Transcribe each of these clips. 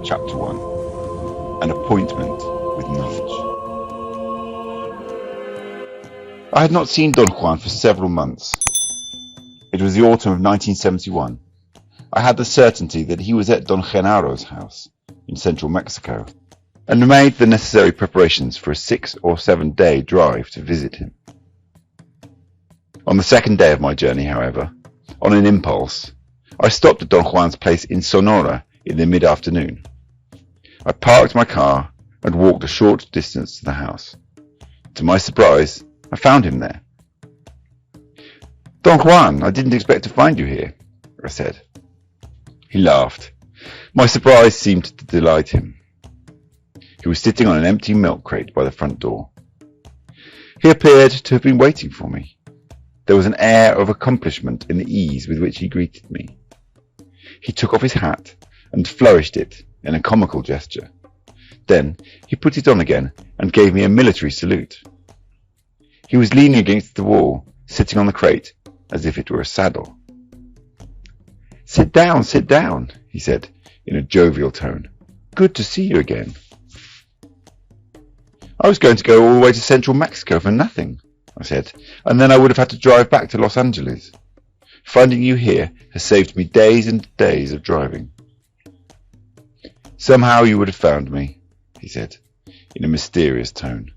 Chapter 1. An Appointment with Knowledge. I had not seen Don Juan for several months. It was the autumn of 1971. I had the certainty that he was at Don Genaro's house in central Mexico, and made the necessary preparations for a 6 or 7 day drive to visit him. On the second day of my journey, however, on an impulse, I stopped at Don Juan's place in Sonora in the mid-afternoon. I parked my car and walked a short distance to the house. To my surprise, I found him there. "Don Juan, I didn't expect to find you here," I said. He laughed. My surprise seemed to delight him. He was sitting on an empty milk crate by the front door. He appeared to have been waiting for me. There was an air of accomplishment in the ease with which he greeted me. He took off his hat and flourished it in a comical gesture. Then he put it on again and gave me a military salute. He was leaning against the wall, sitting on the crate as if it were a saddle. sit down," he said in a jovial tone. "Good to see you again." "I was going to go all the way to central Mexico for nothing," I said, "and then I would have had to drive back to Los Angeles. Finding you here has saved me days and days of driving." "Somehow you would have found me," he said in a mysterious tone.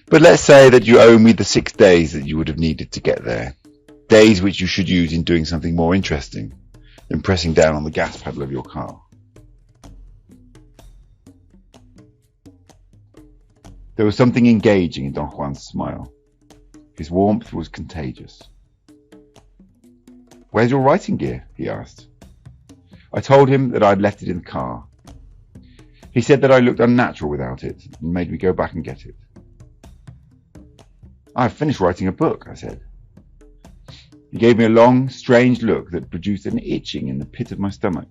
"But let's say that you owe me the 6 days that you would have needed to get there. Days which you should use in doing something more interesting than pressing down on the gas pedal of your car." There was something engaging in Don Juan's smile. His warmth was contagious. "Where's your writing gear?" he asked. I told him that I had left it in the car. He said that I looked unnatural without it and made me go back and get it. "I have finished writing a book," I said. He gave me a long, strange look that produced an itching in the pit of my stomach.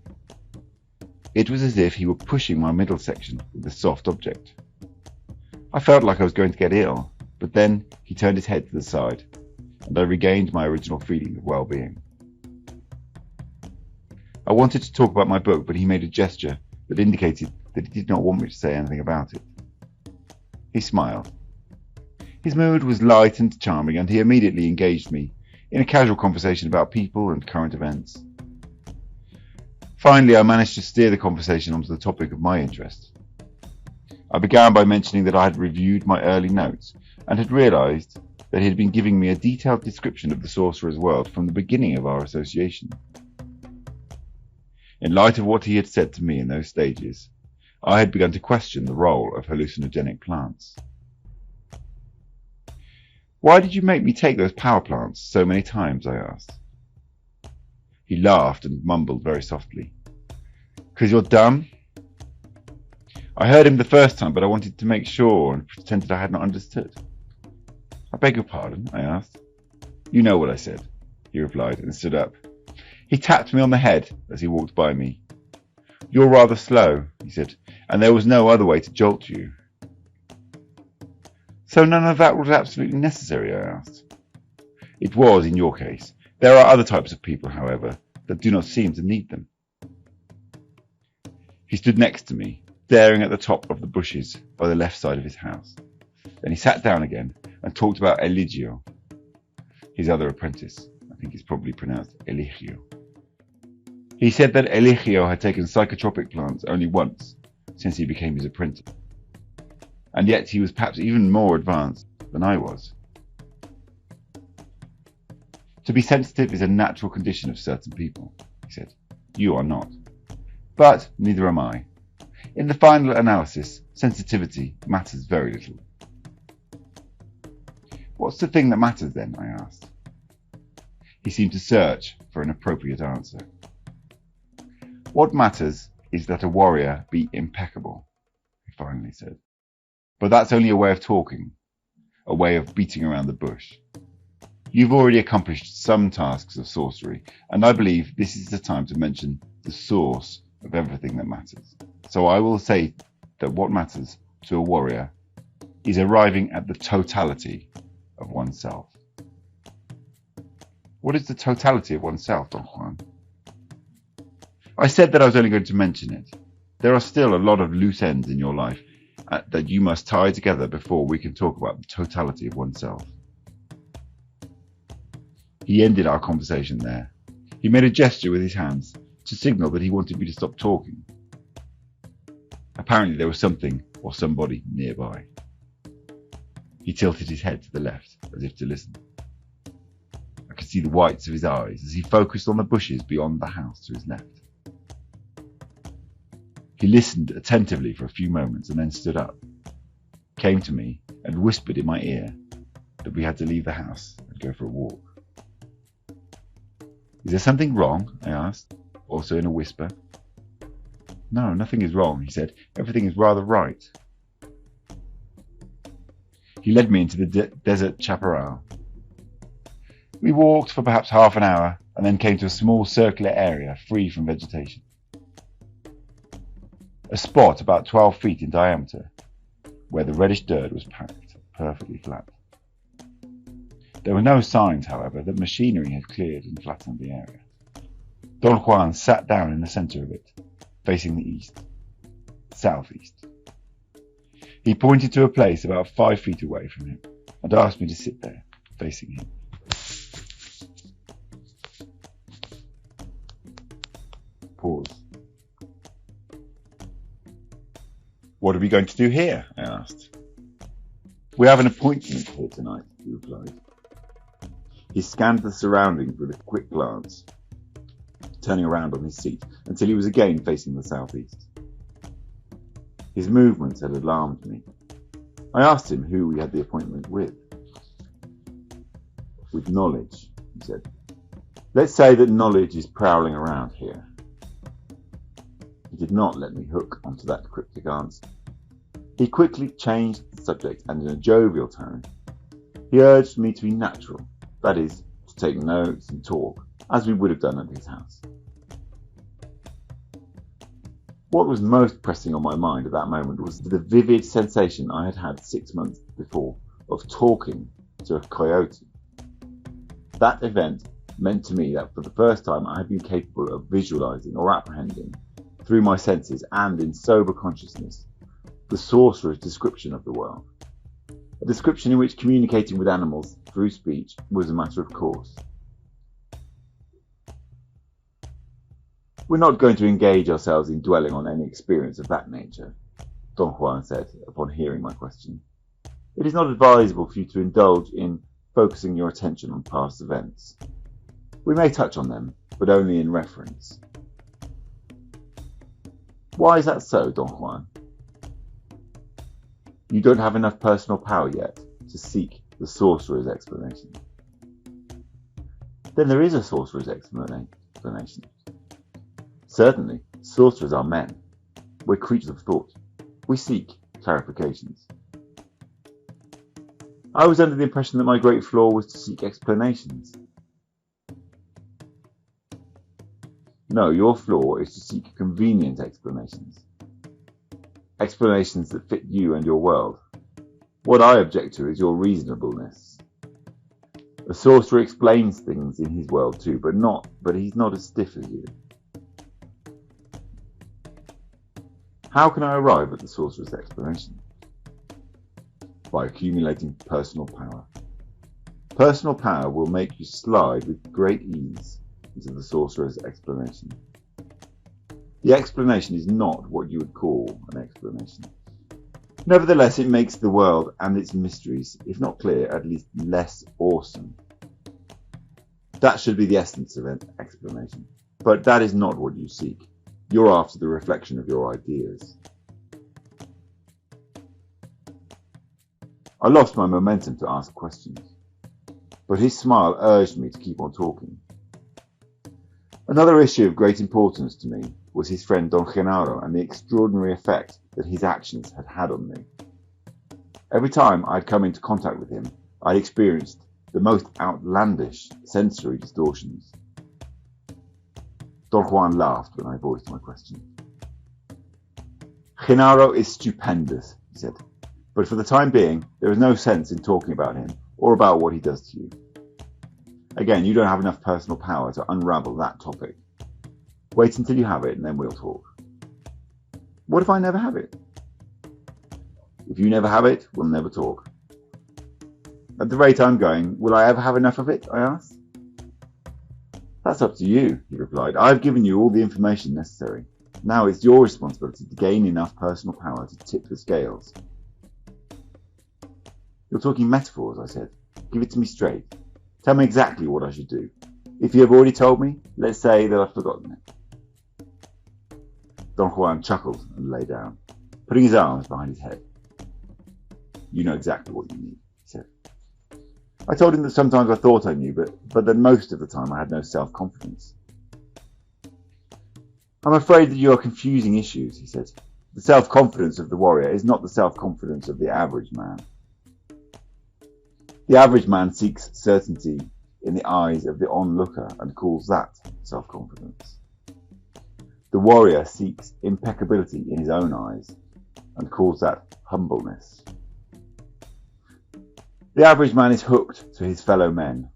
It was as if he were pushing my middle section with a soft object. I felt like I was going to get ill, but then he turned his head to the side, and I regained my original feeling of well-being. I wanted to talk about my book, but he made a gesture that indicated that he did not want me to say anything about it. He smiled. His mood was light and charming, and he immediately engaged me in a casual conversation about people and current events. Finally, I managed to steer the conversation onto the topic of my interest. I began by mentioning that I had reviewed my early notes and had realized that he had been giving me a detailed description of the Sorcerer's world from the beginning of our association. In light of what he had said to me in those stages, I had begun to question the role of hallucinogenic plants. "Why did you make me take those power plants so many times?" I asked. He laughed and mumbled very softly. "'Cause you're dumb?" I heard him the first time, but I wanted to make sure and pretended I had not understood. "I beg your pardon?" I asked. "You know what I said," he replied and stood up. He tapped me on the head as he walked by me. "You're rather slow," he said, "and there was no other way to jolt you." "So none of that was absolutely necessary?" I asked. "It was in your case. There are other types of people, however, that do not seem to need them." He stood next to me, staring at the top of the bushes by the left side of his house. Then he sat down again and talked about Eligio, his other apprentice. I think it's probably pronounced Eligio. He said that Eligio had taken psychotropic plants only once since he became his apprentice, and yet he was perhaps even more advanced than I was. "To be sensitive is a natural condition of certain people," he said. "You are not. But neither am I. In the final analysis, sensitivity matters very little." "What's the thing that matters then?" I asked. He seemed to search for an appropriate answer. "What matters is that a warrior be impeccable," he finally said. "But that's only a way of talking, a way of beating around the bush. You've already accomplished some tasks of sorcery, and I believe this is the time to mention the source of everything that matters. So I will say that what matters to a warrior is arriving at the totality of oneself." "What is the totality of oneself, Don Juan?" I said that I was only going to mention it. There are still a lot of loose ends in your life that you must tie together before we can talk about the totality of oneself. He ended our conversation there. He made a gesture with his hands to signal that he wanted me to stop talking. Apparently there was something or somebody nearby. He tilted his head to the left as if to listen. I could see the whites of his eyes as he focused on the bushes beyond the house to his left. He listened attentively for a few moments and then stood up, came to me and whispered in my ear that we had to leave the house and go for a walk. Is there something wrong? I asked, also in a whisper. No, nothing is wrong, he said. Everything is rather right. He led me into the desert chaparral. We walked for perhaps half an hour and then came to a small circular area free from vegetation. A spot about 12 feet in diameter, where the reddish dirt was packed perfectly flat. There were no signs, however, that machinery had cleared and flattened the area. Don Juan sat down in the centre of it, facing the east, southeast. He pointed to a place about 5 feet away from him and asked me to sit there, facing him. Pause. What are we going to do here? I asked. We have an appointment here tonight, he replied. He scanned the surroundings with a quick glance, turning around on his seat until he was again facing the southeast. His movements had alarmed me. I asked him who we had the appointment with. With knowledge, he said. Let's say that knowledge is prowling around here. He did not let me hook onto that cryptic answer. He quickly changed the subject and in a jovial tone, he urged me to be natural, that is, to take notes and talk, as we would have done at his house. What was most pressing on my mind at that moment was the vivid sensation I had had 6 months before of talking to a coyote. That event meant to me that for the first time I had been capable of visualizing or apprehending, through my senses and in sober consciousness, the sorcerer's description of the world. A description in which communicating with animals through speech was a matter of course. We're not going to engage ourselves in dwelling on any experience of that nature, Don Juan said upon hearing my question. It is not advisable for you to indulge in focusing your attention on past events. We may touch on them, but only in reference. Why is that so, Don Juan? You don't have enough personal power yet to seek the sorcerer's explanation. Then there is a sorcerer's explanation. Certainly, sorcerers are men. We're creatures of thought. We seek clarifications. I was under the impression that my great flaw was to seek explanations. No, your flaw is to seek convenient explanations. Explanations that fit you and your world. What I object to is your reasonableness. A sorcerer explains things in his world too, but he's not as stiff as you. How can I arrive at the sorcerer's explanation? By accumulating personal power. Personal power will make you slide with great ease into the sorcerer's explanation. The explanation is not what you would call an explanation. Nevertheless, it makes the world and its mysteries, if not clear, at least less awesome. That should be the essence of an explanation. But that is not what you seek. You're after the reflection of your ideas. I lost my momentum to ask questions, but his smile urged me to keep on talking. Another issue of great importance to me was his friend Don Genaro and the extraordinary effect that his actions had had on me. Every time I'd come into contact with him, I'd experienced the most outlandish sensory distortions. Don Juan laughed when I voiced my question. Genaro is stupendous, he said, but for the time being, there is no sense in talking about him or about what he does to you. Again, you don't have enough personal power to unravel that topic. Wait until you have it and then we'll talk. What if I never have it? If you never have it, we'll never talk. At the rate I'm going, will I ever have enough of it? I asked. That's up to you, he replied. I've given you all the information necessary. Now it's your responsibility to gain enough personal power to tip the scales. You're talking metaphors, I said. Give it to me straight. Tell me exactly what I should do. If you have already told me, let's say that I've forgotten it. Don Juan chuckled and lay down, putting his arms behind his head. You know exactly what you need, he said. I told him that sometimes I thought I knew, but that most of the time I had no self-confidence. I'm afraid that you are confusing issues, he said. The self-confidence of the warrior is not the self-confidence of the average man. The average man seeks certainty in the eyes of the onlooker and calls that self-confidence. The warrior seeks impeccability in his own eyes and calls that humbleness. The average man is hooked to his fellow men,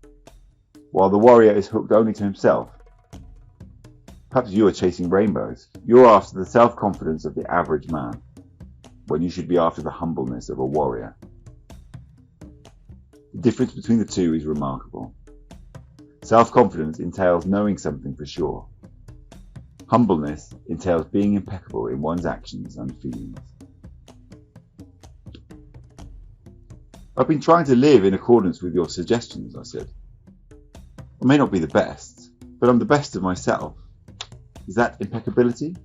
while the warrior is hooked only to himself. Perhaps you are chasing rainbows. You're after the self-confidence of the average man, when you should be after the humbleness of a warrior. The difference between the two is remarkable. Self-confidence entails knowing something for sure. Humbleness entails being impeccable in one's actions and feelings. I've been trying to live in accordance with your suggestions, I said. I may not be the best, but I'm the best of myself. Is that impeccability?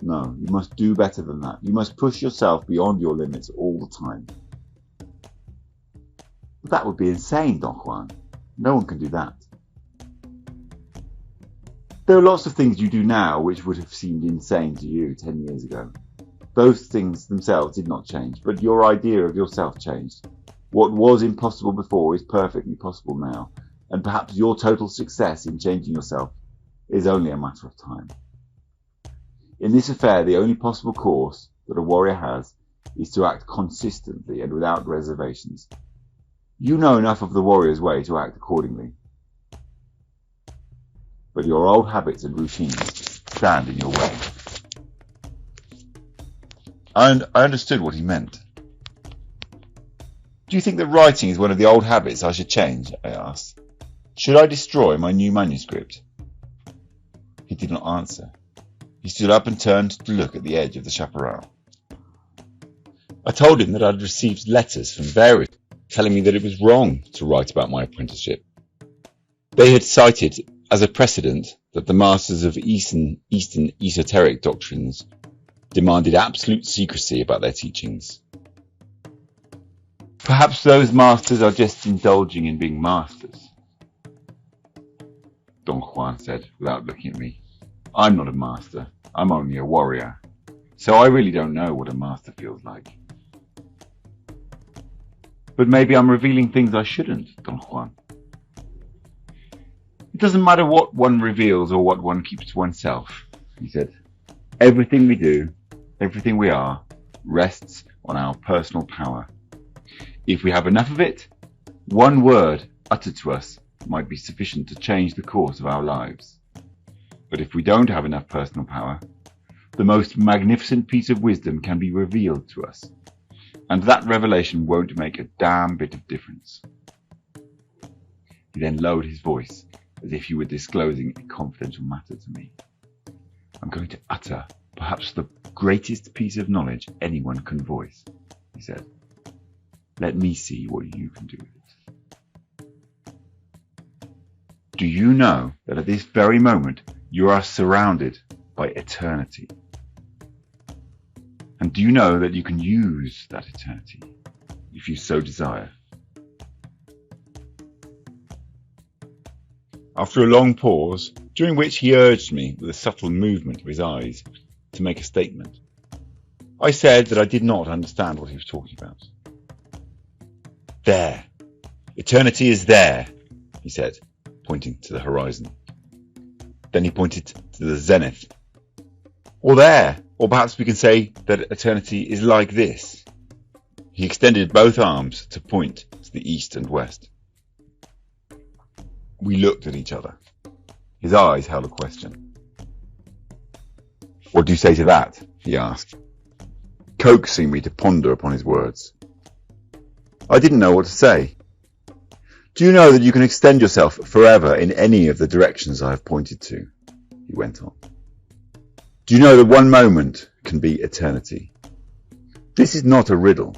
No, you must do better than that. You must push yourself beyond your limits all the time. But that would be insane, Don Juan. No one can do that. There are lots of things you do now which would have seemed insane to you 10 years ago. Those things themselves did not change, but your idea of yourself changed. What was impossible before is perfectly possible now, and perhaps your total success in changing yourself is only a matter of time. In this affair, the only possible course that a warrior has is to act consistently and without reservations. You know enough of the warrior's way to act accordingly. But your old habits and routines stand in your way. I understood what he meant. Do you think that writing is one of the old habits I should change? I asked. Should I destroy my new manuscript? He did not answer. He stood up and turned to look at the edge of the chaparral. I told him that I had received letters from various telling me that it was wrong to write about my apprenticeship. They had cited as a precedent that the masters of Eastern esoteric doctrines demanded absolute secrecy about their teachings. Perhaps those masters are just indulging in being masters, Don Juan said without looking at me. I'm not a master, I'm only a warrior, so I really don't know what a master feels like. But maybe I'm revealing things I shouldn't, Don Juan. It doesn't matter what one reveals or what one keeps to oneself, he said. Everything we do, everything we are, rests on our personal power. If we have enough of it, one word uttered to us might be sufficient to change the course of our lives. But if we don't have enough personal power, the most magnificent piece of wisdom can be revealed to us, and that revelation won't make a damn bit of difference. He then lowered his voice, as if he were disclosing a confidential matter to me. I'm going to utter perhaps the greatest piece of knowledge anyone can voice, he said. Let me see what you can do with it. Do you know that at this very moment you are surrounded by eternity? And do you know that you can use that eternity if you so desire? After a long pause, during which he urged me with a subtle movement of his eyes to make a statement, I said that I did not understand what he was talking about. There. Eternity is there, he said, pointing to the horizon. Then he pointed to the zenith. Or there. Or perhaps we can say that eternity is like this. He extended both arms to point to the east and west. We looked at each other. His eyes held a question. What do you say to that? He asked, coaxing me to ponder upon his words. I didn't know what to say. Do you know that you can extend yourself forever in any of the directions I have pointed to? He went on. Do you know that one moment can be eternity? This is not a riddle.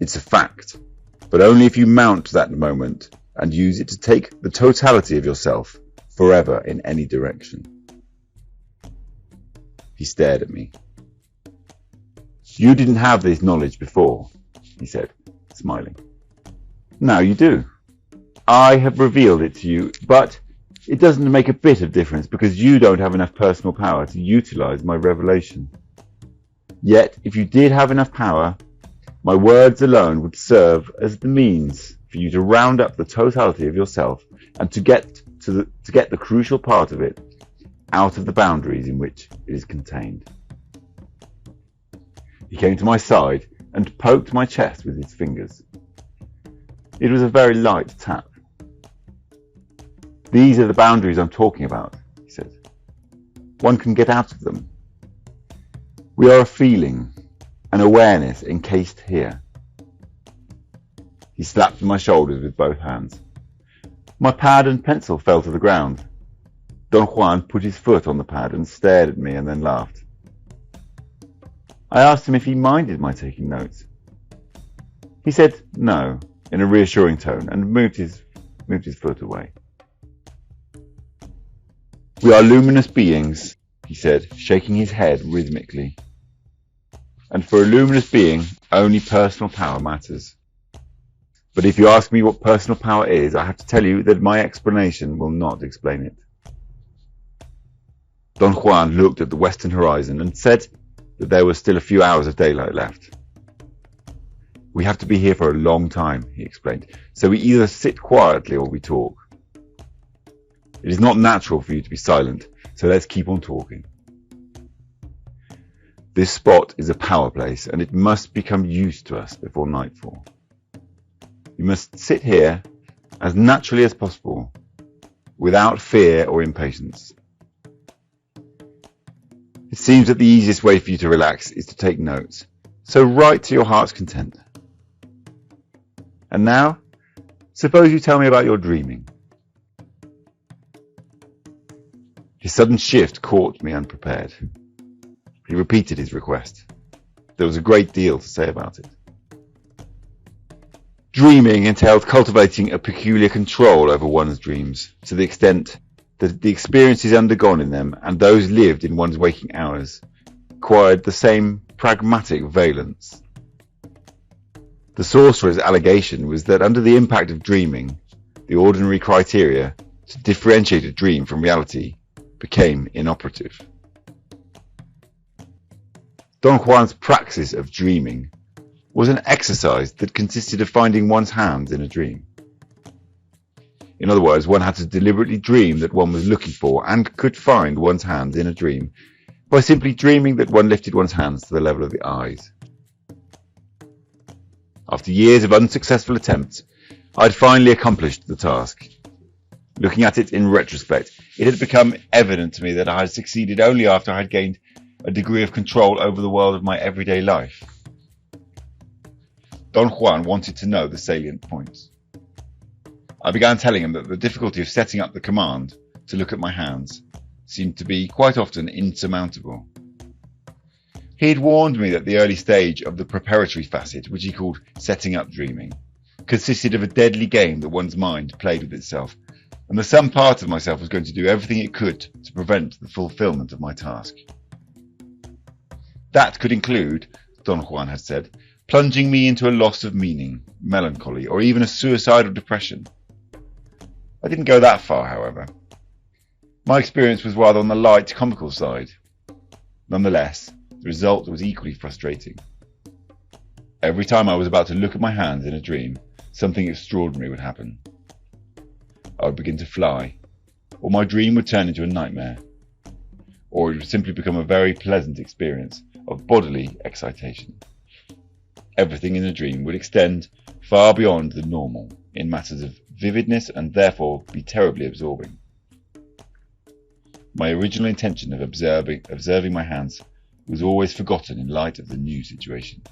It's a fact, but only if you mount that moment and use it to take the totality of yourself forever in any direction. He stared at me. You didn't have this knowledge before, he said, smiling. Now you do. I have revealed it to you, but it doesn't make a bit of difference because you don't have enough personal power to utilize my revelation. Yet, if you did have enough power, my words alone would serve as the means for you to round up the totality of yourself and to get the crucial part of it out of the boundaries in which it is contained. He came to my side and poked my chest with his fingers. It was a very light tap. These are the boundaries I'm talking about, he said. One can get out of them. We are a feeling, an awareness encased here. He slapped my shoulders with both hands. My pad and pencil fell to the ground. Don Juan put his foot on the pad and stared at me and then laughed. I asked him if he minded my taking notes. He said no, in a reassuring tone, and moved his foot away. We are luminous beings, he said, shaking his head rhythmically. And for a luminous being, only personal power matters. But if you ask me what personal power is, I have to tell you that my explanation will not explain it. Don Juan looked at the western horizon and said that there was still a few hours of daylight left. We have to be here for a long time, he explained, so we either sit quietly or we talk. It is not natural for you to be silent, so let's keep on talking. This spot is a power place, and it must become used to us before nightfall. You must sit here as naturally as possible, without fear or impatience. It seems that the easiest way for you to relax is to take notes, so write to your heart's content. And now, suppose you tell me about your dreaming. His sudden shift caught me unprepared. He repeated his request. There was a great deal to say about it. Dreaming entailed cultivating a peculiar control over one's dreams, to the extent that the experiences undergone in them and those lived in one's waking hours acquired the same pragmatic valence. The sorcerer's allegation was that under the impact of dreaming, the ordinary criteria to differentiate a dream from reality became inoperative. Don Juan's praxis of dreaming was an exercise that consisted of finding one's hands in a dream. In other words, one had to deliberately dream that one was looking for and could find one's hands in a dream by simply dreaming that one lifted one's hands to the level of the eyes. After years of unsuccessful attempts, I had finally accomplished the task. Looking at it in retrospect, it had become evident to me that I had succeeded only after I had gained a degree of control over the world of my everyday life. Don Juan wanted to know the salient points. I began telling him that the difficulty of setting up the command to look at my hands seemed to be quite often insurmountable. He had warned me that the early stage of the preparatory facet, which he called setting up dreaming, consisted of a deadly game that one's mind played with itself, and that some part of myself was going to do everything it could to prevent the fulfillment of my task. That could include, Don Juan had said, plunging me into a loss of meaning, melancholy, or even a suicidal depression. I didn't go that far, however. My experience was rather on the light, comical side. Nonetheless, the result was equally frustrating. Every time I was about to look at my hands in a dream, something extraordinary would happen. I would begin to fly, or my dream would turn into a nightmare, or it would simply become a very pleasant experience of bodily excitation. Everything in the dream would extend far beyond the normal in matters of vividness and therefore be terribly absorbing. My original intention of observing my hands was always forgotten in light of the new situation.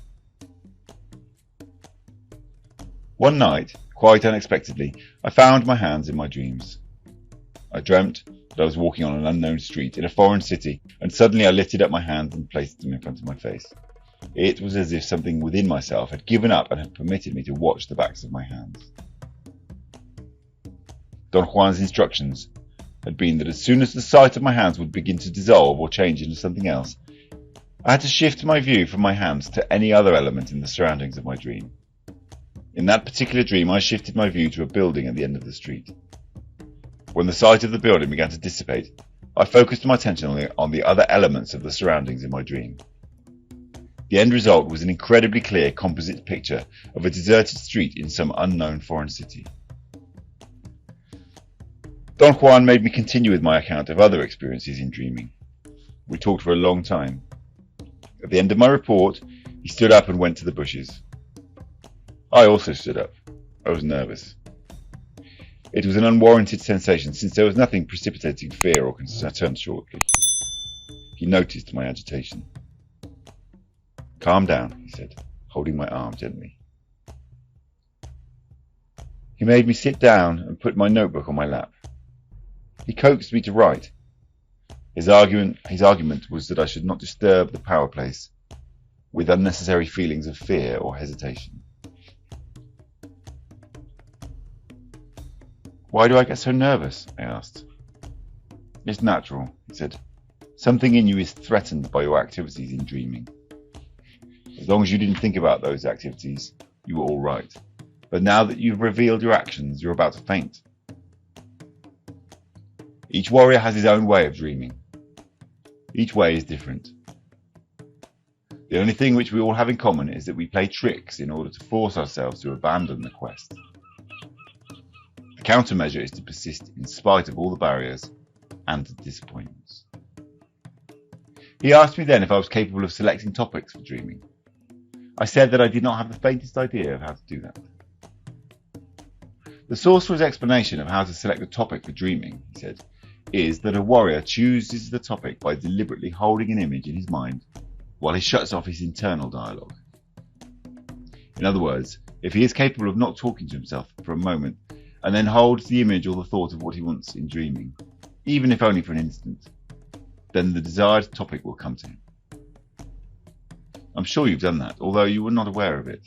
One night, quite unexpectedly, I found my hands in my dreams. I dreamt that I was walking on an unknown street in a foreign city, and suddenly I lifted up my hands and placed them in front of my face. It was as if something within myself had given up and had permitted me to watch the backs of my hands. Don Juan's instructions had been that as soon as the sight of my hands would begin to dissolve or change into something else, I had to shift my view from my hands to any other element in the surroundings of my dream. In that particular dream, I shifted my view to a building at the end of the street. When the sight of the building began to dissipate, I focused my attention on the other elements of the surroundings in my dream. The end result was an incredibly clear composite picture of a deserted street in some unknown foreign city. Don Juan made me continue with my account of other experiences in dreaming. We talked for a long time. At the end of my report, he stood up and went to the bushes. I also stood up. I was nervous. It was an unwarranted sensation, since there was nothing precipitating fear or concern shortly. He noticed my agitation. "Calm down," he said, holding my arm gently. He made me sit down and put my notebook on my lap. He coaxed me to write. His argument was that I should not disturb the power place with unnecessary feelings of fear or hesitation. "Why do I get so nervous?" I asked. "It's natural," he said. "Something in you is threatened by your activities in dreaming. As long as you didn't think about those activities, you were all right. But now that you've revealed your actions, you're about to faint. Each warrior has his own way of dreaming. Each way is different. The only thing which we all have in common is that we play tricks in order to force ourselves to abandon the quest. The countermeasure is to persist in spite of all the barriers and the disappointments." He asked me then if I was capable of selecting topics for dreaming. I said that I did not have the faintest idea of how to do that. "The Sorcerer's explanation of how to select a topic for dreaming," he said, "is that a warrior chooses the topic by deliberately holding an image in his mind while he shuts off his internal dialogue. In other words, if he is capable of not talking to himself for a moment and then holds the image or the thought of what he wants in dreaming, even if only for an instant, then the desired topic will come to him. I'm sure you've done that, although you were not aware of it."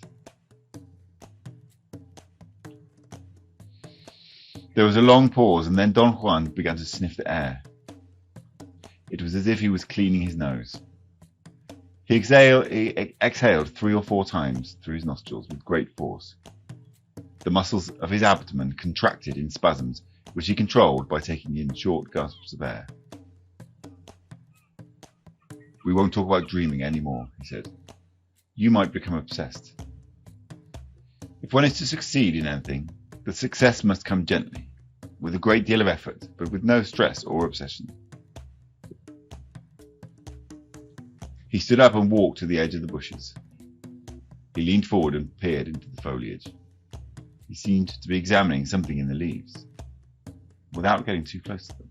There was a long pause, and then Don Juan began to sniff the air. It was as if he was cleaning his nose. He exhaled 3 or 4 times through his nostrils with great force. The muscles of his abdomen contracted in spasms, which he controlled by taking in short gasps of air. "We won't talk about dreaming anymore," he said. "You might become obsessed. If one is to succeed in anything, the success must come gently, with a great deal of effort, but with no stress or obsession." He stood up and walked to the edge of the bushes. He leaned forward and peered into the foliage. He seemed to be examining something in the leaves, without getting too close to them.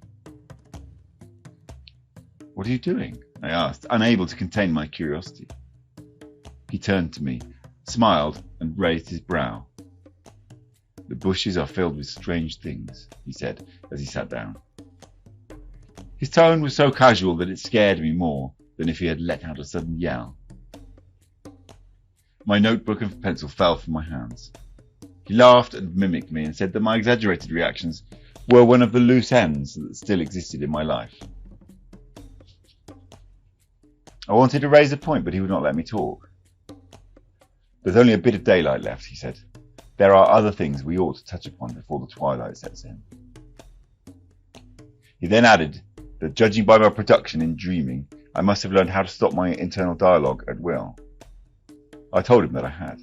"What are you doing?" I asked, unable to contain my curiosity. He turned to me, smiled, and raised his brow. "The bushes are filled with strange things," he said as he sat down. His tone was so casual that it scared me more than if he had let out a sudden yell. My notebook and pencil fell from my hands. He laughed and mimicked me and said that my exaggerated reactions were one of the loose ends that still existed in my life. I wanted to raise a point, but he would not let me talk. "There's only a bit of daylight left," he said. "There are other things we ought to touch upon before the twilight sets in." He then added that, judging by my production in dreaming, I must have learned how to stop my internal dialogue at will. I told him that I had.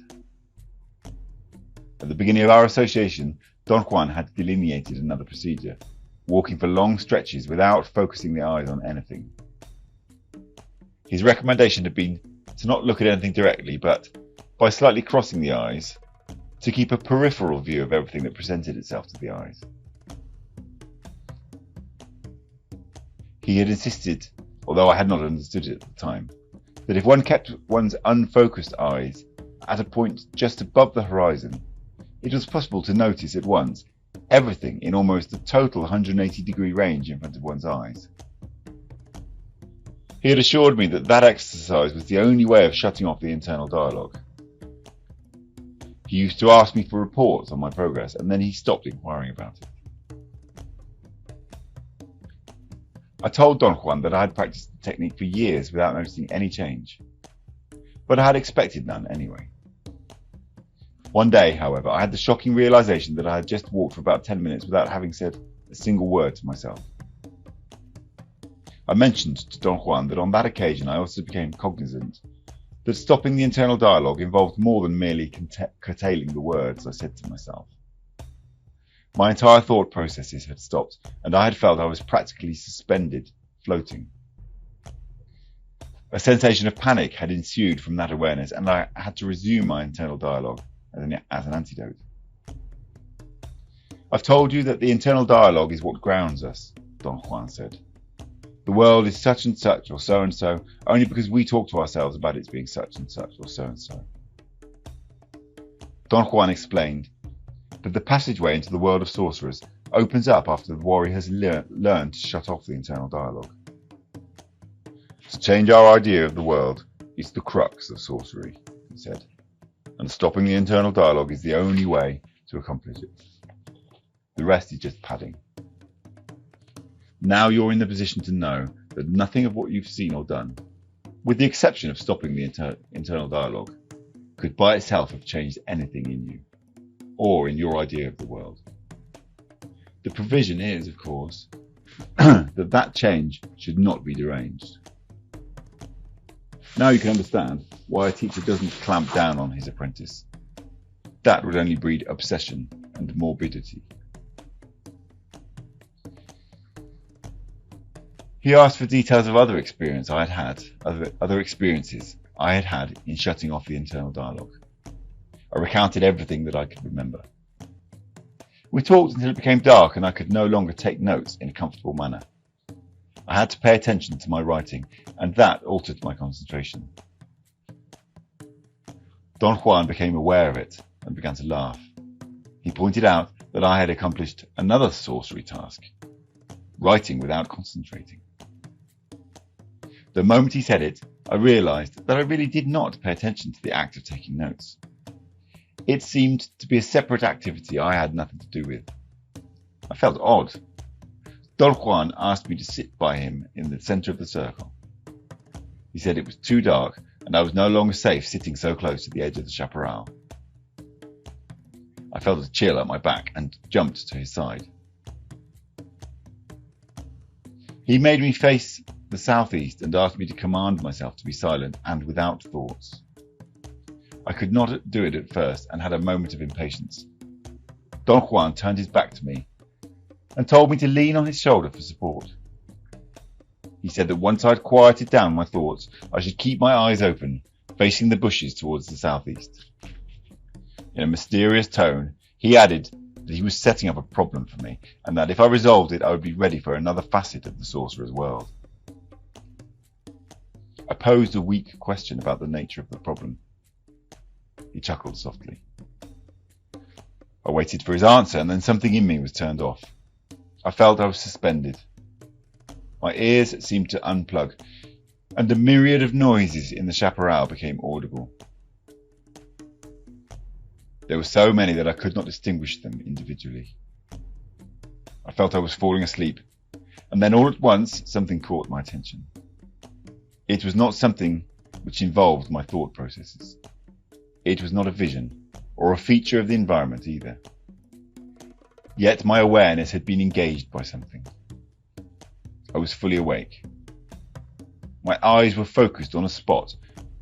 At the beginning of our association, Don Juan had delineated another procedure, walking for long stretches without focusing the eyes on anything. His recommendation had been to not look at anything directly, but, by slightly crossing the eyes, to keep a peripheral view of everything that presented itself to the eyes. He had insisted, although I had not understood it at the time, that if one kept one's unfocused eyes at a point just above the horizon, it was possible to notice at once everything in almost a total 180-degree range in front of one's eyes. He had assured me that that exercise was the only way of shutting off the internal dialogue. He used to ask me for reports on my progress, and then he stopped inquiring about it. I told Don Juan that I had practiced the technique for years without noticing any change, but I had expected none anyway. One day, however, I had the shocking realization that I had just walked for about 10 minutes without having said a single word to myself. I mentioned to Don Juan that on that occasion I also became cognizant that stopping the internal dialogue involved more than merely curtailing the words I said to myself. My entire thought processes had stopped, and I had felt I was practically suspended, floating. A sensation of panic had ensued from that awareness, and I had to resume my internal dialogue as an antidote. I've told you that the internal dialogue is what grounds us, Don Juan said. The world is such and such or so and so only because we talk to ourselves about its being such and such or so and so. Don Juan explained that the passageway into the world of sorcerers opens up after the warrior has learned to shut off the internal dialogue. To change our idea of the world is the crux of sorcery, he said, and stopping the internal dialogue is the only way to accomplish it. The rest is just padding. Now you're in the position to know that nothing of what you've seen or done, with the exception of stopping the internal dialogue, could by itself have changed anything in you, or in your idea of the world. The provision is, of course, that change should not be deranged. Now you can understand why a teacher doesn't clamp down on his apprentice. That would only breed obsession and morbidity. He asked for details of other experiences I had had in shutting off the internal dialogue. I recounted everything that I could remember. We talked until it became dark and I could no longer take notes in a comfortable manner. I had to pay attention to my writing, and that altered my concentration. Don Juan became aware of it and began to laugh. He pointed out that I had accomplished another sorcery task, writing without concentrating. The moment he said it, I realized that I really did not pay attention to the act of taking notes. It seemed to be a separate activity I had nothing to do with. I felt odd. Don Juan asked me to sit by him in the center of the circle. He said it was too dark and I was no longer safe sitting so close to the edge of the chaparral. I felt a chill at my back and jumped to his side. He made me face the southeast and asked me to command myself to be silent and without thoughts. I could not do it at first and had a moment of impatience. Don Juan turned his back to me and told me to lean on his shoulder for support. He said that once I'd quieted down my thoughts, I should keep my eyes open, facing the bushes towards the southeast. In a mysterious tone, he added that he was setting up a problem for me, and that if I resolved it, I would be ready for another facet of the sorcerer's world. I posed a weak question about the nature of the problem. He chuckled softly. I waited for his answer, and then something in me was turned off. I felt I was suspended. My ears seemed to unplug, and a myriad of noises in the chaparral became audible. There were so many that I could not distinguish them individually. I felt I was falling asleep, and then all at once something caught my attention. It was not something which involved my thought processes. It was not a vision, or a feature of the environment either. Yet my awareness had been engaged by something. I was fully awake. My eyes were focused on a spot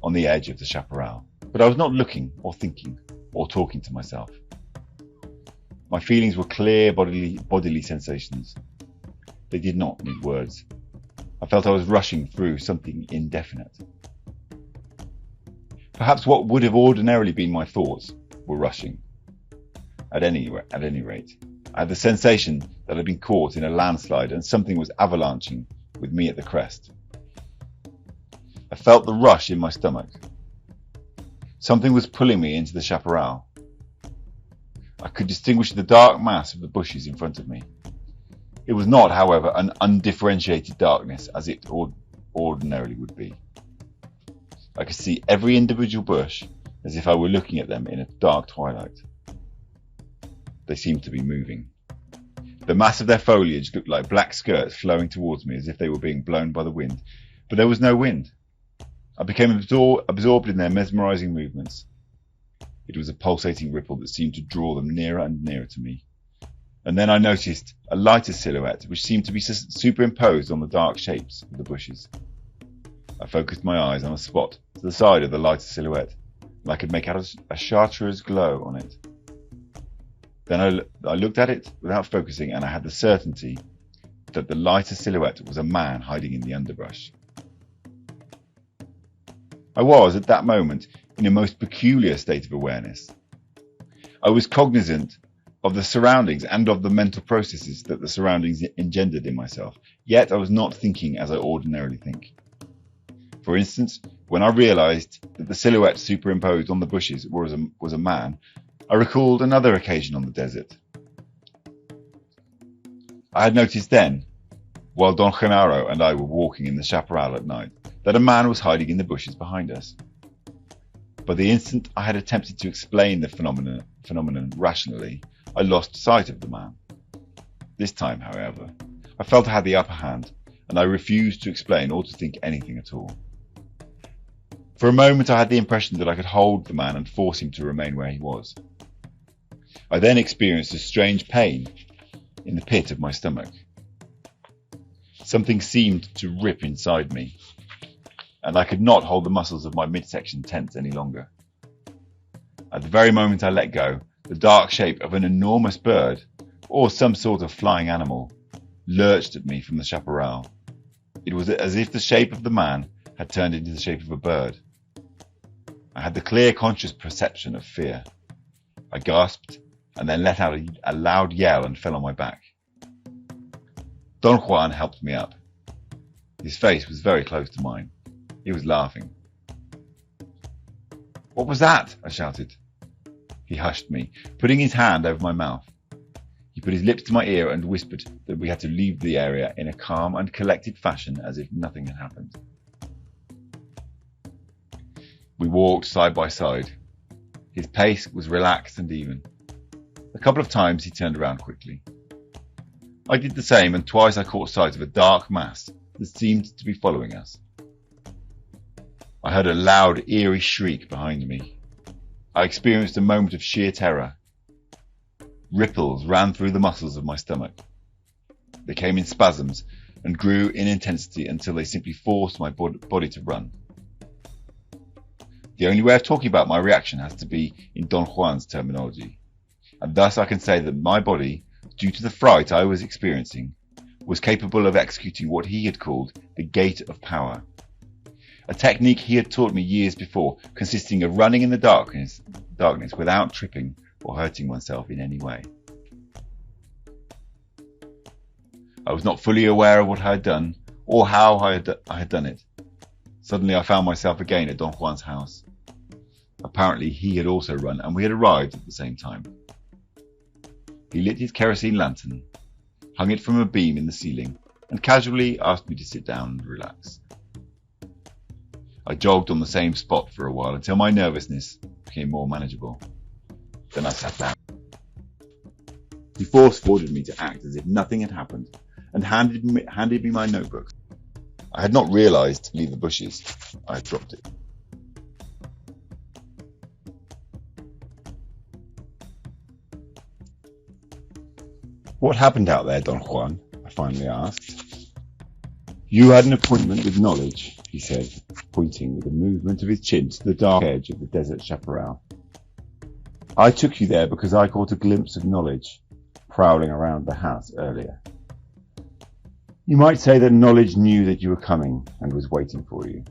on the edge of the chaparral, but I was not looking or thinking or talking to myself. My feelings were clear bodily sensations. They did not need words. I felt I was rushing through something indefinite. Perhaps what would have ordinarily been my thoughts were rushing. At any rate, I had the sensation that I'd been caught in a landslide and something was avalanching with me at the crest. I felt the rush in my stomach. Something was pulling me into the chaparral. I could distinguish the dark mass of the bushes in front of me. It was not, however, an undifferentiated darkness as it ordinarily would be. I could see every individual bush as if I were looking at them in a dark twilight. They seemed to be moving. The mass of their foliage looked like black skirts flowing towards me as if they were being blown by the wind, but there was no wind. I became absorbed in their mesmerizing movements. It was a pulsating ripple that seemed to draw them nearer and nearer to me. And then I noticed a lighter silhouette which seemed to be superimposed on the dark shapes of the bushes. I focused my eyes on a spot to the side of the lighter silhouette, and I could make out a chartreuse glow on it. Then I looked at it without focusing, and I had the certainty that the lighter silhouette was a man hiding in the underbrush. I was, at that moment, in a most peculiar state of awareness. I was cognizant of the surroundings and of the mental processes that the surroundings engendered in myself, yet I was not thinking as I ordinarily think. For instance, when I realized that the silhouette superimposed on the bushes was a man, I recalled another occasion on the desert. I had noticed then, while Don Genaro and I were walking in the chaparral at night, that a man was hiding in the bushes behind us. By the instant I had attempted to explain the phenomenon rationally, I lost sight of the man. This time, however, I felt I had the upper hand, and I refused to explain or to think anything at all. For a moment I had the impression that I could hold the man and force him to remain where he was. I then experienced a strange pain in the pit of my stomach. Something seemed to rip inside me, and I could not hold the muscles of my midsection tense any longer. At the very moment I let go, the dark shape of an enormous bird, or some sort of flying animal, lurched at me from the chaparral. It was as if the shape of the man had turned into the shape of a bird. I had the clear conscious perception of fear. I gasped and then let out a loud yell and fell on my back. Don Juan helped me up. His face was very close to mine. He was laughing. "What was that?" I shouted. He hushed me, putting his hand over my mouth. He put his lips to my ear and whispered that we had to leave the area in a calm and collected fashion as if nothing had happened. We walked side by side. His pace was relaxed and even. A couple of times he turned around quickly. I did the same, and twice I caught sight of a dark mass that seemed to be following us. I heard a loud, eerie shriek behind me. I experienced a moment of sheer terror. Ripples ran through the muscles of my stomach. They came in spasms and grew in intensity until they simply forced my body to run. The only way of talking about my reaction has to be in Don Juan's terminology, and thus I can say that my body, due to the fright I was experiencing, was capable of executing what he had called the gate of power, a technique he had taught me years before, consisting of running in the darkness without tripping or hurting oneself in any way. I was not fully aware of what I had done or how I had done it. Suddenly I found myself again at Don Juan's house. Apparently he had also run, and we had arrived at the same time. He lit his kerosene lantern, hung it from a beam in the ceiling, and casually asked me to sit down and relax. I jogged on the same spot for a while until my nervousness became more manageable. Then I sat down. He force-forwarded me to act as if nothing had happened and handed me my notebook. I had not realized to leave the bushes. I had dropped it. "What happened out there, Don Juan?" I finally asked. "You had an appointment with knowledge," he said, pointing with a movement of his chin to the dark edge of the desert chaparral. "I took you there because I caught a glimpse of knowledge prowling around the house earlier. You might say that knowledge knew that you were coming and was waiting for you.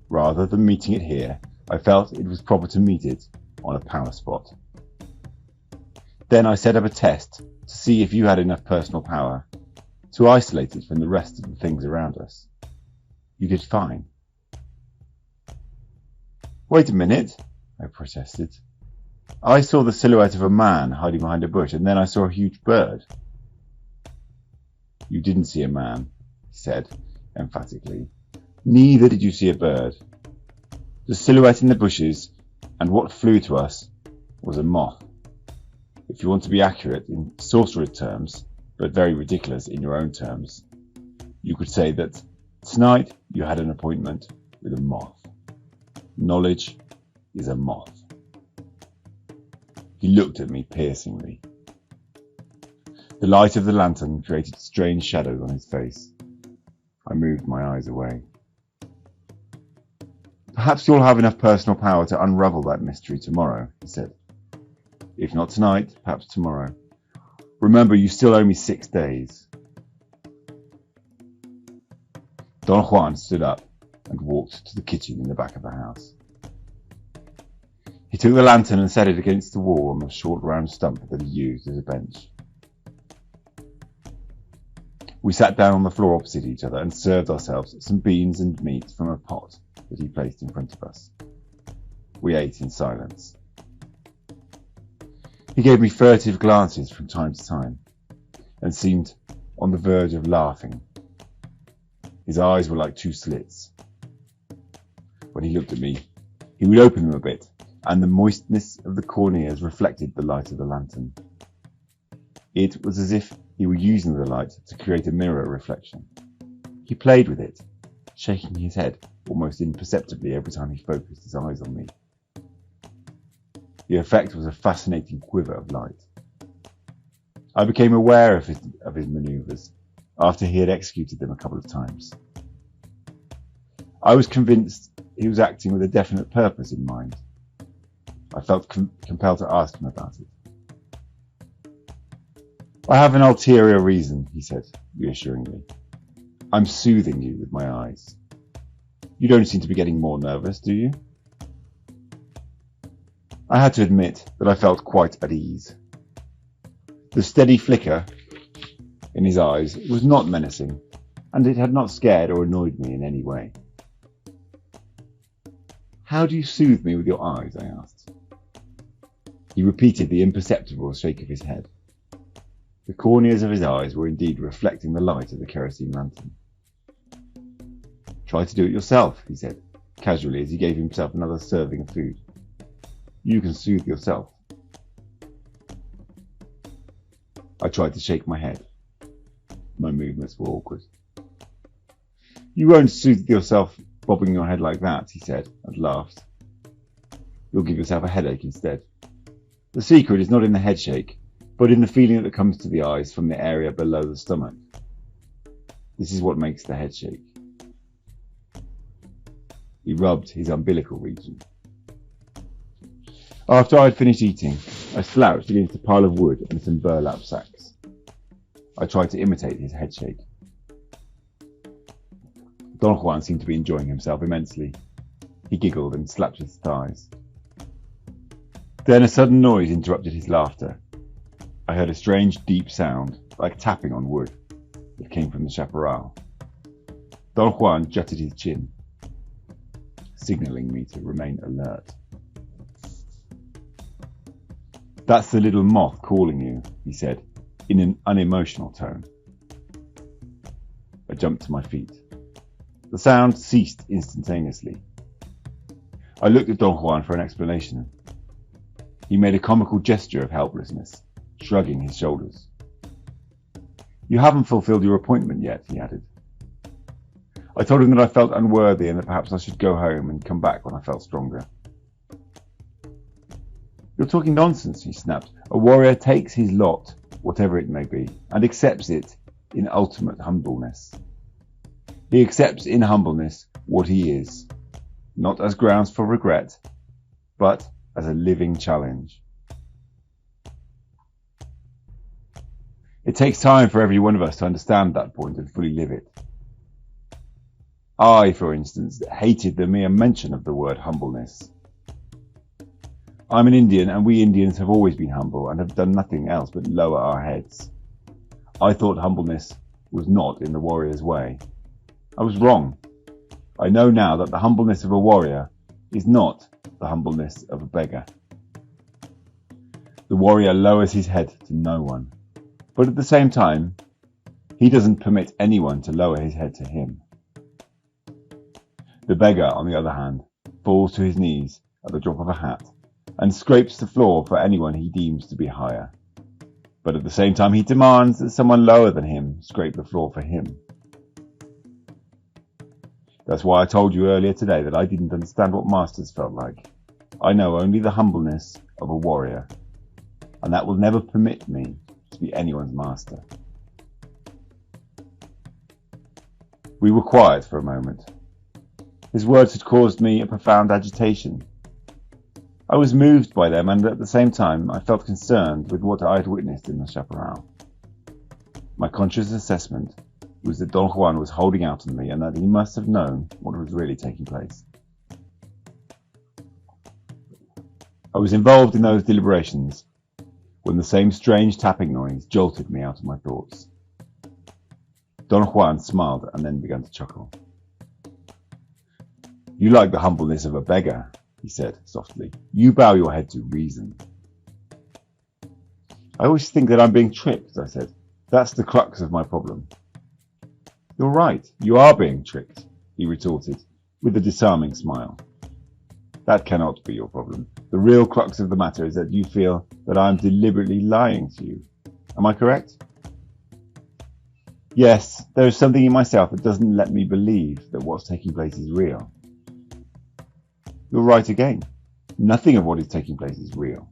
Rather than meeting it here, I felt it was proper to meet it on a power spot. Then I set up a test to see if you had enough personal power, too isolated from the rest of the things around us. You did fine. Wait a minute, I protested. I saw the silhouette of a man hiding behind a bush, and then I saw a huge bird. You didn't see a man, he said emphatically. Neither did you see a bird. The silhouette in the bushes and what flew to us was a moth. If you want to be accurate in sorcerer terms, but very ridiculous in your own terms, you could say that tonight you had an appointment with a moth. Knowledge is a moth. He looked at me piercingly. The light of the lantern created strange shadows on his face. I moved my eyes away. Perhaps you'll have enough personal power to unravel that mystery tomorrow, he said. If not tonight, perhaps tomorrow. Remember, you still owe me 6 days. Don Juan stood up and walked to the kitchen in the back of the house. He took the lantern and set it against the wall on the short round stump that he used as a bench. We sat down on the floor opposite each other and served ourselves some beans and meat from a pot that he placed in front of us. We ate in silence. He gave me furtive glances from time to time and seemed on the verge of laughing. His eyes were like 2 slits. When he looked at me, he would open them a bit, and the moistness of the corneas reflected the light of the lantern. It was as if he were using the light to create a mirror reflection. He played with it, shaking his head almost imperceptibly every time he focused his eyes on me. The effect was a fascinating quiver of light. I became aware of his manoeuvres after he had executed them a couple of times. I was convinced he was acting with a definite purpose in mind. I felt compelled to ask him about it. I have an ulterior reason, he said reassuringly. I'm soothing you with my eyes. You don't seem to be getting more nervous, do you? I had to admit that I felt quite at ease. The steady flicker in his eyes was not menacing, and it had not scared or annoyed me in any way. How do you soothe me with your eyes? I asked. He repeated the imperceptible shake of his head. The corneas of his eyes were indeed reflecting the light of the kerosene lantern. Try to do it yourself, he said, casually as he gave himself another serving of food. You can soothe yourself. I tried to shake my head. My movements were awkward. You won't soothe yourself bobbing your head like that, he said, and laughed. You'll give yourself a headache instead. The secret is not in the head shake, but in the feeling that comes to the eyes from the area below the stomach. This is what makes the head shake. He rubbed his umbilical region. After I had finished eating, I slouched against a pile of wood and some burlap sacks. I tried to imitate his head shake. Don Juan seemed to be enjoying himself immensely. He giggled and slapped his thighs. Then a sudden noise interrupted his laughter. I heard a strange, deep sound, like tapping on wood. It came from the chaparral. Don Juan jutted his chin, signalling me to remain alert. That's the little moth calling you, he said, in an unemotional tone. I jumped to my feet. The sound ceased instantaneously. I looked at Don Juan for an explanation. He made a comical gesture of helplessness, shrugging his shoulders. You haven't fulfilled your appointment yet, he added. I told him that I felt unworthy and that perhaps I should go home and come back when I felt stronger. You're talking nonsense, he snapped. A warrior takes his lot, whatever it may be, and accepts it in ultimate humbleness. He accepts in humbleness what he is, not as grounds for regret, but as a living challenge. It takes time for every one of us to understand that point and fully live it. I, for instance, hated the mere mention of the word humbleness. I'm an Indian, and we Indians have always been humble and have done nothing else but lower our heads. I thought humbleness was not in the warrior's way. I was wrong. I know now that the humbleness of a warrior is not the humbleness of a beggar. The warrior lowers his head to no one, but at the same time, he doesn't permit anyone to lower his head to him. The beggar, on the other hand, falls to his knees at the drop of a hat and scrapes the floor for anyone he deems to be higher. But at the same time, he demands that someone lower than him scrape the floor for him. That's why I told you earlier today that I didn't understand what masters felt like. I know only the humbleness of a warrior, and that will never permit me to be anyone's master. We were quiet for a moment. His words had caused me a profound agitation. I was moved by them, and at the same time I felt concerned with what I had witnessed in the chaparral. My conscious assessment was that Don Juan was holding out on me and that he must have known what was really taking place. I was involved in those deliberations when the same strange tapping noise jolted me out of my thoughts. Don Juan smiled and then began to chuckle. "You like the humbleness of a beggar," he said softly. "You bow your head to reason." "I always think that I'm being tricked," I said. "That's the crux of my problem." "You're right, you are being tricked," he retorted, with a disarming smile. "That cannot be your problem. The real crux of the matter is that you feel that I am deliberately lying to you. Am I correct?" "Yes, there is something in myself that doesn't let me believe that what's taking place is real." "You're right again. Nothing of what is taking place is real."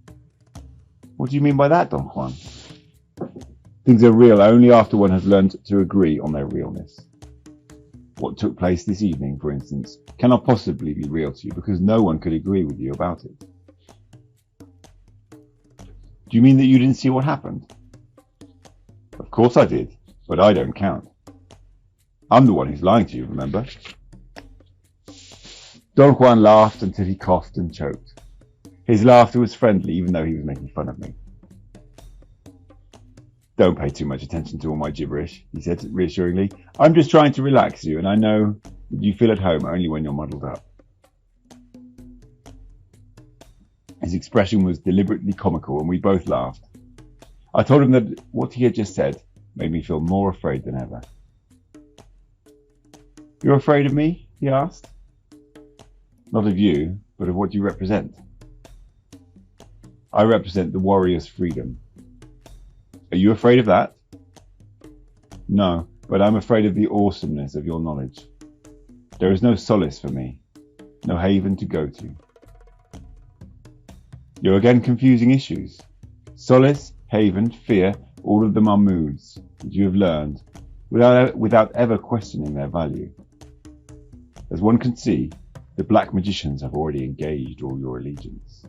"What do you mean by that, Don Juan?" "Things are real only after one has learned to agree on their realness. What took place this evening, for instance, cannot possibly be real to you because no one could agree with you about it." "Do you mean that you didn't see what happened?" "Of course I did, but I don't count. I'm the one who's lying to you, remember?" Don Juan laughed until he coughed and choked. His laughter was friendly, even though he was making fun of me. "Don't pay too much attention to all my gibberish," he said reassuringly. "I'm just trying to relax you, and I know that you feel at home only when you're muddled up." His expression was deliberately comical, and we both laughed. I told him that what he had just said made me feel more afraid than ever. "You're afraid of me?" he asked. "Not of you, but of what you represent." "I represent the warrior's freedom." "Are you afraid of that?" "No, but I'm afraid of the awesomeness of your knowledge. There is no solace for me, no haven to go to." "You're again confusing issues. Solace, haven, fear, all of them are moods that you have learned without ever questioning their value. As one can see, the black magicians have already engaged all your allegiance."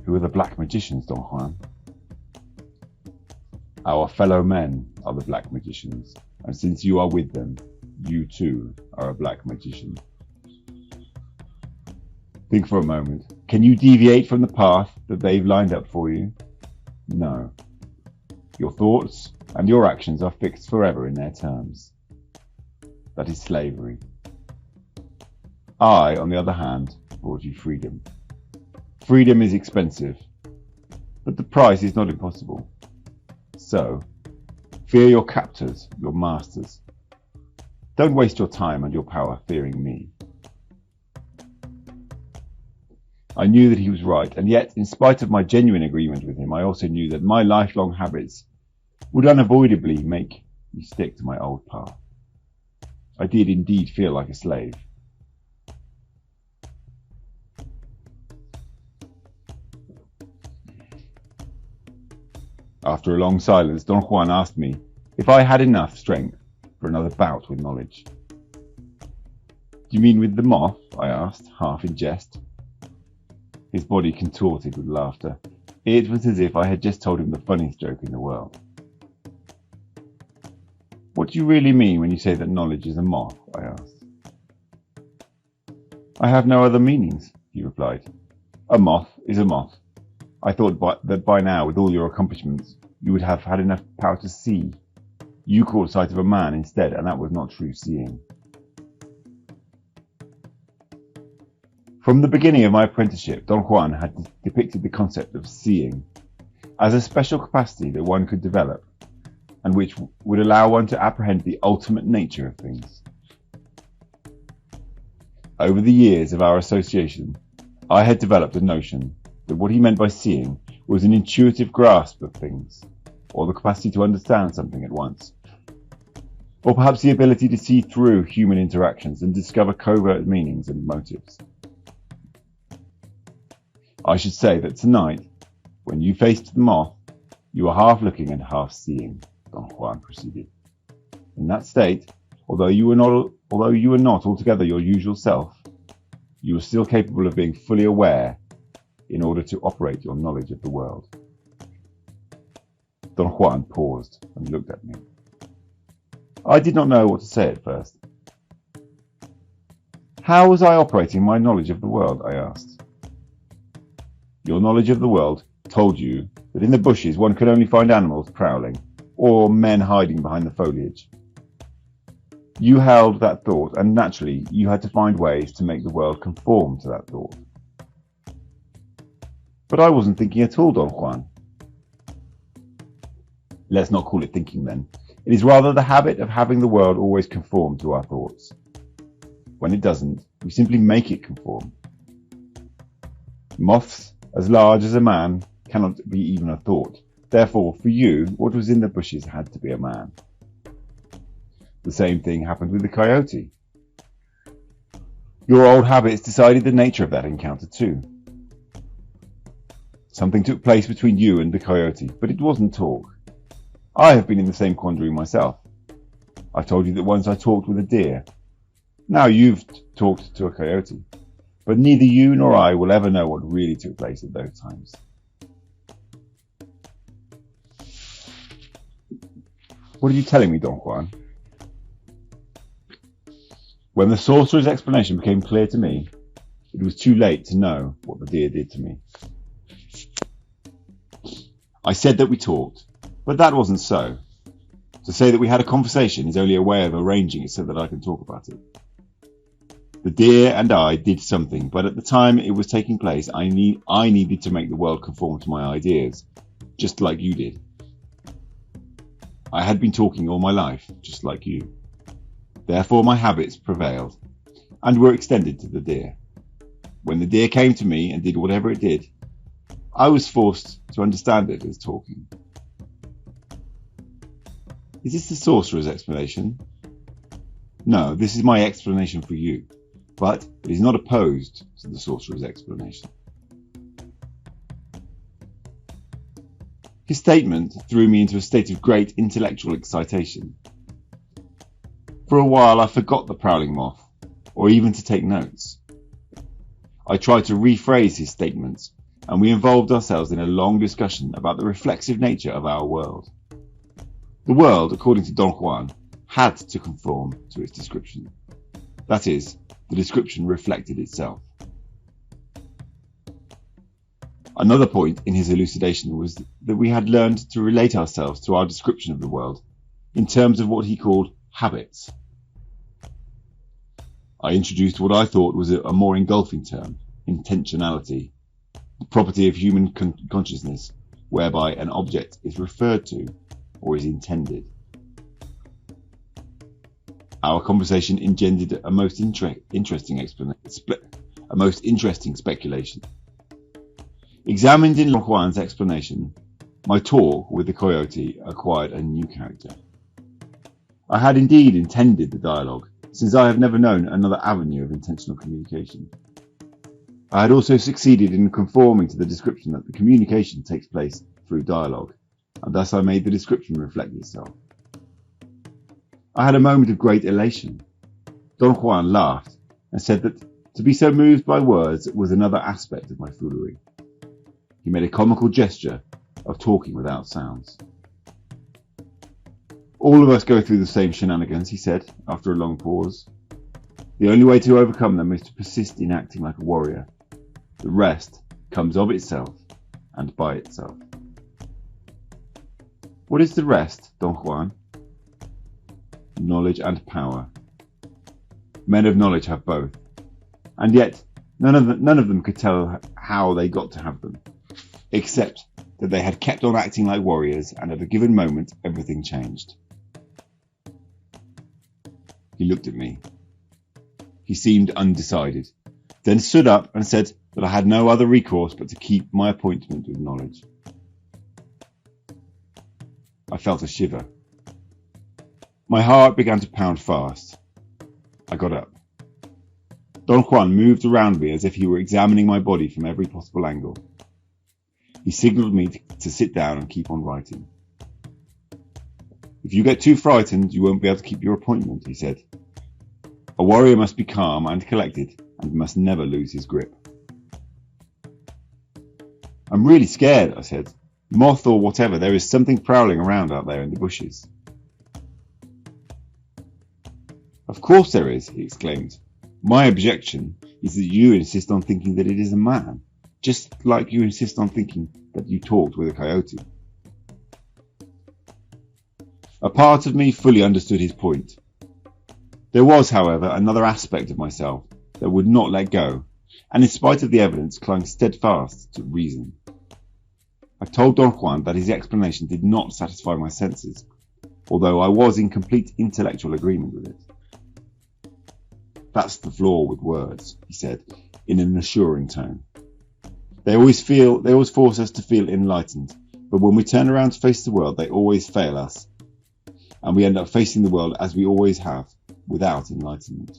"Who are the black magicians, Don Juan?" "Our fellow men are the black magicians, and since you are with them, you too are a black magician." Think for a moment. Can you deviate from the path that they've lined up for you? No. Your thoughts and your actions are fixed forever in their terms. That is slavery. I, on the other hand, brought you freedom. Freedom is expensive, but the price is not impossible. So, fear your captors, your masters. Don't waste your time and your power fearing me. I knew that he was right, and yet, in spite of my genuine agreement with him, I also knew that my lifelong habits would unavoidably make me stick to my old path. I did indeed feel like a slave. After a long silence, Don Juan asked me if I had enough strength for another bout with knowledge. "Do you mean with the moth?" I asked, half in jest. His body contorted with laughter. It was as if I had just told him the funniest joke in the world. "What do you really mean when you say that knowledge is a moth?" I asked. "I have no other meanings," he replied. "A moth is a moth. I thought that by now, with all your accomplishments, you would have had enough power to see. You caught sight of a man instead, and that was not true seeing. From the beginning of my apprenticeship, Don Juan had depicted the concept of seeing as a special capacity that one could develop, and which would allow one to apprehend the ultimate nature of things. Over the years of our association, I had developed a notion that what he meant by seeing was an intuitive grasp of things, or the capacity to understand something at once, or perhaps the ability to see through human interactions and discover covert meanings and motives. I should say that tonight, when you faced the moth, you were half looking and half seeing, Don Juan proceeded. In that state, although you were not altogether your usual self, you were still capable of being fully aware in order to operate your knowledge of the world. Don Juan paused and looked at me. I did not know what to say at first. How was I operating my knowledge of the world? I asked. Your knowledge of the world told you that in the bushes one could only find animals prowling, or men hiding behind the foliage. You held that thought, and naturally you had to find ways to make the world conform to that thought. But I wasn't thinking at all, Don Juan. Let's not call it thinking then. It is rather the habit of having the world always conform to our thoughts. When it doesn't, we simply make it conform. Moths as large as a man cannot be even a thought. Therefore, for you, what was in the bushes had to be a man. The same thing happened with the coyote. Your old habits decided the nature of that encounter too. Something took place between you and the coyote, but it wasn't talk. I have been in the same quandary myself. I told you that once I talked with a deer. Now you've talked to a coyote. But neither you nor I will ever know what really took place at those times. What are you telling me, Don Juan? When the sorcerer's explanation became clear to me, it was too late to know what the deer did to me. I said that we talked, but that wasn't so. To say that we had a conversation is only a way of arranging it so that I can talk about it. The deer and I did something, but at the time it was taking place, I needed to make the world conform to my ideas, just like you did. I had been talking all my life, just like you. Therefore my habits prevailed, and were extended to the deer. When the deer came to me and did whatever it did, I was forced to understand it as talking. Is this the sorcerer's explanation? No, this is my explanation for you. But it is not opposed to the sorcerer's explanation. His statement threw me into a state of great intellectual excitation. For a while I forgot the prowling moth, or even to take notes. I tried to rephrase his statements, and we involved ourselves in a long discussion about the reflexive nature of our world. The world, according to Don Juan, had to conform to its description. That is, the description reflected itself. Another point in his elucidation was that we had learned to relate ourselves to our description of the world in terms of what he called habits. I introduced what I thought was a more engulfing term, intentionality, the property of human consciousness, whereby an object is referred to or is intended. Our conversation engendered a most interesting speculation. Examined in Don Juan's explanation, my talk with the coyote acquired a new character. I had indeed intended the dialogue, since I have never known another avenue of intentional communication. I had also succeeded in conforming to the description that the communication takes place through dialogue, and thus I made the description reflect itself. I had a moment of great elation. Don Juan laughed and said that to be so moved by words was another aspect of my foolery. He made a comical gesture of talking without sounds. All of us go through the same shenanigans, he said, after a long pause. The only way to overcome them is to persist in acting like a warrior. The rest comes of itself and by itself. What is the rest, Don Juan? Knowledge and power. Men of knowledge have both, and yet none of them could tell how they got to have them, except that they had kept on acting like warriors, and at a given moment everything changed. He looked at me. He seemed undecided, then stood up and said that I had no other recourse but to keep my appointment with knowledge. I felt a shiver. My heart began to pound fast. I got up. Don Juan moved around me as if he were examining my body from every possible angle. He signalled me to sit down and keep on writing. If you get too frightened, you won't be able to keep your appointment, he said. A warrior must be calm and collected and must never lose his grip. I'm really scared, I said. Moth or whatever, there is something prowling around out there in the bushes. Of course there is, he exclaimed. My objection is that you insist on thinking that it is a man, just like you insist on thinking that you talked with a coyote. A part of me fully understood his point. There was, however, another aspect of myself that would not let go, and in spite of the evidence clung steadfast to reason. I told Don Juan that his explanation did not satisfy my senses, although I was in complete intellectual agreement with it. That's the flaw with words, he said, in an assuring tone. They always force us to feel enlightened, but when we turn around to face the world, they always fail us, and we end up facing the world as we always have, without enlightenment.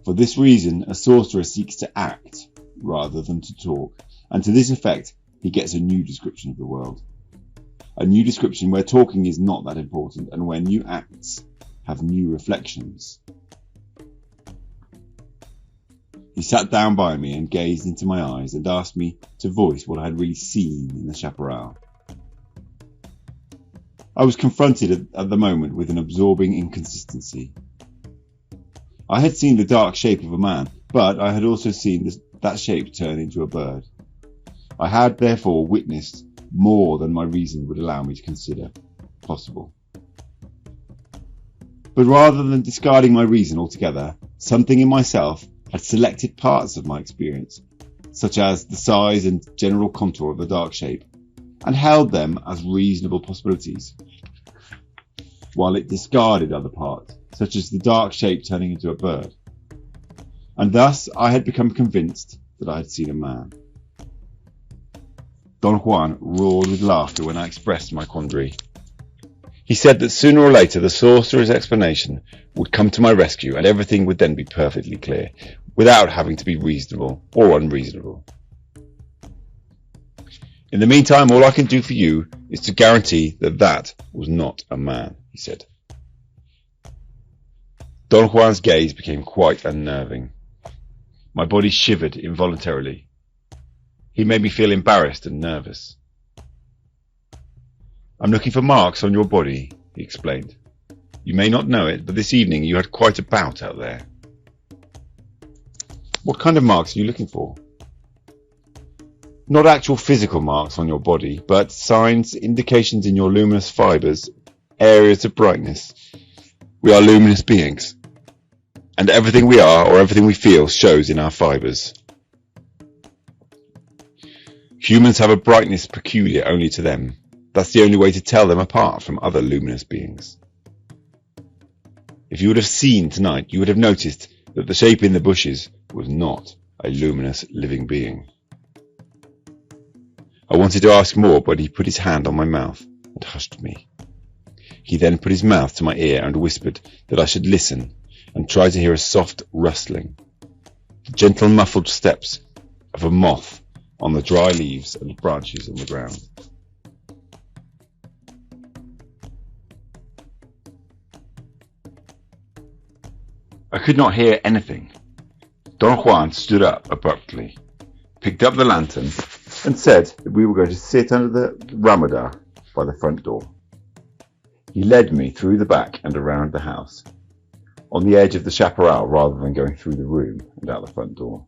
For this reason, a sorcerer seeks to act rather than to talk, and to this effect, he gets a new description of the world. A new description where talking is not that important, and where new acts have new reflections. He sat down by me and gazed into my eyes and asked me to voice what I had really seen in the chaparral. I was confronted at the moment with an absorbing inconsistency. I had seen the dark shape of a man, but I had also seen that shape turn into a bird. I had therefore witnessed more than my reason would allow me to consider possible. But rather than discarding my reason altogether, something in myself had selected parts of my experience, such as the size and general contour of the dark shape, and held them as reasonable possibilities, while it discarded other parts, such as the dark shape turning into a bird. And thus I had become convinced that I had seen a man. Don Juan roared with laughter when I expressed my quandary. He said that sooner or later the sorcerer's explanation would come to my rescue, and everything would then be perfectly clear, without having to be reasonable or unreasonable. In the meantime, all I can do for you is to guarantee that that was not a man, he said. Don Juan's gaze became quite unnerving. My body shivered involuntarily. He made me feel embarrassed and nervous. I'm looking for marks on your body, he explained. You may not know it, but this evening you had quite a bout out there. What kind of marks are you looking for? Not actual physical marks on your body, but signs, indications in your luminous fibres, areas of brightness. We are luminous beings, and everything we are or everything we feel shows in our fibres. Humans have a brightness peculiar only to them. That's the only way to tell them apart from other luminous beings. If you would have seen tonight, you would have noticed that the shape in the bushes was not a luminous living being. I wanted to ask more, but he put his hand on my mouth and hushed me. He then put his mouth to my ear and whispered that I should listen and try to hear a soft rustling, the gentle muffled steps of a moth on the dry leaves and branches on the ground. I could not hear anything. Don Juan stood up abruptly, picked up the lantern, and said that we were going to sit under the ramada by the front door. He led me through the back and around the house, on the edge of the chaparral rather than going through the room and out the front door.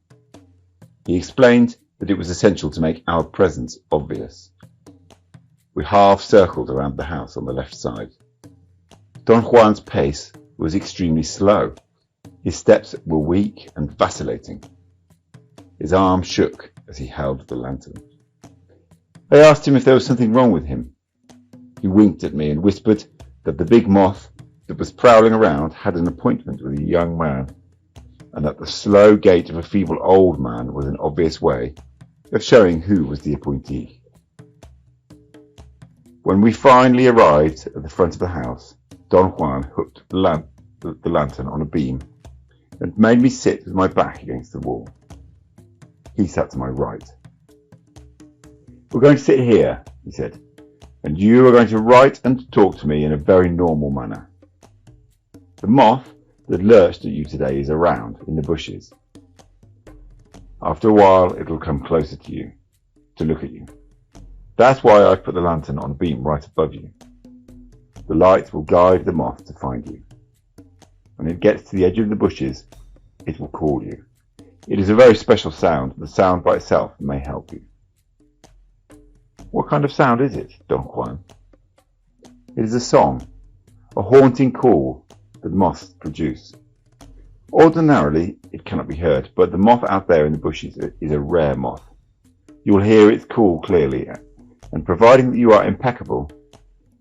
He explained that it was essential to make our presence obvious. We half-circled around the house on the left side. Don Juan's pace was extremely slow. His steps were weak and vacillating. His arm shook as he held the lantern. I asked him if there was something wrong with him. He winked at me and whispered that the big moth that was prowling around had an appointment with a young man, and that the slow gait of a feeble old man was an obvious way of showing who was the appointee. When we finally arrived at the front of the house, Don Juan hooked the lantern on a beam and made me sit with my back against the wall. He sat to my right. "We're going to sit here," he said, "and you are going to write and talk to me in a very normal manner. The moth that lurched at you today is around in the bushes. After a while, it will come closer to you, to look at you. That's why I've put the lantern on a beam right above you. The light will guide the moth to find you. When it gets to the edge of the bushes, it will call you. It is a very special sound. The sound by itself may help you." "What kind of sound is it, Don Juan?" "It is a song, a haunting call that moths produce. Ordinarily, it cannot be heard, but the moth out there in the bushes is a rare moth. You will hear its call clearly, and providing that you are impeccable,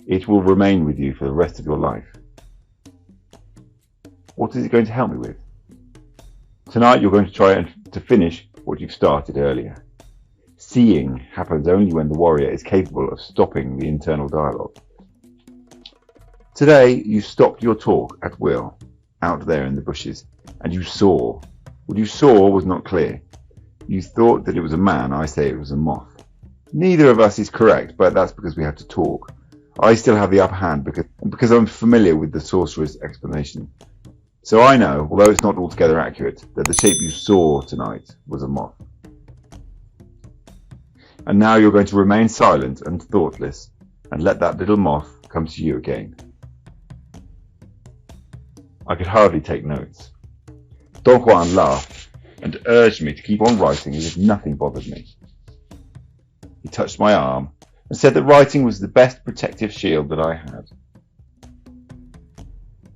it will remain with you for the rest of your life." "What is it going to help me with?" "Tonight you're going to try to finish what you've started earlier. Seeing happens only when the warrior is capable of stopping the internal dialogue. Today you stopped your talk at will, out there in the bushes, and you saw. What you saw was not clear. You thought that it was a man, I say it was a moth. Neither of us is correct, but that's because we have to talk. I still have the upper hand because I'm familiar with the sorcerer's explanation. So I know, although it's not altogether accurate, that the shape you saw tonight was a moth. And now you're going to remain silent and thoughtless and let that little moth come to you again." I could hardly take notes. Don Juan laughed and urged me to keep on writing as if nothing bothered me. He touched my arm and said that writing was the best protective shield that I had.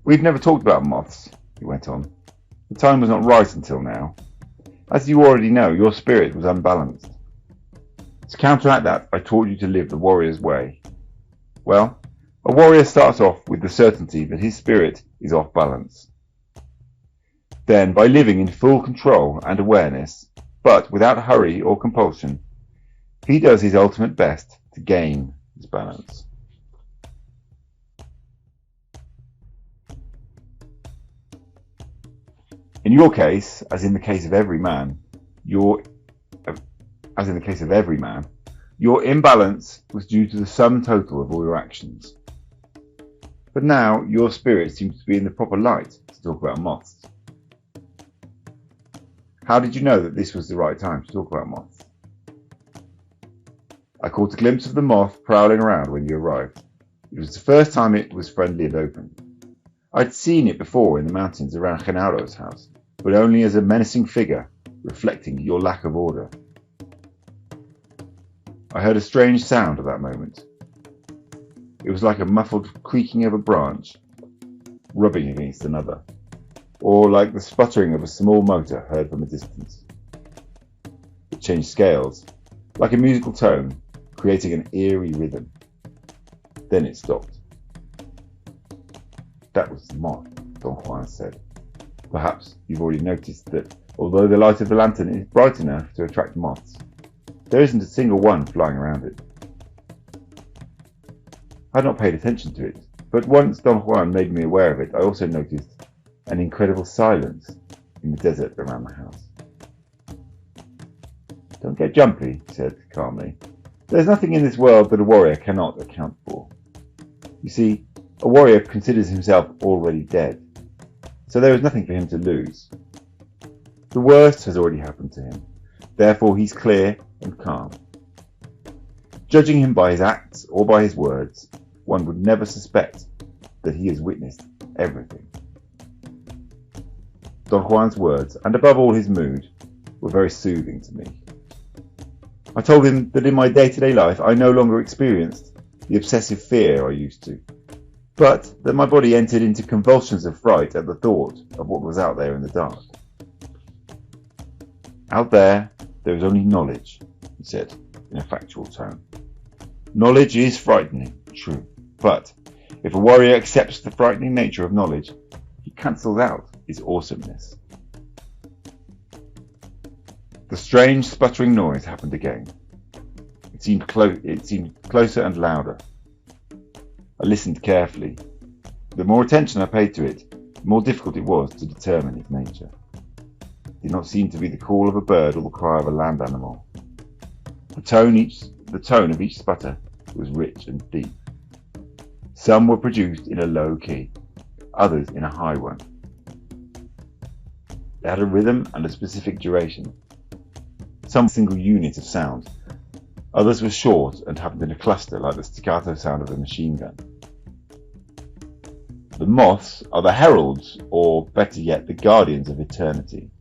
"We've never talked about moths," he went on. "The time was not right until now. As you already know, your spirit was unbalanced. To counteract that, I taught you to live the warrior's way. Well, a warrior starts off with the certainty that his spirit is off balance. Then, by living in full control and awareness, but without hurry or compulsion, he does his ultimate best to gain his balance." In your case, as in the case of every man, your imbalance was due to the sum total of all your actions. But now your spirit seems to be in the proper light to talk about moths. How did you know that this was the right time to talk about moths? I caught a glimpse of the moth prowling around when you arrived. It was the first time it was friendly and open. I'd seen it before in the mountains around Genaro's house, but only as a menacing figure, reflecting your lack of order. I heard a strange sound at that moment. It was like a muffled creaking of a branch rubbing against another, or like the sputtering of a small motor heard from a distance. It changed scales, like a musical tone, creating an eerie rhythm. Then it stopped. "That was the moth," Don Juan said. "Perhaps you've already noticed that although the light of the lantern is bright enough to attract moths, there isn't a single one flying around it." I had not paid attention to it, but once Don Juan made me aware of it, I also noticed an incredible silence in the desert around the house. "Don't get jumpy," he said calmly. "There's nothing in this world that a warrior cannot account for. You see, a warrior considers himself already dead, so there is nothing for him to lose. The worst has already happened to him, therefore he's clear and calm. Judging him by his acts or by his words, one would never suspect that he has witnessed everything." Don Juan's words, and above all his mood, were very soothing to me. I told him that in my day-to-day life I no longer experienced the obsessive fear I used to, but that my body entered into convulsions of fright at the thought of what was out there in the dark. Out there is only knowledge, he said in a factual tone. Knowledge is frightening, true, but if a warrior accepts the frightening nature of knowledge, he cancels out its awesomeness. The strange sputtering noise happened again. It seemed closer and louder. I listened carefully. The more attention I paid to it, the more difficult it was to determine its nature. It did not seem to be the call of a bird or the cry of a land animal. The tone of each sputter was rich and deep. Some were produced in a low key, others in a high one. They had a rhythm and a specific duration. Some single unit of sound. Others were short and happened in a cluster like the staccato sound of a machine gun. The moths are the heralds, or better yet, the guardians of eternity,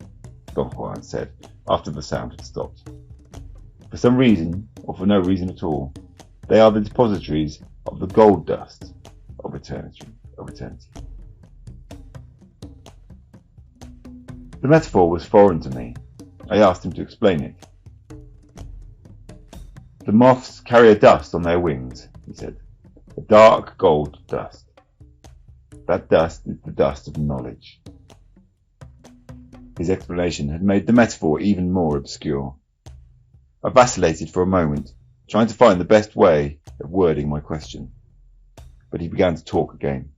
Don Juan said, after the sound had stopped. For some reason, or for no reason at all, they are the depositories of the gold dust of eternity. The metaphor was foreign to me. I asked him to explain it. The moths carry a dust on their wings, he said, a dark gold dust. That dust is the dust of knowledge. His explanation had made the metaphor even more obscure. I vacillated for a moment, trying to find the best way of wording my question, but he began to talk again.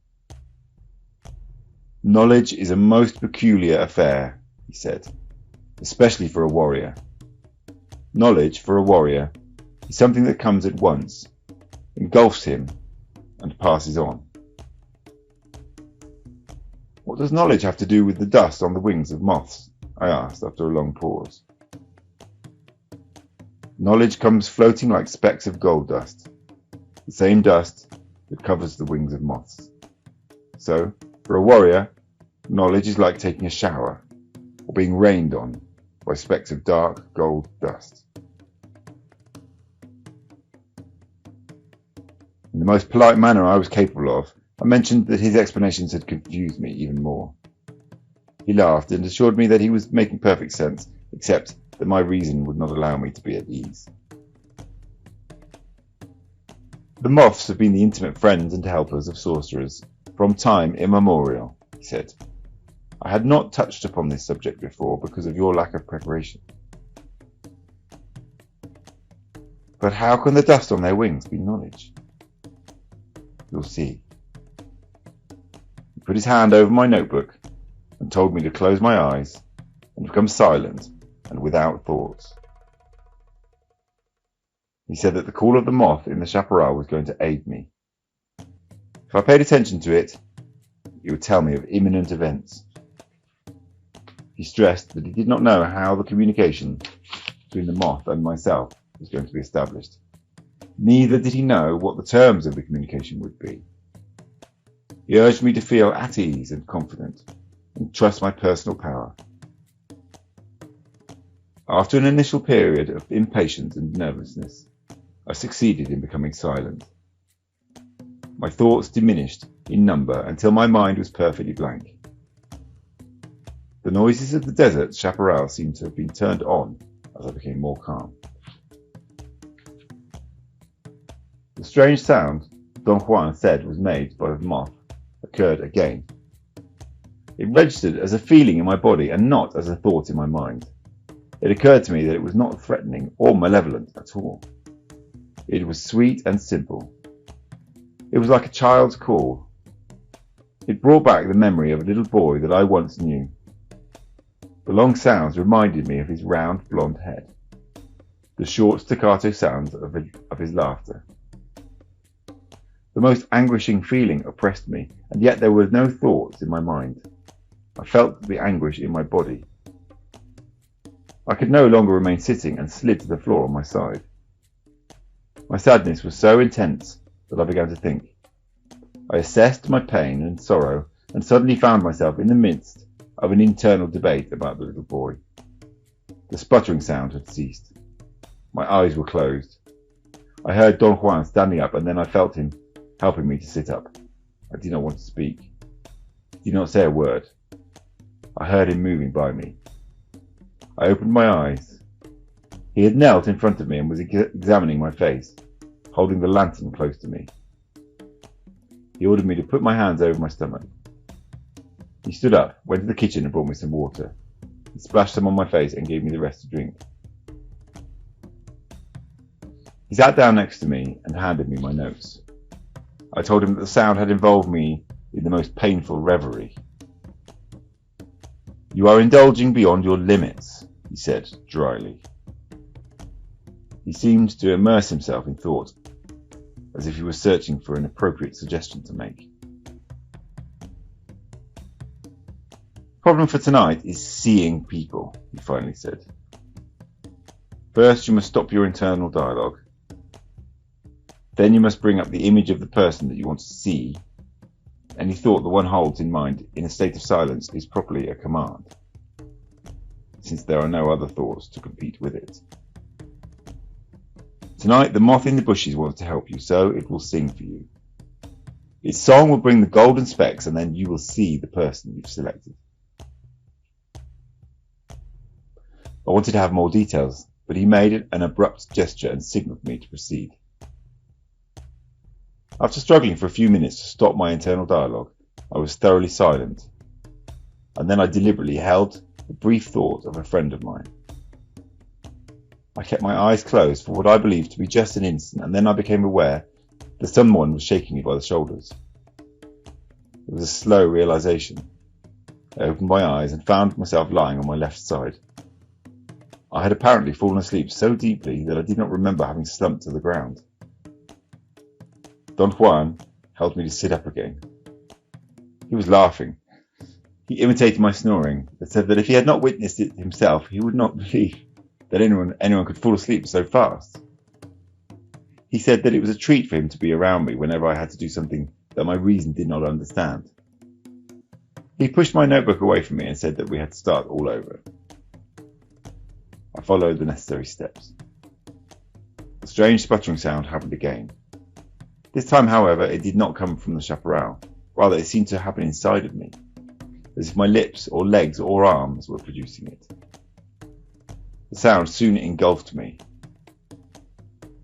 Knowledge is a most peculiar affair, he said, especially for a warrior. Knowledge, for a warrior, is something that comes at once, engulfs him, and passes on. What does knowledge have to do with the dust on the wings of moths? I asked after a long pause. Knowledge comes floating like specks of gold dust, the same dust that covers the wings of moths. So, for a warrior, knowledge is like taking a shower, or being rained on by specks of dark gold dust. In the most polite manner I was capable of, I mentioned that his explanations had confused me even more. He laughed and assured me that he was making perfect sense, except that my reason would not allow me to be at ease. The moths have been the intimate friends and helpers of sorcerers from time immemorial, he said. I had not touched upon this subject before because of your lack of preparation. But how can the dust on their wings be knowledge? You'll see. He put his hand over my notebook and told me to close my eyes and become silent and without thoughts. He said that the call of the moth in the chaparral was going to aid me. If I paid attention to it, it would tell me of imminent events. He stressed that he did not know how the communication between the moth and myself was going to be established. Neither did he know what the terms of the communication would be. He urged me to feel at ease and confident, and trust my personal power. After an initial period of impatience and nervousness, I succeeded in becoming silent. My thoughts diminished in number until my mind was perfectly blank. The noises of the desert chaparral seemed to have been turned on as I became more calm. The strange sound Don Juan said was made by the moth occurred again. It registered as a feeling in my body and not as a thought in my mind. It occurred to me that it was not threatening or malevolent at all. It was sweet and simple. It was like a child's call. It brought back the memory of a little boy that I once knew. The long sounds reminded me of his round blonde head, the short staccato sounds of his laughter. The most anguishing feeling oppressed me, and yet there were no thoughts in my mind. I felt the anguish in my body. I could no longer remain sitting and slid to the floor on my side. My sadness was so intense that I began to think. I assessed my pain and sorrow and suddenly found myself in the midst of an internal debate about the little boy. The sputtering sound had ceased. My eyes were closed. I heard Don Juan standing up, and then I felt him helping me to sit up. I did not want to speak. He did not say a word. I heard him moving by me. I opened my eyes. He had knelt in front of me and was examining my face, holding the lantern close to me. He ordered me to put my hands over my stomach. He stood up, went to the kitchen and brought me some water. He splashed some on my face and gave me the rest to drink. He sat down next to me and handed me my notes. I told him that the sound had involved me in the most painful reverie. "You are indulging beyond your limits," he said dryly. He seemed to immerse himself in thought, as if he was searching for an appropriate suggestion to make. "The problem for tonight is seeing people," he finally said. "First, you must stop your internal dialogue. Then you must bring up the image of the person that you want to see. Any thought that one holds in mind in a state of silence is properly a command, since there are no other thoughts to compete with it. Tonight the moth in the bushes wants to help you, so it will sing for you. Its song will bring the golden specks, and then you will see the person you've selected." I wanted to have more details, but he made an abrupt gesture and signalled me to proceed. After struggling for a few minutes to stop my internal dialogue, I was thoroughly silent, and then I deliberately held the brief thought of a friend of mine. I kept my eyes closed for what I believed to be just an instant, and then I became aware that someone was shaking me by the shoulders. It was a slow realization. I opened my eyes and found myself lying on my left side. I had apparently fallen asleep so deeply that I did not remember having slumped to the ground. Don Juan helped me to sit up again. He was laughing. He imitated my snoring, but said that if he had not witnessed it himself, he would not believe that anyone could fall asleep so fast. He said that it was a treat for him to be around me whenever I had to do something that my reason did not understand. He pushed my notebook away from me and said that we had to start all over. I followed the necessary steps. The strange sputtering sound happened again. This time, however, it did not come from the chaparral. Rather, it seemed to happen inside of me, as if my lips or legs or arms were producing it. The sound soon engulfed me.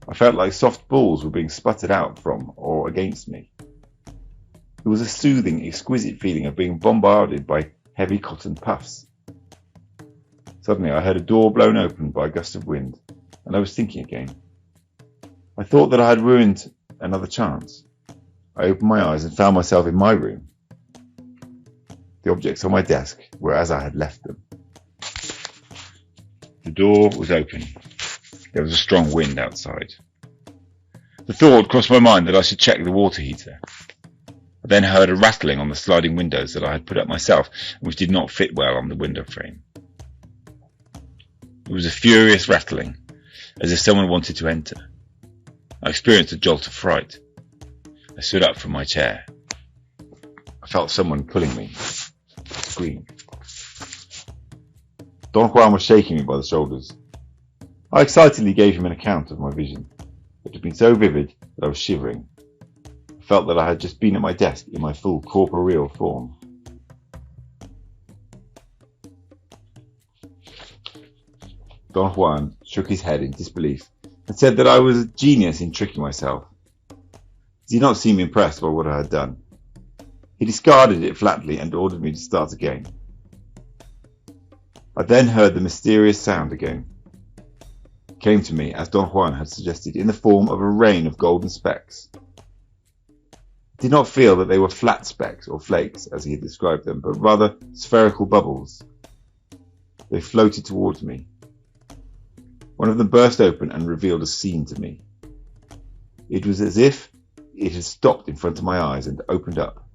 I felt like soft balls were being sputtered out from or against me. It was a soothing, exquisite feeling of being bombarded by heavy cotton puffs. Suddenly I heard a door blown open by a gust of wind, and I was thinking again. I thought that I had ruined another chance. I opened my eyes and found myself in my room. The objects on my desk were as I had left them. The door was open. There was a strong wind outside. The thought crossed my mind that I should check the water heater. I then heard a rattling on the sliding windows that I had put up myself, which did not fit well on the window frame. It was a furious rattling, as if someone wanted to enter. I experienced a jolt of fright. I stood up from my chair. I felt someone pulling me. I screamed. Don Juan was shaking me by the shoulders. I excitedly gave him an account of my vision. It had been so vivid that I was shivering. I felt that I had just been at my desk in my full corporeal form. Don Juan shook his head in disbelief and said that I was a genius in tricking myself. He did not seem impressed by what I had done. He discarded it flatly and ordered me to start again. I then heard the mysterious sound again. It came to me, as Don Juan had suggested, in the form of a rain of golden specks. I did not feel that they were flat specks or flakes, as he had described them, but rather spherical bubbles. They floated towards me. One of them burst open and revealed a scene to me. It was as if it had stopped in front of my eyes and opened up,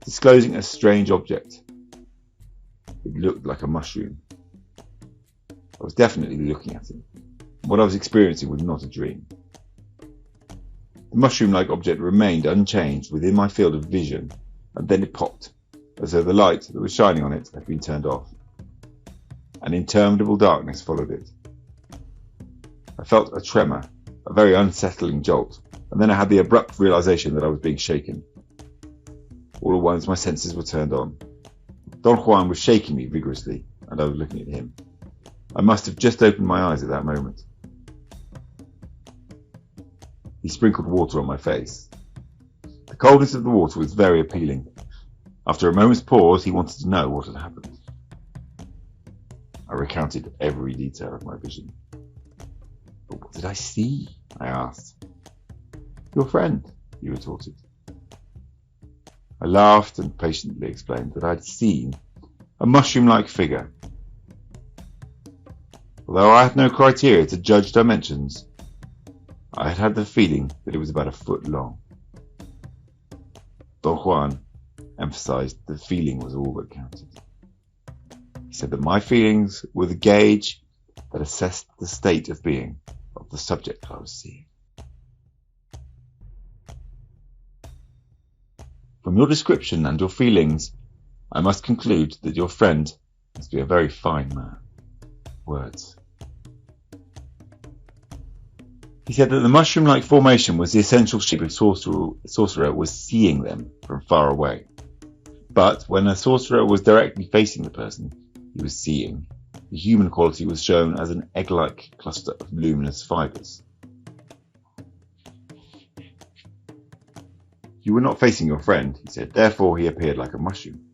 disclosing a strange object. It looked like a mushroom. I was definitely looking at it. What I was experiencing was not a dream. The mushroom-like object remained unchanged within my field of vision, and then it popped, as though the light that was shining on it had been turned off. An interminable darkness followed it. I felt a tremor, a very unsettling jolt, and then I had the abrupt realization that I was being shaken. All at once my senses were turned on. Don Juan was shaking me vigorously, and I was looking at him. I must have just opened my eyes at that moment. He sprinkled water on my face. The coldness of the water was very appealing. After a moment's pause, he wanted to know what had happened. I recounted every detail of my vision. But what did I see? I asked. Your friend, he retorted. I laughed and patiently explained that I'd seen a mushroom-like figure. Although I had no criteria to judge dimensions, I had had the feeling that it was about a foot long. Don Juan emphasized the feeling was all that counted. He said that my feelings were the gauge that assessed the state of being of the subject I was seeing. From your description and your feelings, I must conclude that your friend must be a very fine man. Words. He said that the mushroom-like formation was the essential shape of sorcerer was seeing them from far away. But when a sorcerer was directly facing the person he was seeing, the human quality was shown as an egg-like cluster of luminous fibers. You were not facing your friend, he said, therefore he appeared like a mushroom.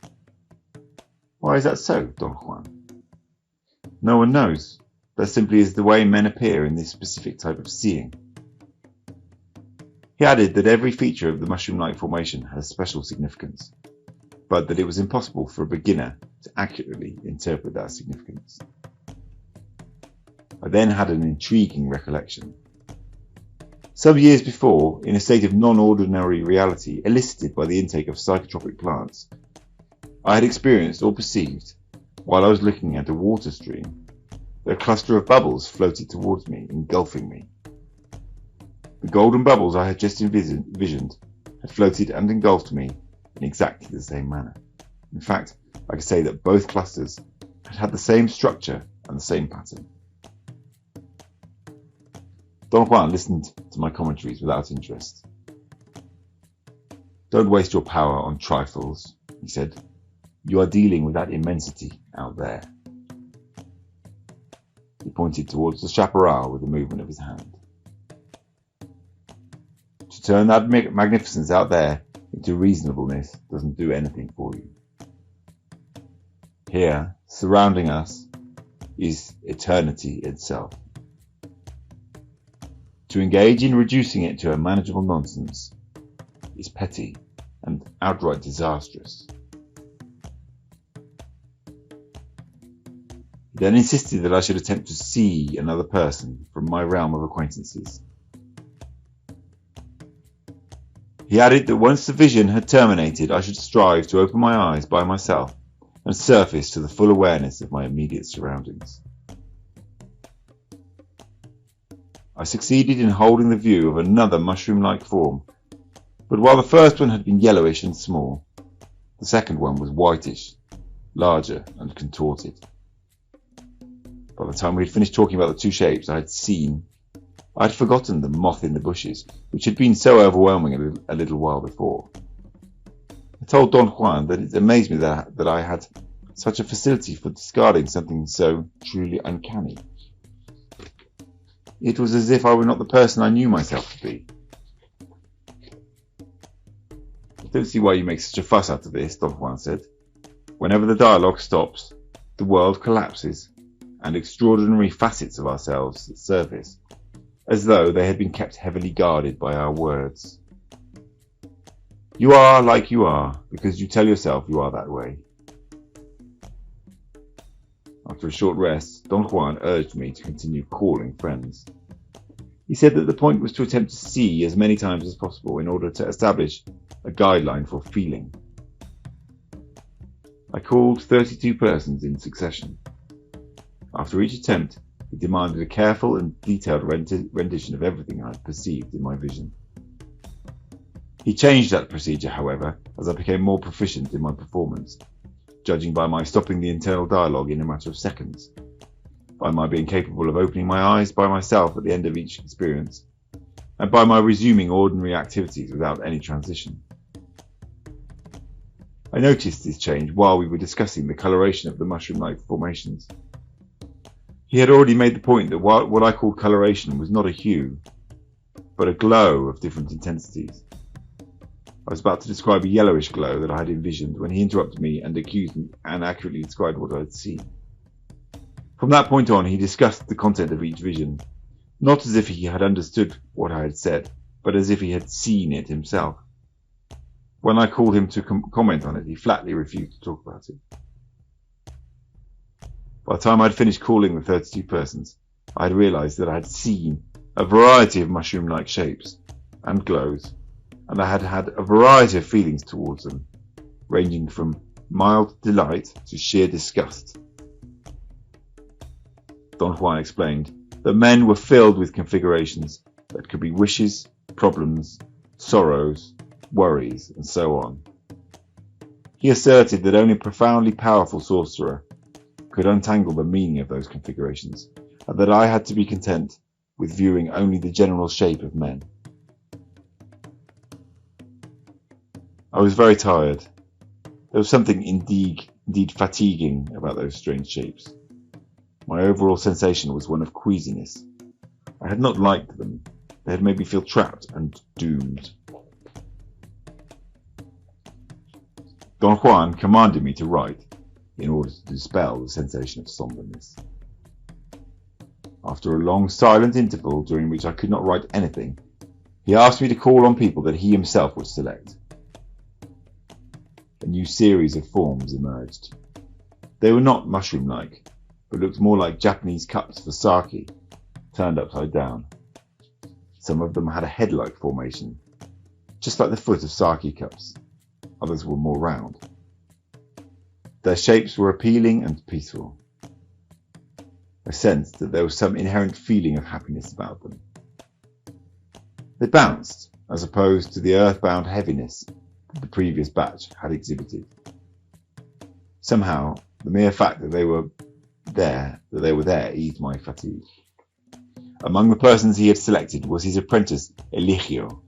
Why is that so, Don Juan? No one knows. That simply is the way men appear in this specific type of seeing. He added that every feature of the mushroom-like formation has special significance, but that it was impossible for a beginner to accurately interpret that significance. I then had an intriguing recollection. Some years before, in a state of non-ordinary reality elicited by the intake of psychotropic plants, I had experienced or perceived, while I was looking at a water stream, that a cluster of bubbles floated towards me, engulfing me. The golden bubbles I had just envisioned had floated and engulfed me in exactly the same manner. In fact, I could say that both clusters had the same structure and the same pattern. Don Juan listened to my commentaries without interest. Don't waste your power on trifles, he said. You are dealing with that immensity out there. He pointed towards the chaparral with a movement of his hand. To turn that magnificence out there into reasonableness doesn't do anything for you. Here, surrounding us, is eternity itself. To engage in reducing it to a manageable nonsense is petty and outright disastrous. He then insisted that I should attempt to see another person from my realm of acquaintances. He added that once the vision had terminated, I should strive to open my eyes by myself and surface to the full awareness of my immediate surroundings. I succeeded in holding the view of another mushroom-like form, but while the first one had been yellowish and small, the second one was whitish, larger and contorted. By the time we had finished talking about the two shapes I had forgotten the moth in the bushes, which had been so overwhelming a little while before. I told Don Juan that it amazed me that I had such a facility for discarding something so truly uncanny. It was as if I were not the person I knew myself to be. I don't see why you make such a fuss out of this, Don Juan said. Whenever the dialogue stops, the world collapses, and extraordinary facets of ourselves surface, as though they had been kept heavily guarded by our words. You are like you are, because you tell yourself you are that way. After a short rest, Don Juan urged me to continue calling friends. He said that the point was to attempt to see as many times as possible in order to establish a guideline for feeling. I called 32 persons in succession. After each attempt, he demanded a careful and detailed rendition of everything I had perceived in my vision. He changed that procedure, however, as I became more proficient in my performance, judging by my stopping the internal dialogue in a matter of seconds, by my being capable of opening my eyes by myself at the end of each experience, and by my resuming ordinary activities without any transition. I noticed this change while we were discussing the coloration of the mushroom-like formations. He had already made the point that what I called coloration was not a hue, but a glow of different intensities. I was about to describe a yellowish glow that I had envisioned when he interrupted me and accused me and accurately described what I had seen. From that point on, he discussed the content of each vision, not as if he had understood what I had said, but as if he had seen it himself. When I called him to comment on it, he flatly refused to talk about it. By the time I had finished calling the 32 persons, I had realized that I had seen a variety of mushroom-like shapes and glows, and I had had a variety of feelings towards them, ranging from mild delight to sheer disgust. Don Juan explained that men were filled with configurations that could be wishes, problems, sorrows, worries, and so on. He asserted that only a profoundly powerful sorcerer could untangle the meaning of those configurations, and that I had to be content with viewing only the general shape of men. I was very tired. There was something indeed fatiguing about those strange shapes. My overall sensation was one of queasiness. I had not liked them. They had made me feel trapped and doomed. Don Juan commanded me to write in order to dispel the sensation of somberness. After a long silent interval during which I could not write anything, he asked me to call on people that he himself would select. A new series of forms emerged. They were not mushroom-like, but looked more like Japanese cups for sake, turned upside down. Some of them had a head-like formation, just like the foot of sake cups. Others were more round. Their shapes were appealing and peaceful. I sensed that there was some inherent feeling of happiness about them. They bounced, as opposed to the earthbound heaviness that the previous batch had exhibited. Somehow, the mere fact that they were there eased my fatigue. Among the persons he had selected was his apprentice, Eligio.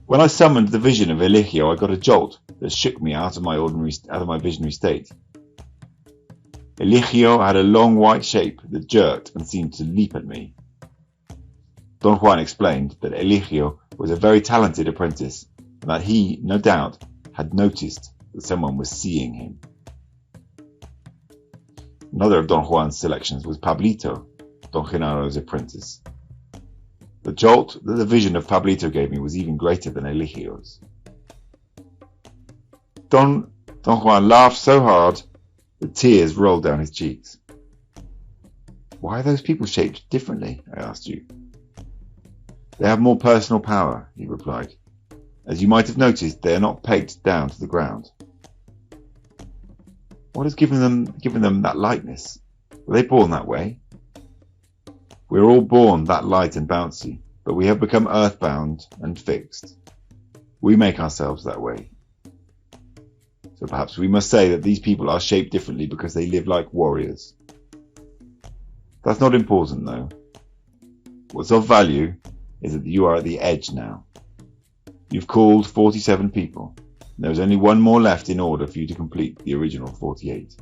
When I summoned the vision of Eligio, I got a jolt that shook me out of my visionary state. Eligio had a long white shape that jerked and seemed to leap at me. Don Juan explained that Eligio was a very talented apprentice, and that he, no doubt, had noticed that someone was seeing him. Another of Don Juan's selections was Pablito, Don Genaro's apprentice. The jolt that the vision of Pablito gave me was even greater than Eligio's. Don Juan laughed so hard that tears rolled down his cheeks. Why are those people shaped differently? I asked you. They have more personal power, he replied. As you might have noticed, they are not pegged down to the ground. What has given them that lightness? Were they born that way? We are all born that light and bouncy, but we have become earthbound and fixed. We make ourselves that way. So perhaps we must say that these people are shaped differently because they live like warriors. That's not important though. What's of value is that you are at the edge now. You've called 47 people. And there is only one more left in order for you to complete the original 48.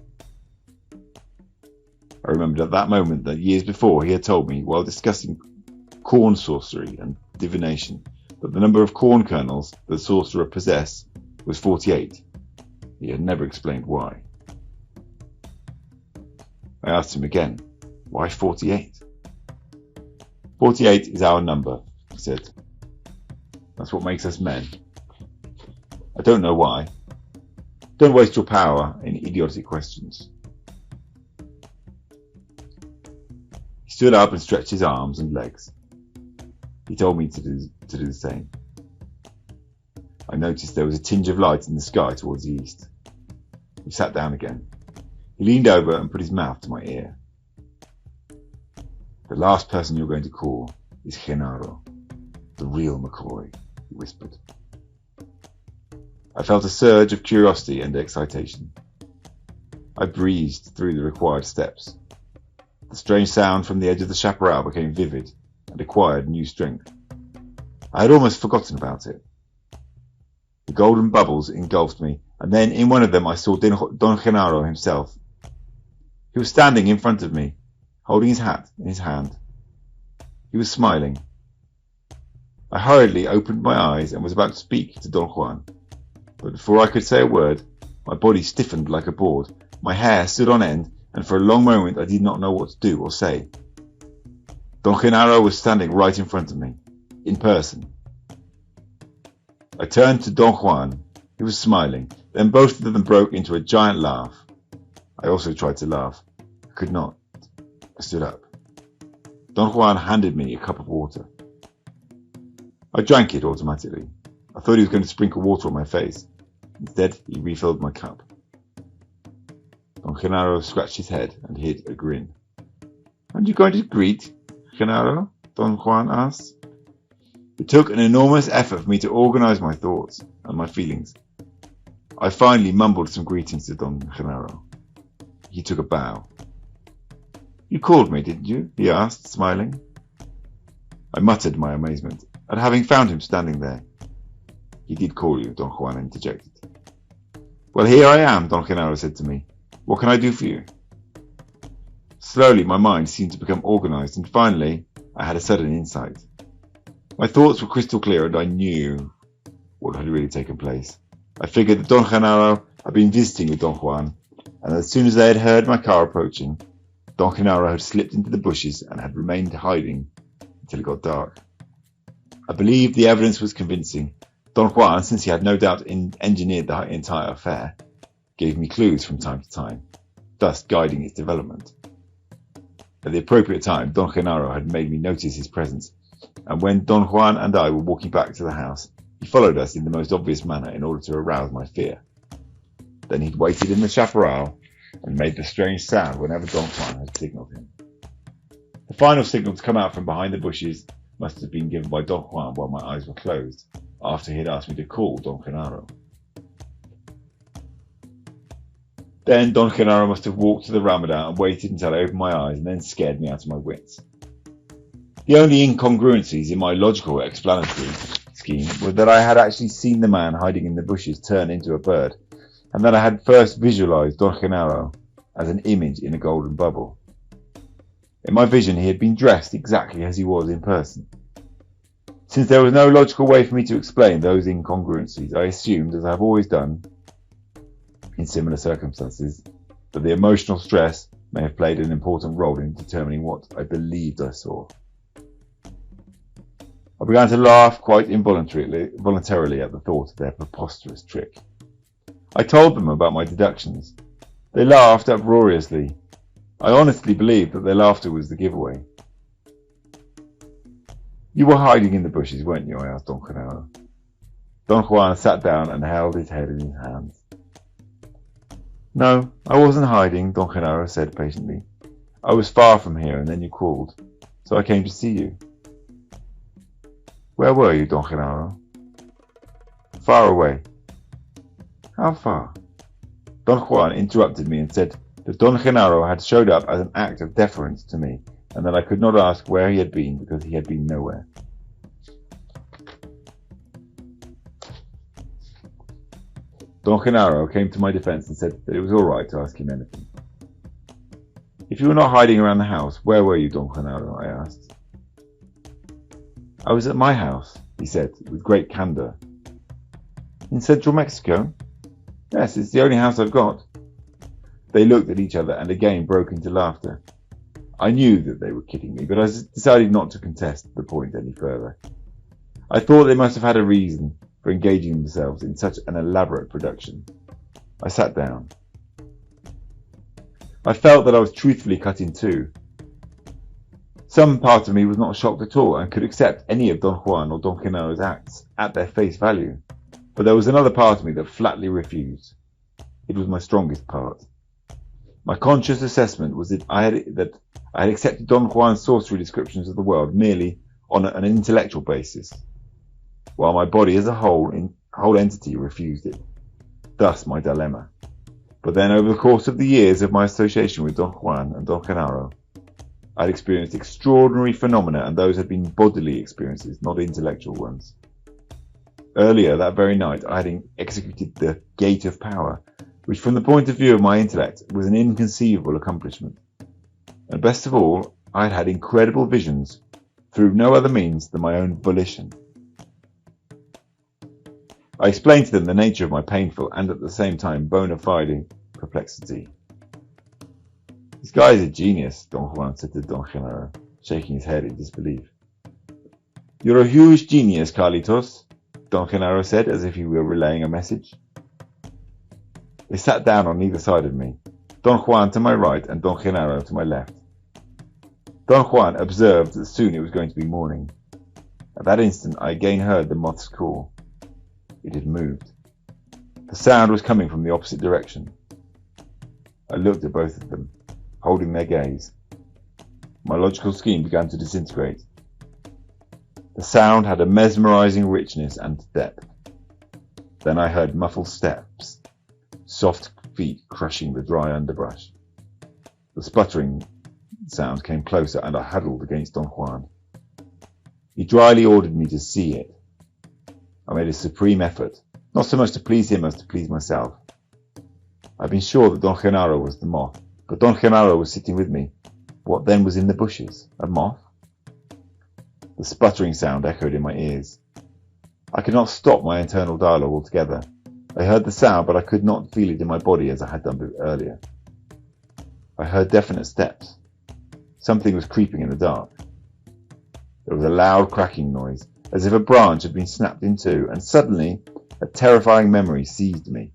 I remembered at that moment that years before he had told me, while discussing corn sorcery and divination, that the number of corn kernels the sorcerer possessed was 48. He had never explained why. I asked him again, why 48? 48 is our number, he said. That's what makes us men. I don't know why. Don't waste your power in idiotic questions. He stood up and stretched his arms and legs. He told me to do the same. I noticed there was a tinge of light in the sky towards the east. We sat down again. He leaned over and put his mouth to my ear. The last person you're going to call is Genaro, the real McCoy, he whispered. I felt a surge of curiosity and excitation. I breezed through the required steps. The strange sound from the edge of the chaparral became vivid and acquired new strength. I had almost forgotten about it. The golden bubbles engulfed me, and then in one of them I saw Don Genaro himself. He was standing in front of me, holding his hat in his hand. He was smiling. I hurriedly opened my eyes and was about to speak to Don Juan, but before I could say a word, my body stiffened like a board, my hair stood on end, and for a long moment I did not know what to do or say. Don Genaro was standing right in front of me, in person. I turned to Don Juan. He was smiling. Then both of them broke into a giant laugh. I also tried to laugh. I could not. I stood up. Don Juan handed me a cup of water. I drank it automatically. I thought he was going to sprinkle water on my face. Instead, he refilled my cup. Don Genaro scratched his head and hid a grin. "Aren't you going to greet, Genaro?" Don Juan asked. It took an enormous effort for me to organize my thoughts and my feelings. I finally mumbled some greetings to Don Genaro. He took a bow. "You called me, didn't you?" he asked, smiling. I muttered my amazement at having found him standing there. "He did call you," Don Juan interjected. "Well, here I am," Don Genaro said to me. "What can I do for you?" Slowly my mind seemed to become organized, and finally I had a sudden insight. My thoughts were crystal clear, and I knew what had really taken place. I figured that Don Genaro had been visiting with Don Juan, and as soon as they had heard my car approaching, Don Genaro had slipped into the bushes and had remained hiding until it got dark. I believed the evidence was convincing. Don Juan, since he had no doubt engineered the entire affair, gave me clues from time to time, thus guiding its development. At the appropriate time, Don Genaro had made me notice his presence, and when Don Juan and I were walking back to the house, he followed us in the most obvious manner in order to arouse my fear. Then he'd waited in the chaparral and made the strange sound whenever Don Juan had signalled him. The final signal to come out from behind the bushes must have been given by Don Juan while my eyes were closed, after he had asked me to call Don Genaro. Then Don Genaro must have walked to the Ramadan and waited until I opened my eyes and then scared me out of my wits. The only incongruencies in my logical explanatory scheme were that I had actually seen the man hiding in the bushes turn into a bird, and that I had first visualized Don Genaro as an image in a golden bubble. In my vision, he had been dressed exactly as he was in person. Since there was no logical way for me to explain those incongruencies, I assumed, as I have always done in similar circumstances, that the emotional stress may have played an important role in determining what I believed I saw. I began to laugh quite involuntarily at the thought of their preposterous trick. I told them about my deductions. They laughed uproariously. I honestly believed that their laughter was the giveaway. "You were hiding in the bushes, weren't you?" I asked Don Genaro. Don Juan sat down and held his head in his hands. "No, I wasn't hiding," Don Genaro said patiently. "I was far from here, and then you called, so I came to see you." "Where were you, Don Genaro?" "Far away." "How far?" Don Juan interrupted me and said that Don Genaro had showed up as an act of deference to me, and that I could not ask where he had been because he had been nowhere. Don Genaro came to my defense and said that it was all right to ask him anything. "If you were not hiding around the house, where were you, Don Genaro?" I asked. "I was at my house," he said with great candour. "In central Mexico?" "Yes, it's the only house I've got." They looked at each other and again broke into laughter. I knew that they were kidding me, but I decided not to contest the point any further. I thought they must have had a reason for engaging themselves in such an elaborate production. I sat down. I felt that I was truthfully cut in two. Some part of me was not shocked at all and could accept any of Don Juan or Don Genaro's acts at their face value, but there was another part of me that flatly refused. It was my strongest part. My conscious assessment was that I had accepted Don Juan's sorcery descriptions of the world merely on an intellectual basis, while my body as a whole entity refused it. Thus my dilemma. But then over the course of the years of my association with Don Juan and Don Genaro, I had experienced extraordinary phenomena, and those had been bodily experiences, not intellectual ones. Earlier that very night I had executed the Gate of Power, which from the point of view of my intellect was an inconceivable accomplishment. And best of all, I had had incredible visions through no other means than my own volition. I explained to them the nature of my painful and at the same time bona fide perplexity. "This guy is a genius," Don Juan said to Don Genaro, shaking his head in disbelief. "You're a huge genius, Carlitos," Don Genaro said, as if he were relaying a message. They sat down on either side of me, Don Juan to my right and Don Genaro to my left. Don Juan observed that soon it was going to be morning. At that instant I again heard the moth's call. It had moved. The sound was coming from the opposite direction. I looked at both of them, holding their gaze. My logical scheme began to disintegrate. The sound had a mesmerizing richness and depth. Then I heard muffled steps, soft feet crushing the dry underbrush. The sputtering sound came closer, and I huddled against Don Juan. He dryly ordered me to see it. I made a supreme effort, not so much to please him as to please myself. I'd been sure that Don Genaro was the moth, but Don Genaro was sitting with me. What then was in the bushes? A moth? The sputtering sound echoed in my ears. I could not stop my internal dialogue altogether. I heard the sound, but I could not feel it in my body as I had done earlier. I heard definite steps. Something was creeping in the dark. There was a loud cracking noise, as if a branch had been snapped in two, and suddenly a terrifying memory seized me.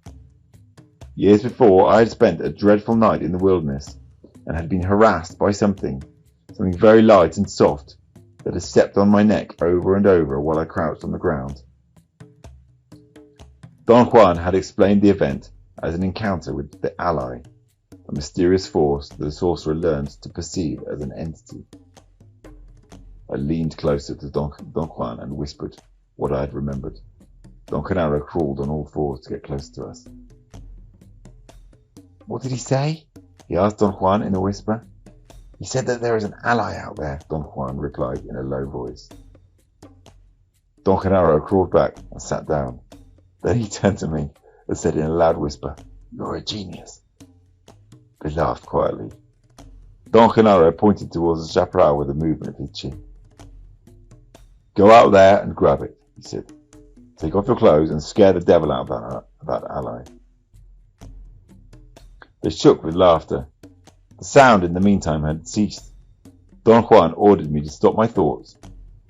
Years before, I had spent a dreadful night in the wilderness, and had been harassed by something very light and soft, that had stepped on my neck over and over while I crouched on the ground. Don Juan had explained the event as an encounter with the Ally, a mysterious force that the sorcerer learned to perceive as an entity. I leaned closer to Don Juan and whispered what I had remembered. Don Genaro crawled on all fours to get closer to us. "What did he say?" he asked Don Juan in a whisper. "He said that there is an ally out there," Don Juan replied in a low voice. Don Genaro crawled back and sat down. Then he turned to me and said in a loud whisper, "You're a genius." They laughed quietly. Don Genaro pointed towards the chaparral with a movement of his chin. "Go out there and grab it," he said. "Take off your clothes and scare the devil out of that ally." They shook with laughter. The sound in the meantime had ceased. Don Juan ordered me to stop my thoughts,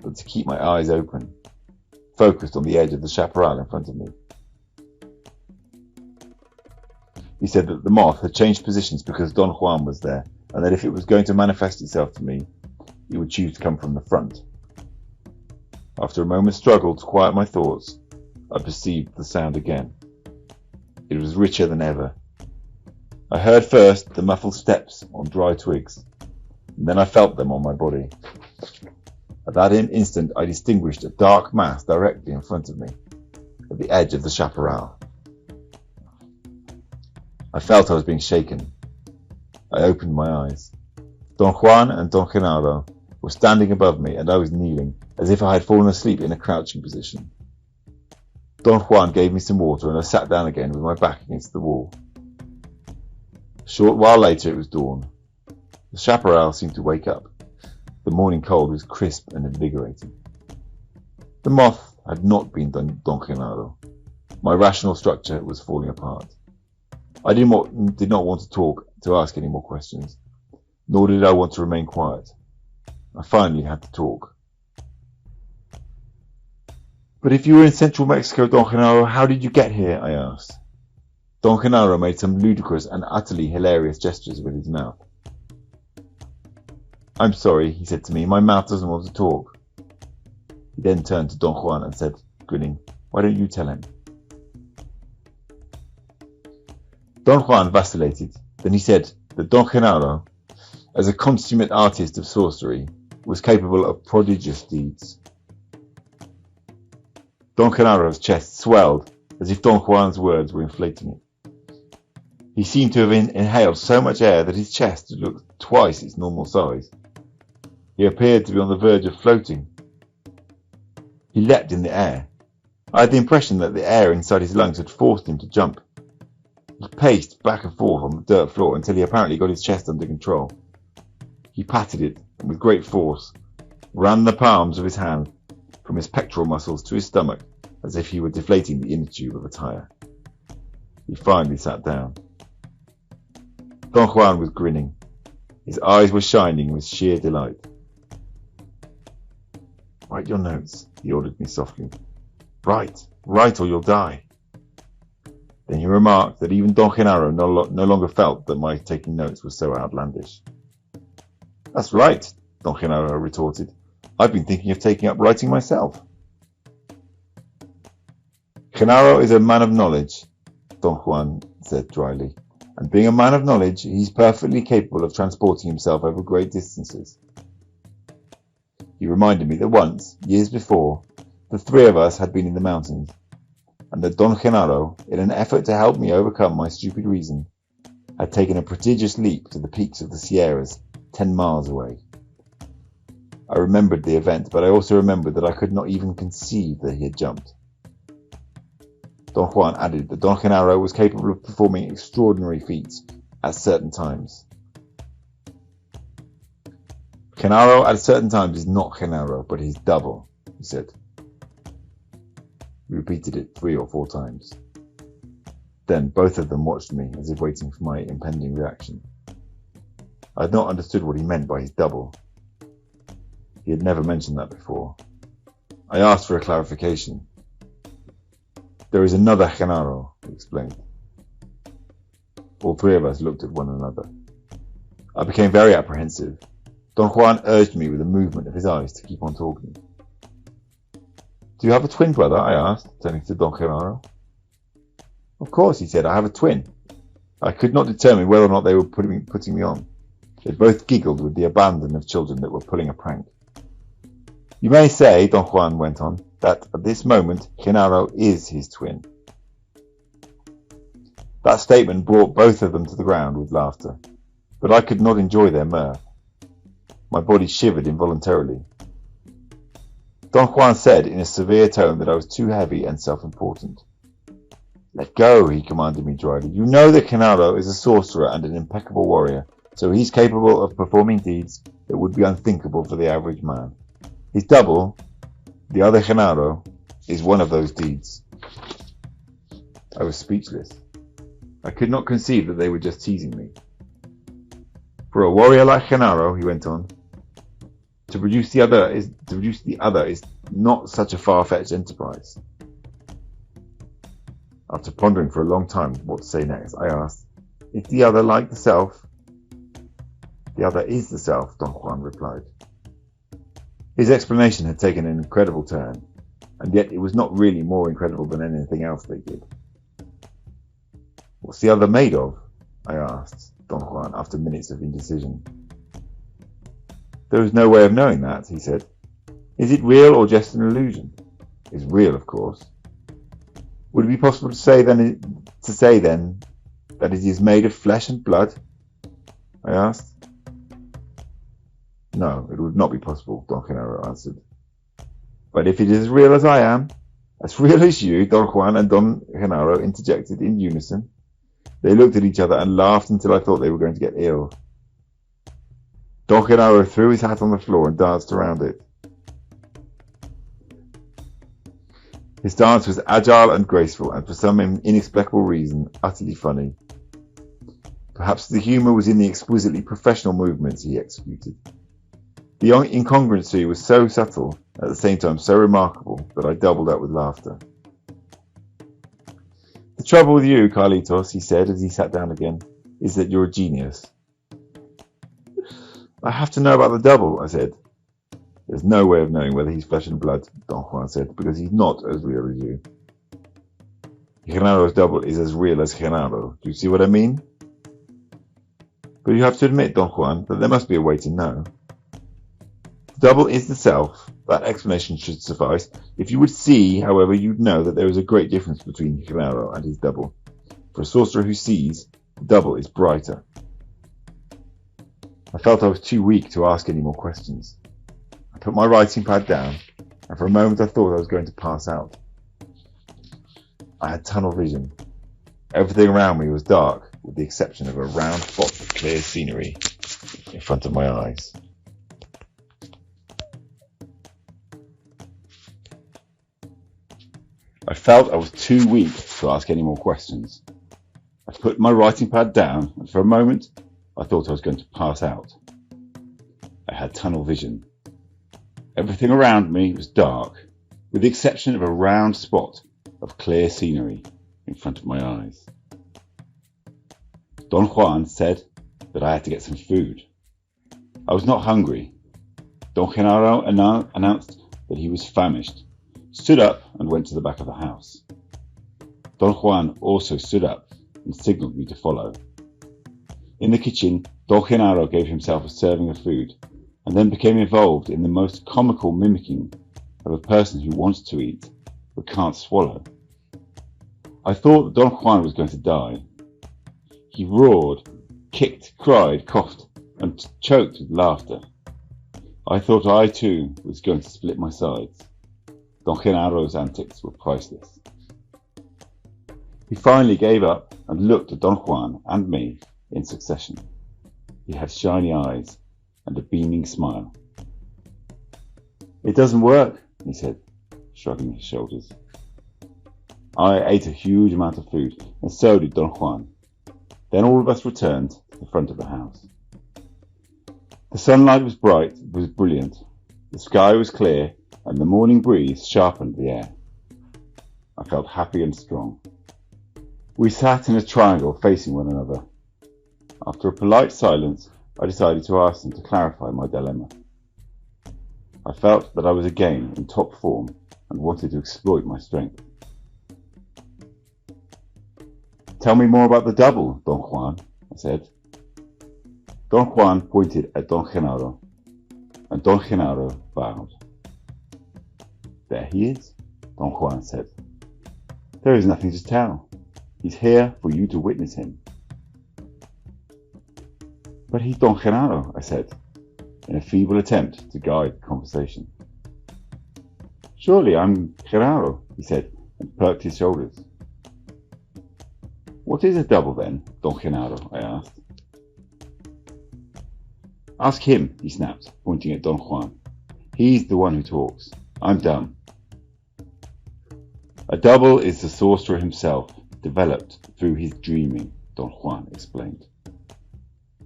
but to keep my eyes open, focused on the edge of the chaparral in front of me. He said that the moth had changed positions because Don Juan was there, and that if it was going to manifest itself to me, it would choose to come from the front. After a moment's struggle to quiet my thoughts, I perceived the sound again. It was richer than ever. I heard first the muffled steps on dry twigs, and then I felt them on my body. At that instant I distinguished a dark mass directly in front of me, at the edge of the chaparral. I felt I was being shaken. I opened my eyes. Don Juan and Don Genaro were standing above me, and I was kneeling, as if I had fallen asleep in a crouching position. Don Juan gave me some water, and I sat down again with my back against the wall. A short while later it was dawn. The chaparral seemed to wake up. The morning cold was crisp and invigorating. The moth had not been Don Genaro. My rational structure was falling apart. I did not want to ask any more questions, nor did I want to remain quiet. I finally had to talk. "But if you were in central Mexico, Don Genaro, how did you get here?" I asked. Don Genaro made some ludicrous and utterly hilarious gestures with his mouth. "I'm sorry," he said to me, "my mouth doesn't want to talk." He then turned to Don Juan and said, grinning, "Why don't you tell him?" Don Juan vacillated. Then he said that Don Genaro, as a consummate artist of sorcery, was capable of prodigious deeds. Don Genaro's chest swelled as if Don Juan's words were inflating it. He seemed to have inhaled so much air that his chest looked twice its normal size. He appeared to be on the verge of floating. He leapt in the air. I had the impression that the air inside his lungs had forced him to jump. He paced back and forth on the dirt floor until he apparently got his chest under control. He patted it, and with great force, ran the palms of his hand from his pectoral muscles to his stomach as if he were deflating the inner tube of a tire. He finally sat down. Don Juan was grinning. His eyes were shining with sheer delight. "Write your notes," he ordered me softly. "Write or you'll die." Then he remarked that even Don Genaro no longer felt that my taking notes was so outlandish. "That's right," Don Genaro retorted. "I've been thinking of taking up writing myself." "Genaro is a man of knowledge," Don Juan said dryly, "and being a man of knowledge, he's perfectly capable of transporting himself over great distances." He reminded me that once, years before, the three of us had been in the mountains, and that Don Genaro, in an effort to help me overcome my stupid reason, had taken a prodigious leap to the peaks of the Sierras 10 miles away. I remembered the event, but I also remembered that I could not even conceive that he had jumped. Don Juan added that Don Genaro was capable of performing extraordinary feats at certain times. "Genaro at certain times is not Genaro, but his double," he said. We repeated it 3 or 4 times. Then both of them watched me as if waiting for my impending reaction. I had not understood what he meant by his double. He had never mentioned that before. I asked for a clarification. "There is another Genaro," he explained. All 3 of us looked at one another. I became very apprehensive. Don Juan urged me with a movement of his eyes to keep on talking. "Do you have a twin brother?" I asked, turning to Don Genaro. "Of course," he said, "I have a twin." I could not determine whether or not they were putting me on. They both giggled with the abandon of children that were pulling a prank. "You may say," Don Juan went on, "that at this moment Genaro is his twin." That statement brought both of them to the ground with laughter, but I could not enjoy their mirth. My body shivered involuntarily. Don Juan said in a severe tone that I was too heavy and self-important. "Let go," he commanded me dryly. "You know that Genaro is a sorcerer and an impeccable warrior, so he's capable of performing deeds that would be unthinkable for the average man. His double, the other Genaro, is one of those deeds." I was speechless. I could not conceive that they were just teasing me. "For a warrior like Genaro," he went on, to produce the other is not such a far-fetched enterprise." After pondering for a long time what to say next, I asked, "Is the other like the self?" "The other is the self," Don Juan replied. His explanation had taken an incredible turn, and yet it was not really more incredible than anything else they did. "What's the other made of?" I asked Don Juan after minutes of indecision. "There is no way of knowing that," he said. "Is it real or just an illusion?" "It's real, of course." "Would it be possible to say then that it is made of flesh and blood?" I asked. "No, it would not be possible," Don Genaro answered. "But if it is as real as I am," "As real as you," Don Juan and Don Genaro interjected in unison. They looked at each other and laughed until I thought they were going to get ill. Don Genaro threw his hat on the floor and danced around it. His dance was agile and graceful, and for some inexplicable reason, utterly funny. Perhaps the humour was in the exquisitely professional movements he executed. The incongruency was so subtle, at the same time so remarkable, that I doubled up with laughter. "The trouble with you, Carlitos," he said as he sat down again, "is that you're a genius." "I have to know about the double," I said. "There's no way of knowing whether he's flesh and blood," Don Juan said, "because he's not as real as you. Genaro's double is as real as Genaro. Do you see what I mean?" "But you have to admit, Don Juan, that there must be a way to know." "The double is the self. That explanation should suffice. If you would see, however, you'd know that there is a great difference between Genaro and his double. For a sorcerer who sees, the double is brighter." I felt I was too weak to ask any more questions. I put my writing pad down, and for a moment I thought I was going to pass out. I had tunnel vision. Everything around me was dark, with the exception of a round spot of clear scenery in front of my eyes. I felt I was too weak to ask any more questions. I put my writing pad down, and for a moment I thought I was going to pass out. I had tunnel vision. Everything around me was dark, with the exception of a round spot of clear scenery in front of my eyes. Don Juan said that I had to get some food. I was not hungry. Don Genaro announced that he was famished, stood up and went to the back of the house. Don Juan also stood up and signalled me to follow. In the kitchen, Don Genaro gave himself a serving of food and then became involved in the most comical mimicking of a person who wants to eat but can't swallow. I thought that Don Juan was going to die. He roared, kicked, cried, coughed, and choked with laughter. I thought I too was going to split my sides. Don Genaro's antics were priceless. He finally gave up and looked at Don Juan and me in succession. He had shiny eyes and a beaming smile. "It doesn't work," he said, shrugging his shoulders. I ate a huge amount of food, and so did Don Juan. Then all of us returned to the front of the house. The sunlight was brilliant. The sky was clear, and the morning breeze sharpened the air. I felt happy and strong. We sat in a triangle facing one another. After a polite silence, I decided to ask them to clarify my dilemma. I felt that I was again in top form and wanted to exploit my strength. "Tell me more about the double, Don Juan," I said. Don Juan pointed at Don Genaro, and Don Genaro bowed. "There he is," Don Juan said. "There is nothing to tell. He's here for you to witness him." "But he's Don Genaro," I said, in a feeble attempt to guide the conversation. "Surely I'm Genaro," he said, and perked his shoulders. "What is a double then, Don Genaro?" I asked. "Ask him," he snapped, pointing at Don Juan. "He's the one who talks. I'm dumb." "A double is the sorcerer himself, developed through his dreaming," Don Juan explained.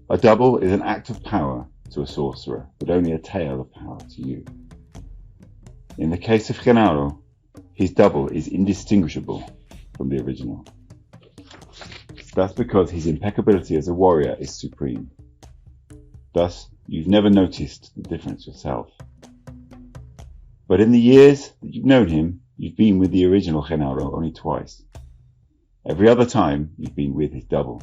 "A double is an act of power to a sorcerer, but only a tale of power to you. In the case of Genaro, his double is indistinguishable from the original. That's because his impeccability as a warrior is supreme. Thus, you've never noticed the difference yourself. But in the years that you've known him, you've been with the original Genaro only twice. Every other time, you've been with his double."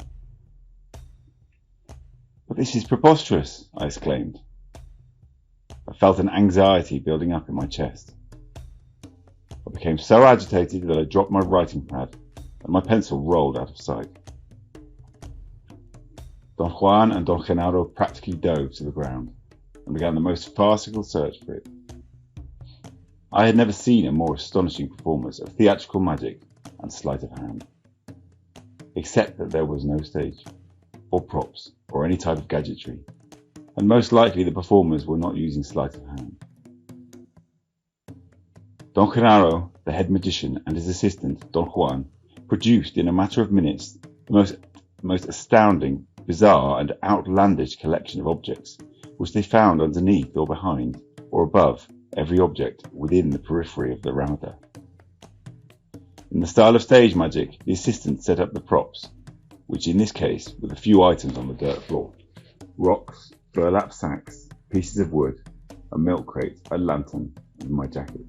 "But this is preposterous," I exclaimed. I felt an anxiety building up in my chest. I became so agitated that I dropped my writing pad and my pencil rolled out of sight. Don Juan and Don Genaro practically dove to the ground and began the most farcical search for it. I had never seen a more astonishing performance of theatrical magic and sleight of hand, except that there was no stage, or props, or any type of gadgetry, and most likely the performers were not using sleight of hand. Don Genaro, the head magician, and his assistant, Don Juan, produced in a matter of minutes the most astounding, bizarre, and outlandish collection of objects, which they found underneath or behind, or above, every object within the periphery of the ramada. In the style of stage magic, the assistant set up the props, which in this case were the few items on the dirt floor: rocks, burlap sacks, pieces of wood, a milk crate, a lantern, and my jacket.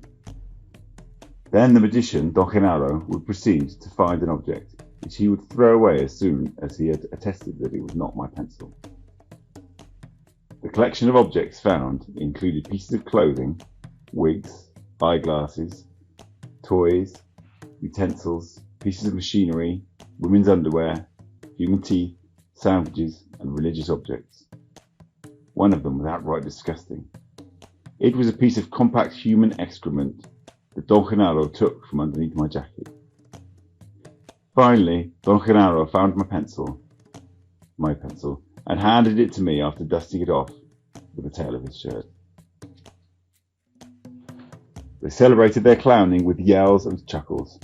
Then the magician, Don Genaro, would proceed to find an object, which he would throw away as soon as he had attested that it was not my pencil. The collection of objects found included pieces of clothing, wigs, eyeglasses, toys, utensils, pieces of machinery, women's underwear, human teeth, sandwiches, and religious objects. One of them was outright disgusting. It was a piece of compact human excrement that Don Genaro took from underneath my jacket. Finally, Don Genaro found my pencil, and handed it to me after dusting it off with the tail of his shirt. They celebrated their clowning with yells and chuckles.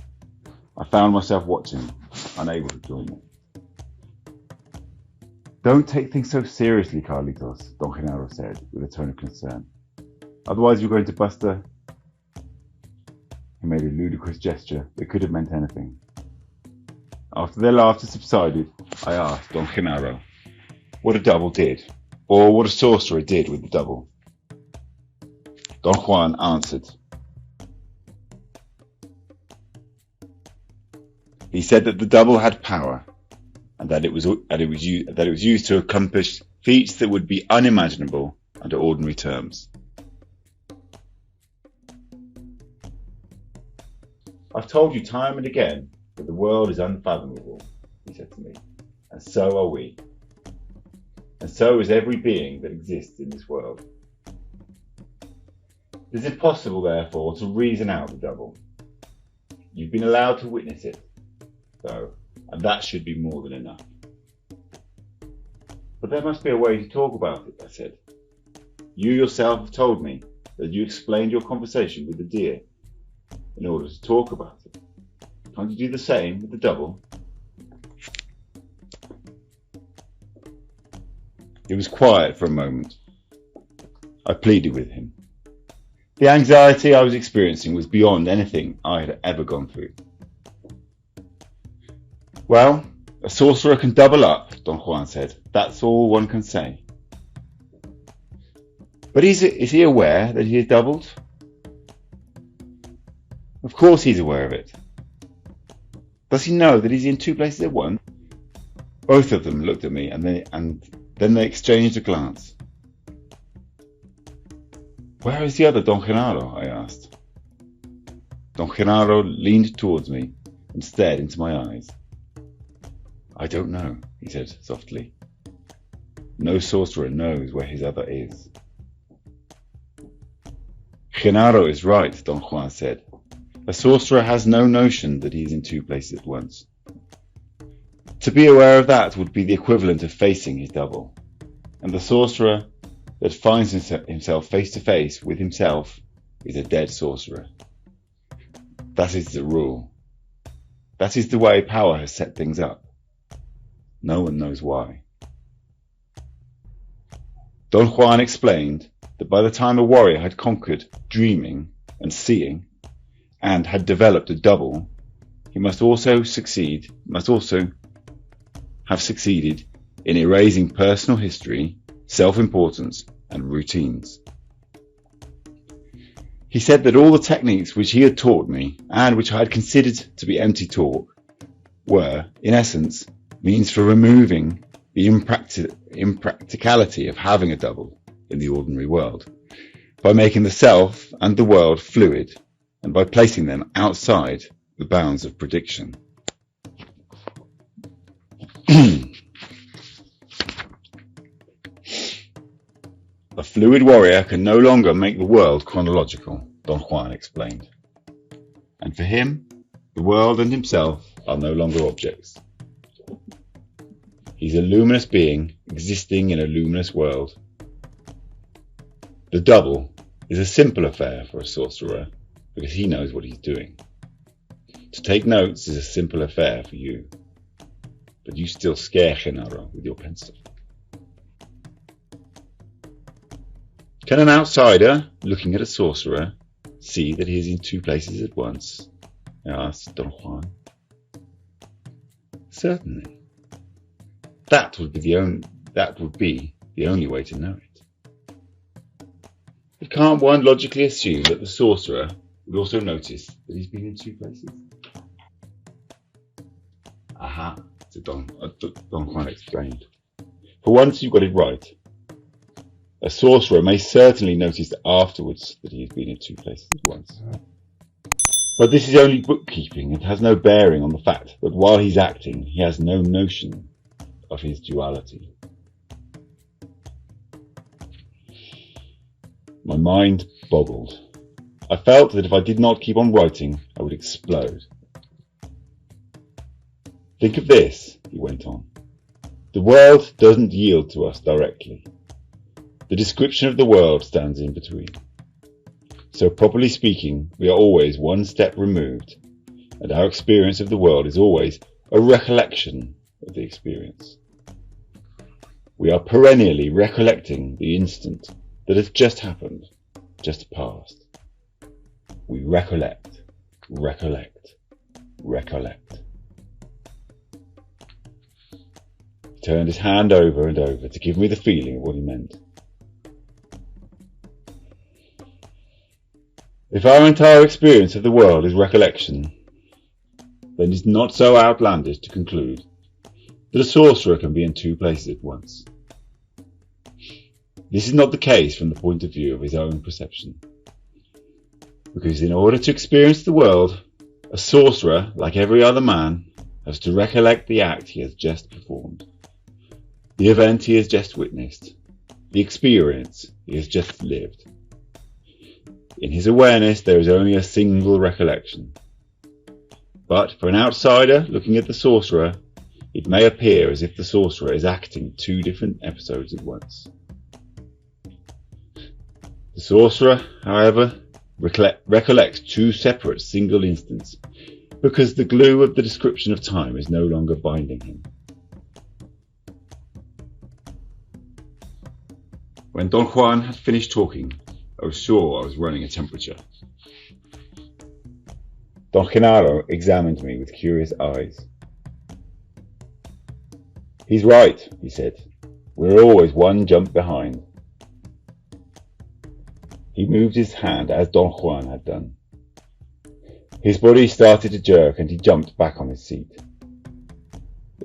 I found myself watching, unable to join them. "Don't take things so seriously, Carlitos," Don Genaro said with a tone of concern. "Otherwise you're going to bust a..." He made a ludicrous gesture that could have meant anything. After their laughter subsided, I asked Don Genaro what a double did, or what a sorcerer did with the double. Don Juan answered. He said that the double had power, and that it was used to accomplish feats that would be unimaginable under ordinary terms. "I've told you time and again that the world is unfathomable," he said to me, "and so are we. And so is every being that exists in this world. It is impossible, therefore, to reason out the double. You've been allowed to witness it, though, and that should be more than enough." "But there must be a way to talk about it," I said. "You yourself have told me that you explained your conversation with the deer in order to talk about it. Can't you do the same with the double?" It was quiet for a moment. I pleaded with him. The anxiety I was experiencing was beyond anything I had ever gone through. "Well, a sorcerer can double up," Don Juan said. "That's all one can say." "But is he aware that he is doubled?" "Of course he's aware of it." "Does he know that he's in two places at once?" Both of them looked at me and then they exchanged a glance. "Where is the other Don Genaro?" I asked. Don Genaro leaned towards me and stared into my eyes. "I don't know," he said softly. "No sorcerer knows where his other is." "Genaro is right," Don Juan said. "A sorcerer has no notion that he is in two places at once. To be aware of that would be the equivalent of facing his double, and the sorcerer that finds himself face to face with himself is a dead sorcerer. That is the rule. That is the way power has set things up. No one knows why." Don Juan explained that by the time a warrior had conquered dreaming and seeing, and had developed a double, he must also have succeeded in erasing personal history, self-importance, and routines. He said that all the techniques which he had taught me, and which I had considered to be empty talk, were, in essence, means for removing the impracticality of having a double in the ordinary world, by making the self and the world fluid, and by placing them outside the bounds of prediction. A fluid warrior can no longer make the world chronological, Don Juan explained. And for him, the world and himself are no longer objects. He's a luminous being existing in a luminous world. The double is a simple affair for a sorcerer because he knows what he's doing. To take notes is a simple affair for you, but you still scare Genaro with your pencil. Can an outsider, looking at a sorcerer, see that he is in two places at once? I asked Don Juan. Certainly. That would be the only way to know it. But can't one logically assume that the sorcerer would also notice that he's been in two places? Aha, said Don Juan explained. For once you've got it right. A sorcerer may certainly notice afterwards that he has been in two places at once. But this is only bookkeeping and has no bearing on the fact that while he's acting, he has no notion of his duality. My mind boggled. I felt that if I did not keep on writing, I would explode. Think of this, he went on. The world doesn't yield to us directly. The description of the world stands in between. So properly speaking, we are always one step removed, and our experience of the world is always a recollection of the experience. We are perennially recollecting the instant that has just happened, just passed. We recollect, recollect, recollect. He turned his hand over and over to give me the feeling of what he meant. If our entire experience of the world is recollection, then it is not so outlandish to conclude that a sorcerer can be in two places at once. This is not the case from the point of view of his own perception, because in order to experience the world, a sorcerer, like every other man, has to recollect the act he has just performed, the event he has just witnessed, the experience he has just lived. In his awareness, there is only a single recollection. But for an outsider looking at the sorcerer, it may appear as if the sorcerer is acting two different episodes at once. The sorcerer, however, recollects two separate single instants, because the glue of the description of time is no longer binding him. When Don Juan had finished talking, I was sure I was running a temperature. Don Genaro examined me with curious eyes. He's right, he said. We're always one jump behind. He moved his hand as Don Juan had done. His body started to jerk and he jumped back on his seat.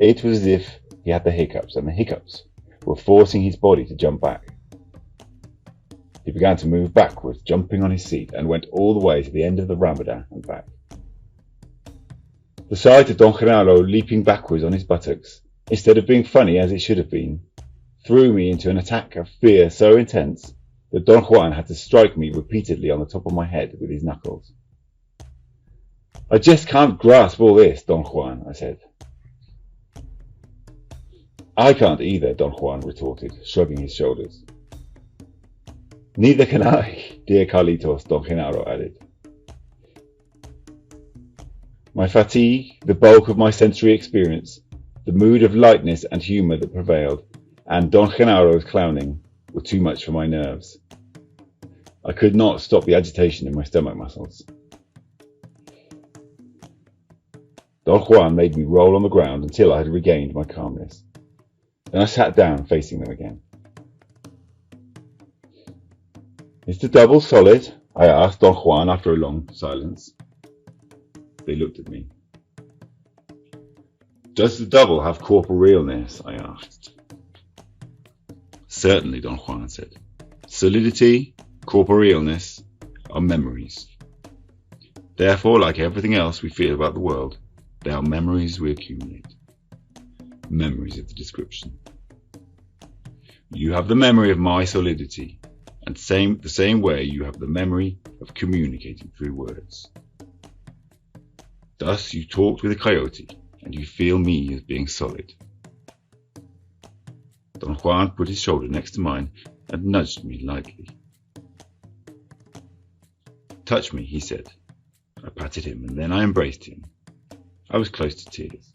It was as if he had the hiccups, and the hiccups were forcing his body to jump back. He began to move backwards, jumping on his seat, and went all the way to the end of the Ramadan and back. The sight of Don Genaro leaping backwards on his buttocks, instead of being funny as it should have been, threw me into an attack of fear so intense that Don Juan had to strike me repeatedly on the top of my head with his knuckles. I just can't grasp all this, Don Juan, I said. I can't either, Don Juan retorted, shrugging his shoulders. Neither can I, dear Carlitos, Don Genaro added. My fatigue, the bulk of my sensory experience, the mood of lightness and humour that prevailed, and Don Genaro's clowning were too much for my nerves. I could not stop the agitation in my stomach muscles. Don Juan made me roll on the ground until I had regained my calmness. Then I sat down facing them again. Is the double solid? I asked Don Juan after a long silence. They looked at me. Does the double have corporealness? I asked. Certainly, Don Juan said. Solidity, corporealness are memories. Therefore, like everything else we feel about the world, they are memories we accumulate. Memories of the description. You have the memory of my solidity, and the same way you have the memory of communicating through words. Thus you talked with a coyote, and you feel me as being solid. Don Juan put his shoulder next to mine and nudged me lightly. Touch me, he said. I patted him, and then I embraced him. I was close to tears.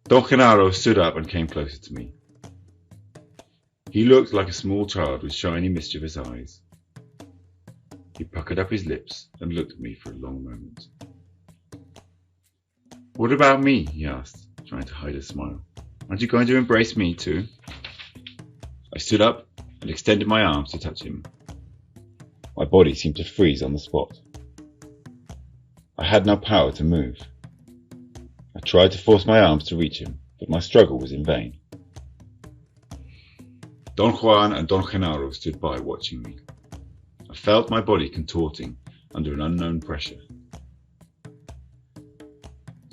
Don Genaro stood up and came closer to me. He looked like a small child with shiny, mischievous eyes. He puckered up his lips and looked at me for a long moment. What about me? He asked, trying to hide a smile. Aren't you going to embrace me too? I stood up and extended my arms to touch him. My body seemed to freeze on the spot. I had no power to move. I tried to force my arms to reach him, but my struggle was in vain. Don Juan and Don Genaro stood by watching me. I felt my body contorting under an unknown pressure.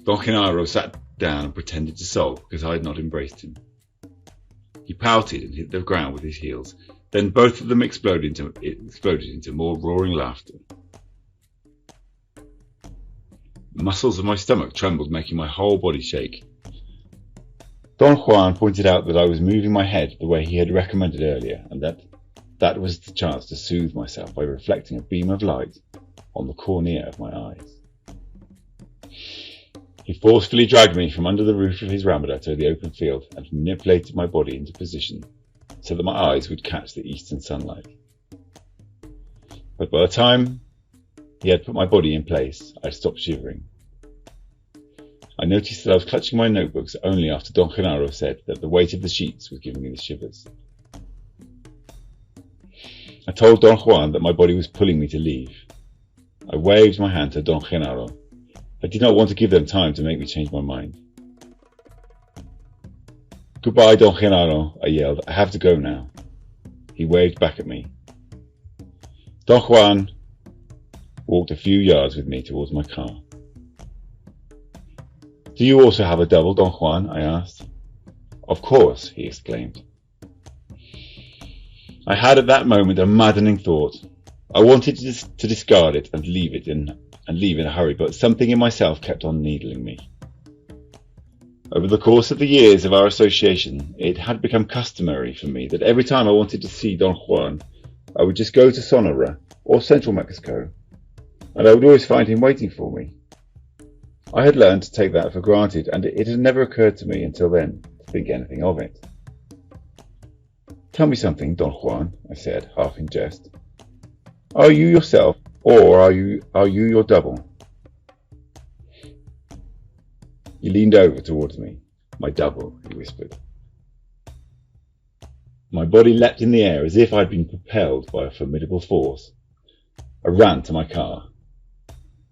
Don Genaro sat down and pretended to sulk because I had not embraced him. He pouted and hit the ground with his heels, Then both of them exploded into more roaring laughter. The muscles of my stomach trembled, making my whole body shake. Don Juan pointed out that I was moving my head the way he had recommended earlier, and that was the chance to soothe myself by reflecting a beam of light on the cornea of my eyes. He forcefully dragged me from under the roof of his ramada to the open field and manipulated my body into position so that my eyes would catch the eastern sunlight. But by the time he had put my body in place, I stopped shivering. I noticed that I was clutching my notebooks only after Don Genaro said that the weight of the sheets was giving me the shivers. I told Don Juan that my body was pulling me to leave. I waved my hand to Don Genaro. I did not want to give them time to make me change my mind. "Goodbye, Don Genaro," I yelled. "I have to go now." He waved back at me. Don Juan walked a few yards with me towards my car. "Do you also have a double, Don Juan?" I asked. "Of course," he exclaimed. I had at that moment a maddening thought. I wanted to discard it and leave in a hurry, but something in myself kept on needling me. Over the course of the years of our association, it had become customary for me that every time I wanted to see Don Juan, I would just go to Sonora or Central Mexico, and I would always find him waiting for me. I had learned to take that for granted, and it had never occurred to me until then to think anything of it. "Tell me something, Don Juan," I said, half in jest. "Are you yourself, or are you your double?" He leaned over towards me. "My double," he whispered. My body leapt in the air as if I'd been propelled by a formidable force. I ran to my car.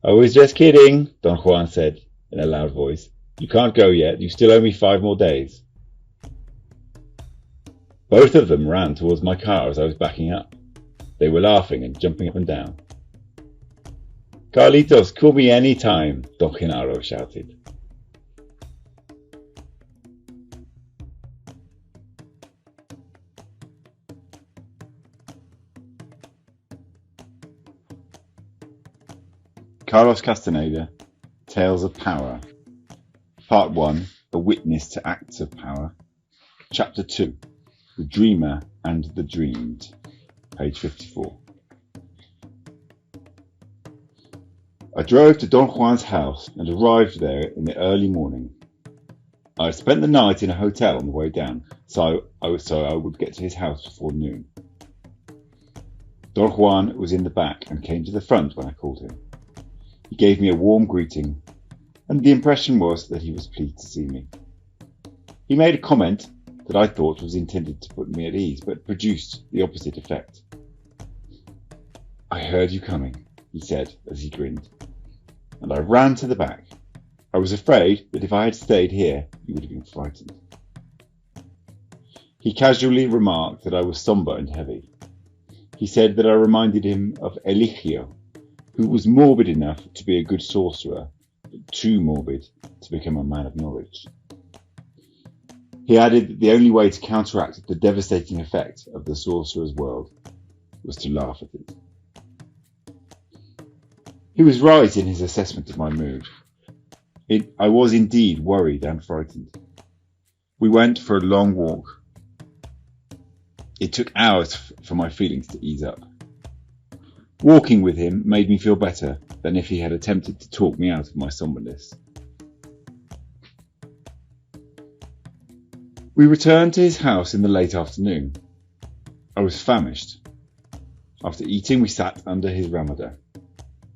"I was just kidding," Don Juan said in a loud voice. "You can't go yet. You still owe me 5 more days." Both of them ran towards my car as I was backing up. They were laughing and jumping up and down. "Carlitos, call me any time," Don Genaro shouted. Carlos Castaneda, Tales of Power. Part 1, A Witness to Acts of Power. Chapter 2, The Dreamer and the Dreamed. Page 54. I drove to Don Juan's house and arrived there in the early morning. I had spent the night in a hotel on the way down, so I would get to his house before noon. Don Juan was in the back and came to the front when I called him. He gave me a warm greeting, and the impression was that he was pleased to see me. He made a comment that I thought was intended to put me at ease, but produced the opposite effect. "I heard you coming," he said as he grinned, and I ran to the back. I was afraid that if I had stayed here, you would have been frightened. He casually remarked that I was sombre and heavy. He said that I reminded him of Eligio, who was morbid enough to be a good sorcerer, but too morbid to become a man of knowledge. He added that the only way to counteract the devastating effect of the sorcerer's world was to laugh at it. He was right in his assessment of my mood. I was indeed worried and frightened. We went for a long walk. It took hours for my feelings to ease up. Walking with him made me feel better than if he had attempted to talk me out of my somberness. We returned to his house in the late afternoon. I was famished. After eating, we sat under his ramada.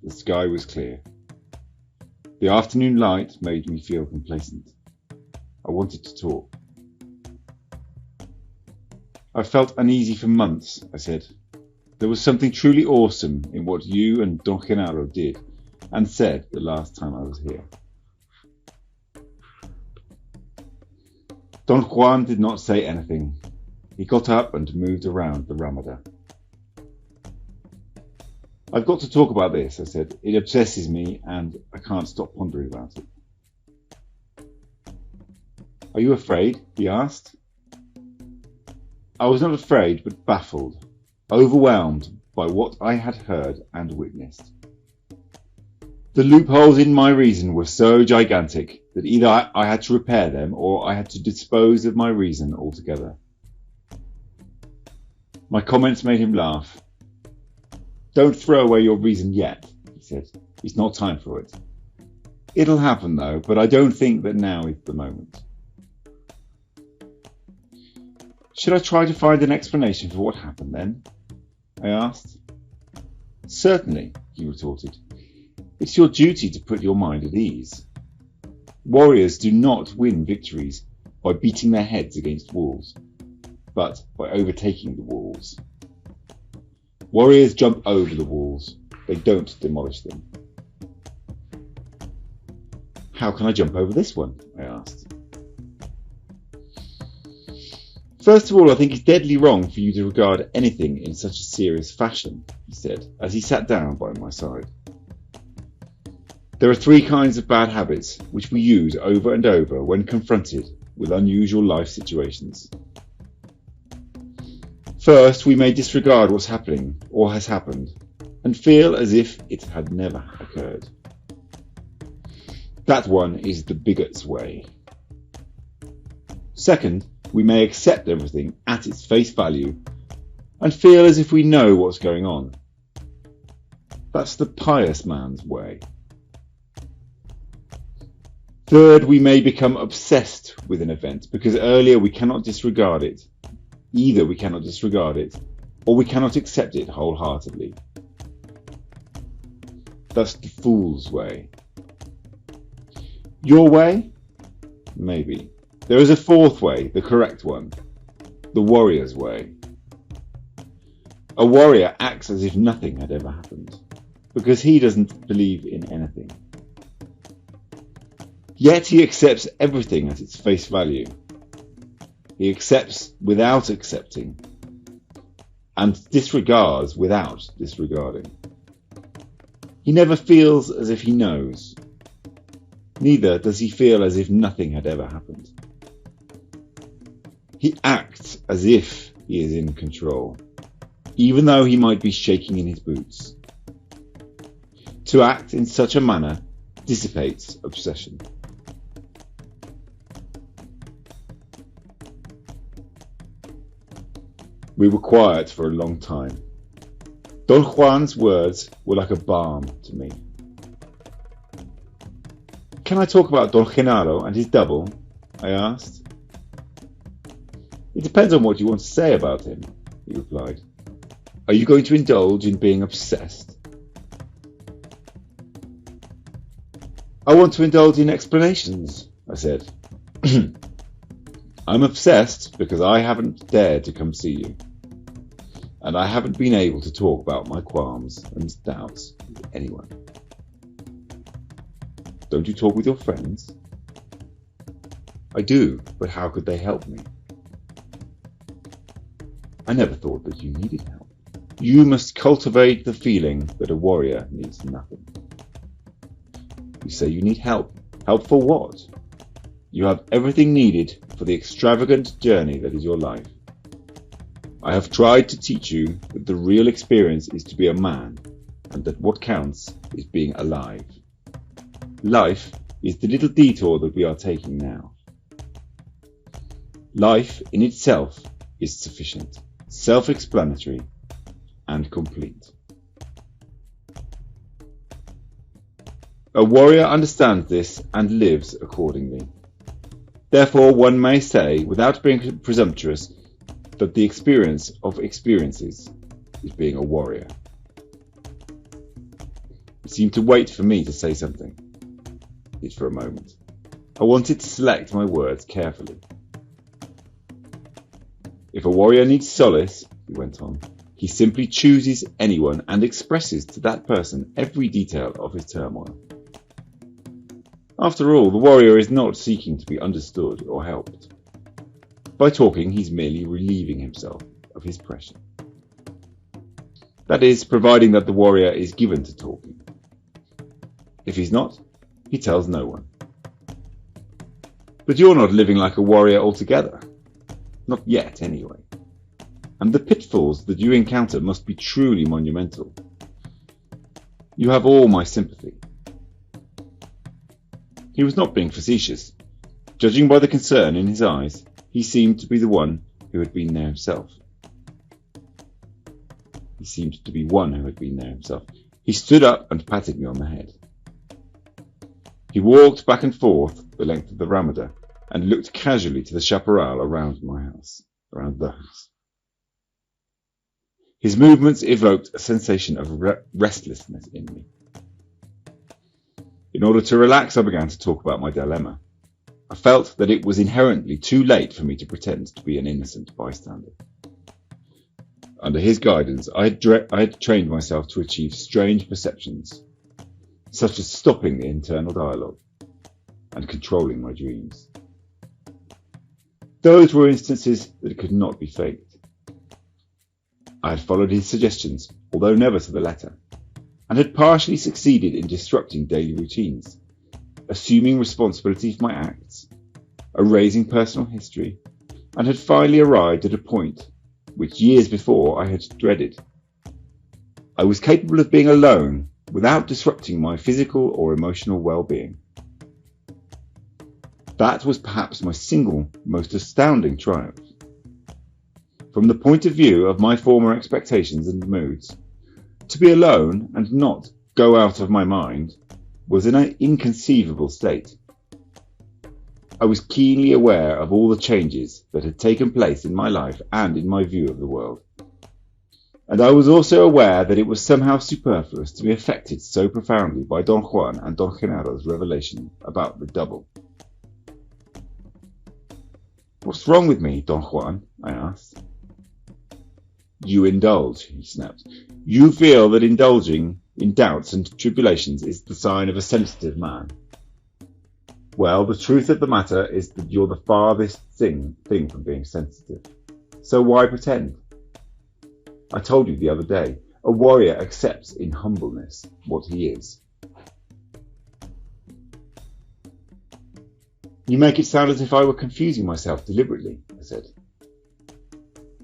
The sky was clear. The afternoon light made me feel complacent. I wanted to talk. "I've felt uneasy for months," I said. "There was something truly awesome in what you and Don Genaro did and said the last time I was here." Don Juan did not say anything. He got up and moved around the ramada. "I've got to talk about this," I said. "It obsesses me and I can't stop pondering about it." "Are you afraid?" he asked. I was not afraid, but baffled, overwhelmed by what I had heard and witnessed. The loopholes in my reason were so gigantic that either I had to repair them or I had to dispose of my reason altogether. My comments made him laugh. "Don't throw away your reason yet," he said. "It's not time for it. It'll happen though, but I don't think that now is the moment." "Should I try to find an explanation for what happened then?" I asked. "Certainly," he retorted. "It's your duty to put your mind at ease. Warriors do not win victories by beating their heads against walls, but by overtaking the walls. Warriors jump over the walls, they don't demolish them." "How can I jump over this one?" I asked. "First of all, I think it's deadly wrong for you to regard anything in such a serious fashion," he said, as he sat down by my side. "There are three kinds of bad habits which we use over and over when confronted with unusual life situations. First, we may disregard what's happening or has happened and feel as if it had never occurred. That one is the bigot's way. Second, we may accept everything at its face value and feel as if we know what's going on. That's the pious man's way. Third, we may become obsessed with an event because earlier we cannot disregard it. Either we cannot disregard it or we cannot accept it wholeheartedly. That's the fool's way. Your way? Maybe. There is a fourth way, the correct one, the warrior's way. A warrior acts as if nothing had ever happened, because he doesn't believe in anything. Yet he accepts everything at its face value. He accepts without accepting, and disregards without disregarding. He never feels as if he knows. Neither does he feel as if nothing had ever happened. He acts as if he is in control, even though he might be shaking in his boots. To act in such a manner dissipates obsession. We were quiet for a long time. Don Juan's words were like a balm to me. "Can I talk about Don Genaro and his double?" I asked. "It depends on what you want to say about him," he replied. "Are you going to indulge in being obsessed?" "I want to indulge in explanations," I said. "I'm obsessed because I haven't dared to come see you. And I haven't been able to talk about my qualms and doubts with anyone." "Don't you talk with your friends?" "I do, but how could they help me?" "I never thought that you needed help. You must cultivate the feeling that a warrior needs nothing." "You say you need help. Help for what? You have everything needed for the extravagant journey that is your life. I have tried to teach you that the real experience is to be a man, and that what counts is being alive. Life is the little detour that we are taking now. Life in itself is sufficient, self-explanatory, and complete. A warrior understands this and lives accordingly. Therefore, one may say, without being presumptuous, that the experience of experiences is being a warrior." He seemed to wait for me to say something. It for a moment. I wanted to select my words carefully. "If a warrior needs solace," he went on, "he simply chooses anyone and expresses to that person every detail of his turmoil. After all, the warrior is not seeking to be understood or helped. By talking, he's merely relieving himself of his pressure. That is, providing that the warrior is given to talking. If he's not, he tells no one. But you're not living like a warrior altogether. Not yet, anyway. and the pitfalls that you encounter must be truly monumental. You have all my sympathy." He was not being facetious. Judging by the concern in his eyes, he seemed to be the one who had been there himself. He stood up and patted me on the head. He walked back and forth the length of the Ramada and looked casually to the chaparral around the house. His movements evoked a sensation of restlessness in me. In order to relax, I began to talk about my dilemma. I felt that it was inherently too late for me to pretend to be an innocent bystander. Under his guidance, I had trained myself to achieve strange perceptions, such as stopping the internal dialogue and controlling my dreams. Those were instances that could not be faked. I had followed his suggestions, although never to the letter, and had partially succeeded in disrupting daily routines, assuming responsibility for my acts, erasing personal history, and had finally arrived at a point which years before I had dreaded. I was capable of being alone without disrupting my physical or emotional well-being. That was perhaps my single most astounding triumph. From the point of view of my former expectations and moods, to be alone and not go out of my mind was an inconceivable state. I was keenly aware of all the changes that had taken place in my life and in my view of the world. And I was also aware that it was somehow superfluous to be affected so profoundly by Don Juan and Don Genaro's revelation about the double. "What's wrong with me, Don Juan?" I asked. "You indulge," he snapped. "You feel that indulging in doubts and tribulations is the sign of a sensitive man. Well, the truth of the matter is that you're the farthest thing from being sensitive. So why pretend? I told you the other day, a warrior accepts in humbleness what he is." "You make it sound as if I were confusing myself deliberately," I said.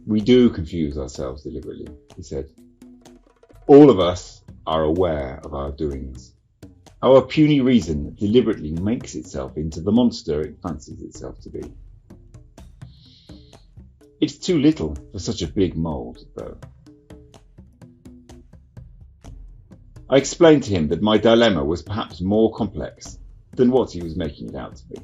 "We do confuse ourselves deliberately," he said. "All of us are aware of our doings. Our puny reason deliberately makes itself into the monster it fancies itself to be. It's too little for such a big mould, though." I explained to him that my dilemma was perhaps more complex than what he was making it out to be.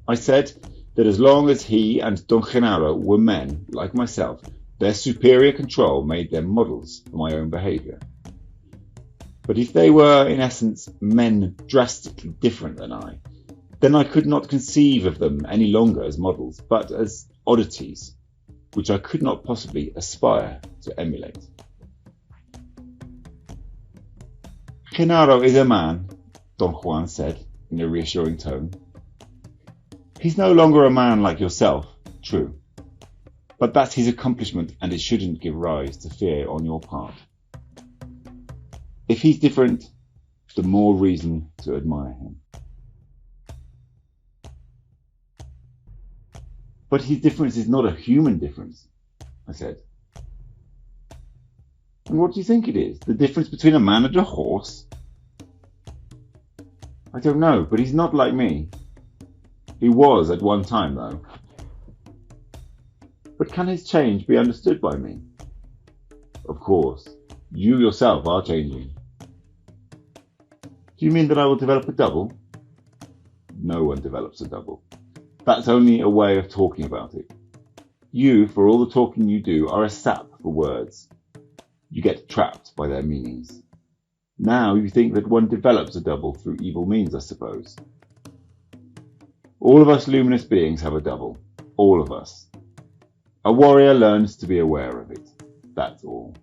I said that as long as he and Don Genaro were men like myself, their superior control made them models for my own behaviour. But if they were, in essence, men drastically different than I, then I could not conceive of them any longer as models, but as oddities, which I could not possibly aspire to emulate. "Genaro is a man," Don Juan said in a reassuring tone. "He's no longer a man like yourself, true, but that's his accomplishment and it shouldn't give rise to fear on your part. If he's different, the more reason to admire him." "But his difference is not a human difference," I said. "And what do you think it is? The difference between a man and a horse?" "I don't know, but he's not like me. He was at one time, though." "But can his change be understood by me?" "Of course. You yourself are changing." "Do you mean that I will develop a double?" "No one develops a double. That's only a way of talking about it. You, for all the talking you do, are a sap for words. You get trapped by their meanings. Now you think that one develops a double through evil means, I suppose. All of us luminous beings have a double. All of us. A warrior learns to be aware of it. That's all.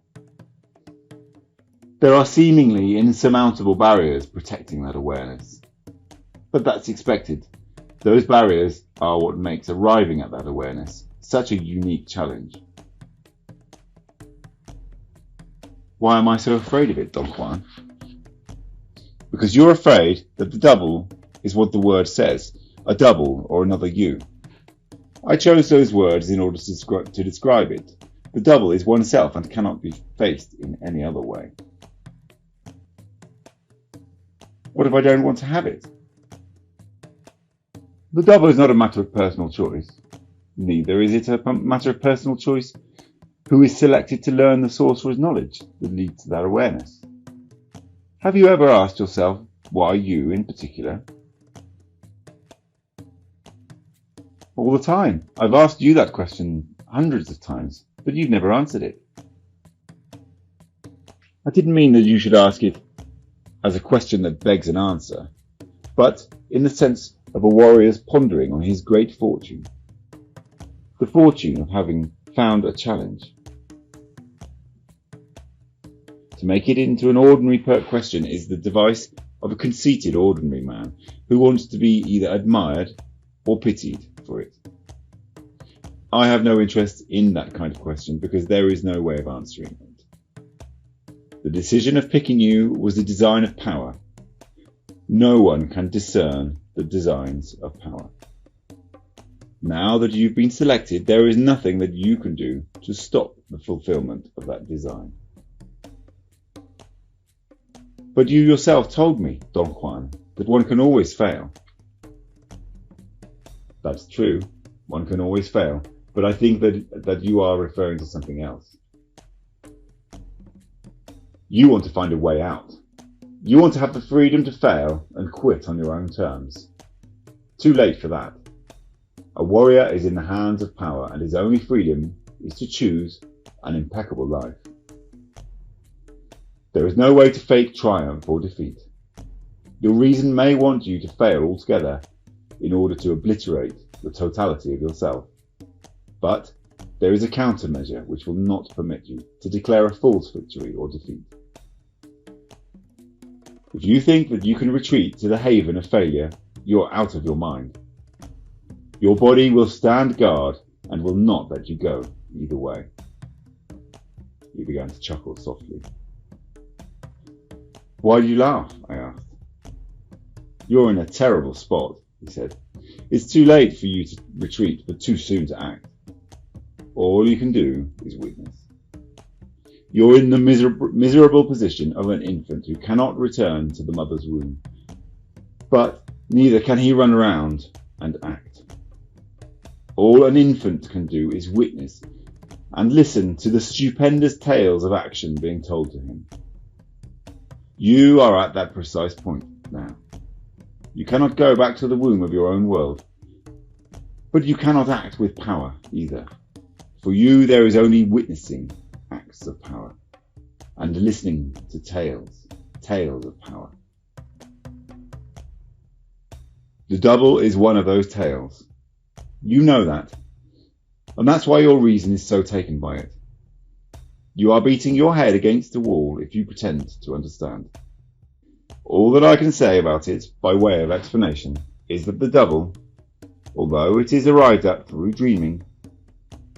There are seemingly insurmountable barriers protecting that awareness. But that's expected. Those barriers are what makes arriving at that awareness such a unique challenge. Why am I so afraid of it, Don Juan? Because you're afraid that the double is what the word says, a double or another you. I chose those words in order to describe it. The double is oneself and cannot be faced in any other way. What if I don't want to have it? The double is not a matter of personal choice. Neither is it a matter of personal choice who is selected to learn the sorcerer's knowledge that leads to that awareness. Have you ever asked yourself why you in particular? All the time. I've asked you that question hundreds of times, but you've never answered it. I didn't mean that you should ask it as a question that begs an answer, but in the sense of a warrior's pondering on his great fortune. The fortune of having found a challenge. To make it into an ordinary question is the device of a conceited ordinary man who wants to be either admired or pitied for it. I have no interest in that kind of question because there is no way of answering it. The decision of picking you was the design of power. No one can discern the designs of power. Now that you've been selected, there is nothing that you can do to stop the fulfillment of that design. But you yourself told me, Don Juan, that one can always fail. That's true, one can always fail, but I think that you are referring to something else. You want to find a way out. You want to have the freedom to fail and quit on your own terms. Too late for that. A warrior is in the hands of power, and his only freedom is to choose an impeccable life. There is no way to fake triumph or defeat. Your reason may want you to fail altogether in order to obliterate the totality of yourself. But there is a countermeasure which will not permit you to declare a false victory or defeat. If you think that you can retreat to the haven of failure, you're out of your mind. Your body will stand guard and will not let you go either way. He began to chuckle softly. Why do you laugh? I asked. You're in a terrible spot, he said. It's too late for you to retreat, but too soon to act. All you can do is witness. You're in the miserable position of an infant who cannot return to the mother's womb, but neither can he run around and act. All an infant can do is witness and listen to the stupendous tales of action being told to him. You are at that precise point now. You cannot go back to the womb of your own world, but you cannot act with power either. For you there is only witnessing acts of power and listening to tales of power. The double is one of those tales. You know that, and that's why your reason is so taken by it. You are beating your head against the wall if you pretend to understand. All that I can say about it, by way of explanation, is that the double, although it is arrived at through dreaming,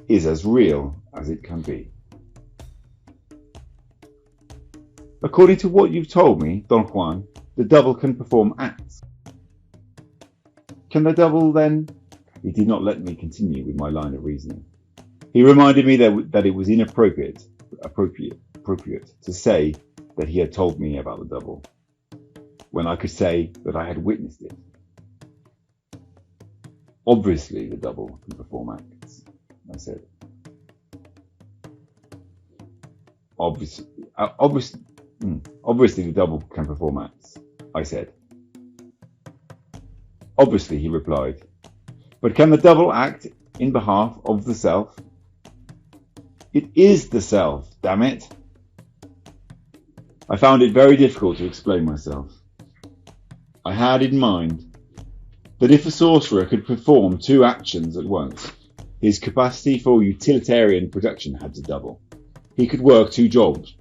is as real as it can be. According to what you've told me, Don Juan, the double can perform acts. Can the double then... He did not let me continue with my line of reasoning. He reminded me that it was inappropriate to say that he had told me about the double, when I could say that I had witnessed it. Obviously the double can perform acts, I said. Obviously the double can perform acts, I said. Obviously, he replied. But can the double act in behalf of the self? It is the self, damn it. I found it very difficult to explain myself. I had in mind that if a sorcerer could perform two actions at once, his capacity for utilitarian production had to double. He could work two jobs,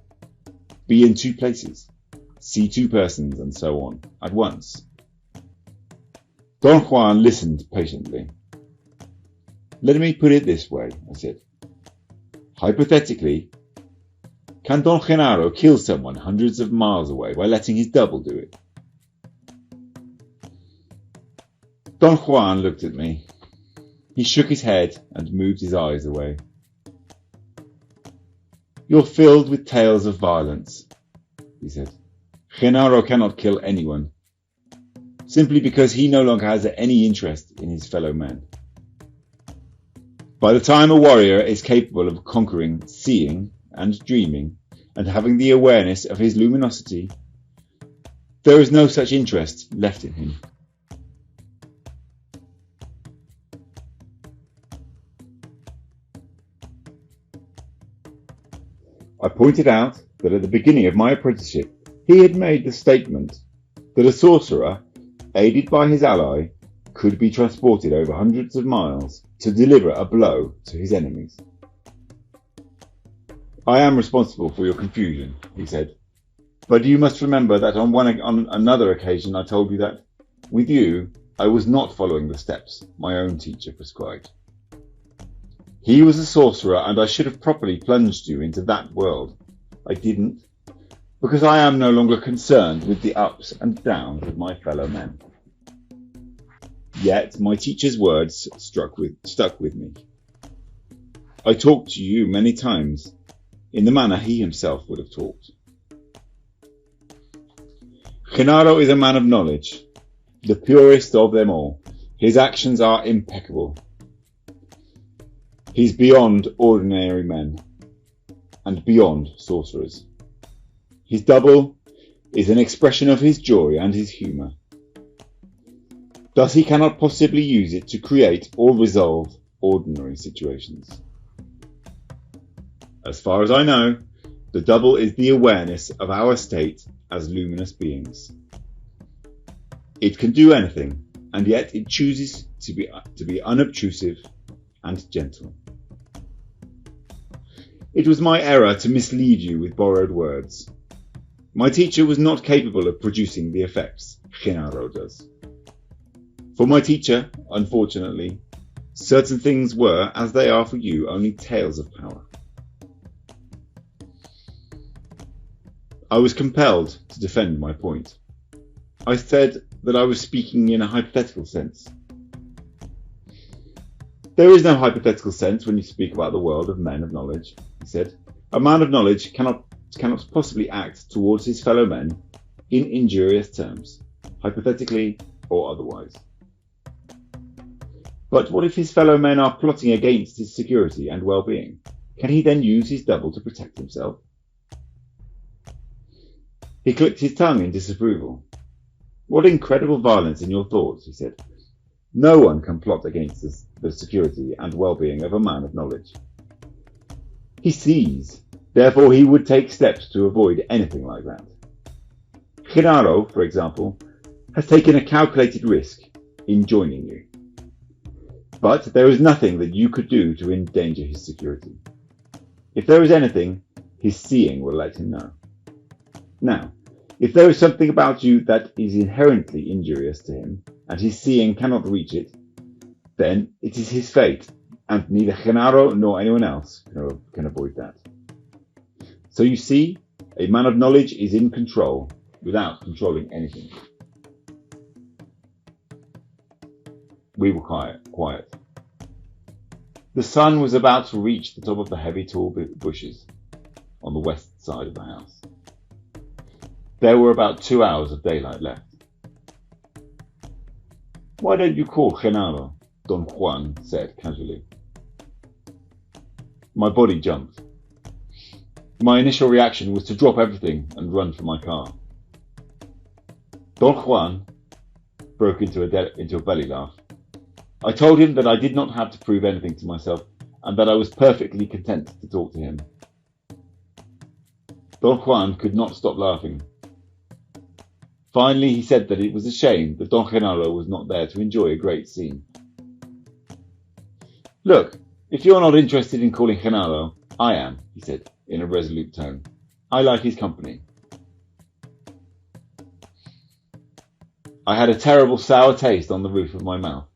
be in two places, see two persons, and so on, at once. Don Juan listened patiently. Let me put it this way, I said. Hypothetically, can Don Genaro kill someone hundreds of miles away by letting his double do it? Don Juan looked at me. He shook his head and moved his eyes away. "You're filled with tales of violence," he said. "Genaro cannot kill anyone, simply because he no longer has any interest in his fellow men. By the time a warrior is capable of conquering seeing and dreaming and having the awareness of his luminosity, there is no such interest left in him." I pointed out that at the beginning of my apprenticeship, he had made the statement that a sorcerer, aided by his ally, could be transported over hundreds of miles to deliver a blow to his enemies. "I am responsible for your confusion," he said, "but you must remember that on another occasion I told you that, with you, I was not following the steps my own teacher prescribed. He was a sorcerer, and I should have properly plunged you into that world. I didn't, because I am no longer concerned with the ups and downs of my fellow men." Yet my teacher's words stuck with me. I talked to you many times in the manner he himself would have talked. Genaro is a man of knowledge, the purest of them all. His actions are impeccable. He's beyond ordinary men and beyond sorcerers. His double is an expression of his joy and his humour. Thus he cannot possibly use it to create or resolve ordinary situations. As far as I know, the double is the awareness of our state as luminous beings. It can do anything, and yet it chooses to be unobtrusive and gentle. It was my error to mislead you with borrowed words. My teacher was not capable of producing the effects Genaro does. For my teacher, unfortunately, certain things were, as they are for you, only tales of power. I was compelled to defend my point. I said that I was speaking in a hypothetical sense. "There is no hypothetical sense when you speak about the world of men of knowledge," he said. "A man of knowledge cannot possibly act towards his fellow men in injurious terms, hypothetically or otherwise. But what if his fellow men are plotting against his security and well-being? Can he then use his double to protect himself?" He clicked his tongue in disapproval. "What incredible violence in your thoughts," he said. "No one can plot against the security and well-being of a man of knowledge. He sees, therefore he would take steps to avoid anything like that. Genaro, for example, has taken a calculated risk in joining you. But there is nothing that you could do to endanger his security. If there is anything, his seeing will let him know. Now, if there is something about you that is inherently injurious to him, and his seeing cannot reach it, then it is his fate, and neither Genaro nor anyone else can avoid that. So you see, a man of knowledge is in control, without controlling anything." We were quiet. The sun was about to reach the top of the heavy tall bushes on the west side of the house. There were about 2 hours of daylight left. "Why don't you call Genaro?" Don Juan said casually. My body jumped. My initial reaction was to drop everything and run for my car. Don Juan broke into a belly laugh. I told him that I did not have to prove anything to myself and that I was perfectly content to talk to him. Don Juan could not stop laughing. Finally, he said that it was a shame that Don Genaro was not there to enjoy a great scene. "Look, if you're not interested in calling Genaro, I am," he said in a resolute tone. "I like his company." I had a terrible sour taste on the roof of my mouth.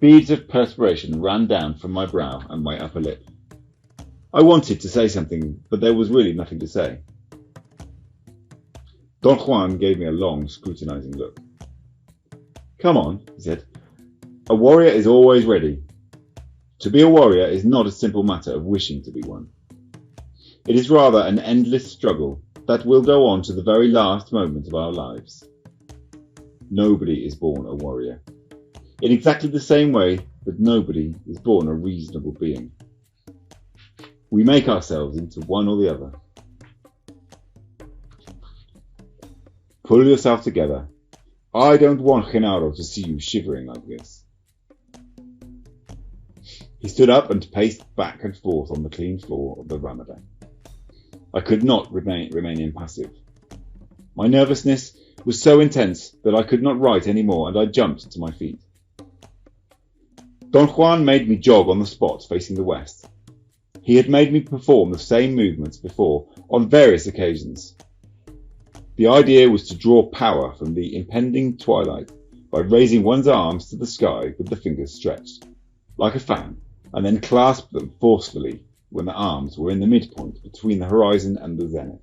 Beads of perspiration ran down from my brow and my upper lip. I wanted to say something, but there was really nothing to say. Don Juan gave me a long, scrutinizing look. "Come on," he said. A warrior is always ready. To be a warrior is not a simple matter of wishing to be one. It is rather an endless struggle that will go on to the very last moment of our lives. Nobody is born a warrior, in exactly the same way that nobody is born a reasonable being. We make ourselves into one or the other. Pull yourself together. I don't want Genaro to see you shivering like this. He stood up and paced back and forth on the clean floor of the Ramadan. I could not remain impassive. My nervousness was so intense that I could not write any more, and I jumped to my feet. Don Juan made me jog on the spot facing the west. He had made me perform the same movements before on various occasions. The idea was to draw power from the impending twilight by raising one's arms to the sky with the fingers stretched, like a fan, and then clasp them forcefully when the arms were in the midpoint between the horizon and the zenith.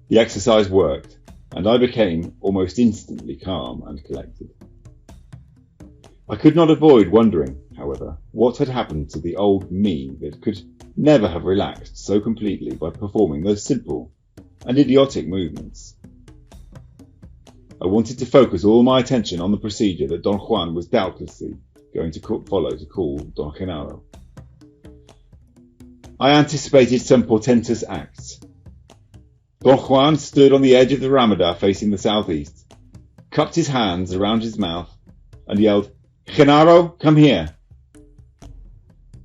The exercise worked, and I became almost instantly calm and collected. I could not avoid wondering, however, what had happened to the old me that could never have relaxed so completely by performing those simple and idiotic movements. I wanted to focus all my attention on the procedure that Don Juan was doubtlessly going to follow to call Don Genaro. I anticipated some portentous acts. Don Juan stood on the edge of the Ramadan facing the southeast, cupped his hands around his mouth, and yelled, "Genaro, come here!"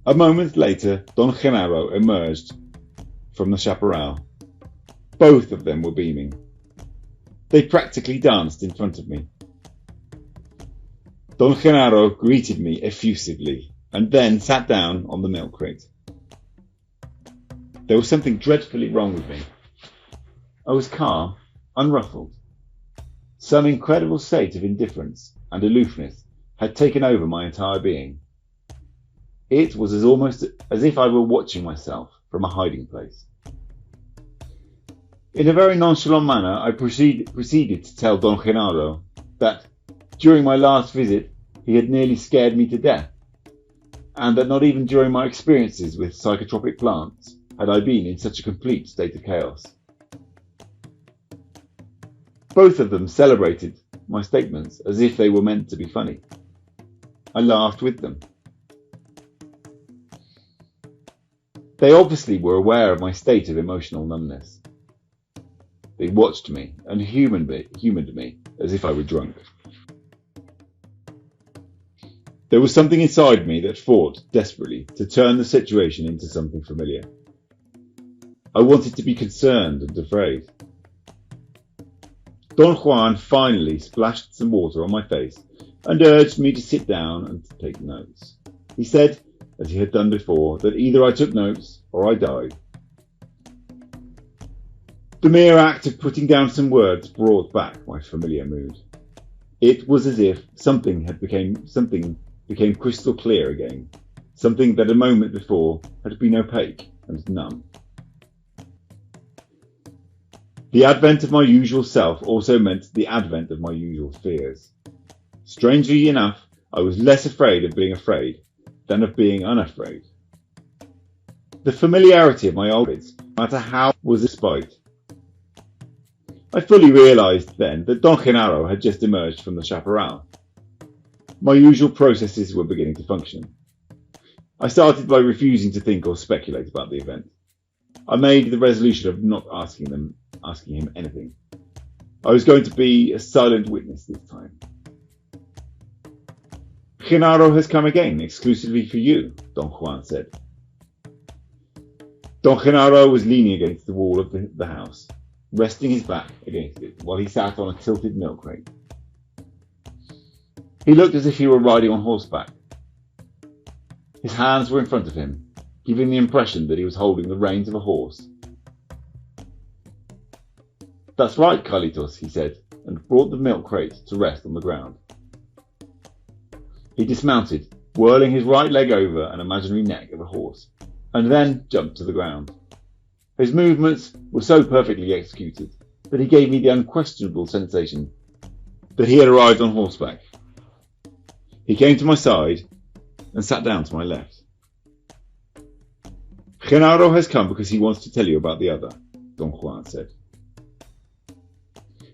A moment later, Don Genaro emerged from the chaparral. Both of them were beaming. They practically danced in front of me. Don Genaro greeted me effusively, and then sat down on the milk crate. There was something dreadfully wrong with me. I was calm, unruffled. Some incredible state of indifference and aloofness had taken over my entire being. It was almost as if I were watching myself from a hiding place. In a very nonchalant manner, I proceeded to tell Don Genaro that during my last visit he had nearly scared me to death, and that not even during my experiences with psychotropic plants had I been in such a complete state of chaos. Both of them celebrated my statements as if they were meant to be funny. I laughed with them. They obviously were aware of my state of emotional numbness. They watched me and humoured me as if I were drunk. There was something inside me that fought desperately to turn the situation into something familiar. I wanted to be concerned and afraid. Don Juan finally splashed some water on my face and urged me to sit down and to take notes. He said, as he had done before, that either I took notes or I died. The mere act of putting down some words brought back my familiar mood. It was as if something became crystal clear again, something that a moment before had been opaque and numb. The advent of my usual self also meant the advent of my usual fears. Strangely enough, I was less afraid of being afraid than of being unafraid. The familiarity of my old habits, no matter how, was a spite. I fully realised then that Don Genaro had just emerged from the chaparral. My usual processes were beginning to function. I started by refusing to think or speculate about the event. I made the resolution of not asking him anything. I was going to be a silent witness this time. "Genaro has come again, exclusively for you," Don Juan said. Don Genaro was leaning against the wall of the house, resting his back against it while he sat on a tilted milk crate. He looked as if he were riding on horseback. His hands were in front of him, giving the impression that he was holding the reins of a horse. "That's right, Carlitos," he said, and brought the milk crate to rest on the ground. He dismounted whirling his right leg over an imaginary neck of a horse, and then jumped to the ground. His movements were so perfectly executed that he gave me the unquestionable sensation that he had arrived on horseback. He came to my side and sat down to my left. Genaro has come because he wants to tell you about the other, Don Juan said.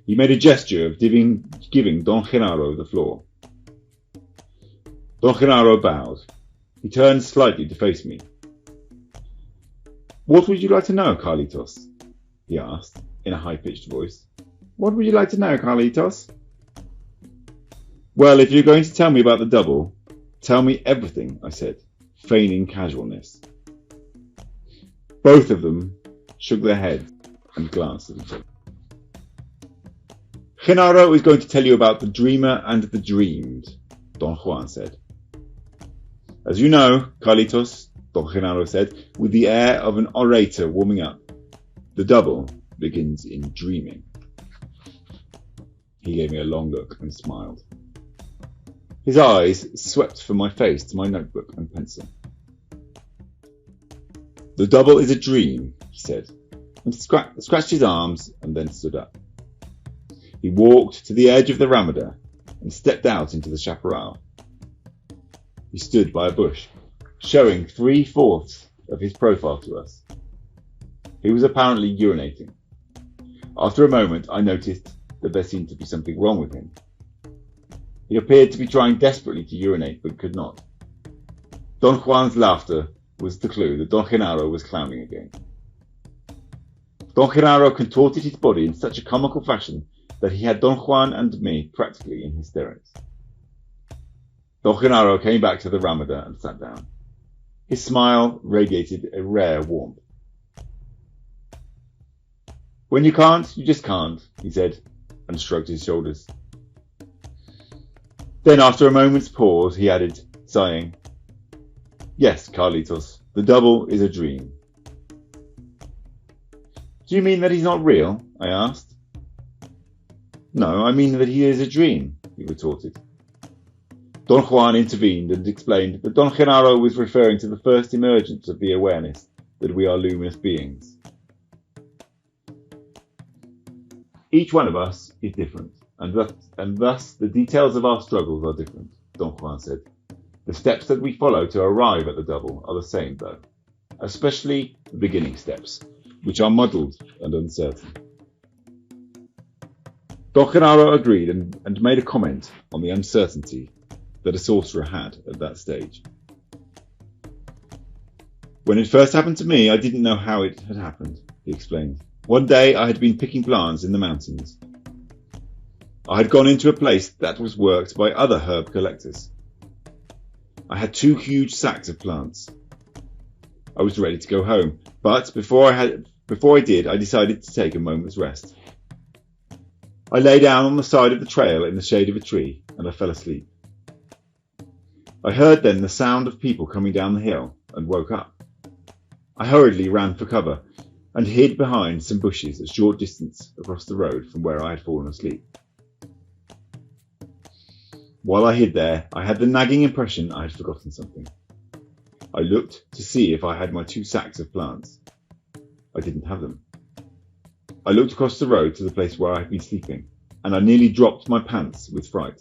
He made a gesture of giving Don Genaro the floor. Don Genaro bowed. He turned slightly to face me. What would you like to know, Carlitos? He asked, in a high-pitched voice. What would you like to know, Carlitos? Well, if you're going to tell me about the double, tell me everything, I said, feigning casualness. Both of them shook their heads and glanced at each other. Genaro is going to tell you about the dreamer and the dreamed, Don Juan said. As you know, Carlitos, Don Genaro said, with the air of an orator warming up, the double begins in dreaming. He gave me a long look and smiled. His eyes swept from my face to my notebook and pencil. The double is a dream, he said, and scratched his arms and then stood up. He walked to the edge of the ramada and stepped out into the chaparral. He stood by a bush, showing 3/4 of his profile to us. He was apparently urinating. After a moment, I noticed that there seemed to be something wrong with him. He appeared to be trying desperately to urinate, but could not. Don Juan's laughter was the clue that Don Genaro was clowning again. Don Genaro contorted his body in such a comical fashion that he had Don Juan and me practically in hysterics. Don Genaro came back to the ramada and sat down. His smile radiated a rare warmth. When you can't, you just can't, he said, and shrugged his shoulders. Then, after a moment's pause, he added, sighing, Yes, Carlitos, the double is a dream. Do you mean that he's not real? I asked. No, I mean that he is a dream, he retorted. Don Juan intervened and explained that Don Genaro was referring to the first emergence of the awareness that we are luminous beings. Each one of us is different, and thus the details of our struggles are different, Don Juan said. The steps that we follow to arrive at the double are the same, though, especially the beginning steps, which are muddled and uncertain. Don Genaro agreed and made a comment on the uncertainty that a sorcerer had at that stage. When it first happened to me, I didn't know how it had happened, he explained. One day I had been picking plants in the mountains. I had gone into a place that was worked by other herb collectors. I had 2 huge sacks of plants. I was ready to go home, but before I did, I decided to take a moment's rest. I lay down on the side of the trail in the shade of a tree, and I fell asleep. I heard then the sound of people coming down the hill and woke up. I hurriedly ran for cover and hid behind some bushes a short distance across the road from where I had fallen asleep. While I hid there, I had the nagging impression I had forgotten something. I looked to see if I had my 2 sacks of plants. I didn't have them. I looked across the road to the place where I had been sleeping, and I nearly dropped my pants with fright.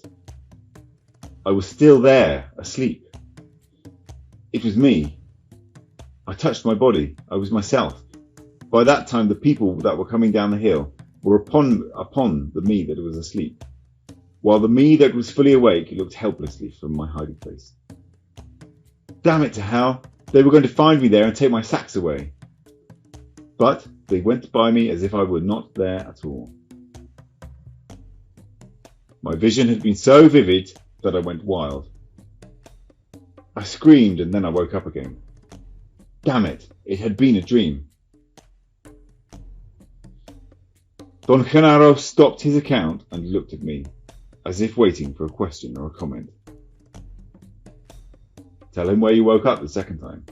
I was still there, asleep. It was me. I touched my body. I was myself. By that time, the people that were coming down the hill were upon the me that was asleep, while the me that was fully awake looked helplessly from my hiding place. Damn it to hell! They were going to find me there and take my sacks away. But they went by me as if I were not there at all. My vision had been so vivid that I went wild. I screamed and then I woke up again. Damn it, it had been a dream. Don Genaro stopped his account and looked at me, as if waiting for a question or a comment. Tell him where you woke up the second time,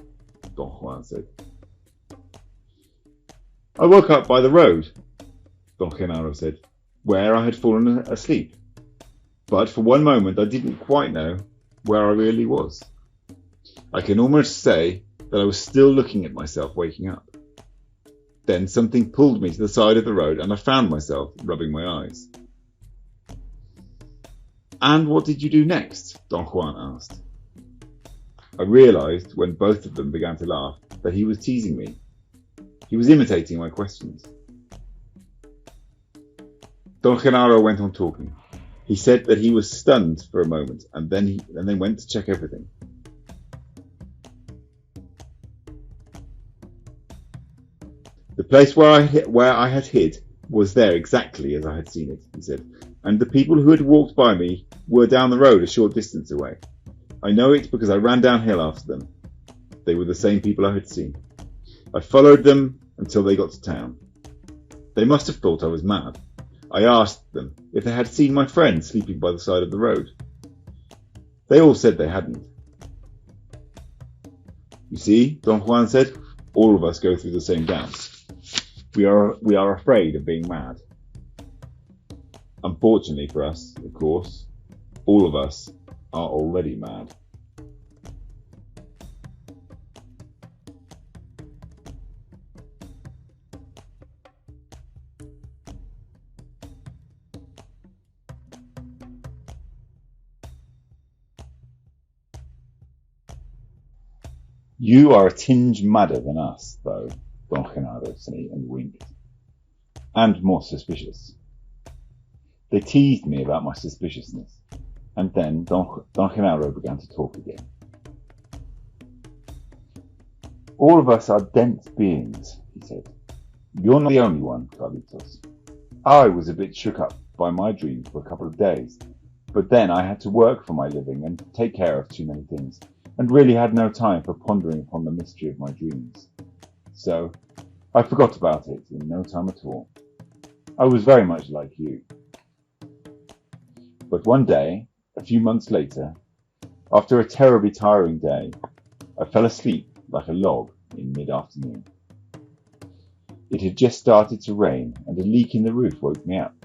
Don Juan said. I woke up by the road, Don Genaro said, where I had fallen asleep. But for one moment I didn't quite know where I really was. I can almost say that I was still looking at myself waking up. Then something pulled me to the side of the road and I found myself rubbing my eyes. "And what did you do next?" Don Juan asked. I realized when both of them began to laugh that he was teasing me. He was imitating my questions. Don Genaro went on talking. He said that he was stunned for a moment and then went to check everything. The place where I had hid was there exactly as I had seen it, he said, and the people who had walked by me were down the road a short distance away. I know it because I ran downhill after them. They were the same people I had seen. I followed them until they got to town. They must have thought I was mad. I asked them if they had seen my friend sleeping by the side of the road. They all said they hadn't. "You see," Don Juan said, "all of us go through the same dance. We are afraid of being mad. Unfortunately for us, of course, all of us are already mad." "You are a tinge madder than us, though," Don Genaro said and winked. "And more suspicious." They teased me about my suspiciousness, and then Don Genaro began to talk again. "All of us are dense beings," he said. "You're not the only one, Carlitos. I was a bit shook up by my dream for a couple of days, but then I had to work for my living and take care of too many things, and really had no time for pondering upon the mystery of my dreams. So I forgot about it in no time at all. I was very much like you. But one day, a few months later, after a terribly tiring day, I fell asleep like a log in mid-afternoon. It had just started to rain and a leak in the roof woke me up.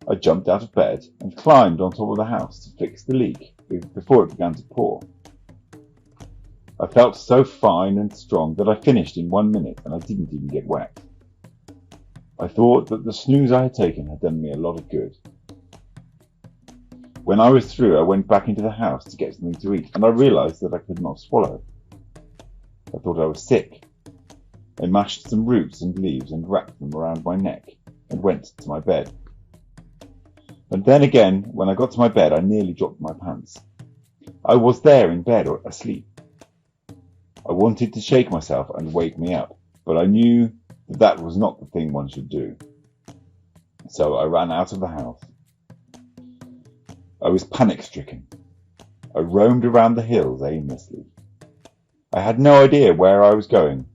I jumped out of bed and climbed on top of the house to fix the leak before it began to pour. I felt so fine and strong that I finished in 1 minute and I didn't even get wet. I thought that the snooze I had taken had done me a lot of good. When I was through, I went back into the house to get something to eat and I realized that I could not swallow. I thought I was sick. I mashed some roots and leaves and wrapped them around my neck and went to my bed. And then again, when I got to my bed, I nearly dropped my pants. I was there in bed or asleep. I wanted to shake myself and wake me up, but I knew that that was not the thing one should do. So I ran out of the house. I was panic-stricken. I roamed around the hills aimlessly. I had no idea where I was going,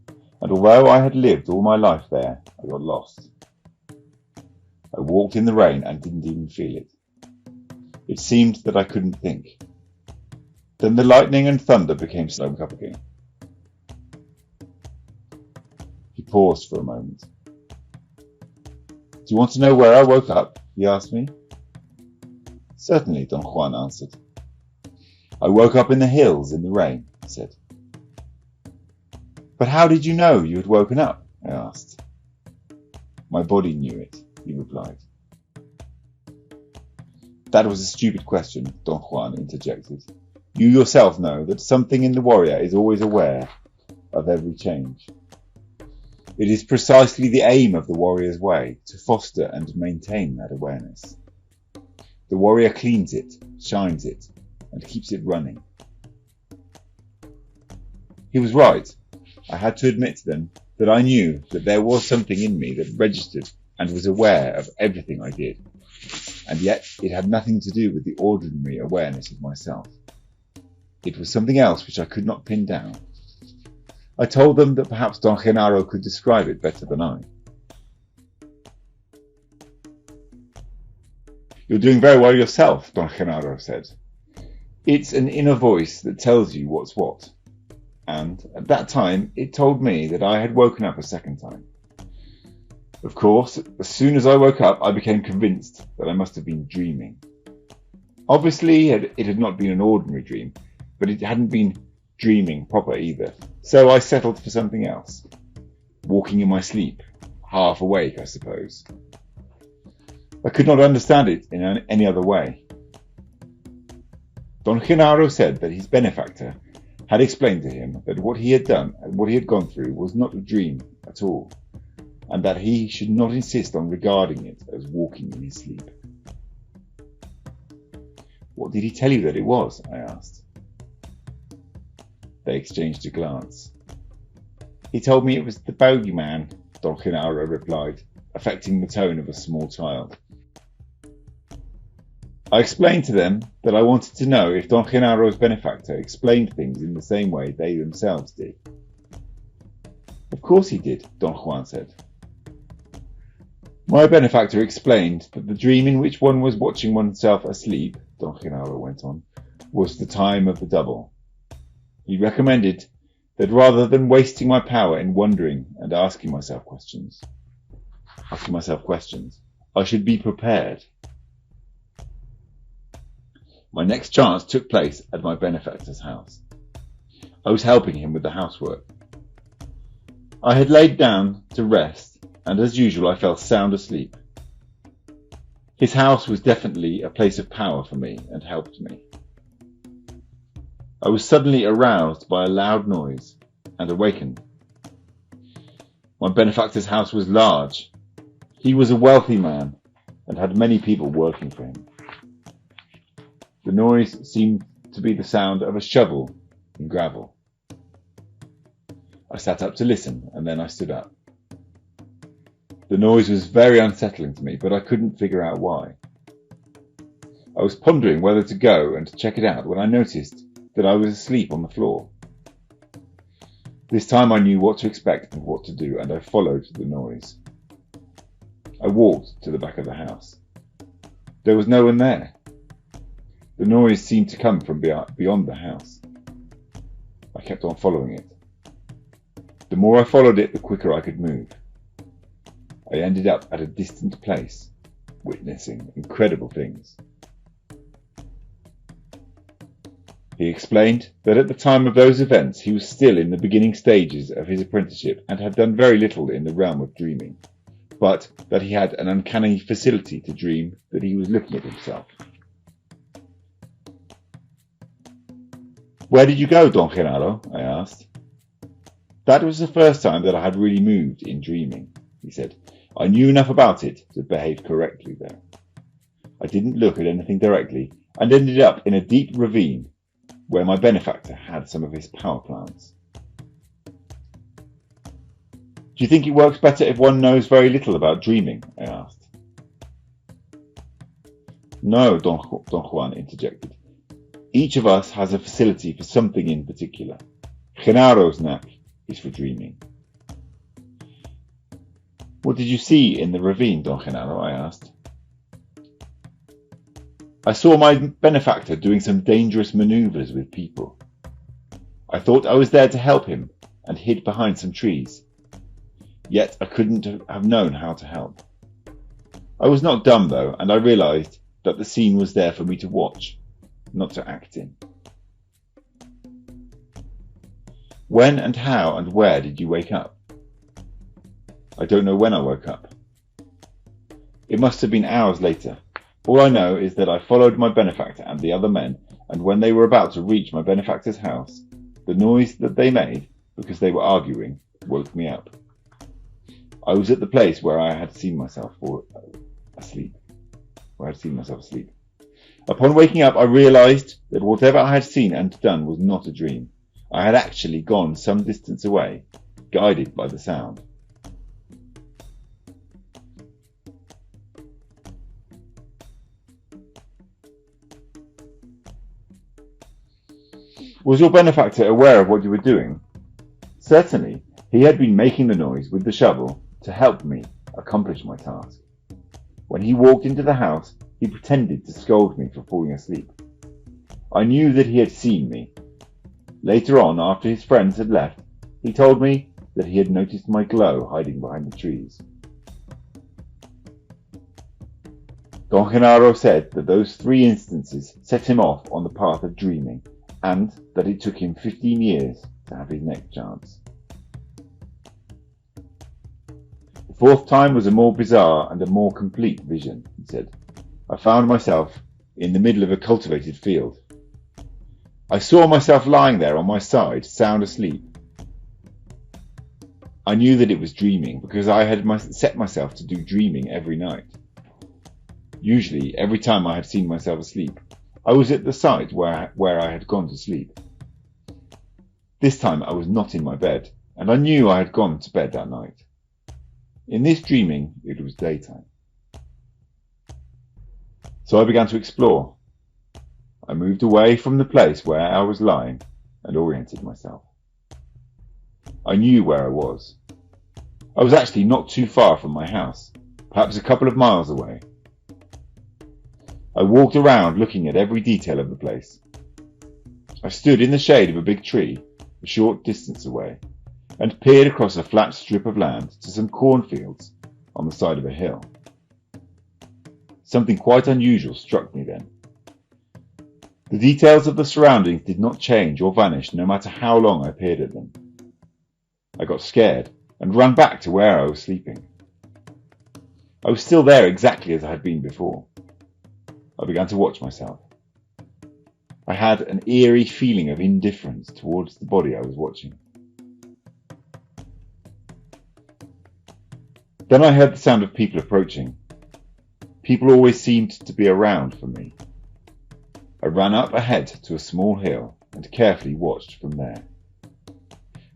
and although I had lived all my life there, I got lost. I walked in the rain and didn't even feel it. It seemed that I couldn't think. Then the lightning and thunder became slow up again. He paused for a moment. "Do you want to know where I woke up?" he asked me. "Certainly," Don Juan answered. "I woke up in the hills in the rain," he said. "But how did you know you had woken up?" I asked. "My body knew it," he replied. "That was a stupid question," Don Juan interjected. "You yourself know that something in the warrior is always aware of every change. It is precisely the aim of the warrior's way to foster and maintain that awareness. The warrior cleans it, shines it, and keeps it running." He was right. I had to admit then that I knew that there was something in me that registered and was aware of everything I did, and yet it had nothing to do with the ordinary awareness of myself. It was something else which I could not pin down. I told them that perhaps Don Genaro could describe it better than I. "You're doing very well yourself," Don Genaro said. "It's an inner voice that tells you what's what. And at that time, it told me that I had woken up a second time. Of course, as soon as I woke up, I became convinced that I must have been dreaming. Obviously, it had not been an ordinary dream, but it hadn't been dreaming proper either. So I settled for something else. Walking in my sleep, half awake, I suppose. I could not understand it in any other way. Don Genaro said that his benefactor had explained to him that what he had done and what he had gone through was not a dream at all, and that he should not insist on regarding it as walking in his sleep. What did he tell you that it was? I asked. They exchanged a glance. He told me it was the bogeyman, Don Genaro replied, affecting the tone of a small child. I explained to them that I wanted to know if Don Genaro's benefactor explained things in the same way they themselves did. Of course he did, Don Juan said. My benefactor explained that the dream in which one was watching oneself asleep, Don Genaro went on, was the time of the double. He recommended that rather than wasting my power in wondering and asking myself questions, I should be prepared. My next chance took place at my benefactor's house. I was helping him with the housework. I had laid down to rest, and as usual I fell sound asleep. His house was definitely a place of power for me and helped me. I was suddenly aroused by a loud noise and awakened. My benefactor's house was large. He was a wealthy man and had many people working for him. The noise seemed to be the sound of a shovel in gravel. I sat up to listen, and then I stood up. The noise was very unsettling to me, but I couldn't figure out why. I was pondering whether to go and check it out when I noticed that I was asleep on the floor. This time I knew what to expect and what to do, and I followed the noise. I walked to the back of the house. There was no one there. The noise seemed to come from beyond the house. I kept on following it. The more I followed it, the quicker I could move. I ended up at a distant place, witnessing incredible things. He explained that at the time of those events he was still in the beginning stages of his apprenticeship and had done very little in the realm of dreaming, but that he had an uncanny facility to dream that he was looking at himself. Where did you go, Don Genaro? I asked. That was the first time that I had really moved in dreaming, he said. I knew enough about it to behave correctly there. I didn't look at anything directly and ended up in a deep ravine where my benefactor had some of his power plants. Do you think it works better if one knows very little about dreaming? I asked. No, Don Juan interjected. Each of us has a facility for something in particular. Genaro's knack is for dreaming. What did you see in the ravine, Don Genaro? I asked. I saw my benefactor doing some dangerous maneuvers with people. I thought I was there to help him and hid behind some trees. Yet I couldn't have known how to help. I was not dumb though, and I realized that the scene was there for me to watch, not to act in. When and how and where did you wake up? I don't know when I woke up. It must have been hours later. All I know is that I followed my benefactor and the other men, and when they were about to reach my benefactor's house, the noise that they made, because they were arguing, woke me up. I was at the place where I had seen myself asleep. Upon waking up, I realized that whatever I had seen and done was not a dream. I had actually gone some distance away, guided by the sound. Was your benefactor aware of what you were doing? Certainly, he had been making the noise with the shovel to help me accomplish my task. When he walked into the house, he pretended to scold me for falling asleep. I knew that he had seen me. Later on, after his friends had left, he told me that he had noticed my glow hiding behind the trees. Don Genaro said that those 3 instances set him off on the path of dreaming, and that it took him 15 years to have his next chance. The fourth time was a more bizarre and a more complete vision, he said. I found myself in the middle of a cultivated field. I saw myself lying there on my side, sound asleep. I knew that it was dreaming because I had set myself to do dreaming every night. Usually, every time I had seen myself asleep, I was at the site where I had gone to sleep. This time I was not in my bed, and I knew I had gone to bed that night. In this dreaming, it was daytime. So I began to explore. I moved away from the place where I was lying and oriented myself. I knew where I was. I was actually not too far from my house, perhaps a couple of miles away. I walked around looking at every detail of the place. I stood in the shade of a big tree, a short distance away, and peered across a flat strip of land to some cornfields on the side of a hill. Something quite unusual struck me then. The details of the surroundings did not change or vanish no matter how long I peered at them. I got scared and ran back to where I was sleeping. I was still there exactly as I had been before. I began to watch myself. I had an eerie feeling of indifference towards the body I was watching. Then I heard the sound of people approaching. People always seemed to be around for me. I ran up ahead to a small hill and carefully watched from there.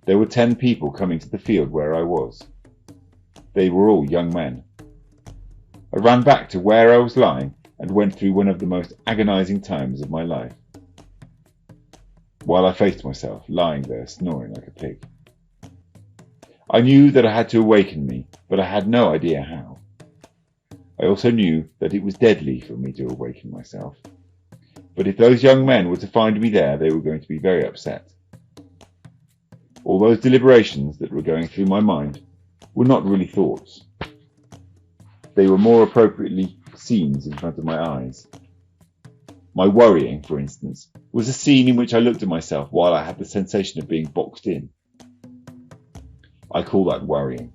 There were 10 people coming to the field where I was. They were all young men. I ran back to where I was lying and went through one of the most agonizing times of my life, while I faced myself lying there snoring like a pig. I knew that I had to awaken me, but I had no idea how. I also knew that it was deadly for me to awaken myself. But if those young men were to find me there, they were going to be very upset. All those deliberations that were going through my mind were not really thoughts. They were more appropriately scenes in front of my eyes. My worrying, for instance, was a scene in which I looked at myself while I had the sensation of being boxed in. I call that worrying.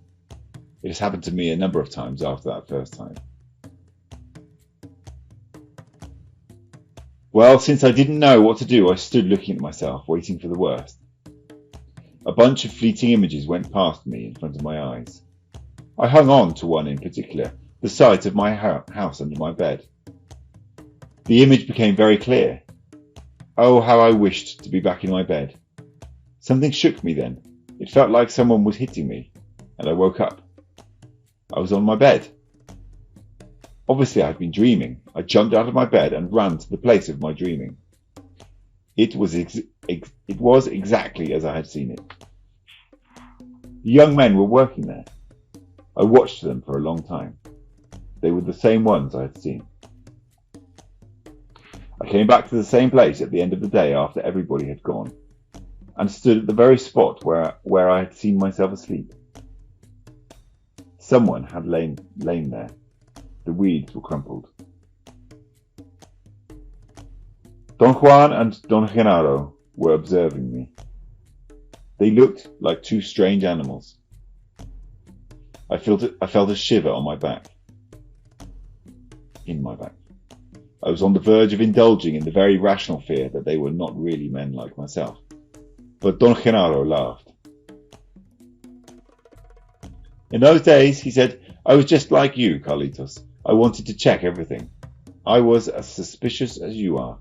It has happened to me a number of times after that first time. Well, since I didn't know what to do, I stood looking at myself, waiting for the worst. A bunch of fleeting images went past me in front of my eyes. I hung on to one in particular, the sight of my house under my bed. The image became very clear. Oh, how I wished to be back in my bed. Something shook me then. It felt like someone was hitting me, and I woke up. I was on my bed. Obviously, I had been dreaming. I jumped out of my bed and ran to the place of my dreaming. It was exactly as I had seen it. The young men were working there. I watched them for a long time. They were the same ones I had seen. I came back to the same place at the end of the day after everybody had gone, and stood at the very spot where I had seen myself asleep. Someone had lain there. The weeds were crumpled. Don Juan and Don Genaro were observing me. They looked like two strange animals. I felt a shiver on my back. In my back. I was on the verge of indulging in the very rational fear that they were not really men like myself. But Don Genaro laughed. In those days, he said, I was just like you, Carlitos. I wanted to check everything. I was as suspicious as you are.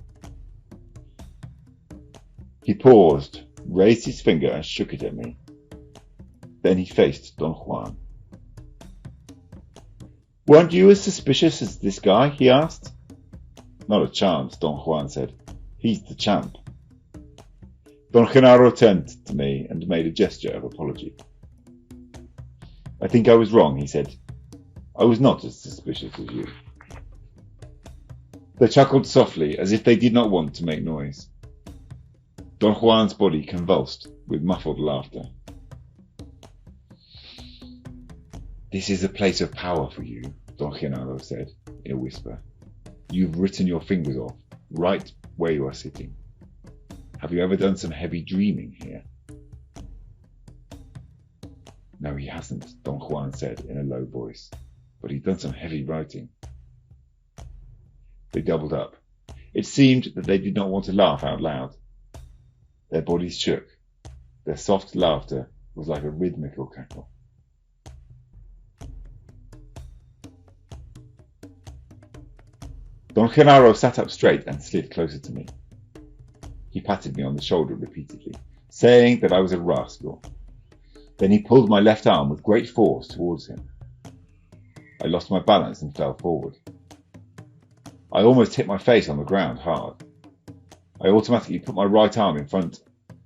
He paused, raised his finger and shook it at me. Then he faced Don Juan. Weren't you as suspicious as this guy? He asked. Not a chance, Don Juan said. He's the champ. Don Genaro turned to me and made a gesture of apology. I think I was wrong, he said. I was not as suspicious as you. They chuckled softly, as if they did not want to make noise. Don Juan's body convulsed with muffled laughter. This is a place of power for you, Don Genaro said in a whisper. You've written your fingers off, right where you are sitting. Have you ever done some heavy dreaming here? No, he hasn't, Don Juan said in a low voice, but he'd done some heavy writing. They doubled up. It seemed that they did not want to laugh out loud. Their bodies shook. Their soft laughter was like a rhythmical cackle. Don Genaro sat up straight and slid closer to me. He patted me on the shoulder repeatedly, saying that I was a rascal. Then he pulled my left arm with great force towards him. I lost my balance and fell forward. I almost hit my face on the ground hard. I automatically put my right arm in front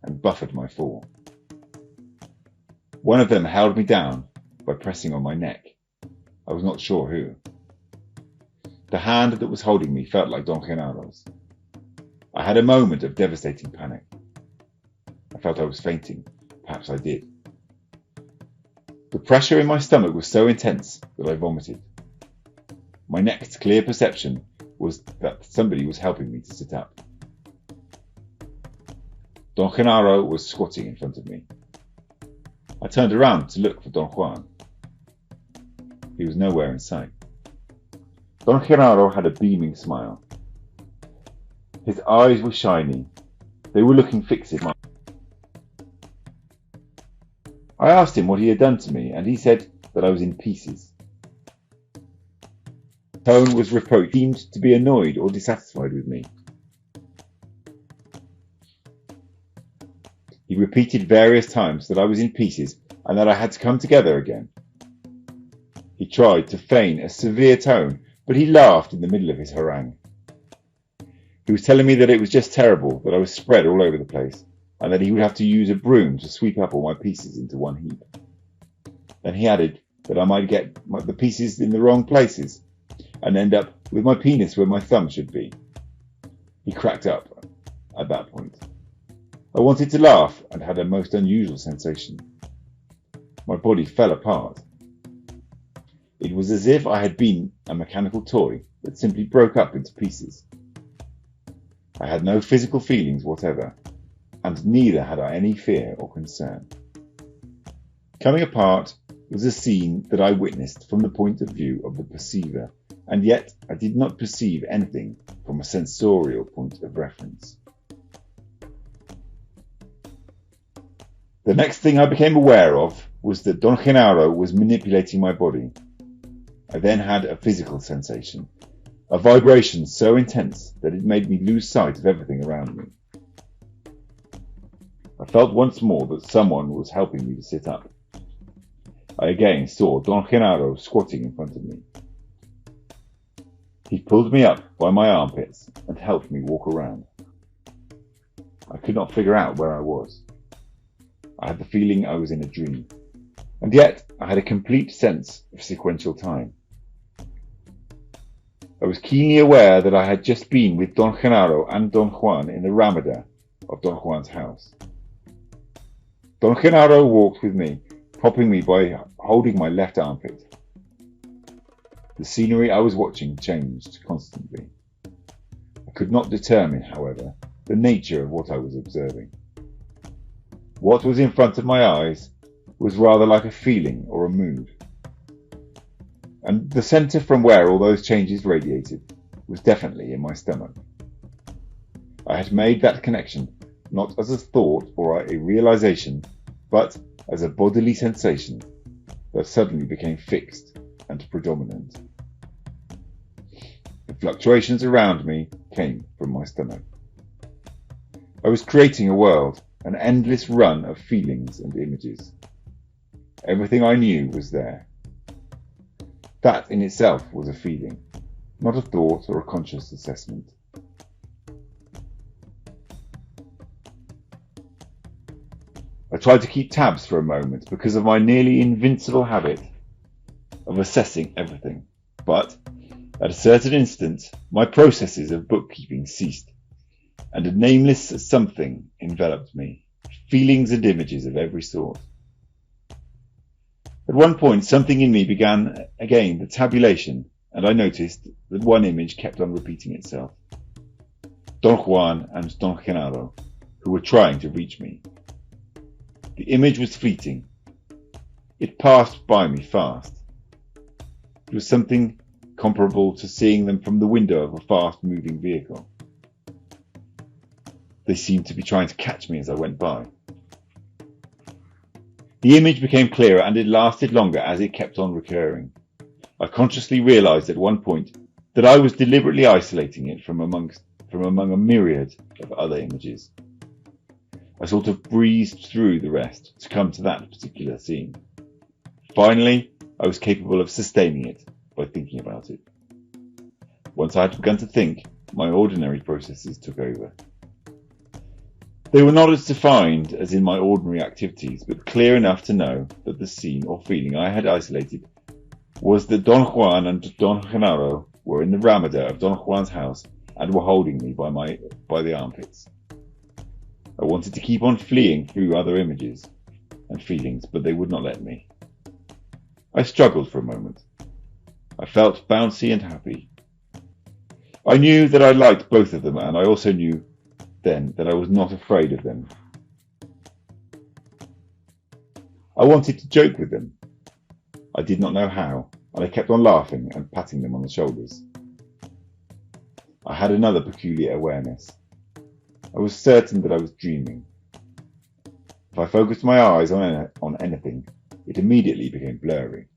and buffered my fall. One of them held me down by pressing on my neck. I was not sure who. The hand that was holding me felt like Don Genaro's. I had a moment of devastating panic. I felt I was fainting. Perhaps I did. The pressure in my stomach was so intense that I vomited. My next clear perception was that somebody was helping me to sit up. Don Genaro was squatting in front of me. I turned around to look for Don Juan. He was nowhere in sight. Don Genaro had a beaming smile. His eyes were shiny. They were looking fixed at me. I asked him what he had done to me, and he said that I was in pieces. His tone was reproach. He seemed to be annoyed or dissatisfied with me. He repeated various times that I was in pieces and that I had to come together again. He tried to feign a severe tone, but he laughed in the middle of his harangue. He was telling me that it was just terrible, that I was spread all over the place, and that he would have to use a broom to sweep up all my pieces into one heap. Then he added that I might get the pieces in the wrong places and end up with my penis where my thumb should be. He cracked up at that point. I wanted to laugh and had a most unusual sensation. My body fell apart. It was as if I had been a mechanical toy that simply broke up into pieces. I had no physical feelings whatever, and neither had I any fear or concern. Coming apart was a scene that I witnessed from the point of view of the perceiver, and yet I did not perceive anything from a sensorial point of reference. The next thing I became aware of was that Don Genaro was manipulating my body. I then had a physical sensation, a vibration so intense that it made me lose sight of everything around me. I felt once more that someone was helping me to sit up. I again saw Don Genaro squatting in front of me. He pulled me up by my armpits and helped me walk around. I could not figure out where I was. I had the feeling I was in a dream, and yet I had a complete sense of sequential time. I was keenly aware that I had just been with Don Genaro and Don Juan in the Ramada of Don Juan's house. Don Genaro walked with me, propping me by holding my left armpit. The scenery I was watching changed constantly. I could not determine, however, the nature of what I was observing. What was in front of my eyes was rather like a feeling or a mood. And the centre from where all those changes radiated was definitely in my stomach. I had made that connection not as a thought or a realization, but as a bodily sensation that suddenly became fixed and predominant. The fluctuations around me came from my stomach. I was creating a world, an endless run of feelings and images. Everything I knew was there. That in itself was a feeling, not a thought or a conscious assessment. I tried to keep tabs for a moment because of my nearly invincible habit of assessing everything, but at a certain instant my processes of bookkeeping ceased, and a nameless something enveloped me, feelings and images of every sort. At one point, something in me began again the tabulation, and I noticed that one image kept on repeating itself. Don Juan and Don Genaro, who were trying to reach me. The image was fleeting. It passed by me fast. It was something comparable to seeing them from the window of a fast-moving vehicle. They seemed to be trying to catch me as I went by. The image became clearer, and it lasted longer as it kept on recurring. I consciously realized at one point that I was deliberately isolating it from among a myriad of other images. I sort of breezed through the rest to come to that particular scene. Finally, I was capable of sustaining it by thinking about it. Once I had begun to think, my ordinary processes took over. They were not as defined as in my ordinary activities, but clear enough to know that the scene or feeling I had isolated was that Don Juan and Don Genaro were in the ramada of Don Juan's house and were holding me by the armpits. I wanted to keep on fleeing through other images and feelings, but they would not let me. I struggled for a moment. I felt bouncy and happy. I knew that I liked both of them, and I also knew then that I was not afraid of them. I wanted to joke with them. I did not know how, and I kept on laughing and patting them on the shoulders. I had another peculiar awareness. I was certain that I was dreaming. If I focused my eyes on anything, it immediately became blurry.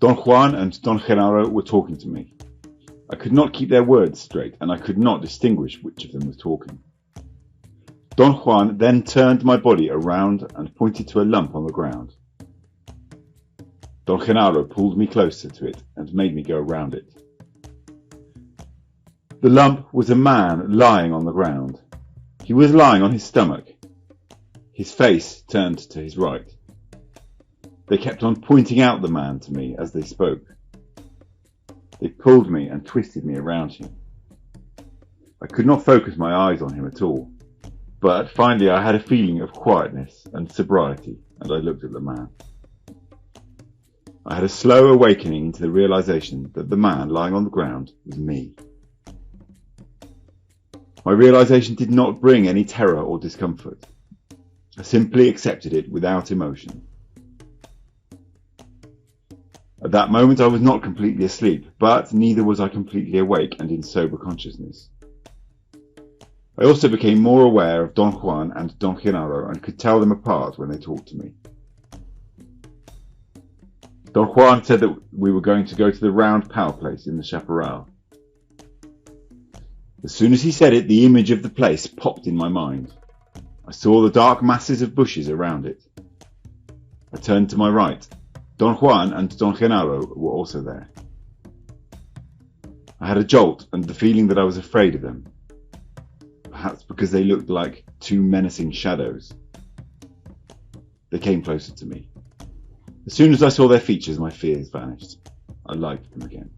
Don Juan and Don Genaro were talking to me. I could not keep their words straight, and I could not distinguish which of them was talking. Don Juan then turned my body around and pointed to a lump on the ground. Don Genaro pulled me closer to it and made me go around it. The lump was a man lying on the ground. He was lying on his stomach, his face turned to his right. They kept on pointing out the man to me as they spoke. They pulled me and twisted me around him. I could not focus my eyes on him at all, but finally I had a feeling of quietness and sobriety, and I looked at the man. I had a slow awakening into the realization that the man lying on the ground was me. My realization did not bring any terror or discomfort. I simply accepted it without emotion. At that moment I was not completely asleep, but neither was I completely awake and in sober consciousness. I also became more aware of Don Juan and Don Genaro and could tell them apart when they talked to me. Don Juan said that we were going to go to the round power place in the chaparral. As soon as he said it, the image of the place popped in my mind. I saw the dark masses of bushes around it. I turned to my right. Don Juan and Don Genaro were also there. I had a jolt and the feeling that I was afraid of them, perhaps because they looked like two menacing shadows. They came closer to me. As soon as I saw their features, my fears vanished. I liked them again.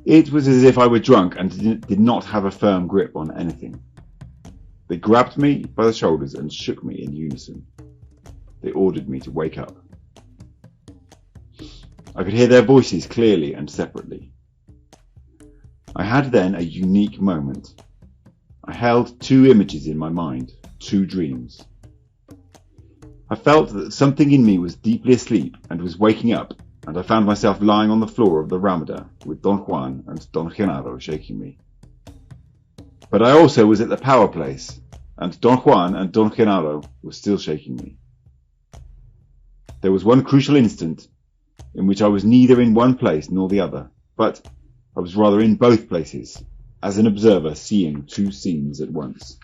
It was as if I were drunk and did not have a firm grip on anything. They grabbed me by the shoulders and shook me in unison. They ordered me to wake up. I could hear their voices clearly and separately. I had then a unique moment. I held two images in my mind, two dreams. I felt that something in me was deeply asleep and was waking up, and I found myself lying on the floor of the ramada with Don Juan and Don Genaro shaking me. But I also was at the power place, and Don Juan and Don Genaro were still shaking me. There was one crucial instant in which I was neither in one place nor the other, but I was rather in both places, as an observer seeing two scenes at once.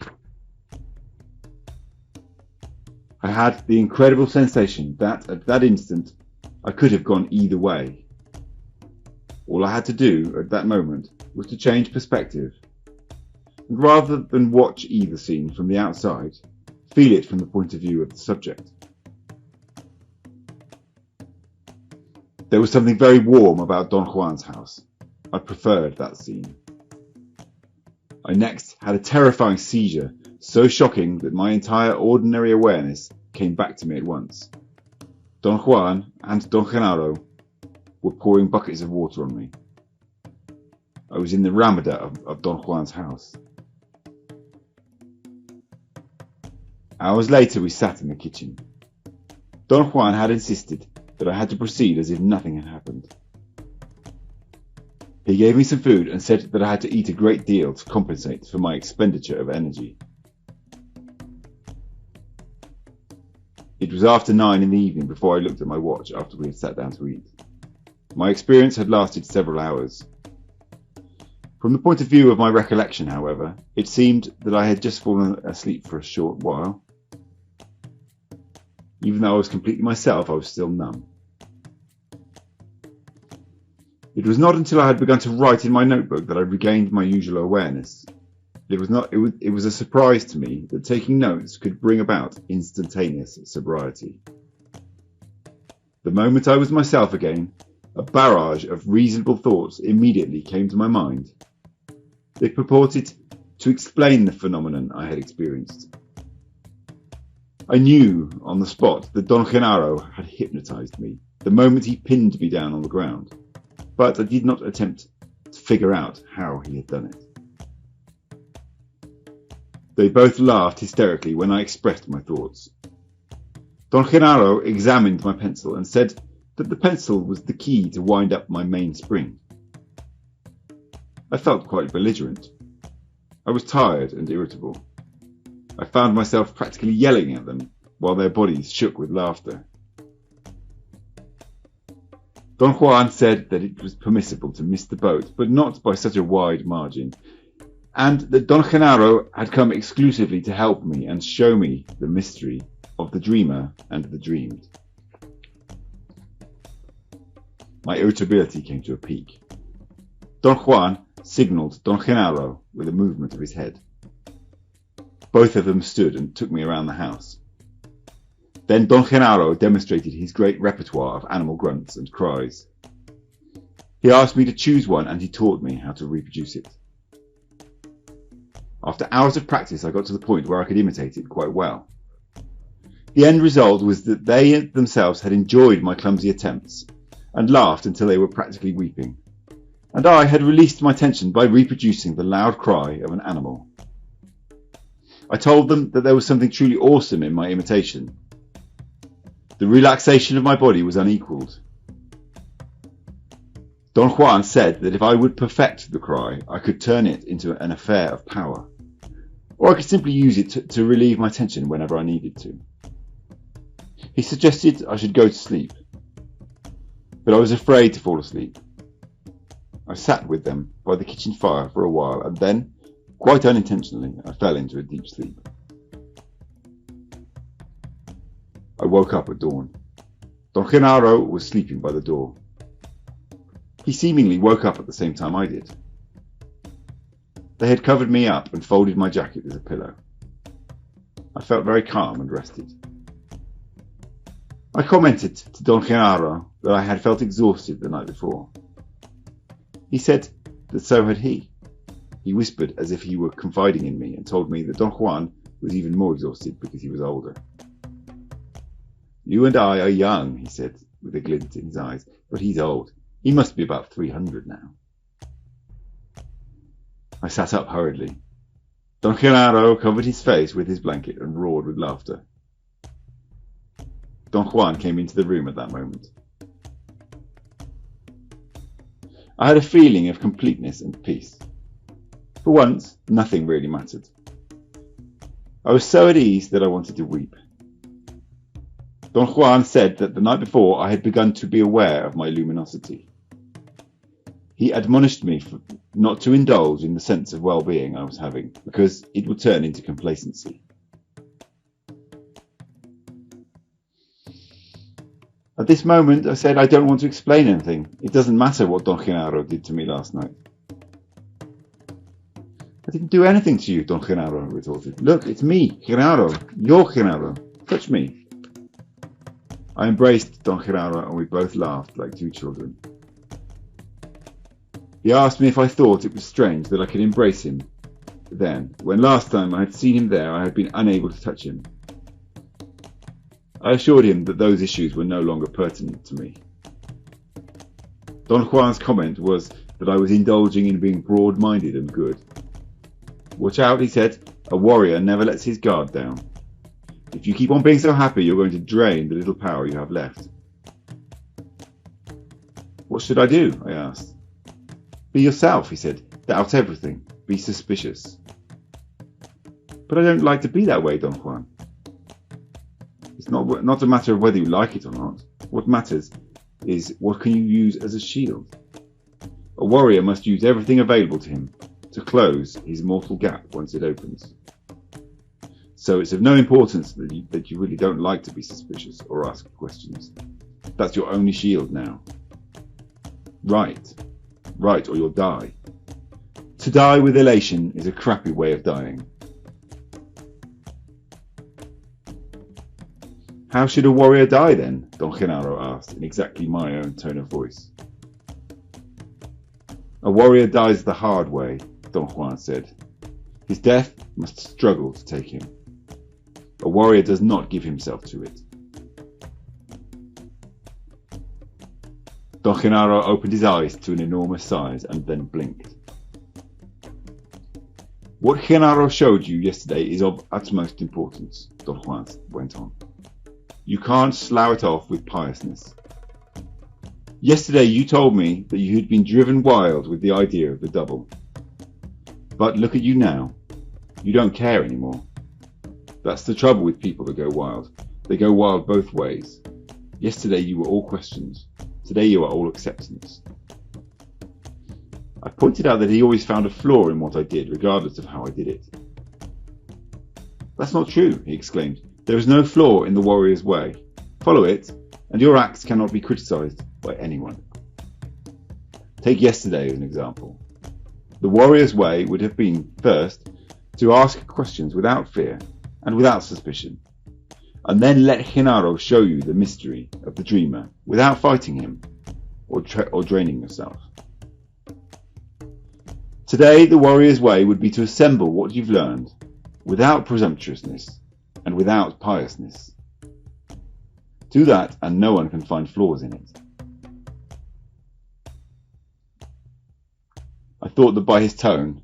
I had the incredible sensation that at that instant I could have gone either way. All I had to do at that moment was to change perspective, and rather than watch either scene from the outside, feel it from the point of view of the subject. There was something very warm about Don Juan's house. I preferred that scene. I next had a terrifying seizure, so shocking that my entire ordinary awareness came back to me at once. Don Juan and Don Genaro were pouring buckets of water on me. I was in the ramada of Don Juan's house. Hours later, we sat in the kitchen. Don Juan had insisted that I had to proceed as if nothing had happened. He gave me some food and said that I had to eat a great deal to compensate for my expenditure of energy. It was after 9 in the evening before I looked at my watch after we had sat down to eat. My experience had lasted several hours. From the point of view of my recollection, however, it seemed that I had just fallen asleep for a short while. Even though I was completely myself, I was still numb. It was not until I had begun to write in my notebook that I regained my usual awareness. It was a surprise to me that taking notes could bring about instantaneous sobriety. The moment I was myself again, a barrage of reasonable thoughts immediately came to my mind. They purported to explain the phenomenon I had experienced. I knew on the spot that Don Genaro had hypnotized me the moment he pinned me down on the ground, but I did not attempt to figure out how he had done it. They both laughed hysterically when I expressed my thoughts. Don Genaro examined my pencil and said that the pencil was the key to wind up my main spring. I felt quite belligerent. I was tired and irritable. I found myself practically yelling at them while their bodies shook with laughter. Don Juan said that it was permissible to miss the boat, but not by such a wide margin, and that Don Genaro had come exclusively to help me and show me the mystery of the dreamer and the dreamed. My irritability came to a peak. Don Juan signalled Don Genaro with a movement of his head. Both of them stood and took me around the house. Then Don Genaro demonstrated his great repertoire of animal grunts and cries. He asked me to choose one and he taught me how to reproduce it. After hours of practice, I got to the point where I could imitate it quite well. The end result was that they themselves had enjoyed my clumsy attempts and laughed until they were practically weeping, and I had released my tension by reproducing the loud cry of an animal. I told them that there was something truly awesome in my imitation. The relaxation of my body was unequalled. Don Juan said that if I would perfect the cry, I could turn it into an affair of power, or I could simply use it to relieve my tension whenever I needed to. He suggested I should go to sleep, but I was afraid to fall asleep. I sat with them by the kitchen fire for a while, and then, quite unintentionally, I fell into a deep sleep. I woke up at dawn. Don Genaro was sleeping by the door. He seemingly woke up at the same time I did. They had covered me up and folded my jacket as a pillow. I felt very calm and rested. I commented to Don Genaro that I had felt exhausted the night before. He said that so had he. He whispered as if he were confiding in me and told me that Don Juan was even more exhausted because he was older. You and I are young, he said with a glint in his eyes, but he's old. He must be about 300 now. I sat up hurriedly. Don Genaro covered his face with his blanket and roared with laughter. Don Juan came into the room at that moment. I had a feeling of completeness and peace. For once, nothing really mattered. I was so at ease that I wanted to weep. Don Juan said that the night before I had begun to be aware of my luminosity. He admonished me not to indulge in the sense of well-being I was having, because it would turn into complacency. At this moment, I said, I don't want to explain anything. It doesn't matter what Don Genaro did to me last night. I didn't do anything to you, Don Genaro retorted. Look, it's me, Genaro, your Genaro. Touch me. I embraced Don Genaro and we both laughed like two children. He asked me if I thought it was strange that I could embrace him then, when last time I had seen him there, I had been unable to touch him. I assured him that those issues were no longer pertinent to me. Don Juan's comment was that I was indulging in being broad-minded and good. Watch out, he said. A warrior never lets his guard down. If you keep on being so happy, you're going to drain the little power you have left. What should I do? I asked. Be yourself, he said. Doubt everything. Be suspicious. But I don't like to be that way, Don Juan. It's not a matter of whether you like it or not. What matters is what can you use as a shield. A warrior must use everything available to him to close his mortal gap once it opens. So it's of no importance that you really don't like to be suspicious or ask questions. That's your only shield now. Right, or you'll die. To die with elation is a crappy way of dying. How should a warrior die then? Don Genaro asked in exactly my own tone of voice. A warrior dies the hard way, Don Juan said. His death must struggle to take him. A warrior does not give himself to it. Don Genaro opened his eyes to an enormous size and then blinked. What Genaro showed you yesterday is of utmost importance, Don Juan went on. You can't slough it off with piousness. Yesterday you told me that you had been driven wild with the idea of the double. But look at you now. You don't care anymore. That's the trouble with people that go wild. They go wild both ways. Yesterday you were all questions. Today you are all acceptance. I pointed out that he always found a flaw in what I did, regardless of how I did it. That's not true, he exclaimed. There is no flaw in the warrior's way. Follow it, and your acts cannot be criticized by anyone. Take yesterday as an example. The warrior's way would have been, first, to ask questions without fear and without suspicion, and then let Genaro show you the mystery of the dreamer without fighting him or draining yourself. Today, the warrior's way would be to assemble what you've learned without presumptuousness and without piousness. Do that and no one can find flaws in it. I thought that by his tone,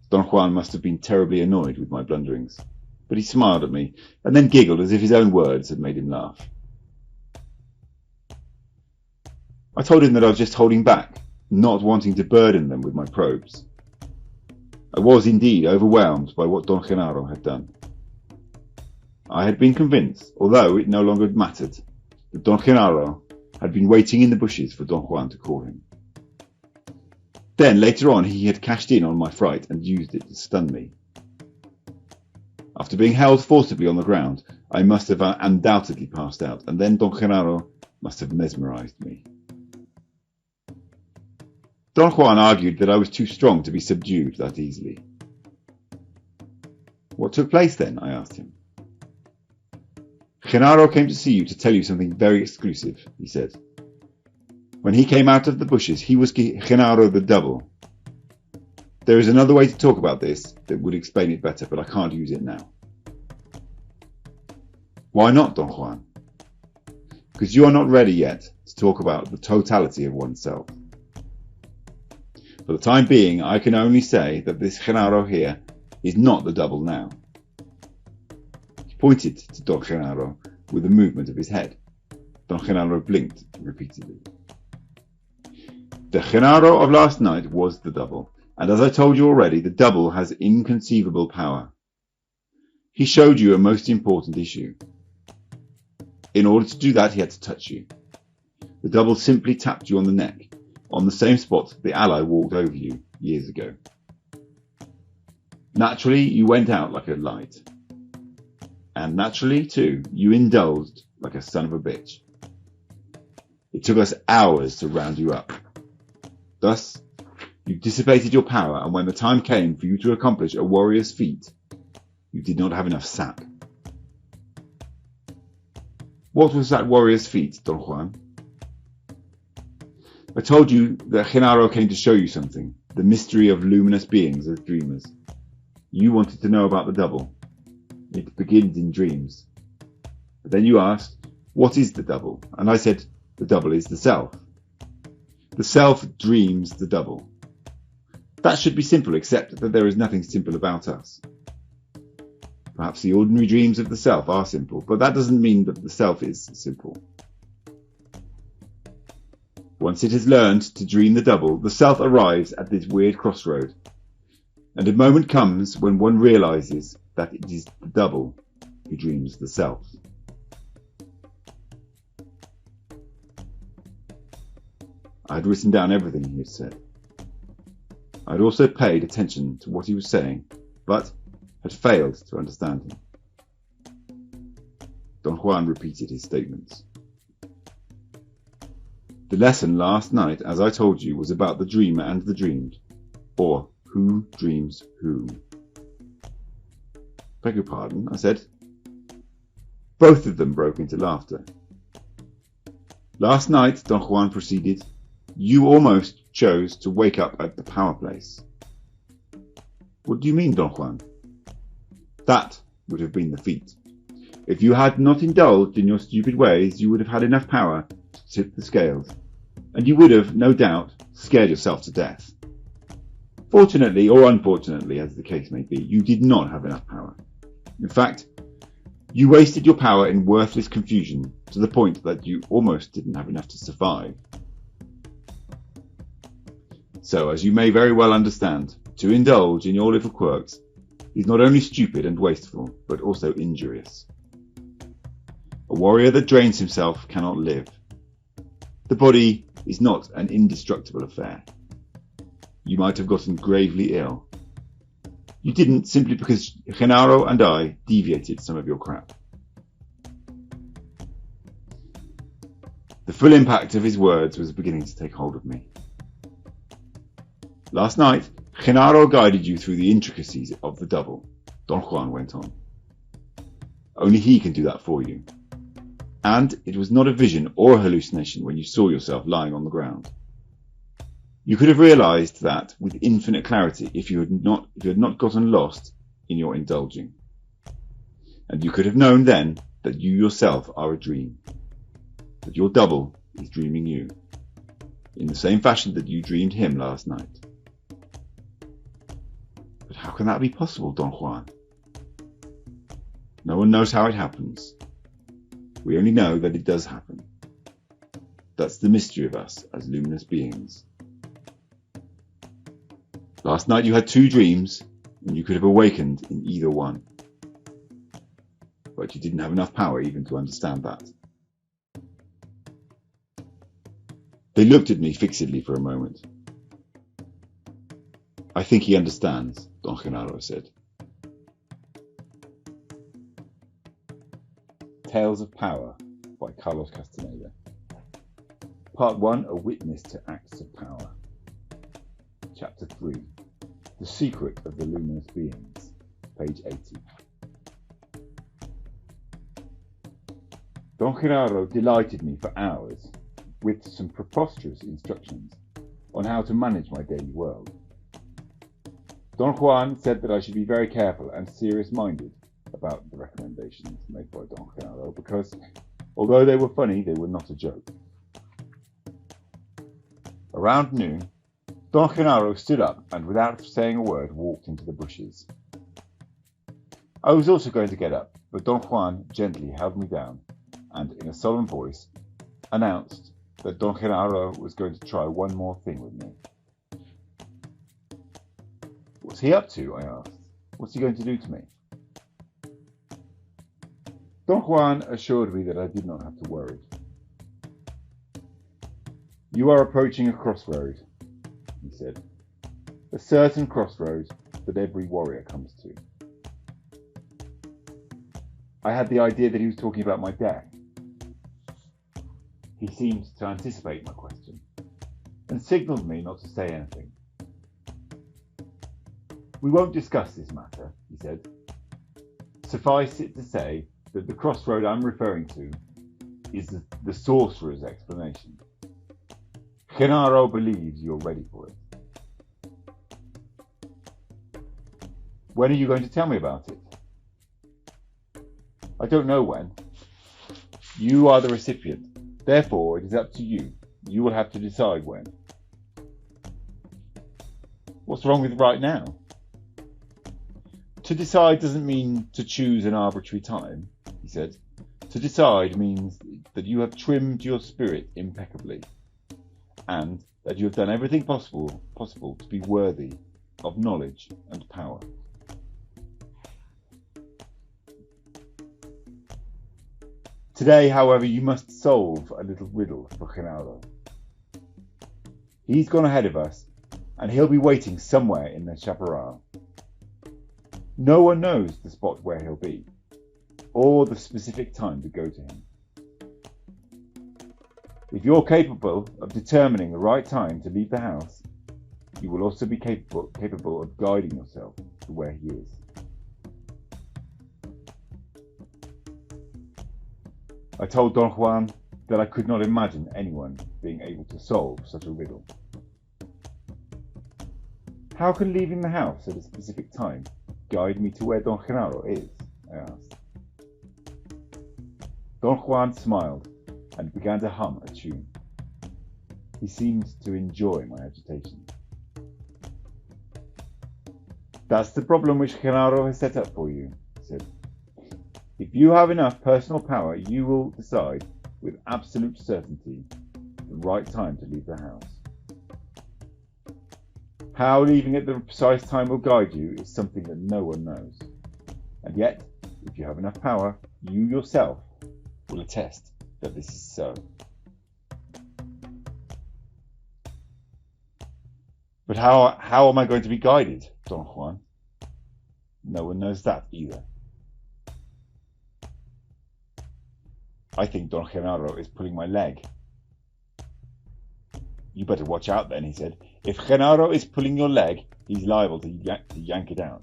Don Juan must have been terribly annoyed with my blunderings, but he smiled at me and then giggled as if his own words had made him laugh. I told him that I was just holding back, not wanting to burden them with my probes. I was indeed overwhelmed by what Don Genaro had done. I had been convinced, although it no longer mattered, that Don Genaro had been waiting in the bushes for Don Juan to call him. Then, later on, he had cashed in on my fright and used it to stun me. After being held forcibly on the ground, I must have undoubtedly passed out, and then Don Genaro must have mesmerized me. Don Juan argued that I was too strong to be subdued that easily. What took place then? I asked him. Genaro came to see you to tell you something very exclusive, he said. When he came out of the bushes, he was Genaro the Double. There is another way to talk about this that would explain it better, but I can't use it now. Why not, Don Juan? Because you are not ready yet to talk about the totality of oneself. For the time being, I can only say that this Genaro here is not the Double now. He pointed to Don Genaro with a movement of his head. Don Genaro blinked repeatedly. The Genaro of last night was the Double, and as I told you already, the Double has inconceivable power. He showed you a most important issue. In order to do that, he had to touch you. The Double simply tapped you on the neck, on the same spot the ally walked over you years ago. Naturally, you went out like a light. And naturally, too, you indulged like a son of a bitch. It took us hours to round you up. Thus, you dissipated your power, and when the time came for you to accomplish a warrior's feat, you did not have enough sap. What was that warrior's feat, Don Juan? I told you that Genaro came to show you something, the mystery of luminous beings as dreamers. You wanted to know about the double. It begins in dreams. But then you asked, what is the double? And I said, the double is the self. The self dreams the double. That should be simple, except that there is nothing simple about us. Perhaps the ordinary dreams of the self are simple, but that doesn't mean that the self is simple. Once it has learned to dream the double, the self arrives at this weird crossroad, and a moment comes when one realizes that it is the double who dreams the self. I had written down everything he had said. I had also paid attention to what he was saying, but had failed to understand him. Don Juan repeated his statements. The lesson last night, as I told you, was about the dreamer and the dreamed, or who dreams who. Beg your pardon, I said. Both of them broke into laughter. Last night, Don Juan proceeded, you almost chose to wake up at the power place. What do you mean, Don Juan? That would have been the feat. If you had not indulged in your stupid ways, you would have had enough power to tip the scales, and you would have, no doubt, scared yourself to death. Fortunately, or unfortunately, as the case may be, you did not have enough power. In fact, you wasted your power in worthless confusion to the point that you almost didn't have enough to survive. So, as you may very well understand, to indulge in your little quirks is not only stupid and wasteful, but also injurious. A warrior that drains himself cannot live. The body is not an indestructible affair. You might have gotten gravely ill. You didn't simply because Genaro and I deviated some of your crap. The full impact of his words was beginning to take hold of me. Last night, Genaro guided you through the intricacies of the double, Don Juan went on. Only he can do that for you. And it was not a vision or a hallucination when you saw yourself lying on the ground. You could have realized that with infinite clarity if you had not gotten lost in your indulging. And you could have known then that you yourself are a dream, that your double is dreaming you, in the same fashion that you dreamed him last night. But how can that be possible, Don Juan? No one knows how it happens. We only know that it does happen. That's the mystery of us as luminous beings. Last night you had two dreams, and you could have awakened in either one. But you didn't have enough power even to understand that. They looked at me fixedly for a moment. I think he understands, Don Genaro said. Tales of Power by Carlos Castaneda. Part 1, A Witness to Acts of Power. Chapter 3, The Secret of the Luminous Beings. Page 80. Don Genaro delighted me for hours with some preposterous instructions on how to manage my daily world. Don Juan said that I should be very careful and serious-minded about the recommendations made by Don Genaro because, although they were funny, they were not a joke. Around noon, Don Genaro stood up and, without saying a word, walked into the bushes. I was also going to get up, but Don Juan gently held me down and, in a solemn voice, announced that Don Genaro was going to try one more thing with me. What's he up to? I asked. What's he going to do to me? Don Juan assured me that I did not have to worry. You are approaching a crossroad, he said. A certain crossroad that every warrior comes to. I had the idea that he was talking about my death. He seemed to anticipate my question and signalled me not to say anything. We won't discuss this matter, he said. Suffice it to say that the crossroad I'm referring to is the Sorcerer's explanation. Genaro believes you're ready for it. When are you going to tell me about it? I don't know when. You are the recipient. Therefore, it is up to you. You will have to decide when. What's wrong with right now? To decide doesn't mean to choose an arbitrary time, he said. To decide means that you have trimmed your spirit impeccably, and that you have done everything possible to be worthy of knowledge and power. Today, however, you must solve a little riddle for Genaro. He's gone ahead of us, and he'll be waiting somewhere in the chaparral. No one knows the spot where he'll be, or the specific time to go to him. If you're capable of determining the right time to leave the house, you will also be capable of guiding yourself to where he is. I told Don Juan that I could not imagine anyone being able to solve such a riddle. How can leaving the house at a specific time guide me to where Don Genaro is? I asked. Don Juan smiled and began to hum a tune. He seemed to enjoy my agitation. That's the problem which Genaro has set up for you, he said. If you have enough personal power, you will decide with absolute certainty the right time to leave the house. How leaving at the precise time will guide you is something that no one knows. And yet, if you have enough power, you yourself will attest that this is so. But how am I going to be guided, Don Juan? No one knows that either. I think Don Genaro is pulling my leg. You better watch out then, he said. If Genaro is pulling your leg, he's liable to yank it out.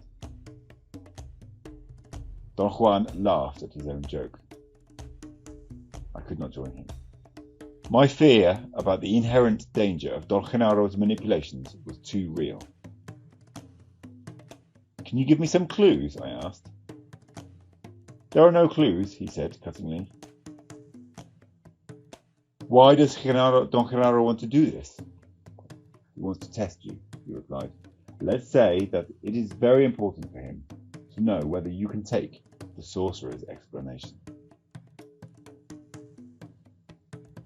Don Juan laughed at his own joke. I could not join him. My fear about the inherent danger of Don Genaro's manipulations was too real. Can you give me some clues? I asked. There are no clues, he said cuttingly. Why does Don Genaro want to do this? He wants to test you, he replied. Let's say that it is very important for him to know whether you can take the Sorcerer's explanation.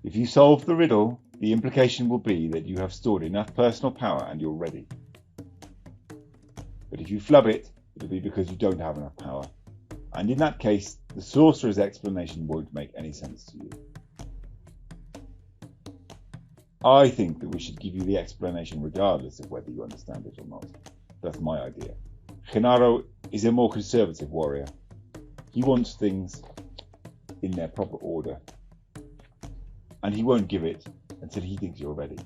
If you solve the riddle, the implication will be that you have stored enough personal power and you're ready. But if you flub it, it'll be because you don't have enough power. And in that case, the Sorcerer's explanation won't make any sense to you. I think that we should give you the explanation regardless of whether you understand it or not. That's my idea. Genaro is a more conservative warrior. He wants things in their proper order. And he won't give it until he thinks you're ready.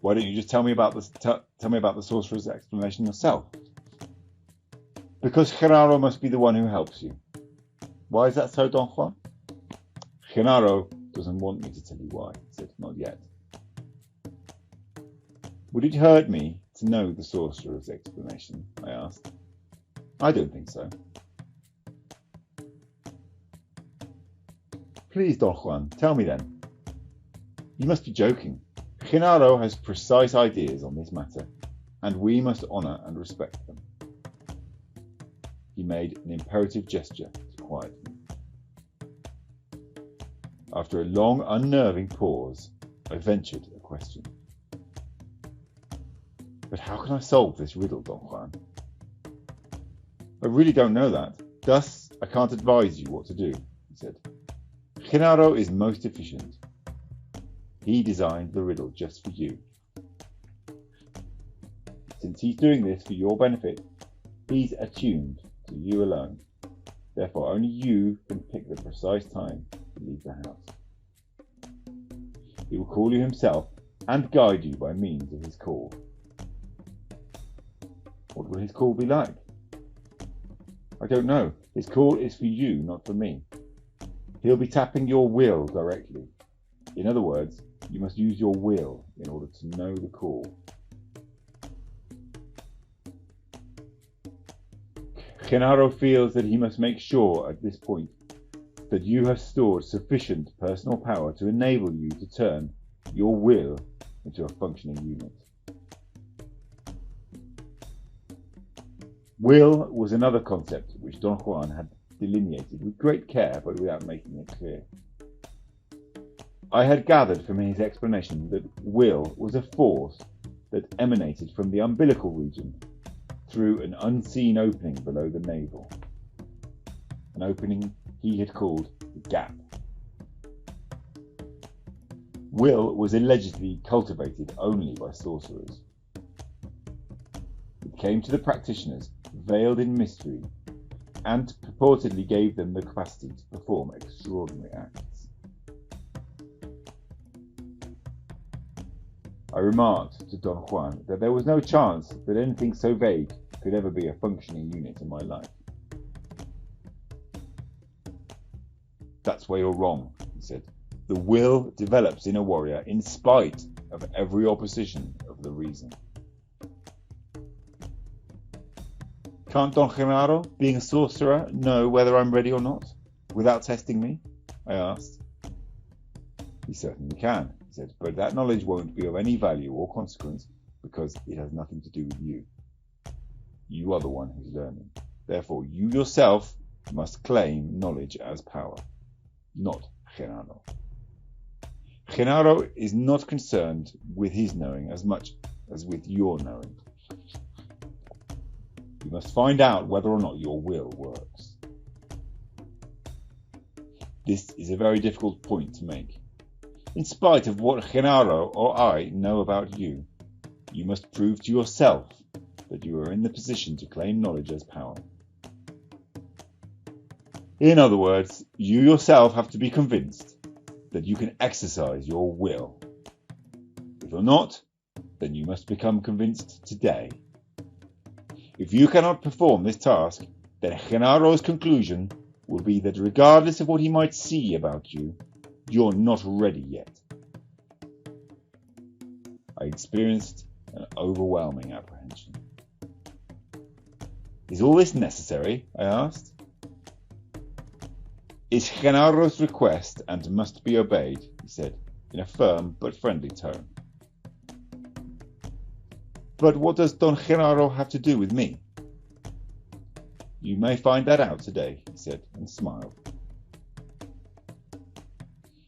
Why don't you just tell me about the Sorcerer's explanation yourself? Because Genaro must be the one who helps you. Why is that so, Don Juan? Genaro doesn't want me to tell you why, he said, not yet. Would it hurt me to know the Sorcerer's explanation? I asked. I don't think so. Please, Don Juan, tell me then. You must be joking. Genaro has precise ideas on this matter, and we must honour and respect them. He made an imperative gesture to quiet me. After a long, unnerving pause, I ventured a question. But how can I solve this riddle, Don Juan? I really don't know that. Thus, I can't advise you what to do, he said. Genaro is most efficient. He designed the riddle just for you. Since he's doing this for your benefit, he's attuned to you alone. Therefore, only you can pick the precise time to leave the house. He will call you himself and guide you by means of his call. What will his call be like? I don't know. His call is for you, not for me. He'll be tapping your will directly. In other words, you must use your will in order to know the call. Genaro feels that he must make sure at this point that you have stored sufficient personal power to enable you to turn your will into a functioning unit. Will was another concept which Don Juan had delineated with great care but without making it clear. I had gathered from his explanation that will was a force that emanated from the umbilical region through an unseen opening below the navel, an opening he had called the gap. Will was allegedly cultivated only by sorcerers. It came to the practitioners veiled in mystery and purportedly gave them the capacity to perform extraordinary acts. I remarked to Don Juan that there was no chance that anything so vague could ever be a functioning unit in my life. That's where you're wrong, he said. The will develops in a warrior in spite of every opposition of the reason. Can't Don Genaro, being a sorcerer, know whether I'm ready or not, without testing me? I asked. He certainly can, he said, but that knowledge won't be of any value or consequence because it has nothing to do with you. You are the one who's learning. Therefore, you yourself must claim knowledge as power, not Genaro. Genaro is not concerned with his knowing as much as with your knowing. You must find out whether or not your will works. This is a very difficult point to make. In spite of what Genaro or I know about you, you must prove to yourself that you are in the position to claim knowledge as power. In other words, you yourself have to be convinced that you can exercise your will. If you're not, then you must become convinced today. If you cannot perform this task, then Genaro's conclusion will be that regardless of what he might see about you, you're not ready yet. I experienced an overwhelming apprehension. Is all this necessary? I asked. It's Genaro's request and must be obeyed, he said, in a firm but friendly tone. But what does Don Genaro have to do with me? You may find that out today, he said, and smiled.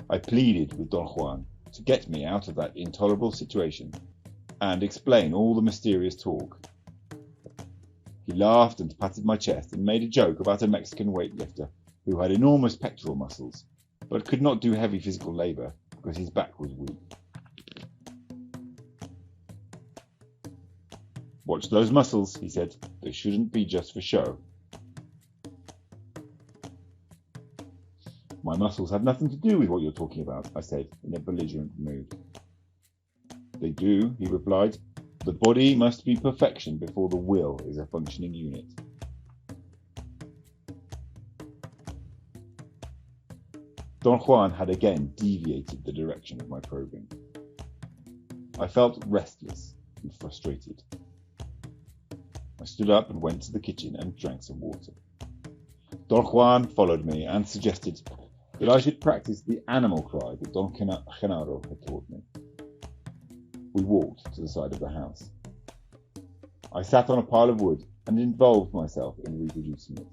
I pleaded with Don Juan to get me out of that intolerable situation and explain all the mysterious talk. He laughed and patted my chest and made a joke about a Mexican weightlifter who had enormous pectoral muscles, but could not do heavy physical labour because his back was weak. Watch those muscles, he said. They shouldn't be just for show. My muscles have nothing to do with what you're talking about, I said, in a belligerent mood. They do, he replied. The body must be perfection before the will is a functioning unit. Don Juan had again deviated the direction of my probing. I felt restless and frustrated. I stood up and went to the kitchen and drank some water. Don Juan followed me and suggested that I should practice the animal cry that Don Genaro had taught me. We walked to the side of the house. I sat on a pile of wood and involved myself in reproducing it.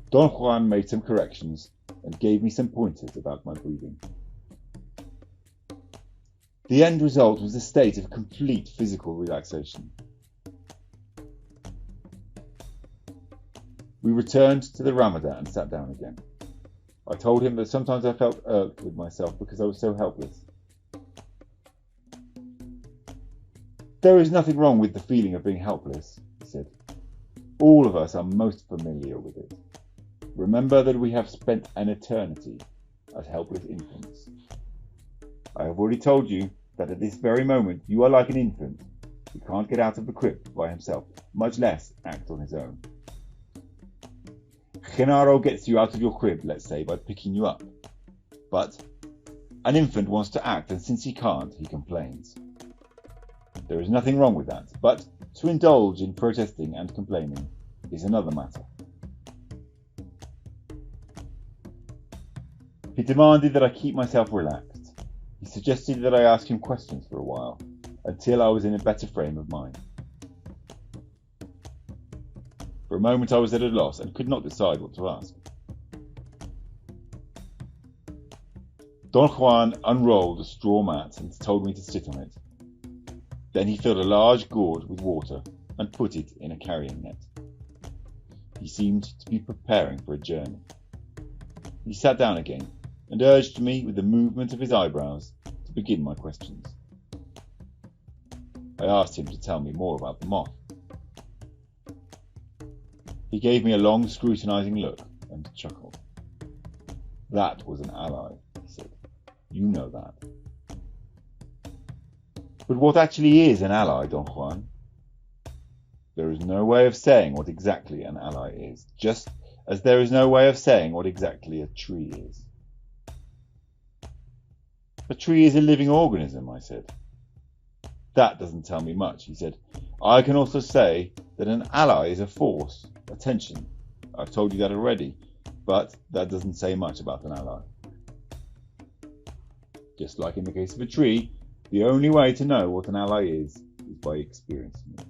Don Juan made some corrections and gave me some pointers about my breathing. The end result was a state of complete physical relaxation. We returned to the Ramadan and sat down again. I told him that sometimes I felt irked with myself because I was so helpless. There is nothing wrong with the feeling of being helpless, he said. All of us are most familiar with it. Remember that we have spent an eternity as helpless infants. I have already told you that at this very moment you are like an infant who can't get out of the crib by himself, much less act on his own. Genaro gets you out of your crib, let's say, by picking you up. But an infant wants to act, and since he can't, he complains. There is nothing wrong with that, but to indulge in protesting and complaining is another matter. He demanded that I keep myself relaxed. He suggested that I ask him questions for a while, until I was in a better frame of mind. For a moment I was at a loss and could not decide what to ask. Don Juan unrolled a straw mat and told me to sit on it. Then he filled a large gourd with water and put it in a carrying net. He seemed to be preparing for a journey. He sat down again and urged me with a movement of his eyebrows to begin my questions. I asked him to tell me more about the moth. He gave me a long, scrutinizing look and chuckled. That was an ally, he said. You know that. But what actually is an ally, Don Juan? There is no way of saying what exactly an ally is, just as there is no way of saying what exactly a tree is. A tree is a living organism, I said. That doesn't tell me much, he said. I can also say that an ally is a force, a tension. I've told you that already, but that doesn't say much about an ally. Just like in the case of a tree, the only way to know what an ally is by experiencing it.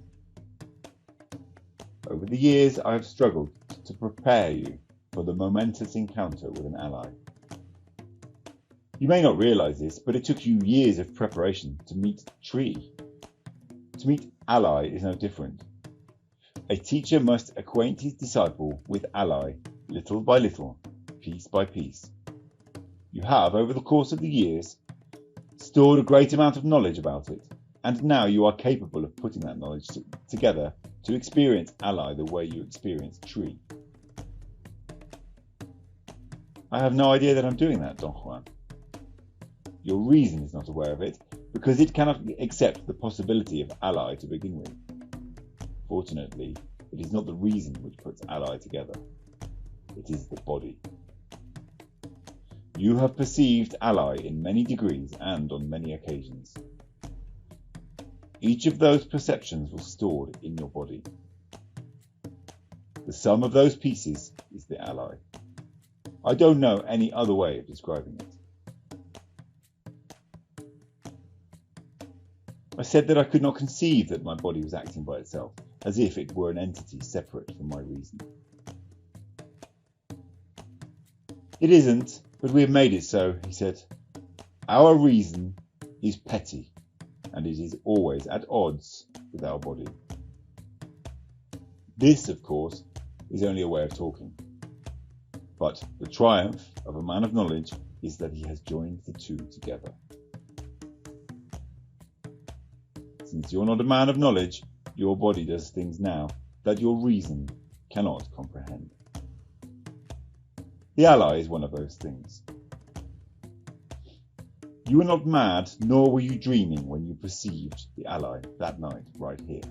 Over the years, I have struggled to prepare you for the momentous encounter with an ally. You may not realize this, but it took you years of preparation to meet tree. To meet ally is no different. A teacher must acquaint his disciple with ally, little by little, piece by piece. You have, over the course of the years, stored a great amount of knowledge about it, and now you are capable of putting that knowledge together to experience ally the way you experience tree. I have no idea that I'm doing that, Don Juan. Your reason is not aware of it, because it cannot accept the possibility of ally to begin with. Fortunately, it is not the reason which puts ally together. It is the body. You have perceived ally in many degrees and on many occasions. Each of those perceptions was stored in your body. The sum of those pieces is the ally. I don't know any other way of describing it. I said that I could not conceive that my body was acting by itself, as if it were an entity separate from my reason. It isn't, but we have made it so, he said. Our reason is petty, and it is always at odds with our body. This, of course, is only a way of talking. But the triumph of a man of knowledge is that he has joined the two together. Since you're not a man of knowledge, your body does things now that your reason cannot comprehend. The ally is one of those things. You were not mad, nor were you dreaming when you perceived the ally that night right here.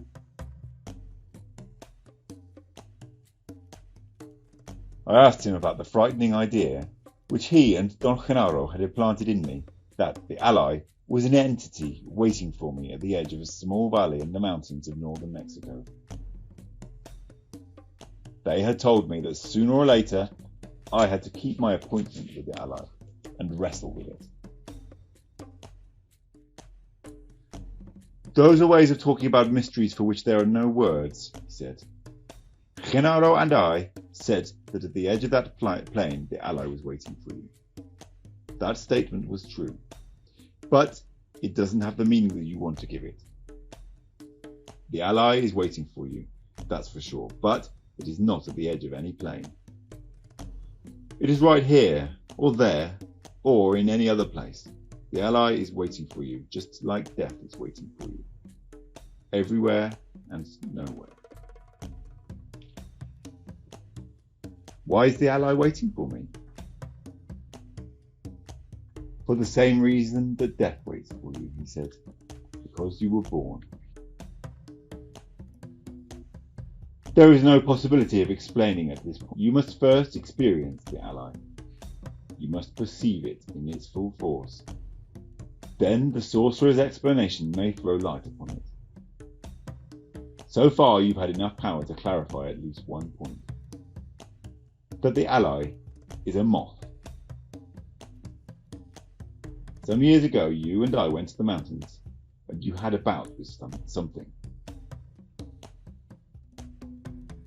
I asked him about the frightening idea which he and Don Genaro had implanted in me, that the ally was an entity waiting for me at the edge of a small valley in the mountains of northern Mexico. They had told me that sooner or later I had to keep my appointment with the ally and wrestle with it. Those are ways of talking about mysteries for which there are no words, he said. Genaro and I said that at the edge of that plain the ally was waiting for you. That statement was true, but it doesn't have the meaning that you want to give it. The ally is waiting for you, that's for sure, but it is not at the edge of any plain. It is right here, or there, or in any other place. The ally is waiting for you, just like death is waiting for you. Everywhere and nowhere. Why is the ally waiting for me? For the same reason that death waits for you, he said. Because you were born. There is no possibility of explaining at this point. You must first experience the ally. You must perceive it in its full force. Then the sorcerer's explanation may throw light upon it. So far, you've had enough power to clarify at least one point. That the ally is a moth. Some years ago, you and I went to the mountains, and you had a bout with something.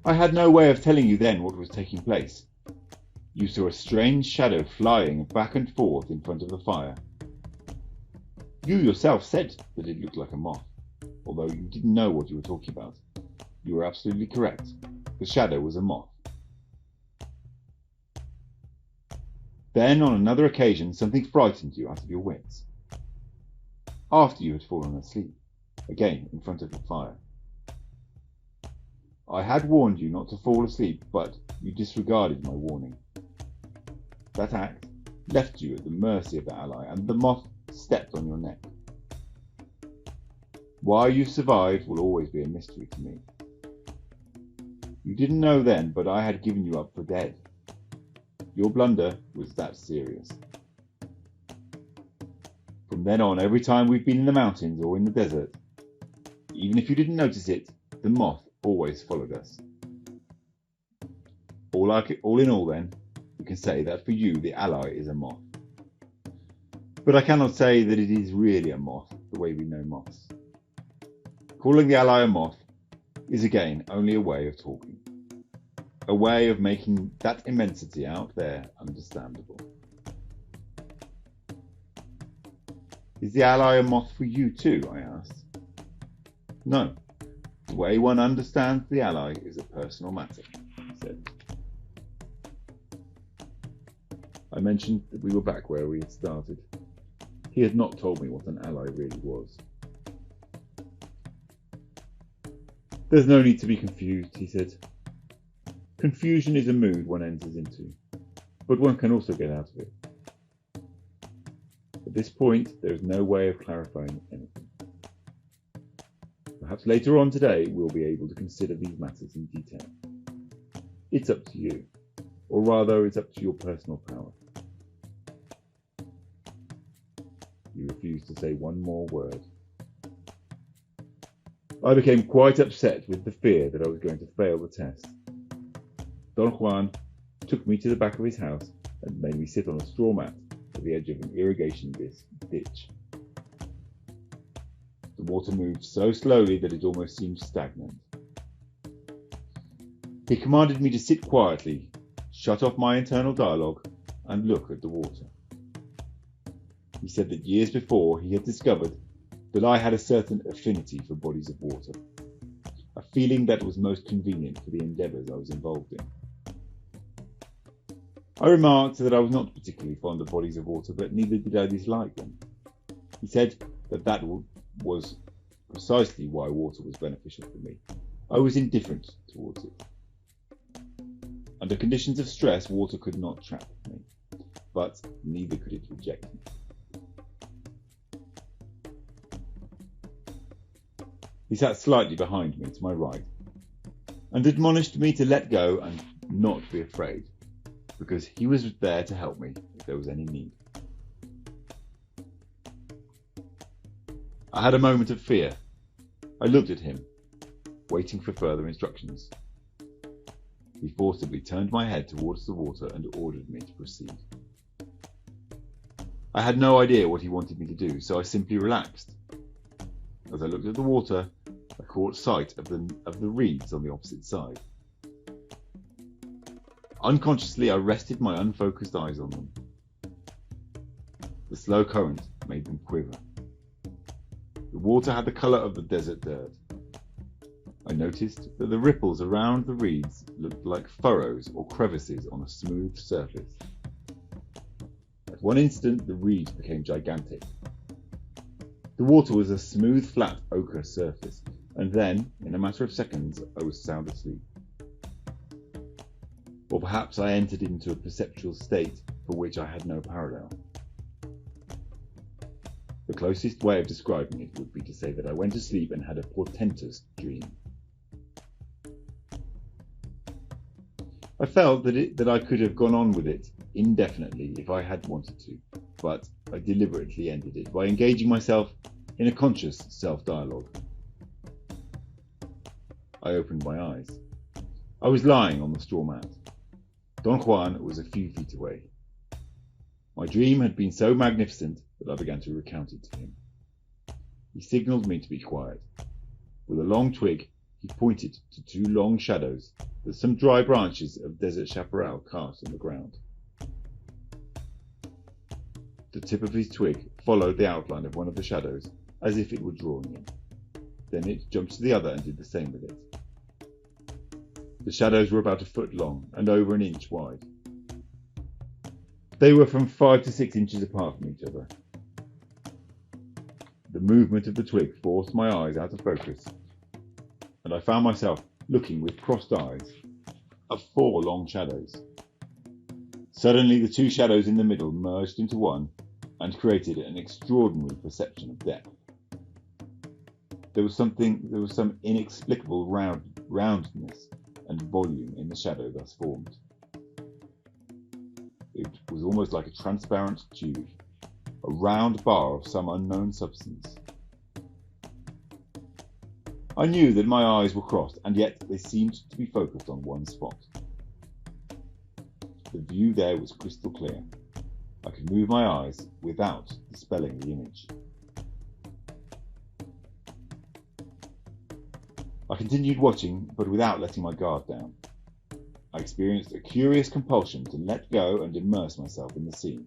I had no way of telling you then what was taking place. You saw a strange shadow flying back and forth in front of the fire. You yourself said that it looked like a moth, although you didn't know what you were talking about. You were absolutely correct. The shadow was a moth. Then, on another occasion, something frightened you out of your wits. After you had fallen asleep, again in front of the fire. I had warned you not to fall asleep, but you disregarded my warning. That act left you at the mercy of the ally, and the moth stepped on your neck. Why you survived will always be a mystery to me. You didn't know then, but I had given you up for dead. Your blunder was that serious. From then on, every time we've been in the mountains or in the desert, even if you didn't notice it, the moth always followed us. All in all then, we can say that for you the ally is a moth. But I cannot say that it is really a moth the way we know moths. Calling the ally a moth is again only a way of talking. A way of making that immensity out there understandable. Is the ally a moth for you too? I asked. No. The way one understands the ally is a personal matter, he said. I mentioned that we were back where we had started. He had not told me what an ally really was. There's no need to be confused, he said. Confusion is a mood one enters into, but one can also get out of it. At this point, there is no way of clarifying anything. Perhaps later on today, we'll be able to consider these matters in detail. It's up to you, or rather, it's up to your personal power. You refused to say one more word. I became quite upset with the fear that I was going to fail the test. Don Juan took me to the back of his house and made me sit on a straw mat at the edge of an irrigation ditch. The water moved so slowly that it almost seemed stagnant. He commanded me to sit quietly, shut off my internal dialogue, and look at the water. He said that years before he had discovered that I had a certain affinity for bodies of water, a feeling that was most convenient for the endeavours I was involved in. I remarked that I was not particularly fond of bodies of water, but neither did I dislike them. He said that was precisely why water was beneficial for me. I was indifferent towards it. Under conditions of stress, water could not trap me, but neither could it reject me. He sat slightly behind me to my right and admonished me to let go and not be afraid, because he was there to help me if there was any need. I had a moment of fear. I looked at him, waiting for further instructions. He forcibly turned my head towards the water and ordered me to proceed. I had no idea what he wanted me to do, so I simply relaxed. As I looked at the water, I caught sight of the reeds on the opposite side. Unconsciously, I rested my unfocused eyes on them. The slow current made them quiver. The water had the colour of the desert dirt. I noticed that the ripples around the reeds looked like furrows or crevices on a smooth surface. At one instant, the reeds became gigantic. The water was a smooth, flat ochre surface, and then, in a matter of seconds, I was sound asleep. Or perhaps I entered into a perceptual state for which I had no parallel. The closest way of describing it would be to say that I went to sleep and had a portentous dream. I felt that I could have gone on with it indefinitely if I had wanted to, but I deliberately ended it by engaging myself in a conscious self-dialogue. I opened my eyes. I was lying on the straw mat. Don Juan was a few feet away. My dream had been so magnificent that I began to recount it to him. He signalled me to be quiet. With a long twig, he pointed to two long shadows that some dry branches of desert chaparral cast on the ground. The tip of his twig followed the outline of one of the shadows as if it were drawing it. Then it jumped to the other and did the same with it. The shadows were about a foot long and over an inch wide. They were from 5 to 6 inches apart from each other. The movement of the twig forced my eyes out of focus, and I found myself looking with crossed eyes at 4 long shadows. Suddenly the 2 shadows in the middle merged into one and created an extraordinary perception of depth. There was some inexplicable roundness and volume in the shadow thus formed. It was almost like a transparent tube, a round bar of some unknown substance. I knew that my eyes were crossed, and yet they seemed to be focused on one spot. The view there was crystal clear. I could move my eyes without dispelling the image. I continued watching, but without letting my guard down. I experienced a curious compulsion to let go and immerse myself in the scene.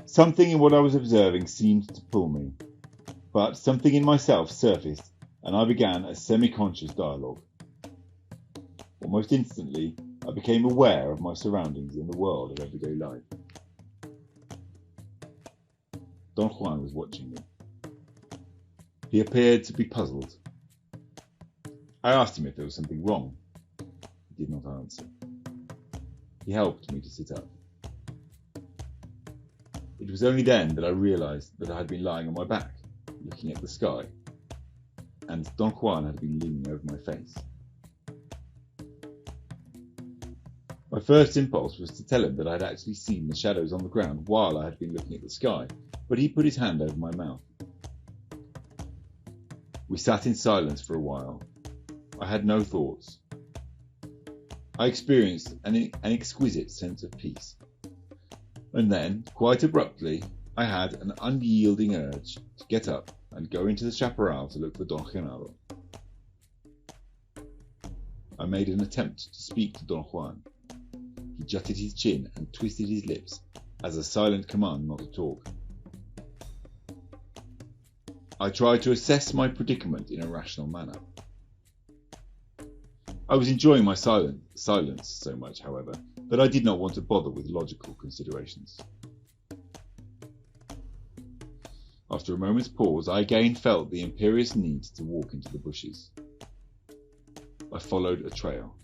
Something in what I was observing seemed to pull me, but something in myself surfaced, and I began a semi-conscious dialogue. Almost instantly, I became aware of my surroundings in the world of everyday life. Don Juan was watching me. He appeared to be puzzled. I asked him if there was something wrong. He did not answer. He helped me to sit up. It was only then that I realized that I had been lying on my back, looking at the sky, and Don Juan had been leaning over my face. My first impulse was to tell him that I had actually seen the shadows on the ground while I had been looking at the sky, but he put his hand over my mouth. We sat in silence for a while. I had no thoughts. I experienced an exquisite sense of peace. And then, quite abruptly, I had an unyielding urge to get up and go into the chaparral to look for Don Genaro. I made an attempt to speak to Don Juan. He jutted his chin and twisted his lips as a silent command not to talk. I tried to assess my predicament in a rational manner. I was enjoying my silence so much, however, that I did not want to bother with logical considerations. After a moment's pause, I again felt the imperious need to walk into the bushes. I followed a trail.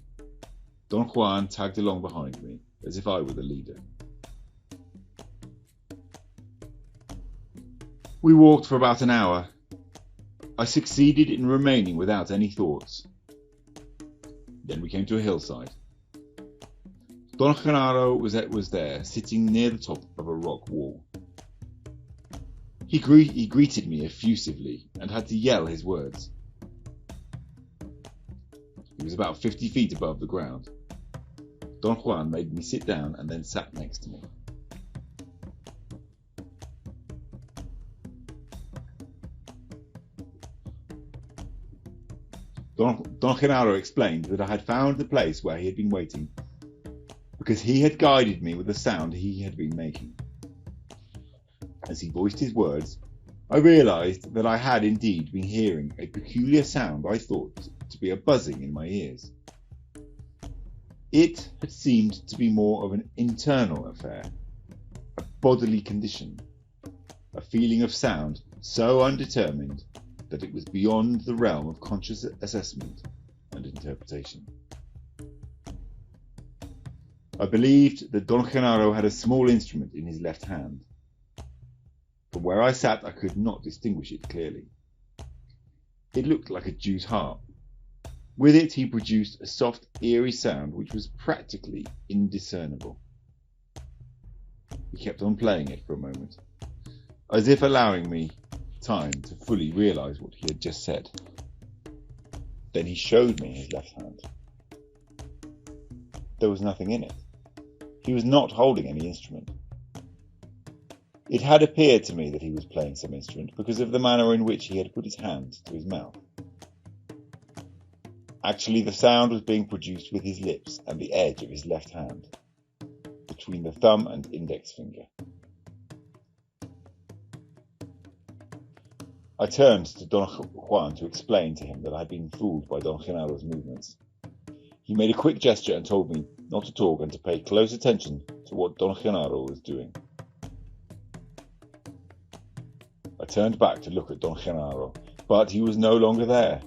Don Juan tagged along behind me, as if I were the leader. We walked for about an hour. I succeeded in remaining without any thoughts. Then we came to a hillside. Don Genaro was there, sitting near the top of a rock wall. He greeted me effusively and had to yell his words. He was about 50 feet above the ground. Don Juan made me sit down and then sat next to me. Don Genaro explained that I had found the place where he had been waiting because he had guided me with the sound he had been making. As he voiced his words, I realized that I had indeed been hearing a peculiar sound I thought to be a buzzing in my ears. It had seemed to be more of an internal affair, a bodily condition, a feeling of sound so undetermined that it was beyond the realm of conscious assessment and interpretation. I believed that Don Genaro had a small instrument in his left hand. From where I sat, I could not distinguish it clearly. It looked like a Jew's harp. With it, he produced a soft, eerie sound which was practically indiscernible. He kept on playing it for a moment, as if allowing me time to fully realise what he had just said. Then he showed me his left hand. There was nothing in it. He was not holding any instrument. It had appeared to me that he was playing some instrument because of the manner in which he had put his hand to his mouth. Actually, the sound was being produced with his lips and the edge of his left hand, between the thumb and index finger. I turned to Don Juan to explain to him that I had been fooled by Don Genaro's movements. He made a quick gesture and told me not to talk and to pay close attention to what Don Genaro was doing. I turned back to look at Don Genaro, but he was no longer there.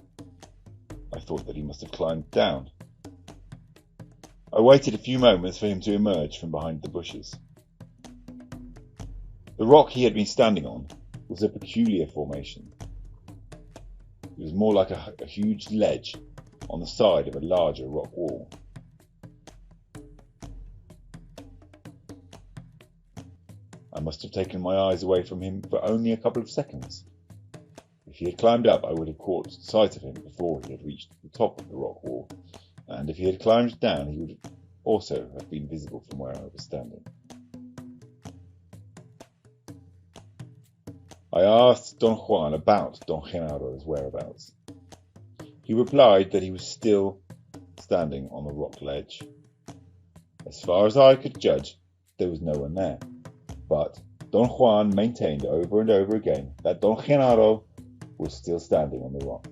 I thought that he must have climbed down. I waited a few moments for him to emerge from behind the bushes. The rock he had been standing on was a peculiar formation. It was more like a huge ledge on the side of a larger rock wall. I must have taken my eyes away from him for only a couple of seconds. If he had climbed up, I would have caught sight of him before he had reached the top of the rock wall, and if he had climbed down, he would also have been visible from where I was standing. I asked Don Juan about Don Genaro's whereabouts. He replied that he was still standing on the rock ledge. As far as I could judge, there was no one there, but Don Juan maintained over and over again that Don Genaro was still standing on the rock.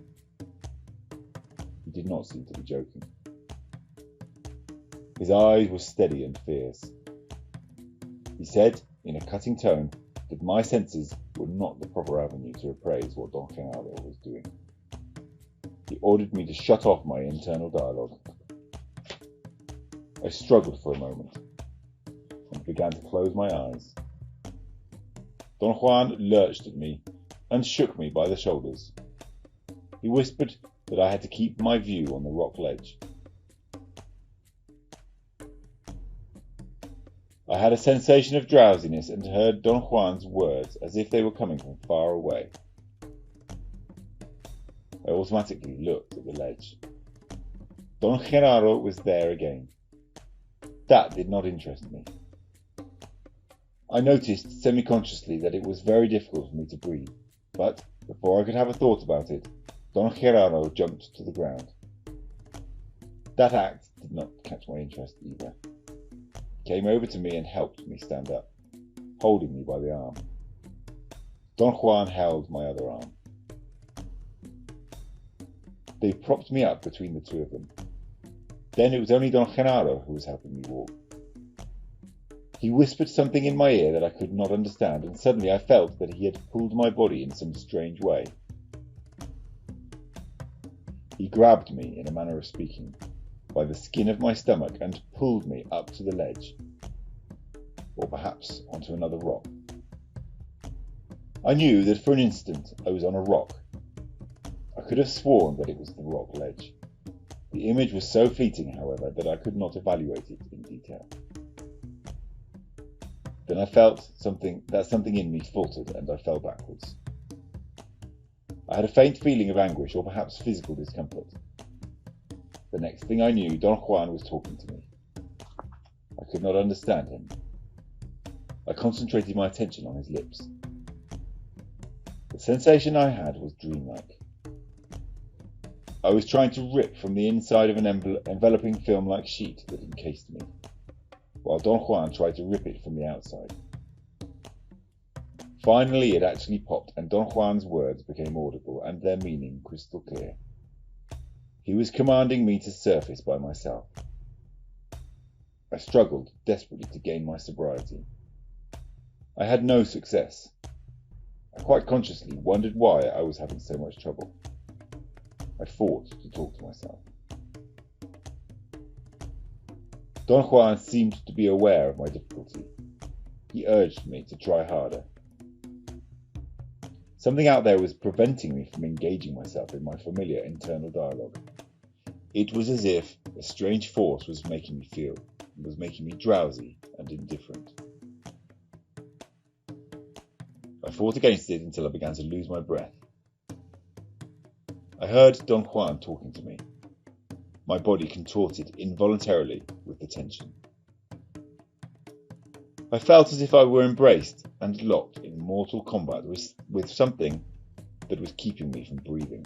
He did not seem to be joking. His eyes were steady and fierce. He said, in a cutting tone, that my senses were not the proper avenue to appraise what Don Genaro was doing. He ordered me to shut off my internal dialogue. I struggled for a moment and began to close my eyes. Don Juan lurched at me and shook me by the shoulders. He whispered that I had to keep my view on the rock ledge. I had a sensation of drowsiness and heard Don Juan's words as if they were coming from far away. I automatically looked at the ledge. Don Genaro was there again. That did not interest me. I noticed semi-consciously that it was very difficult for me to breathe, but before I could have a thought about it, Don Genaro jumped to the ground. That act did not catch my interest either. He came over to me and helped me stand up, holding me by the arm. Don Juan held my other arm. They propped me up between the two of them. Then it was only Don Genaro who was helping me walk. He whispered something in my ear that I could not understand, and suddenly I felt that he had pulled my body in some strange way. He grabbed me, in a manner of speaking, by the skin of my stomach and pulled me up to the ledge, or perhaps onto another rock. I knew that for an instant I was on a rock. I could have sworn that it was the rock ledge. The image was so fleeting, however, that I could not evaluate it in detail. Then I felt something in me faltered and I fell backwards. I had a faint feeling of anguish or perhaps physical discomfort. The next thing I knew, Don Juan was talking to me. I could not understand him. I concentrated my attention on his lips. The sensation I had was dreamlike. I was trying to rip from the inside of an enveloping film-like sheet that encased me, while Don Juan tried to rip it from the outside. Finally, it actually popped, and Don Juan's words became audible, and their meaning crystal clear. He was commanding me to surface by myself. I struggled desperately to gain my sobriety. I had no success. I quite consciously wondered why I was having so much trouble. I fought to talk to myself. Don Juan seemed to be aware of my difficulty. He urged me to try harder. Something out there was preventing me from engaging myself in my familiar internal dialogue. It was as if a strange force was making me feel, and was making me drowsy and indifferent. I fought against it until I began to lose my breath. I heard Don Juan talking to me. My body contorted involuntarily with the tension. I felt as if I were embraced and locked in mortal combat with something that was keeping me from breathing.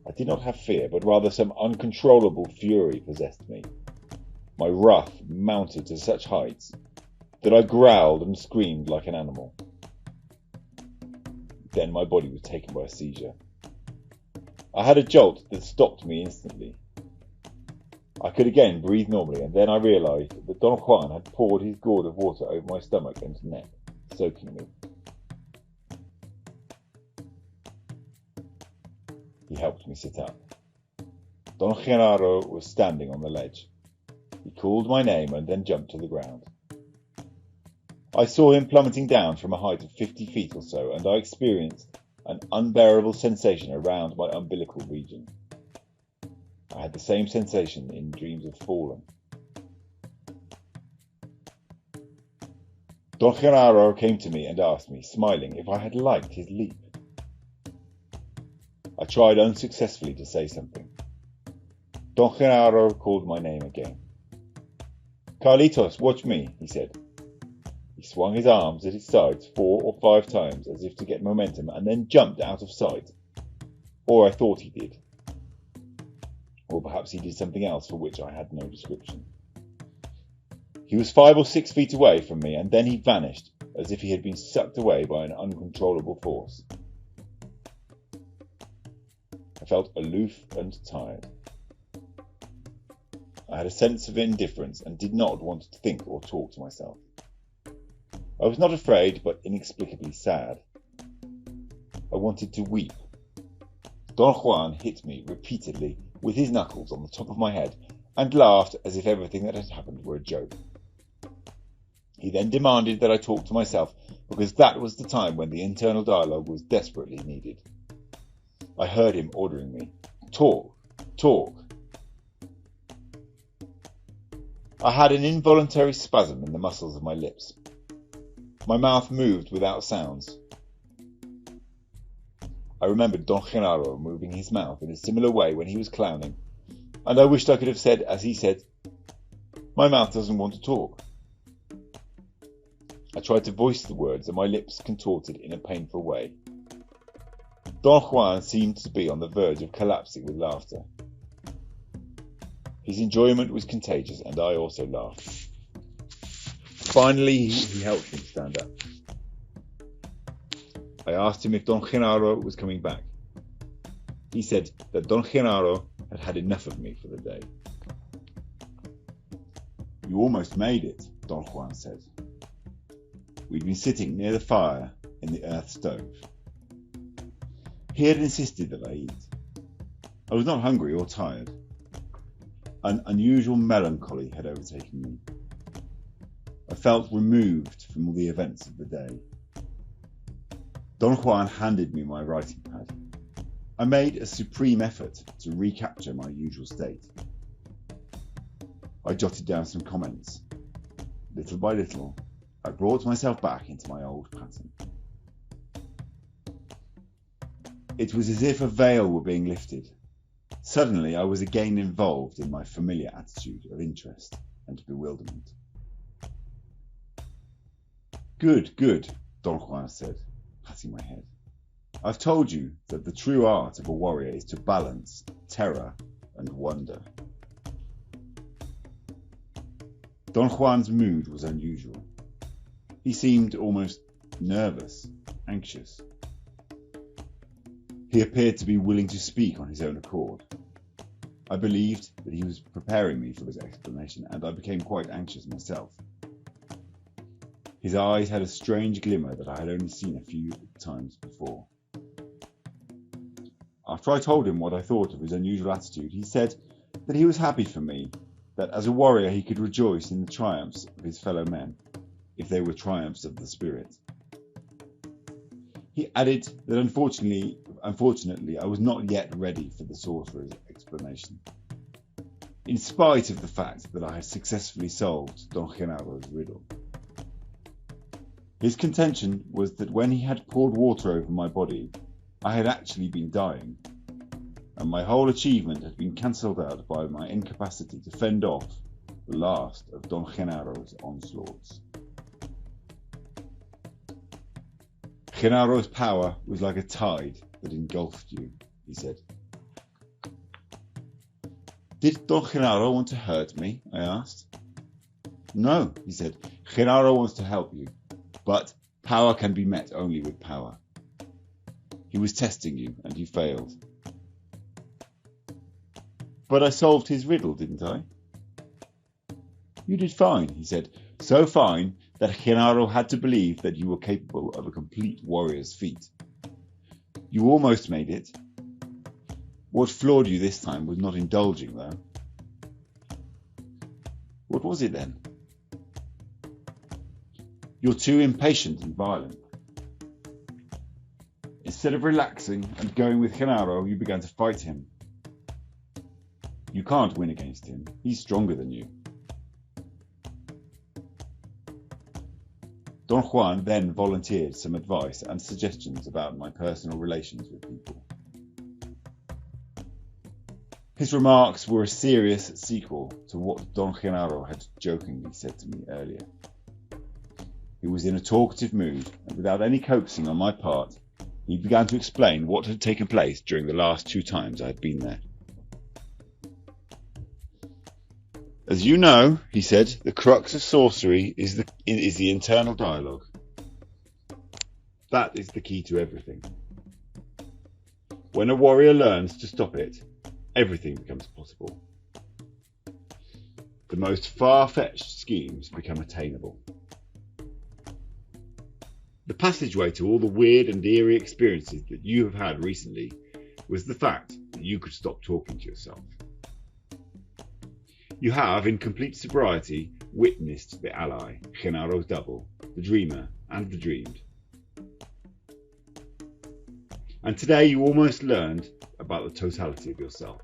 I did not have fear, but rather some uncontrollable fury possessed me. My wrath mounted to such heights that I growled and screamed like an animal. Then my body was taken by a seizure. I had a jolt that stopped me instantly. I could again breathe normally, and then I realised that Don Juan had poured his gourd of water over my stomach and neck, soaking me. He helped me sit up. Don Genaro was standing on the ledge. He called my name and then jumped to the ground. I saw him plummeting down from a height of 50 feet or so, and I experienced an unbearable sensation around my umbilical region. I had the same sensation in dreams of falling. Don Genaro came to me and asked me, smiling, if I had liked his leap. I tried unsuccessfully to say something. Don Genaro called my name again. "Carlitos, watch me," he said. He swung his arms at his sides 4 or 5 times as if to get momentum, and then jumped out of sight. Or I thought he did. Or perhaps he did something else for which I had no description. He was 5 or 6 feet away from me, and then he vanished, as if he had been sucked away by an uncontrollable force. I felt aloof and tired. I had a sense of indifference and did not want to think or talk to myself. I was not afraid, but inexplicably sad. I wanted to weep. Don Juan hit me repeatedly with his knuckles on the top of my head and laughed as if everything that had happened were a joke. He then demanded that I talk to myself, because that was the time when the internal dialogue was desperately needed. I heard him ordering me, "Talk, talk." I had an involuntary spasm in the muscles of my lips. My mouth moved without sounds. I remembered Don Genaro moving his mouth in a similar way when he was clowning, and I wished I could have said, as he said, "My mouth doesn't want to talk." I tried to voice the words, and my lips contorted in a painful way. Don Juan seemed to be on the verge of collapsing with laughter. His enjoyment was contagious, and I also laughed. Finally, he helped me stand up. I asked him if Don Genaro was coming back. He said that Don Genaro had had enough of me for the day. "You almost made it," Don Juan said. We'd been sitting near the fire in the earth stove. He had insisted that I eat. I was not hungry or tired. An unusual melancholy had overtaken me. I felt removed from all the events of the day. Don Juan handed me my writing pad. I made a supreme effort to recapture my usual state. I jotted down some comments. Little by little, I brought myself back into my old pattern. It was as if a veil were being lifted. Suddenly, I was again involved in my familiar attitude of interest and bewilderment. Good, Don Juan said, patting my head. "I've told you that the true art of a warrior is to balance terror and wonder." Don Juan's mood was unusual. He seemed almost nervous, anxious. He appeared to be willing to speak on his own accord. I believed that he was preparing me for this explanation, and I became quite anxious myself. His eyes had a strange glimmer that I had only seen a few times before. After I told him what I thought of his unusual attitude, he said that he was happy for me, that as a warrior he could rejoice in the triumphs of his fellow men, if they were triumphs of the spirit. He added that unfortunately I was not yet ready for the sorcerer's explanation, in spite of the fact that I had successfully solved Don Genaro's riddle. His contention was that when he had poured water over my body, I had actually been dying, and my whole achievement had been cancelled out by my incapacity to fend off the last of Don Genaro's onslaughts. Genaro's power was like a tide that engulfed you, he said. Did Don Genaro want to hurt me? I asked. No, he said. Genaro wants to help you, but power can be met only with power. He was testing you, and you failed. But I solved his riddle, didn't I? You did fine, he said. So fine that Genaro had to believe that you were capable of a complete warrior's feat. You almost made it. What floored you this time was not indulging, though. What was it then? You're too impatient and violent. Instead of relaxing and going with Genaro, you began to fight him. You can't win against him. He's stronger than you. Don Juan then volunteered some advice and suggestions about my personal relations with people. His remarks were a serious sequel to what Don Genaro had jokingly said to me earlier. He was in a talkative mood, and without any coaxing on my part, he began to explain what had taken place during the last 2 times I had been there. As you know, he said, the crux of sorcery is the internal dialogue. That is the key to everything. When a warrior learns to stop it, everything becomes possible. The most far-fetched schemes become attainable. The passageway to all the weird and eerie experiences that you have had recently was the fact that you could stop talking to yourself. You have, in complete sobriety, witnessed the ally, Genaro's double, the dreamer, and the dreamed. And today you almost learned about the totality of yourself.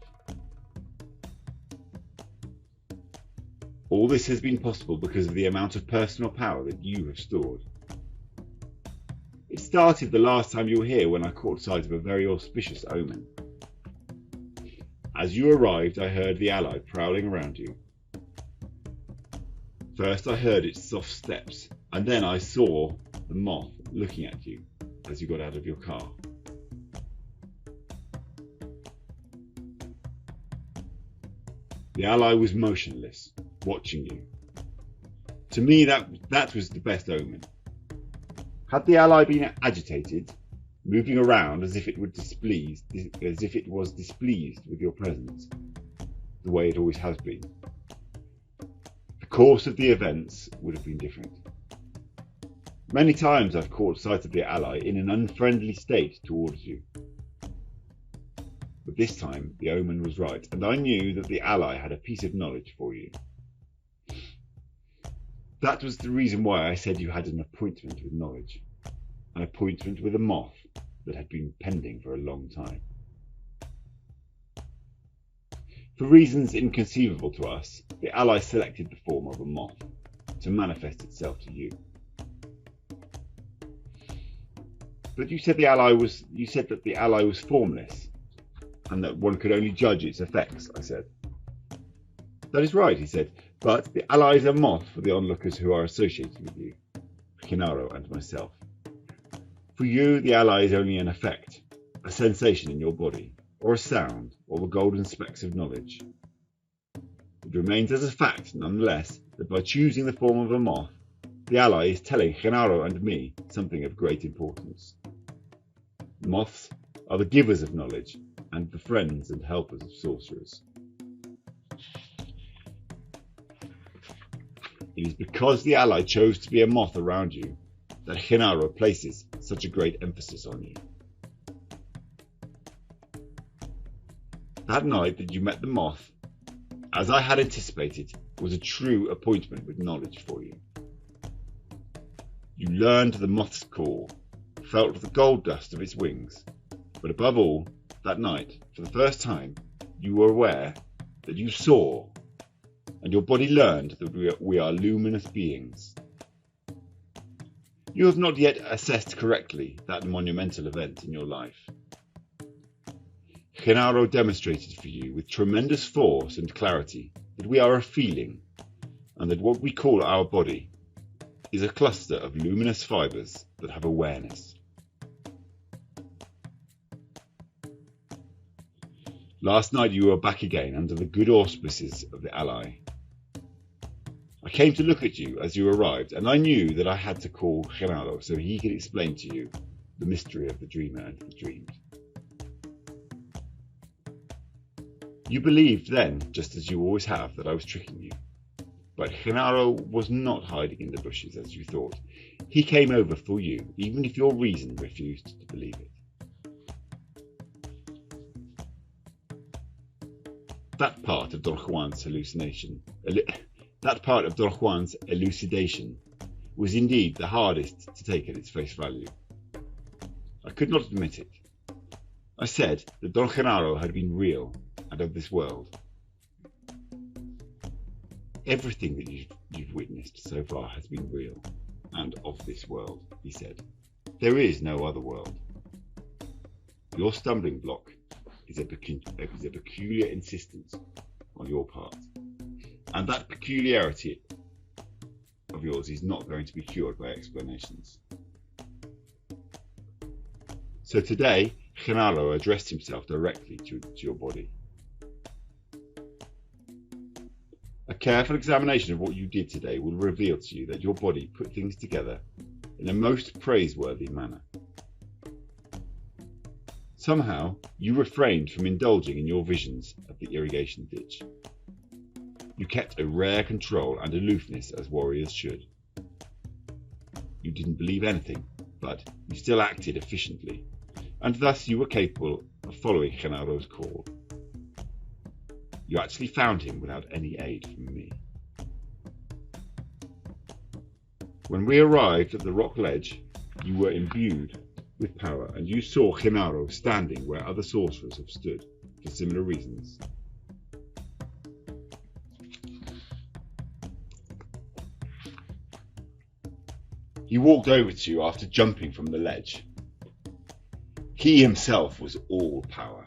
All this has been possible because of the amount of personal power that you have stored. It started the last time you were here when I caught sight of a very auspicious omen. As you arrived, I heard the ally prowling around you. First I heard its soft steps, and then I saw the moth looking at you as you got out of your car. The ally was motionless, watching you. To me, that was the best omen. Had the ally been agitated, moving around as if it was displeased with your presence, the way it always has been, the course of the events would have been different. Many times I've caught sight of the ally in an unfriendly state towards you. But this time the omen was right, and I knew that the ally had a piece of knowledge for you. That was the reason why I said you had an appointment with knowledge, an appointment with a moth that had been pending for a long time. For reasons inconceivable to us, the ally selected the form of a moth to manifest itself to you. But you said that the ally was formless, and that one could only judge its effects, I said. That is right, he said, but the ally is a moth for the onlookers who are associated with you, Genaro and myself. For you, the ally is only an effect, a sensation in your body, or a sound, or the golden specks of knowledge. It remains as a fact, nonetheless, that by choosing the form of a moth, the ally is telling Genaro and me something of great importance. Moths are the givers of knowledge, and the friends and helpers of sorcerers. It is because the ally chose to be a moth around you that Genaro places such a great emphasis on you. That night that you met the moth, as I had anticipated, was a true appointment with knowledge for you. You learned the moth's call, felt the gold dust of its wings, but above all, that night, for the first time, you were aware that you saw, and your body learned that we are luminous beings. You have not yet assessed correctly that monumental event in your life. Genaro demonstrated for you with tremendous force and clarity that we are a feeling, and that what we call our body is a cluster of luminous fibers that have awareness. Last night you were back again under the good auspices of the Ally. I came to look at you as you arrived, and I knew that I had to call Genaro so he could explain to you the mystery of the dreamer and the dreams. You believed then, just as you always have, that I was tricking you. But Genaro was not hiding in the bushes as you thought. He came over for you, even if your reason refused to believe it. That part of Don Juan's elucidation was indeed the hardest to take at its face value. I could not admit it. I said that Don Genaro had been real and of this world. Everything that you've witnessed so far has been real and of this world, he said. There is no other world. Your stumbling block is a peculiar insistence on your part, and that peculiarity of yours is not going to be cured by explanations. So today, Genaro addressed himself directly to your body. A careful examination of what you did today will reveal to you that your body put things together in a most praiseworthy manner. Somehow, you refrained from indulging in your visions of the irrigation ditch. You kept a rare control and aloofness as warriors should. You didn't believe anything, but you still acted efficiently, and thus you were capable of following Genaro's call. You actually found him without any aid from me. When we arrived at the rock ledge, you were imbued with power, and you saw Genaro standing where other sorcerers have stood for similar reasons. He walked over to you after jumping from the ledge. He himself was all power.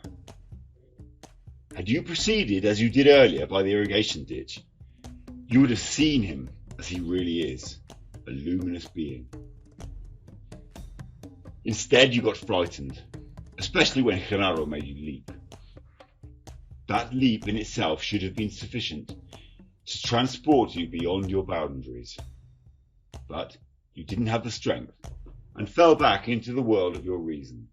Had you proceeded as you did earlier by the irrigation ditch, you would have seen him as he really is, a luminous being. Instead, you got frightened, especially when Genaro made you leap. That leap in itself should have been sufficient to transport you beyond your boundaries. But you didn't have the strength and fell back into the world of your reason.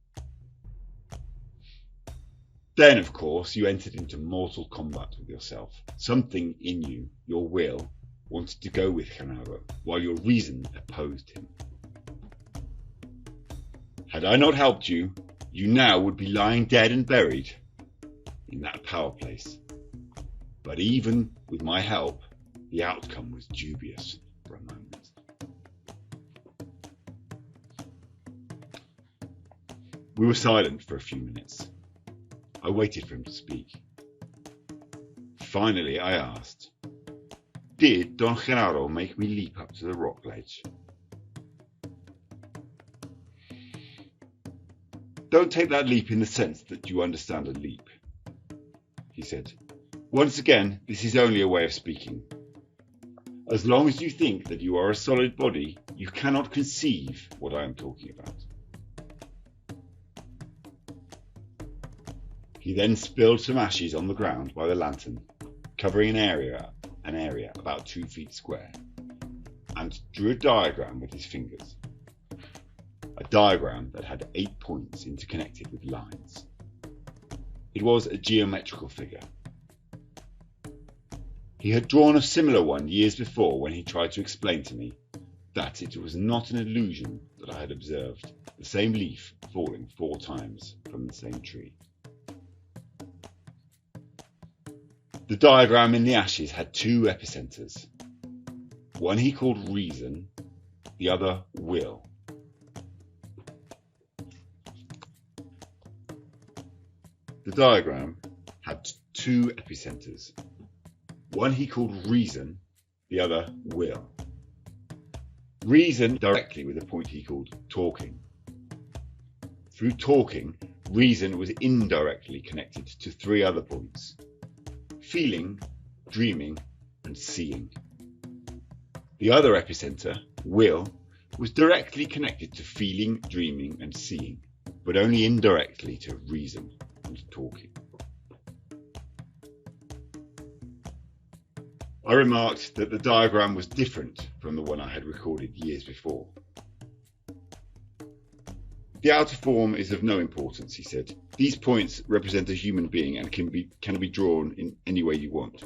Then, of course, you entered into mortal combat with yourself. Something in you, your will, wanted to go with Genaro, while your reason opposed him. Had I not helped you, you now would be lying dead and buried in that power place. But even with my help, the outcome was dubious for a moment. We were silent for a few minutes. I waited for him to speak. Finally, I asked, "Did Don Genaro make me leap up to the rock ledge?" "Don't take that leap in the sense that you understand a leap," he said. "Once again, this is only a way of speaking. As long as you think that you are a solid body, you cannot conceive what I am talking about." He then spilled some ashes on the ground by the lantern, covering an area about 2 feet square, and drew a diagram with his fingers. A diagram that had 8 points interconnected with lines. It was a geometrical figure. He had drawn a similar one years before when he tried to explain to me that it was not an illusion that I had observed the same leaf falling 4 times from the same tree. The diagram in the ashes had 2 epicenters. One he called reason, the other will. The diagram had 2 epicenters. One he called reason, the other will. Reason directly with a point he called talking. Through talking, reason was indirectly connected to three other points: feeling, dreaming, and seeing. The other epicenter, will, was directly connected to feeling, dreaming, and seeing, but only indirectly to reason and talking. I remarked that the diagram was different from the one I had recorded years before. The outer form is of no importance, he said. These points represent a human being and can be drawn in any way you want.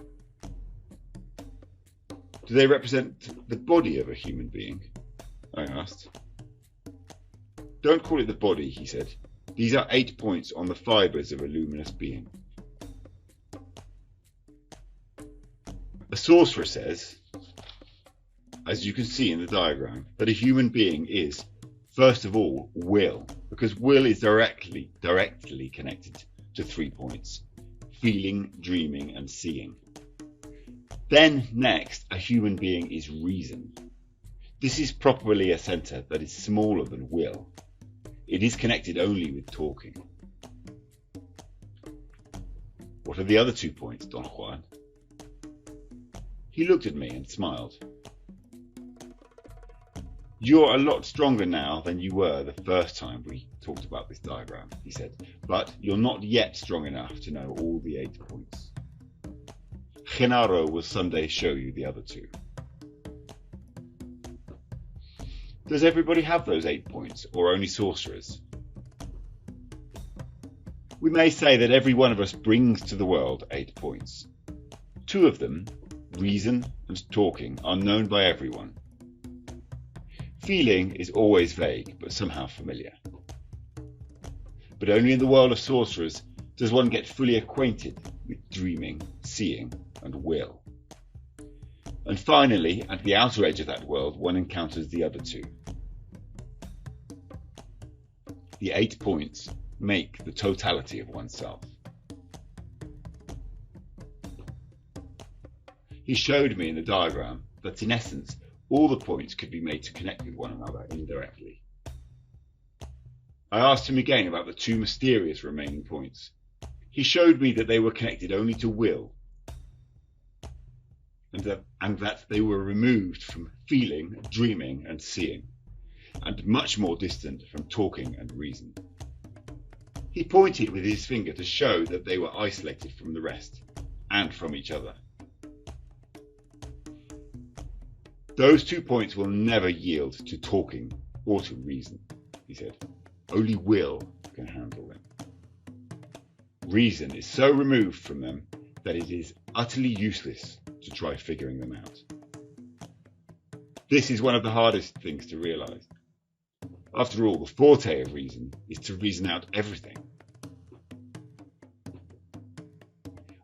Do they represent the body of a human being? I asked. Don't call it the body, he said. These are 8 points on the fibres of a luminous being. A sorcerer says, as you can see in the diagram, that a human being is, first of all, will, because will is directly connected to 3 points: feeling, dreaming, and seeing. Then next, a human being is reason. This is properly a centre that is smaller than will. It is connected only with talking. What are the other 2 points, Don Juan? He looked at me and smiled. You're a lot stronger now than you were the first time we talked about this diagram, he said, but you're not yet strong enough to know all the 8 points. Genaro will someday show you the other 2. Does everybody have those 8 points, or only sorcerers? We may say that every one of us brings to the world 8 points. 2 of them, reason and talking, are known by everyone. Feeling is always vague, but somehow familiar. But only in the world of sorcerers does one get fully acquainted with dreaming, seeing, and will. And finally, at the outer edge of that world, one encounters the other 2. The 8 points make the totality of oneself. He showed me in the diagram that in essence, all the points could be made to connect with one another indirectly. I asked him again about the 2 mysterious remaining points. He showed me that they were connected only to will, and that they were removed from feeling, dreaming, and seeing, and much more distant from talking and reason. He pointed with his finger to show that they were isolated from the rest, and from each other. Those 2 points will never yield to talking or to reason, he said. Only will can handle them. Reason is so removed from them that it is utterly useless to try figuring them out. This is one of the hardest things to realize. After all, the forte of reason is to reason out everything.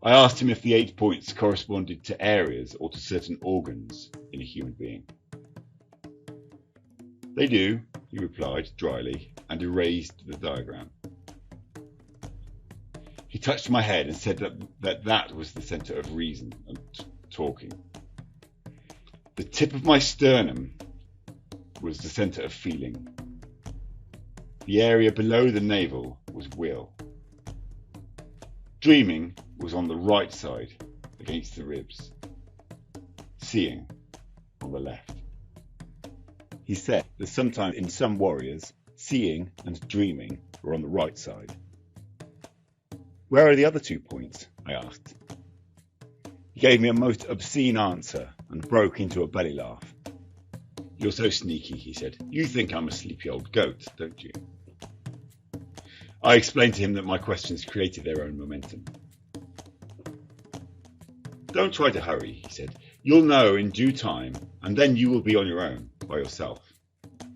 I asked him if the 8 points corresponded to areas or to certain organs in a human being. They do, he replied dryly, and erased the diagram. He touched my head and said that was the centre of reason and talking. The tip of my sternum was the centre of feeling. The area below the navel was will. Dreaming was on the right side, against the ribs. Seeing on the left. He said that sometimes in some warriors, seeing and dreaming were on the right side. Where are the other 2 points? I asked. He gave me a most obscene answer and broke into a belly laugh. You're so sneaky, he said. You think I'm a sleepy old goat, don't you? I explained to him that my questions created their own momentum. Don't try to hurry, he said. You'll know in due time, and then you will be on your own, by yourself.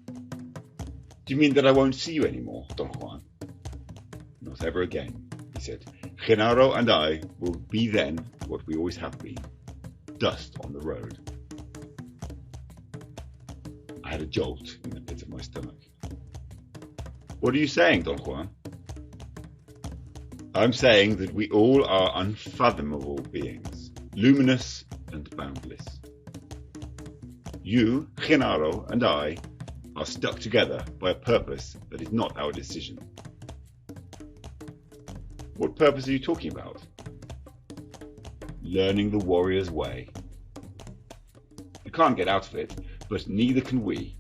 Do you mean that I won't see you anymore, Don Juan? Not ever again, he said. Genaro and I will be then what we always have been, dust on the road. I had a jolt in the pit of my stomach. What are you saying, Don Juan? I'm saying that we all are unfathomable beings, luminous and boundless. You, Genaro, and I are stuck together by a purpose that is not our decision. What purpose are you talking about? Learning the warrior's way. You can't get out of it, but neither can we.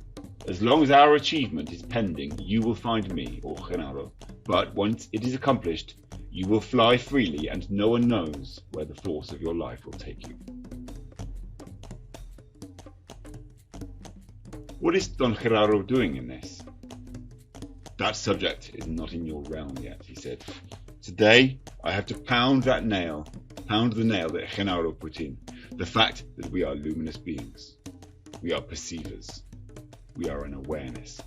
As long as our achievement is pending, you will find me, or Genaro. But once it is accomplished, you will fly freely and no one knows where the force of your life will take you. What is Don Genaro doing in this? That subject is not in your realm yet, he said. Today, I have to pound the nail that Genaro put in. The fact that we are luminous beings. We are perceivers. We are an awareness.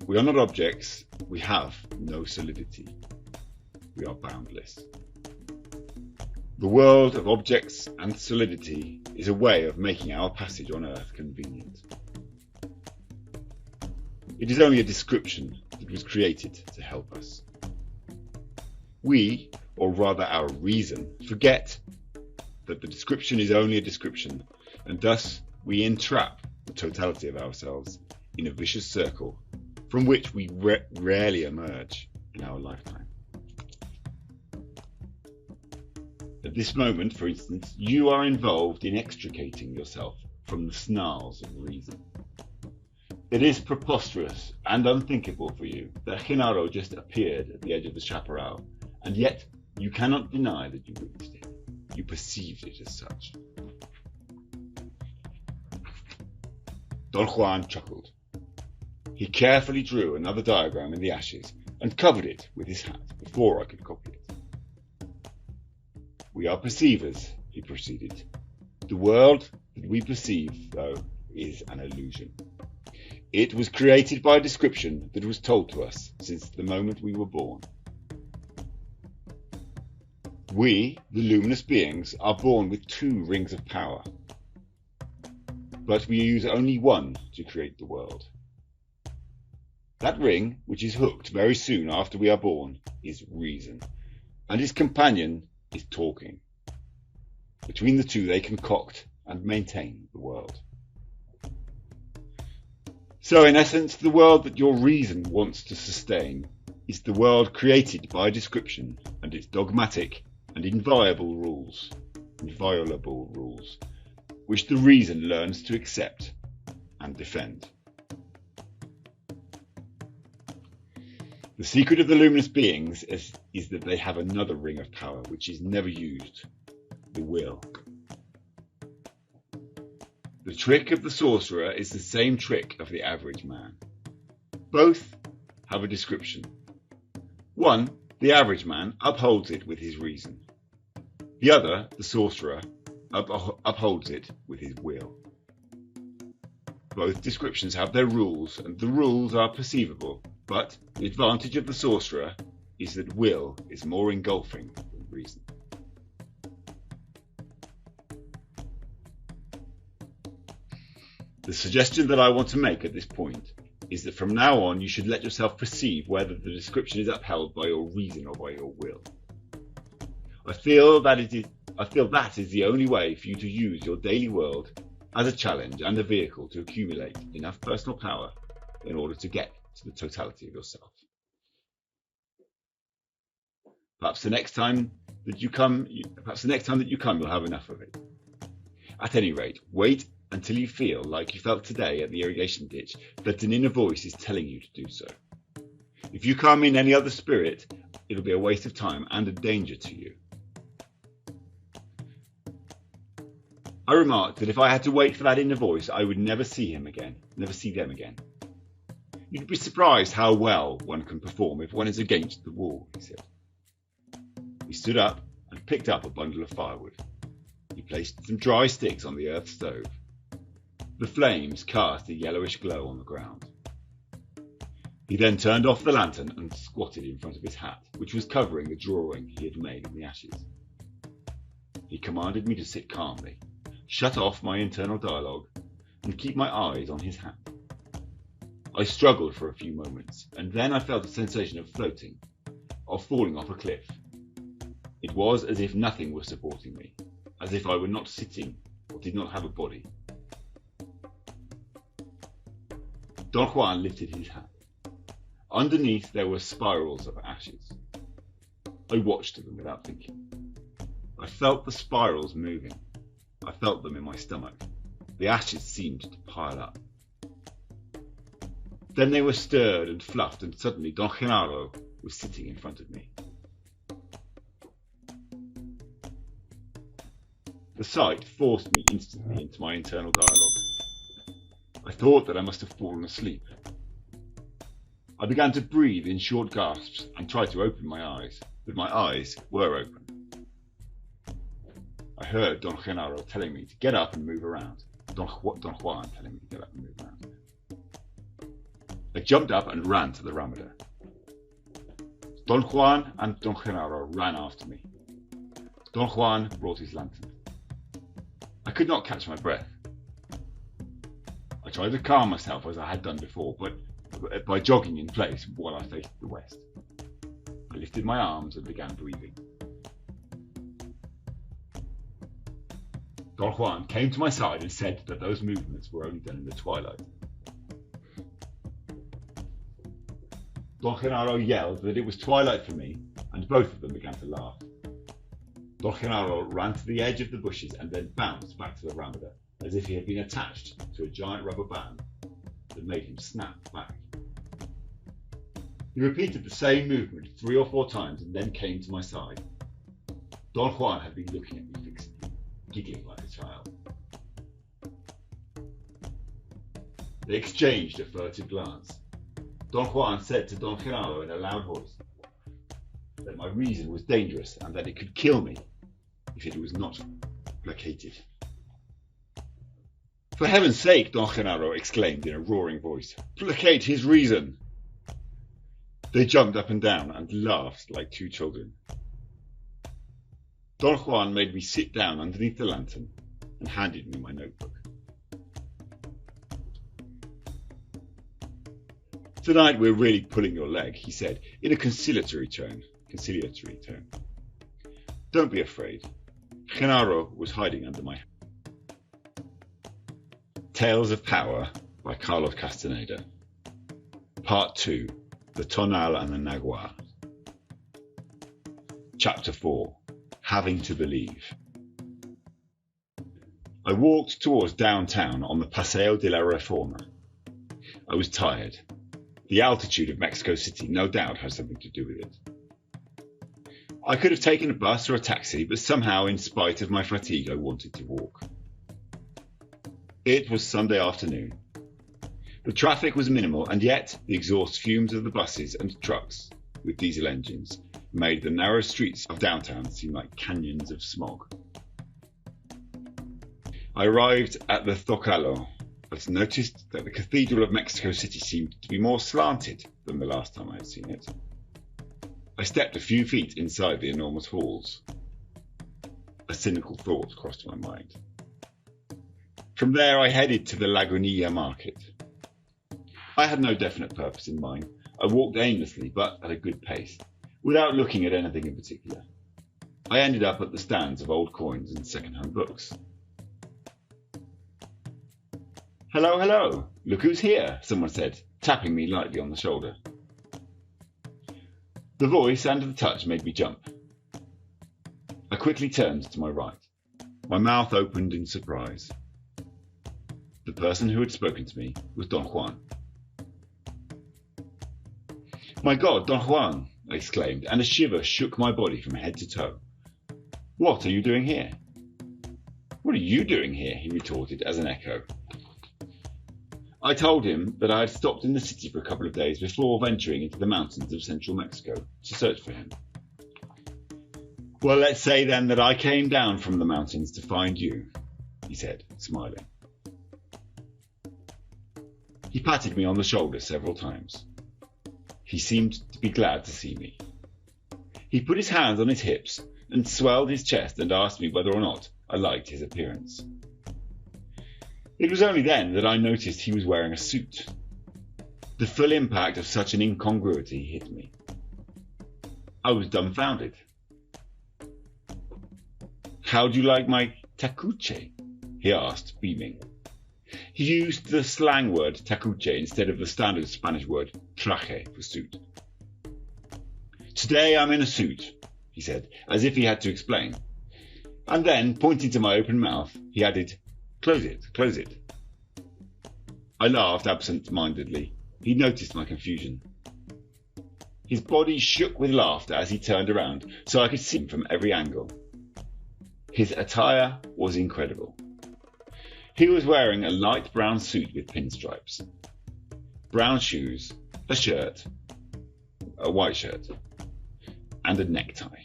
We are not objects. We have no solidity. We are boundless. The world of objects and solidity is a way of making our passage on earth convenient. It is only a description that was created to help us. We, or rather our reason, forget that the description is only a description, and thus we entrap the totality of ourselves in a vicious circle from which we rarely emerge in our lifetime. At this moment, for instance, you are involved in extricating yourself from the snarls of reason. It is preposterous and unthinkable for you that Genaro just appeared at the edge of the chaparral, and yet you cannot deny that you witnessed it. You perceived it as such. Don Juan chuckled. He carefully drew another diagram in the ashes and covered it with his hat before I could copy it. We are perceivers, he proceeded. The world that we perceive, though, is an illusion. It was created by a description that was told to us since the moment we were born. We, the luminous beings, are born with 2 rings of power, but we use only one to create the world. That ring, which is hooked very soon after we are born, is reason, and its companion is talking. Between the 2 they concoct and maintain the world. So in essence, the world that your reason wants to sustain is the world created by description and its dogmatic and inviolable rules, which the reason learns to accept and defend. The secret of the luminous beings is that they have another ring of power which is never used, the will. The trick of the sorcerer is the same trick of the average man. Both have a description. One, the average man, upholds it with his reason. The other, the sorcerer, upholds it with his will. Both descriptions have their rules, and the rules are perceivable, but the advantage of the sorcerer is that will is more engulfing than reason. The suggestion that I want to make at this point is that from now on you should let yourself perceive whether the description is upheld by your reason or by your will. I feel that is the only way for you to use your daily world as a challenge and a vehicle to accumulate enough personal power in order to get to the totality of yourself. Perhaps the next time that you come, you'll have enough of it. At any rate, wait until you feel like you felt today at the irrigation ditch that an inner voice is telling you to do so. If you come in any other spirit, it'll be a waste of time and a danger to you. I remarked that if I had to wait for that inner voice, I would never see them again. You'd be surprised how well one can perform if one is against the wall, he said. He stood up and picked up a bundle of firewood. He placed some dry sticks on the earth stove. The flames cast a yellowish glow on the ground. He then turned off the lantern and squatted in front of his hat, which was covering the drawing he had made in the ashes. He commanded me to sit calmly, shut off my internal dialogue, and keep my eyes on his hat. I struggled for a few moments, and then I felt a sensation of floating, of falling off a cliff. It was as if nothing was supporting me, as if I were not sitting or did not have a body. Don Juan lifted his hand. Underneath there were spirals of ashes. I watched them without thinking. I felt the spirals moving. I felt them in my stomach. The ashes seemed to pile up. Then they were stirred and fluffed, and suddenly Don Genaro was sitting in front of me. The sight forced me instantly into my internal dialogue. I thought that I must have fallen asleep. I began to breathe in short gasps and tried to open my eyes, but my eyes were open. I heard Don Genaro telling me to get up and move around. Don Juan telling me to get up and move around. I jumped up and ran to the Ramada. Don Juan and Don Genaro ran after me. Don Juan brought his lantern. I could not catch my breath. I tried to calm myself as I had done before, but by jogging in place while I faced the west. I lifted my arms and began breathing. Don Juan came to my side and said that those movements were only done in the twilight. Don Genaro yelled that it was twilight for me, and both of them began to laugh. Don Genaro ran to the edge of the bushes and then bounced back to the Ramada, as if he had been attached to a giant rubber band that made him snap back. He repeated the same movement 3 or 4 times and then came to my side. Don Juan had been looking at me fixedly, giggling like a child. They exchanged a furtive glance. Don Juan said to Don Genaro in a loud voice that my reason was dangerous and that it could kill me if it was not placated. For heaven's sake, Don Genaro exclaimed in a roaring voice, placate his reason! They jumped up and down and laughed like 2 children. Don Juan made me sit down underneath the lantern and handed me my notebook. Tonight we're really pulling your leg, he said, in a conciliatory tone. Don't be afraid. Genaro was hiding under my hand. Tales of Power by Carlos Castaneda. Part 2. The Tonal and the Nagual. Chapter 4. Having to Believe. I walked towards downtown on the Paseo de la Reforma. I was tired. The altitude of Mexico City no doubt had something to do with it. I could have taken a bus or a taxi, but somehow, in spite of my fatigue, I wanted to walk. It was Sunday afternoon. The traffic was minimal, and yet the exhaust fumes of the buses and trucks with diesel engines made the narrow streets of downtown seem like canyons of smog. I arrived at the Zócalo, but noticed that the Cathedral of Mexico City seemed to be more slanted than the last time I had seen it. I stepped a few feet inside the enormous halls. A cynical thought crossed my mind. From there I headed to the Lagunilla market. I had no definite purpose in mind. I walked aimlessly, but at a good pace, without looking at anything in particular. I ended up at the stands of old coins and second-hand books. Hello, hello, look who's here, someone said, tapping me lightly on the shoulder. The voice and the touch made me jump. I quickly turned to my right. My mouth opened in surprise. The person who had spoken to me was Don Juan. My God, Don Juan, I exclaimed, and a shiver shook my body from head to toe. What are you doing here? What are you doing here? He retorted as an echo. I told him that I had stopped in the city for a couple of days before venturing into the mountains of central Mexico to search for him. Well, let's say then that I came down from the mountains to find you, he said, smiling. He patted me on the shoulder several times. He seemed to be glad to see me. He put his hands on his hips and swelled his chest and asked me whether or not I liked his appearance. It was only then that I noticed he was wearing a suit. The full impact of such an incongruity hit me. I was dumbfounded. How do you like my tacuche? He asked, beaming. He used the slang word tacuche instead of the standard Spanish word traje for suit. "Today I'm in a suit," he said, as if he had to explain. And then, pointing to my open mouth, he added, "Close it, close it." I laughed absent-mindedly. He noticed my confusion. His body shook with laughter as he turned around, so I could see him from every angle. His attire was incredible. He was wearing a light brown suit with pinstripes, brown shoes, a shirt, a white shirt, and a necktie.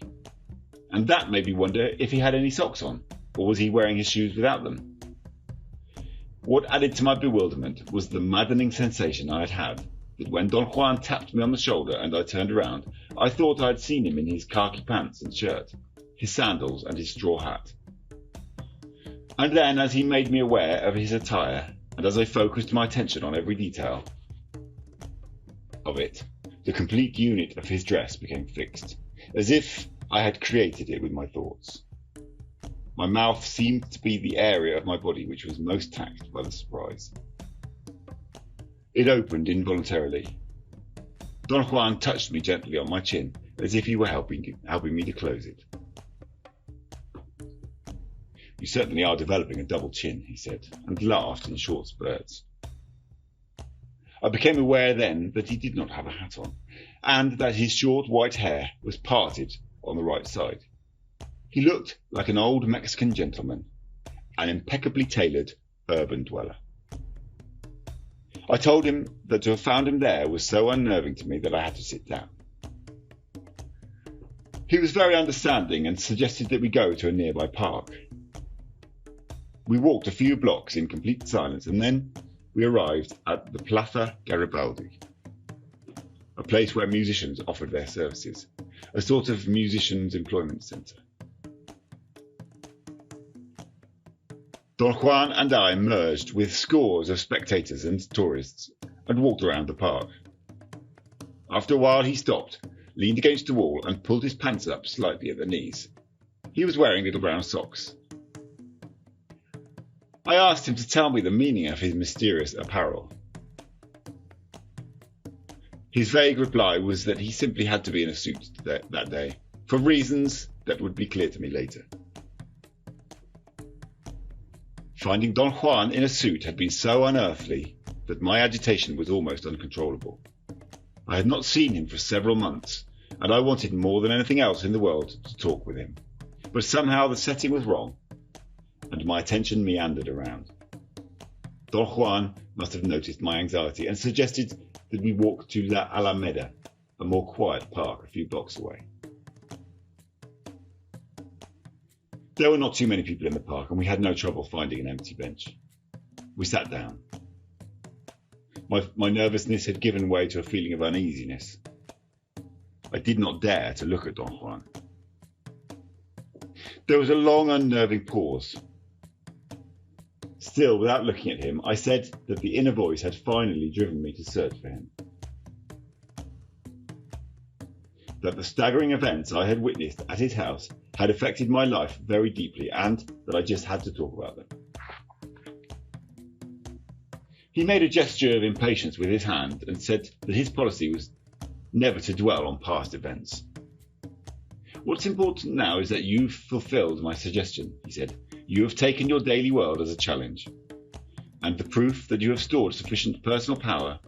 And that made me wonder if he had any socks on, or was he wearing his shoes without them? What added to my bewilderment was the maddening sensation I had had that when Don Juan tapped me on the shoulder and I turned around, I thought I had seen him in his khaki pants and shirt, his sandals and his straw hat. And then, as he made me aware of his attire, and as I focused my attention on every detail of it, the complete unit of his dress became fixed, as if I had created it with my thoughts. My mouth seemed to be the area of my body which was most taxed by the surprise. It opened involuntarily. Don Juan touched me gently on my chin, as if he were helping me to close it. "You certainly are developing a double chin," he said, and laughed in short spurts. I became aware then that he did not have a hat on, and that his short white hair was parted on the right side. He looked like an old Mexican gentleman, an impeccably tailored urban dweller. I told him that to have found him there was so unnerving to me that I had to sit down. He was very understanding and suggested that we go to a nearby park. We walked a few blocks in complete silence, and then we arrived at the Plaza Garibaldi, a place where musicians offered their services, a sort of musicians' employment centre. Don Juan and I merged with scores of spectators and tourists and walked around the park. After a while he stopped, leaned against the wall and pulled his pants up slightly at the knees. He was wearing little brown socks. I asked him to tell me the meaning of his mysterious apparel. His vague reply was that he simply had to be in a suit that day, for reasons that would be clear to me later. Finding Don Juan in a suit had been so unearthly that my agitation was almost uncontrollable. I had not seen him for several months, and I wanted more than anything else in the world to talk with him. But somehow the setting was wrong, and my attention meandered around. Don Juan must have noticed my anxiety and suggested that we walk to La Alameda, a more quiet park a few blocks away. There were not too many people in the park, and we had no trouble finding an empty bench. We sat down. My nervousness had given way to a feeling of uneasiness. I did not dare to look at Don Juan. There was a long, unnerving pause. Still, without looking at him, I said that the inner voice had finally driven me to search for him. That the staggering events I had witnessed at his house had affected my life very deeply, and that I just had to talk about them. He made a gesture of impatience with his hand and said that his policy was never to dwell on past events. "What's important now is that you've fulfilled my suggestion," he said. "You have taken your daily world as a challenge, and the proof that you have stored sufficient personal power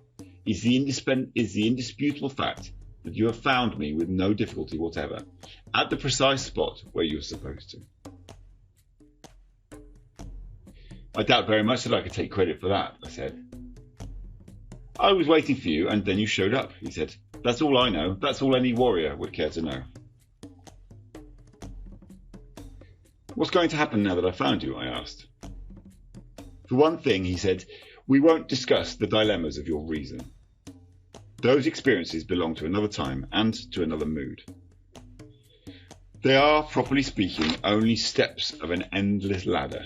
is the indisputable fact that you have found me with no difficulty whatever, at the precise spot where you were supposed to." "I doubt very much that I could take credit for that," I said. "I was waiting for you, and then you showed up," he said. "That's all I know. That's all any warrior would care to know." "What's going to happen now that I found you?" I asked. "For one thing," he said, "we won't discuss the dilemmas of your reason. Those experiences belong to another time and to another mood. They are, properly speaking, only steps of an endless ladder.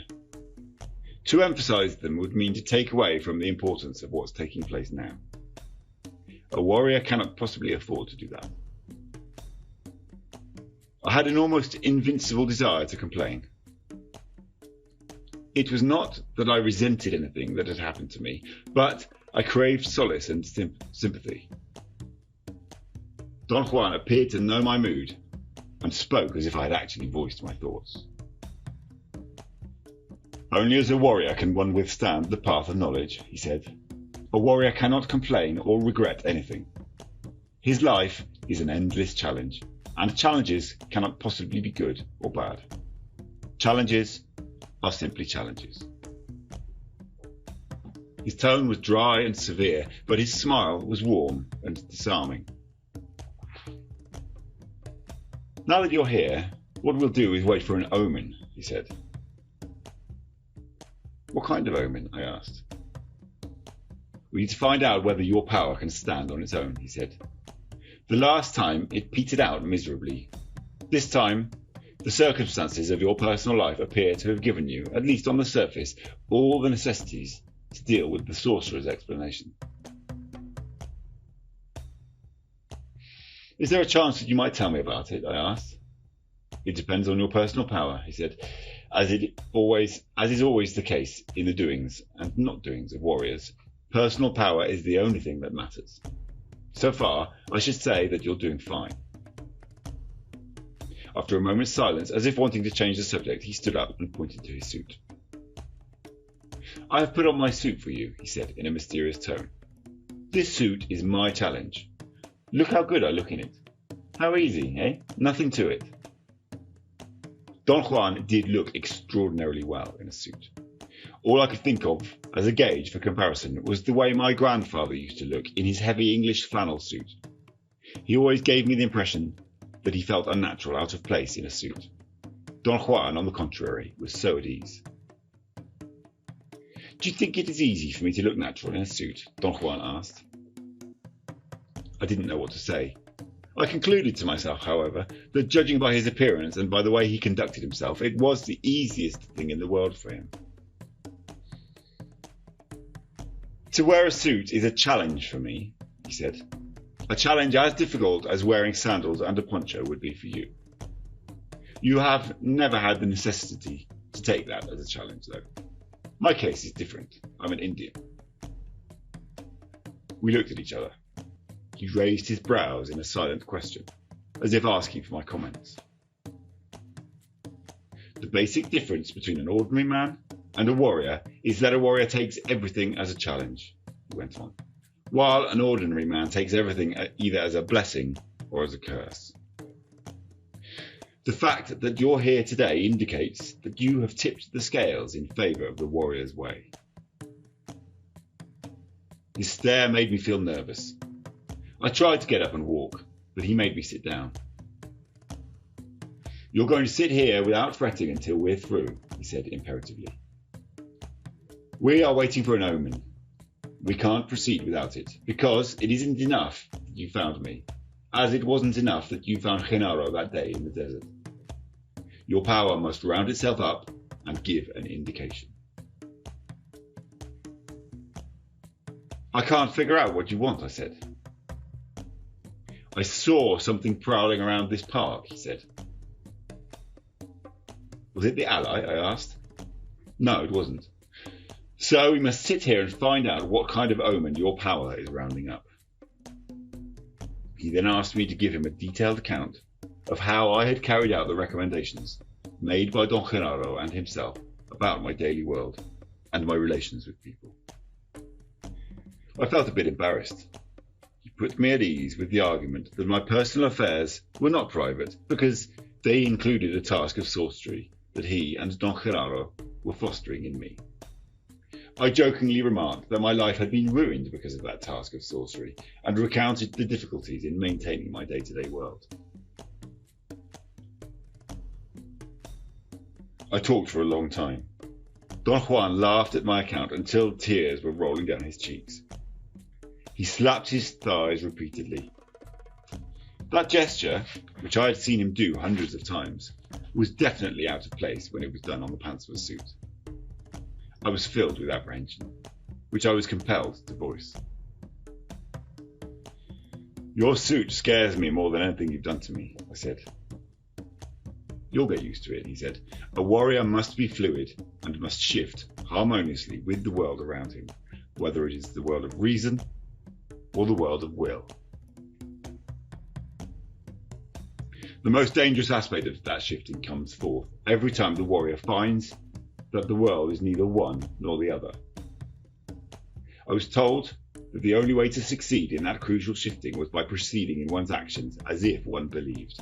To emphasize them would mean to take away from the importance of what's taking place now. A warrior cannot possibly afford to do that." I had an almost invincible desire to complain. It was not that I resented anything that had happened to me, but I craved solace and sympathy. Don Juan appeared to know my mood and spoke as if I had actually voiced my thoughts. Only as a warrior can one withstand the path of knowledge, he said. A warrior cannot complain or regret anything. His life is an endless challenge, and challenges cannot possibly be good or bad. Challenges are simply challenges. His tone was dry and severe, but his smile was warm and disarming. Now that you're here, what we'll do is wait for an omen, he said. What kind of omen? I asked. We need to find out whether your power can stand on its own, he said. The last time it petered out miserably. This time, the circumstances of your personal life appear to have given you, at least on the surface, all the necessities to deal with the Sorcerer's explanation. Is there a chance that you might tell me about it? I asked. It depends on your personal power, he said, as is always the case in the doings and not doings of warriors. Personal power is the only thing that matters. So far, I should say that you're doing fine. After a moment's silence, as if wanting to change the subject, he stood up and pointed to his suit. I have put on my suit for you, he said in a mysterious tone. This suit is my challenge. Look how good I look in it. How easy, eh? Nothing to it. Don Juan did look extraordinarily well in a suit. All I could think of as a gauge for comparison was the way my grandfather used to look in his heavy English flannel suit. He always gave me the impression that he felt unnatural, out of place in a suit. Don Juan, on the contrary, was so at ease. Do you think it is easy for me to look natural in a suit? Don Juan asked. I didn't know what to say. I concluded to myself, however, that judging by his appearance and by the way he conducted himself, it was the easiest thing in the world for him. To wear a suit is a challenge for me, he said. A challenge as difficult as wearing sandals and a poncho would be for you. You have never had the necessity to take that as a challenge, though. My case is different. I'm an Indian. We looked at each other. He raised his brows in a silent question, as if asking for my comments. The basic difference between an ordinary man and a warrior is that a warrior takes everything as a challenge, he went on, while an ordinary man takes everything either as a blessing or as a curse. The fact that you're here today indicates that you have tipped the scales in favour of the warrior's way. His stare made me feel nervous. I tried to get up and walk, but he made me sit down. You're going to sit here without fretting until we're through, he said imperatively. We are waiting for an omen. We can't proceed without it, because it isn't enough that you found me, as it wasn't enough that you found Genaro that day in the desert. Your power must round itself up and give an indication. I can't figure out what you want, I said. I saw something prowling around this park, he said. Was it the ally? I asked. No, it wasn't. So we must sit here and find out what kind of omen your power is rounding up. He then asked me to give him a detailed account of how I had carried out the recommendations made by Don Genaro and himself about my daily world and my relations with people. I felt a bit embarrassed. He put me at ease with the argument that my personal affairs were not private because they included a task of sorcery that he and Don Genaro were fostering in me. I jokingly remarked that my life had been ruined because of that task of sorcery and recounted the difficulties in maintaining my day-to-day world. I talked for a long time. Don Juan laughed at my account until tears were rolling down his cheeks. He slapped his thighs repeatedly. That gesture, which I had seen him do hundreds of times, was definitely out of place when it was done on the pants of a suit. I was filled with apprehension, which I was compelled to voice. Your suit scares me more than anything you've done to me, I said. You'll get used to it, he said. A warrior must be fluid and must shift harmoniously with the world around him, whether it is the world of reason or the world of will. The most dangerous aspect of that shifting comes forth every time the warrior finds that the world is neither one nor the other. I was told that the only way to succeed in that crucial shifting was by proceeding in one's actions as if one believed.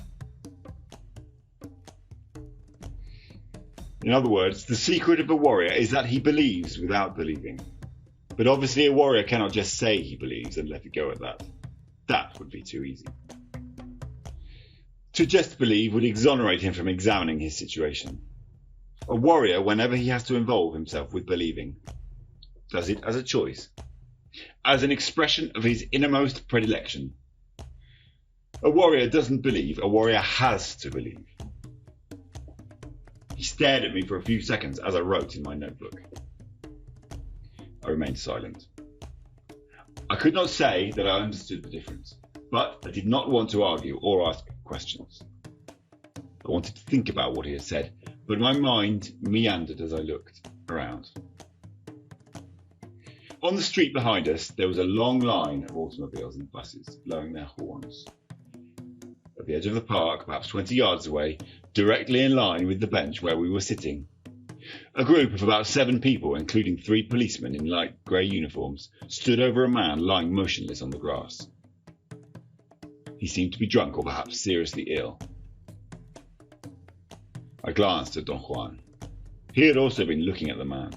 In other words, the secret of a warrior is that he believes without believing. But obviously a warrior cannot just say he believes and let it go at that. That would be too easy. To just believe would exonerate him from examining his situation. A warrior, whenever he has to involve himself with believing, does it as a choice, as an expression of his innermost predilection. A warrior doesn't believe, a warrior has to believe. He stared at me for a few seconds as I wrote in my notebook. I remained silent. I could not say that I understood the difference, but I did not want to argue or ask questions. I wanted to think about what he had said, but my mind meandered as I looked around. On the street behind us, there was a long line of automobiles and buses blowing their horns. At the edge of the park, perhaps 20 yards away, directly in line with the bench where we were sitting, a group of about 7 people, including 3 policemen in light grey uniforms, stood over a man lying motionless on the grass. He seemed to be drunk or perhaps seriously ill. I glanced at Don Juan. He had also been looking at the man.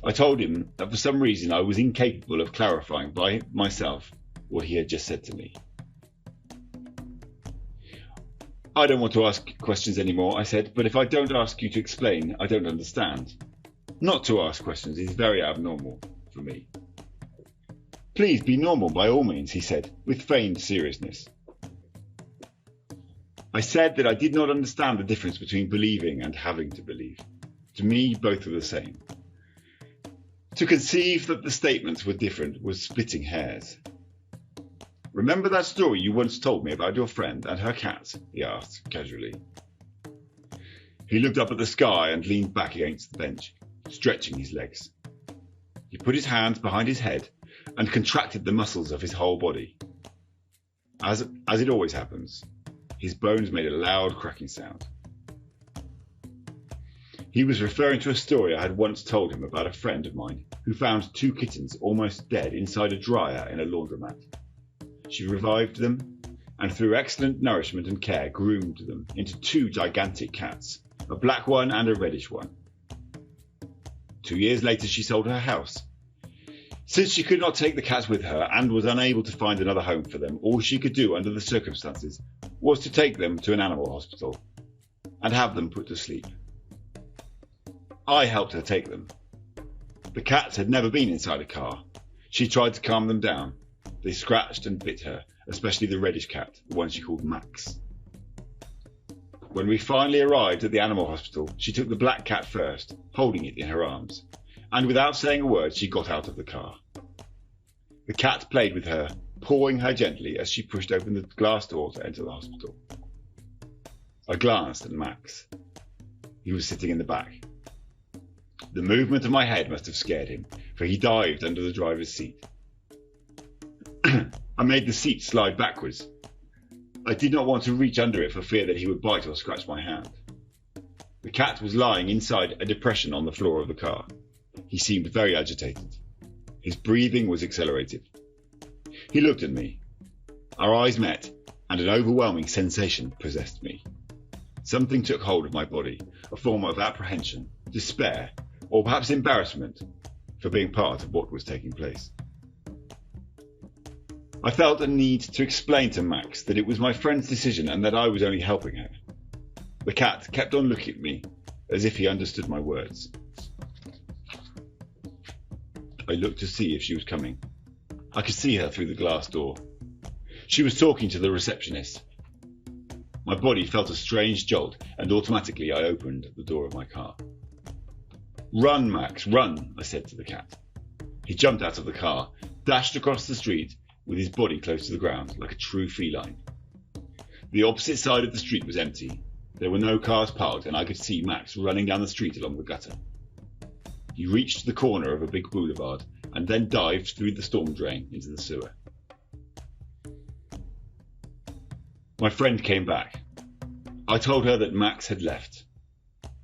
I told him that for some reason I was incapable of clarifying by myself what he had just said to me. I don't want to ask questions anymore, I said, but if I don't ask you to explain, I don't understand. Not to ask questions is very abnormal for me. Please be normal by all means, he said, with feigned seriousness. I said that I did not understand the difference between believing and having to believe. To me, both are the same. To conceive that the statements were different was splitting hairs. Remember that story you once told me about your friend and her cat? He asked casually. He looked up at the sky and leaned back against the bench, stretching his legs. He put his hands behind his head and contracted the muscles of his whole body. As it always happens, his bones made a loud cracking sound. He was referring to a story I had once told him about a friend of mine who found 2 kittens almost dead inside a dryer in a laundromat. She revived them and through excellent nourishment and care groomed them into 2 gigantic cats, a black one and a reddish one. 2 years later she sold her house. Since she could not take the cats with her and was unable to find another home for them, all she could do under the circumstances was to take them to an animal hospital and have them put to sleep. I helped her take them. The cats had never been inside a car. She tried to calm them down. They scratched and bit her, especially the reddish cat, the one she called Max. When we finally arrived at the animal hospital, she took the black cat first, holding it in her arms, and without saying a word she got out of the car. The cat played with her, pawing her gently as she pushed open the glass door to enter the hospital. I glanced at Max. He was sitting in the back. The movement of my head must have scared him, for he dived under the driver's seat. I made the seat slide backwards. I did not want to reach under it for fear that he would bite or scratch my hand. The cat was lying inside a depression on the floor of the car. He seemed very agitated. His breathing was accelerated. He looked at me. Our eyes met, and an overwhelming sensation possessed me. Something took hold of my body, a form of apprehension, despair, or perhaps embarrassment for being part of what was taking place. I felt a need to explain to Max that it was my friend's decision and that I was only helping her. The cat kept on looking at me as if he understood my words. I looked to see if she was coming. I could see her through the glass door. She was talking to the receptionist. My body felt a strange jolt and automatically I opened the door of my car. "Run, Max, run," I said to the cat. He jumped out of the car, dashed across the street with his body close to the ground like a true feline. The opposite side of the street was empty. There were no cars parked, and I could see Max running down the street along the gutter. He reached the corner of a big boulevard and then dived through the storm drain into the sewer. My friend came back. I told her that Max had left.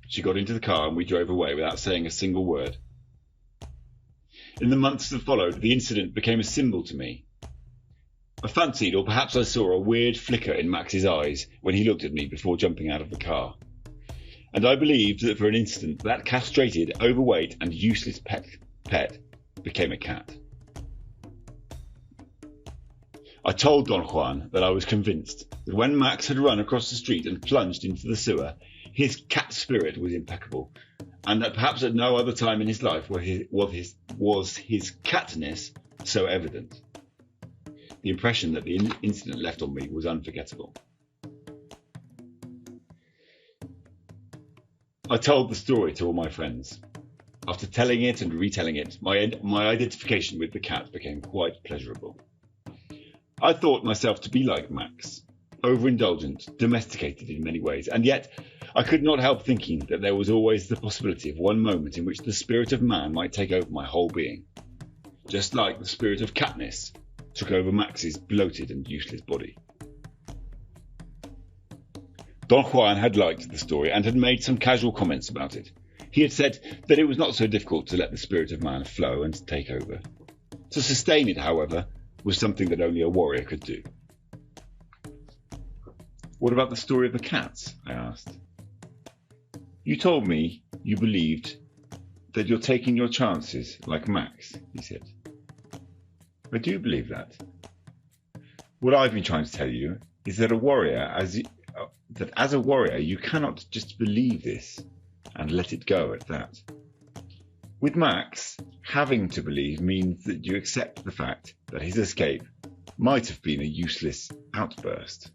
She got into the car and we drove away without saying a single word. In the months that followed, the incident became a symbol to me. I fancied, or perhaps I saw, a weird flicker in Max's eyes when he looked at me before jumping out of the car. And I believed that for an instant that castrated, overweight and useless pet became a cat. I told Don Juan that I was convinced that when Max had run across the street and plunged into the sewer, his cat spirit was impeccable, and that perhaps at no other time in his life was his catness so evident. The impression that the incident left on me was unforgettable. I told the story to all my friends. After telling it and retelling it, my identification with the cat became quite pleasurable. I thought myself to be like Max, overindulgent, domesticated in many ways, and yet I could not help thinking that there was always the possibility of one moment in which the spirit of man might take over my whole being, just like the spirit of catness took over Max's bloated and useless body. Don Juan had liked the story and had made some casual comments about it. He had said that it was not so difficult to let the spirit of man flow and take over. To sustain it, however, was something that only a warrior could do. What about the story of the cats? I asked. You told me you believed that you're taking your chances like Max, he said. I do believe that. What I've been trying to tell you is that as a warrior you cannot just believe this and let it go at that. With Max, having to believe means that you accept the fact that his escape might have been a useless outburst.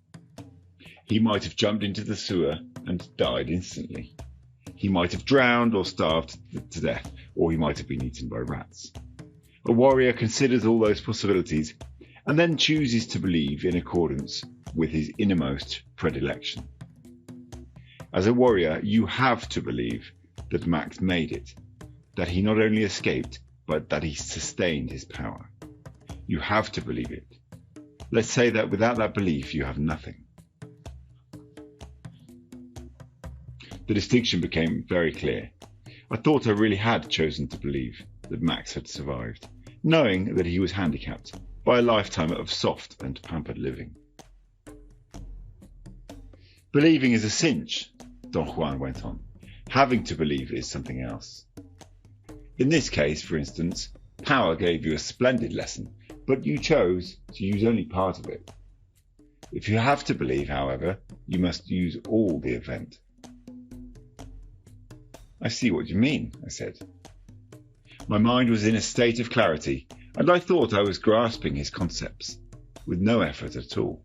He might have jumped into the sewer and died instantly. He might have drowned or starved to death, or he might have been eaten by rats. A warrior considers all those possibilities and then chooses to believe in accordance with his innermost predilection. As a warrior, you have to believe that Max made it, that he not only escaped, but that he sustained his power. You have to believe it. Let's say that without that belief, you have nothing. The distinction became very clear. I thought I really had chosen to believe that Max had survived, knowing that he was handicapped by a lifetime of soft and pampered living. Believing is a cinch, Don Juan went on. Having to believe is something else. In this case, for instance, power gave you a splendid lesson, but you chose to use only part of it. If you have to believe, however, you must use all the event. I see what you mean, I said. My mind was in a state of clarity, and I thought I was grasping his concepts, with no effort at all.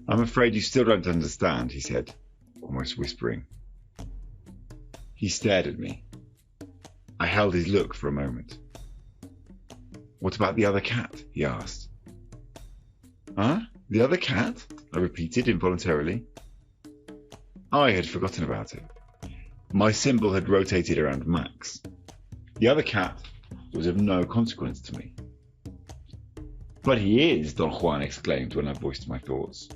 I'm afraid you still don't understand, he said, almost whispering. He stared at me. I held his look for a moment. What about the other cat? He asked. Huh? The other cat? I repeated involuntarily. I had forgotten about it. My symbol had rotated around Max. The other cat was of no consequence to me. But he is, Don Juan exclaimed when I voiced my thoughts.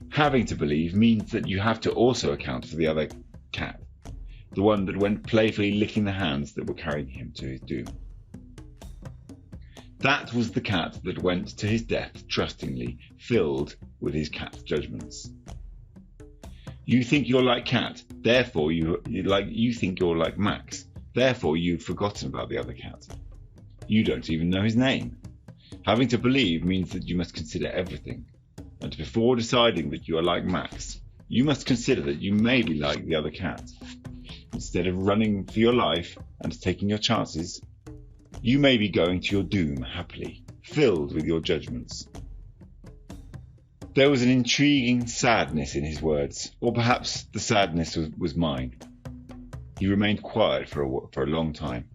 Having to believe means that you have to also account for the other cat, the one that went playfully licking the hands that were carrying him to his doom. That was the cat that went to his death trustingly, filled with his cat judgments. You think you're like Cat, therefore you think you're like Max, therefore you've forgotten about the other cat. You don't even know his name. Having to believe means that you must consider everything, and before deciding that you are like Max, you must consider that you may be like the other cat. Instead of running for your life and taking your chances, you may be going to your doom happily, filled with your judgments. There was an intriguing sadness in his words, or perhaps the sadness was mine. He remained quiet for a long time.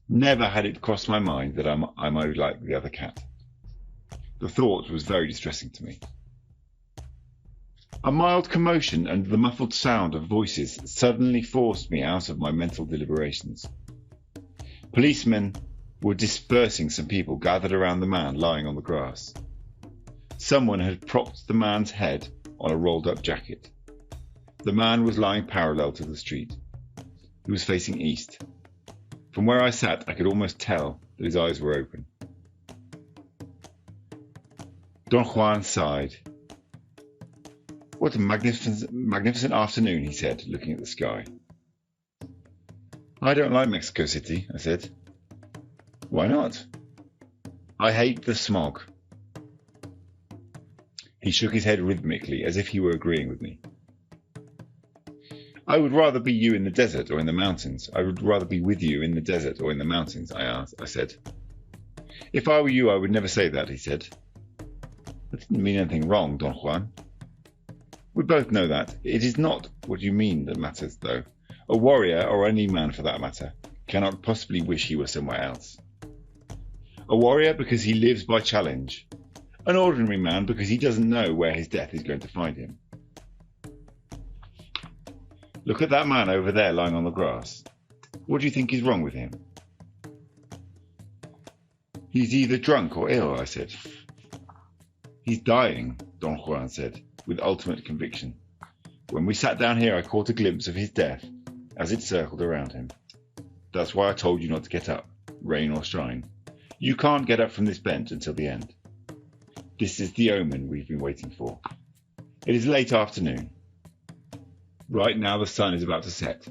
Never had it crossed my mind that I might like the other cat. The thought was very distressing to me. A mild commotion and the muffled sound of voices suddenly forced me out of my mental deliberations. Policemen were dispersing some people gathered around the man lying on the grass. Someone had propped the man's head on a rolled-up jacket. The man was lying parallel to the street. He was facing east. From where I sat, I could almost tell that his eyes were open. Don Juan sighed. "What a magnificent afternoon," he said, looking at the sky. "I don't like Mexico City," I said. "Why not?" "I hate the smog." He shook his head rhythmically, as if he were agreeing with me. "I would rather be you in the desert or in the mountains. I would rather be with you in the desert or in the mountains," I said. "If I were you, I would never say that," he said. "That didn't mean anything wrong, Don Juan." "We both know that. It is not what you mean that matters, though. A warrior, or any man for that matter, cannot possibly wish he were somewhere else. A warrior because he lives by challenge. An ordinary man because he doesn't know where his death is going to find him. Look at that man over there lying on the grass. What do you think is wrong with him?" "He's either drunk or ill," I said. "He's dying," Don Juan said, with ultimate conviction. "When we sat down here, I caught a glimpse of his death as it circled around him. That's why I told you not to get up, rain or shine. You can't get up from this bench until the end. This is the omen we've been waiting for. It is late afternoon. Right now the sun is about to set.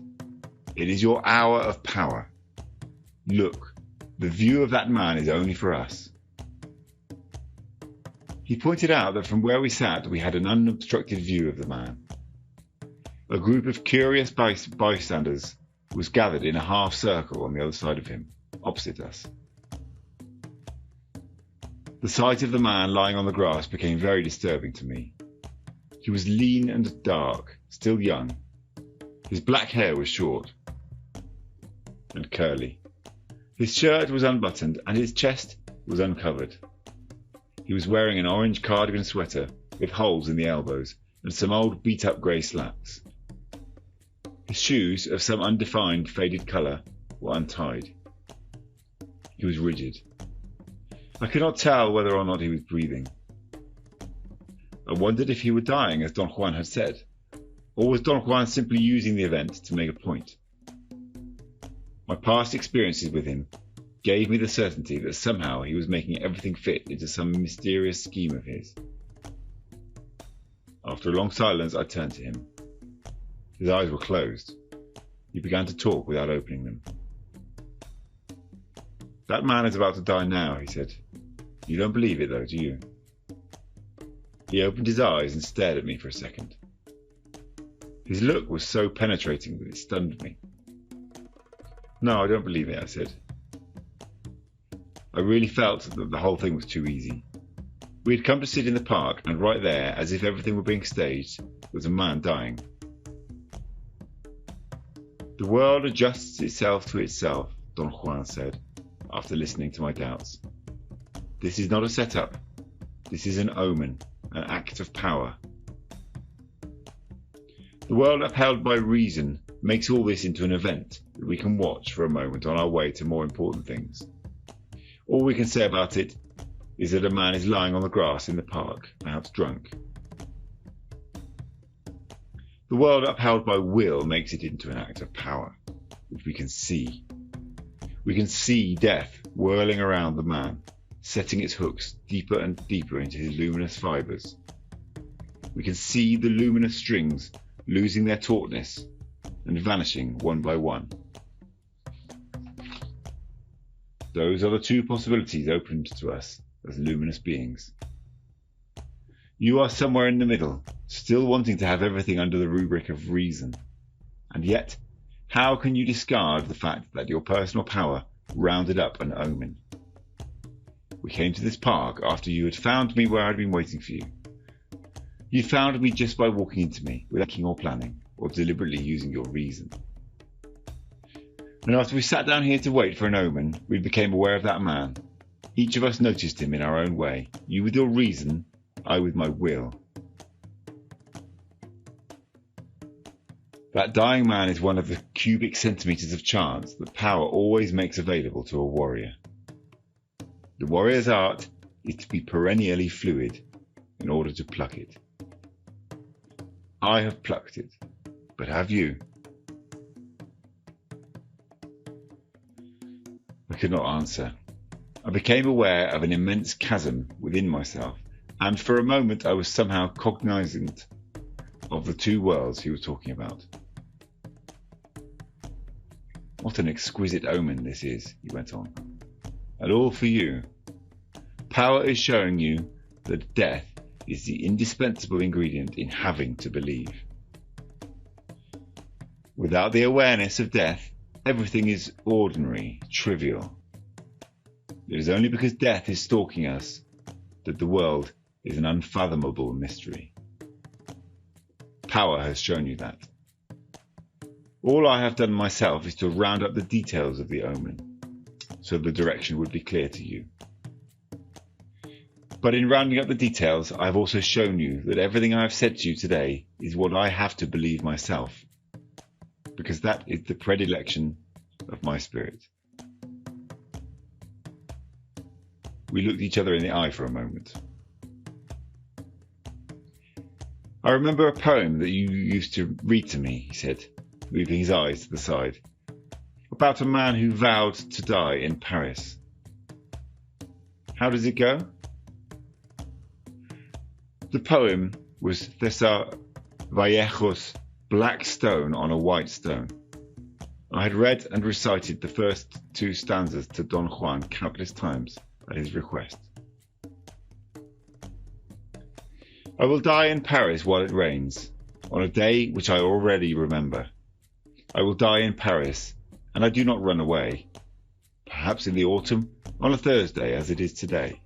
It is your hour of power. Look, the view of that man is only for us." He pointed out that from where we sat, we had an unobstructed view of the man. A group of curious bystanders was gathered in a half circle on the other side of him, opposite us. The sight of the man lying on the grass became very disturbing to me. He was lean and dark, still young. His black hair was short and curly. His shirt was unbuttoned and his chest was uncovered. He was wearing an orange cardigan sweater with holes in the elbows and some old beat-up grey slacks. His shoes, of some undefined faded colour, were untied. He was rigid. I could not tell whether or not he was breathing. I wondered if he were dying, as Don Juan had said, or was Don Juan simply using the event to make a point? My past experiences with him gave me the certainty that somehow he was making everything fit into some mysterious scheme of his. After a long silence, I turned to him. His eyes were closed. He began to talk without opening them. "That man is about to die now," he said. "You don't believe it, though, do you?" He opened his eyes and stared at me for a second. His look was so penetrating that it stunned me. "No, I don't believe it," I said. I really felt that the whole thing was too easy. We had come to sit in the park, and right there, as if everything were being staged, was a man dying. "The world adjusts itself to itself," Don Juan said, after listening to my doubts. "This is not a setup. This is an omen, an act of power. The world upheld by reason makes all this into an event that we can watch for a moment on our way to more important things. All we can say about it is that a man is lying on the grass in the park, perhaps drunk. The world upheld by will makes it into an act of power, which we can see. We can see death whirling around the man, setting its hooks deeper and deeper into his luminous fibres. We can see the luminous strings losing their tautness and vanishing one by one. Those are the two possibilities opened to us as luminous beings. You are somewhere in the middle, still wanting to have everything under the rubric of reason. And yet, how can you discard the fact that your personal power rounded up an omen? We came to this park after you had found me where I'd been waiting for you. You found me just by walking into me, without thinking or planning, or deliberately using your reason. And after we sat down here to wait for an omen, we became aware of that man. Each of us noticed him in our own way, you with your reason, I with my will. That dying man is one of the cubic centimetres of chance that power always makes available to a warrior. The warrior's art is to be perennially fluid in order to pluck it. I have plucked it, but have you? I could not answer. I became aware of an immense chasm within myself, and for a moment I was somehow cognizant of the two worlds he was talking about. What an exquisite omen this is, he went on. And all for you. Power is showing you that death is the indispensable ingredient in having to believe. Without the awareness of death, everything is ordinary, trivial. It is only because death is stalking us that the world is an unfathomable mystery. Power has shown you that. All I have done myself is to round up the details of the omen, so the direction would be clear to you. But in rounding up the details, I have also shown you that everything I have said to you today is what I have to believe myself, because that is the predilection of my spirit. We looked each other in the eye for a moment. I remember a poem that you used to read to me, he said, moving his eyes to the side, about a man who vowed to die in Paris. How does it go? The poem was Thesa Vallejos, black stone on a white stone. I had read and recited the first two stanzas to Don Juan countless times at his request. I will die in Paris while it rains, on a day which I already remember. I will die in Paris, and I do not run away. Perhaps in the autumn, on a Thursday as it is today.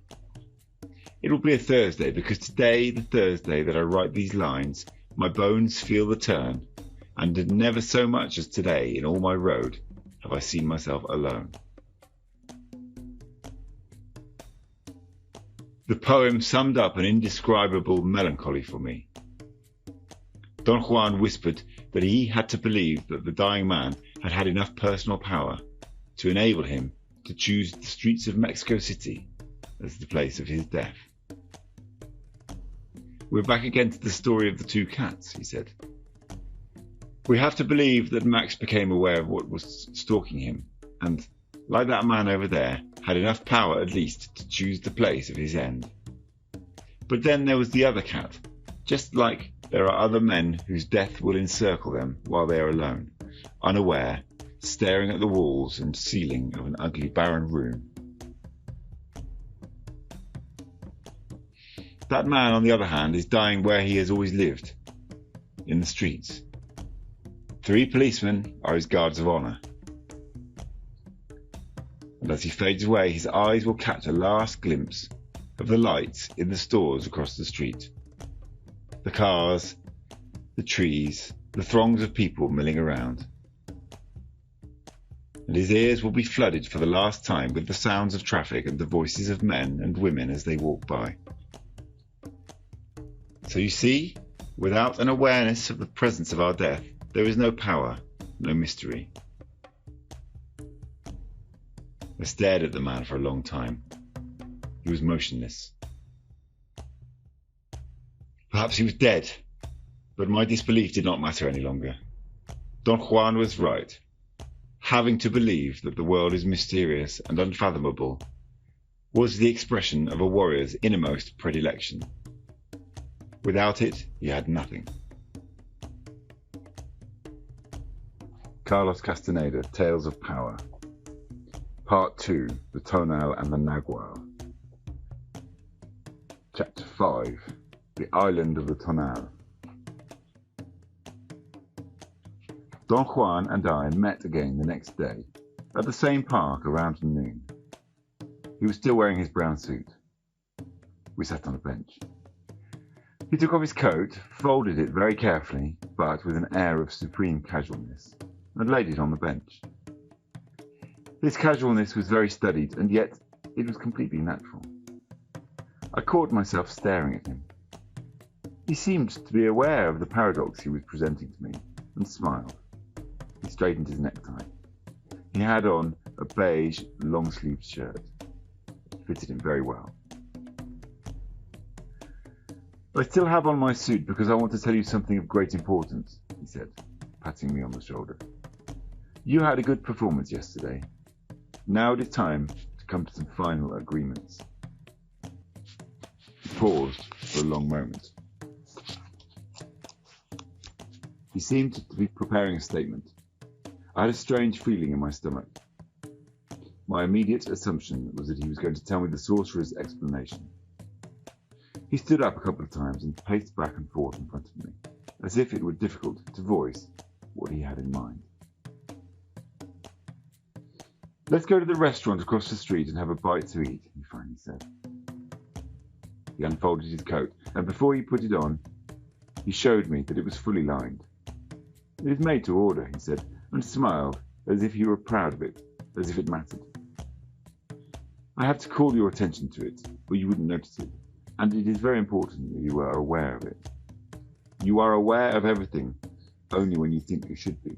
It will be a Thursday because today, the Thursday that I write these lines, my bones feel the turn, and never so much as today in all my road have I seen myself alone. The poem summed up an indescribable melancholy for me. Don Juan whispered that he had to believe that the dying man had had enough personal power to enable him to choose the streets of Mexico City as the place of his death. We're back again to the story of the two cats, he said. We have to believe that Max became aware of what was stalking him and, like that man over there, had enough power at least to choose the place of his end. But then there was the other cat, just like there are other men whose death will encircle them while they are alone, unaware, staring at the walls and ceiling of an ugly barren room. That man, on the other hand, is dying where he has always lived, in the streets. 3 policemen are his guards of honour. And as he fades away, his eyes will catch a last glimpse of the lights in the stores across the street. The cars, the trees, the throngs of people milling around. And his ears will be flooded for the last time with the sounds of traffic and the voices of men and women as they walk by. So you see, without an awareness of the presence of our death, there is no power, no mystery. I stared at the man for a long time. He was motionless. Perhaps he was dead, but my disbelief did not matter any longer. Don Juan was right. Having to believe that the world is mysterious and unfathomable was the expression of a warrior's innermost predilection. Without it, he had nothing. Carlos Castaneda, Tales of Power. Part 2, The Tonal and the Nagual. Chapter 5, The Island of the Tonal. Don Juan and I met again the next day, at the same park around noon. He was still wearing his brown suit. We sat on a bench. He took off his coat, folded it very carefully, but with an air of supreme casualness, and laid it on the bench. His casualness was very studied, and yet it was completely natural. I caught myself staring at him. He seemed to be aware of the paradox he was presenting to me, and smiled. He straightened his necktie. He had on a beige, long-sleeved shirt. It fitted him very well. I still have on my suit because I want to tell you something of great importance, he said, patting me on the shoulder. You had a good performance yesterday. Now it is time to come to some final agreements. He paused for a long moment. He seemed to be preparing a statement. I had a strange feeling in my stomach. My immediate assumption was that he was going to tell me the sorcerer's explanation. He stood up a couple of times and paced back and forth in front of me, as if it were difficult to voice what he had in mind. Let's go to the restaurant across the street and have a bite to eat, he finally said. He unfolded his coat, and before he put it on, he showed me that it was fully lined. It is made to order, he said, and smiled as if he were proud of it, as if it mattered. I have to call your attention to it, or you wouldn't notice it, and it is very important that you are aware of it. You are aware of everything, only when you think you should be.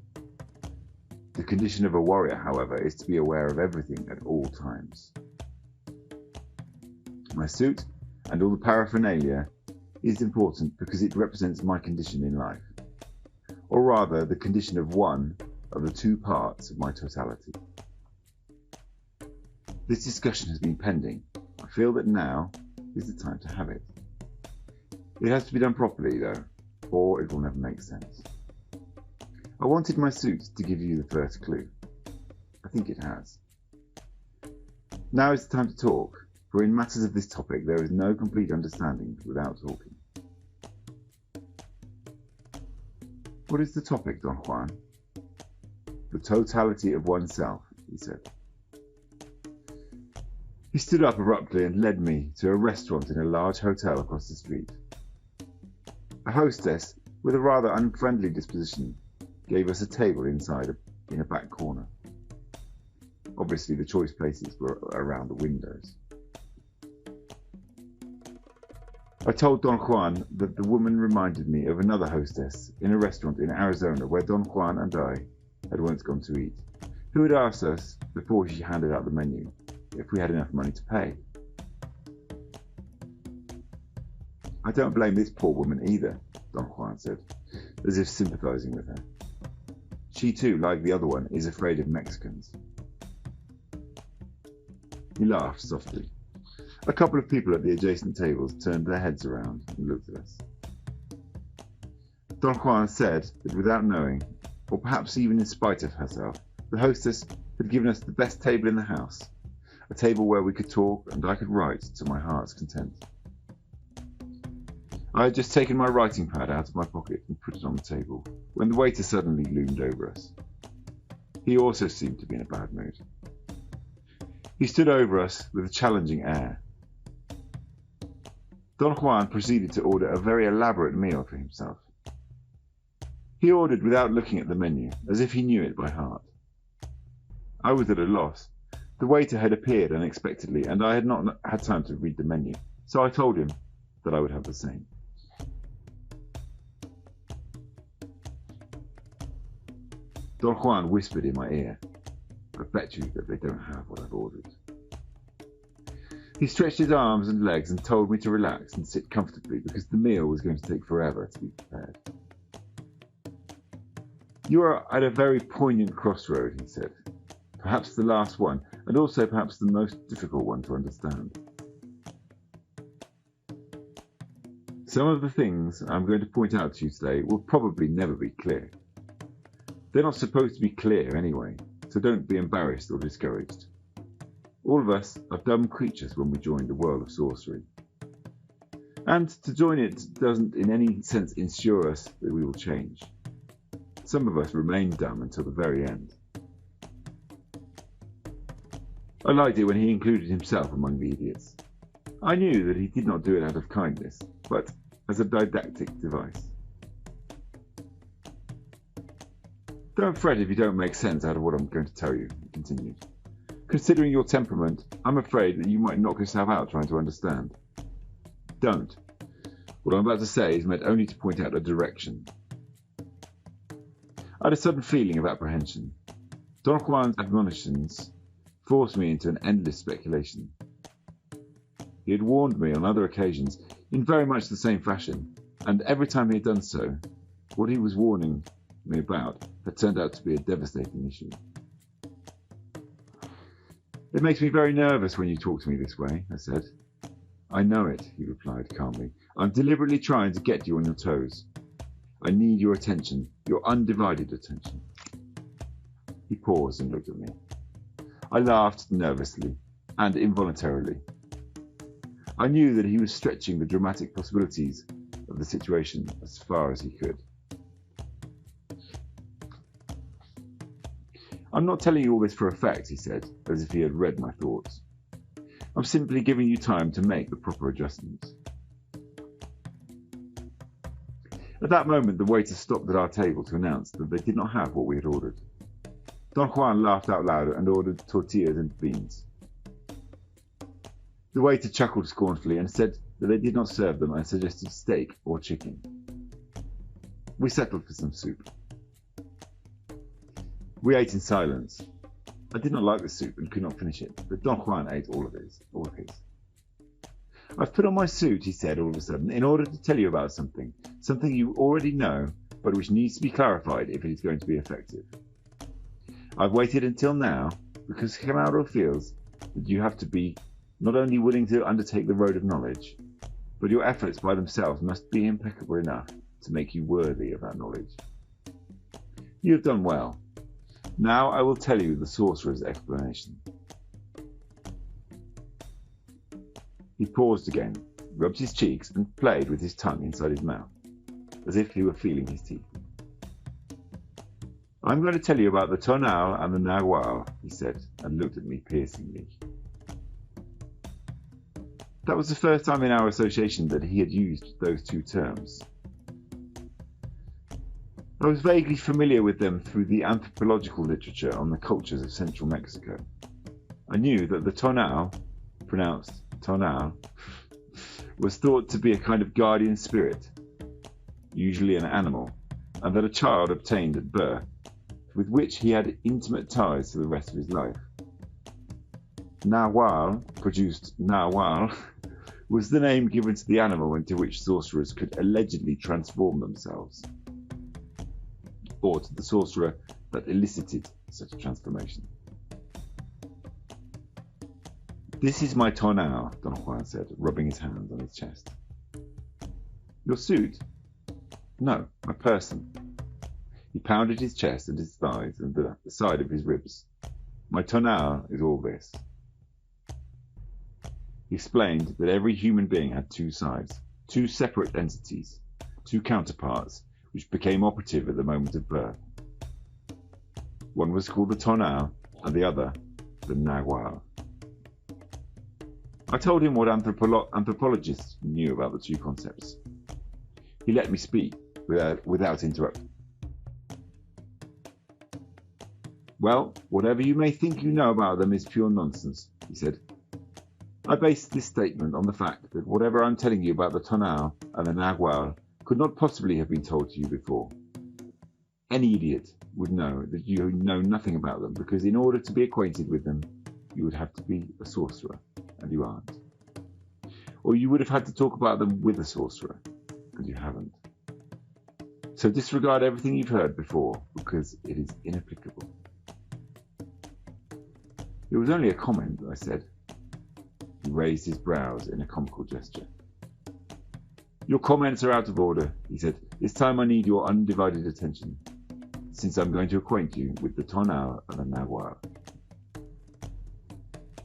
The condition of a warrior, however, is to be aware of everything at all times. My suit and all the paraphernalia is important because it represents my condition in life, or rather the condition of one of the two parts of my totality. This discussion has been pending. I feel that now is the time to have it. It has to be done properly, though, or it will never make sense. I wanted my suit to give you the first clue. I think it has. Now is the time to talk, for in matters of this topic there is no complete understanding without talking. What is the topic, Don Juan? The totality of oneself, he said. He stood up abruptly and led me to a restaurant in a large hotel across the street. A hostess, with a rather unfriendly disposition, gave us a table inside in a back corner. Obviously, the choice places were around the windows. I told Don Juan that the woman reminded me of another hostess in a restaurant in Arizona where Don Juan and I had once gone to eat, who had asked us, before she handed out the menu, if we had enough money to pay. I don't blame this poor woman either, Don Juan said, as if sympathizing with her. She too, like the other one, is afraid of Mexicans. He laughed softly. A couple of people at the adjacent tables turned their heads around and looked at us. Don Juan said that without knowing, or perhaps even in spite of herself, the hostess had given us the best table in the house, a table where we could talk and I could write to my heart's content. I had just taken my writing pad out of my pocket and put it on the table, when the waiter suddenly loomed over us. He also seemed to be in a bad mood. He stood over us with a challenging air. Don Juan proceeded to order a very elaborate meal for himself. He ordered without looking at the menu, as if he knew it by heart. I was at a loss. The waiter had appeared unexpectedly, and I had not had time to read the menu, so I told him that I would have the same. Don Juan whispered in my ear, I bet you that they don't have what I've ordered. He stretched his arms and legs and told me to relax and sit comfortably because the meal was going to take forever to be prepared. You are at a very poignant crossroad, he said. Perhaps the last one, and also perhaps the most difficult one to understand. Some of the things I'm going to point out to you today will probably never be clear. They're not supposed to be clear anyway, so don't be embarrassed or discouraged. All of us are dumb creatures when we join the world of sorcery. And to join it doesn't in any sense ensure us that we will change. Some of us remain dumb until the very end. I liked it when he included himself among the idiots. I knew that he did not do it out of kindness, but as a didactic device. Don't fret if you don't make sense out of what I'm going to tell you, he continued. Considering your temperament, I'm afraid that you might knock yourself out trying to understand. Don't. What I'm about to say is meant only to point out a direction. I had a sudden feeling of apprehension. Don Juan's admonitions forced me into an endless speculation. He had warned me on other occasions in very much the same fashion, and every time he had done so, what he was warning me about had turned out to be a devastating issue. It makes me very nervous when you talk to me this way, I said. I know it, he replied calmly. I'm deliberately trying to get you on your toes. I need your attention, your undivided attention. He paused and looked at me. I laughed nervously and involuntarily. I knew that he was stretching the dramatic possibilities of the situation as far as he could. I'm not telling you all this for effect, he said, as if he had read my thoughts. I'm simply giving you time to make the proper adjustments. At that moment, the waiter stopped at our table to announce that they did not have what we had ordered. Don Juan laughed out loud and ordered tortillas and beans. The waiter chuckled scornfully and said that they did not serve them and suggested steak or chicken. We settled for some soup. We ate in silence. I did not like the soup and could not finish it, but Don Juan ate all of his. I've put on my suit, he said all of a sudden, in order to tell you about something you already know, but which needs to be clarified if it is going to be effective. I've waited until now because Camaro feels that you have to be not only willing to undertake the road of knowledge, but your efforts by themselves must be impeccable enough to make you worthy of that knowledge. You have done well. Now I will tell you the sorcerer's explanation. He paused again, rubbed his cheeks, and played with his tongue inside his mouth, as if he were feeling his teeth. I'm going to tell you about the Tonal and the Nagual, he said, and looked at me piercingly. That was the first time in our association that he had used those two terms. I was vaguely familiar with them through the anthropological literature on the cultures of central Mexico. I knew that the Tonal, pronounced Tonal, was thought to be a kind of guardian spirit, usually an animal, and that a child obtained at birth, with which he had intimate ties to the rest of his life. Nagual, produced Nagual, was the name given to the animal into which sorcerers could allegedly transform themselves, or to the sorcerer that elicited such a transformation. This is my Tonal, Don Juan said, rubbing his hand on his chest. Your suit? No, my person. He pounded his chest and his thighs and the side of his ribs. My Tonal is all this. He explained that every human being had two sides, two separate entities, two counterparts, which became operative at the moment of birth. One was called the Tonal, and the other the Nagual. I told him what anthropologists knew about the two concepts. He let me speak without interrupting. Well, whatever you may think you know about them is pure nonsense, he said. I based this statement on the fact that whatever I'm telling you about the Tonal and the Nagual could not possibly have been told to you before. Any idiot would know that you know nothing about them, because in order to be acquainted with them, you would have to be a sorcerer, and you aren't. Or you would have had to talk about them with a sorcerer, and you haven't. So disregard everything you've heard before, because it is inapplicable. It was only a comment, I said. He raised his brows in a comical gesture. Your comments are out of order, he said. This time I need your undivided attention, since I'm going to acquaint you with the Tonal and the Nagual.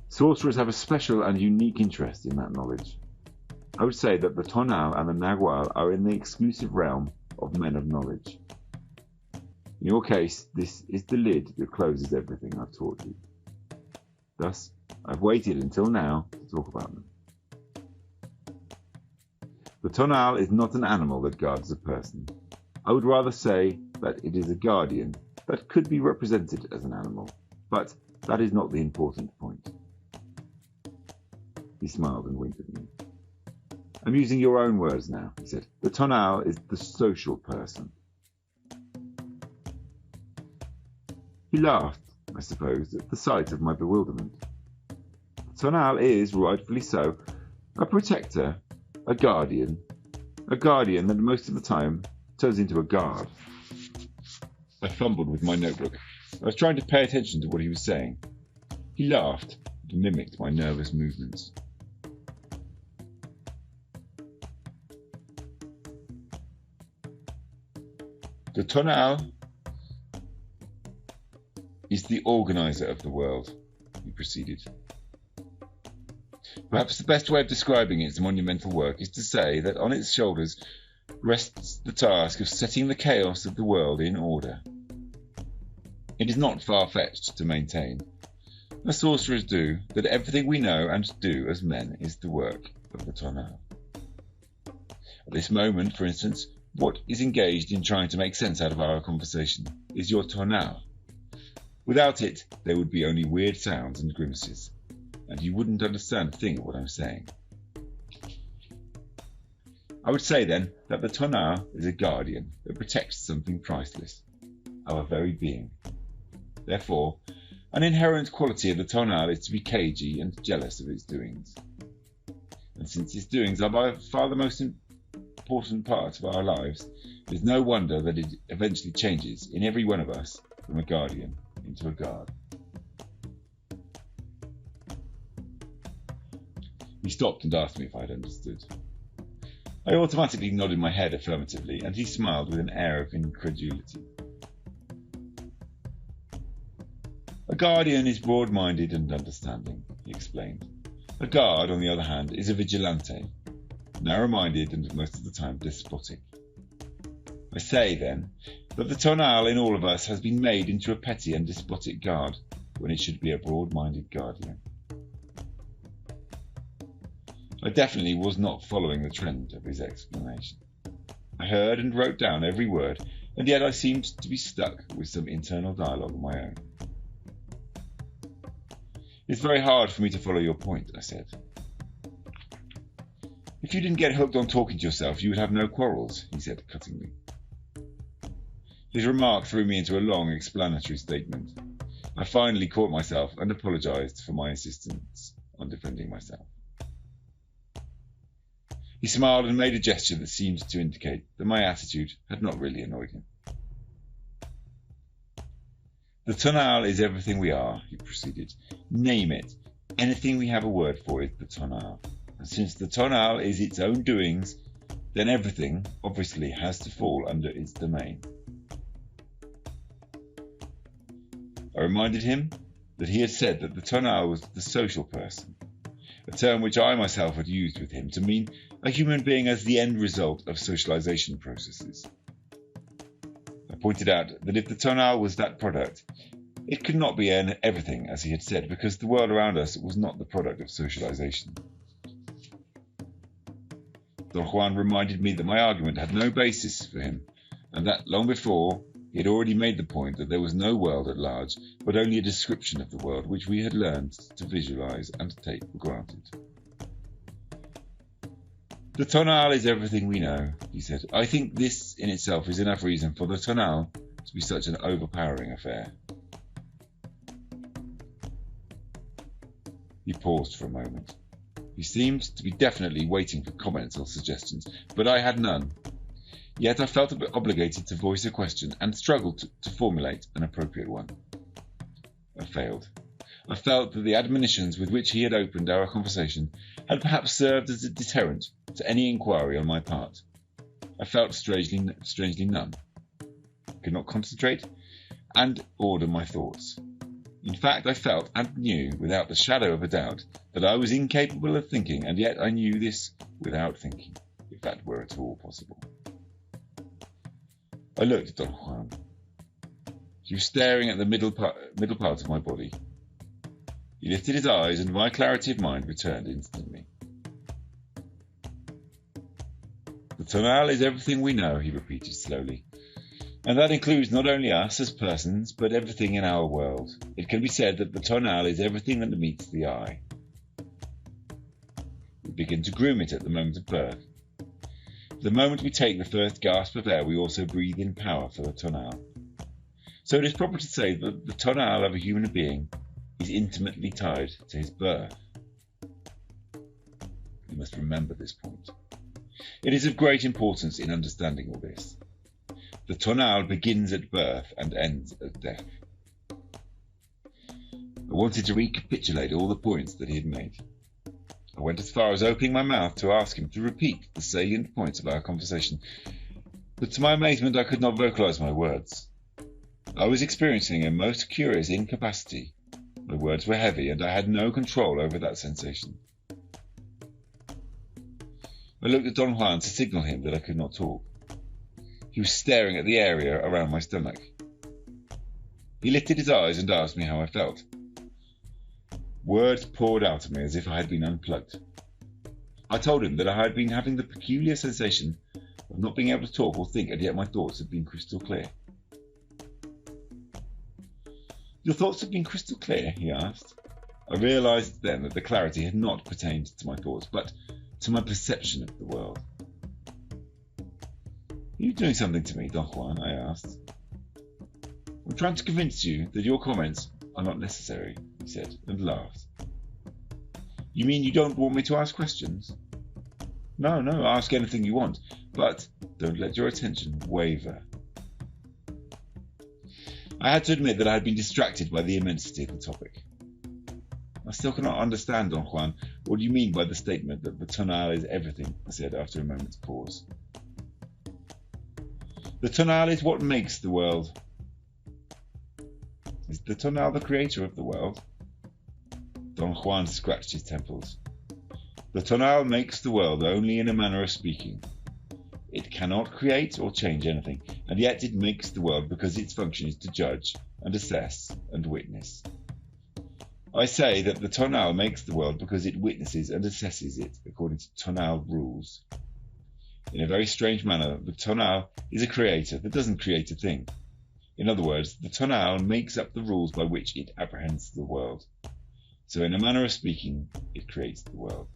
Sorcerers have a special and unique interest in that knowledge. I would say that the Tonal and the Nagual are in the exclusive realm of men of knowledge. In your case, this is the lid that closes everything I've taught you. Thus, I've waited until now to talk about them. The Tonal is not an animal that guards a person. I would rather say that it is a guardian that could be represented as an animal, but that is not the important point. He smiled and winked at me. I'm using your own words now, he said. The Tonal is the social person. He laughed, I suppose, at the sight of my bewilderment. Tonal is, rightfully so, a protector, a guardian that most of the time turns into a guard. I fumbled with my notebook. I was trying to pay attention to what he was saying. He laughed and mimicked my nervous movements. The Tonal is the organizer of the world, he proceeded. Perhaps the best way of describing its monumental work is to say that on its shoulders rests the task of setting the chaos of the world in order. It is not far-fetched to maintain, as sorcerers do, that everything we know and do as men is the work of the Tonal. At this moment, for instance, what is engaged in trying to make sense out of our conversation is your Tonal. Without it, there would be only weird sounds and grimaces, and you wouldn't understand a thing of what I'm saying. I would say then that the Tonal is a guardian that protects something priceless, our very being. Therefore, an inherent quality of the Tonal is to be cagey and jealous of its doings. And since its doings are by far the most important part of our lives, it is no wonder that it eventually changes in every one of us from a guardian into a guard. He stopped and asked me if I had understood. I automatically nodded my head affirmatively, and he smiled with an air of incredulity. A guardian is broad-minded and understanding, he explained. A guard, on the other hand, is a vigilante, narrow-minded and most of the time despotic. I say, then, that the Tonal in all of us has been made into a petty and despotic guard, when it should be a broad-minded guardian. I definitely was not following the trend of his explanation. I heard and wrote down every word, and yet I seemed to be stuck with some internal dialogue of my own. It's very hard for me to follow your point, I said. If you didn't get hooked on talking to yourself, you would have no quarrels, he said cuttingly. His remark threw me into a long explanatory statement. I finally caught myself and apologised for my insistence on defending myself. He smiled and made a gesture that seemed to indicate that my attitude had not really annoyed him. The Tonal is everything we are, he proceeded. Name it. Anything we have a word for is the Tonal. And since the Tonal is its own doings, then everything, obviously, has to fall under its domain. I reminded him that he had said that the Tonal was the social person, a term which I myself had used with him to mean a human being as the end result of socialization processes. I pointed out that if the Tonal was that product, it could not be everything, as he had said, because the world around us was not the product of socialization. Donjuan reminded me that my argument had no basis for him, and that long before he had already made the point that there was no world at large, but only a description of the world which we had learned to visualize and take for granted. The Tonal is everything we know, he said. I think this in itself is enough reason for the Tonal to be such an overpowering affair. He paused for a moment. He seemed to be definitely waiting for comments or suggestions, but I had none. Yet I felt a bit obligated to voice a question and struggled to formulate an appropriate one. I failed. I felt that the admonitions with which he had opened our conversation had perhaps served as a deterrent to any inquiry on my part. I felt strangely numb. I could not concentrate and order my thoughts. In fact, I felt and knew without the shadow of a doubt that I was incapable of thinking, and yet I knew this without thinking, if that were at all possible. I looked at Don Juan. He was staring at the middle part of my body. He lifted his eyes, and my clarity of mind returned instantly. The Tonal is everything we know, he repeated slowly. And that includes not only us as persons, but everything in our world. It can be said that the Tonal is everything that meets the eye. We begin to groom it at the moment of birth. The moment we take the first gasp of air, we also breathe in power for the Tonal. So it is proper to say that the tonal of a human being is intimately tied to his birth. You must remember this point. It is of great importance in understanding all this. The tonal begins at birth and ends at death. I wanted to recapitulate all the points that he had made. I went as far as opening my mouth to ask him to repeat the salient points of our conversation, but to my amazement I could not vocalize my words. I was experiencing a most curious incapacity. My words were heavy, and I had no control over that sensation. I looked at Don Juan to signal him that I could not talk. He was staring at the area around my stomach. He lifted his eyes and asked me how I felt. Words poured out of me as if I had been unplugged. I told him that I had been having the peculiar sensation of not being able to talk or think, and yet my thoughts had been crystal clear. Your thoughts have been crystal clear? He asked. I realized then that the clarity had not pertained to my thoughts, but to my perception of the world. Are you doing something to me, Don Juan? I asked. I'm trying to convince you that your comments are not necessary, he said, and laughed. You mean you don't want me to ask questions? No, ask anything you want, but don't let your attention waver. I had to admit that I had been distracted by the immensity of the topic. I still cannot understand, Don Juan. What do you mean by the statement that the tonal is everything? I said after a moment's pause. The tonal is what makes the world. Is the tonal the creator of the world? Don Juan scratched his temples. The tonal makes the world only in a manner of speaking. It cannot create or change anything, and yet it makes the world because its function is to judge and assess and witness. I say that the tonal makes the world because it witnesses and assesses it according to tonal rules. In a very strange manner, the tonal is a creator that doesn't create a thing. In other words, the tonal makes up the rules by which it apprehends the world. So in a manner of speaking, it creates the world.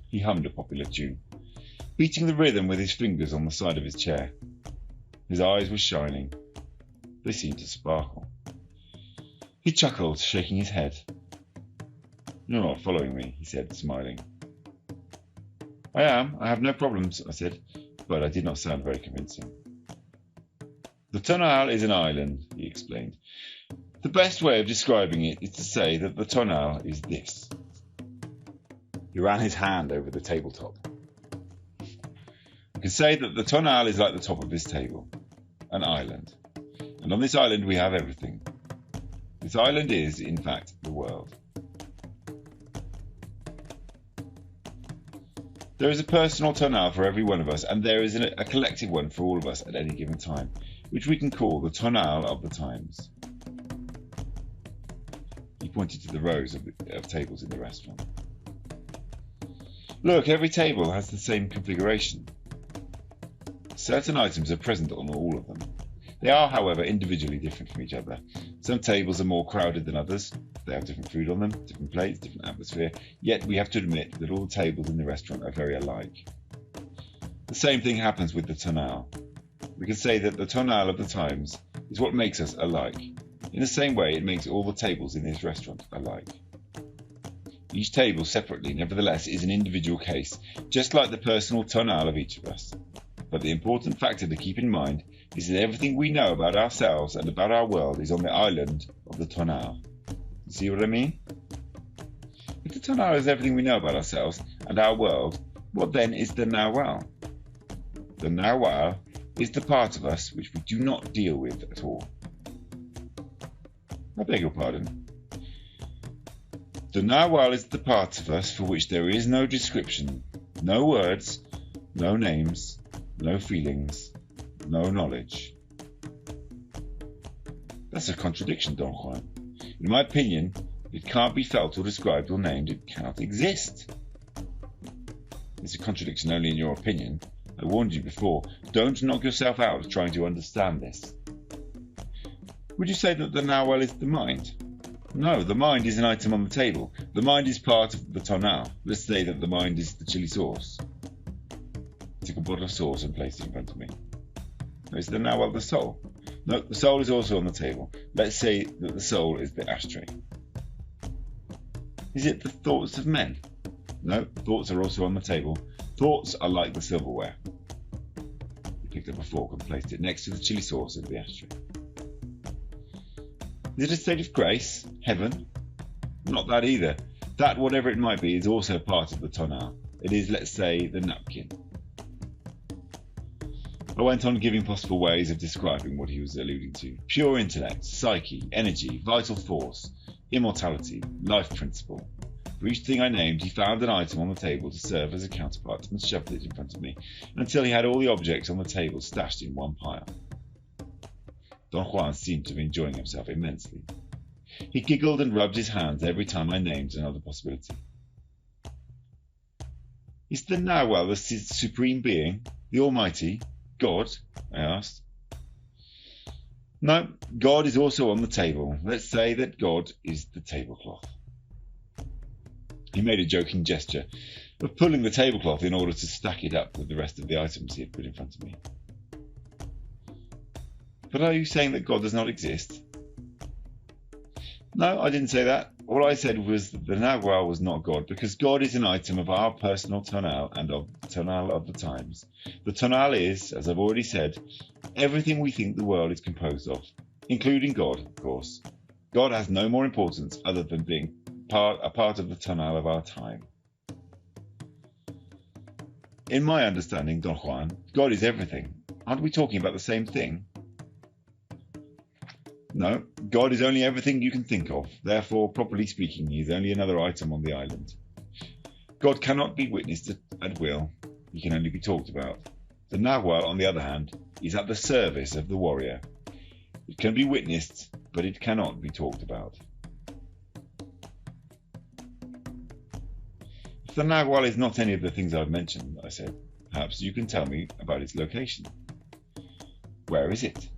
He hummed a popular tune, beating the rhythm with his fingers on the side of his chair. His eyes were shining. They seemed to sparkle. He chuckled, shaking his head. You're not following me, he said, smiling. I am. I have no problems, I said, but I did not sound very convincing. The tonal is an island, he explained. The best way of describing it is to say that the tonal is this. He ran his hand over the tabletop. You can say that the tonal is like the top of this table, an island. And on this island we have everything. This island is, in fact, the world. There is a personal tonal for every one of us, and there is a collective one for all of us at any given time, which we can call the tonal of the times. He pointed to the rows of tables in the restaurant. Look, every table has the same configuration. Certain items are present on all of them. They are, however, individually different from each other. Some tables are more crowded than others. They have different food on them, different plates, different atmosphere. Yet we have to admit that all the tables in the restaurant are very alike. The same thing happens with the tonal. We can say that the tonal of the times is what makes us alike. In the same way, it makes all the tables in this restaurant alike. Each table separately, nevertheless, is an individual case, just like the personal tonal of each of us. But the important factor to keep in mind is that everything we know about ourselves and about our world is on the island of the tonal. You see what I mean? If the tonal is everything we know about ourselves and our world, what then is the Nagual? The Nagual is the part of us which we do not deal with at all. I beg your pardon. The Nagual is the part of us for which there is no description, no words, no names, no feelings, no knowledge. That's a contradiction, Don Juan. In my opinion, if it can't be felt or described or named, it cannot exist. It's a contradiction only in your opinion. I warned you before. Don't knock yourself out trying to understand this. Would you say that the Nagual is the mind? No, the mind is an item on the table. The mind is part of the tonal. Let's say that the mind is the chili sauce. It's a bottle of sauce and placed it in front of me. Is the Nagual the soul? No, the soul is also on the table. Let's say that the soul is the ashtray. Is it the thoughts of men? No, thoughts are also on the table. Thoughts are like the silverware. He picked up a fork and placed it next to the chili sauce in the ashtray. Is it a state of grace? Heaven? Not that either. That, whatever it might be, is also part of the tonal. It is, let's say, the napkin. I went on giving possible ways of describing what he was alluding to. Pure intellect, psyche, energy, vital force, immortality, life principle. For each thing I named, he found an item on the table to serve as a counterpart and shoved it in front of me until he had all the objects on the table stashed in one pile. Don Juan seemed to be enjoying himself immensely. He giggled and rubbed his hands every time I named another possibility. Is the Nagual the supreme being, the Almighty, God? I asked. No, God is also on the table. Let's say that God is the tablecloth. He made a joking gesture of pulling the tablecloth in order to stack it up with the rest of the items he had put in front of me. But are you saying that God does not exist? No, I didn't say that. All I said was that the Nagual was not God, because God is an item of our personal tonal and of the tonal of the times. The tonal is, as I've already said, everything we think the world is composed of, including God, of course. God has no more importance other than being a part of the tonal of our time. In my understanding, Don Juan, God is everything. Aren't we talking about the same thing? No, God is only everything you can think of. Therefore, properly speaking, he is only another item on the island. God cannot be witnessed at will. He can only be talked about. The Nagual, on the other hand, is at the service of the warrior. It can be witnessed, but it cannot be talked about. If the Nagual is not any of the things I've mentioned, I said, perhaps you can tell me about its location. Where is it?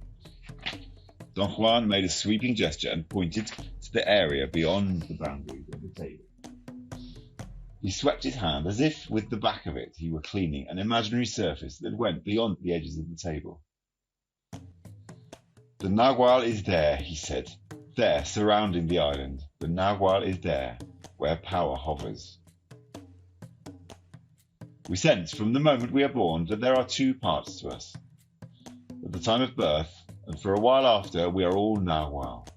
Don Juan made a sweeping gesture and pointed to the area beyond the boundaries of the table. He swept his hand as if with the back of it he were cleaning an imaginary surface that went beyond the edges of the table. The Nagual is there, he said. There, surrounding the island. The Nagual is there, where power hovers. We sense from the moment we are born that there are two parts to us. At the time of birth, and for a while after, we are all Nagual.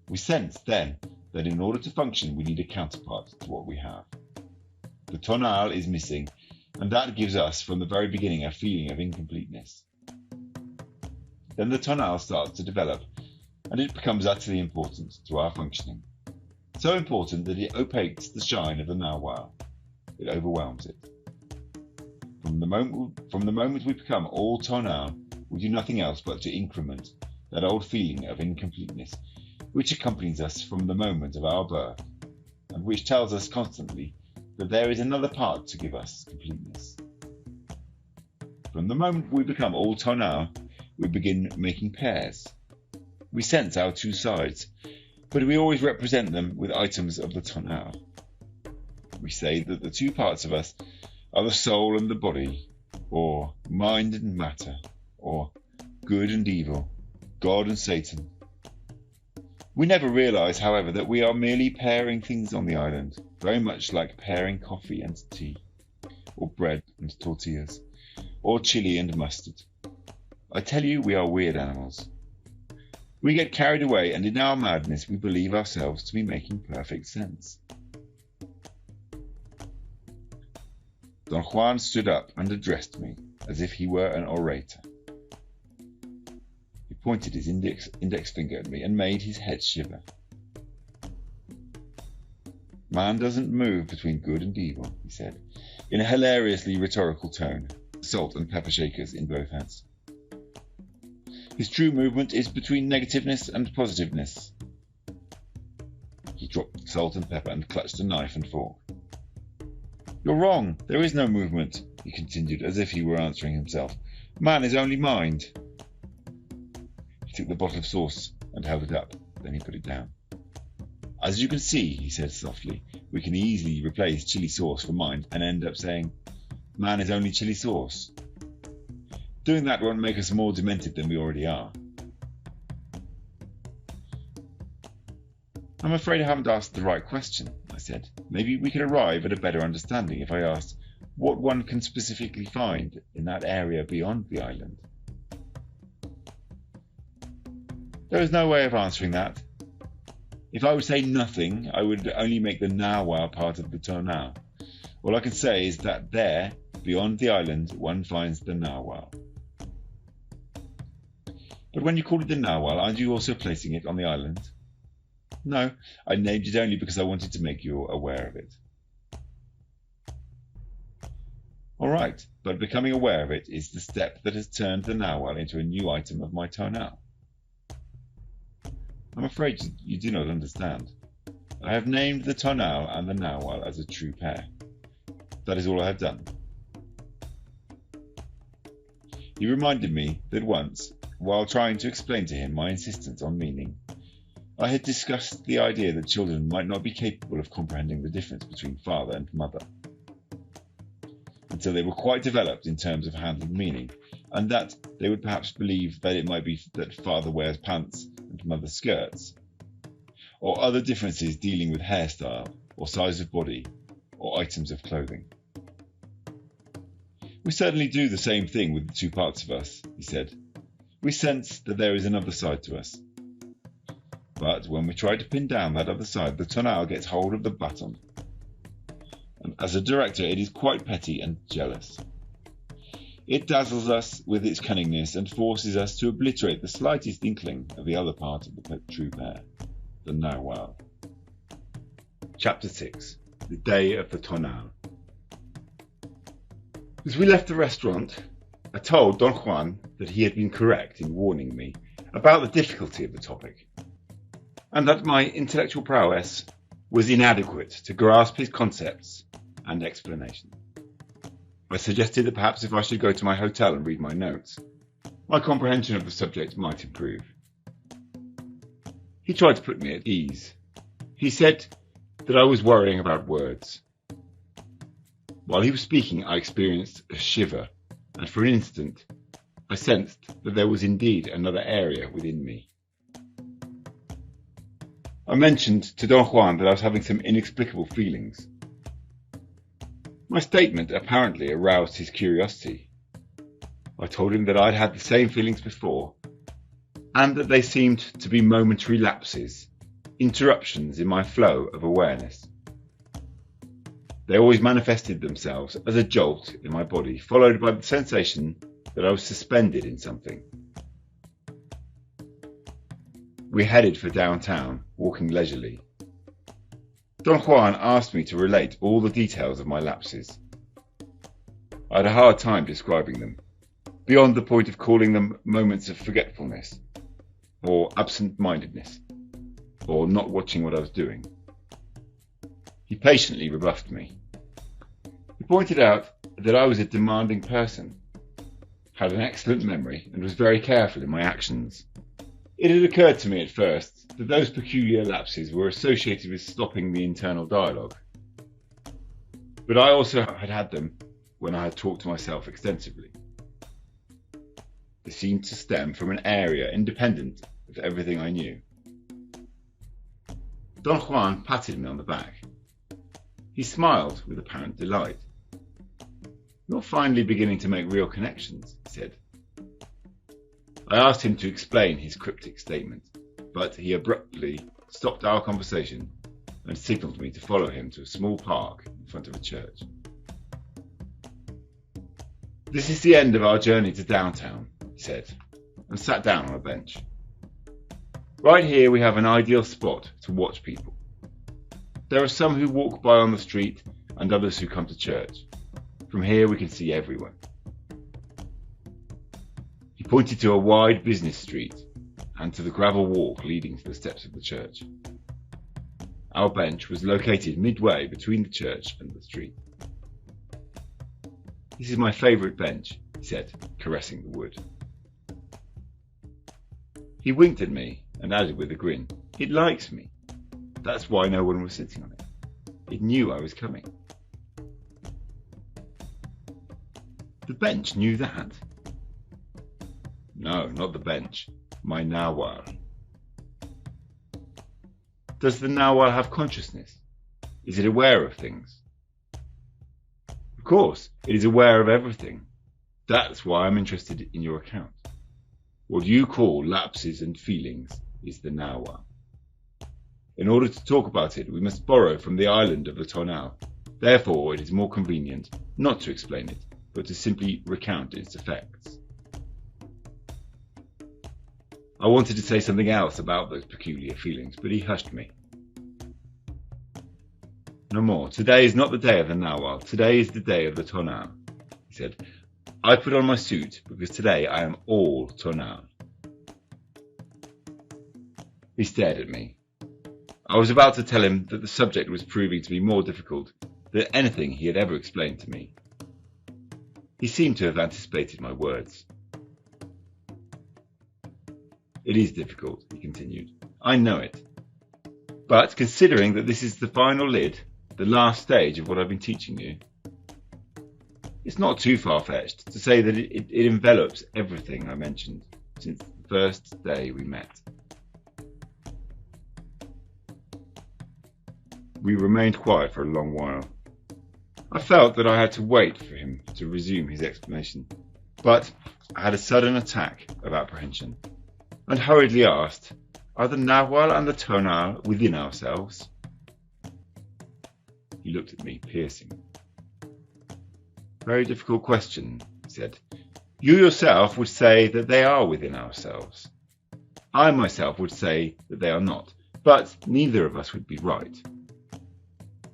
We sense then that in order to function we need a counterpart to what we have. The tonal is missing, and that gives us from the very beginning a feeling of incompleteness. Then the tonal starts to develop, and it becomes utterly important to our functioning. So important that it opaques the shine of the Nagual. It overwhelms it. From the moment we become all tonal, we do nothing else but to increment that old feeling of incompleteness which accompanies us from the moment of our birth, and which tells us constantly that there is another part to give us completeness. From the moment we become all tonal, we begin making pairs. We sense our two sides, but we always represent them with items of the tonal. We say that the two parts of us are the soul and the body, or mind and matter, or good and evil, God and Satan. We never realise, however, that we are merely pairing things on the island, very much like pairing coffee and tea, or bread and tortillas, or chili and mustard. I tell you, we are weird animals. We get carried away, and in our madness we believe ourselves to be making perfect sense. Don Juan stood up and addressed me as if he were an orator. He pointed his index finger at me and made his head shiver. Man doesn't move between good and evil, he said, in a hilariously rhetorical tone, salt and pepper shakers in both hands. His true movement is between negativeness and positiveness. He dropped salt and pepper and clutched a knife and fork. You're wrong. There is no movement, he continued, as if he were answering himself. Man is only mind. He took the bottle of sauce and held it up. Then he put it down. As you can see, he said softly, we can easily replace chili sauce for mind and end up saying, man is only chili sauce. Doing that won't make us more demented than we already are. I'm afraid I haven't asked the right question, I said. Maybe we could arrive at a better understanding if I asked what one can specifically find in that area beyond the island. There is no way of answering that. If I would say nothing, I would only make the Nagual part of the Tonal. All I can say is that there, beyond the island, one finds the Nagual. But when you call it the Nagual, aren't you also placing it on the island? No, I named it only because I wanted to make you aware of it. All right, but becoming aware of it is the step that has turned the Nagual into a new item of my Tonal. I'm afraid you do not understand. I have named the Tonal and the Nagual as a true pair. That is all I have done. He reminded me that once, while trying to explain to him my insistence on meaning, I had discussed the idea that children might not be capable of comprehending the difference between father and mother until they were quite developed in terms of handling meaning, and that they would perhaps believe that it might be that father wears pants and mother skirts, or other differences dealing with hairstyle, or size of body, or items of clothing. We certainly do the same thing with the two parts of us, he said. We sense that there is another side to us. But when we try to pin down that other side, the Tonal gets hold of the baton. And as a director, it is quite petty and jealous. It dazzles us with its cunningness and forces us to obliterate the slightest inkling of the other part of the true pair, the Nagual. Chapter 6. The Day of the Tonal. As we left the restaurant, I told Don Juan that he had been correct in warning me about the difficulty of the topic, and that my intellectual prowess was inadequate to grasp his concepts and explanations. I suggested that perhaps if I should go to my hotel and read my notes, my comprehension of the subject might improve. He tried to put me at ease. He said that I was worrying about words. While he was speaking, I experienced a shiver, and for an instant, I sensed that there was indeed another area within me. I mentioned to Don Juan that I was having some inexplicable feelings. My statement apparently aroused his curiosity. I told him that I'd had the same feelings before, and that they seemed to be momentary lapses, interruptions in my flow of awareness. They always manifested themselves as a jolt in my body, followed by the sensation that I was suspended in something. We headed for downtown, walking leisurely. Don Juan asked me to relate all the details of my lapses. I had a hard time describing them, beyond the point of calling them moments of forgetfulness, or absent-mindedness, or not watching what I was doing. He patiently rebuffed me. He pointed out that I was a demanding person, had an excellent memory, and was very careful in my actions. It had occurred to me at first that those peculiar lapses were associated with stopping the internal dialogue. But I also had had them when I had talked to myself extensively. They seemed to stem from an area independent of everything I knew. Don Juan patted me on the back. He smiled with apparent delight. "You're finally beginning to make real connections," he said. I asked him to explain his cryptic statement, but he abruptly stopped our conversation and signalled me to follow him to a small park in front of a church. "This is the end of our journey to downtown," he said, and sat down on a bench. "Right here we have an ideal spot to watch people. There are some who walk by on the street and others who come to church. From here we can see everyone." He pointed to a wide business street and to the gravel walk leading to the steps of the church. Our bench was located midway between the church and the street. "This is my favourite bench," he said, caressing the wood. He winked at me and added with a grin, "It likes me. That's why no one was sitting on it. It knew I was coming." The bench knew that. No, not the bench. My Nagual. Does the Nagual have consciousness? Is it aware of things? Of course, it is aware of everything. That's why I'm interested in your account. What you call lapses and feelings is the Nagual. In order to talk about it, we must borrow from the island of the Tonal. Therefore, it is more convenient not to explain it, but to simply recount its effects. I wanted to say something else about those peculiar feelings, but he hushed me. No more. Today is not the day of the Nagual. Today is the day of the Tonal, he said. I put on my suit because today I am all Tonal. He stared at me. I was about to tell him that the subject was proving to be more difficult than anything he had ever explained to me. He seemed to have anticipated my words. It is difficult, he continued. I know it. But considering that this is the final lid, the last stage of what I've been teaching you, it's not too far-fetched to say that it envelops everything I mentioned since the first day we met. We remained quiet for a long while. I felt that I had to wait for him to resume his explanation, but I had a sudden attack of apprehension and hurriedly asked, "Are the Nagual and the Tonal within ourselves?" He looked at me, piercing. "Very difficult question," he said. "You yourself would say that they are within ourselves. I myself would say that they are not, but neither of us would be right.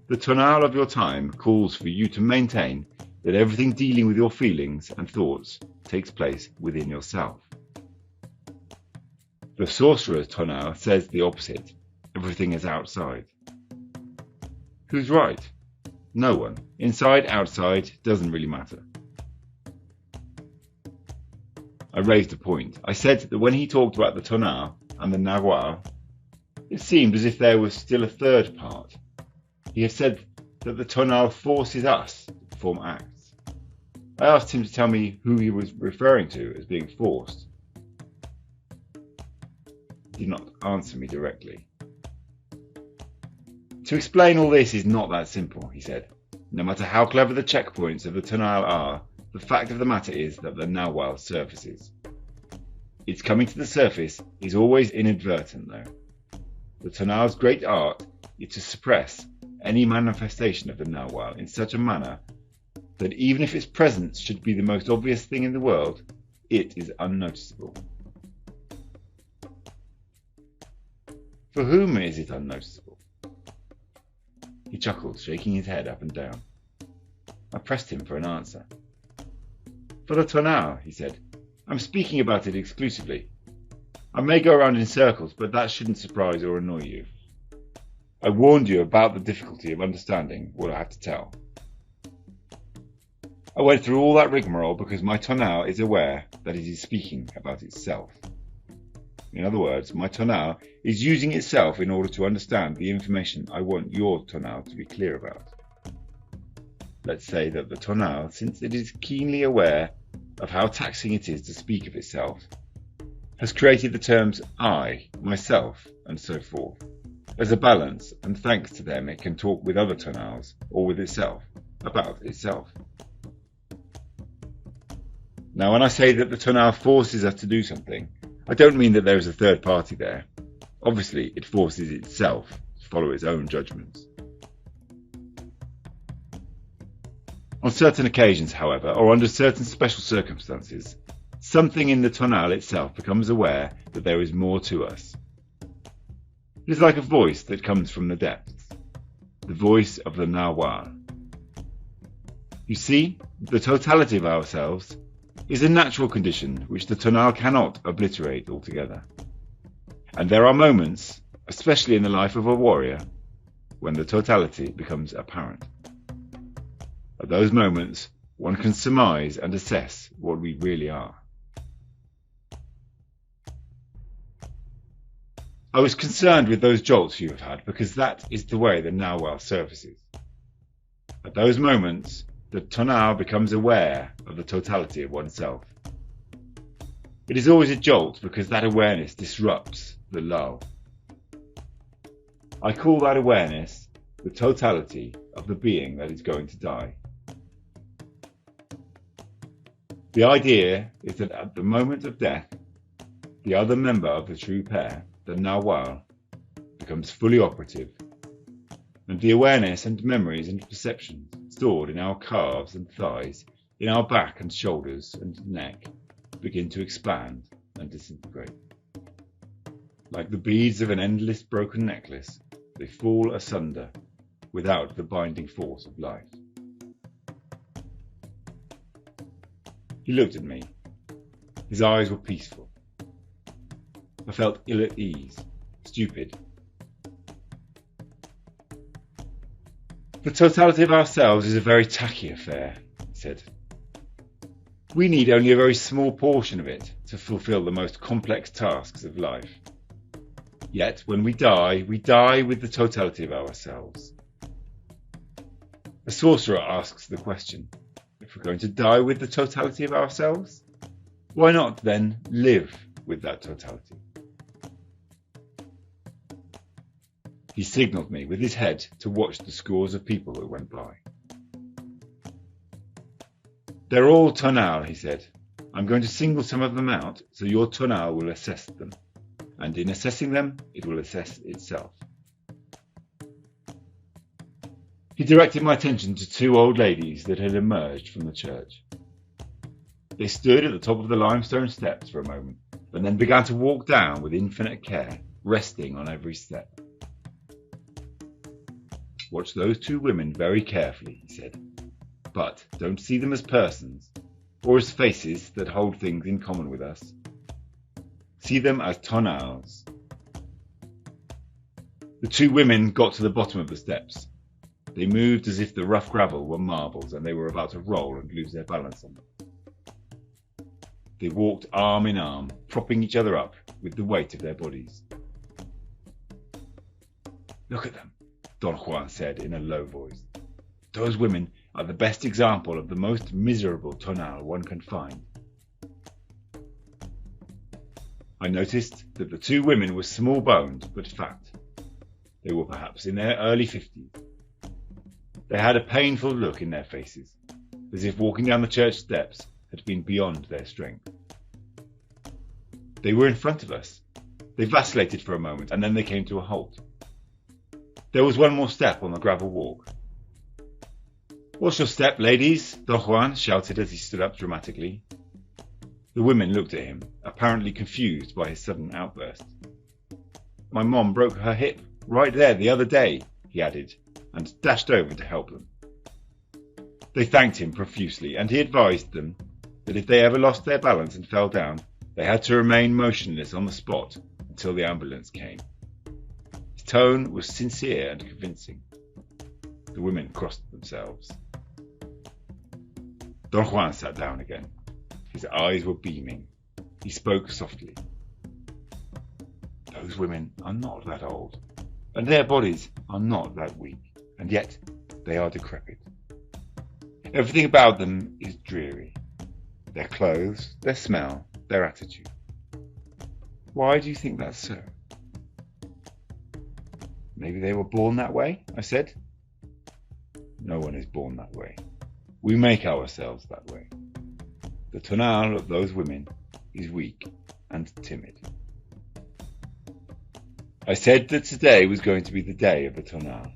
The Tonal of your time calls for you to maintain that everything dealing with your feelings and thoughts takes place within yourself. The Sorcerer's Tonal says the opposite. Everything is outside. Who's right? No one. Inside, outside, doesn't really matter." I raised a point. I said that when he talked about the Tonal and the Nagual, it seemed as if there was still a third part. He had said that the Tonal forces us to perform acts. I asked him to tell me who he was referring to as being forced. He did not answer me directly. "To explain all this is not that simple," he said. "No matter how clever the checkpoints of the Tonal are, the fact of the matter is that the Nagual surfaces. Its coming to the surface is always inadvertent, though. The Tonal's great art is to suppress any manifestation of the Nagual in such a manner that even if its presence should be the most obvious thing in the world, it is unnoticeable." "For whom is it unnoticeable?" He chuckled, shaking his head up and down. I pressed him for an answer. "For the Tonal," he said. "I'm speaking about it exclusively. I may go around in circles, but that shouldn't surprise or annoy you. I warned you about the difficulty of understanding what I had to tell. I went through all that rigmarole because my Tonal is aware that it is speaking about itself. In other words, my Tonal is using itself in order to understand the information I want your Tonal to be clear about. Let's say that the Tonal, since it is keenly aware of how taxing it is to speak of itself, has created the terms I, myself, and so forth, as a balance, and thanks to them it can talk with other Tonals, or with itself, about itself. Now when I say that the Tonal forces us to do something, I don't mean that there is a third party there. Obviously it forces itself to follow its own judgments. On certain occasions, however, or under certain special circumstances, something in the Tonal itself becomes aware that there is more to us. It is like a voice that comes from the depths, the voice of the Nagual. You see, the totality of ourselves is a natural condition which the Tonal cannot obliterate altogether. And there are moments, especially in the life of a warrior, when the totality becomes apparent. At those moments, one can surmise and assess what we really are. I was concerned with those jolts you have had because that is the way the Nagual surfaces. At those moments, the Tonal becomes aware of the totality of oneself. It is always a jolt because that awareness disrupts the lull. I call that awareness the totality of the being that is going to die. The idea is that at the moment of death, the other member of the true pair, the Nagual, becomes fully operative, and the awareness and memories and perceptions stored in our calves and thighs, in our back and shoulders and neck, begin to expand and disintegrate. Like the beads of an endless broken necklace, they fall asunder without the binding force of life. He looked at me. His eyes were peaceful. I felt ill at ease, stupid. The totality of ourselves is a very tacky affair, he said. We need only a very small portion of it to fulfill the most complex tasks of life. Yet, when we die with the totality of ourselves. A sorcerer asks the question, if we're going to die with the totality of ourselves, why not then live with that totality? He signalled me with his head to watch the scores of people that went by. They're all Tonal, he said. I'm going to single some of them out so your Tonal will assess them, and in assessing them, it will assess itself. He directed my attention to two old ladies that had emerged from the church. They stood at the top of the limestone steps for a moment, and then began to walk down with infinite care, resting on every step. Watch those two women very carefully, he said, but don't see them as persons, or as faces that hold things in common with us. See them as tonals. The two women got to the bottom of the steps. They moved as if the rough gravel were marbles and they were about to roll and lose their balance on them. They walked arm in arm, propping each other up with the weight of their bodies. Look at them, Don Juan said in a low voice. Those women are the best example of the most miserable tonal one can find. I noticed that the two women were small-boned but fat. They were perhaps in their early 50s. They had a painful look in their faces, as if walking down the church steps had been beyond their strength. They were in front of us. They vacillated for a moment, and then they came to a halt. There was one more step on the gravel walk. What's your step, ladies? Don Juan shouted as he stood up dramatically. The women looked at him, apparently confused by his sudden outburst. My mom broke her hip right there the other day, he added, and dashed over to help them. They thanked him profusely, and he advised them that if they ever lost their balance and fell down, they had to remain motionless on the spot until the ambulance came. His tone was sincere and convincing. The women crossed themselves. Don Juan sat down again. His eyes were beaming. He spoke softly. Those women are not that old, and their bodies are not that weak, and yet they are decrepit. Everything about them is dreary. Their clothes, their smell, their attitude. Why do you think that's so? Maybe they were born that way, I said. No one is born that way. We make ourselves that way. The tonal of those women is weak and timid. I said that today was going to be the day of the tonal.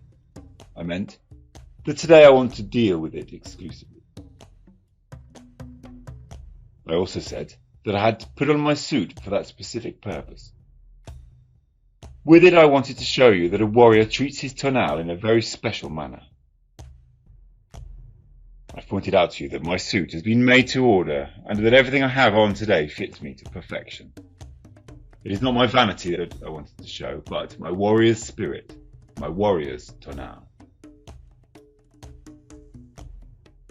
I meant that today I want to deal with it exclusively. I also said that I had to put on my suit for that specific purpose. With it I wanted to show you that a warrior treats his tonal in a very special manner. I've pointed out to you that my suit has been made to order and that everything I have on today fits me to perfection. It is not my vanity that I wanted to show, but my warrior's spirit, my warrior's tonal.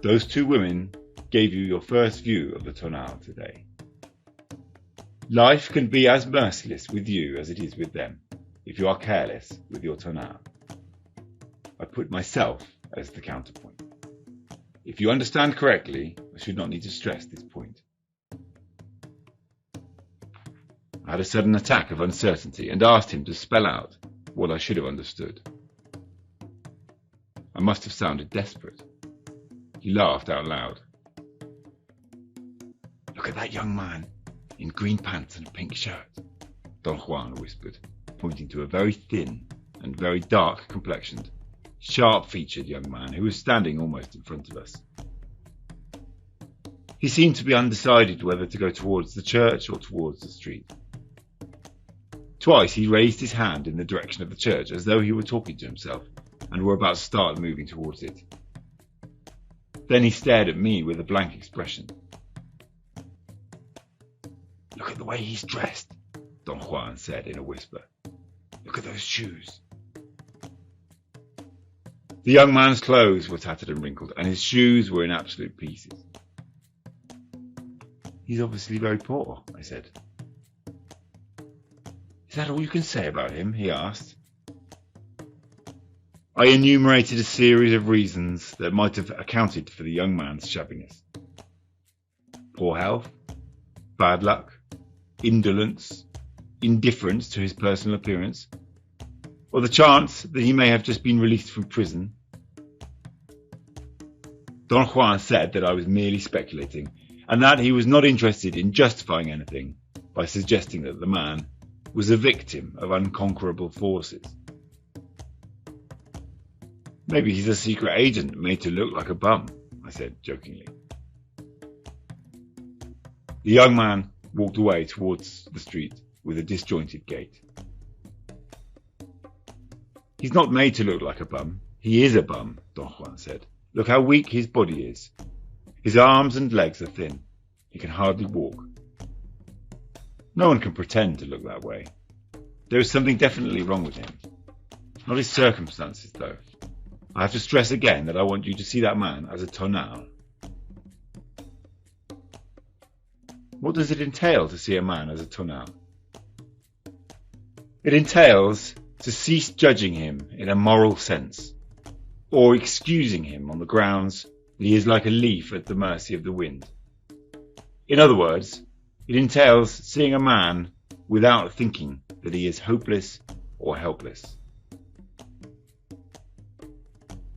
Those two women gave you your first view of the tonal today. Life can be as merciless with you as it is with them, if you are careless with your tonal. I put myself as the counterpoint. If you understand correctly, I should not need to stress this point. I had a sudden attack of uncertainty and asked him to spell out what I should have understood. I must have sounded desperate. He laughed out loud. "Look at that young man in green pants and a pink shirt," Don Juan whispered, pointing to a very thin and very dark-complexioned, sharp-featured young man who was standing almost in front of us. He seemed to be undecided whether to go towards the church or towards the street. Twice he raised his hand in the direction of the church as though he were talking to himself and were about to start moving towards it. Then he stared at me with a blank expression. "Look at the way he's dressed," Don Juan said in a whisper. "Look at those shoes." The young man's clothes were tattered and wrinkled, and his shoes were in absolute pieces. "He's obviously very poor," I said. "Is that all you can say about him?" he asked. I enumerated a series of reasons that might have accounted for the young man's shabbiness. Poor health, bad luck, indolence, indifference to his personal appearance, or the chance that he may have just been released from prison. Don Juan said that I was merely speculating, and that he was not interested in justifying anything by suggesting that the man was a victim of unconquerable forces. "Maybe he's a secret agent made to look like a bum," I said jokingly. The young man walked away towards the street with a disjointed gait. "He's not made to look like a bum. He is a bum," Don Juan said. "Look how weak his body is. His arms and legs are thin. He can hardly walk. No one can pretend to look that way. There is something definitely wrong with him. Not his circumstances, though. I have to stress again that I want you to see that man as a tonal." What does it entail to see a man as a tonal? It entails to cease judging him in a moral sense, or excusing him on the grounds that he is like a leaf at the mercy of the wind. In other words, it entails seeing a man without thinking that he is hopeless or helpless.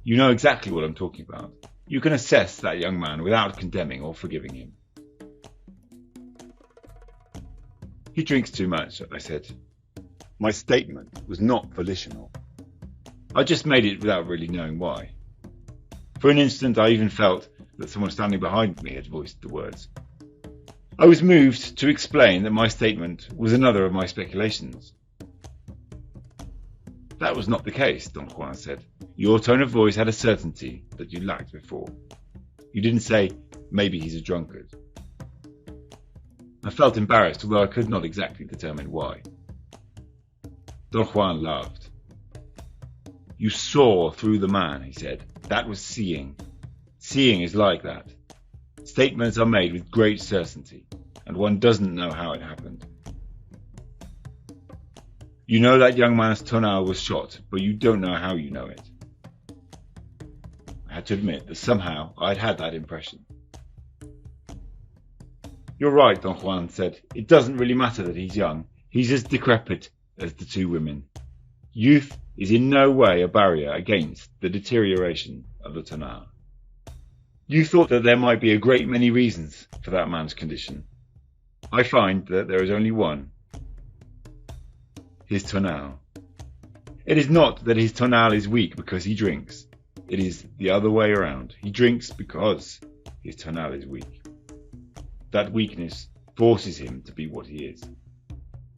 You know exactly what I'm talking about. You can assess that young man without condemning or forgiving him. "He drinks too much," I said. My statement was not volitional. I just made it without really knowing why. For an instant, I even felt that someone standing behind me had voiced the words. I was moved to explain that my statement was another of my speculations. "That was not the case," Don Juan said. "Your tone of voice had a certainty that you lacked before. You didn't say, 'Maybe he's a drunkard.'" I felt embarrassed, although I could not exactly determine why. Don Juan laughed. "You saw through the man," he said. "That was seeing. Seeing is like that. Statements are made with great certainty, and one doesn't know how it happened. You know that young man's tonal was shot, but you don't know how you know it." I had to admit that somehow I'd had that impression. "You're right," Don Juan said. "It doesn't really matter that he's young. He's as decrepit as the two women. Youth is in no way a barrier against the deterioration of the tonal. You thought that there might be a great many reasons for that man's condition. I find that there is only one. His tonal. It is not that his tonal is weak because he drinks. It is the other way around. He drinks because his tonal is weak. That weakness forces him to be what he is.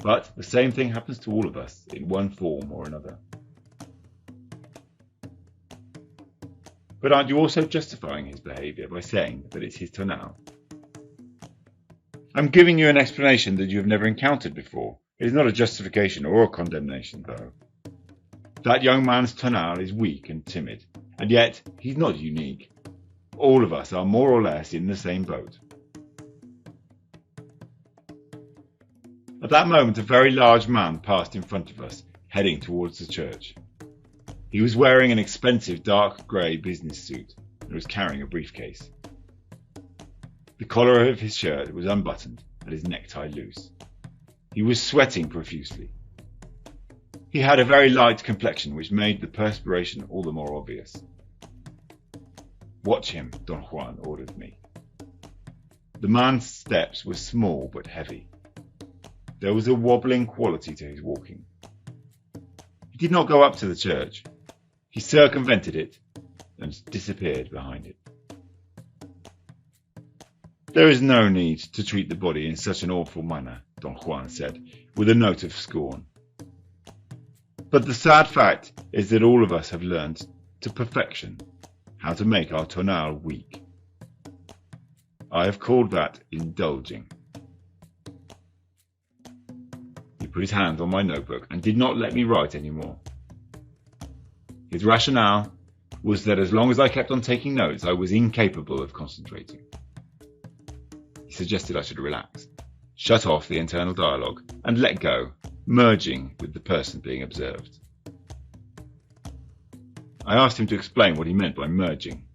But the same thing happens to all of us in one form or another." "But aren't you also justifying his behaviour by saying that it's his tonal?" "I'm giving you an explanation that you have never encountered before. It is not a justification or a condemnation, though. That young man's tonal is weak and timid, and yet he's not unique. All of us are more or less in the same boat." At that moment, a very large man passed in front of us, heading towards the church. He was wearing an expensive dark grey business suit, and was carrying a briefcase. The collar of his shirt was unbuttoned and his necktie loose. He was sweating profusely. He had a very light complexion, which made the perspiration all the more obvious. "Watch him," Don Juan ordered me. The man's steps were small but heavy. There was a wobbling quality to his walking. He did not go up to the church. He circumvented it and disappeared behind it. "There is no need to treat the body in such an awful manner," Don Juan said, with a note of scorn. "But the sad fact is that all of us have learned to perfection how to make our tonal weak. I have called that indulging." He put his hand on my notebook and did not let me write any more. His rationale was that as long as I kept on taking notes, I was incapable of concentrating. He suggested I should relax, shut off the internal dialogue, and let go, merging with the person being observed. I asked him to explain what he meant by merging.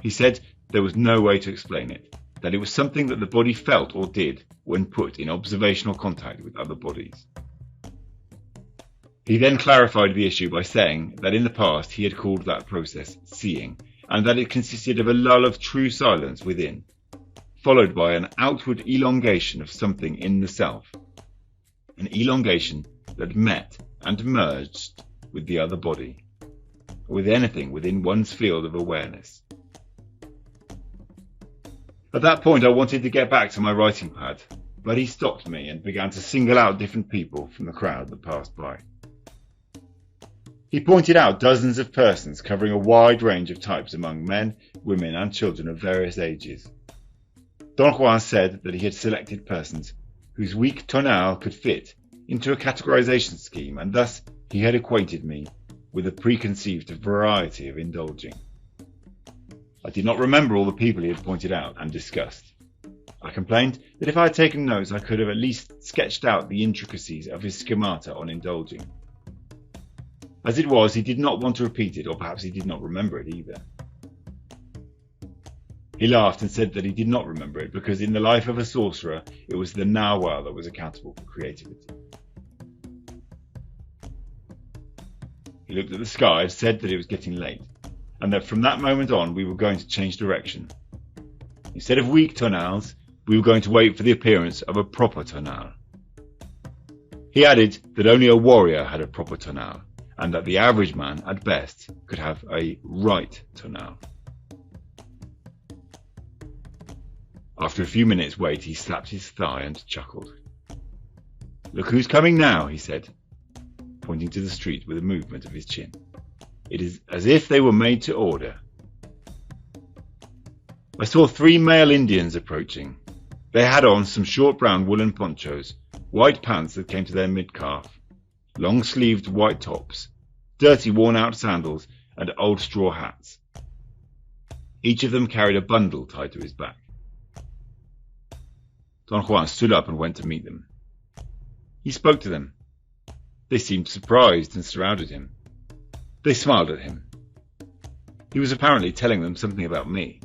He said there was no way to explain it, that it was something that the body felt or did when put in observational contact with other bodies. He then clarified the issue by saying that in the past he had called that process seeing, and that it consisted of a lull of true silence within, followed by an outward elongation of something in the self, an elongation that met and merged with the other body, or with anything within one's field of awareness. At that point I wanted to get back to my writing pad, but he stopped me and began to single out different people from the crowd that passed by. He pointed out dozens of persons covering a wide range of types among men, women and children of various ages. Don Juan said that he had selected persons whose weak tonal could fit into a categorization scheme, and thus he had acquainted me with a preconceived variety of indulging. I did not remember all the people he had pointed out and discussed. I complained that if I had taken notes I could have at least sketched out the intricacies of his schemata on indulging. As it was, he did not want to repeat it, or perhaps he did not remember it either. He laughed and said that he did not remember it because in the life of a sorcerer it was the Nagual that was accountable for creativity. He looked at the sky and said that it was getting late, and that from that moment on we were going to change direction. Instead of weak tonals, we were going to wait for the appearance of a proper tonal. He added that only a warrior had a proper tonal, and that the average man, at best, could have a right tonal. After a few minutes' wait, he slapped his thigh and chuckled. "Look who's coming now," he said, pointing to the street with a movement of his chin. "It is as if they were made to order." I saw 3 male Indians approaching. They had on some short brown woolen ponchos, white pants that came to their mid-calf, long-sleeved white tops, dirty worn-out sandals, and old straw hats. Each of them carried a bundle tied to his back. Don Juan stood up and went to meet them. He spoke to them. They seemed surprised and surrounded him. They smiled at him. He was apparently telling them something about me.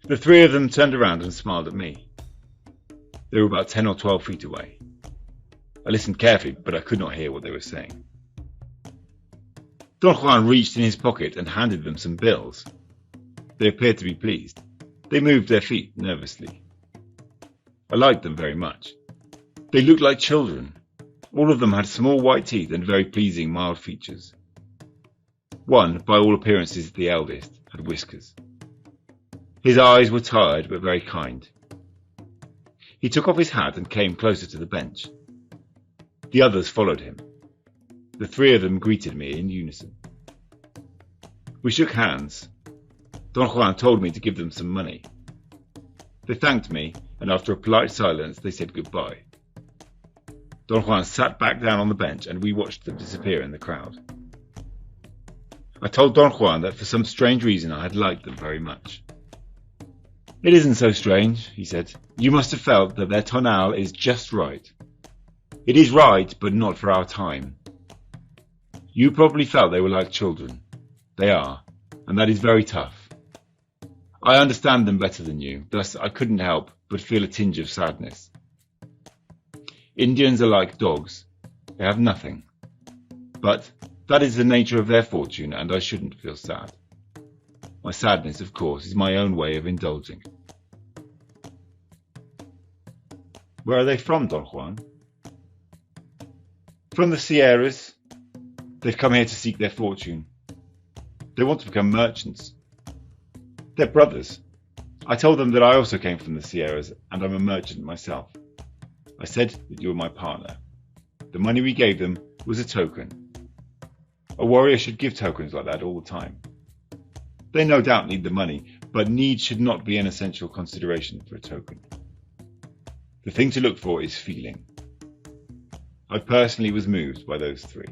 The 3 of them turned around and smiled at me. They were about 10 or 12 feet away. I listened carefully, but I could not hear what they were saying. Don Juan reached in his pocket and handed them some bills. They appeared to be pleased. They moved their feet nervously. I liked them very much. They looked like children. All of them had small white teeth and very pleasing mild features. One, by all appearances the eldest, had whiskers. His eyes were tired but very kind. He took off his hat and came closer to the bench. The others followed him. The 3 of them greeted me in unison. We shook hands. Don Juan told me to give them some money. They thanked me, and after a polite silence they said goodbye. Don Juan sat back down on the bench and we watched them disappear in the crowd. I told Don Juan that for some strange reason I had liked them very much. "It isn't so strange," he said. "You must have felt that their tonal is just right. It is right, but not for our time. You probably felt they were like children. They are, and that is very tough. I understand them better than you, thus I couldn't help but feel a tinge of sadness. Indians are like dogs. They have nothing. But that is the nature of their fortune, and I shouldn't feel sad. My sadness, of course, is my own way of indulging. Where are they from, Don Juan? From the Sierras. They've come here to seek their fortune. They want to become merchants. They're brothers. I told them that I also came from the Sierras, and I'm a merchant myself. I said that you were my partner. The money we gave them was a token. A warrior should give tokens like that all the time. They no doubt need the money, but need should not be an essential consideration for a token. The thing to look for is feeling. I personally was moved by those three.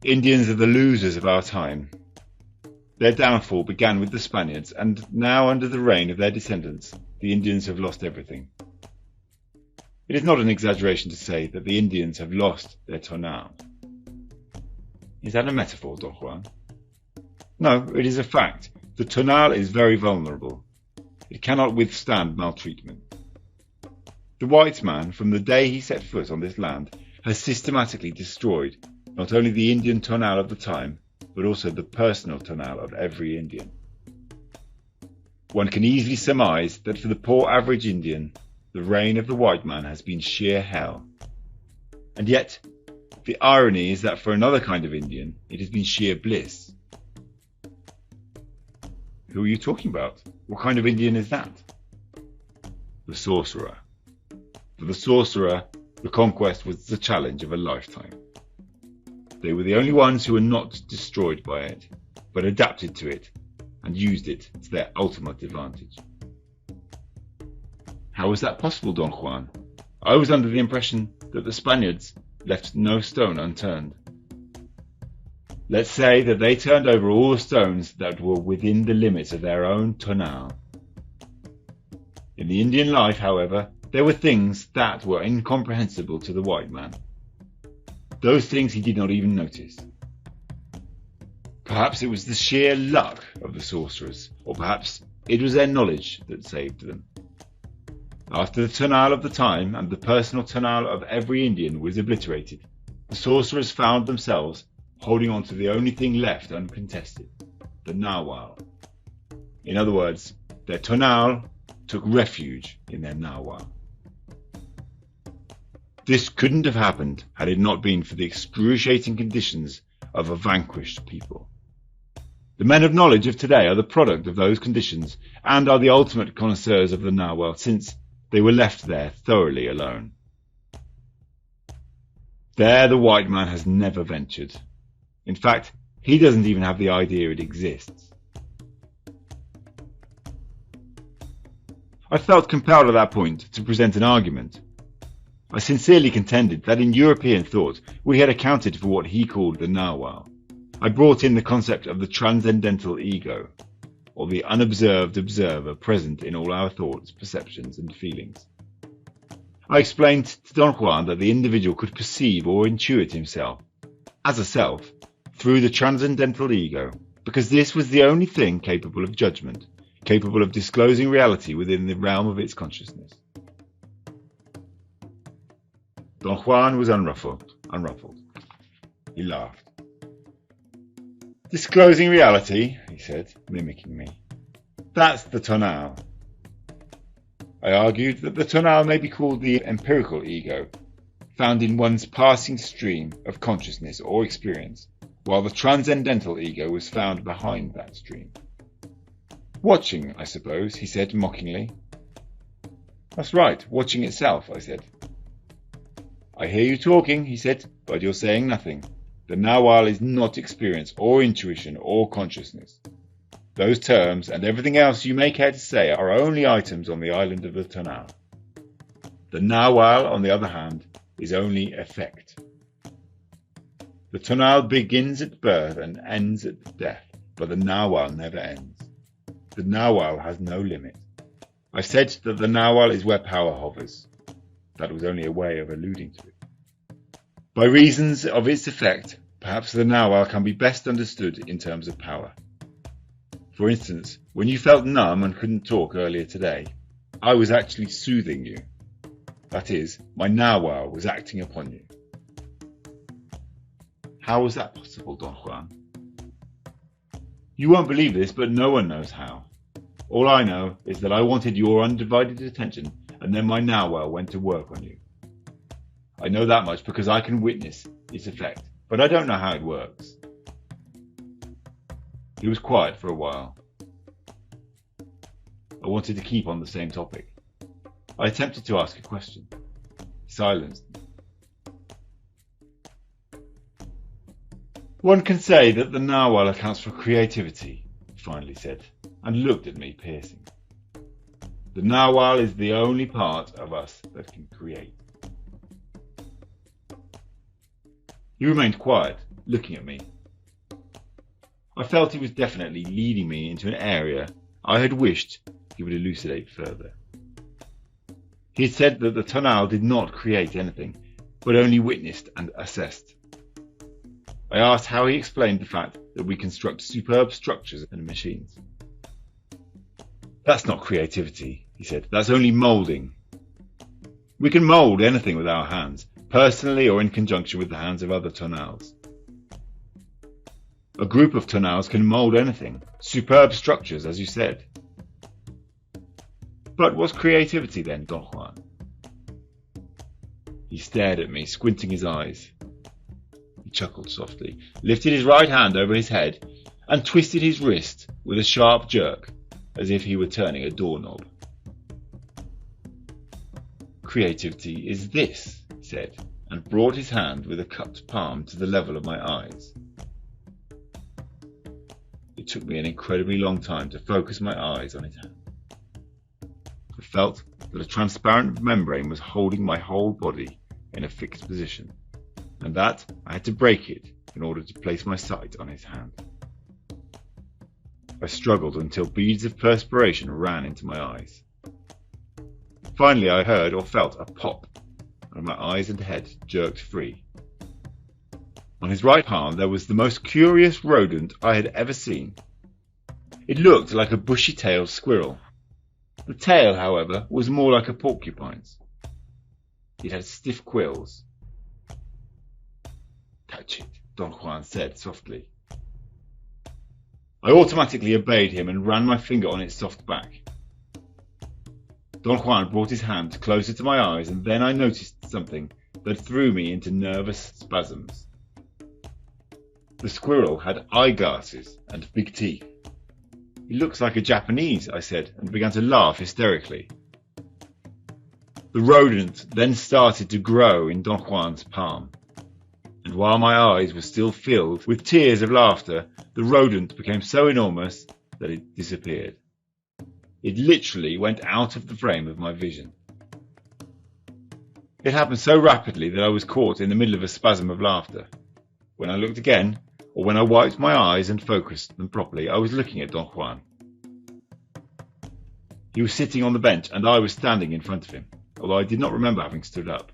Indians are the losers of our time. Their downfall began with the Spaniards, and now under the reign of their descendants, the Indians have lost everything. It is not an exaggeration to say that the Indians have lost their Tonal. Is that a metaphor, Don Juan? No, it is a fact. The Tonal is very vulnerable. It cannot withstand maltreatment. The white man, from the day he set foot on this land, has systematically destroyed not only the Indian Tonal of the time, but also the personal Tonal of every Indian. One can easily surmise that for the poor average Indian, the reign of the white man has been sheer hell. And yet, the irony is that for another kind of Indian, it has been sheer bliss. Who are you talking about? What kind of Indian is that? The sorcerer. For the sorcerer, the conquest was the challenge of a lifetime. They were the only ones who were not destroyed by it, but adapted to it and used it to their ultimate advantage. How was that possible, Don Juan? I was under the impression that the Spaniards left no stone unturned. Let's say that they turned over all the stones that were within the limits of their own Tonal. In the Indian life, however, there were things that were incomprehensible to the white man. Those things he did not even notice. Perhaps it was the sheer luck of the sorcerers, or perhaps it was their knowledge that saved them. After the Tonal of the time and the personal Tonal of every Indian was obliterated, the sorcerers found themselves holding on to the only thing left uncontested, the Nagual. In other words, their Tonal took refuge in their Nagual. This couldn't have happened had it not been for the excruciating conditions of a vanquished people. The men of knowledge of today are the product of those conditions and are the ultimate connoisseurs of the Nagual, since they were left there thoroughly alone. There the white man has never ventured. In fact, he doesn't even have the idea it exists. I felt compelled at that point to present an argument. I sincerely contended that in European thought we had accounted for what he called the Nagual. I brought in the concept of the transcendental ego, or the unobserved observer present in all our thoughts, perceptions, and feelings. I explained to Don Juan that the individual could perceive or intuit himself, as a self, through the transcendental ego, because this was the only thing capable of judgment, capable of disclosing reality within the realm of its consciousness. Don Juan was unruffled. He laughed. Disclosing reality, he said, mimicking me. That's the Tonal. I argued that the Tonal may be called the empirical ego, found in one's passing stream of consciousness or experience, while the transcendental ego was found behind that stream. Watching, I suppose, he said mockingly. That's right, watching itself, I said. I hear you talking, he said, but you're saying nothing. The Nagual is not experience or intuition or consciousness. Those terms and everything else you may care to say are only items on the island of the Tonal. The Nagual, on the other hand, is only effect. The Tonal begins at birth and ends at death, but the Nagual never ends. The Nagual has no limit. I said that the Nagual is where power hovers. That was only a way of alluding to it. By reasons of its effect, perhaps the Nagual can be best understood in terms of power. For instance, when you felt numb and couldn't talk earlier today, I was actually soothing you. That is, my Nagual was acting upon you. How was that possible, Don Juan? You won't believe this, but no one knows how. All I know is that I wanted your undivided attention, and then my Nagual went to work on you. I know that much because I can witness its effect, but I don't know how it works. He was quiet for a while. I wanted to keep on the same topic. I attempted to ask a question. He silenced me. One can say that the Nagual accounts for creativity, he finally said, and looked at me piercing. The Nagual is the only part of us that can create. He remained quiet, looking at me. I felt he was definitely leading me into an area I had wished he would elucidate further. He had said that the Tonal did not create anything, but only witnessed and assessed. I asked how he explained the fact that we construct superb structures and machines. That's not creativity, he said. That's only moulding. We can mould anything with our hands, personally or in conjunction with the hands of other Tonals. A group of Tonals can mould anything, superb structures, as you said. But what's creativity then, Don Juan? He stared at me, squinting his eyes. He chuckled softly, lifted his right hand over his head, and twisted his wrist with a sharp jerk, as if he were turning a doorknob. Creativity is this, he said, and brought his hand with a cupped palm to the level of my eyes. It took me an incredibly long time to focus my eyes on his hand. I felt that a transparent membrane was holding my whole body in a fixed position, and that I had to break it in order to place my sight on his hand. I struggled until beads of perspiration ran into my eyes. Finally, I heard or felt a pop, and my eyes and head jerked free. On his right palm there was the most curious rodent I had ever seen. It looked like a bushy-tailed squirrel. The tail, however, was more like a porcupine's. It had stiff quills. "Touch it," Don Juan said softly. I automatically obeyed him and ran my finger on its soft back. Don Juan brought his hand closer to my eyes, and then I noticed something that threw me into nervous spasms. The squirrel had eyeglasses and big teeth. "He looks like a Japanese," I said, and began to laugh hysterically. The rodent then started to grow in Don Juan's palm, and while my eyes were still filled with tears of laughter, the rodent became so enormous that it disappeared. It literally went out of the frame of my vision. It happened so rapidly that I was caught in the middle of a spasm of laughter. When I looked again, or when I wiped my eyes and focused them properly, I was looking at Don Juan. He was sitting on the bench and I was standing in front of him, although I did not remember having stood up.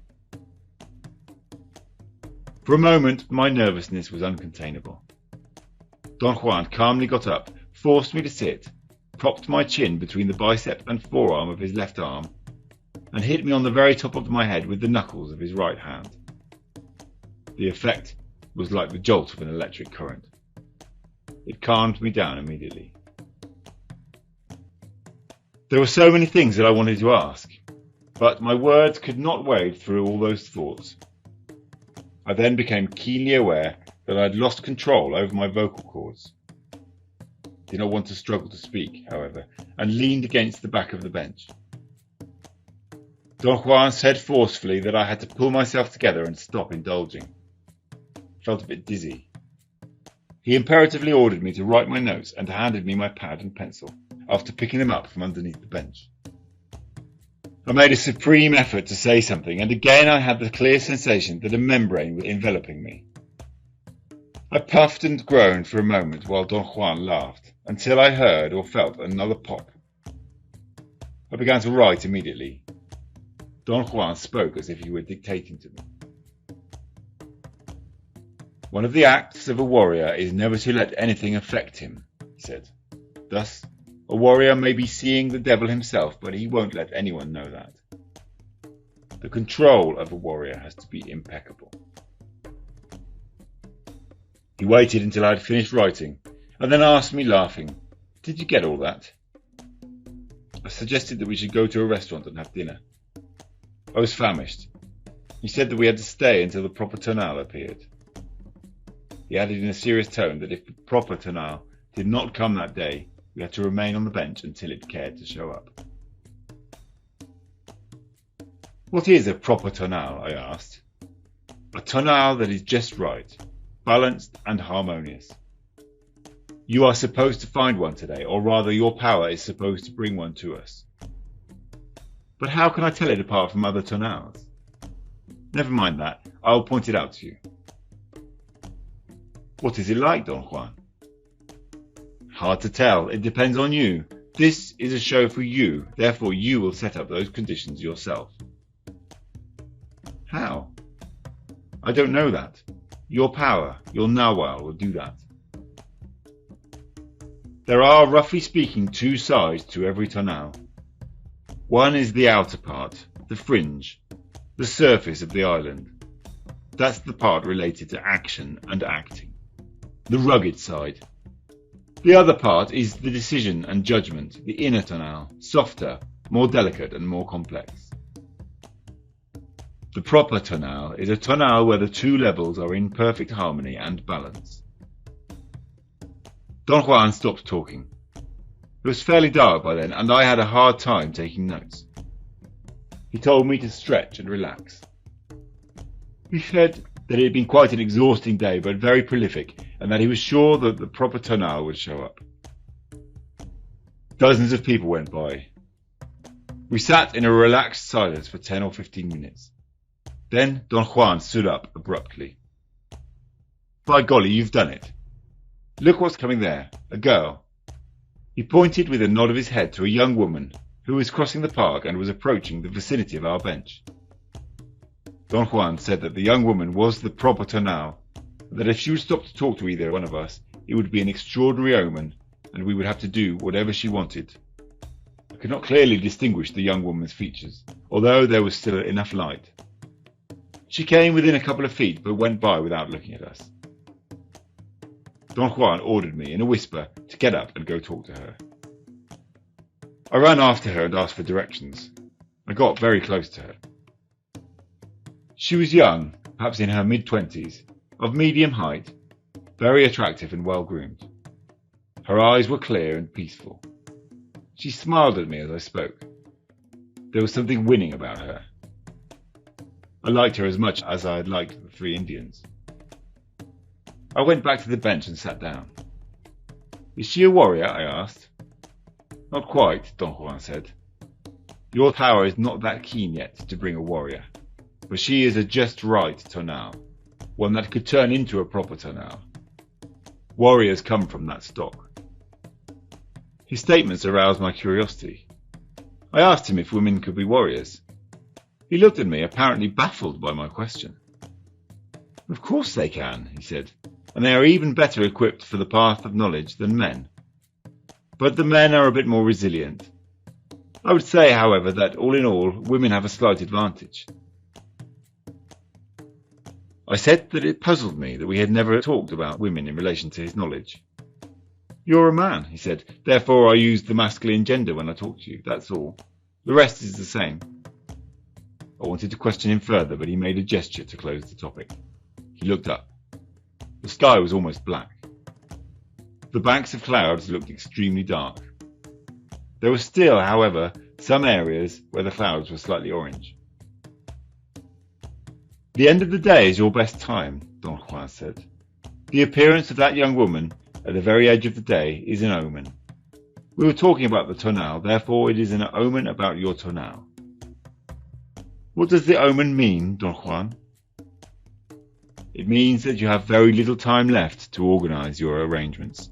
For a moment, my nervousness was uncontainable. Don Juan calmly got up, forced me to sit, propped my chin between the bicep and forearm of his left arm, and hit me on the very top of my head with the knuckles of his right hand. The effect was like the jolt of an electric current. It calmed me down immediately. There were so many things that I wanted to ask, but my words could not wade through all those thoughts. I then became keenly aware that I had lost control over my vocal cords. I did not want to struggle to speak, however, and leaned against the back of the bench. Don Juan said forcefully that I had to pull myself together and stop indulging. I felt a bit dizzy. He imperatively ordered me to write my notes and handed me my pad and pencil, after picking them up from underneath the bench. I made a supreme effort to say something, and again I had the clear sensation that a membrane was enveloping me. I puffed and groaned for a moment while Don Juan laughed, until I heard or felt another pop. I began to write immediately. Don Juan spoke as if he were dictating to me. "One of the acts of a warrior is never to let anything affect him," he said. Thus, a warrior may be seeing the devil himself, but he won't let anyone know that. The control of a warrior has to be impeccable. He waited until I had finished writing, and then asked me, laughing, "Did you get all that?" I suggested that we should go to a restaurant and have dinner. I was famished. He said that we had to stay until the proper Tonal appeared. He added in a serious tone that if the proper Tonal did not come that day, we had to remain on the bench until it cared to show up. "What is a proper Tonal?" I asked. "A Tonal that is just right, balanced and harmonious. You are supposed to find one today, or rather your power is supposed to bring one to us." "But how can I tell it apart from other Tonals?" "Never mind that, I'll point it out to you." "What is it like, Don Juan?" "Hard to tell, it depends on you. This is a show for you, therefore you will set up those conditions yourself." "How?" "I don't know that. Your power, your Nagual, will do that. There are, roughly speaking, two sides to every Tonal. One is the outer part, the fringe, the surface of the island. That's the part related to action and acting. The rugged side. The other part is the decision and judgment, the inner Tonal, softer, more delicate and more complex. The proper Tonal is a Tonal where the two levels are in perfect harmony and balance. Don Juan stopped talking. It was fairly dark by then, and I had a hard time taking notes. He told me to stretch and relax. He said that it had been quite an exhausting day, but very prolific, and that he was sure that the proper Tonal would show up. Dozens of people went by. We sat in a relaxed silence for 10 or 15 minutes. Then Don Juan stood up abruptly. "By golly, you've done it. Look what's coming there, a girl." He pointed with a nod of his head to a young woman who was crossing the park and was approaching the vicinity of our bench. Don Juan said that the young woman was the proper Tonal, and that if she would stop to talk to either one of us, it would be an extraordinary omen, and we would have to do whatever she wanted. I could not clearly distinguish the young woman's features, although there was still enough light. She came within a couple of feet, but went by without looking at us. Don Juan ordered me in a whisper to get up and go talk to her. I ran after her and asked for directions. I got very close to her. She was young, perhaps in her mid-20s, of medium height, very attractive and well-groomed. Her eyes were clear and peaceful. She smiled at me as I spoke. There was something winning about her. I liked her as much as I had liked the three Indians. I went back to the bench and sat down. "Is she a warrior?" I asked. "Not quite," Don Juan said. "Your power is not that keen yet to bring a warrior, but she is a just right Tonal, one that could turn into a proper Tonal. Warriors come from that stock." His statements aroused my curiosity. I asked him if women could be warriors. He looked at me, apparently baffled by my question. "Of course they can," he said, "and they are even better equipped for the path of knowledge than men. But the men are a bit more resilient. I would say, however, that all in all, women have a slight advantage." I said that it puzzled me that we had never talked about women in relation to his knowledge. "You're a man," he said, "therefore I use the masculine gender when I talk to you, that's all. The rest is the same." I wanted to question him further, but he made a gesture to close the topic. He looked up. The sky was almost black. The banks of clouds looked extremely dark. There were still, however, some areas where the clouds were slightly orange. "The end of the day is your best time," Don Juan said. "The appearance of that young woman at the very edge of the day is an omen. We were talking about the Tonal, therefore it is an omen about your Tonal." "What does the omen mean, Don Juan?" "It means that you have very little time left to organize your arrangements.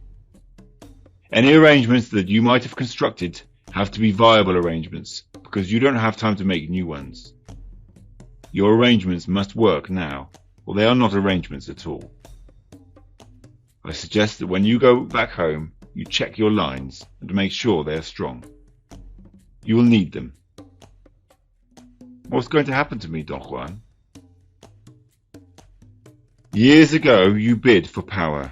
Any arrangements that you might have constructed have to be viable arrangements, because you don't have time to make new ones. Your arrangements must work now, or they are not arrangements at all. I suggest that when you go back home, you check your lines and make sure they are strong. You will need them. What's going to happen to me, Don Juan? Years ago, you bid for power.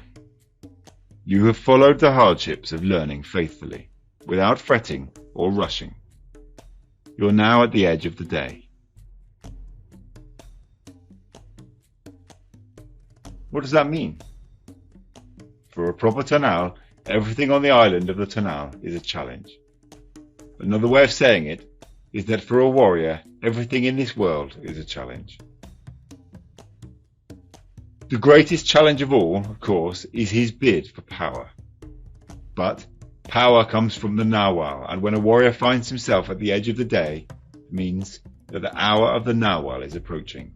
You have followed the hardships of learning faithfully, without fretting or rushing. You're now at the edge of the day. What does that mean? For a proper Tonal, everything on the island of the Tonal is a challenge. Another way of saying it is that for a warrior, everything in this world is a challenge. The greatest challenge of all, of course, is his bid for power. But power comes from the Nagual, and when a warrior finds himself at the edge of the day, it means that the hour of the Nagual is approaching.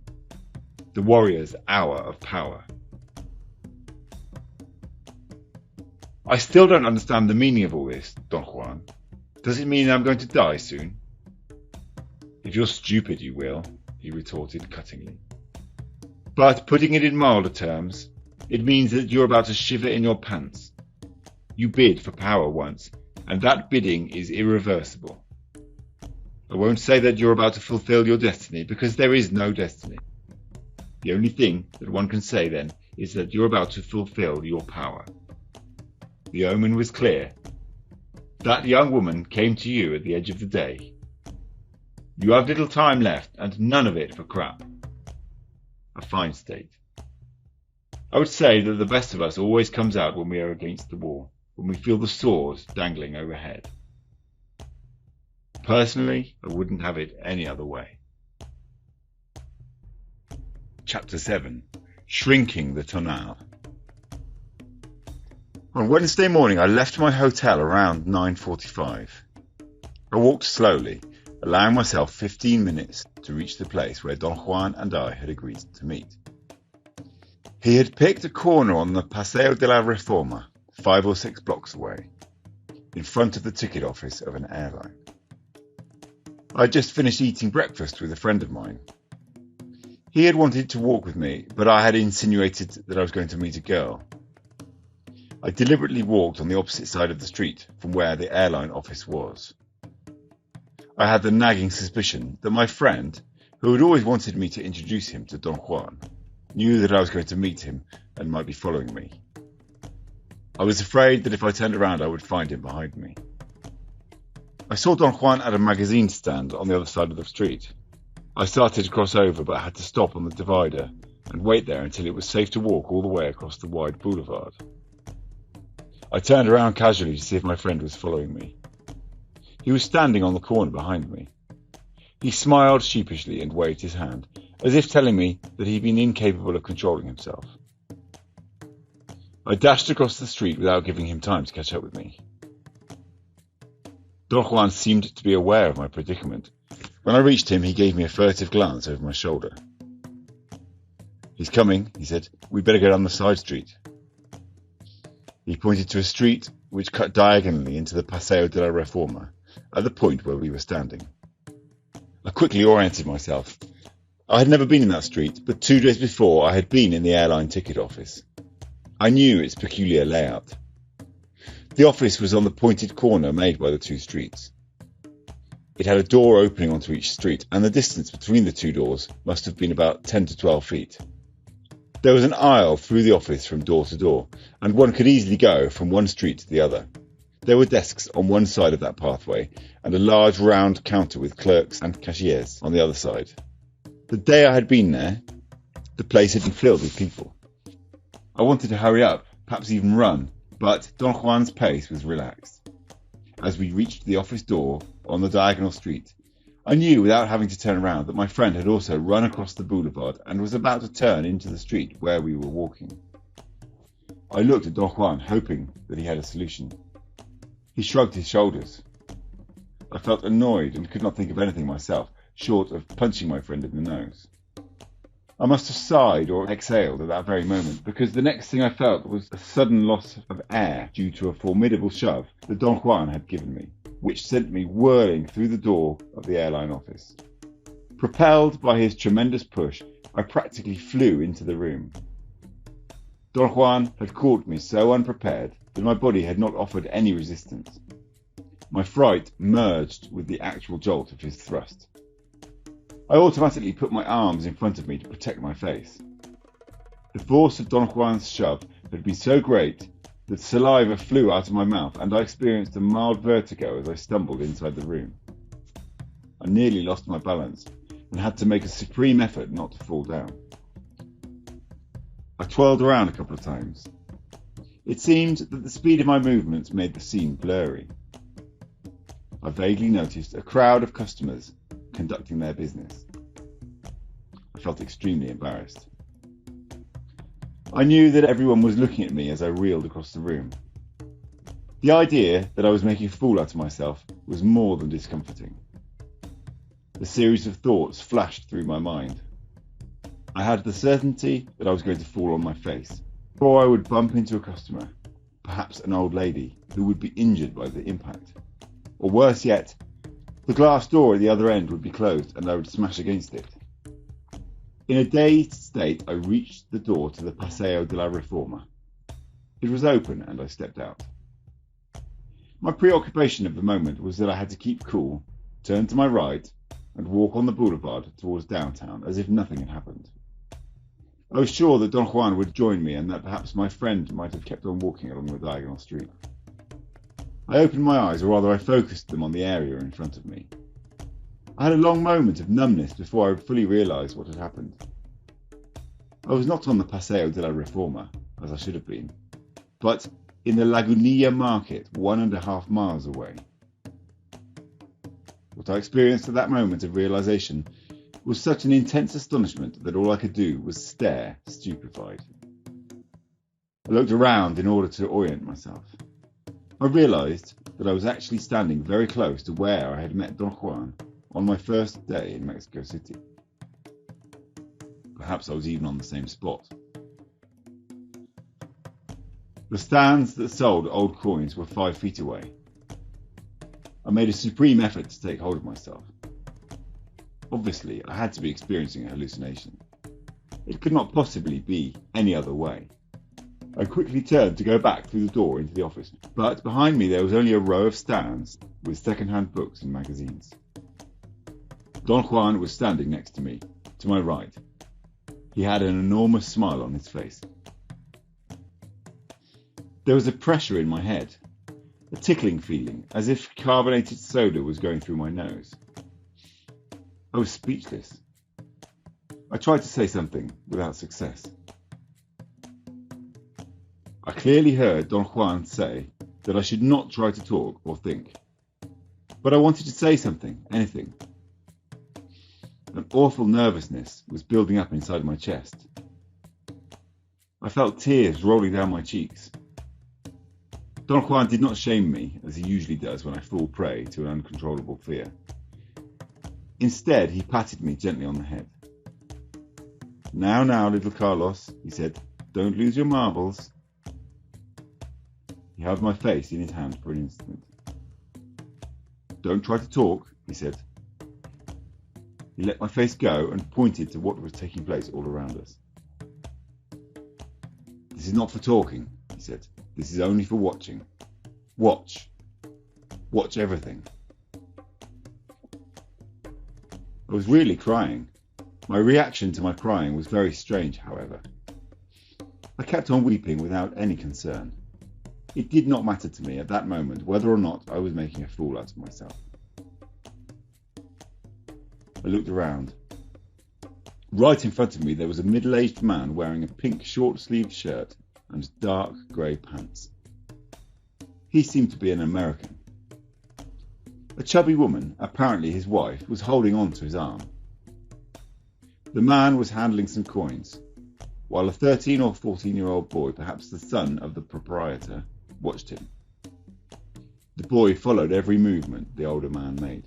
The warrior's hour of power. I still don't understand the meaning of all this, Don Juan. Does it mean I'm going to die soon? If you're stupid, you will, he retorted cuttingly. But putting it in milder terms, it means that you're about to shiver in your pants. You bid for power once, and that bidding is irreversible. I won't say that you're about to fulfill your destiny, because there is no destiny. The only thing that one can say then is that you're about to fulfill your power. The omen was clear. That young woman came to you at the edge of the day. You have little time left, and none of it for crap. A fine state. I would say that the best of us always comes out when we are against the wall, when we feel the swords dangling overhead. Personally, I wouldn't have it any other way. Chapter 7. Shrinking the Tonal. On Wednesday morning, I left my hotel around 9:45. I walked slowly, allowing myself 15 minutes to reach the place where Don Juan and I had agreed to meet. He had picked a corner on the Paseo de la Reforma, 5 or 6 blocks away, in front of the ticket office of an airline. I had just finished eating breakfast with a friend of mine. He had wanted to walk with me, but I had insinuated that I was going to meet a girl. I deliberately walked on the opposite side of the street from where the airline office was. I had the nagging suspicion that my friend, who had always wanted me to introduce him to Don Juan, knew that I was going to meet him and might be following me. I was afraid that if I turned around I would find him behind me. I saw Don Juan at a magazine stand on the other side of the street. I started to cross over but had to stop on the divider and wait there until it was safe to walk all the way across the wide boulevard. I turned around casually to see if my friend was following me. He was standing on the corner behind me. He smiled sheepishly and waved his hand, as if telling me that he'd been incapable of controlling himself. I dashed across the street without giving him time to catch up with me. Don Juan seemed to be aware of my predicament. When I reached him, he gave me a furtive glance over my shoulder. "He's coming," he said. "We'd better go down the side street." He pointed to a street which cut diagonally into the Paseo de la Reforma, at the point where we were standing. I quickly oriented myself. I had never been in that street, but 2 days before I had been in the airline ticket office. I knew its peculiar layout. The office was on the pointed corner made by the 2 streets. It had a door opening onto each street, and the distance between the 2 doors must have been about 10 to 12 feet. There was an aisle through the office from door to door, and one could easily go from one street to the other. There were desks on one side of that pathway, and a large round counter with clerks and cashiers on the other side. The day I had been there, the place had been filled with people. I wanted to hurry up, perhaps even run, but Don Juan's pace was relaxed. As we reached the office door on the diagonal street, I knew without having to turn around that my friend had also run across the boulevard and was about to turn into the street where we were walking. I looked at Don Juan, hoping that he had a solution. He shrugged his shoulders. I felt annoyed and could not think of anything myself, short of punching my friend in the nose. I must have sighed or exhaled at that very moment, because the next thing I felt was a sudden loss of air due to a formidable shove that Don Juan had given me, which sent me whirling through the door of the airline office. Propelled by his tremendous push, I practically flew into the room. Don Juan had caught me so unprepared that my body had not offered any resistance. My fright merged with the actual jolt of his thrust. I automatically put my arms in front of me to protect my face. The force of Don Juan's shove had been so great that saliva flew out of my mouth and I experienced a mild vertigo as I stumbled inside the room. I nearly lost my balance and had to make a supreme effort not to fall down. I twirled around a couple of times. It seemed that the speed of my movements made the scene blurry. I vaguely noticed a crowd of customers conducting their business. I felt extremely embarrassed. I knew that everyone was looking at me as I reeled across the room. The idea that I was making a fool out of myself was more than discomforting. A series of thoughts flashed through my mind. I had the certainty that I was going to fall on my face, or I would bump into a customer, perhaps an old lady, who would be injured by the impact. Or worse yet, the glass door at the other end would be closed and I would smash against it. In a dazed state, I reached the door to the Paseo de la Reforma. It was open and I stepped out. My preoccupation of the moment was that I had to keep cool, turn to my right, and walk on the boulevard towards downtown as if nothing had happened. I was sure that Don Juan would join me and that perhaps my friend might have kept on walking along the diagonal street. I opened my eyes, or rather I focused them on the area in front of me. I had a long moment of numbness before I fully realised what had happened. I was not on the Paseo de la Reforma, as I should have been, but in the Lagunilla market 1.5 miles away. What I experienced at that moment of realisation was such an intense astonishment that all I could do was stare, stupefied. I looked around in order to orient myself. I realised that I was actually standing very close to where I had met Don Juan on my first day in Mexico City. Perhaps I was even on the same spot. The stands that sold old coins were 5 feet away. I made a supreme effort to take hold of myself. Obviously, I had to be experiencing a hallucination. It could not possibly be any other way. I quickly turned to go back through the door into the office, but behind me there was only a row of stands with second-hand books and magazines. Don Juan was standing next to me, to my right. He had an enormous smile on his face. There was a pressure in my head, a tickling feeling, as if carbonated soda was going through my nose. I was speechless. I tried to say something without success. I clearly heard Don Juan say that I should not try to talk or think. But I wanted to say something, anything. An awful nervousness was building up inside my chest. I felt tears rolling down my cheeks. Don Juan did not shame me, as he usually does when I fall prey to an uncontrollable fear. Instead, he patted me gently on the head. Now, little Carlos, he said, don't lose your marbles. He held my face in his hand for an instant. Don't try to talk, he said. He let my face go and pointed to what was taking place all around us. This is not for talking, he said. This is only for watching. Watch. Watch everything. I was really crying. My reaction to my crying was very strange, however. I kept on weeping without any concern. It did not matter to me at that moment whether or not I was making a fool out of myself. I looked around. Right in front of me there was a middle-aged man wearing a pink short-sleeved shirt and dark grey pants. He seemed to be an American. A chubby woman, apparently his wife, was holding on to his arm. The man was handling some coins, while a 13 or 14-year-old boy, perhaps the son of the proprietor, watched him. The boy followed every movement the older man made.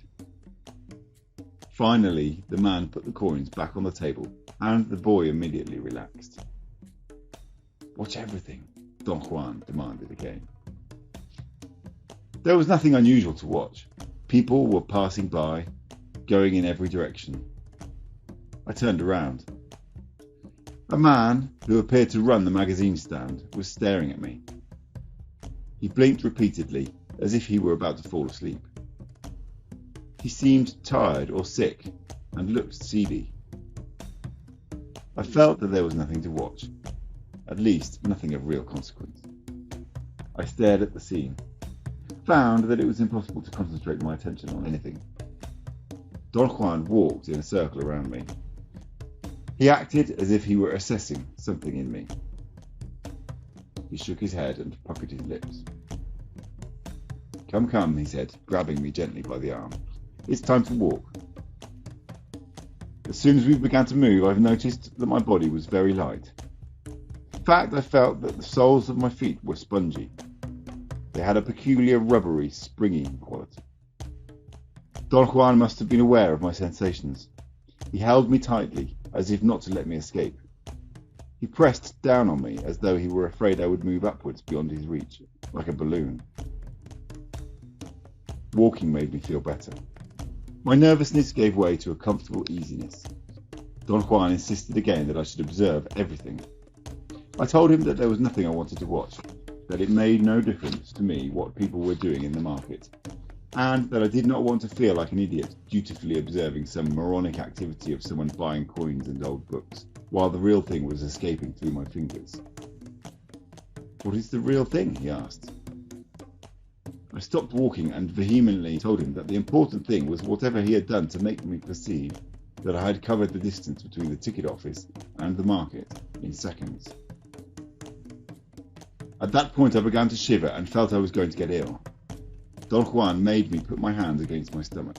Finally, the man put the coins back on the table, and the boy immediately relaxed. Watch everything, Don Juan demanded again. There was nothing unusual to watch. People were passing by, going in every direction. I turned around. A man, who appeared to run the magazine stand, was staring at me. He blinked repeatedly, as if he were about to fall asleep. He seemed tired or sick, and looked seedy. I felt that there was nothing to watch, at least nothing of real consequence. I stared at the scene, found that it was impossible to concentrate my attention on anything. Don Juan walked in a circle around me. He acted as if he were assessing something in me. He shook his head and puckered his lips. Come, come, he said, grabbing me gently by the arm. It's time to walk. As soon as we began to move, I've noticed that my body was very light. In fact, I felt that the soles of my feet were spongy. They had a peculiar rubbery, springy quality. Don Juan must have been aware of my sensations. He held me tightly, as if not to let me escape. He pressed down on me as though he were afraid I would move upwards beyond his reach, like a balloon. Walking made me feel better. My nervousness gave way to a comfortable easiness. Don Juan insisted again that I should observe everything. I told him that there was nothing I wanted to watch, that it made no difference to me what people were doing in the market, and that I did not want to feel like an idiot dutifully observing some moronic activity of someone buying coins and old books, while the real thing was escaping through my fingers. What is the real thing? He asked. I stopped walking and vehemently told him that the important thing was whatever he had done to make me perceive that I had covered the distance between the ticket office and the market in seconds. At that point I began to shiver and felt I was going to get ill. Don Juan made me put my hands against my stomach.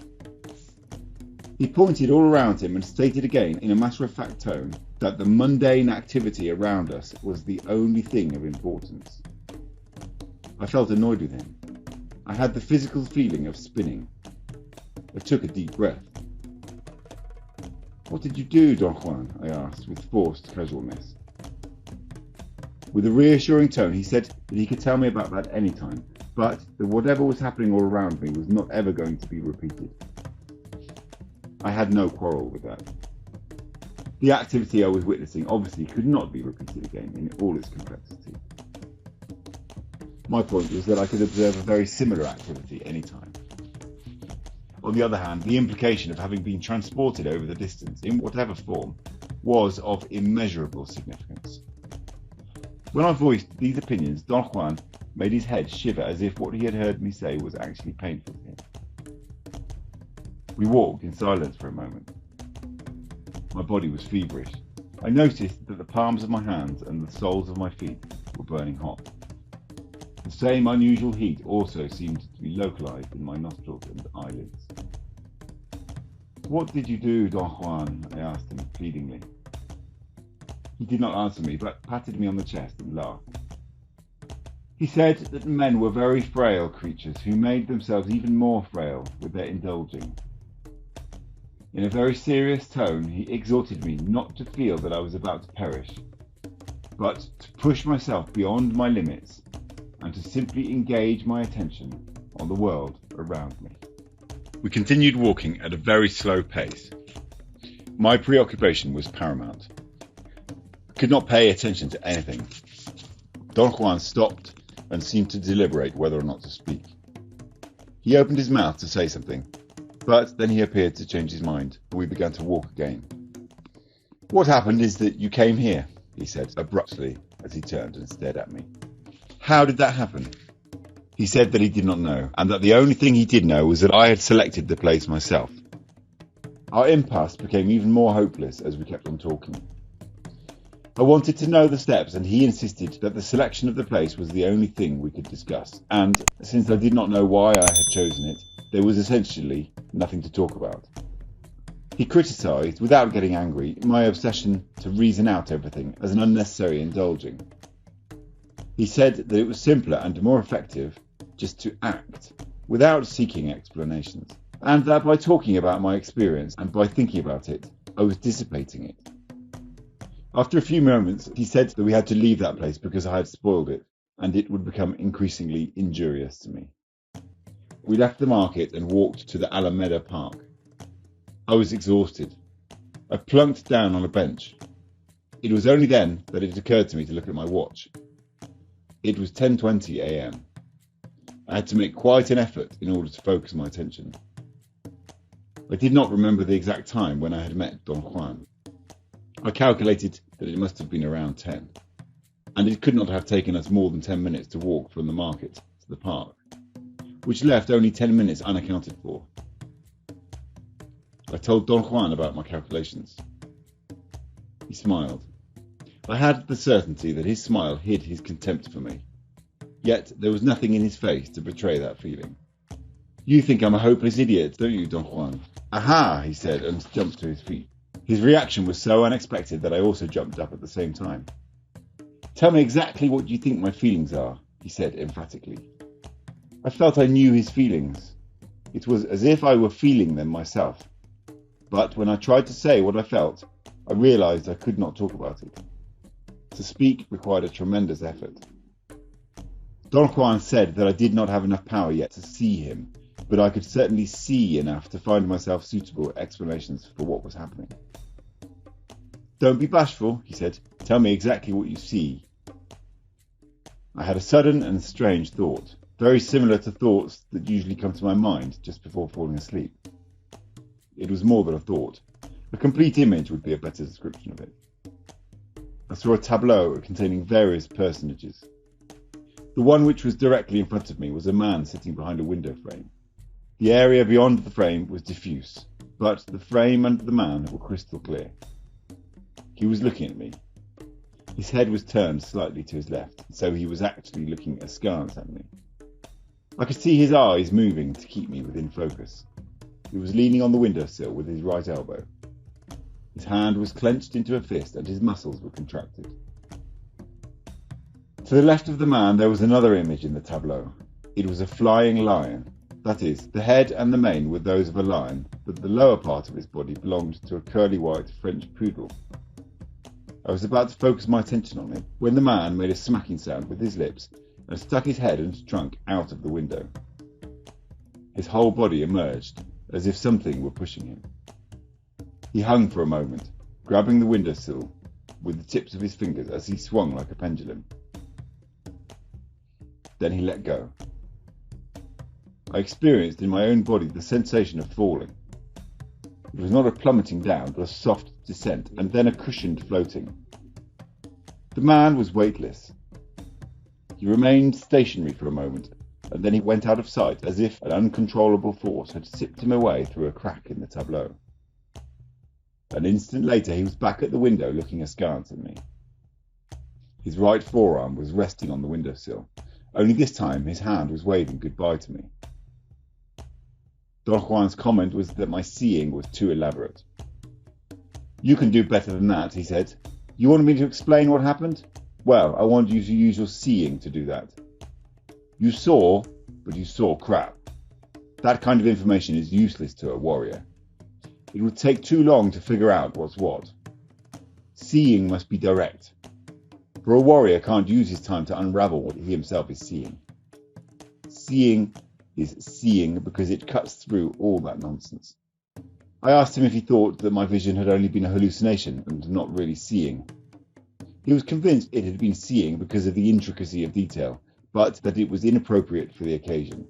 He pointed all around him and stated again in a matter-of-fact tone that the mundane activity around us was the only thing of importance. I felt annoyed with him. I had the physical feeling of spinning. I took a deep breath. What did you do, Don Juan? I asked with forced casualness. With a reassuring tone, he said that he could tell me about that any time, but that whatever was happening all around me was not ever going to be repeated. I had no quarrel with that. The activity I was witnessing obviously could not be repeated again in all its complexity. My point was that I could observe a very similar activity any time. On the other hand, the implication of having been transported over the distance, in whatever form, was of immeasurable significance. When I voiced these opinions, Don Juan made his head shiver as if what he had heard me say was actually painful to him. We walked in silence for a moment. My body was feverish. I noticed that the palms of my hands and the soles of my feet were burning hot. The same unusual heat also seemed to be localized in my nostrils and eyelids. What did you do, Don Juan? I asked him pleadingly. He did not answer me, but patted me on the chest and laughed. He said that men were very frail creatures who made themselves even more frail with their indulging. In a very serious tone, he exhorted me not to feel that I was about to perish, but to push myself beyond my limits and to simply engage my attention on the world around me. We continued walking at a very slow pace. My preoccupation was paramount. I could not pay attention to anything. Don Juan stopped and seemed to deliberate whether or not to speak. He opened his mouth to say something, but then he appeared to change his mind, and we began to walk again. What happened is that you came here, he said abruptly as he turned and stared at me. How did that happen? He said that he did not know, and that the only thing he did know was that I had selected the place myself. Our impasse became even more hopeless as we kept on talking. I wanted to know the steps, and he insisted that the selection of the place was the only thing we could discuss, and since I did not know why I had chosen it, there was essentially nothing to talk about. He criticised, without getting angry, my obsession to reason out everything as an unnecessary indulging. He said that it was simpler and more effective just to act, without seeking explanations, and that by talking about my experience and by thinking about it, I was dissipating it. After a few moments, he said that we had to leave that place because I had spoiled it, and it would become increasingly injurious to me. We left the market and walked to the Alameda Park. I was exhausted. I plunked down on a bench. It was only then that it occurred to me to look at my watch. It was 10:20 a.m. I had to make quite an effort in order to focus my attention. I did not remember the exact time when I had met Don Juan. I calculated that it must have been around 10, and it could not have taken us more than 10 minutes to walk from the market to the park, which left only 10 minutes unaccounted for. I told Don Juan about my calculations. He smiled. I had the certainty that his smile hid his contempt for me, yet there was nothing in his face to betray that feeling. "You think I'm a hopeless idiot, don't you, Don Juan?" "Aha," he said, and jumped to his feet. His reaction was so unexpected that I also jumped up at the same time. "Tell me exactly what you think my feelings are," he said emphatically. I felt I knew his feelings. It was as if I were feeling them myself. But when I tried to say what I felt, I realized I could not talk about it. To speak required a tremendous effort. Don Juan said that I did not have enough power yet to see him, but I could certainly see enough to find myself suitable explanations for what was happening. "Don't be bashful," he said. "Tell me exactly what you see." I had a sudden and strange thought, very similar to thoughts that usually come to my mind just before falling asleep. It was more than a thought. A complete image would be a better description of it. I saw a tableau containing various personages. The one which was directly in front of me was a man sitting behind a window frame. The area beyond the frame was diffuse, but the frame and the man were crystal clear. He was looking at me. His head was turned slightly to his left, so he was actually looking askance at me. I could see his eyes moving to keep me within focus. He was leaning on the windowsill with his right elbow. His hand was clenched into a fist and his muscles were contracted. To the left of the man there was another image in the tableau. It was a flying lion. That is, the head and the mane were those of a lion, but the lower part of his body belonged to a curly white French poodle. I was about to focus my attention on him when the man made a smacking sound with his lips and stuck his head and trunk out of the window. His whole body emerged, as if something were pushing him. He hung for a moment, grabbing the windowsill with the tips of his fingers as he swung like a pendulum. Then he let go. I experienced in my own body the sensation of falling. It was not a plummeting down, but a soft descent, and then a cushioned floating. The man was weightless. He remained stationary for a moment, and then he went out of sight as if an uncontrollable force had sipped him away through a crack in the tableau. An instant later he was back at the window looking askance at me. His right forearm was resting on the windowsill, only this time his hand was waving goodbye to me. Don Juan's comment was that my seeing was too elaborate. "You can do better than that," he said. "You want me to explain what happened? Well, I want you to use your seeing to do that. You saw, but you saw crap. That kind of information is useless to a warrior. It would take too long to figure out what's what. Seeing must be direct. For a warrior can't use his time to unravel what he himself is seeing. Seeing is seeing because it cuts through all that nonsense." I asked him if he thought that my vision had only been a hallucination and not really seeing. He was convinced it had been seeing because of the intricacy of detail, but that it was inappropriate for the occasion.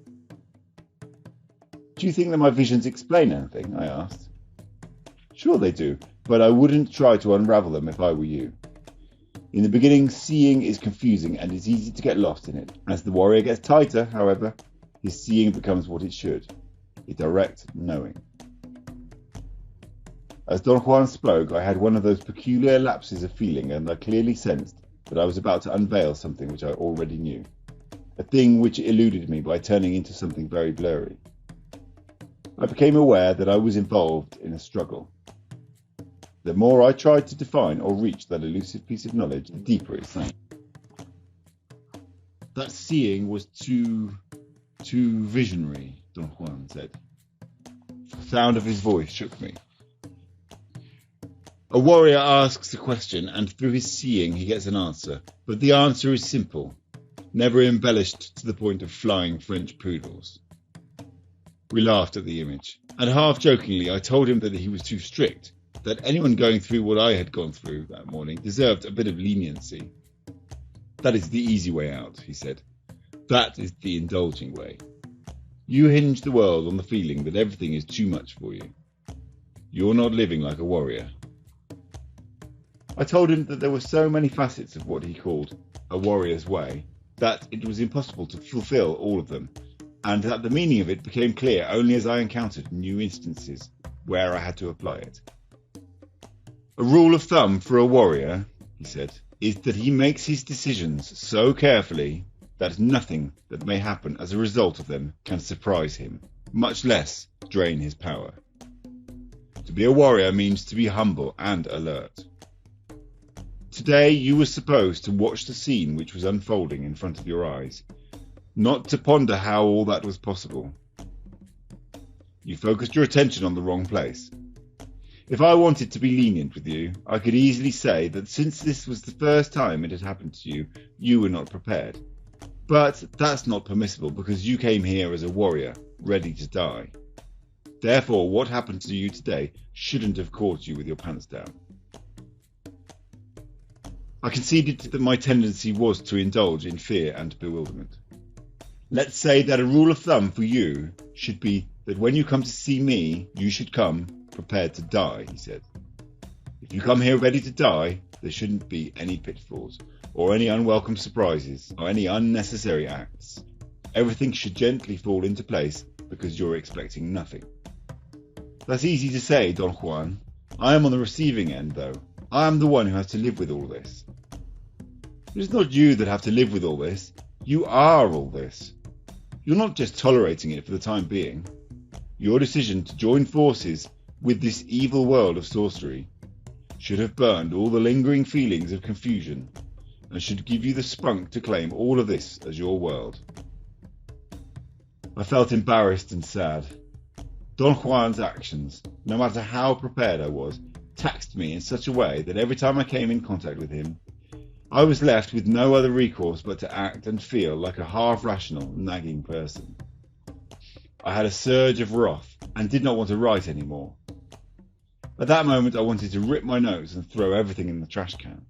"Do you think that my visions explain anything?" I asked. "Sure they do, but I wouldn't try to unravel them if I were you. In the beginning, seeing is confusing and it's easy to get lost in it. As the warrior gets tighter, however, his seeing becomes what it should, a direct knowing." As Don Juan spoke, I had one of those peculiar lapses of feeling, and I clearly sensed that I was about to unveil something which I already knew, a thing which eluded me by turning into something very blurry. I became aware that I was involved in a struggle. The more I tried to define or reach that elusive piece of knowledge, the deeper it sank. "That seeing was too visionary," Don Juan said. The sound of his voice shook me. "A warrior asks a question, and through his seeing he gets an answer. But the answer is simple, never embellished to the point of flying French poodles." We laughed at the image, and half-jokingly I told him that he was too strict, that anyone going through what I had gone through that morning deserved a bit of leniency. That is the easy way out, he said. That is the indulging way. You hinge the world on the feeling that everything is too much for you. You're not living like a warrior. I told him that there were so many facets of what he called a warrior's way that it was impossible to fulfill all of them, and that the meaning of it became clear only as I encountered new instances where I had to apply it. A rule of thumb for a warrior, he said, is that he makes his decisions so carefully that nothing that may happen as a result of them can surprise him, much less drain his power. To be a warrior means to be humble and alert. Today you were supposed to watch the scene which was unfolding in front of your eyes, not to ponder how all that was possible. You focused your attention on the wrong place. If I wanted to be lenient with you, I could easily say that since this was the first time it had happened to you, you were not prepared. But that's not permissible because you came here as a warrior, ready to die. Therefore, what happened to you today shouldn't have caught you with your pants down. I conceded that my tendency was to indulge in fear and bewilderment. Let's say that a rule of thumb for you should be that when you come to see me, you should come prepared to die, he said. If you come here ready to die, there shouldn't be any pitfalls, or any unwelcome surprises, or any unnecessary acts. Everything should gently fall into place because you're expecting nothing. That's easy to say, Don Juan. I am on the receiving end, though. I am the one who has to live with all this. It is not you that have to live with all this. You are all this. You're not just tolerating it for the time being. Your decision to join forces with this evil world of sorcery should have burned all the lingering feelings of confusion and should give you the spunk to claim all of this as your world. I felt embarrassed and sad. Don Juan's actions, no matter how prepared I was, taxed me in such a way that every time I came in contact with him, I was left with no other recourse but to act and feel like a half-rational, nagging person. I had a surge of wrath and did not want to write anymore. At that moment I wanted to rip my notes and throw everything in the trash can.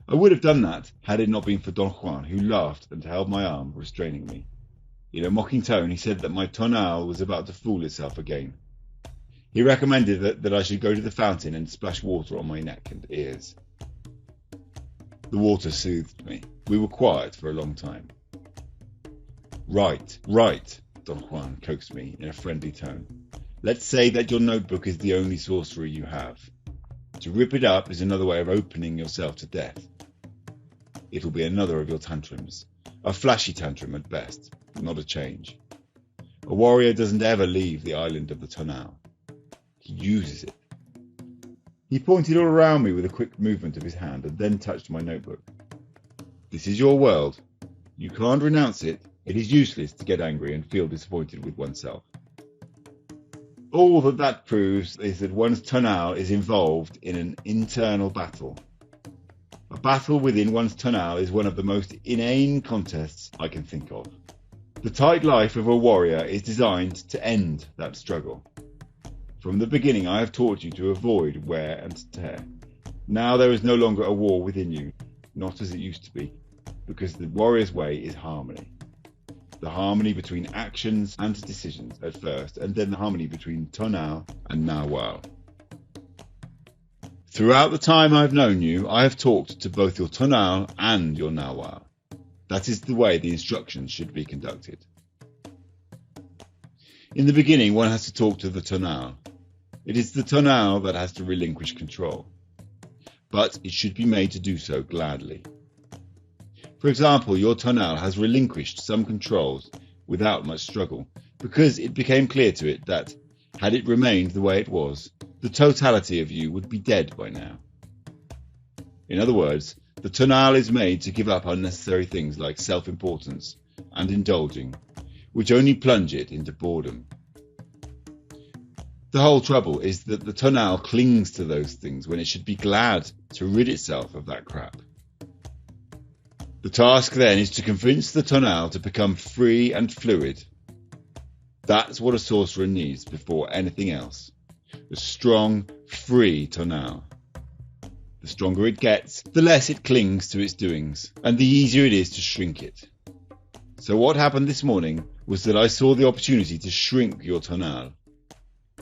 I would have done that had it not been for Don Juan, who laughed and held my arm, restraining me. In a mocking tone he said that my Tonal was about to fool itself again. He recommended that I should go to the fountain and splash water on my neck and ears. The water soothed me. We were quiet for a long time. Right, Don Juan coaxed me in a friendly tone. Let's say that your notebook is the only sorcery you have. To rip it up is another way of opening yourself to death. It'll be another of your tantrums. A flashy tantrum at best, not a change. A warrior doesn't ever leave the island of the Tonal. He uses it. He pointed all around me with a quick movement of his hand and then touched my notebook. This is your world. You can't renounce it. It is useless to get angry and feel disappointed with oneself. All that proves is that one's Tonal is involved in an internal battle. A battle within one's Tonal is one of the most inane contests I can think of. The tight life of a warrior is designed to end that struggle. From the beginning I have taught you to avoid wear and tear. Now there is no longer a war within you, not as it used to be, because the warrior's way is harmony. The harmony between actions and decisions at first, and then the harmony between Tonal and Nagual. Throughout the time I have known you, I have talked to both your Tonal and your Nagual. That is the way the instructions should be conducted. In the beginning, one has to talk to the Tonal. It is the Tonal that has to relinquish control, but it should be made to do so gladly. For example, your Tonal has relinquished some controls without much struggle, because it became clear to it that, had it remained the way it was, the totality of you would be dead by now. In other words, the Tonal is made to give up unnecessary things like self-importance and indulging, which only plunge it into boredom. The whole trouble is that the Tonal clings to those things when it should be glad to rid itself of that crap. The task then is to convince the Tonal to become free and fluid. That's what a sorcerer needs before anything else. A strong, Free Tonal. The stronger it gets, the less it clings to its doings, and the easier it is to shrink it. So what happened this morning was that I saw the opportunity to shrink your Tonal.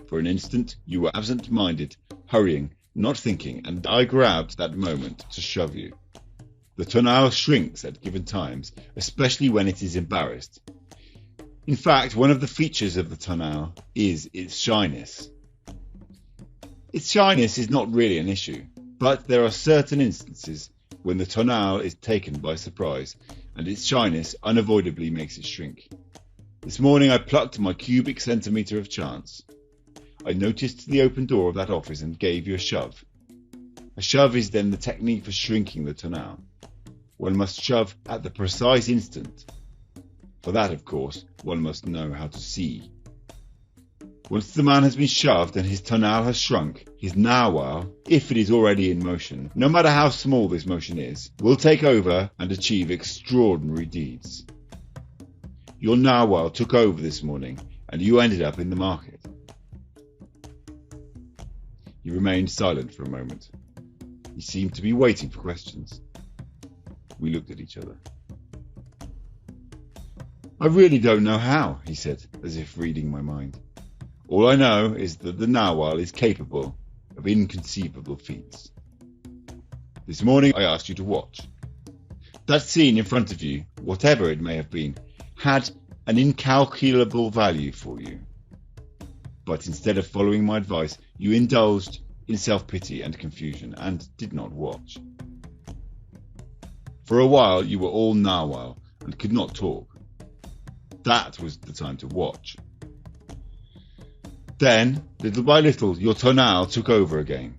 For an instant, you were absent-minded, hurrying, not thinking, and I grabbed that moment to shove you. The Tonal shrinks at given times, especially when it is embarrassed. In fact, one of the features of the Tonal is its shyness. Its shyness is not really an issue, but there are certain instances when the Tonal is taken by surprise, and its shyness unavoidably makes it shrink. This morning I plucked my cubic centimetre of chance. I noticed the open door of that office and gave you a shove. A shove is then the technique for shrinking the Tonal. One must shove at the precise instant. For that, of course, one must know how to see. Once the man has been shoved and his Tonal has shrunk, his Nagual, if it is already in motion, no matter how small this motion is, will take over and achieve extraordinary deeds. Your Nagual took over this morning, and you ended up in the market. He remained silent for a moment. He seemed to be waiting for questions. We looked at each other. I really don't know how, he said, as if reading my mind. All I know is that the Nagual is capable of inconceivable feats. This morning I asked you to watch. That scene in front of you, whatever it may have been, had an incalculable value for you. But instead of following my advice, you indulged in self-pity and confusion and did not watch. For a while you were all Nagual and could not talk. That was the time to watch. Then, little by little, your Tonal took over again.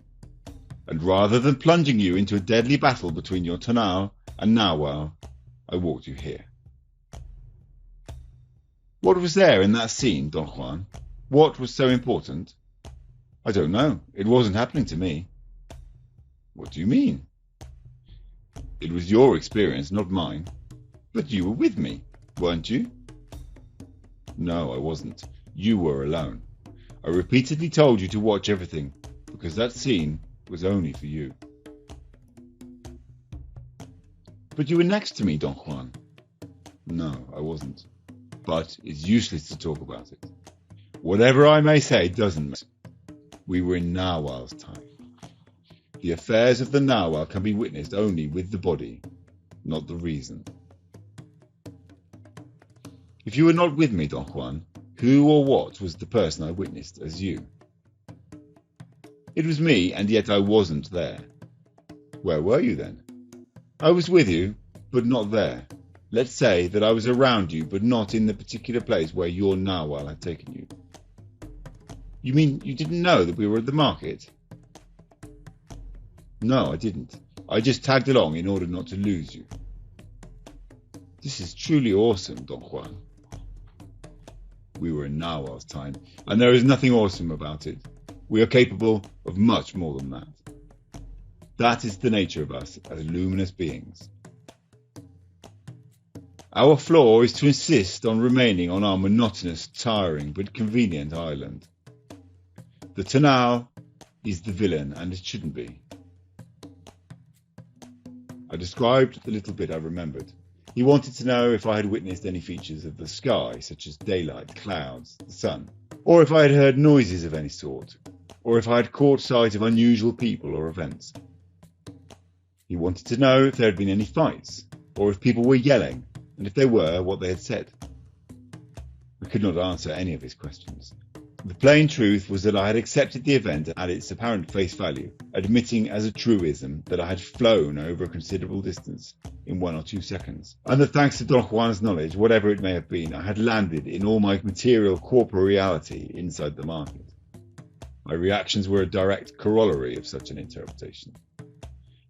And rather than plunging you into a deadly battle between your Tonal and Nagual, I walked you here. What was there in that scene, Don Juan? What was so important? I don't know. It wasn't happening to me. What do you mean? It was your experience, not mine. But you were with me, weren't you? No, I wasn't. You were alone. I repeatedly told you to watch everything, because that scene was only for you. But you were next to me, Don Juan. No, I wasn't. But it's useless to talk about it. Whatever I may say doesn't matter. We were in Nagual's time. The affairs of the Nagual can be witnessed only with the body, not the reason. If you were not with me, Don Juan, who or what was the person I witnessed as you? It was me, and yet I wasn't there. Where were you then? I was with you, but not there. Let's say that I was around you, but not in the particular place where your Nagual had taken you. You mean you didn't know that we were at the market? No, I didn't. I just tagged along in order not to lose you. This is truly awesome, Don Juan. We were in Nagual's time, and there is nothing awesome about it. We are capable of much more than that. That is the nature of us as luminous beings. Our flaw is to insist on remaining on our monotonous, tiring, but convenient island. The Tonal is the villain, and it shouldn't be. I described the little bit I remembered. He wanted to know if I had witnessed any features of the sky, such as daylight, clouds, the sun, or if I had heard noises of any sort, or if I had caught sight of unusual people or events. He wanted to know if there had been any fights, or if people were yelling, and if they were, what they had said. I could not answer any of his questions. The plain truth was that I had accepted the event at its apparent face value, admitting as a truism that I had flown over a considerable distance in 1 or 2 seconds, and that thanks to Don Juan's knowledge, whatever it may have been, I had landed in all my material corporeality inside the market. My reactions were a direct corollary of such an interpretation.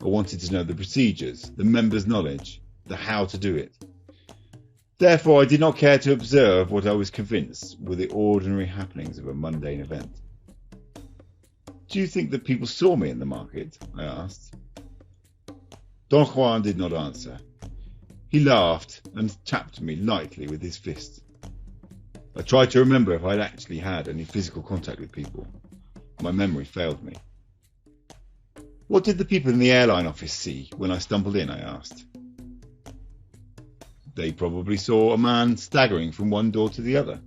I wanted to know the procedures, the members' knowledge, the how to do it. Therefore, I did not care to observe what I was convinced were the ordinary happenings of a mundane event. Do you think that people saw me in the market? I asked. Don Juan did not answer. He laughed and tapped me lightly with his fist. I tried to remember if I had actually had any physical contact with people. My memory failed me. What did the people in the airline office see when I stumbled in? I asked. They probably saw a man staggering from one door to the other.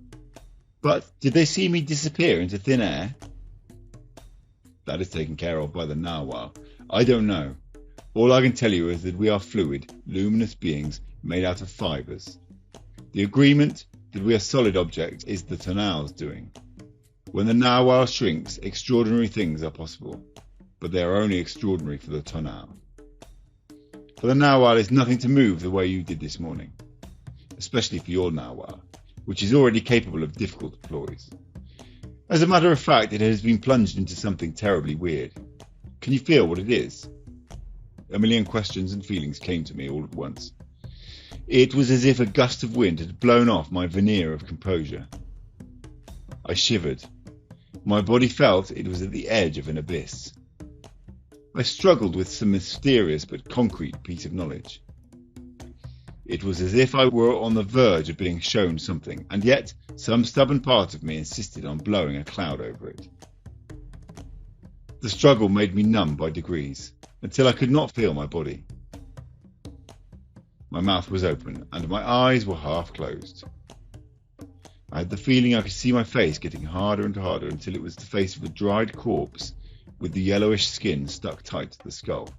But did they see me disappear into thin air? That is taken care of by the Nagual. I don't know. All I can tell you is that we are fluid, luminous beings made out of fibres. The agreement that we are solid objects is the Tonal's doing. When the Nagual shrinks, extraordinary things are possible, but they are only extraordinary for the Tonal. For the Nagual is nothing to move the way you did this morning, especially for your Nagual, which is already capable of difficult ploys. As a matter of fact, it has been plunged into something terribly weird. Can you feel what it is? A million questions and feelings came to me all at once. It was as if a gust of wind had blown off my veneer of composure. I shivered. My body felt it was at the edge of an abyss. I struggled with some mysterious but concrete piece of knowledge. It was as if I were on the verge of being shown something, and yet some stubborn part of me insisted on blowing a cloud over it. The struggle made me numb by degrees, until I could not feel my body. My mouth was open, and my eyes were half closed. I had the feeling I could see my face getting harder and harder until it was the face of a dried corpse with the yellowish skin stuck tight to the skull.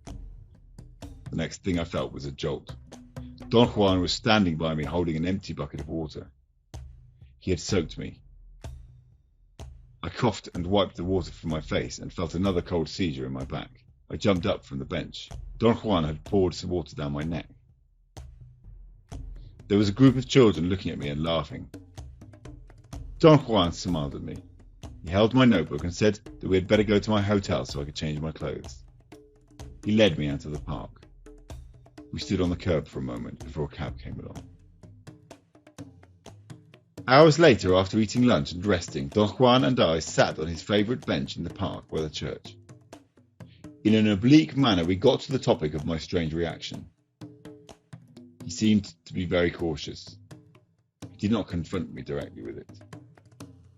The next thing I felt was a jolt. Don Juan was standing by me holding an empty bucket of water. He had soaked me. I coughed and wiped the water from my face and felt another cold seizure in my back. I jumped up from the bench. Don Juan had poured some water down my neck. There was a group of children looking at me and laughing. Don Juan smiled at me. He held my notebook and said that we had better go to my hotel so I could change my clothes. He led me out of the park. We stood on the curb for a moment before a cab came along. Hours later, after eating lunch and resting, Don Juan and I sat on his favourite bench in the park by the church. In an oblique manner, we got to the topic of my strange reaction. He seemed to be very cautious. He did not confront me directly with it.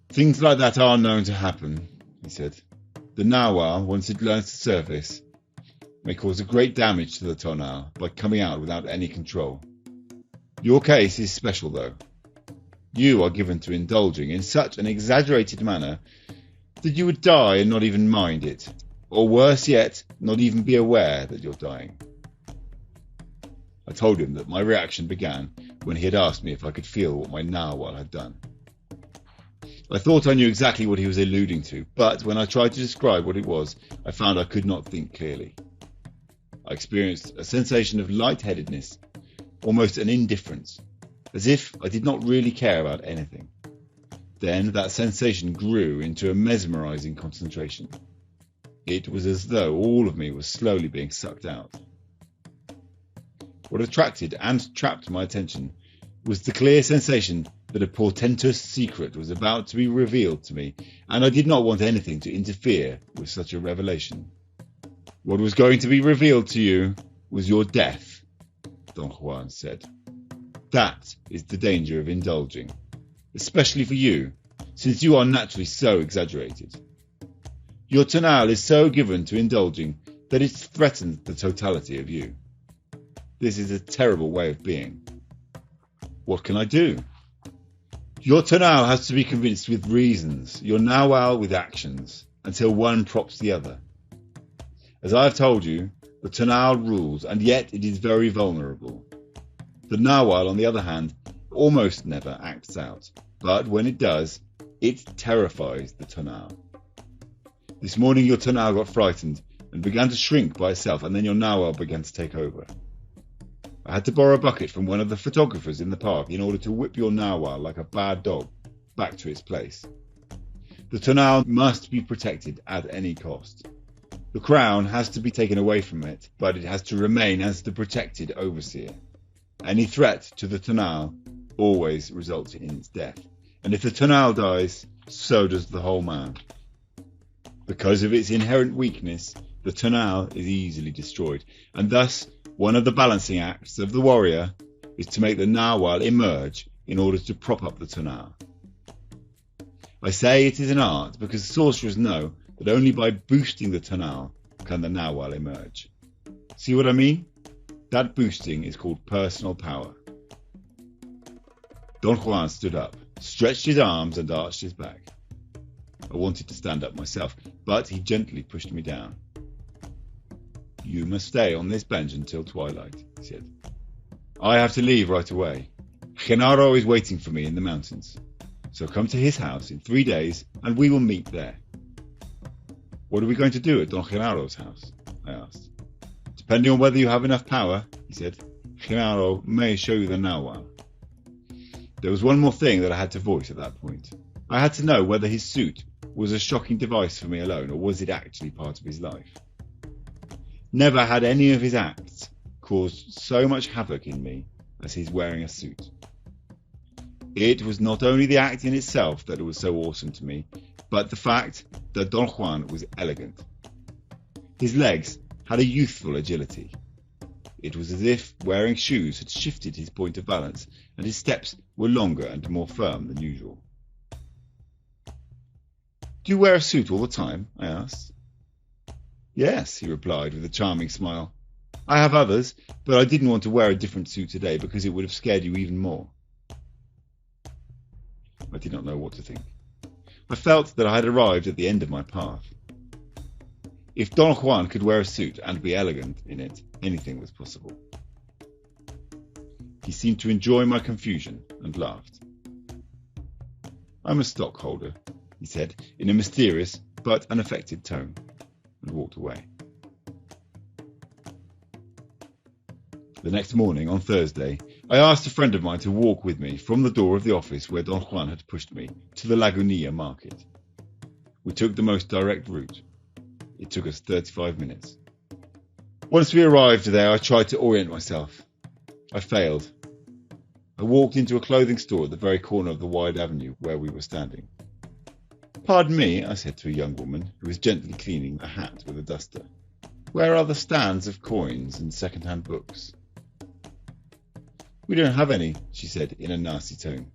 Things like that are known to happen, he said. The Nagual, once it learns to surface, may cause a great damage to the Tonal by coming out without any control. Your case is special, though. You are given to indulging in such an exaggerated manner that you would die and not even mind it, or worse yet, not even be aware that you're dying. I told him that my reaction began when he had asked me if I could feel what my Nagual had done. I thought I knew exactly what he was alluding to, but when I tried to describe what it was, I found I could not think clearly. I experienced a sensation of lightheadedness, almost an indifference, as if I did not really care about anything. Then that sensation grew into a mesmerizing concentration. It was as though all of me was slowly being sucked out. What attracted and trapped my attention was the clear sensation that a portentous secret was about to be revealed to me, and I did not want anything to interfere with such a revelation. What was going to be revealed to you was your death, Don Juan said. That is the danger of indulging, especially for you, since you are naturally so exaggerated. Your Tonal is so given to indulging that it threatens the totality of you. This is a terrible way of being. What can I do? Your Tonal has to be convinced with reasons, your Nagual with actions, until one props the other. As I have told you, the Tonal rules, and yet it is very vulnerable. The Nagual, on the other hand, almost never acts out, but when it does, it terrifies the Tonal. This morning your Tonal got frightened and began to shrink by itself, and then your Nagual began to take over. I had to borrow a bucket from one of the photographers in the park in order to whip your Nagual like a bad dog back to its place. The Tonal must be protected at any cost. The crown has to be taken away from it, but it has to remain as the protected overseer. Any threat to the Tonal always results in its death, and if the Tonal dies, so does the whole man. Because of its inherent weakness, the Tonal is easily destroyed, and thus one of the balancing acts of the warrior is to make the Nagual emerge in order to prop up the Tonal. I say it is an art because sorcerers know that only by boosting the Tonal can the Nagual emerge. See what I mean? That boosting is called personal power. Don Juan stood up, stretched his arms and arched his back. I wanted to stand up myself, but he gently pushed me down. You must stay on this bench until twilight, he said. I have to leave right away. Genaro is waiting for me in the mountains. So come to his house in 3 days and we will meet there. What are we going to do at Don Genaro's house? I asked. Depending on whether you have enough power, he said, Genaro may show you the Nagual. There was one more thing that I had to voice at that point. I had to know whether his suit was a shocking device for me alone, or was it actually part of his life? Never had any of his acts caused so much havoc in me as his wearing a suit. It was not only the act in itself that was so awesome to me, but the fact that Don Juan was elegant. His legs had a youthful agility. It was as if wearing shoes had shifted his point of balance, and his steps were longer and more firm than usual. Do you wear a suit all the time? I asked. Yes, he replied with a charming smile. I have others, but I didn't want to wear a different suit today because it would have scared you even more. I did not know what to think. I felt that I had arrived at the end of my path. If Don Juan could wear a suit and be elegant in it, anything was possible. He seemed to enjoy my confusion and laughed. I'm a stockholder, he said in a mysterious but unaffected tone, and walked away. The next morning, on Thursday, I asked a friend of mine to walk with me from the door of the office where Don Juan had pushed me to the Lagunilla market. We took the most direct route. It took us 35 minutes. Once we arrived there, I tried to orient myself. I failed. I walked into a clothing store at the very corner of the wide avenue where we were standing. Pardon me, I said to a young woman who was gently cleaning a hat with a duster. Where are the stands of coins and second-hand books? We don't have any, she said in a nasty tone.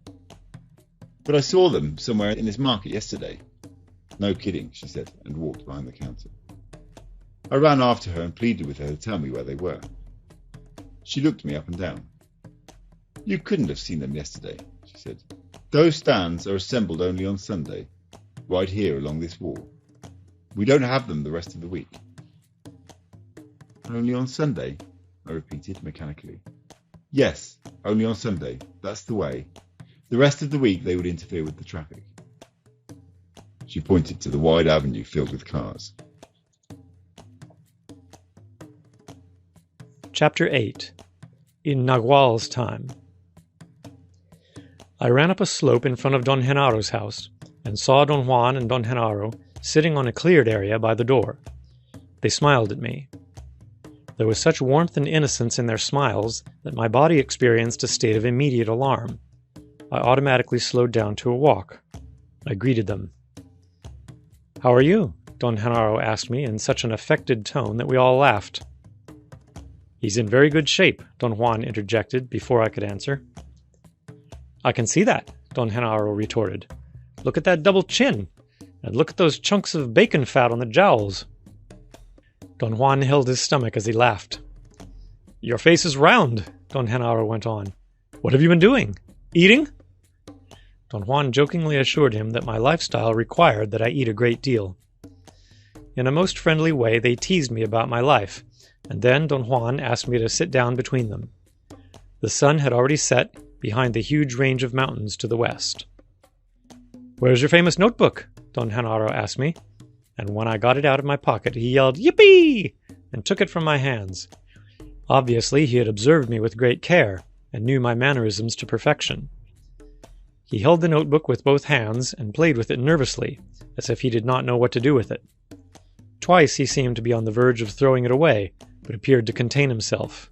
But I saw them somewhere in this market yesterday. No kidding, she said, and walked behind the counter. I ran after her and pleaded with her to tell me where they were. She looked me up and down. You couldn't have seen them yesterday, she said. Those stands are assembled only on Sunday, right here along this wall. We don't have them the rest of the week. Only on Sunday, I repeated mechanically. Yes, only on Sunday. That's the way. The rest of the week they would interfere with the traffic. She pointed to the wide avenue filled with cars. Chapter 8. In Nagual's Time. I ran up a slope in front of Don Genaro's house and saw Don Juan and Don Genaro sitting on a cleared area by the door. They smiled at me. There was such warmth and innocence in their smiles that my body experienced a state of immediate alarm. I automatically slowed down to a walk. I greeted them. "How are you?" Don Genaro asked me in such an affected tone that we all laughed. "He's in very good shape," Don Juan interjected before I could answer. "I can see that," Don Genaro retorted. "Look at that double chin, and look at those chunks of bacon fat on the jowls." Don Juan held his stomach as he laughed. "Your face is round," Don Genaro went on. "What have you been doing? Eating?" Don Juan jokingly assured him that my lifestyle required that I eat a great deal. In a most friendly way, they teased me about my life, and then Don Juan asked me to sit down between them. The sun had already set behind the huge range of mountains to the west. "Where's your famous notebook?" Don Genaro asked me, and when I got it out of my pocket, he yelled, "Yippee!" and took it from my hands. Obviously, he had observed me with great care and knew my mannerisms to perfection. He held the notebook with both hands and played with it nervously, as if he did not know what to do with it. Twice he seemed to be on the verge of throwing it away, but appeared to contain himself.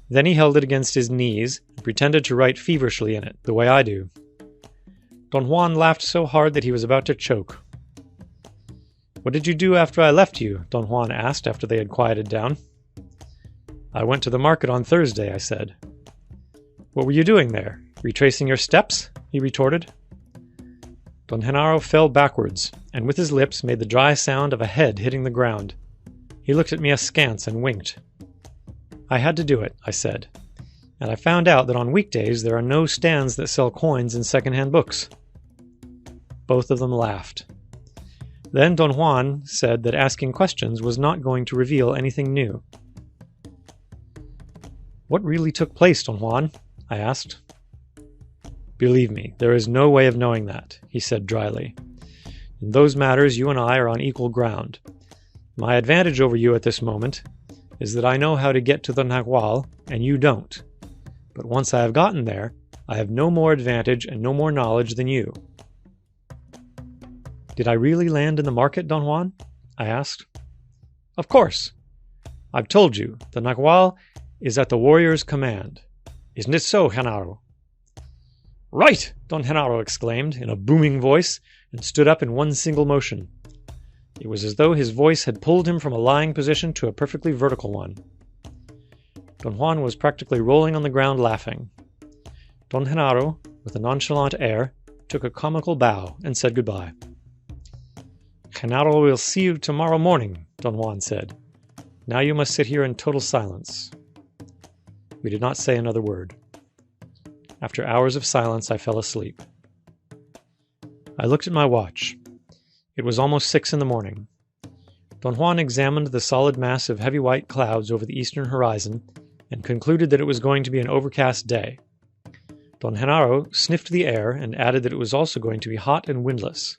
Then he held it against his knees and pretended to write feverishly in it, the way I do. Don Juan laughed so hard that he was about to choke. "What did you do after I left you?" Don Juan asked after they had quieted down. "I went to the market on Thursday," I said. "What were you doing there? Retracing your steps?" he retorted. Don Genaro fell backwards, and with his lips made the dry sound of a head hitting the ground. He looked at me askance and winked. I had to do it, I said, and I found out that on weekdays there are no stands that sell coins and second-hand books. Both of them laughed. Then Don Juan said that asking questions was not going to reveal anything new. What really took place, Don Juan? I asked. Believe me, there is no way of knowing that, he said dryly. In those matters, you and I are on equal ground. My advantage over you at this moment is that I know how to get to the Nagual, and you don't. But once I have gotten there, I have no more advantage and no more knowledge than you. Did I really land in the market, Don Juan? I asked. Of course. I've told you, the Nagual is at the warrior's command. Isn't it so, Genaro? Right! Don Genaro exclaimed in a booming voice and stood up in one single motion. It was as though his voice had pulled him from a lying position to a perfectly vertical one. Don Juan was practically rolling on the ground laughing. Don Genaro, with a nonchalant air, took a comical bow and said goodbye. Genaro will see you tomorrow morning, Don Juan said. Now you must sit here in total silence. We did not say another word. After hours of silence, I fell asleep. I looked at my watch. It was almost 6 a.m. Don Juan examined the solid mass of heavy white clouds over the eastern horizon and concluded that it was going to be an overcast day. Don Genaro sniffed the air and added that it was also going to be hot and windless.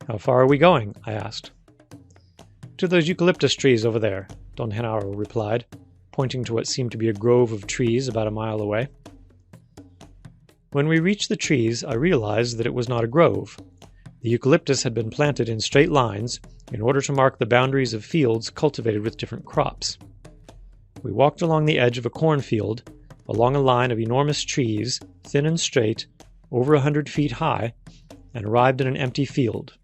How far are we going? I asked. To those eucalyptus trees over there, Don Genaro replied, pointing to what seemed to be a grove of trees about a mile away. When we reached the trees, I realized that it was not a grove. The eucalyptus had been planted in straight lines in order to mark the boundaries of fields cultivated with different crops. We walked along the edge of a cornfield, along a line of enormous trees, thin and straight, over 100 feet high, and arrived in an empty field.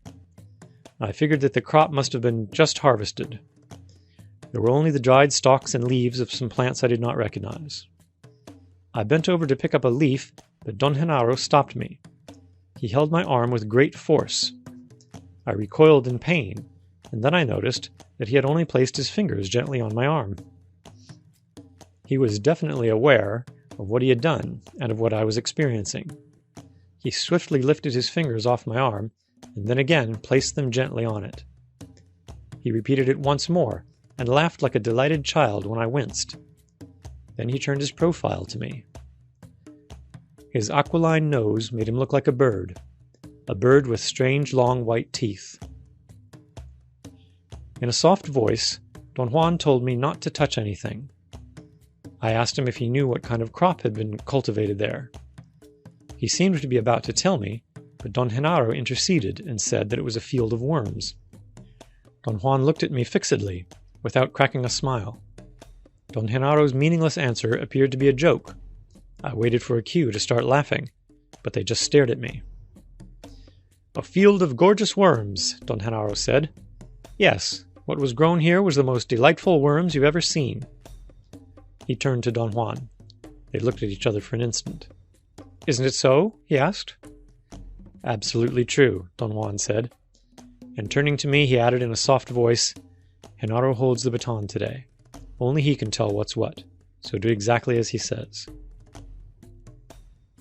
I figured that the crop must have been just harvested. There were only the dried stalks and leaves of some plants I did not recognize. I bent over to pick up a leaf, but Don Genaro stopped me. He held my arm with great force. I recoiled in pain, and then I noticed that he had only placed his fingers gently on my arm. He was definitely aware of what he had done and of what I was experiencing. He swiftly lifted his fingers off my arm, and then again placed them gently on it. He repeated it once more, and laughed like a delighted child when I winced. Then he turned his profile to me. His aquiline nose made him look like a bird with strange long white teeth. In a soft voice, Don Juan told me not to touch anything. I asked him if he knew what kind of crop had been cultivated there. He seemed to be about to tell me, but Don Genaro interceded and said that it was a field of worms. Don Juan looked at me fixedly, without cracking a smile. Don Genaro's meaningless answer appeared to be a joke. I waited for a cue to start laughing, but they just stared at me. A field of gorgeous worms, Don Genaro said. Yes, what was grown here was the most delightful worms you've ever seen. He turned to Don Juan. They looked at each other for an instant. Isn't it so? He asked. Absolutely true, Don Juan said. And turning to me, he added in a soft voice, Genaro holds the baton today. Only he can tell what's what, so do exactly as he says.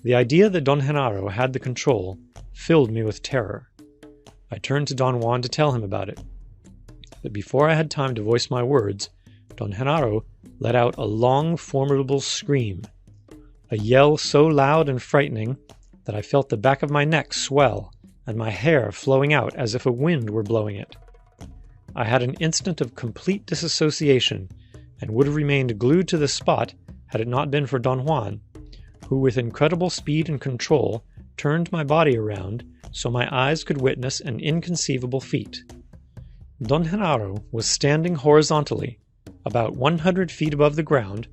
The idea that Don Genaro had the control filled me with terror. I turned to Don Juan to tell him about it. But before I had time to voice my words, Don Genaro let out a long, formidable scream, a yell so loud and frightening that I felt the back of my neck swell and my hair flowing out as if a wind were blowing it. I had an instant of complete disassociation and would have remained glued to the spot had it not been for Don Juan, who with incredible speed and control turned my body around so my eyes could witness an inconceivable feat. Don Genaro was standing horizontally, about 100 feet above the ground,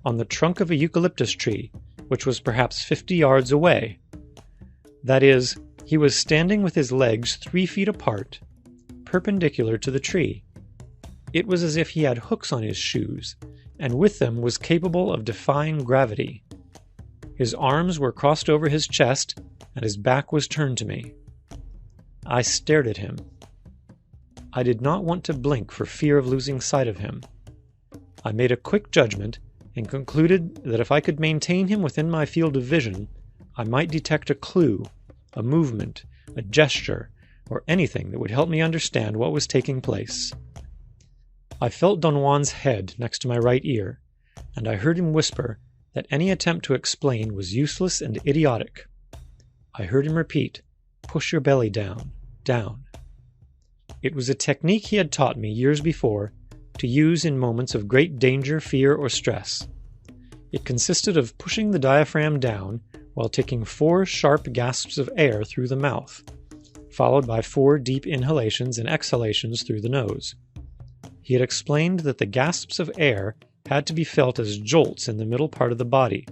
on the trunk of a eucalyptus tree, which was perhaps 50 yards away. That is, he was standing with his legs 3 feet apart, perpendicular to the tree. It was as if he had hooks on his shoes, and with them was capable of defying gravity. His arms were crossed over his chest, and his back was turned to me. I stared at him. I did not want to blink for fear of losing sight of him. I made a quick judgment and concluded that if I could maintain him within my field of vision, I might detect a clue, a movement, a gesture, or anything that would help me understand what was taking place. I felt Don Juan's head next to my right ear, and I heard him whisper that any attempt to explain was useless and idiotic. I heard him repeat, "Push your belly down, down." It was a technique he had taught me years before to use in moments of great danger, fear, or stress. It consisted of pushing the diaphragm down while taking 4 sharp gasps of air through the mouth, followed by 4 deep inhalations and exhalations through the nose. He had explained that the gasps of air had to be felt as jolts in the middle part of the body,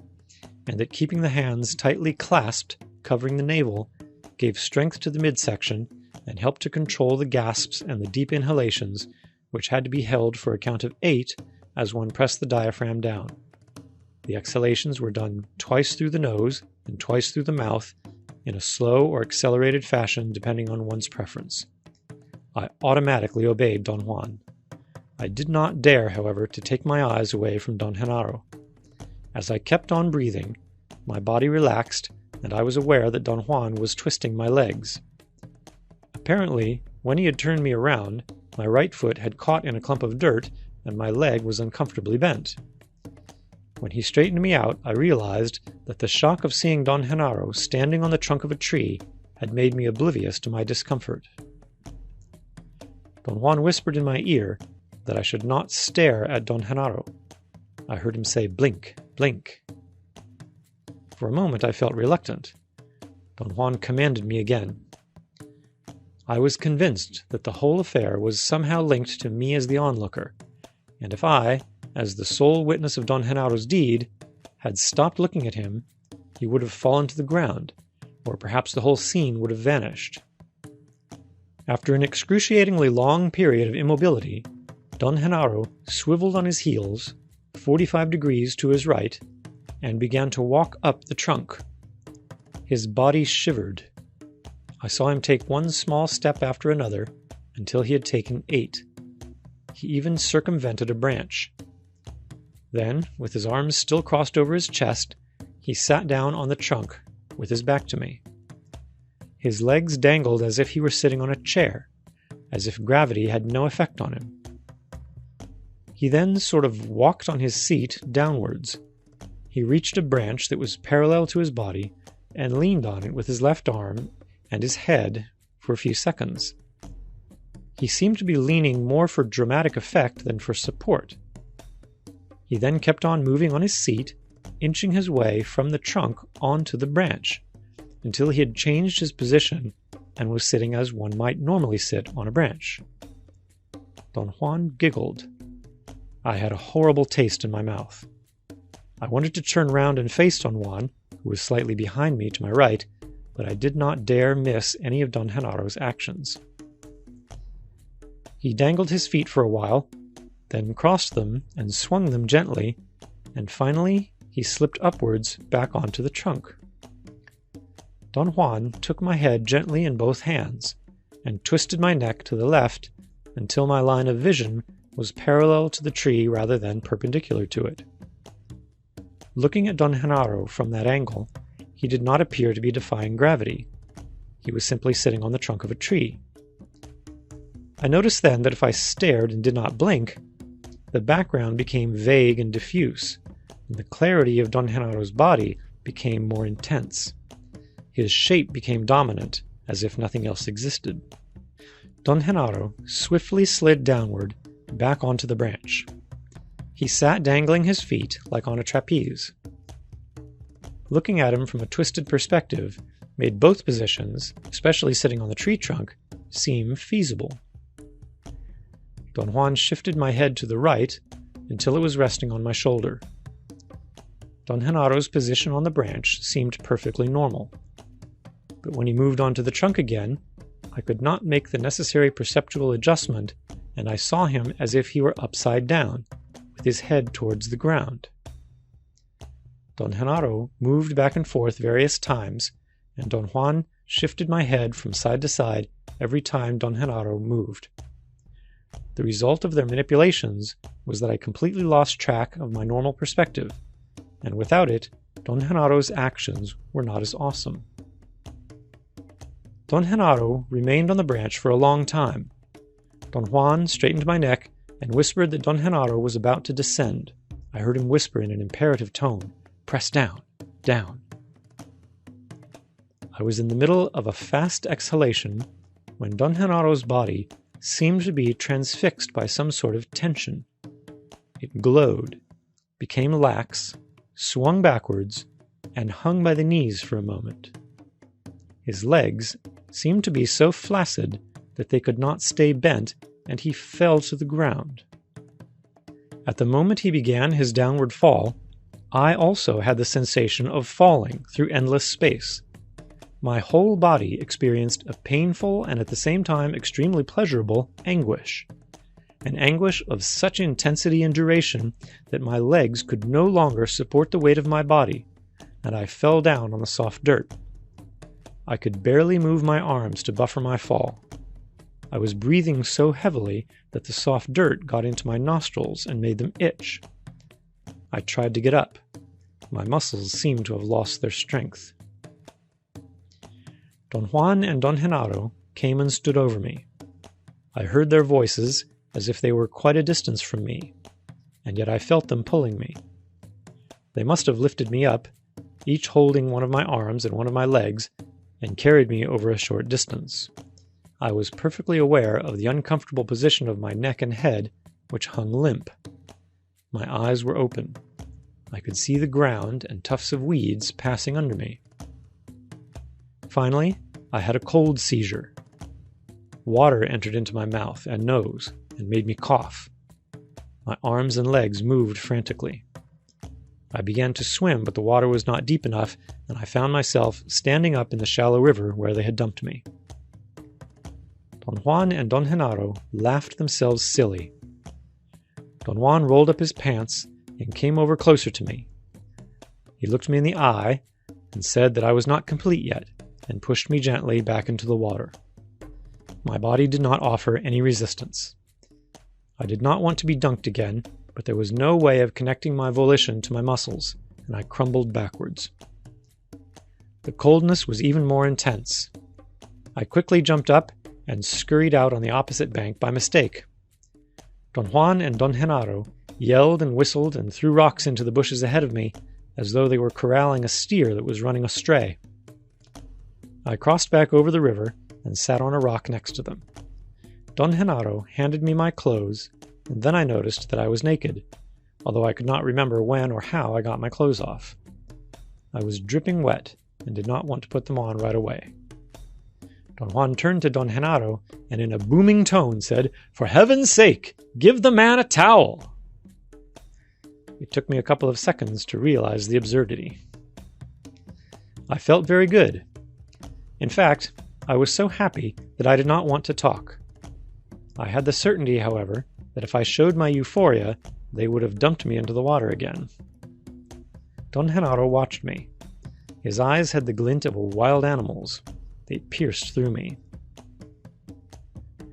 and that keeping the hands tightly clasped, covering the navel, gave strength to the midsection and helped to control the gasps and the deep inhalations, which had to be held for a count of 8 as one pressed the diaphragm down. The exhalations were done twice through the nose and twice through the mouth in a slow or accelerated fashion depending on one's preference. I automatically obeyed Don Juan. I did not dare, however, to take my eyes away from Don Genaro. As I kept on breathing, my body relaxed, and I was aware that Don Juan was twisting my legs. Apparently, when he had turned me around, my right foot had caught in a clump of dirt, and my leg was uncomfortably bent. When he straightened me out, I realized that the shock of seeing Don Genaro standing on the trunk of a tree had made me oblivious to my discomfort. Don Juan whispered in my ear that I should not stare at Don Genaro. I heard him say, "Blink, blink." For a moment I felt reluctant. Don Juan commanded me again. I was convinced that the whole affair was somehow linked to me as the onlooker, and if I, as the sole witness of Don Genaro's deed, had stopped looking at him, he would have fallen to the ground, or perhaps the whole scene would have vanished. After an excruciatingly long period of immobility, Don Genaro swiveled on his heels, 45 degrees to his right, and began to walk up the trunk. His body shivered. I saw him take one small step after another until he had taken 8. He even circumvented a branch. Then, with his arms still crossed over his chest, he sat down on the trunk with his back to me. His legs dangled as if he were sitting on a chair, as if gravity had no effect on him. He then sort of walked on his seat downwards. He reached a branch that was parallel to his body and leaned on it with his left arm and his head for a few seconds. He seemed to be leaning more for dramatic effect than for support. He then kept on moving on his seat, inching his way from the trunk onto the branch, until he had changed his position and was sitting as one might normally sit on a branch. Don Juan giggled. I had a horrible taste in my mouth. I wanted to turn round and face Don Juan, who was slightly behind me to my right, but I did not dare miss any of Don Genaro's actions. He dangled his feet for a while, then crossed them and swung them gently, and finally he slipped upwards back onto the trunk. Don Juan took my head gently in both hands and twisted my neck to the left until my line of vision was parallel to the tree rather than perpendicular to it. Looking at Don Genaro from that angle, he did not appear to be defying gravity. He was simply sitting on the trunk of a tree. I noticed then that if I stared and did not blink, the background became vague and diffuse, and the clarity of Don Genaro's body became more intense. His shape became dominant, as if nothing else existed. Don Genaro swiftly slid downward, back onto the branch. He sat dangling his feet like on a trapeze. Looking at him from a twisted perspective made both positions, especially sitting on the tree trunk, seem feasible. Don Juan shifted my head to the right until it was resting on my shoulder. Don Genaro's position on the branch seemed perfectly normal. But when he moved onto the trunk again, I could not make the necessary perceptual adjustment, and I saw him as if he were upside down, with his head towards the ground. Don Genaro moved back and forth various times, and Don Juan shifted my head from side to side every time Don Genaro moved. The result of their manipulations was that I completely lost track of my normal perspective, and without it, Don Genaro's actions were not as awesome. Don Genaro remained on the branch for a long time. Don Juan straightened my neck and whispered that Don Genaro was about to descend. I heard him whisper in an imperative tone, "Press down, down." I was in the middle of a fast exhalation when Don Genaro's body seemed to be transfixed by some sort of tension. It glowed, became lax, swung backwards, and hung by the knees for a moment. His legs seemed to be so flaccid that they could not stay bent, and he fell to the ground. At the moment he began his downward fall, I also had the sensation of falling through endless space. My whole body experienced a painful and at the same time extremely pleasurable anguish. An anguish of such intensity and duration that my legs could no longer support the weight of my body, and I fell down on the soft dirt. I could barely move my arms to buffer my fall. I was breathing so heavily that the soft dirt got into my nostrils and made them itch. I tried to get up. My muscles seemed to have lost their strength. Don Juan and Don Genaro came and stood over me. I heard their voices as if they were quite a distance from me, and yet I felt them pulling me. They must have lifted me up, each holding one of my arms and one of my legs, and carried me over a short distance. I was perfectly aware of the uncomfortable position of my neck and head, which hung limp. My eyes were open. I could see the ground and tufts of weeds passing under me. Finally, I had a cold seizure. Water entered into my mouth and nose and made me cough. My arms and legs moved frantically. I began to swim, but the water was not deep enough, and I found myself standing up in the shallow river where they had dumped me. Don Juan and Don Genaro laughed themselves silly. Don Juan rolled up his pants and came over closer to me. He looked me in the eye and said that I was not complete yet, and pushed me gently back into the water. My body did not offer any resistance. I did not want to be dunked again, but there was no way of connecting my volition to my muscles, and I crumbled backwards. The coldness was even more intense. I quickly jumped up and scurried out on the opposite bank by mistake. Don Juan and Don Genaro yelled and whistled and threw rocks into the bushes ahead of me, as though they were corralling a steer that was running astray. I crossed back over the river and sat on a rock next to them. Don Genaro handed me my clothes, and then I noticed that I was naked, although I could not remember when or how I got my clothes off. I was dripping wet and did not want to put them on right away. Don Juan turned to Don Genaro and in a booming tone said, "For heaven's sake, give the man a towel!" It took me a couple of seconds to realize the absurdity. I felt very good. In fact, I was so happy that I did not want to talk. I had the certainty, however, that if I showed my euphoria, they would have dumped me into the water again. Don Genaro watched me. His eyes had the glint of a wild animal's. They pierced through me.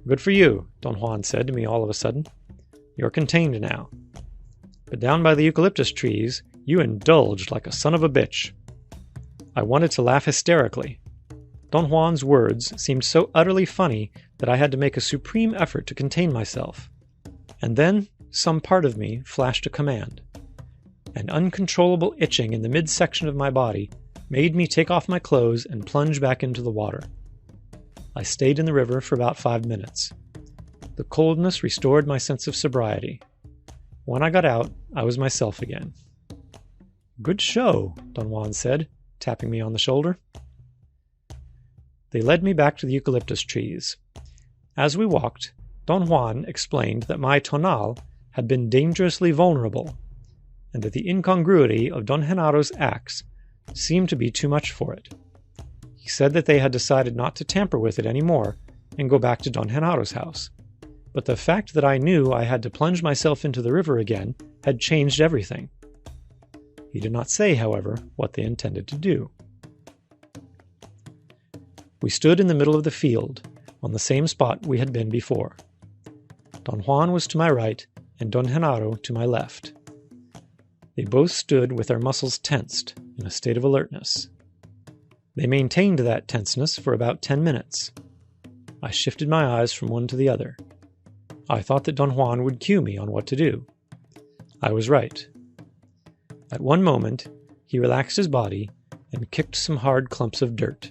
"Good for you," Don Juan said to me all of a sudden. "You're contained now. But down by the eucalyptus trees, you indulged like a son of a bitch." I wanted to laugh hysterically. Don Juan's words seemed so utterly funny that I had to make a supreme effort to contain myself. And then some part of me flashed a command. An uncontrollable itching in the midsection of my body made me take off my clothes and plunge back into the water. I stayed in the river for about 5 minutes. The coldness restored my sense of sobriety. When I got out, I was myself again. "Good show," Don Juan said, tapping me on the shoulder. They led me back to the eucalyptus trees. As we walked, Don Juan explained that my Tonal had been dangerously vulnerable, and that the incongruity of Don Genaro's acts seemed to be too much for it. He said that they had decided not to tamper with it any more and go back to Don Genaro's house. But the fact that I knew I had to plunge myself into the river again had changed everything. He did not say, however, what they intended to do. We stood in the middle of the field, on the same spot we had been before. Don Juan was to my right, and Don Genaro to my left. They both stood with their muscles tensed, in a state of alertness. They maintained that tenseness for about 10 minutes. I shifted my eyes from one to the other. I thought that Don Juan would cue me on what to do. I was right. At one moment, he relaxed his body and kicked some hard clumps of dirt.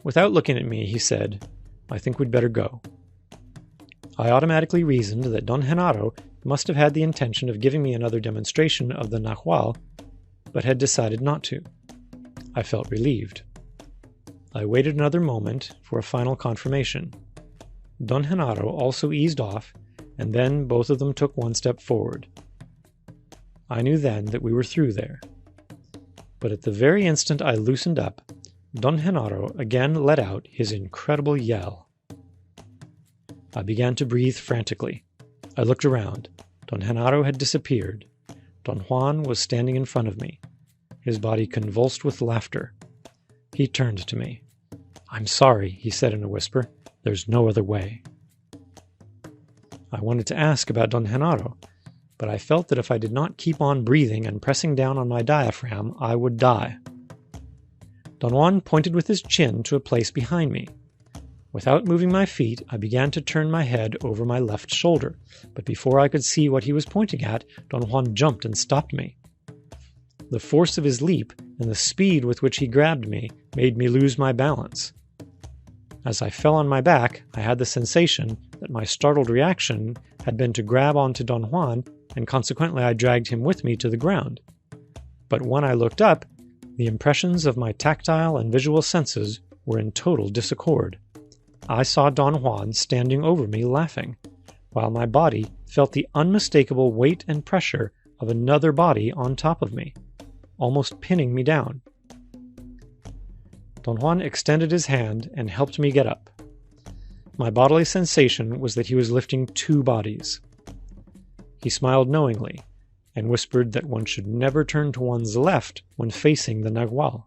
Without looking at me, he said, "I think we'd better go." I automatically reasoned that Don Genaro must have had the intention of giving me another demonstration of the Nagual, but had decided not to. I felt relieved. I waited another moment for a final confirmation. Don Genaro also eased off, and then both of them took one step forward. I knew then that we were through there. But at the very instant I loosened up, Don Genaro again let out his incredible yell. I began to breathe frantically. I looked around. Don Genaro had disappeared. Don Juan was standing in front of me, his body convulsed with laughter. He turned to me. "I'm sorry," he said in a whisper. "There's no other way." I wanted to ask about Don Genaro, but I felt that if I did not keep on breathing and pressing down on my diaphragm, I would die. Don Juan pointed with his chin to a place behind me. Without moving my feet, I began to turn my head over my left shoulder, but before I could see what he was pointing at, Don Juan jumped and stopped me. The force of his leap and the speed with which he grabbed me made me lose my balance. As I fell on my back, I had the sensation that my startled reaction had been to grab onto Don Juan, and consequently I dragged him with me to the ground. But when I looked up, the impressions of my tactile and visual senses were in total disaccord. I saw Don Juan standing over me laughing, while my body felt the unmistakable weight and pressure of another body on top of me, almost pinning me down. Don Juan extended his hand and helped me get up. My bodily sensation was that he was lifting two bodies. He smiled knowingly, and whispered that one should never turn to one's left when facing the Nagual.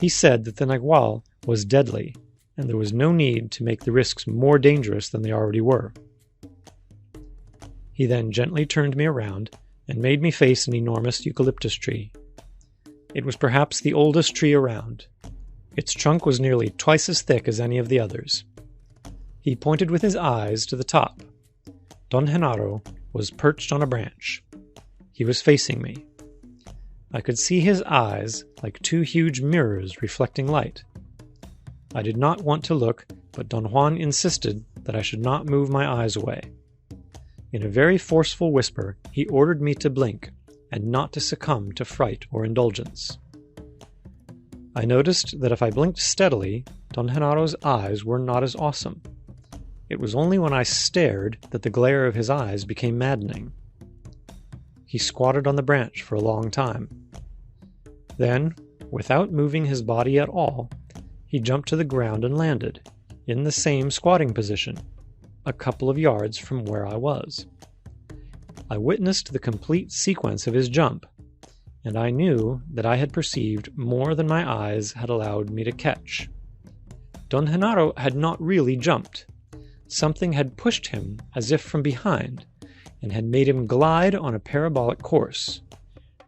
He said that the Nagual was deadly, and there was no need to make the risks more dangerous than they already were. He then gently turned me around and made me face an enormous eucalyptus tree. It was perhaps the oldest tree around. Its trunk was nearly twice as thick as any of the others. He pointed with his eyes to the top. Don Genaro was perched on a branch. He was facing me. I could see his eyes like two huge mirrors reflecting light. I did not want to look, but Don Juan insisted that I should not move my eyes away. In a very forceful whisper, he ordered me to blink and not to succumb to fright or indulgence. I noticed that if I blinked steadily, Don Genaro's eyes were not as awesome. It was only when I stared that the glare of his eyes became maddening. He squatted on the branch for a long time. Then, without moving his body at all, he jumped to the ground and landed, in the same squatting position, a couple of yards from where I was. I witnessed the complete sequence of his jump, and I knew that I had perceived more than my eyes had allowed me to catch. Don Genaro had not really jumped. Something had pushed him as if from behind, and had made him glide on a parabolic course.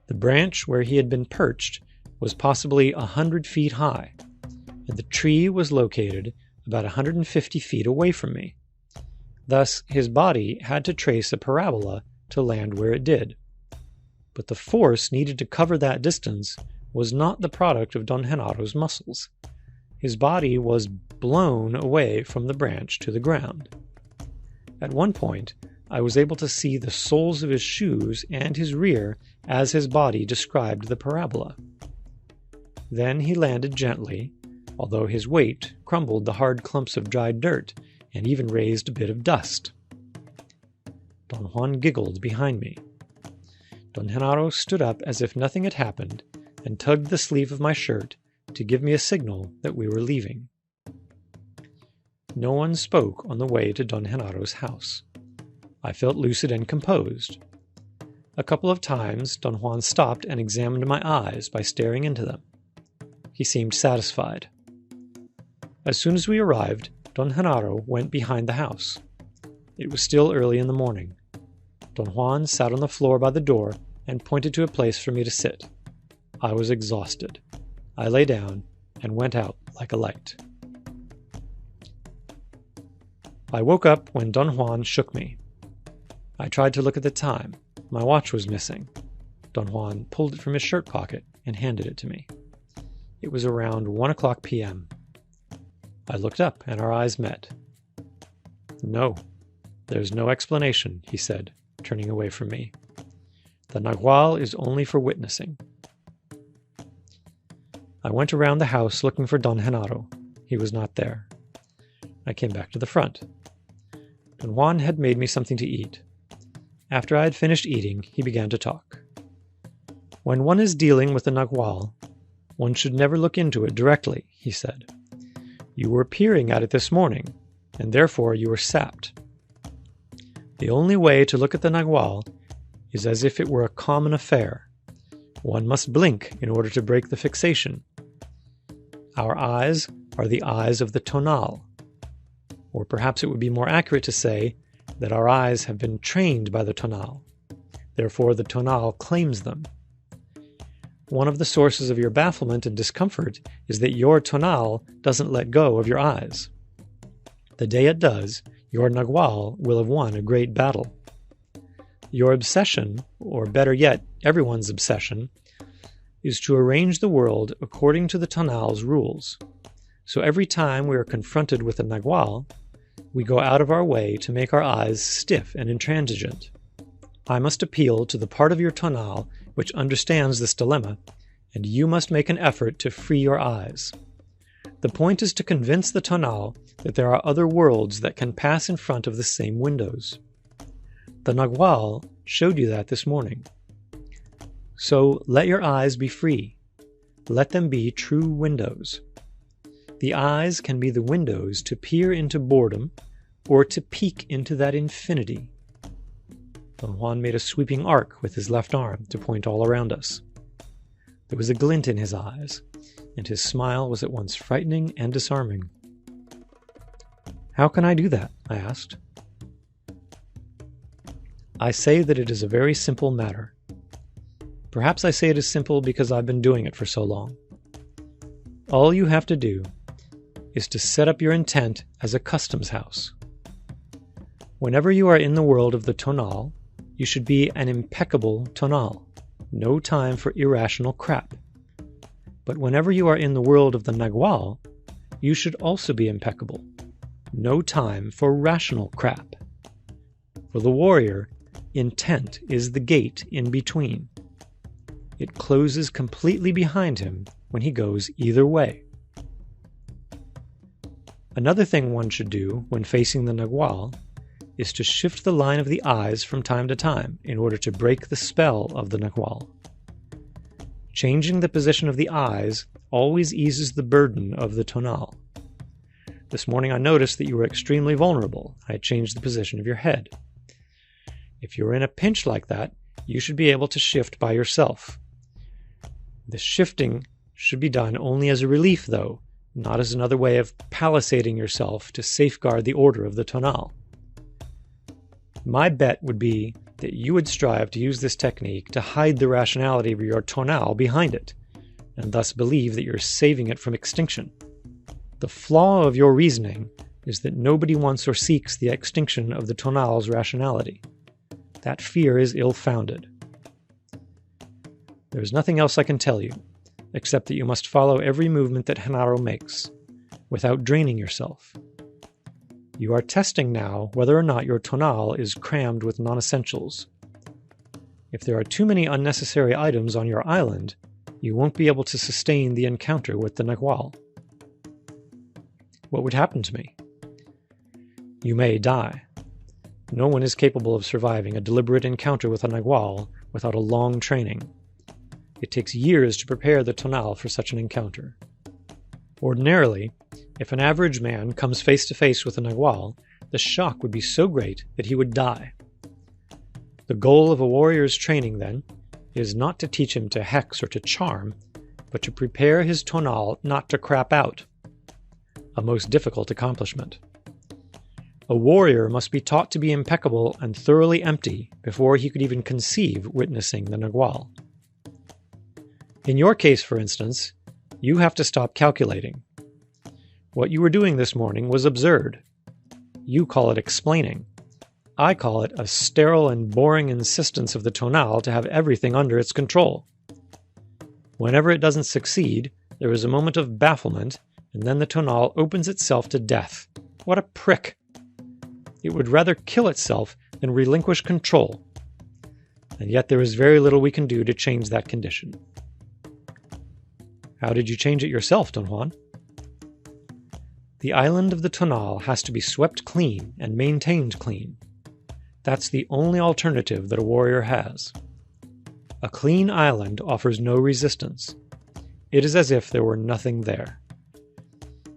The branch where he had been perched was possibly 100 feet high, and the tree was located about 150 feet away from me. Thus, his body had to trace a parabola to land where it did. But the force needed to cover that distance was not the product of Don Genaro's muscles. His body was blown away from the branch to the ground. At one point, I was able to see the soles of his shoes and his rear as his body described the parabola. Then he landed gently, although his weight crumbled the hard clumps of dried dirt and even raised a bit of dust. Don Juan giggled behind me. Don Genaro stood up as if nothing had happened and tugged the sleeve of my shirt to give me a signal that we were leaving. No one spoke on the way to Don Genaro's house. I felt lucid and composed. A couple of times Don Juan stopped and examined my eyes by staring into them. He seemed satisfied. As soon as we arrived, Don Don Genaro went behind the house. It was still early in the morning. Don Juan sat on the floor by the door and pointed to a place for me to sit. I was exhausted. I lay down and went out like a light. I woke up when Don Juan shook me. I tried to look at the time. My watch was missing. Don Juan pulled it from his shirt pocket and handed it to me. It was around 1:00 p.m. I looked up and our eyes met. "No, there's no explanation," he said, turning away from me. "The Nagual is only for witnessing." I went around the house looking for Don Genaro. He was not there. I came back to the front. Don Juan had made me something to eat. After I had finished eating, he began to talk. "When one is dealing with the Nagual, one should never look into it directly," he said. "You were peering at it this morning, and therefore you were sapped. The only way to look at the Nagual is as if it were a common affair. One must blink in order to break the fixation. Our eyes are the eyes of the Tonal. Or perhaps it would be more accurate to say that our eyes have been trained by the Tonal. Therefore the Tonal claims them. One of the sources of your bafflement and discomfort is that your Tonal doesn't let go of your eyes. The day it does, your Nagual will have won a great battle. Your obsession, or better yet, everyone's obsession, is to arrange the world according to the Tonal's rules. So every time we are confronted with a Nagual, we go out of our way to make our eyes stiff and intransigent. I must appeal to the part of your Tonal which understands this dilemma, and you must make an effort to free your eyes. The point is to convince the Tonal that there are other worlds that can pass in front of the same windows. The Nagual showed you that this morning. So let your eyes be free. Let them be true windows. The eyes can be the windows to peer into boredom or to peek into that infinity. Don Juan made a sweeping arc with his left arm to point all around us. There was a glint in his eyes, and his smile was at once frightening and disarming. "How can I do that?" I asked. "I say that it is a very simple matter. Perhaps I say it is simple because I've been doing it for so long. All you have to do is to set up your intent as a customs house. Whenever you are in the world of the Tonal, you should be an impeccable Tonal. No time for irrational crap. But whenever you are in the world of the Nagual, you should also be impeccable. No time for rational crap. For the warrior, intent is the gate in between. It closes completely behind him when he goes either way. Another thing one should do when facing the Nagual is to shift the line of the eyes from time to time in order to break the spell of the Nagual. Changing the position of the eyes always eases the burden of the Tonal. This morning I noticed that you were extremely vulnerable. I had changed the position of your head. If you're in a pinch like that, you should be able to shift by yourself. This shifting should be done only as a relief, though, not as another way of palisading yourself to safeguard the order of the Tonal. My bet would be that you would strive to use this technique to hide the rationality of your Tonal behind it, and thus believe that you're saving it from extinction. The flaw of your reasoning is that nobody wants or seeks the extinction of the Tonal's rationality. That fear is ill-founded. There is nothing else I can tell you, except that you must follow every movement that Genaro makes, without draining yourself. You are testing now whether or not your Tonal is crammed with non-essentials. If there are too many unnecessary items on your island, you won't be able to sustain the encounter with the Nagual. What would happen to me? You may die. No one is capable of surviving a deliberate encounter with a Nagual without a long training. It takes years to prepare the Tonal for such an encounter. Ordinarily, if an average man comes face to face with a Nagual, the shock would be so great that he would die. The goal of a warrior's training, then, is not to teach him to hex or to charm, but to prepare his Tonal not to crap out. A most difficult accomplishment. A warrior must be taught to be impeccable and thoroughly empty before he could even conceive witnessing the Nagual. In your case, for instance, you have to stop calculating. What you were doing this morning was absurd. You call it explaining. I call it a sterile and boring insistence of the Tonal to have everything under its control. Whenever it doesn't succeed, there is a moment of bafflement, and then the Tonal opens itself to death. What a prick! It would rather kill itself than relinquish control. And yet there is very little we can do to change that condition. How did you change it yourself, Don Juan? The island of the Tonal has to be swept clean and maintained clean. That's the only alternative that a warrior has. A clean island offers no resistance. It is as if there were nothing there.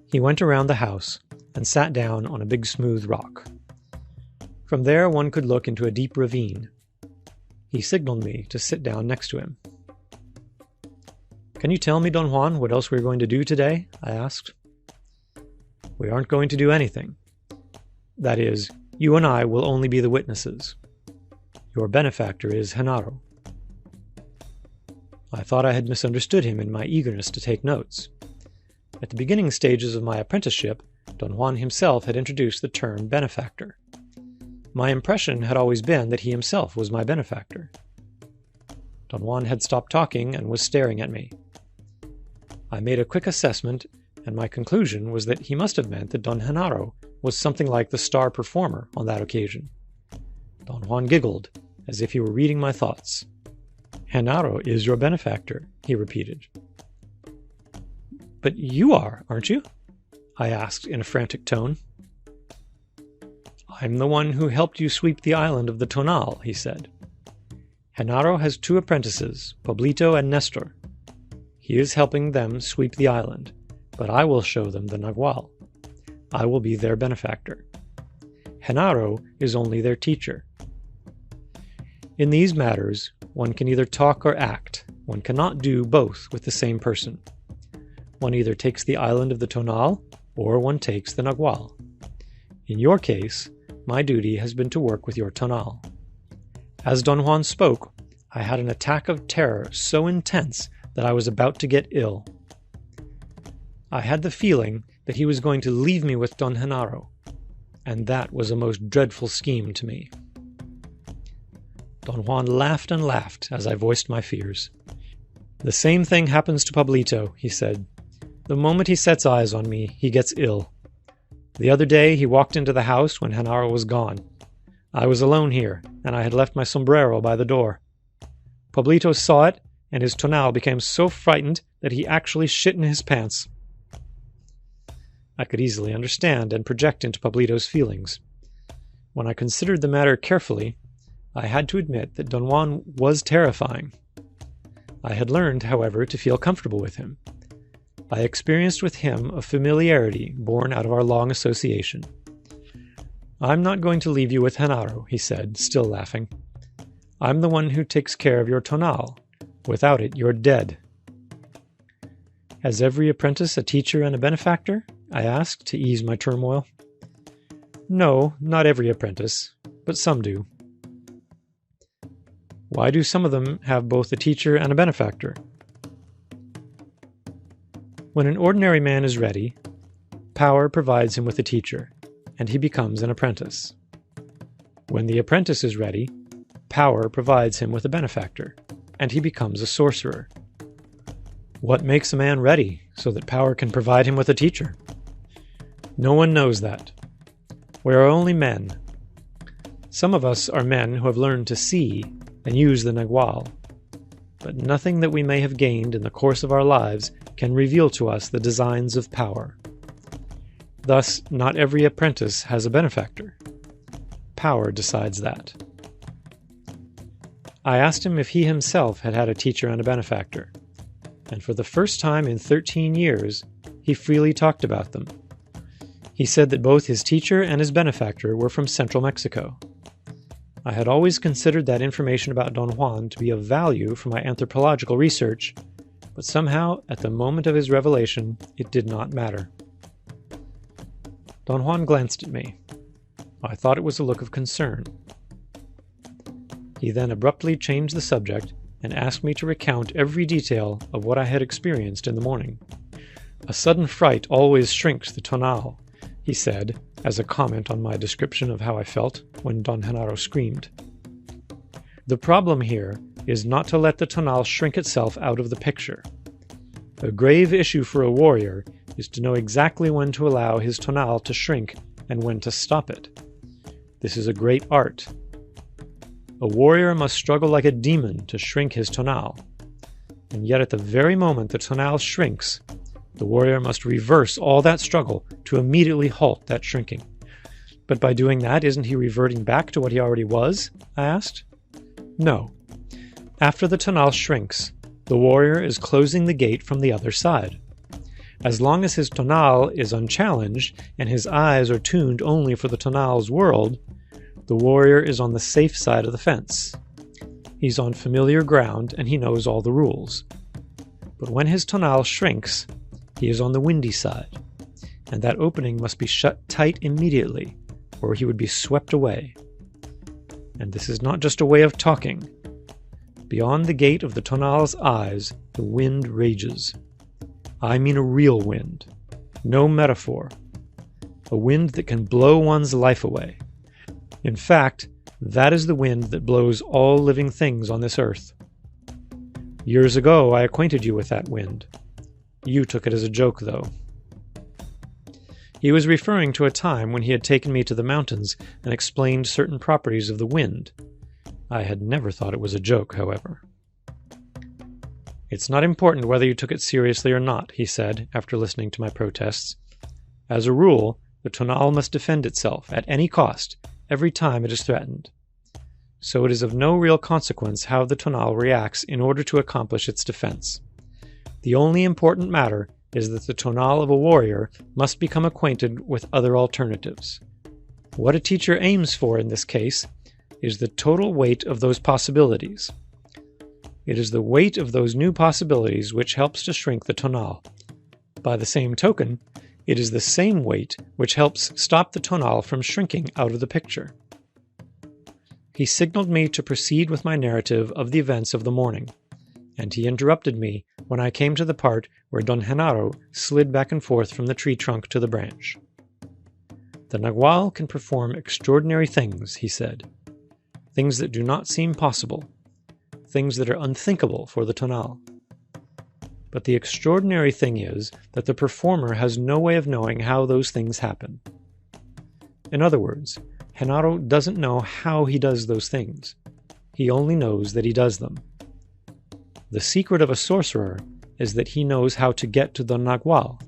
He went around the house and sat down on a big smooth rock. From there one could look into a deep ravine. He signaled me to sit down next to him. "Can you tell me, Don Juan, what else we're going to do today?" I asked. "We aren't going to do anything. That is, you and I will only be the witnesses. Your benefactor is Genaro." I thought I had misunderstood him in my eagerness to take notes. At the beginning stages of my apprenticeship, Don Juan himself had introduced the term benefactor. My impression had always been that he himself was my benefactor. Don Juan had stopped talking and was staring at me. I made a quick assessment, and my conclusion was that he must have meant that Don Genaro was something like the star performer on that occasion. Don Juan giggled, as if he were reading my thoughts. "Genaro is your benefactor," he repeated. "But you are, aren't you?" I asked in a frantic tone. "I'm the one who helped you sweep the island of the Tonal," he said. "Genaro has 2 apprentices, Pablito and Nestor. He is helping them sweep the island, but I will show them the Nagual. I will be their benefactor. Genaro is only their teacher. In these matters, one can either talk or act. One cannot do both with the same person. One either takes the island of the Tonal, or one takes the Nagual. In your case, my duty has been to work with your Tonal." As Don Juan spoke, I had an attack of terror so intense that I was about to get ill. I had the feeling that he was going to leave me with Don Genaro, and that was a most dreadful scheme to me. Don Juan laughed and laughed as I voiced my fears. "The same thing happens to Pablito," he said. "The moment he sets eyes on me, he gets ill. The other day he walked into the house when Genaro was gone. I was alone here, and I had left my sombrero by the door. Pablito saw it, and his Tonal became so frightened that he actually shit in his pants." I could easily understand and project into Pablito's feelings. When I considered the matter carefully, I had to admit that Don Juan was terrifying. I had learned, however, to feel comfortable with him. I experienced with him a familiarity born out of our long association. "I'm not going to leave you with Genaro," he said, still laughing. "I'm the one who takes care of your Tonal. Without it, you're dead." "Has every apprentice a teacher and a benefactor?" I asked, to ease my turmoil. "No, not every apprentice, but some do." "Why do some of them have both a teacher and a benefactor?" When an ordinary man is ready, power provides him with a teacher, and he becomes an apprentice. When the apprentice is ready, power provides him with a benefactor, and he becomes a sorcerer. What makes a man ready so that power can provide him with a teacher? No one knows that. We are only men. Some of us are men who have learned to see and use the Nagual, but nothing that we may have gained in the course of our lives can reveal to us the designs of power. Thus, not every apprentice has a benefactor. Power decides that. I asked him if he himself had had a teacher and a benefactor, and for the first time in 13 years, he freely talked about them. He said that both his teacher and his benefactor were from central Mexico. I had always considered that information about Don Juan to be of value for my anthropological research, but somehow, at the moment of his revelation, it did not matter. Don Juan glanced at me. I thought it was a look of concern. He then abruptly changed the subject and asked me to recount every detail of what I had experienced in the morning. A sudden fright always shrinks the Tonal, he said, as a comment on my description of how I felt when Don Genaro screamed. The problem here is not to let the Tonal shrink itself out of the picture. A grave issue for a warrior is to know exactly when to allow his Tonal to shrink and when to stop it. This is a great art. A warrior must struggle like a demon to shrink his Tonal, and yet at the very moment the Tonal shrinks, the warrior must reverse all that struggle to immediately halt that shrinking. But by doing that, isn't he reverting back to what he already was? I asked. No. After the Tonal shrinks, the warrior is closing the gate from the other side. As long as his Tonal is unchallenged and his eyes are tuned only for the Tonal's world, the warrior is on the safe side of the fence. He's on familiar ground and he knows all the rules. But when his Tonal shrinks, he is on the windy side, and that opening must be shut tight immediately, or he would be swept away. And this is not just a way of talking. Beyond the gate of the Tonal's eyes, the wind rages. I mean a real wind, no metaphor. A wind that can blow one's life away. In fact, that is the wind that blows all living things on this earth. Years ago, I acquainted you with that wind. You took it as a joke, though. He was referring to a time when he had taken me to the mountains and explained certain properties of the wind. I had never thought it was a joke, however. It's not important whether you took it seriously or not, he said, after listening to my protests. As a rule, the Tonal must defend itself, at any cost, every time it is threatened. So it is of no real consequence how the Tonal reacts in order to accomplish its defense. The only important matter is that the Tonal of a warrior must become acquainted with other alternatives. What a teacher aims for in this case is the total weight of those possibilities. It is the weight of those new possibilities which helps to shrink the Tonal. By the same token, it is the same weight which helps stop the Tonal from shrinking out of the picture. He signaled me to proceed with my narrative of the events of the morning, and he interrupted me when I came to the part where Don Genaro slid back and forth from the tree trunk to the branch. The Nagual can perform extraordinary things, he said. Things that do not seem possible. Things that are unthinkable for the Tonal. But the extraordinary thing is that the performer has no way of knowing how those things happen. In other words, Genaro doesn't know how he does those things. He only knows that he does them. The secret of a sorcerer is that he knows how to get to the Nagual.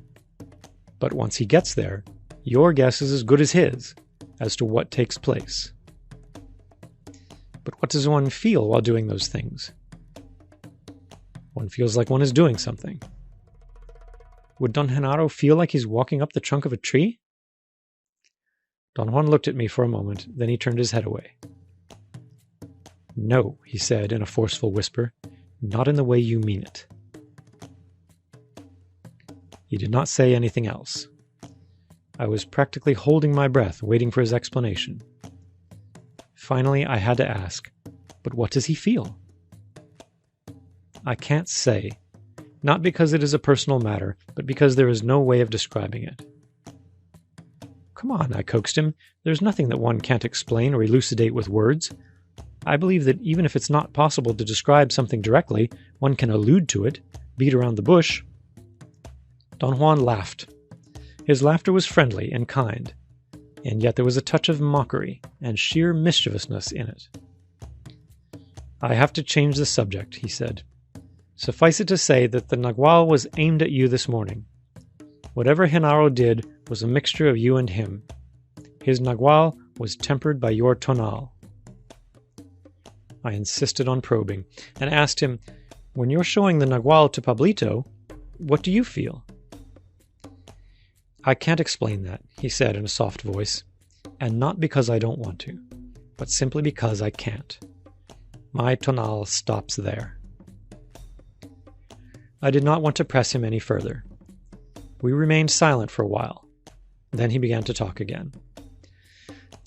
But once he gets there, your guess is as good as his as to what takes place. But what does one feel while doing those things? One feels like one is doing something. Would Don Genaro feel like he's walking up the trunk of a tree? Don Juan looked at me for a moment, then he turned his head away. No, he said in a forceful whisper, not in the way you mean it. He did not say anything else. I was practically holding my breath, waiting for his explanation. Finally, I had to ask, but what does he feel? I can't say, not because it is a personal matter, but because there is no way of describing it. Come on, I coaxed him. There's nothing that one can't explain or elucidate with words. I believe that even if it's not possible to describe something directly, one can allude to it, beat around the bush. Don Juan laughed. His laughter was friendly and kind, and yet there was a touch of mockery and sheer mischievousness in it. I have to change the subject, he said. Suffice it to say that the Nagual was aimed at you this morning. Whatever Genaro did was a mixture of you and him. His Nagual was tempered by your Tonal. I insisted on probing, and asked him, when you're showing the Nagual to Pablito, what do you feel? I can't explain that, he said in a soft voice, and not because I don't want to, but simply because I can't. My Tonal stops there. I did not want to press him any further. We remained silent for a while. Then he began to talk again.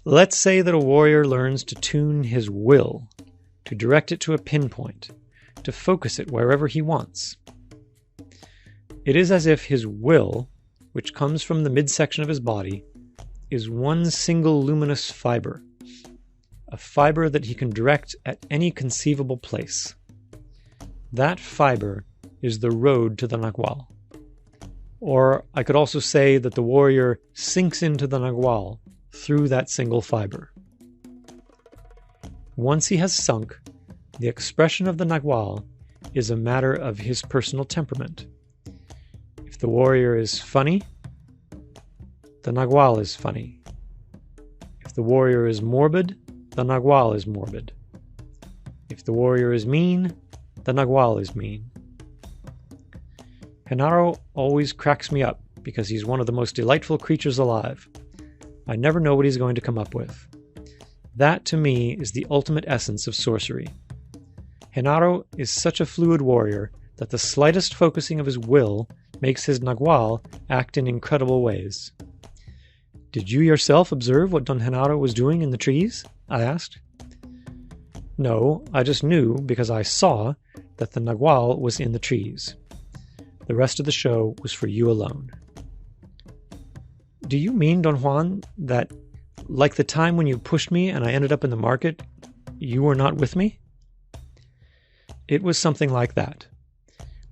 Let's say that a warrior learns to tune his will, to direct it to a pinpoint, to focus it wherever he wants. It is as if his will, which comes from the midsection of his body, is one single luminous fiber, a fiber that he can direct at any conceivable place. That fiber is the road to the Nagual. Or I could also say that the warrior sinks into the Nagual through that single fiber. Once he has sunk, the expression of the Nagual is a matter of his personal temperament. If the warrior is funny, the Nagual is funny. If the warrior is morbid, the Nagual is morbid. If the warrior is mean, the Nagual is mean. Genaro always cracks me up because he's one of the most delightful creatures alive. I never know what he's going to come up with. That, to me, is the ultimate essence of sorcery. Genaro is such a fluid warrior that the slightest focusing of his will makes his Nagual act in incredible ways. Did you yourself observe what Don Genaro was doing in the trees? I asked. No, I just knew because I saw that the Nagual was in the trees. The rest of the show was for you alone. Do you mean, Don Juan, that, like the time when you pushed me and I ended up in the market, you were not with me? It was something like that.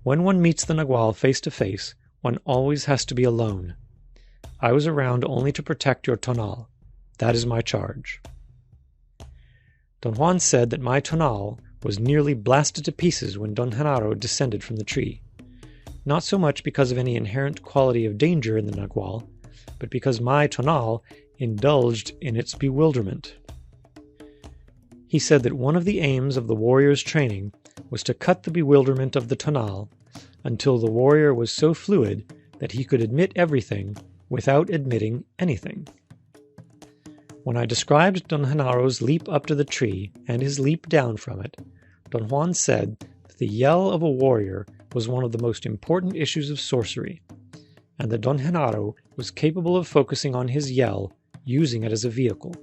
When one meets the Nagual face to face, one always has to be alone. I was around only to protect your Tonal. That is my charge. Don Juan said that my Tonal was nearly blasted to pieces when Don Genaro descended from the tree. Not so much because of any inherent quality of danger in the Nagual, but because my Tonal indulged in its bewilderment. He said that one of the aims of the warrior's training was to cut the bewilderment of the Tonal until the warrior was so fluid that he could admit everything without admitting anything. When I described Don Genaro's leap up to the tree and his leap down from it, Don Juan said that the yell of a warrior was one of the most important issues of sorcery, and that Don Genaro was capable of focusing on his yell, using it as a vehicle.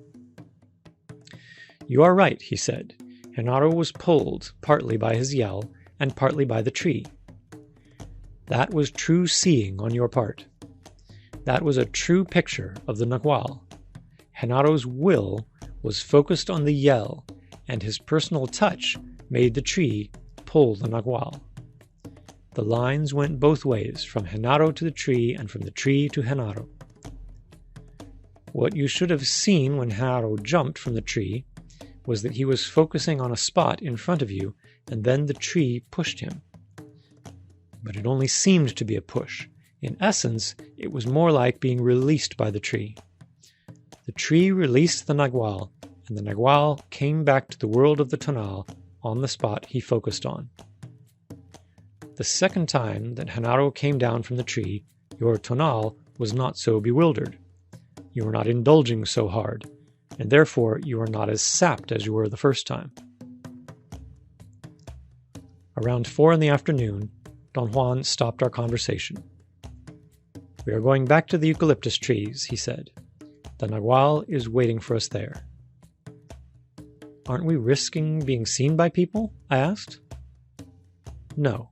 You are right, he said. Genaro was pulled, partly by his yell, and partly by the tree. That was true seeing on your part. That was a true picture of the Nagual. Genaro's will was focused on the yell, and his personal touch made the tree pull the Nagual. The lines went both ways, from Genaro to the tree and from the tree to Genaro. What you should have seen when Genaro jumped from the tree was that he was focusing on a spot in front of you, and then the tree pushed him. But it only seemed to be a push. In essence, it was more like being released by the tree. The tree released the Nagual, and the Nagual came back to the world of the Tonal on the spot he focused on. The second time that Genaro came down from the tree, your Tonal was not so bewildered. You were not indulging so hard, and therefore you were not as sapped as you were the first time. Around 4 p.m, Don Juan stopped our conversation. We are going back to the eucalyptus trees, he said. The Nagual is waiting for us there. Aren't we risking being seen by people? I asked. No.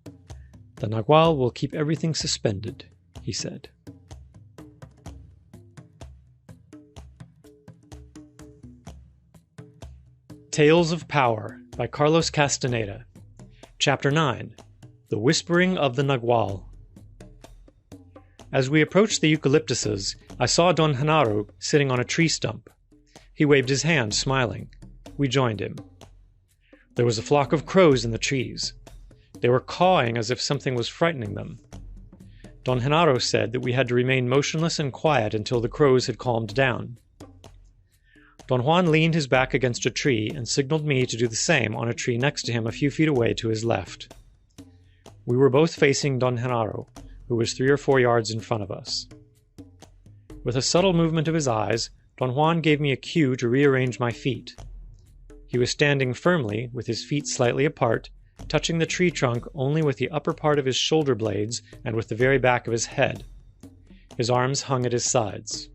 The Nagual will keep everything suspended, he said. Tales of Power by Carlos Castaneda. Chapter 9. The Whispering of the Nagual. As we approached the eucalyptuses, I saw Don Genaro sitting on a tree stump. He waved his hand, smiling. We joined him. There was a flock of crows in the trees. They were cawing as if something was frightening them. Don Genaro said that we had to remain motionless and quiet until the crows had calmed down. Don Juan leaned his back against a tree and signaled me to do the same on a tree next to him a few feet away to his left. We were both facing Don Genaro, who was 3 or 4 yards in front of us. With a subtle movement of his eyes, Don Juan gave me a cue to rearrange my feet. He was standing firmly, with his feet slightly apart, touching the tree trunk only with the upper part of his shoulder blades and with the very back of his head. His arms hung at his sides.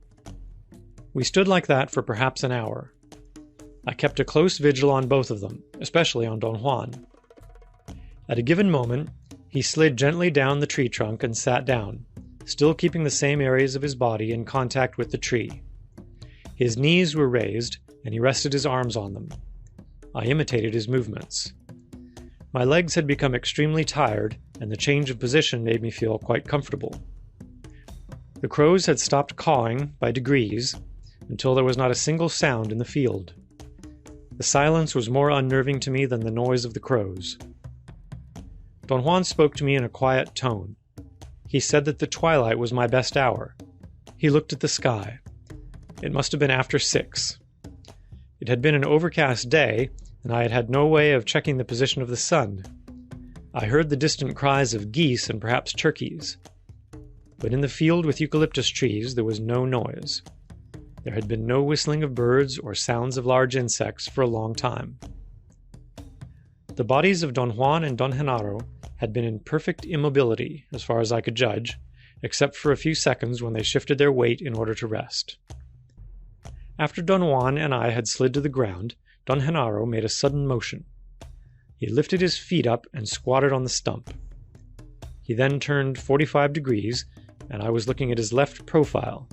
We stood like that for perhaps an hour. I kept a close vigil on both of them, especially on Don Juan. At a given moment, he slid gently down the tree trunk and sat down, still keeping the same areas of his body in contact with the tree. His knees were raised, and he rested his arms on them. I imitated his movements. My legs had become extremely tired, and the change of position made me feel quite comfortable. The crows had stopped cawing by degrees until there was not a single sound in the field. The silence was more unnerving to me than the noise of the crows. Don Juan spoke to me in a quiet tone. He said that the twilight was my best hour. He looked at the sky. It must have been after 6. It had been an overcast day, and I had had no way of checking the position of the sun. I heard the distant cries of geese and perhaps turkeys. But in the field with eucalyptus trees there was no noise. There had been no whistling of birds or sounds of large insects for a long time. The bodies of Don Juan and Don Genaro had been in perfect immobility, as far as I could judge, except for a few seconds when they shifted their weight in order to rest. After Don Juan and I had slid to the ground, Don Genaro made a sudden motion. He lifted his feet up and squatted on the stump. He then turned 45 degrees, and I was looking at his left profile.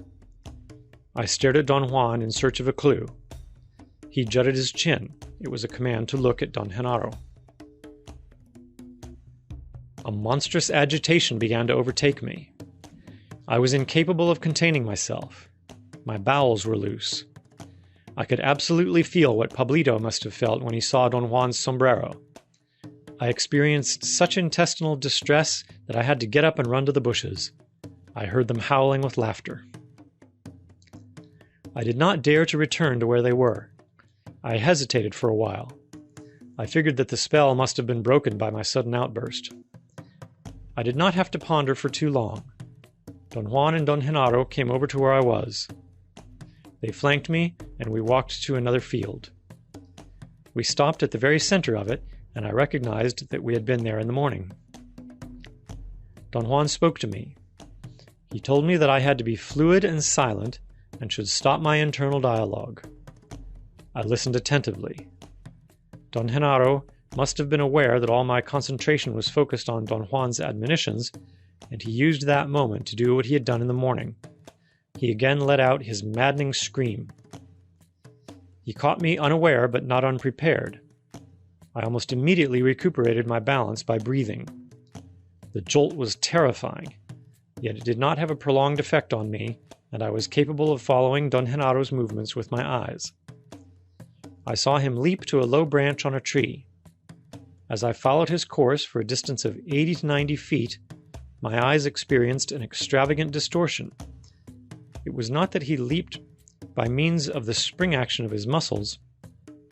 I stared at Don Juan in search of a clue. He jutted his chin. It was a command to look at Don Genaro. A monstrous agitation began to overtake me. I was incapable of containing myself. My bowels were loose. I could absolutely feel what Pablito must have felt when he saw Don Juan's sombrero. I experienced such intestinal distress that I had to get up and run to the bushes. I heard them howling with laughter. I did not dare to return to where they were. I hesitated for a while. I figured that the spell must have been broken by my sudden outburst. I did not have to ponder for too long. Don Juan and Don Genaro came over to where I was. They flanked me, and we walked to another field. We stopped at the very center of it, and I recognized that we had been there in the morning. Don Juan spoke to me. He told me that I had to be fluid and silent, and should stop my internal dialogue. I listened attentively. Don Genaro must have been aware that all my concentration was focused on Don Juan's admonitions, and he used that moment to do what he had done in the morning. He again let out his maddening scream. He caught me unaware but not unprepared. I almost immediately recuperated my balance by breathing. The jolt was terrifying, yet it did not have a prolonged effect on me, and I was capable of following Don Genaro's movements with my eyes. I saw him leap to a low branch on a tree. As I followed his course for a distance of 80 to 90 feet, my eyes experienced an extravagant distortion. It was not that he leaped by means of the spring action of his muscles.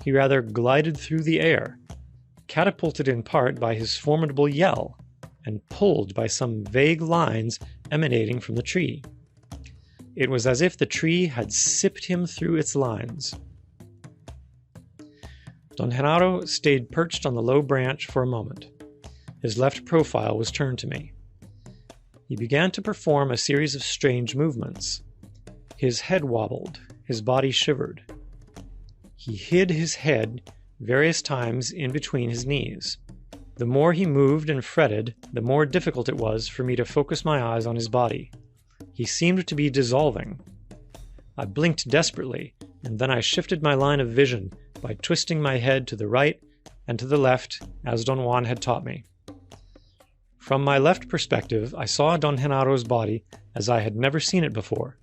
He rather glided through the air, catapulted in part by his formidable yell, and pulled by some vague lines emanating from the tree. It was as if the tree had sipped him through its lines. Don Genaro stayed perched on the low branch for a moment. His left profile was turned to me. He began to perform a series of strange movements. His head wobbled, his body shivered. He hid his head various times in between his knees. The more he moved and fretted, the more difficult it was for me to focus my eyes on his body. He seemed to be dissolving. I blinked desperately, and then I shifted my line of vision by twisting my head to the right and to the left, as Don Juan had taught me. From my left perspective, I saw Don Genaro's body as I had never seen it before.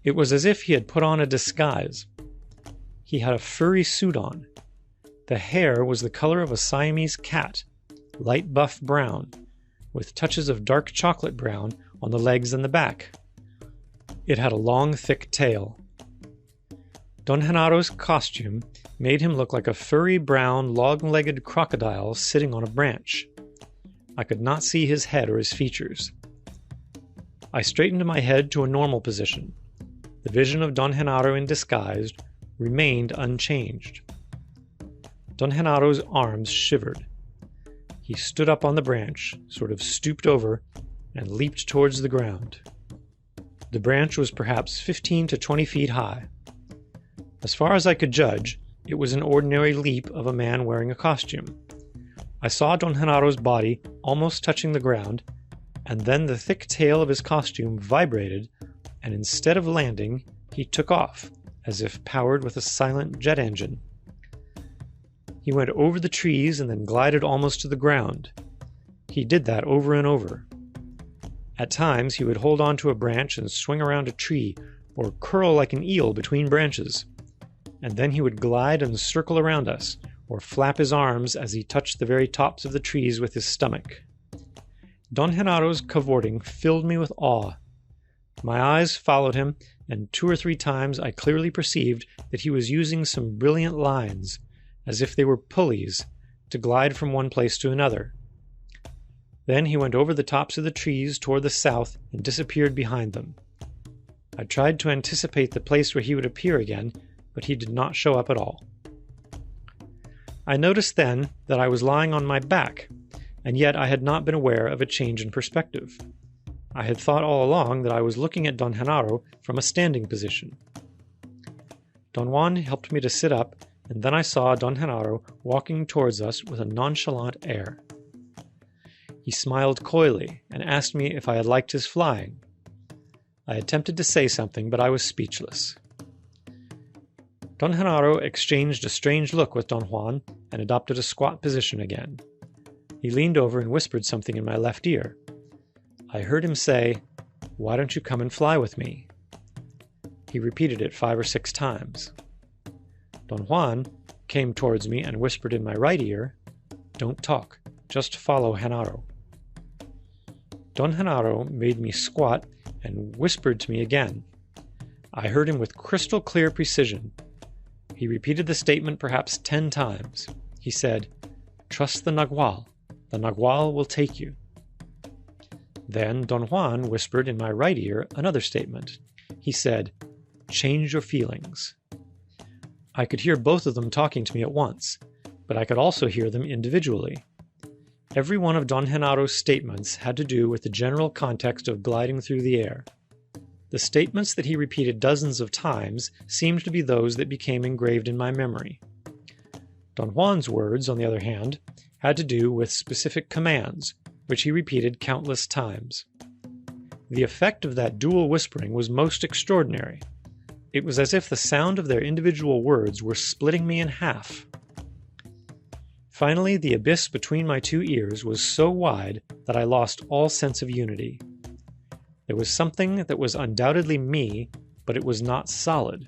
It was as if he had put on a disguise. He had a furry suit on. The hair was the color of a Siamese cat, light buff brown, with touches of dark chocolate brown on the legs and the back. It had a long, thick tail. Don Genaro's costume made him look like a furry brown, long-legged crocodile sitting on a branch. I could not see his head or his features. I straightened my head to a normal position. The vision of Don Genaro in disguise remained unchanged. Don Genaro's arms shivered. He stood up on the branch, sort of stooped over, and leaped towards the ground. The branch was perhaps 15 to 20 feet high. As far as I could judge, it was an ordinary leap of a man wearing a costume. I saw Don Genaro's body almost touching the ground, and then the thick tail of his costume vibrated, and instead of landing, he took off, as if powered with a silent jet engine. He went over the trees and then glided almost to the ground. He did that over and over. At times, he would hold on to a branch and swing around a tree, or curl like an eel between branches. And then he would glide and circle around us, or flap his arms as he touched the very tops of the trees with his stomach. Don Genaro's cavorting filled me with awe. My eyes followed him, and 2 or 3 times I clearly perceived that he was using some brilliant lines, as if they were pulleys, to glide from one place to another. Then he went over the tops of the trees toward the south and disappeared behind them. I tried to anticipate the place where he would appear again, but he did not show up at all. I noticed then that I was lying on my back, and yet I had not been aware of a change in perspective. I had thought all along that I was looking at Don Genaro from a standing position. Don Juan helped me to sit up, and then I saw Don Genaro walking towards us with a nonchalant air. He smiled coyly and asked me if I had liked his flying. I attempted to say something, but I was speechless. Don Genaro exchanged a strange look with Don Juan and adopted a squat position again. He leaned over and whispered something in my left ear. I heard him say, "Why don't you come and fly with me?" He repeated it 5 or 6 times. Don Juan came towards me and whispered in my right ear, "Don't talk, just follow Genaro." Don Genaro made me squat and whispered to me again. I heard him with crystal clear precision. He repeated the statement perhaps 10 times. He said, "Trust the Nagual. The Nagual will take you." Then Don Juan whispered in my right ear another statement. He said, "Change your feelings." I could hear both of them talking to me at once, but I could also hear them individually. Every one of Don Genaro's statements had to do with the general context of gliding through the air. The statements that he repeated dozens of times seemed to be those that became engraved in my memory. Don Juan's words, on the other hand, had to do with specific commands, which he repeated countless times. The effect of that dual whispering was most extraordinary. It was as if the sound of their individual words were splitting me in half. Finally, the abyss between my 2 ears was so wide that I lost all sense of unity. There was something that was undoubtedly me, but it was not solid.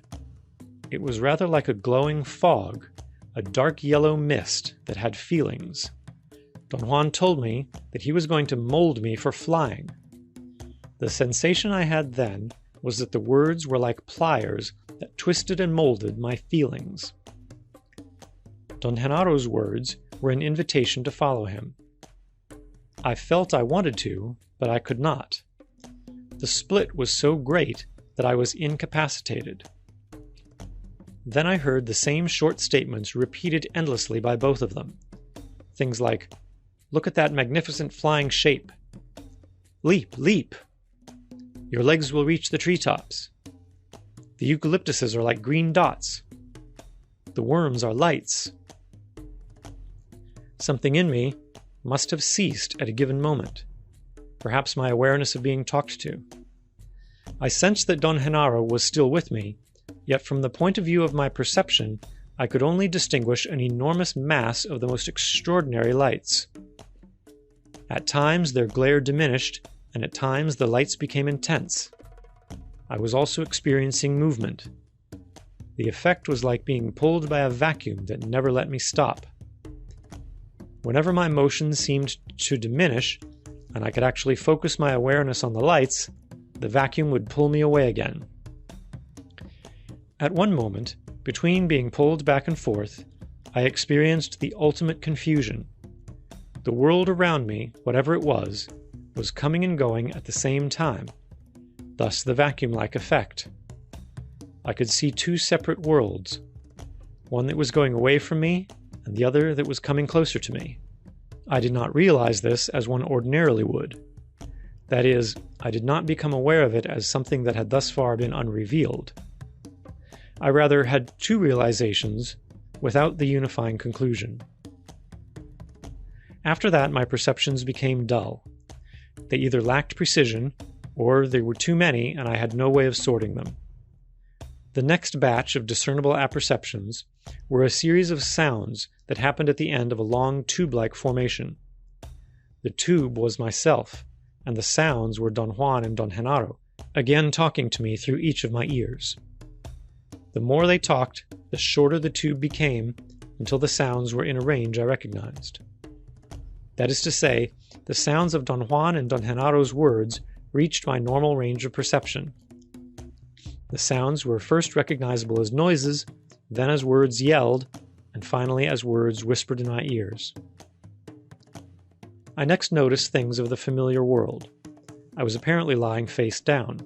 It was rather like a glowing fog, a dark yellow mist that had feelings. Don Juan told me that he was going to mold me for flying. The sensation I had then was that the words were like pliers that twisted and molded my feelings. Don Genaro's words were an invitation to follow him. I felt I wanted to, but I could not. The split was so great that I was incapacitated. Then I heard the same short statements repeated endlessly by both of them. Things like, "Look at that magnificent flying shape. Leap, leap. Your legs will reach the treetops. The eucalyptuses are like green dots. The worms are lights." Something in me must have ceased at a given moment. Perhaps my awareness of being talked to. I sensed that Don Genaro was still with me, yet from the point of view of my perception, I could only distinguish an enormous mass of the most extraordinary lights. At times their glare diminished, and at times the lights became intense. I was also experiencing movement. The effect was like being pulled by a vacuum that never let me stop. Whenever my motion seemed to diminish, and I could actually focus my awareness on the lights, the vacuum would pull me away again. At one moment, between being pulled back and forth, I experienced the ultimate confusion. The world around me, whatever it was coming and going at the same time, thus the vacuum-like effect. I could see 2 separate worlds, one that was going away from me, and the other that was coming closer to me. I did not realize this as one ordinarily would. That is, I did not become aware of it as something that had thus far been unrevealed. I rather had two realizations without the unifying conclusion. After that, my perceptions became dull. They either lacked precision, or there were too many and I had no way of sorting them. The next batch of discernible apperceptions were a series of sounds that happened at the end of a long tube-like formation. The tube was myself, and the sounds were Don Juan and Don Genaro, again talking to me through each of my ears. The more they talked, the shorter the tube became, until the sounds were in a range I recognized. That is to say, the sounds of Don Juan and Don Genaro's words reached my normal range of perception. The sounds were first recognizable as noises, then as words yelled, and finally as words whispered in my ears. I next noticed things of the familiar world. I was apparently lying face down.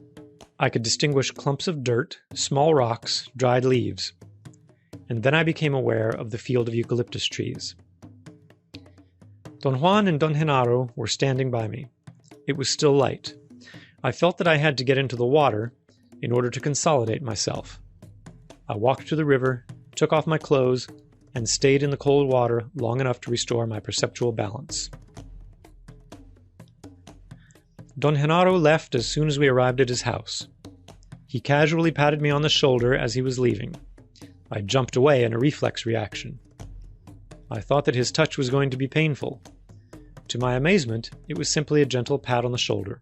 I could distinguish clumps of dirt, small rocks, dried leaves. And then I became aware of the field of eucalyptus trees. Don Juan and Don Genaro were standing by me. It was still light. I felt that I had to get into the water in order to consolidate myself. I walked to the river, took off my clothes, and stayed in the cold water long enough to restore my perceptual balance. Don Genaro left as soon as we arrived at his house. He casually patted me on the shoulder as he was leaving. I jumped away in a reflex reaction. I thought that his touch was going to be painful. To my amazement, it was simply a gentle pat on the shoulder.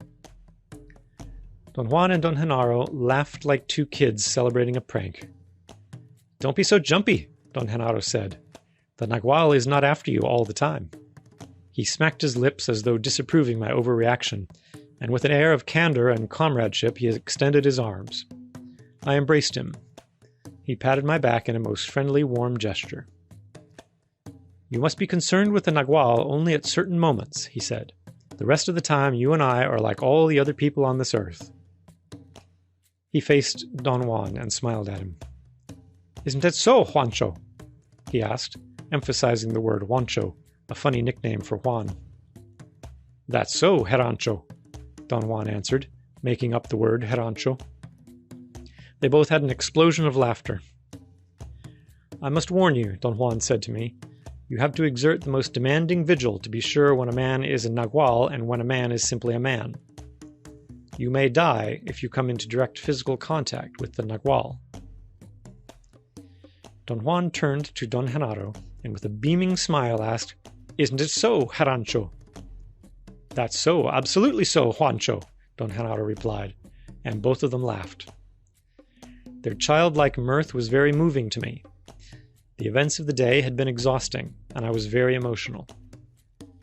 Don Juan and Don Genaro laughed like two kids celebrating a prank. "Don't be so jumpy," Don Genaro said. "The Nagual is not after you all the time." He smacked his lips as though disapproving my overreaction, and with an air of candor and comradeship he extended his arms. I embraced him. He patted my back in a most friendly, warm gesture. "You must be concerned with the Nagual only at certain moments," he said. "The rest of the time you and I are like all the other people on this earth." He faced Don Juan and smiled at him. "Isn't it so, Juancho?" he asked, emphasizing the word Juancho, a funny nickname for Juan. "That's so, Herancho," Don Juan answered, making up the word Herancho. They both had an explosion of laughter. "I must warn you," Don Juan said to me, "you have to exert the most demanding vigil to be sure when a man is a Nagual and when a man is simply a man. You may die if you come into direct physical contact with the Nagual." Don Juan turned to Don Genaro and with a beaming smile asked, "Isn't it so, Herancho?" "That's so, absolutely so, Juancho," Don Genaro replied, and both of them laughed. Their childlike mirth was very moving to me. The events of the day had been exhausting, and I was very emotional.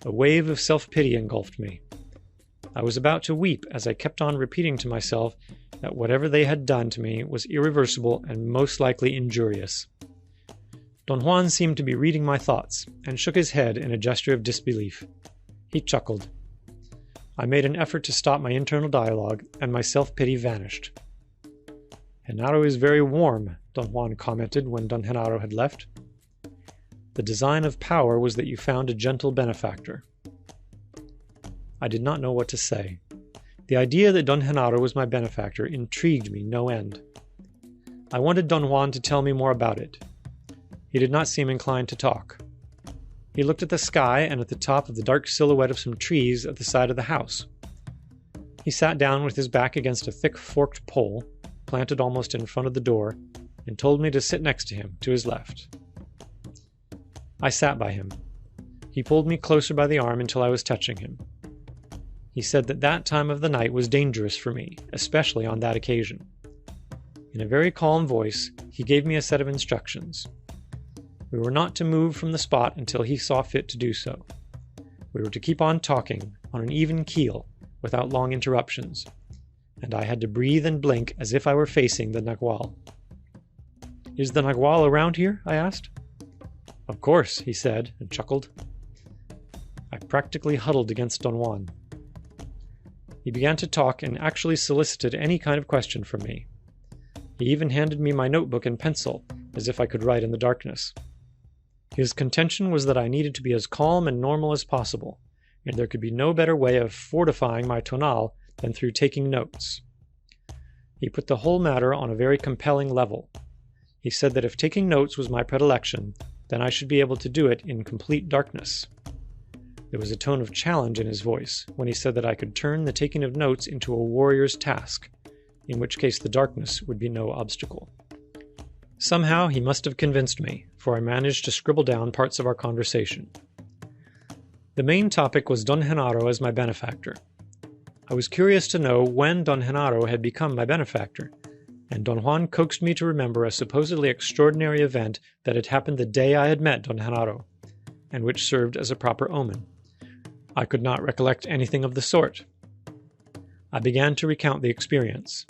A wave of self-pity engulfed me. I was about to weep as I kept on repeating to myself that whatever they had done to me was irreversible and most likely injurious. Don Juan seemed to be reading my thoughts, and shook his head in a gesture of disbelief. He chuckled. I made an effort to stop my internal dialogue, and my self-pity vanished. "Genaro is very warm," Don Juan commented when Don Genaro had left. "The design of power was that you found a gentle benefactor." I did not know what to say. The idea that Don Genaro was my benefactor intrigued me no end. I wanted Don Juan to tell me more about it. He did not seem inclined to talk. He looked at the sky and at the top of the dark silhouette of some trees at the side of the house. He sat down with his back against a thick forked pole, planted almost in front of the door, and told me to sit next to him, to his left. I sat by him. He pulled me closer by the arm until I was touching him. He said that that time of the night was dangerous for me, especially on that occasion. In a very calm voice, he gave me a set of instructions. We were not to move from the spot until he saw fit to do so. We were to keep on talking, on an even keel, without long interruptions, and I had to breathe and blink as if I were facing the Nagual. "Is the Nagual around here?" I asked. "Of course," he said, and chuckled. I practically huddled against Don Juan. He began to talk and actually solicited any kind of question from me. He even handed me my notebook and pencil, as if I could write in the darkness. His contention was that I needed to be as calm and normal as possible, and there could be no better way of fortifying my tonal than through taking notes. He put the whole matter on a very compelling level. He said that if taking notes was my predilection, then I should be able to do it in complete darkness. There was a tone of challenge in his voice when he said that I could turn the taking of notes into a warrior's task, in which case the darkness would be no obstacle. Somehow he must have convinced me, for I managed to scribble down parts of our conversation. The main topic was Don Genaro as my benefactor. I was curious to know when Don Genaro had become my benefactor, and Don Juan coaxed me to remember a supposedly extraordinary event that had happened the day I had met Don Genaro, and which served as a proper omen. I could not recollect anything of the sort. I began to recount the experience.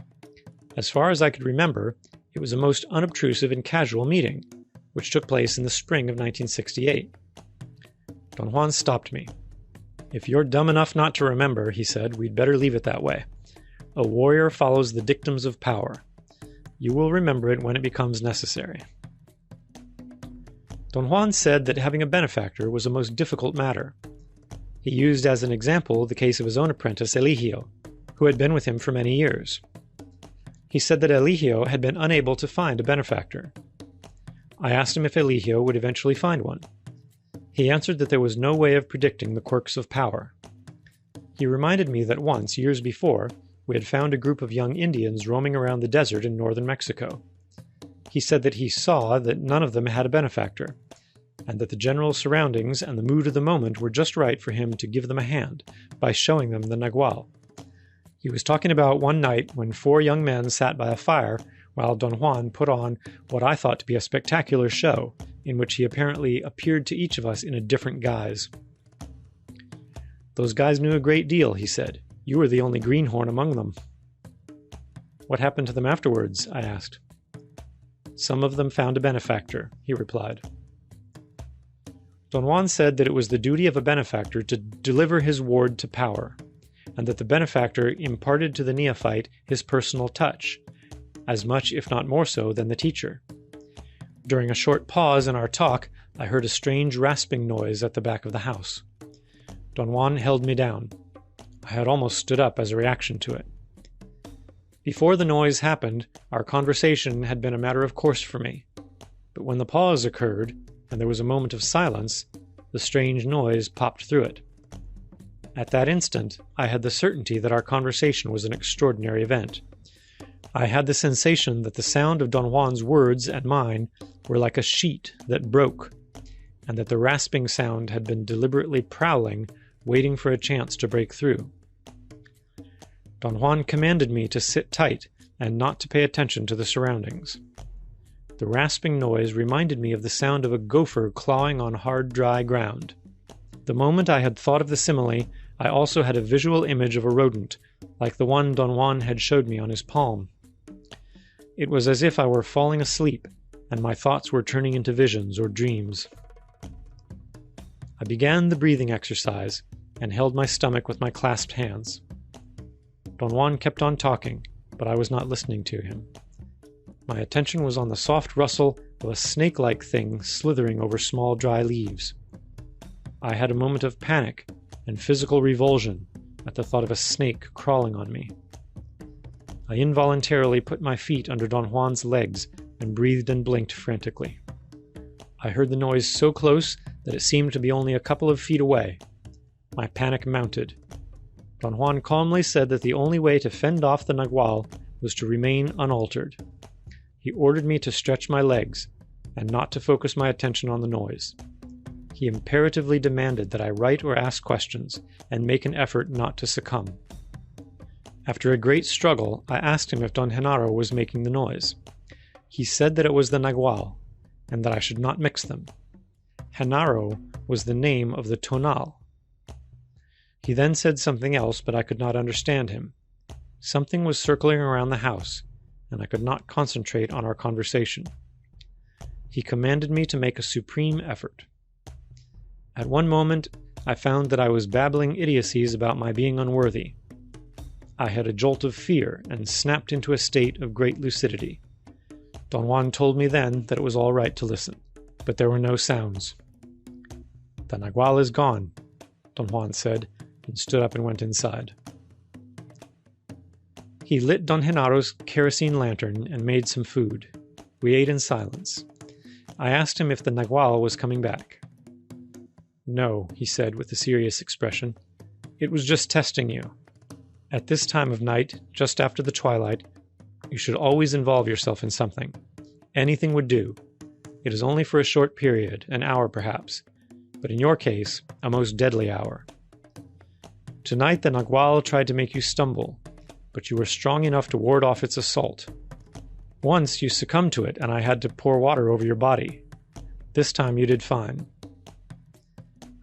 As far as I could remember, it was a most unobtrusive and casual meeting, which took place in the spring of 1968. Don Juan stopped me. "If you're dumb enough not to remember," he said, "we'd better leave it that way. A warrior follows the dictums of power. You will remember it when it becomes necessary." Don Juan said that having a benefactor was a most difficult matter. He used as an example the case of his own apprentice, Eligio, who had been with him for many years. He said that Eligio had been unable to find a benefactor. I asked him if Eligio would eventually find one. He answered that there was no way of predicting the quirks of power. He reminded me that once, years before, we had found a group of young Indians roaming around the desert in northern Mexico. He said that he saw that none of them had a benefactor, and that the general surroundings and the mood of the moment were just right for him to give them a hand by showing them the Nagual. He was talking about one night when 4 young men sat by a fire while Don Juan put on what I thought to be a spectacular show, in which he apparently appeared to each of us in a different guise. "Those guys knew a great deal," he said. "You were the only greenhorn among them." "What happened to them afterwards?" I asked. "Some of them found a benefactor," he replied. Don Juan said that it was the duty of a benefactor to deliver his ward to power, and that the benefactor imparted to the neophyte his personal touch, as much if not more so than the teacher. During a short pause in our talk, I heard a strange rasping noise at the back of the house. Don Juan held me down. I had almost stood up as a reaction to it. Before the noise happened, our conversation had been a matter of course for me. But when the pause occurred, and there was a moment of silence, the strange noise popped through it. At that instant, I had the certainty that our conversation was an extraordinary event. I had the sensation that the sound of Don Juan's words and mine were like a sheet that broke, and that the rasping sound had been deliberately prowling, waiting for a chance to break through. Don Juan commanded me to sit tight and not to pay attention to the surroundings. The rasping noise reminded me of the sound of a gopher clawing on hard, dry ground. The moment I had thought of the simile, I also had a visual image of a rodent, like the one Don Juan had showed me on his palm. It was as if I were falling asleep, and my thoughts were turning into visions or dreams. I began the breathing exercise, and held my stomach with my clasped hands. Don Juan kept on talking, but I was not listening to him. My attention was on the soft rustle of a snake-like thing slithering over small dry leaves. I had a moment of panic and physical revulsion at the thought of a snake crawling on me. I involuntarily put my feet under Don Juan's legs and breathed and blinked frantically. I heard the noise so close that it seemed to be only a couple of feet away. My panic mounted. Don Juan calmly said that the only way to fend off the Nagual was to remain unaltered. He ordered me to stretch my legs and not to focus my attention on the noise. He imperatively demanded that I write or ask questions and make an effort not to succumb. After a great struggle, I asked him if Don Genaro was making the noise. He said that it was the Nagual, and that I should not mix them. Genaro was the name of the Tonal. He then said something else, but I could not understand him. Something was circling around the house, and I could not concentrate on our conversation. He commanded me to make a supreme effort. At one moment, I found that I was babbling idiocies about my being unworthy. I had a jolt of fear and snapped into a state of great lucidity. Don Juan told me then that it was all right to listen, but there were no sounds. "The Nagual is gone," Don Juan said, and stood up and went inside. He lit Don Genaro's kerosene lantern and made some food. We ate in silence. I asked him if the Nagual was coming back. No, he said with a serious expression. It was just testing you. At this time of night, just after the twilight, you should always involve yourself in something. Anything would do. It is only for a short period, an hour perhaps, but in your case, a most deadly hour. Tonight the Nagual tried to make you stumble, but you were strong enough to ward off its assault. Once you succumbed to it, and I had to pour water over your body. This time you did fine.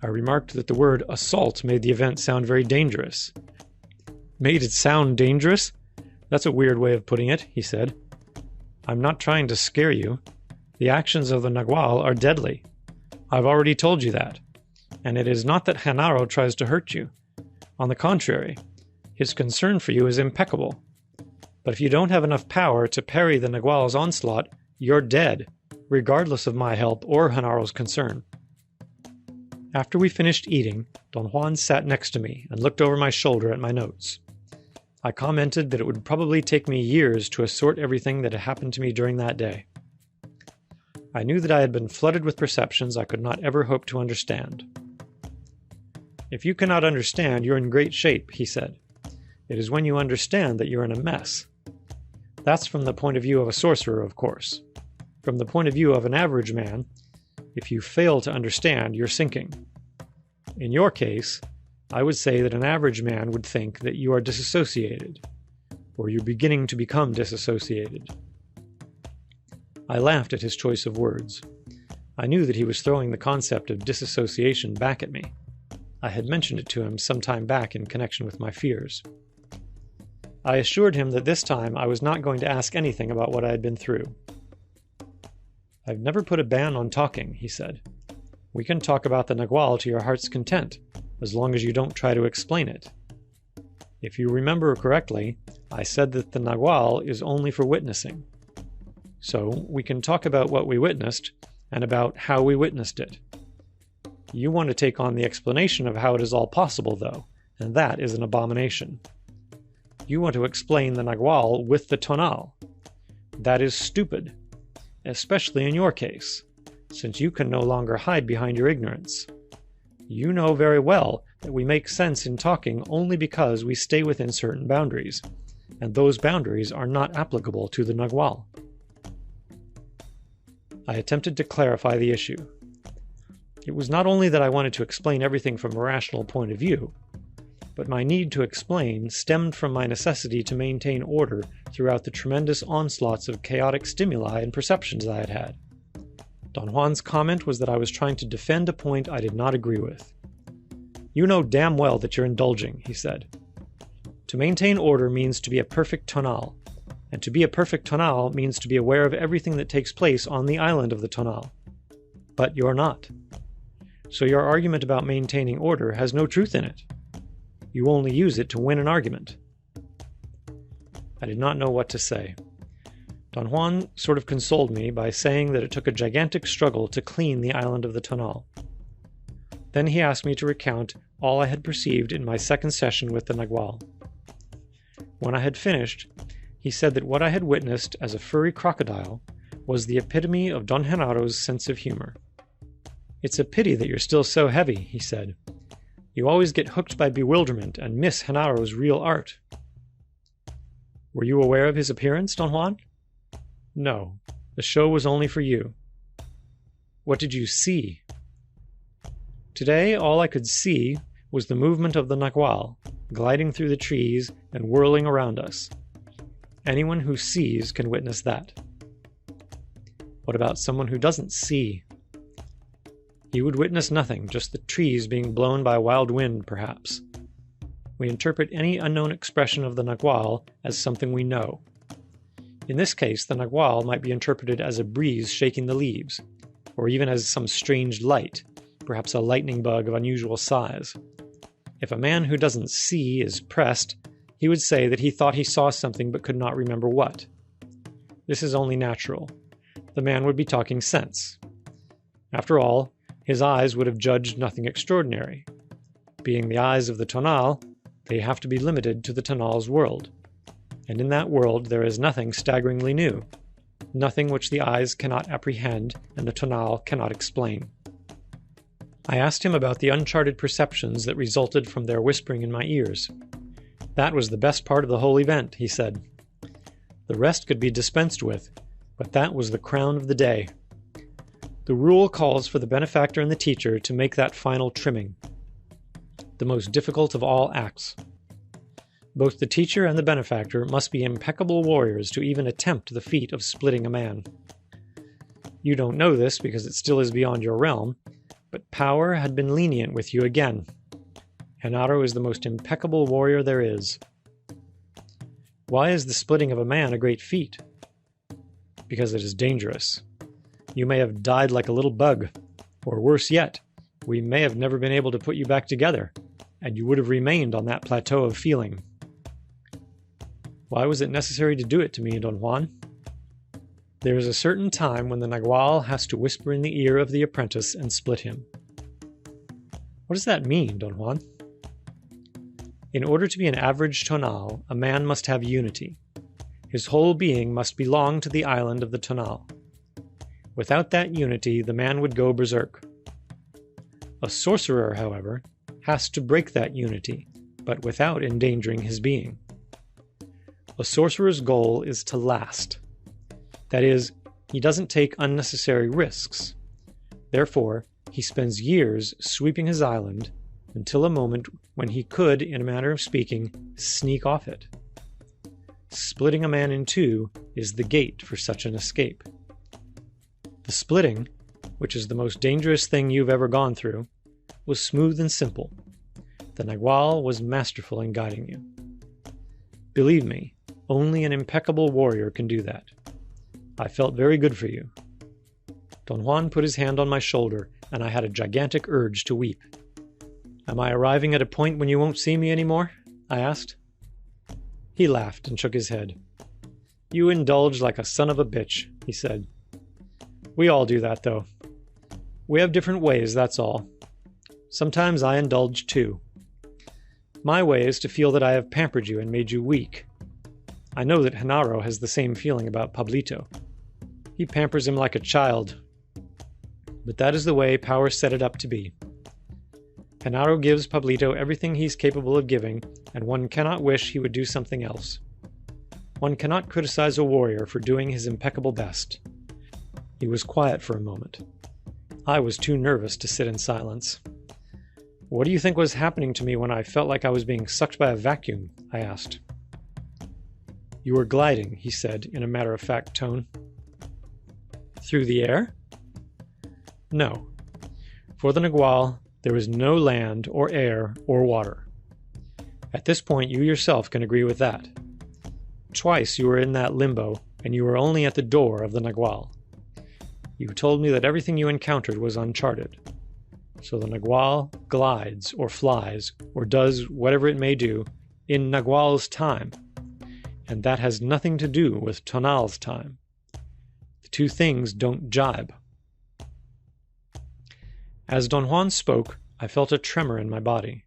I remarked that the word assault made the event sound very dangerous. Made it sound dangerous? That's a weird way of putting it, he said. I'm not trying to scare you. The actions of the Nagual are deadly. I've already told you that. And it is not that Genaro tries to hurt you. On the contrary, his concern for you is impeccable. But if you don't have enough power to parry the Nagual's onslaught, you're dead, regardless of my help or Genaro's concern. After we finished eating, Don Juan sat next to me and looked over my shoulder at my notes. I commented that it would probably take me years to assort everything that had happened to me during that day. I knew that I had been flooded with perceptions I could not ever hope to understand. If you cannot understand, you're in great shape, he said. It is when you understand that you're in a mess. That's from the point of view of a sorcerer, of course. From the point of view of an average man, if you fail to understand, you're sinking. In your case, I would say that an average man would think that you are disassociated, or you're beginning to become disassociated. I laughed at his choice of words. I knew that he was throwing the concept of disassociation back at me. I had mentioned it to him some time back in connection with my fears. I assured him that this time I was not going to ask anything about what I had been through. I've never put a ban on talking, he said. We can talk about the Nagual to your heart's content, as long as you don't try to explain it. If you remember correctly, I said that the Nagual is only for witnessing. So we can talk about what we witnessed and about how we witnessed it. You want to take on the explanation of how it is all possible, though, and that is an abomination. You want to explain the Nagual with the Tonal. That is stupid, especially in your case, since you can no longer hide behind your ignorance. You know very well that we make sense in talking only because we stay within certain boundaries, and those boundaries are not applicable to the Nagual. I attempted to clarify the issue. It was not only that I wanted to explain everything from a rational point of view, but my need to explain stemmed from my necessity to maintain order throughout the tremendous onslaughts of chaotic stimuli and perceptions I had had. Don Juan's comment was that I was trying to defend a point I did not agree with. You know damn well that you're indulging, he said. To maintain order means to be a perfect Tonal, and to be a perfect Tonal means to be aware of everything that takes place on the island of the Tonal. But you're not. So your argument about maintaining order has no truth in it. You only use it to win an argument. I did not know what to say. Don Juan sort of consoled me by saying that it took a gigantic struggle to clean the island of the Tonal. Then he asked me to recount all I had perceived in my second session with the Nagual. When I had finished, he said that what I had witnessed as a furry crocodile was the epitome of Don Genaro's sense of humor. It's a pity that you're still so heavy, he said. You always get hooked by bewilderment and miss Genaro's real art. Were you aware of his appearance, Don Juan? No, the show was only for you. What did you see? Today, all I could see was the movement of the Nagual, gliding through the trees and whirling around us. Anyone who sees can witness that. What about someone who doesn't see? He would witness nothing, just the trees being blown by a wild wind, perhaps. We interpret any unknown expression of the Nagual as something we know. In this case, the Nagual might be interpreted as a breeze shaking the leaves, or even as some strange light, perhaps a lightning bug of unusual size. If a man who doesn't see is pressed, he would say that he thought he saw something but could not remember what. This is only natural. The man would be talking sense. After all, his eyes would have judged nothing extraordinary. Being the eyes of the Tonal, they have to be limited to the Tonal's world. And in that world there is nothing staggeringly new, nothing which the eyes cannot apprehend and the Tonal cannot explain. I asked him about the uncharted perceptions that resulted from their whispering in my ears. That was the best part of the whole event, he said. The rest could be dispensed with, but that was the crown of the day. The rule calls for the benefactor and the teacher to make that final trimming, the most difficult of all acts. Both the teacher and the benefactor must be impeccable warriors to even attempt the feat of splitting a man. You don't know this because it still is beyond your realm, but power had been lenient with you again. Henaro is the most impeccable warrior there is. Why is the splitting of a man a great feat? Because it is dangerous. You may have died like a little bug, or worse yet, we may have never been able to put you back together, and you would have remained on that plateau of feeling. Why was it necessary to do it to me, Don Juan? There is a certain time when the Nagual has to whisper in the ear of the apprentice and split him. What does that mean, Don Juan? In order to be an average Tonal, a man must have unity. His whole being must belong to the island of the Tonal. Without that unity, the man would go berserk. A sorcerer, however, has to break that unity, but without endangering his being. A sorcerer's goal is to last. That is, he doesn't take unnecessary risks. Therefore, he spends years sweeping his island until a moment when he could, in a manner of speaking, sneak off it. Splitting a man in two is the gate for such an escape. The splitting, which is the most dangerous thing you've ever gone through, was smooth and simple. The Nagual was masterful in guiding you. Believe me, only an impeccable warrior can do that. I felt very good for you. Don Juan put his hand on my shoulder, and I had a gigantic urge to weep. Am I arriving at a point when you won't see me anymore? I asked. He laughed and shook his head. You indulge like a son of a bitch, he said. We all do that, though. We have different ways, that's all. Sometimes I indulge, too. My way is to feel that I have pampered you and made you weak. I know that Henaro has the same feeling about Pablito. He pampers him like a child. But that is the way power set it up to be. Henaro gives Pablito everything he's capable of giving, and one cannot wish he would do something else. One cannot criticize a warrior for doing his impeccable best. He was quiet for a moment. I was too nervous to sit in silence. What do you think was happening to me when I felt like I was being sucked by a vacuum? I asked. You were gliding, he said in a matter-of-fact tone. Through the air? No. For the Nagual, there is no land or air or water. At this point, you yourself can agree with that. Twice you were in that limbo, and you were only at the door of the Nagual. You told me that everything you encountered was uncharted. So the Nagual glides, or flies, or does whatever it may do, in Nagual's time. And that has nothing to do with Tonal's time. The two things don't jibe. As Don Juan spoke, I felt a tremor in my body.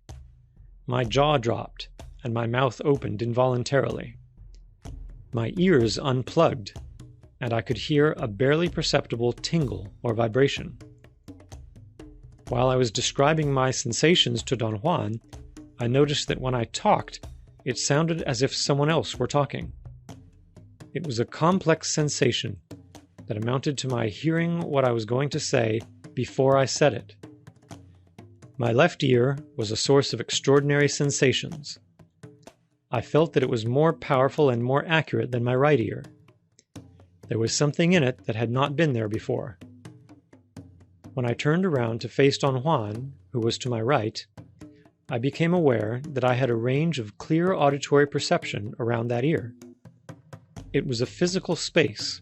My jaw dropped, and my mouth opened involuntarily. My ears unplugged, and I could hear a barely perceptible tingle or vibration. While I was describing my sensations to Don Juan, I noticed that when I talked, it sounded as if someone else were talking. It was a complex sensation that amounted to my hearing what I was going to say before I said it. My left ear was a source of extraordinary sensations. I felt that it was more powerful and more accurate than my right ear. There was something in it that had not been there before. When I turned around to face Don Juan, who was to my right, I became aware that I had a range of clear auditory perception around that ear. It was a physical space,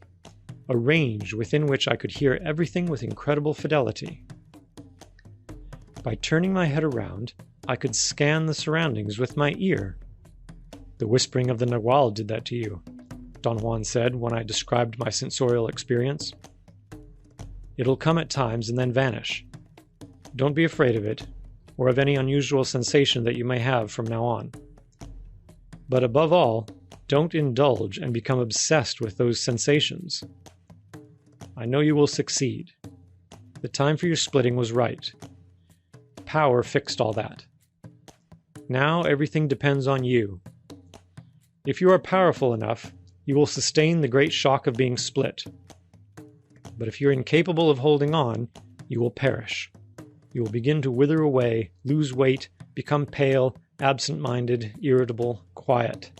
a range within which I could hear everything with incredible fidelity. By turning my head around, I could scan the surroundings with my ear. The whispering of the Nagual did that to you, Don Juan said when I described my sensorial experience. It'll come at times and then vanish. Don't be afraid of it. or of any unusual sensation that you may have from now on. But above all, don't indulge and become obsessed with those sensations. I know you will succeed. The time for your splitting was right. Power fixed all that. Now everything depends on you. If you are powerful enough, you will sustain the great shock of being split. But if you're incapable of holding on, you will perish. You will begin to wither away, lose weight, become pale, absent-minded, irritable, quiet.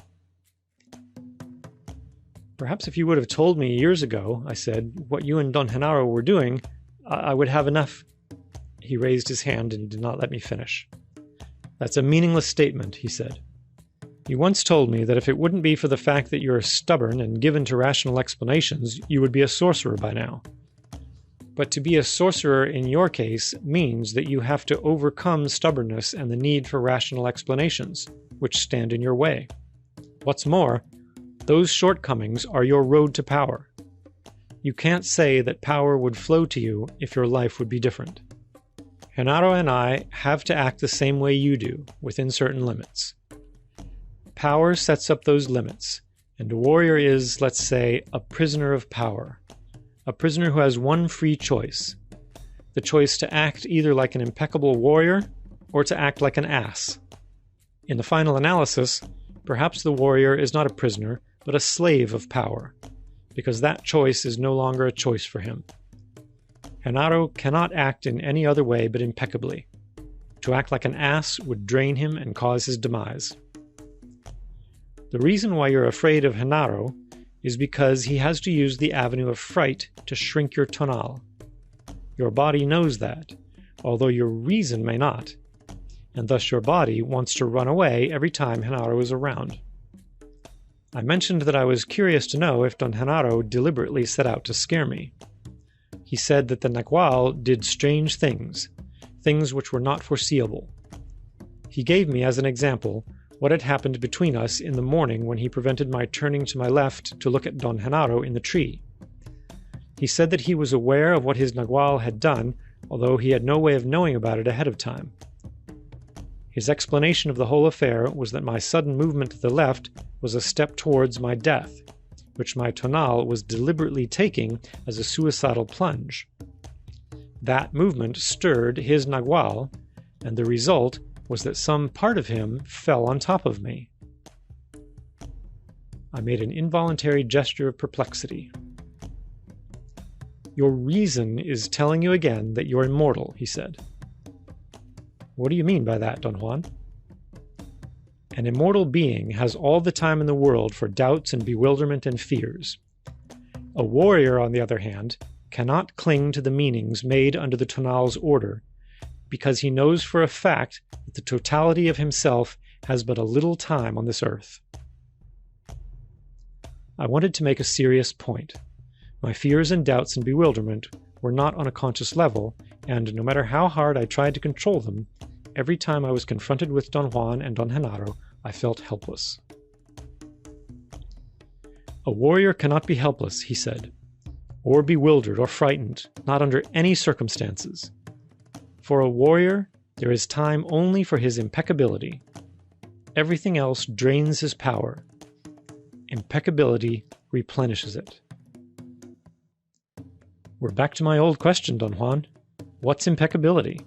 Perhaps if you would have told me years ago, I said, what you and Don Genaro were doing, I would have enough. He raised his hand and did not let me finish. That's a meaningless statement, he said. You once told me that if it wouldn't be for the fact that you're stubborn and given to rational explanations, you would be a sorcerer by now. But to be a sorcerer in your case means that you have to overcome stubbornness and the need for rational explanations, which stand in your way. What's more, those shortcomings are your road to power. You can't say that power would flow to you if your life would be different. Genaro and I have to act the same way you do, within certain limits. Power sets up those limits, and a warrior is, let's say, a prisoner of power. A prisoner who has one free choice. The choice to act either like an impeccable warrior, or to act like an ass. In the final analysis, perhaps the warrior is not a prisoner, but a slave of power, because that choice is no longer a choice for him. Genaro cannot act in any other way but impeccably. To act like an ass would drain him and cause his demise. The reason why you're afraid of Genaro is because he has to use the avenue of fright to shrink your tonal. Your body knows that, although your reason may not, and thus your body wants to run away every time Genaro is around. I mentioned that I was curious to know if Don Genaro deliberately set out to scare me. He said that the Nagual did strange things, things which were not foreseeable. He gave me as an example what had happened between us in the morning when he prevented my turning to my left to look at Don Genaro in the tree. He said that he was aware of what his Nagual had done, although he had no way of knowing about it ahead of time. His explanation of the whole affair was that my sudden movement to the left was a step towards my death, which my Tonal was deliberately taking as a suicidal plunge. That movement stirred his Nagual, and the result was that some part of him fell on top of me. I made an involuntary gesture of perplexity. Your reason is telling you again that you're immortal, he said. What do you mean by that, Don Juan? An immortal being has all the time in the world for doubts and bewilderment and fears. A warrior, on the other hand, cannot cling to the meanings made under the Tonal's order, because he knows for a fact that the totality of himself has but a little time on this earth. I wanted to make a serious point. My fears and doubts and bewilderment were not on a conscious level, and no matter how hard I tried to control them, every time I was confronted with Don Juan and Don Genaro, I felt helpless. A warrior cannot be helpless, he said, or bewildered or frightened, not under any circumstances. For a warrior, there is time only for his impeccability. Everything else drains his power. Impeccability replenishes it. We're back to my old question, Don Juan. What's impeccability?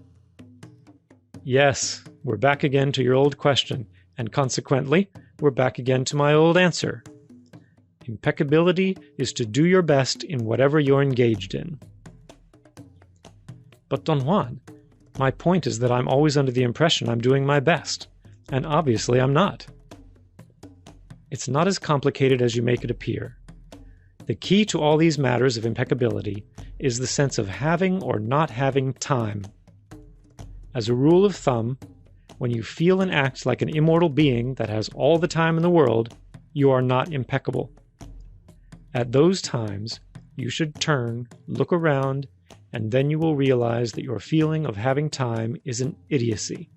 Yes, we're back again to your old question, and consequently, we're back again to my old answer. Impeccability is to do your best in whatever you're engaged in. But Don Juan, my point is that I'm always under the impression I'm doing my best, and obviously I'm not. It's not as complicated as you make it appear. The key to all these matters of impeccability is the sense of having or not having time. As a rule of thumb, when you feel and act like an immortal being that has all the time in the world, you are not impeccable. At those times, you should turn, look around, and then you will realize that your feeling of having time is an idiocy.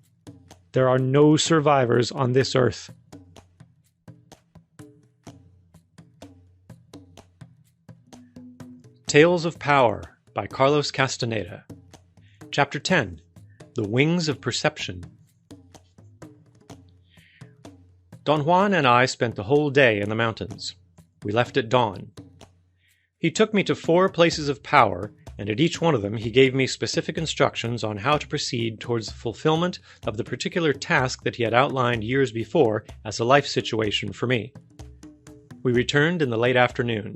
There are no survivors on this earth. Tales of Power by Carlos Castaneda. Chapter 10. The Wings of Perception. Don Juan and I spent the whole day in the mountains. We left at dawn. He took me to 4 places of power, and at each one of them he gave me specific instructions on how to proceed towards the fulfillment of the particular task that he had outlined years before as a life situation for me. We returned in the late afternoon.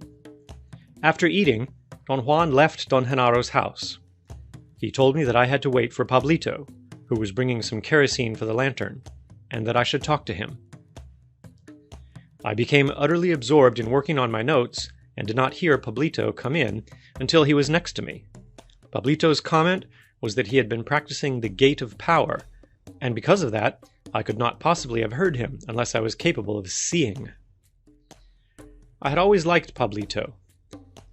After eating, Don Juan left Don Genaro's house. He told me that I had to wait for Pablito, who was bringing some kerosene for the lantern, and that I should talk to him. I became utterly absorbed in working on my notes and did not hear Pablito come in until he was next to me. Pablito's comment was that he had been practicing the Gate of Power, and because of that, I could not possibly have heard him unless I was capable of seeing. I had always liked Pablito.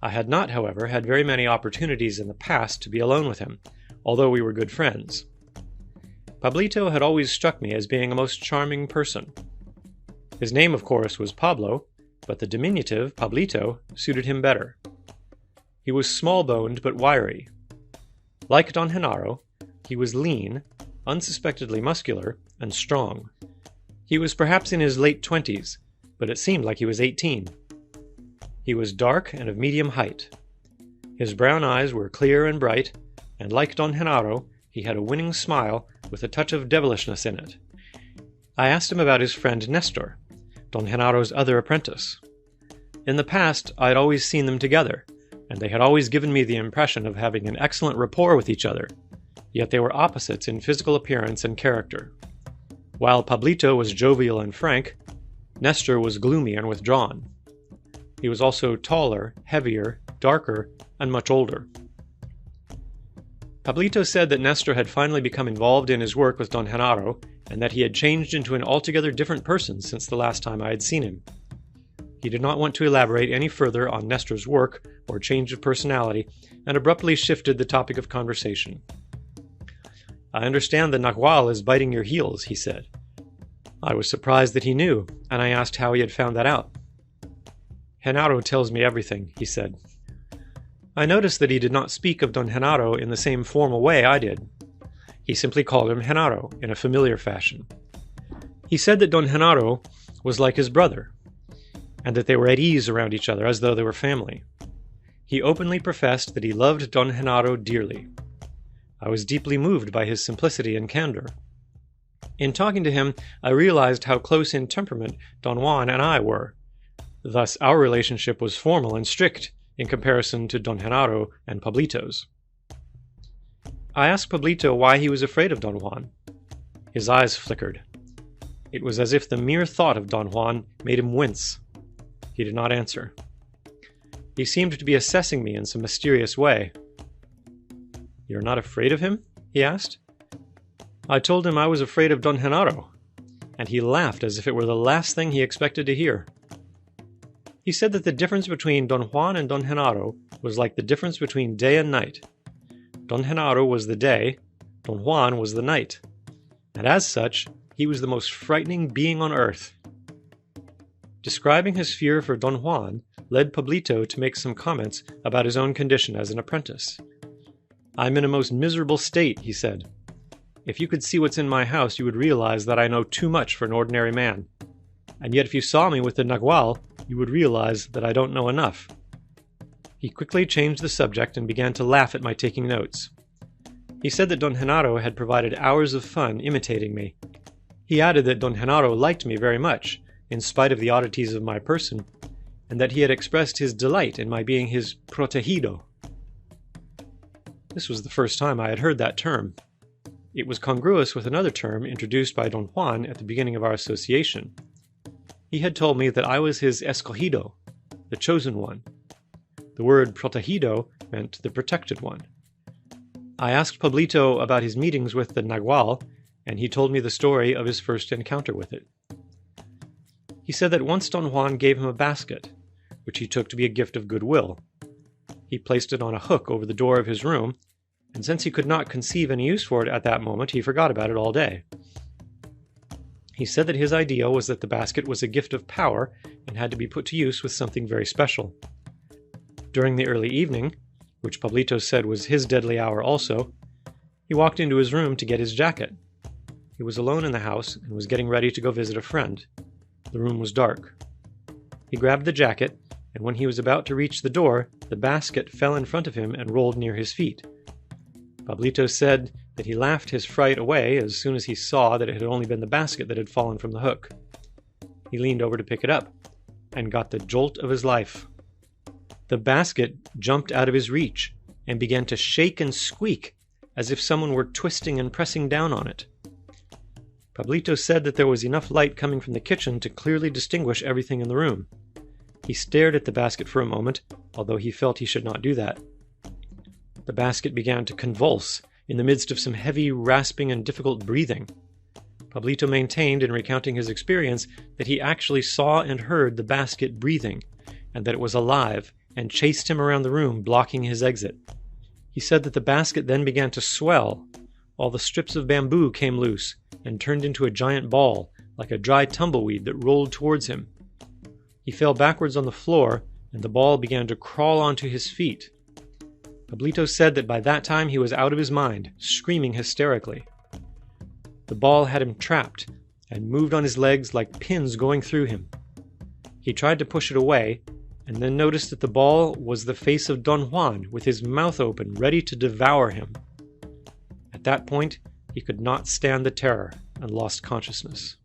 I had not, however, had very many opportunities in the past to be alone with him, although we were good friends. Pablito had always struck me as being a most charming person. His name, of course, was Pablo, but the diminutive, Pablito, suited him better. He was small-boned but wiry. Like Don Genaro, he was lean, unsuspectedly muscular, and strong. He was perhaps in his late 20s, but it seemed like he was 18. He was dark and of medium height. His brown eyes were clear and bright, and like Don Genaro, he had a winning smile with a touch of devilishness in it. I asked him about his friend Nestor, Don Genaro's other apprentice. In the past, I had always seen them together, and they had always given me the impression of having an excellent rapport with each other, yet they were opposites in physical appearance and character. While Pablito was jovial and frank, Nestor was gloomy and withdrawn. He was also taller, heavier, darker, and much older. Pablito said that Nestor had finally become involved in his work with Don Genaro, and that he had changed into an altogether different person since the last time I had seen him. He did not want to elaborate any further on Nestor's work or change of personality, and abruptly shifted the topic of conversation. "I understand the Nagual is biting your heels," he said. I was surprised that he knew, and I asked how he had found that out. "Genaro tells me everything," he said. I noticed that he did not speak of Don Genaro in the same formal way I did. He simply called him Genaro in a familiar fashion. He said that Don Genaro was like his brother, and that they were at ease around each other as though they were family. He openly professed that he loved Don Genaro dearly. I was deeply moved by his simplicity and candor. In talking to him, I realized how close in temperament Don Juan and I were. Thus, our relationship was formal and strict in comparison to Don Genaro and Pablito's. I asked Pablito why he was afraid of Don Juan. His eyes flickered. It was as if the mere thought of Don Juan made him wince. He did not answer. He seemed to be assessing me in some mysterious way. "You're not afraid of him?" he asked. I told him I was afraid of Don Genaro, and he laughed as if it were the last thing he expected to hear. He said that the difference between Don Juan and Don Genaro was like the difference between day and night. Don Genaro was the day, Don Juan was the night, and as such, he was the most frightening being on earth. Describing his fear for Don Juan led Pablito to make some comments about his own condition as an apprentice. "I'm in a most miserable state," he said. "If you could see what's in my house, you would realize that I know too much for an ordinary man. And yet if you saw me with the Nagual, you would realize that I don't know enough." He quickly changed the subject and began to laugh at my taking notes. He said that Don Genaro had provided hours of fun imitating me. He added that Don Genaro liked me very much, in spite of the oddities of my person, and that he had expressed his delight in my being his protegido. This was the first time I had heard that term. It was congruous with another term introduced by Don Juan at the beginning of our association. He had told me that I was his escogido, the chosen one. The word protegido meant the protected one. I asked Pablito about his meetings with the Nagual, and he told me the story of his first encounter with it. He said that once Don Juan gave him a basket, which he took to be a gift of goodwill. He placed it on a hook over the door of his room, and since he could not conceive any use for it at that moment, he forgot about it all day. He said that his idea was that the basket was a gift of power and had to be put to use with something very special. During the early evening, which Pablito said was his deadly hour also, He walked into his room to get his jacket. He was alone in the house and was getting ready to go visit a friend. The room was dark. He grabbed the jacket, and when he was about to reach the door, the basket fell in front of him and rolled near his feet. Pablito said that he laughed his fright away as soon as he saw that it had only been the basket that had fallen from the hook. He leaned over to pick it up, and got the jolt of his life. The basket jumped out of his reach and began to shake and squeak as if someone were twisting and pressing down on it. Pablito said that there was enough light coming from the kitchen to clearly distinguish everything in the room. He stared at the basket for a moment, although he felt he should not do that. The basket began to convulse in the midst of some heavy, rasping, and difficult breathing. Pablito maintained in recounting his experience that he actually saw and heard the basket breathing, and that it was alive and chased him around the room, blocking his exit. He said that the basket then began to swell. All the strips of bamboo came loose and turned into a giant ball, like a dry tumbleweed that rolled towards him. He fell backwards on the floor, and the ball began to crawl onto his feet. Pablito said that by that time he was out of his mind, screaming hysterically. The ball had him trapped and moved on his legs like pins going through him. He tried to push it away, and then noticed that the ball was the face of Don Juan with his mouth open, ready to devour him. At that point, he could not stand the terror and lost consciousness.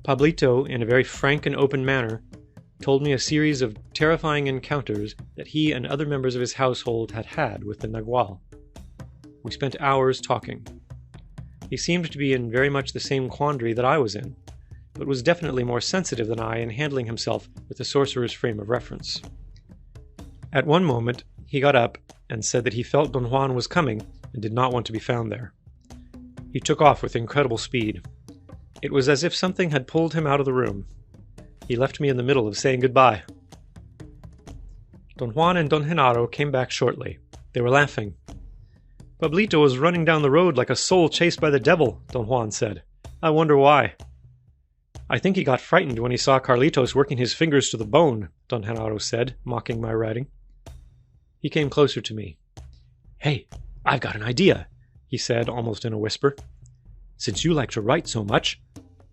Pablito, in a very frank and open manner, told me a series of terrifying encounters that he and other members of his household had had with the Nagual. We spent hours talking. He seemed to be in very much the same quandary that I was in, but was definitely more sensitive than I in handling himself with the sorcerer's frame of reference. At one moment, he got up and said that he felt Don Juan was coming and did not want to be found there. He took off with incredible speed. It was as if something had pulled him out of the room. He left me in the middle of saying goodbye. Don Juan and Don Genaro came back shortly. They were laughing. "Pablito was running down the road like a soul chased by the devil," Don Juan said. "I wonder why." "I think he got frightened when he saw Carlitos working his fingers to the bone," Don Genaro said, mocking my writing. He came closer to me. "Hey, I've got an idea," he said, almost in a whisper. "Since you like to write so much,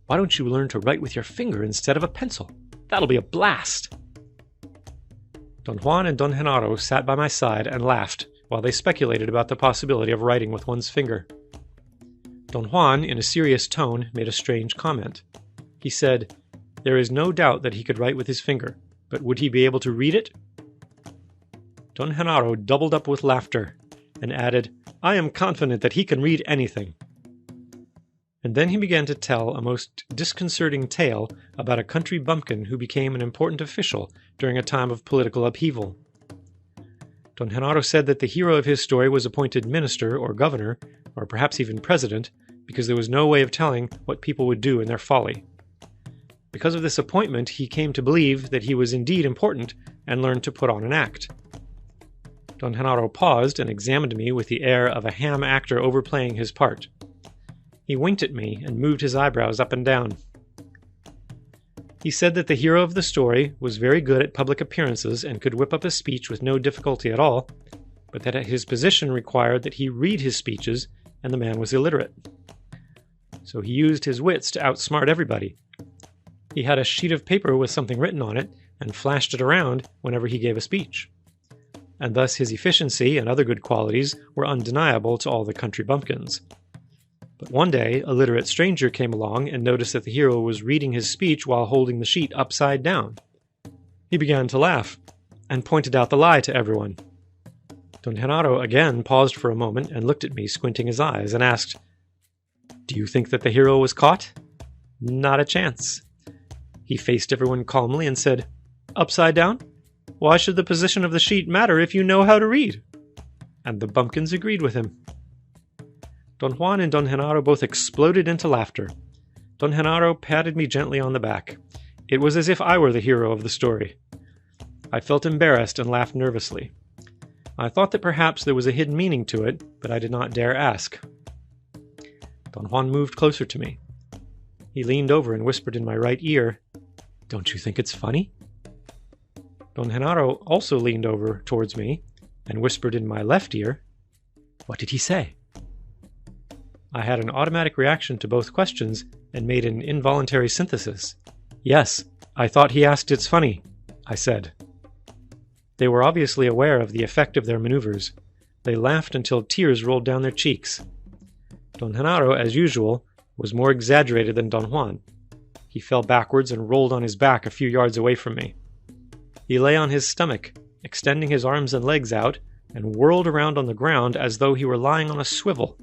why don't you learn to write with your finger instead of a pencil? That'll be a blast." Don Juan and Don Genaro sat by my side and laughed while they speculated about the possibility of writing with one's finger. Don Juan, in a serious tone, made a strange comment. He said, "There is no doubt that he could write with his finger, but would he be able to read it?" Don Genaro doubled up with laughter and added, "I am confident that he can read anything." And then he began to tell a most disconcerting tale about a country bumpkin who became an important official during a time of political upheaval. Don Genaro said that the hero of his story was appointed minister or governor, or perhaps even president, because there was no way of telling what people would do in their folly. Because of this appointment, he came to believe that he was indeed important and learned to put on an act. Don Genaro paused and examined me with the air of a ham actor overplaying his part. He winked at me and moved his eyebrows up and down. He said that the hero of the story was very good at public appearances and could whip up a speech with no difficulty at all, but that his position required that he read his speeches, and the man was illiterate. So he used his wits to outsmart everybody. He had a sheet of paper with something written on it and flashed it around whenever he gave a speech. And thus his efficiency and other good qualities were undeniable to all the country bumpkins. But one day, a literate stranger came along and noticed that the hero was reading his speech while holding the sheet upside down. He began to laugh, and pointed out the lie to everyone. Don Genaro again paused for a moment and looked at me, squinting his eyes, and asked, "Do you think that the hero was caught?" "Not a chance." He faced everyone calmly and said, "Upside down? Why should the position of the sheet matter if you know how to read?" And the bumpkins agreed with him. Don Juan and Don Genaro both exploded into laughter. Don Genaro patted me gently on the back. It was as if I were the hero of the story. I felt embarrassed and laughed nervously. I thought that perhaps there was a hidden meaning to it, but I did not dare ask. Don Juan moved closer to me. He leaned over and whispered in my right ear, "Don't you think it's funny?" Don Genaro also leaned over towards me and whispered in my left ear, "What did he say?" I had an automatic reaction to both questions and made an involuntary synthesis. "Yes, I thought he asked it's funny," I said. They were obviously aware of the effect of their maneuvers. They laughed until tears rolled down their cheeks. Don Genaro, as usual, was more exaggerated than Don Juan. He fell backwards and rolled on his back a few yards away from me. He lay on his stomach, extending his arms and legs out, and whirled around on the ground as though he were lying on a swivel.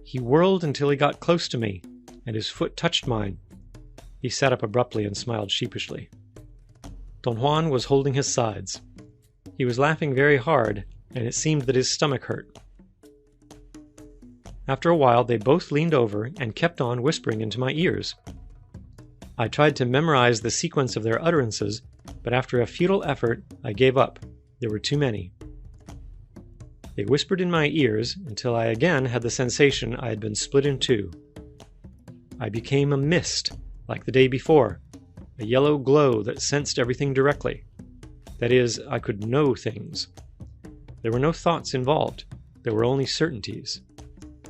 He whirled until he got close to me, and his foot touched mine. He sat up abruptly and smiled sheepishly. Don Juan was holding his sides. He was laughing very hard, and it seemed that his stomach hurt. After a while, they both leaned over and kept on whispering into my ears. I tried to memorize the sequence of their utterances, but after a futile effort, I gave up. There were too many. They whispered in my ears until I again had the sensation I had been split in two. I became a mist, like the day before, a yellow glow that sensed everything directly. That is, I could know things. There were no thoughts involved. There were only certainties.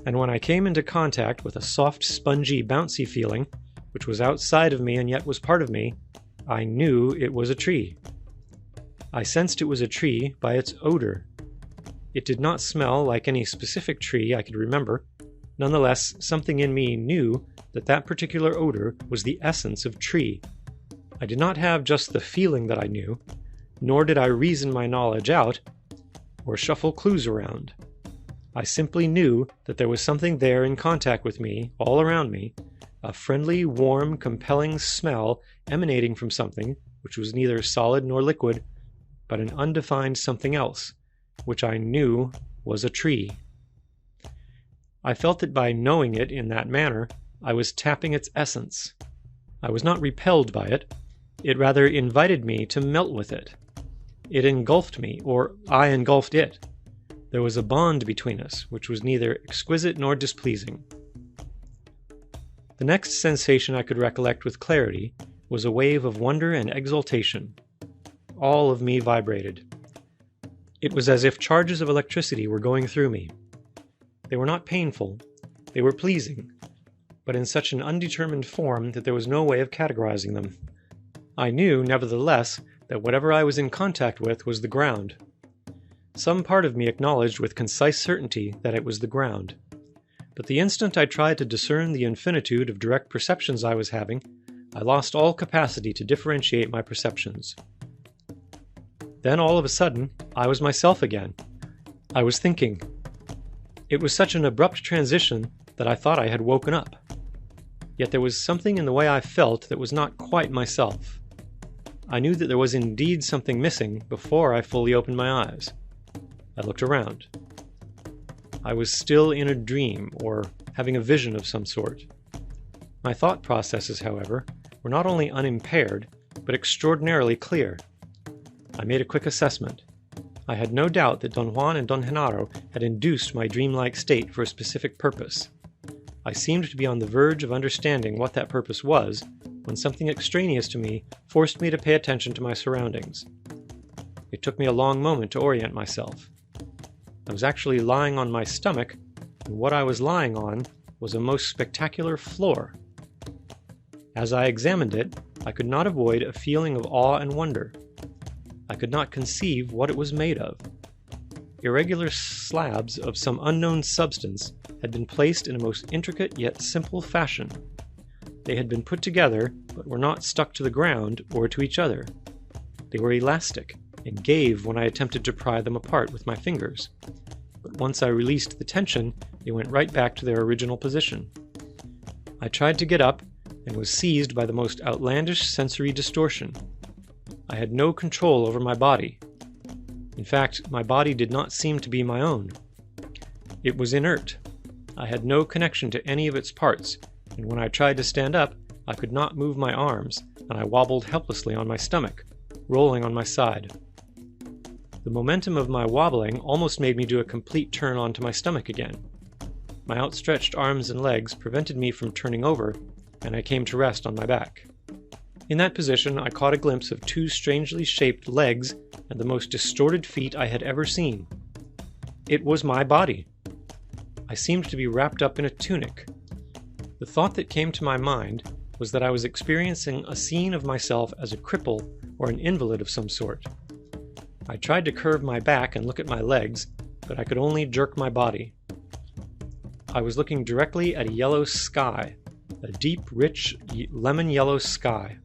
And when I came into contact with a soft, spongy, bouncy feeling, which was outside of me and yet was part of me, I knew it was a tree. I sensed it was a tree by its odor. It did not smell like any specific tree I could remember. Nonetheless, something in me knew that that particular odor was the essence of tree. I did not have just the feeling that I knew, nor did I reason my knowledge out or shuffle clues around. I simply knew that there was something there in contact with me, all around me, a friendly, warm, compelling smell emanating from something which was neither solid nor liquid, but an undefined something else, which I knew was a tree. I felt that by knowing it in that manner, I was tapping its essence. I was not repelled by it. It rather invited me to melt with it. It engulfed me, or I engulfed it. There was a bond between us, which was neither exquisite nor displeasing. The next sensation I could recollect with clarity was a wave of wonder and exultation. All of me vibrated. It was as if charges of electricity were going through me. They were not painful, they were pleasing, but in such an undetermined form that there was no way of categorizing them. I knew, nevertheless, that whatever I was in contact with was the ground. Some part of me acknowledged with concise certainty that it was the ground. But the instant I tried to discern the infinitude of direct perceptions I was having, I lost all capacity to differentiate my perceptions. Then all of a sudden, I was myself again. I was thinking. It was such an abrupt transition that I thought I had woken up. Yet there was something in the way I felt that was not quite myself. I knew that there was indeed something missing before I fully opened my eyes. I looked around. I was still in a dream, or having a vision of some sort. My thought processes, however, were not only unimpaired, but extraordinarily clear. I made a quick assessment. I had no doubt that Don Juan and Don Genaro had induced my dreamlike state for a specific purpose. I seemed to be on the verge of understanding what that purpose was, when something extraneous to me forced me to pay attention to my surroundings. It took me a long moment to orient myself. I was actually lying on my stomach, and what I was lying on was a most spectacular floor. As I examined it, I could not avoid a feeling of awe and wonder. I could not conceive what it was made of. Irregular slabs of some unknown substance had been placed in a most intricate yet simple fashion. They had been put together, but were not stuck to the ground or to each other. They were elastic, and gave when I attempted to pry them apart with my fingers. But once I released the tension, they went right back to their original position. I tried to get up, and was seized by the most outlandish sensory distortion. I had no control over my body. In fact, my body did not seem to be my own. It was inert. I had no connection to any of its parts, and when I tried to stand up, I could not move my arms, and I wobbled helplessly on my stomach, rolling on my side. The momentum of my wobbling almost made me do a complete turn onto my stomach again. My outstretched arms and legs prevented me from turning over, and I came to rest on my back. In that position, I caught a glimpse of two strangely shaped legs and the most distorted feet I had ever seen. It was my body. I seemed to be wrapped up in a tunic. The thought that came to my mind was that I was experiencing a scene of myself as a cripple or an invalid of some sort. I tried to curve my back and look at my legs, but I could only jerk my body. I was looking directly at a yellow sky, a deep, rich, lemon yellow sky.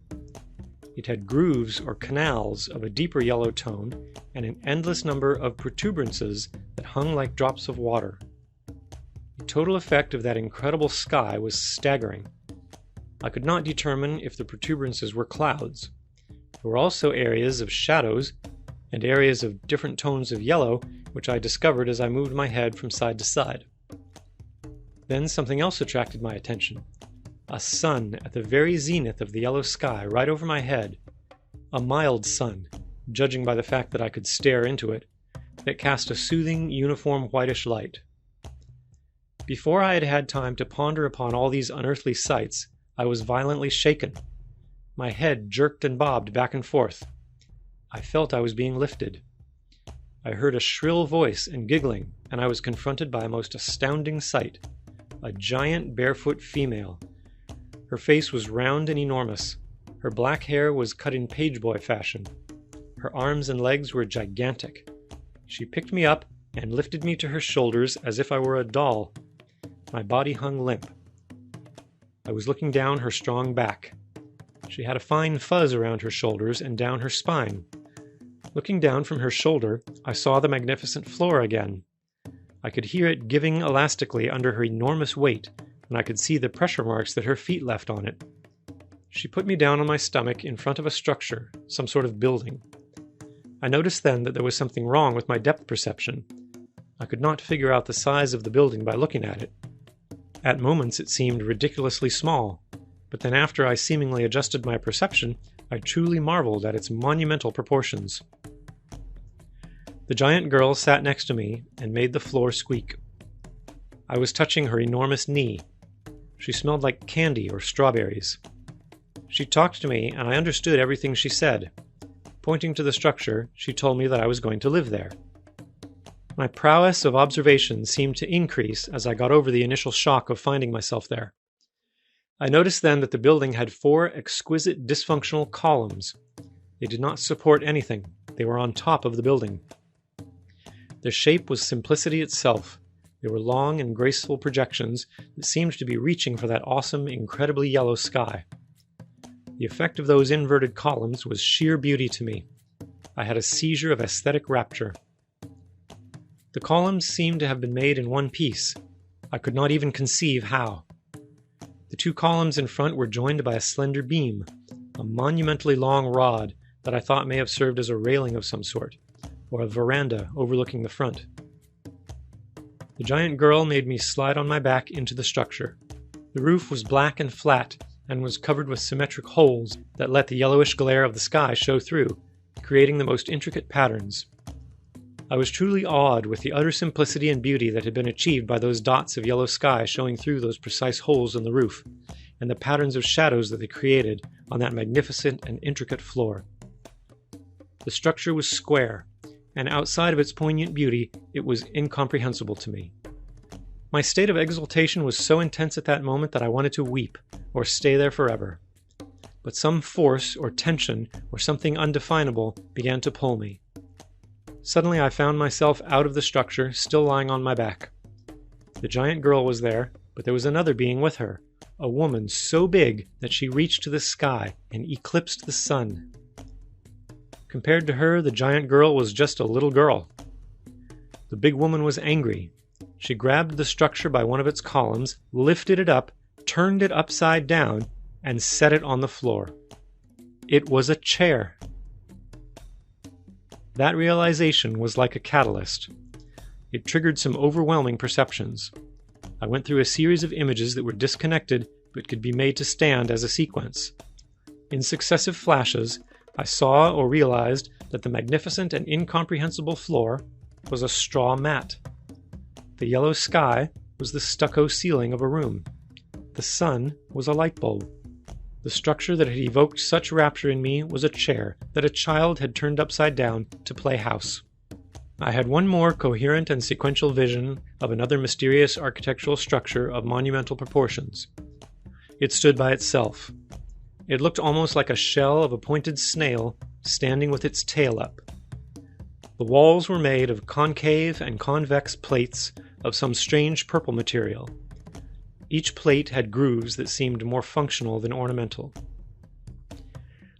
It had grooves or canals of a deeper yellow tone and an endless number of protuberances that hung like drops of water. The total effect of that incredible sky was staggering. I could not determine if the protuberances were clouds. There were also areas of shadows and areas of different tones of yellow, which I discovered as I moved my head from side to side. Then something else attracted my attention. A sun at the very zenith of the yellow sky right over my head. A mild sun, judging by the fact that I could stare into it, that cast a soothing, uniform whitish light. Before I had had time to ponder upon all these unearthly sights, I was violently shaken. My head jerked and bobbed back and forth. I felt I was being lifted. I heard a shrill voice and giggling, and I was confronted by a most astounding sight. A giant barefoot female. Her face was round and enormous. Her black hair was cut in pageboy fashion. Her arms and legs were gigantic. She picked me up and lifted me to her shoulders as if I were a doll. My body hung limp. I was looking down her strong back. She had a fine fuzz around her shoulders and down her spine. Looking down from her shoulder, I saw the magnificent floor again. I could hear it giving elastically under her enormous weight, and I could see the pressure marks that her feet left on it. She put me down on my stomach in front of a structure, some sort of building. I noticed then that there was something wrong with my depth perception. I could not figure out the size of the building by looking at it. At moments it seemed ridiculously small, but then after I seemingly adjusted my perception, I truly marveled at its monumental proportions. The giant girl sat next to me and made the floor squeak. I was touching her enormous knee. She smelled like candy or strawberries. She talked to me, and I understood everything she said. Pointing to the structure, she told me that I was going to live there. My prowess of observation seemed to increase as I got over the initial shock of finding myself there. I noticed then that the building had 4 exquisite dysfunctional columns. They did not support anything. They were on top of the building. Their shape was simplicity itself. They were long and graceful projections that seemed to be reaching for that awesome, incredibly yellow sky. The effect of those inverted columns was sheer beauty to me. I had a seizure of aesthetic rapture. The columns seemed to have been made in one piece. I could not even conceive how. The 2 columns in front were joined by a slender beam, a monumentally long rod that I thought may have served as a railing of some sort, or a veranda overlooking the front. The giant girl made me slide on my back into the structure. The roof was black and flat, and was covered with symmetric holes that let the yellowish glare of the sky show through, creating the most intricate patterns. I was truly awed with the utter simplicity and beauty that had been achieved by those dots of yellow sky showing through those precise holes in the roof, and the patterns of shadows that they created on that magnificent and intricate floor. The structure was square, and outside of its poignant beauty, it was incomprehensible to me. My state of exultation was so intense at that moment that I wanted to weep, or stay there forever. But some force or tension or something undefinable began to pull me. Suddenly I found myself out of the structure, still lying on my back. The giant girl was there, but there was another being with her, a woman so big that she reached to the sky and eclipsed the sun. Compared to her, the giant girl was just a little girl. The big woman was angry. She grabbed the structure by one of its columns, lifted it up, turned it upside down, and set it on the floor. It was a chair. That realization was like a catalyst. It triggered some overwhelming perceptions. I went through a series of images that were disconnected but could be made to stand as a sequence. In successive flashes, I saw or realized that the magnificent and incomprehensible floor was a straw mat. The yellow sky was the stucco ceiling of a room. The sun was a light bulb. The structure that had evoked such rapture in me was a chair that a child had turned upside down to play house. I had one more coherent and sequential vision of another mysterious architectural structure of monumental proportions. It stood by itself. It looked almost like a shell of a pointed snail standing with its tail up. The walls were made of concave and convex plates of some strange purple material. Each plate had grooves that seemed more functional than ornamental.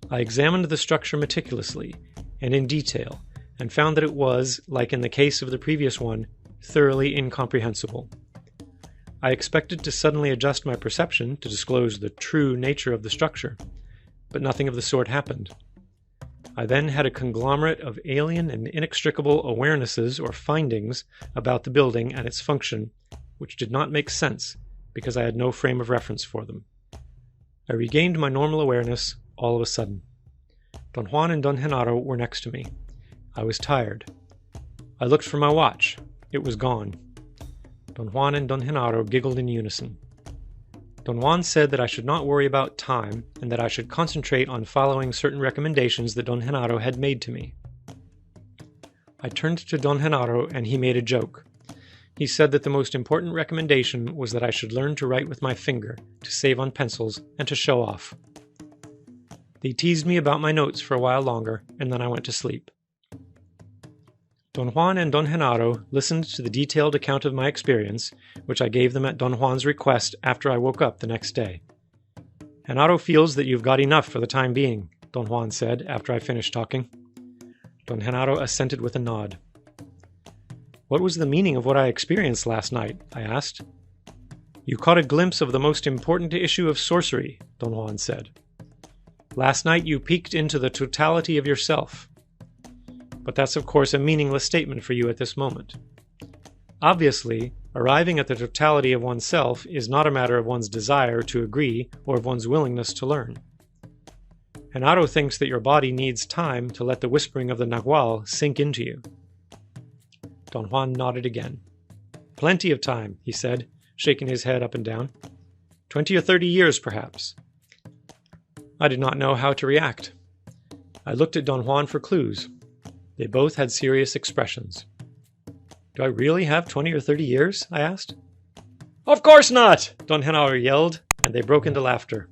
I examined the structure meticulously and in detail, and found that it was, like in the case of the previous one, thoroughly incomprehensible. I expected to suddenly adjust my perception to disclose the true nature of the structure, but nothing of the sort happened. I then had a conglomerate of alien and inextricable awarenesses or findings about the building and its function, which did not make sense because I had no frame of reference for them. I regained my normal awareness all of a sudden. Don Juan and Don Genaro were next to me. I was tired. I looked for my watch. It was gone. Don Juan and Don Genaro giggled in unison. Don Juan said that I should not worry about time and that I should concentrate on following certain recommendations that Don Genaro had made to me. I turned to Don Genaro and he made a joke. He said that the most important recommendation was that I should learn to write with my finger, to save on pencils, and to show off. They teased me about my notes for a while longer, and then I went to sleep. Don Juan and Don Genaro listened to the detailed account of my experience, which I gave them at Don Juan's request after I woke up the next day. Genaro feels that you've got enough for the time being, Don Juan said after I finished talking. Don Genaro assented with a nod. What was the meaning of what I experienced last night? I asked. You caught a glimpse of the most important issue of sorcery, Don Juan said. Last night you peeked into the totality of yourself. But that's of course a meaningless statement for you at this moment. Obviously, arriving at the totality of oneself is not a matter of one's desire to agree or of one's willingness to learn. Genaro thinks that your body needs time to let the whispering of the Nagual sink into you. Don Juan nodded again. Plenty of time, he said, shaking his head up and down. 20 or 30 years, perhaps. I did not know how to react. I looked at Don Juan for clues. They both had serious expressions. Do I really have 20 or 30 years? I asked. Of course not! Don Genaro yelled, and they broke into laughter.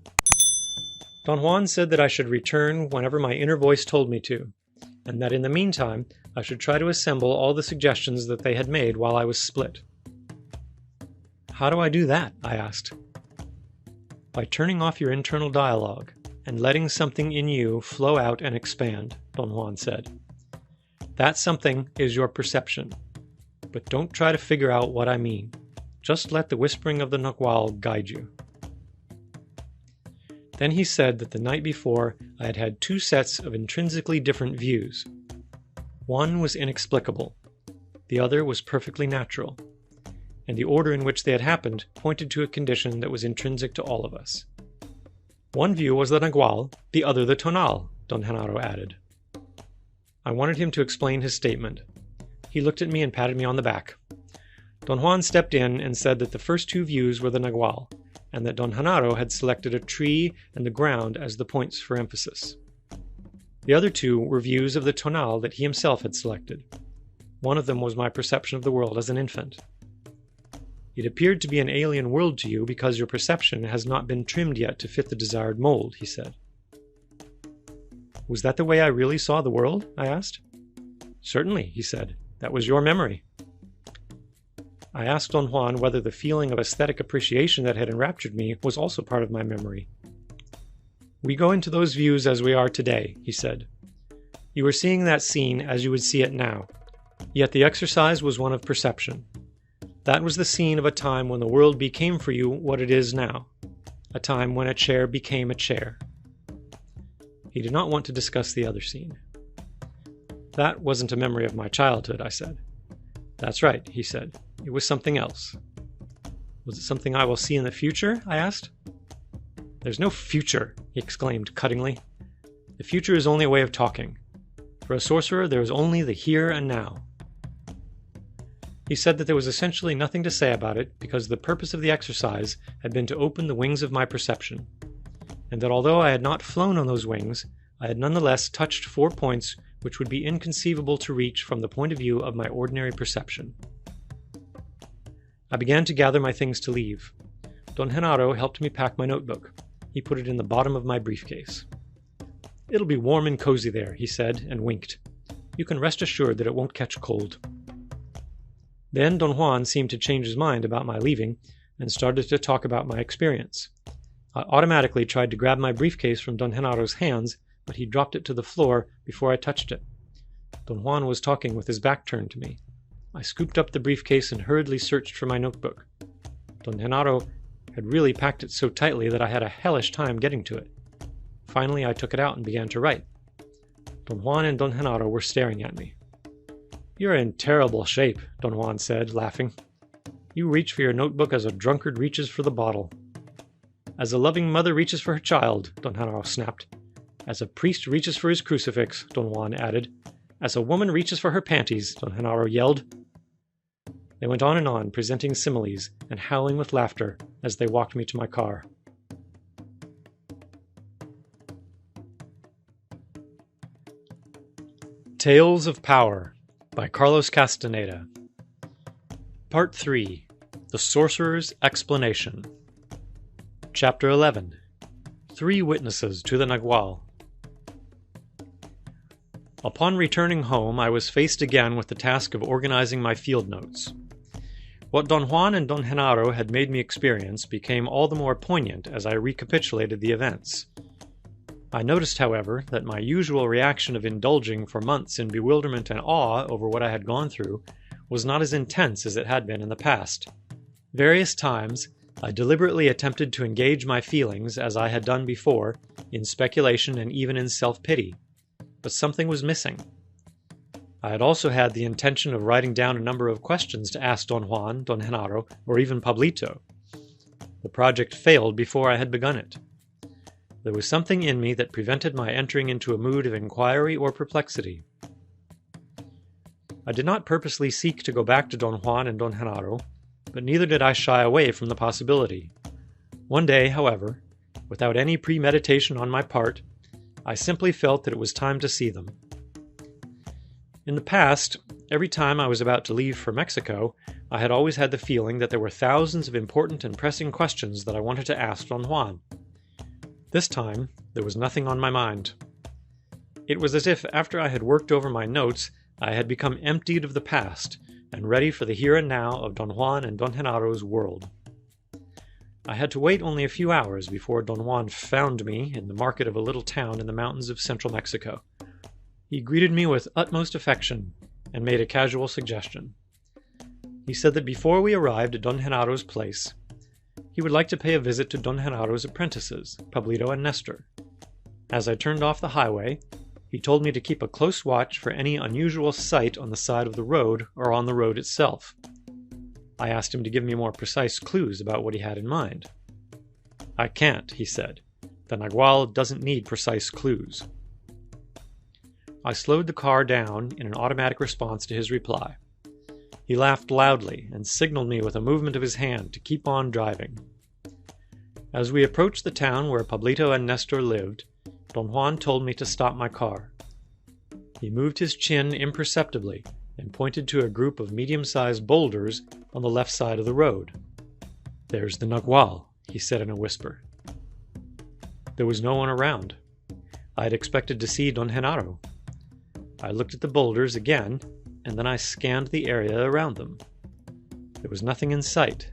Don Juan said that I should return whenever my inner voice told me to, and that in the meantime I should try to assemble all the suggestions that they had made while I was split. How do I do that? I asked. By turning off your internal dialogue and letting something in you flow out and expand, Don Juan said. That something is your perception. But don't try to figure out what I mean. Just let the whispering of the Nagual guide you. Then he said that the night before I had had two sets of intrinsically different views. One was inexplicable. The other was perfectly natural. And the order in which they had happened pointed to a condition that was intrinsic to all of us. One view was the Nagual, the other the Tonal, Don Genaro added. I wanted him to explain his statement. He looked at me and patted me on the back. Don Juan stepped in and said that the first two views were the Nagual, and that Don Genaro had selected a tree and the ground as the points for emphasis. The other two were views of the Tonal that he himself had selected. One of them was my perception of the world as an infant. It appeared to be an alien world to you because your perception has not been trimmed yet to fit the desired mold, he said. Was that the way I really saw the world? I asked. Certainly, he said. That was your memory. I asked Don Juan whether the feeling of aesthetic appreciation that had enraptured me was also part of my memory. We go into those views as we are today, he said. You were seeing that scene as you would see it now, yet the exercise was one of perception. That was the scene of a time when the world became for you what it is now, a time when a chair became a chair. He did not want to discuss the other scene. That wasn't a memory of my childhood, I said. That's right, he said. It was something else. Was it something I will see in the future? I asked. There's no future, he exclaimed cuttingly. The future is only a way of talking. For a sorcerer, there is only the here and now. He said that there was essentially nothing to say about it because the purpose of the exercise had been to open the wings of my perception, and that although I had not flown on those wings, I had nonetheless touched 4 points which would be inconceivable to reach from the point of view of my ordinary perception. I began to gather my things to leave. Don Genaro helped me pack my notebook. He put it in the bottom of my briefcase. "It'll be warm and cozy there," he said, and winked. "You can rest assured that it won't catch cold." Then Don Juan seemed to change his mind about my leaving and started to talk about my experience. I automatically tried to grab my briefcase from Don Genaro's hands, but he dropped it to the floor before I touched it. Don Juan was talking with his back turned to me. I scooped up the briefcase and hurriedly searched for my notebook. Don Genaro had really packed it so tightly that I had a hellish time getting to it. Finally, I took it out and began to write. Don Juan and Don Genaro were staring at me. "You're in terrible shape," Don Juan said, laughing. "You reach for your notebook as a drunkard reaches for the bottle." "As a loving mother reaches for her child," Don Genaro snapped. "As a priest reaches for his crucifix," Don Juan added. "As a woman reaches for her panties," Don Genaro yelled. They went on, presenting similes and howling with laughter as they walked me to my car. Tales of Power by Carlos Castaneda. Part 3. The Sorcerer's Explanation. Chapter 11. 3 Witnesses to the Nagual. Upon returning home, I was faced again with the task of organizing my field notes. What Don Juan and Don Genaro had made me experience became all the more poignant as I recapitulated the events. I noticed, however, that my usual reaction of indulging for months in bewilderment and awe over what I had gone through was not as intense as it had been in the past. Various times, I deliberately attempted to engage my feelings, as I had done before, in speculation and even in self-pity, but something was missing. I had also had the intention of writing down a number of questions to ask Don Juan, Don Genaro, or even Pablito. The project failed before I had begun it. There was something in me that prevented my entering into a mood of inquiry or perplexity. I did not purposely seek to go back to Don Juan and Don Genaro, but neither did I shy away from the possibility. One day, however, without any premeditation on my part, I simply felt that it was time to see them. In the past, every time I was about to leave for Mexico, I had always had the feeling that there were thousands of important and pressing questions that I wanted to ask Don Juan. This time, there was nothing on my mind. It was as if, after I had worked over my notes, I had become emptied of the past and ready for the here and now of Don Juan and Don Genaro's world. I had to wait only a few hours before Don Juan found me in the market of a little town in the mountains of central Mexico. He greeted me with utmost affection and made a casual suggestion. He said that before we arrived at Don Genaro's place, he would like to pay a visit to Don Genaro's apprentices, Pablito and Nestor. As I turned off the highway, he told me to keep a close watch for any unusual sight on the side of the road or on the road itself. I asked him to give me more precise clues about what he had in mind. "I can't," he said. "The Nagual doesn't need precise clues." I slowed the car down in an automatic response to his reply. He laughed loudly and signaled me with a movement of his hand to keep on driving. As we approached the town where Pablito and Nestor lived, Don Juan told me to stop my car. He moved his chin imperceptibly and pointed to a group of medium-sized boulders on the left side of the road. "There's the Nagual," he said in a whisper. There was no one around. I had expected to see Don Genaro. I looked at the boulders again, and then I scanned the area around them. There was nothing in sight.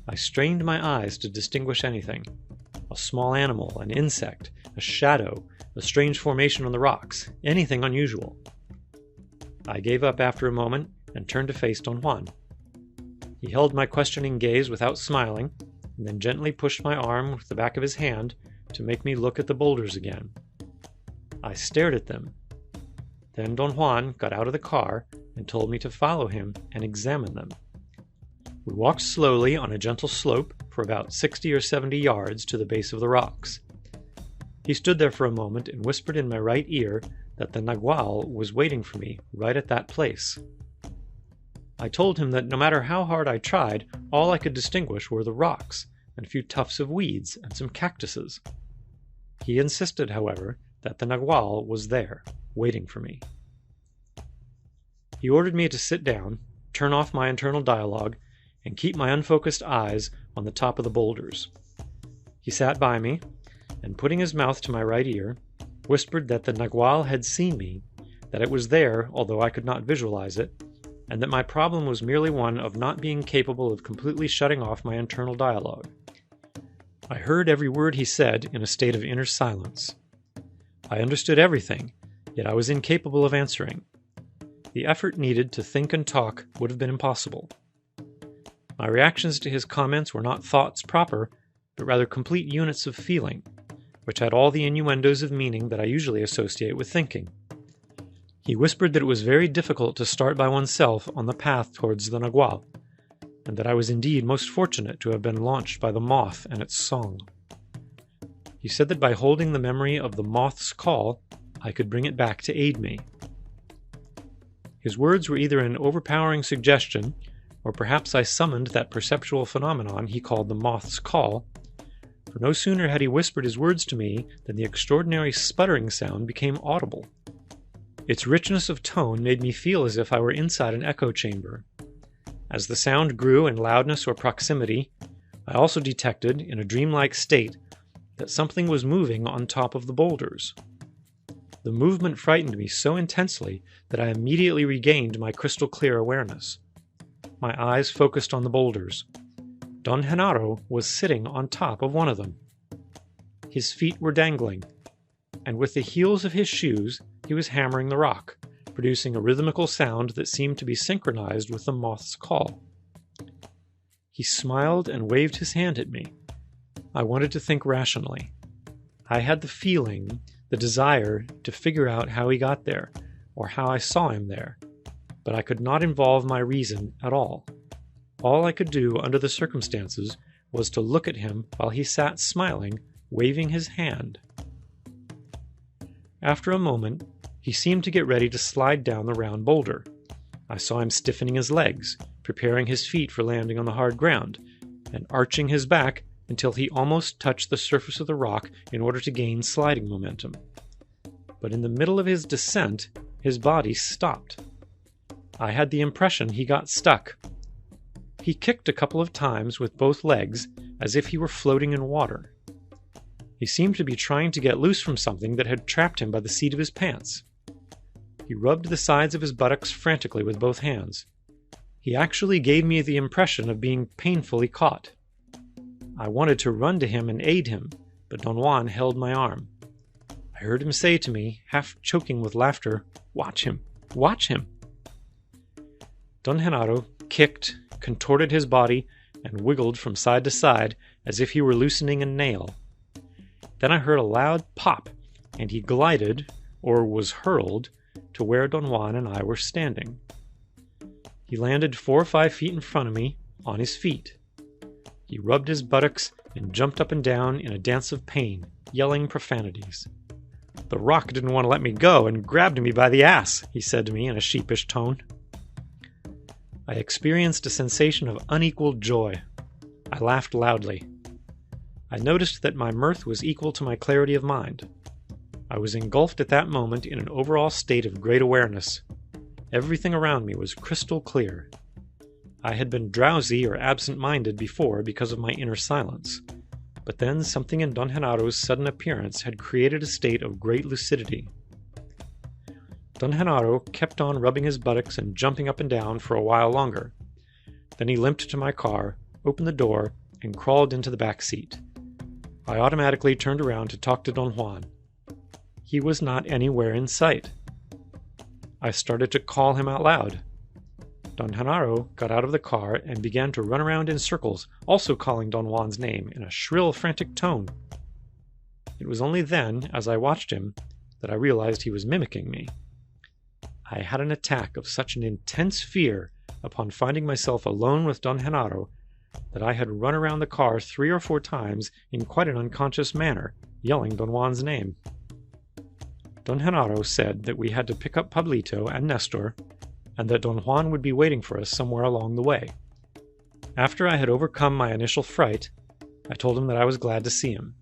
I strained my eyes to distinguish anything. A small animal, an insect, a shadow, a strange formation on the rocks, anything unusual. I gave up after a moment and turned to face Don Juan. He held my questioning gaze without smiling, and then gently pushed my arm with the back of his hand to make me look at the boulders again. I stared at them. Then Don Juan got out of the car and told me to follow him and examine them. We walked slowly on a gentle slope for about 60 or 70 yards to the base of the rocks. He stood there for a moment and whispered in my right ear that the Nagual was waiting for me right at that place. I told him that no matter how hard I tried, all I could distinguish were the rocks and a few tufts of weeds and some cactuses. He insisted, however, that the Nagual was there. waiting for me. He ordered me to sit down, turn off my internal dialogue, and keep my unfocused eyes on the top of the boulders. He sat by me, and putting his mouth to my right ear, whispered that the Nagual had seen me, that it was there, although I could not visualize it, and that my problem was merely one of not being capable of completely shutting off my internal dialogue. I heard every word he said in a state of inner silence. I understood everything, yet I was incapable of answering. The effort needed to think and talk would have been impossible. My reactions to his comments were not thoughts proper, but rather complete units of feeling, which had all the innuendos of meaning that I usually associate with thinking. He whispered that it was very difficult to start by oneself on the path towards the Nagual, and that I was indeed most fortunate to have been launched by the moth and its song. He said that by holding the memory of the moth's call, I could bring it back to aid me. His words were either an overpowering suggestion, or perhaps I summoned that perceptual phenomenon he called the moth's call, for no sooner had he whispered his words to me than the extraordinary sputtering sound became audible. Its richness of tone made me feel as if I were inside an echo chamber. As the sound grew in loudness or proximity, I also detected, in a dreamlike state, that something was moving on top of the boulders. The movement frightened me so intensely that I immediately regained my crystal-clear awareness. My eyes focused on the boulders. Don Genaro was sitting on top of one of them. His feet were dangling, and with the heels of his shoes he was hammering the rock, producing a rhythmical sound that seemed to be synchronized with the moth's call. He smiled and waved his hand at me. I wanted to think rationally. I had the feeling, the desire to figure out how he got there, or how I saw him there, but I could not involve my reason at all. All I could do under the circumstances was to look at him while he sat smiling, waving his hand. After a moment, he seemed to get ready to slide down the round boulder. I saw him stiffening his legs, preparing his feet for landing on the hard ground, and arching his back until he almost touched the surface of the rock in order to gain sliding momentum. But in the middle of his descent, his body stopped. I had the impression he got stuck. He kicked a couple of times with both legs as if he were floating in water. He seemed to be trying to get loose from something that had trapped him by the seat of his pants. He rubbed the sides of his buttocks frantically with both hands. He actually gave me the impression of being painfully caught. I wanted to run to him and aid him, but Don Juan held my arm. I heard him say to me, half choking with laughter, "Watch him! Watch him!" Don Genaro kicked, contorted his body, and wiggled from side to side as if he were loosening a nail. Then I heard a loud pop, and he glided, or was hurled, to where Don Juan and I were standing. He landed 4 or 5 feet in front of me, on his feet. He rubbed his buttocks and jumped up and down in a dance of pain, yelling profanities. "The rock didn't want to let me go and grabbed me by the ass," he said to me in a sheepish tone. I experienced a sensation of unequaled joy. I laughed loudly. I noticed that my mirth was equal to my clarity of mind. I was engulfed at that moment in an overall state of great awareness. Everything around me was crystal clear. I had been drowsy or absent-minded before because of my inner silence, but then something in Don Genaro's sudden appearance had created a state of great lucidity. Don Genaro kept on rubbing his buttocks and jumping up and down for a while longer. Then he limped to my car, opened the door, and crawled into the back seat. I automatically turned around to talk to Don Juan. He was not anywhere in sight. I started to call him out loud. Don Genaro got out of the car and began to run around in circles, also calling Don Juan's name in a shrill, frantic tone. It was only then, as I watched him, that I realized he was mimicking me. I had an attack of such an intense fear upon finding myself alone with Don Genaro that I had run around the car 3 or 4 times in quite an unconscious manner, yelling Don Juan's name. Don Genaro said that we had to pick up Pablito and Nestor, and that Don Juan would be waiting for us somewhere along the way. After I had overcome my initial fright, I told him that I was glad to see him.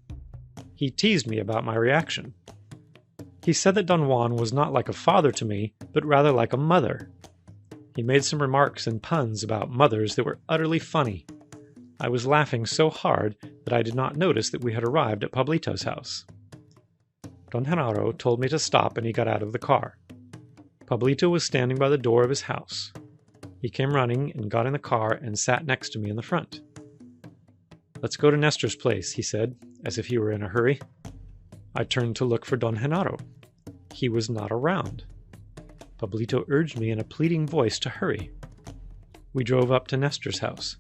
He teased me about my reaction. He said that Don Juan was not like a father to me, but rather like a mother. He made some remarks and puns about mothers that were utterly funny. I was laughing so hard that I did not notice that we had arrived at Pablito's house. Don Genaro told me to stop and he got out of the car. Pablito was standing by the door of his house. He came running and got in the car and sat next to me in the front. "Let's go to Nestor's place," he said, as if he were in a hurry. I turned to look for Don Genaro. He was not around. Pablito urged me in a pleading voice to hurry. We drove up to Nestor's house.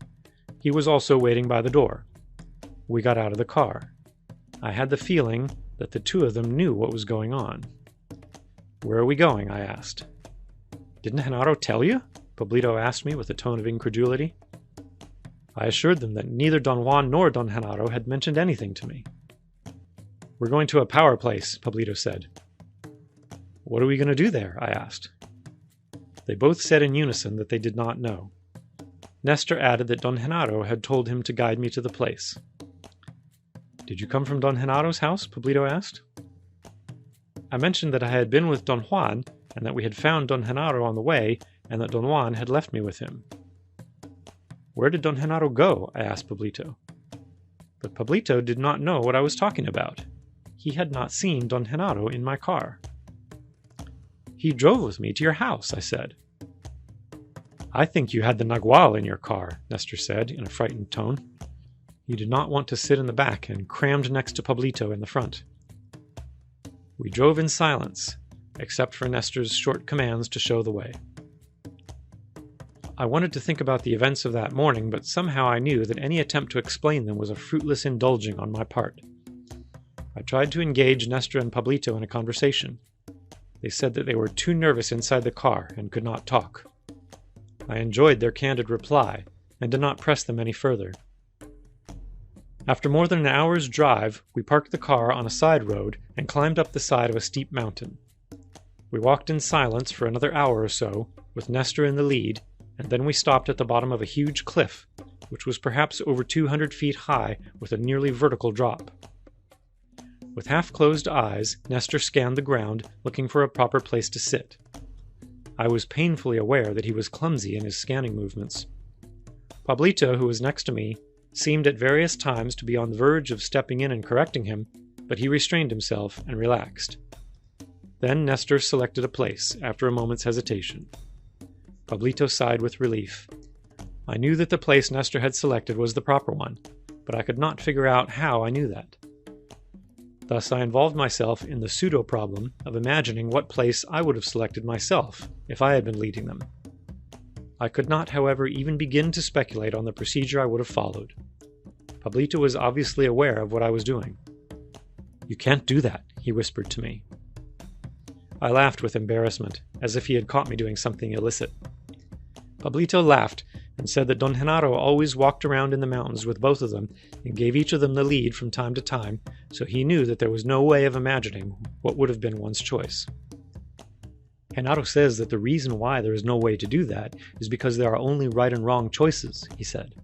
He was also waiting by the door. We got out of the car. I had the feeling that the two of them knew what was going on. "Where are we going?" I asked. "Didn't Genaro tell you?" Pablito asked me with a tone of incredulity. I assured them that neither Don Juan nor Don Genaro had mentioned anything to me. "We're going to a power place," Pablito said. "What are we going to do there?" I asked. They both said in unison that they did not know. Nestor added that Don Genaro had told him to guide me to the place. "Did you come from Don Genaro's house?" Pablito asked. I mentioned that I had been with Don Juan, and that we had found Don Genaro on the way, and that Don Juan had left me with him. "Where did Don Genaro go?" I asked Pablito. But Pablito did not know what I was talking about. He had not seen Don Genaro in my car. "He drove with me to your house," I said. "I think you had the Nagual in your car," Nestor said in a frightened tone. He did not want to sit in the back and crammed next to Pablito in the front. We drove in silence, except for Nestor's short commands to show the way. I wanted to think about the events of that morning, but somehow I knew that any attempt to explain them was a fruitless indulging on my part. I tried to engage Nestor and Pablito in a conversation. They said that they were too nervous inside the car and could not talk. I enjoyed their candid reply and did not press them any further. After more than an hour's drive, we parked the car on a side road and climbed up the side of a steep mountain. We walked in silence for another hour or so, with Nestor in the lead, and then we stopped at the bottom of a huge cliff, which was perhaps over 200 feet high with a nearly vertical drop. With half-closed eyes, Nestor scanned the ground, looking for a proper place to sit. I was painfully aware that he was clumsy in his scanning movements. Pablito, who was next to me, seemed at various times to be on the verge of stepping in and correcting him, but he restrained himself and relaxed. Then Nestor selected a place, after a moment's hesitation. Pablito sighed with relief. I knew that the place Nestor had selected was the proper one, but I could not figure out how I knew that. Thus I involved myself in the pseudo-problem of imagining what place I would have selected myself, if I had been leading them. I could not, however, even begin to speculate on the procedure I would have followed. Pablito was obviously aware of what I was doing. "You can't do that," he whispered to me. I laughed with embarrassment, as if he had caught me doing something illicit. Pablito laughed and said that Don Genaro always walked around in the mountains with both of them and gave each of them the lead from time to time, so he knew that there was no way of imagining what would have been one's choice. "Genaro says that the reason why there is no way to do that is because there are only right and wrong choices," he said.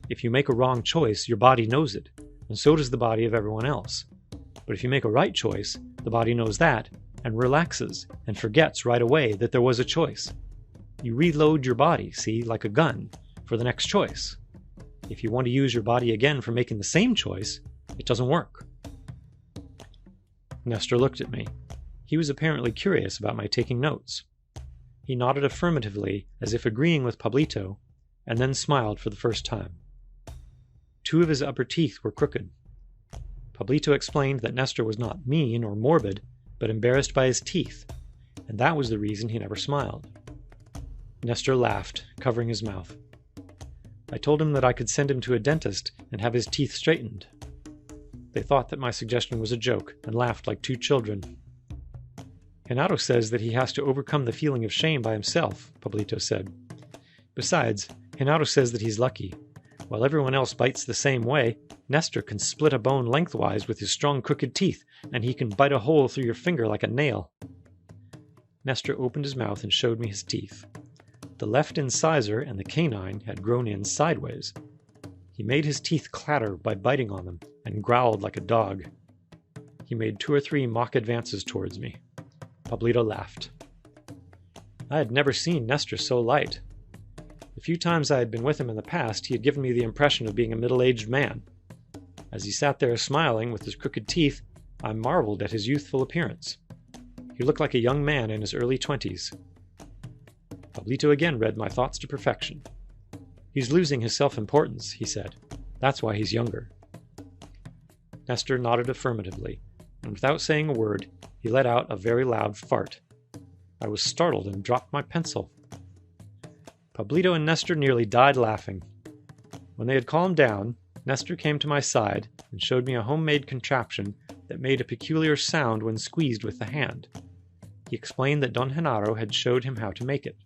"If you make a wrong choice, your body knows it, and so does the body of everyone else. But if you make a right choice, the body knows that, and relaxes, and forgets right away that there was a choice. You reload your body, see, like a gun, for the next choice. If you want to use your body again for making the same choice, it doesn't work." Nestor looked at me. He was apparently curious about my taking notes. He nodded affirmatively, as if agreeing with Pablito, and then smiled for the first time. Two of his upper teeth were crooked. Pablito explained that Nestor was not mean or morbid, but embarrassed by his teeth, and that was the reason he never smiled. Nestor laughed, covering his mouth. I told him that I could send him to a dentist and have his teeth straightened. They thought that my suggestion was a joke and laughed like two children. "Genaro says that he has to overcome the feeling of shame by himself," Pablito said. "Besides, Genaro says that he's lucky. While everyone else bites the same way, Nestor can split a bone lengthwise with his strong crooked teeth, and he can bite a hole through your finger like a nail." Nestor opened his mouth and showed me his teeth. The left incisor and the canine had grown in sideways. He made his teeth clatter by biting on them, and growled like a dog. he made 2 or 3 mock advances towards me. Pablito laughed. I had never seen Nestor so light. The few times I had been with him in the past, he had given me the impression of being a middle-aged man. As he sat there smiling with his crooked teeth, I marveled at his youthful appearance. He looked like a young man in his early 20s. Pablito again read my thoughts to perfection. He's losing his self-importance, he said. That's why he's younger. Nestor nodded affirmatively, and without saying a word, he let out a very loud fart. I was startled and dropped my pencil. Pablito and Nestor nearly died laughing. When they had calmed down, Nestor came to my side and showed me a homemade contraption that made a peculiar sound when squeezed with the hand. He explained that Don Genaro had showed him how to make it.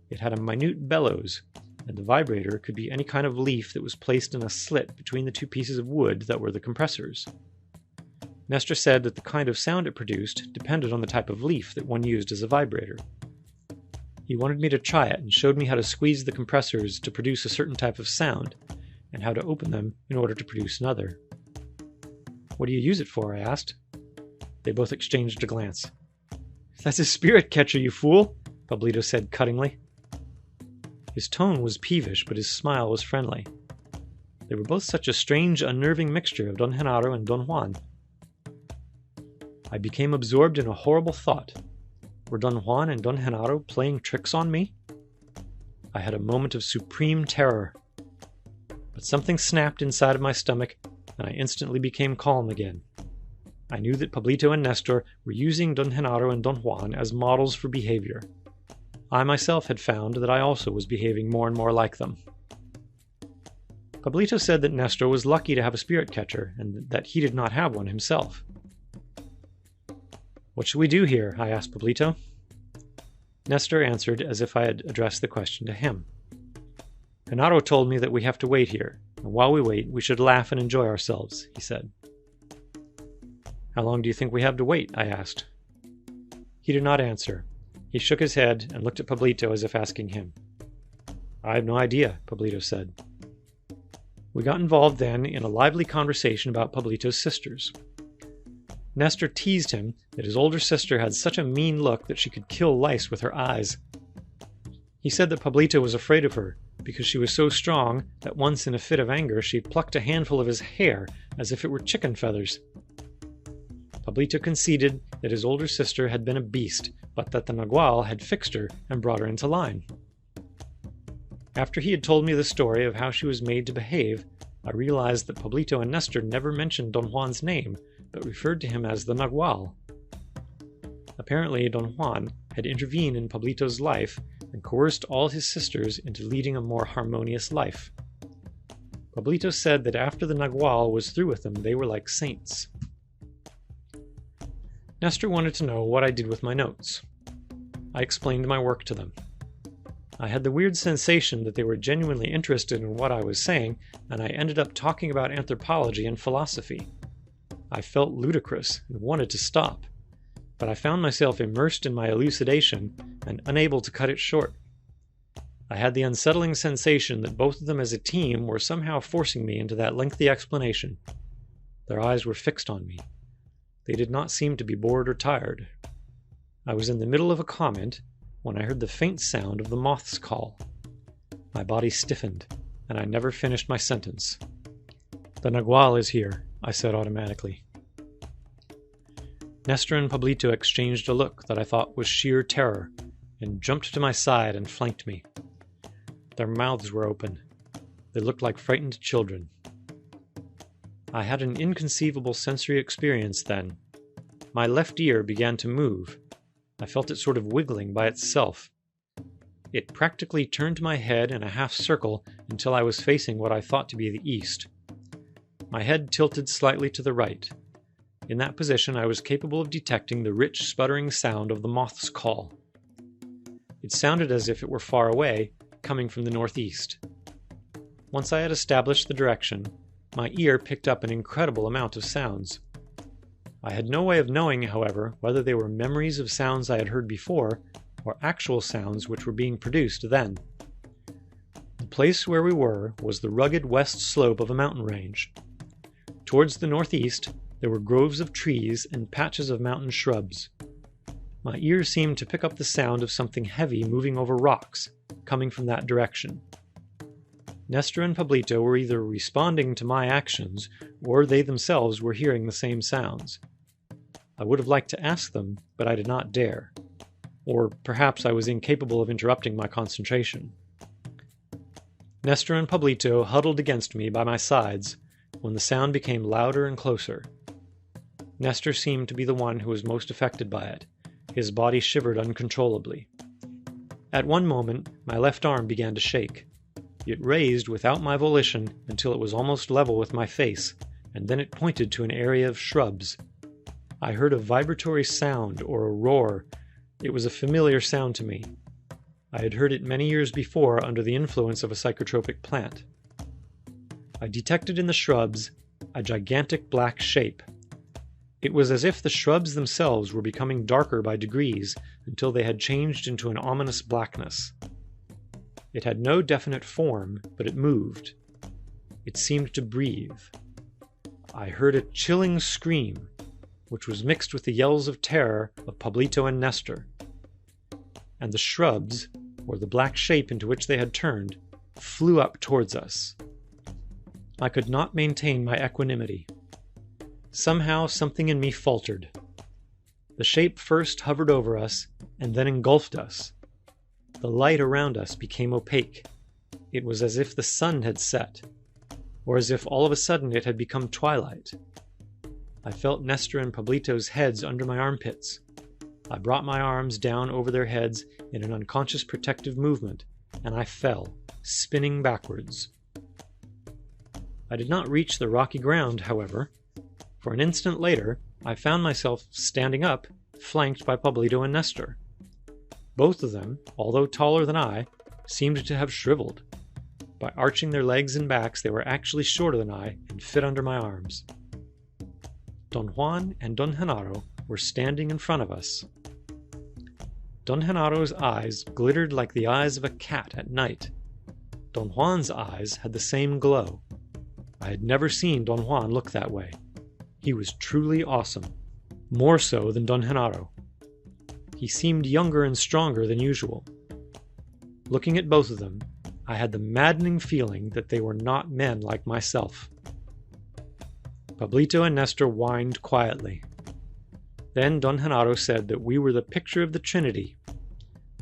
It had a minute bellows, and the vibrator could be any kind of leaf that was placed in a slit between the 2 pieces of wood that were the compressors. Nestor said that the kind of sound it produced depended on the type of leaf that one used as a vibrator. He wanted me to try it and showed me how to squeeze the compressors to produce a certain type of sound, and how to open them in order to produce another. What do you use it for? I asked. They both exchanged a glance. That's a spirit catcher, you fool, Pablito said cuttingly. His tone was peevish, but his smile was friendly. They were both such a strange, unnerving mixture of Don Genaro and Don Juan. I became absorbed in a horrible thought. Were Don Juan and Don Genaro playing tricks on me? I had a moment of supreme terror. But something snapped inside of my stomach, and I instantly became calm again. I knew that Pablito and Nestor were using Don Genaro and Don Juan as models for behavior. I myself had found that I also was behaving more and more like them. Pablito said that Nestor was lucky to have a spirit catcher, and that he did not have one himself. What shall we do here? I asked Pablito. Nestor answered as if I had addressed the question to him. Genaro told me that we have to wait here, and while we wait, we should laugh and enjoy ourselves, he said. How long do you think we have to wait? I asked. He did not answer. He shook his head and looked at Pablito as if asking him. I have no idea, Pablito said. We got involved then in a lively conversation about Pablito's sisters. Nestor teased him that his older sister had such a mean look that she could kill lice with her eyes. He said that Pablito was afraid of her because she was so strong that once in a fit of anger she plucked a handful of his hair as if it were chicken feathers. Pablito conceded that his older sister had been a beast, but that the Nagual had fixed her and brought her into line. After he had told me the story of how she was made to behave, I realized that Pablito and Nestor never mentioned Don Juan's name, but referred to him as the Nagual. Apparently, Don Juan had intervened in Pablito's life and coerced all his sisters into leading a more harmonious life. Pablito said that after the Nagual was through with them, they were like saints. Nestor wanted to know what I did with my notes. I explained my work to them. I had the weird sensation that they were genuinely interested in what I was saying, and I ended up talking about anthropology and philosophy. I felt ludicrous and wanted to stop, but I found myself immersed in my elucidation and unable to cut it short. I had the unsettling sensation that both of them as a team were somehow forcing me into that lengthy explanation. Their eyes were fixed on me. They did not seem to be bored or tired. I was in the middle of a comment when I heard the faint sound of the moth's call. My body stiffened, and I never finished my sentence. The Nagual is here, I said automatically. Nestor and Pablito exchanged a look that I thought was sheer terror, and jumped to my side and flanked me. Their mouths were open. They looked like frightened children. I had an inconceivable sensory experience then. My left ear began to move. I felt it sort of wiggling by itself. It practically turned my head in a half circle until I was facing what I thought to be the east. My head tilted slightly to the right. In that position, I was capable of detecting the rich, sputtering sound of the moth's call. It sounded as if it were far away, coming from the northeast. Once I had established the direction, my ear picked up an incredible amount of sounds. I had no way of knowing, however, whether they were memories of sounds I had heard before, or actual sounds which were being produced then. The place where we were was the rugged west slope of a mountain range. Towards the northeast, There were groves of trees and patches of mountain shrubs. My ears seemed to pick up the sound of something heavy moving over rocks, coming from that direction. Nestor and Pablito were either responding to my actions, or they themselves were hearing the same sounds. I would have liked to ask them, but I did not dare. Or perhaps I was incapable of interrupting my concentration. Nestor and Pablito huddled against me by my sides when the sound became louder and closer. Nestor seemed to be the one who was most affected by it. His body shivered uncontrollably. At one moment, my left arm began to shake. It raised without my volition until it was almost level with my face, and then it pointed to an area of shrubs. I heard a vibratory sound or a roar. It was a familiar sound to me. I had heard it many years before under the influence of a psychotropic plant. I detected in the shrubs a gigantic black shape. It was as if the shrubs themselves were becoming darker by degrees until they had changed into an ominous blackness. It had no definite form, but it moved. It seemed to breathe. I heard a chilling scream, which was mixed with the yells of terror of Pablito and Nestor. And the shrubs, or the black shape into which they had turned, flew up towards us. I could not maintain my equanimity. Somehow something in me faltered. The shape first hovered over us, and then engulfed us. The light around us became opaque. It was as if the sun had set, or as if all of a sudden it had become twilight. I felt Nestor and Pablito's heads under my armpits. I brought my arms down over their heads in an unconscious protective movement, and I fell, spinning backwards. I did not reach the rocky ground, however. For an instant later, I found myself standing up, flanked by Pablito and Nestor. Both of them, although taller than I, seemed to have shriveled. By arching their legs and backs, they were actually shorter than I and fit under my arms. Don Juan and Don Genaro were standing in front of us. Don Genaro's eyes glittered like the eyes of a cat at night. Don Juan's eyes had the same glow. I had never seen Don Juan look that way. He was truly awesome, more so than Don Genaro. He seemed younger and stronger than usual. Looking at both of them, I had the maddening feeling that they were not men like myself. Pablito and Nestor whined quietly. Then Don Genaro said that we were the picture of the Trinity.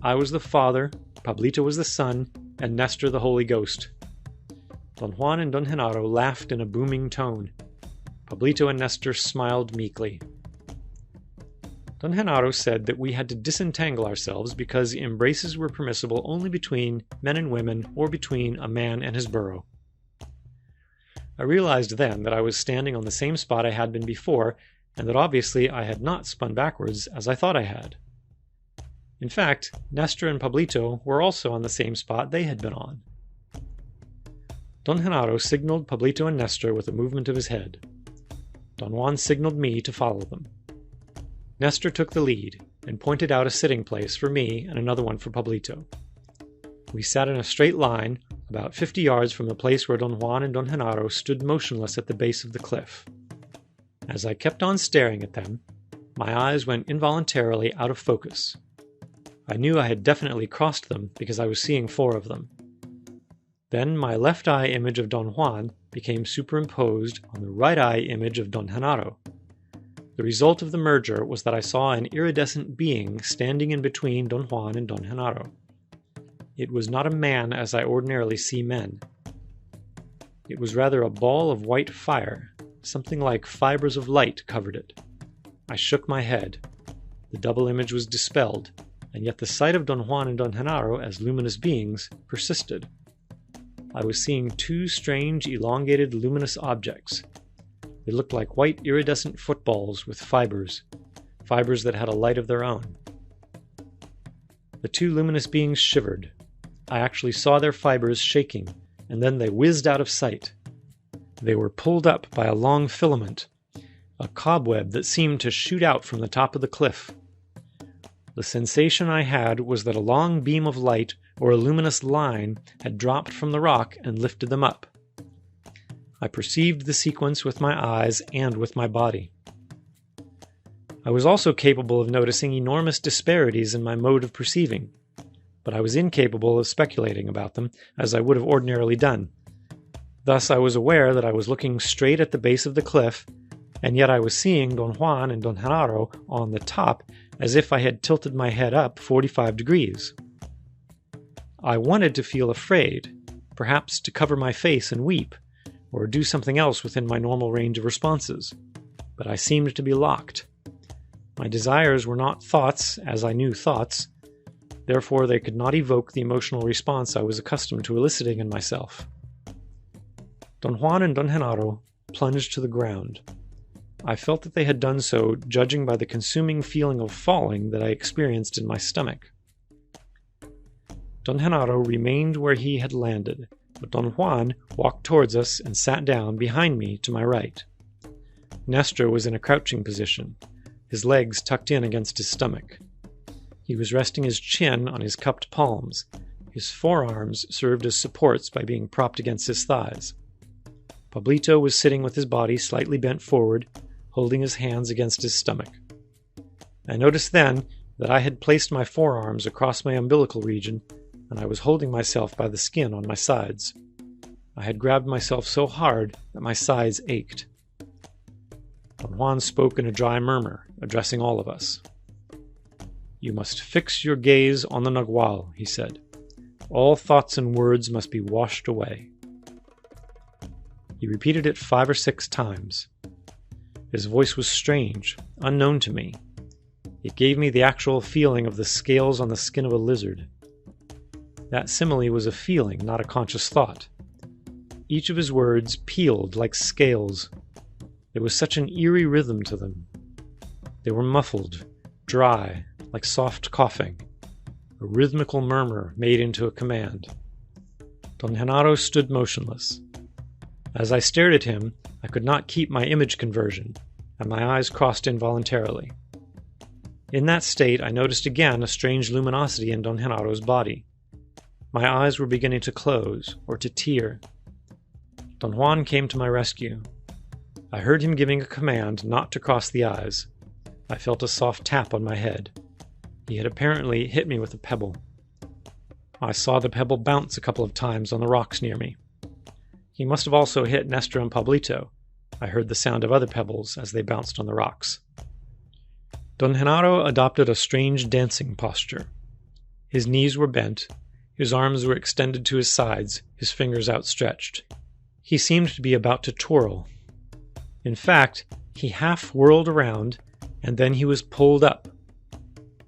I was the Father, Pablito was the Son, and Nestor the Holy Ghost. Don Juan and Don Genaro laughed in a booming tone. Pablito and Nestor smiled meekly. Don Genaro said that we had to disentangle ourselves because embraces were permissible only between men and women or between a man and his burro. I realized then that I was standing on the same spot I had been before, and that obviously I had not spun backwards as I thought I had. In fact, Nestor and Pablito were also on the same spot they had been on. Don Genaro signaled Pablito and Nestor with a movement of his head. Don Juan signaled me to follow them. Nestor took the lead and pointed out a sitting place for me and another one for Pablito. We sat in a straight line, about 50 yards from the place where Don Juan and Don Genaro stood motionless at the base of the cliff. As I kept on staring at them, my eyes went involuntarily out of focus. I knew I had definitely crossed them because I was seeing 4 of them. Then my left eye image of Don Juan became superimposed on the right eye image of Don Genaro. The result of the merger was that I saw an iridescent being standing in between Don Juan and Don Genaro. It was not a man as I ordinarily see men. It was rather a ball of white fire. Something like fibers of light covered it. I shook my head. The double image was dispelled, and yet the sight of Don Juan and Don Genaro as luminous beings persisted. I was seeing 2 strange, elongated, luminous objects. They looked like white iridescent footballs with fibers that had a light of their own. The 2 luminous beings shivered. I actually saw their fibers shaking, and then they whizzed out of sight. They were pulled up by a long filament, a cobweb that seemed to shoot out from the top of the cliff. The sensation I had was that a long beam of light or a luminous line had dropped from the rock and lifted them up. I perceived the sequence with my eyes and with my body. I was also capable of noticing enormous disparities in my mode of perceiving, but I was incapable of speculating about them as I would have ordinarily done. Thus I was aware that I was looking straight at the base of the cliff, and yet I was seeing Don Juan and Don Genaro on the top as if I had tilted my head up 45 degrees. I wanted to feel afraid, perhaps to cover my face and weep, or do something else within my normal range of responses, but I seemed to be locked. My desires were not thoughts, as I knew thoughts, therefore they could not evoke the emotional response I was accustomed to eliciting in myself. Don Juan and Don Genaro plunged to the ground. I felt that they had done so, judging by the consuming feeling of falling that I experienced in my stomach. Don Genaro remained where he had landed, but Don Juan walked towards us and sat down behind me to my right. Nestor was in a crouching position, his legs tucked in against his stomach. He was resting his chin on his cupped palms. His forearms served as supports by being propped against his thighs. Pablito was sitting with his body slightly bent forward, holding his hands against his stomach. I noticed then that I had placed my forearms across my umbilical region, and I was holding myself by the skin on my sides. I had grabbed myself so hard that my sides ached. Don Juan spoke in a dry murmur, addressing all of us. "You must fix your gaze on the Nagual," he said. "All thoughts and words must be washed away." He repeated it 5 or 6 times. His voice was strange, unknown to me. It gave me the actual feeling of the scales on the skin of a lizard. That simile was a feeling, not a conscious thought. Each of his words peeled like scales. There was such an eerie rhythm to them. They were muffled, dry, like soft coughing, a rhythmical murmur made into a command. Don Genaro stood motionless. As I stared at him, I could not keep my image conversion, and my eyes crossed involuntarily. In that state, I noticed again a strange luminosity in Don Genaro's body. My eyes were beginning to close, or to tear. Don Juan came to my rescue. I heard him giving a command not to cross the eyes. I felt a soft tap on my head. He had apparently hit me with a pebble. I saw the pebble bounce a couple of times on the rocks near me. He must have also hit Nestor and Pablito. I heard the sound of other pebbles as they bounced on the rocks. Don Genaro adopted a strange dancing posture. His knees were bent, his arms were extended to his sides, his fingers outstretched. He seemed to be about to twirl. In fact, he half whirled around, and then he was pulled up.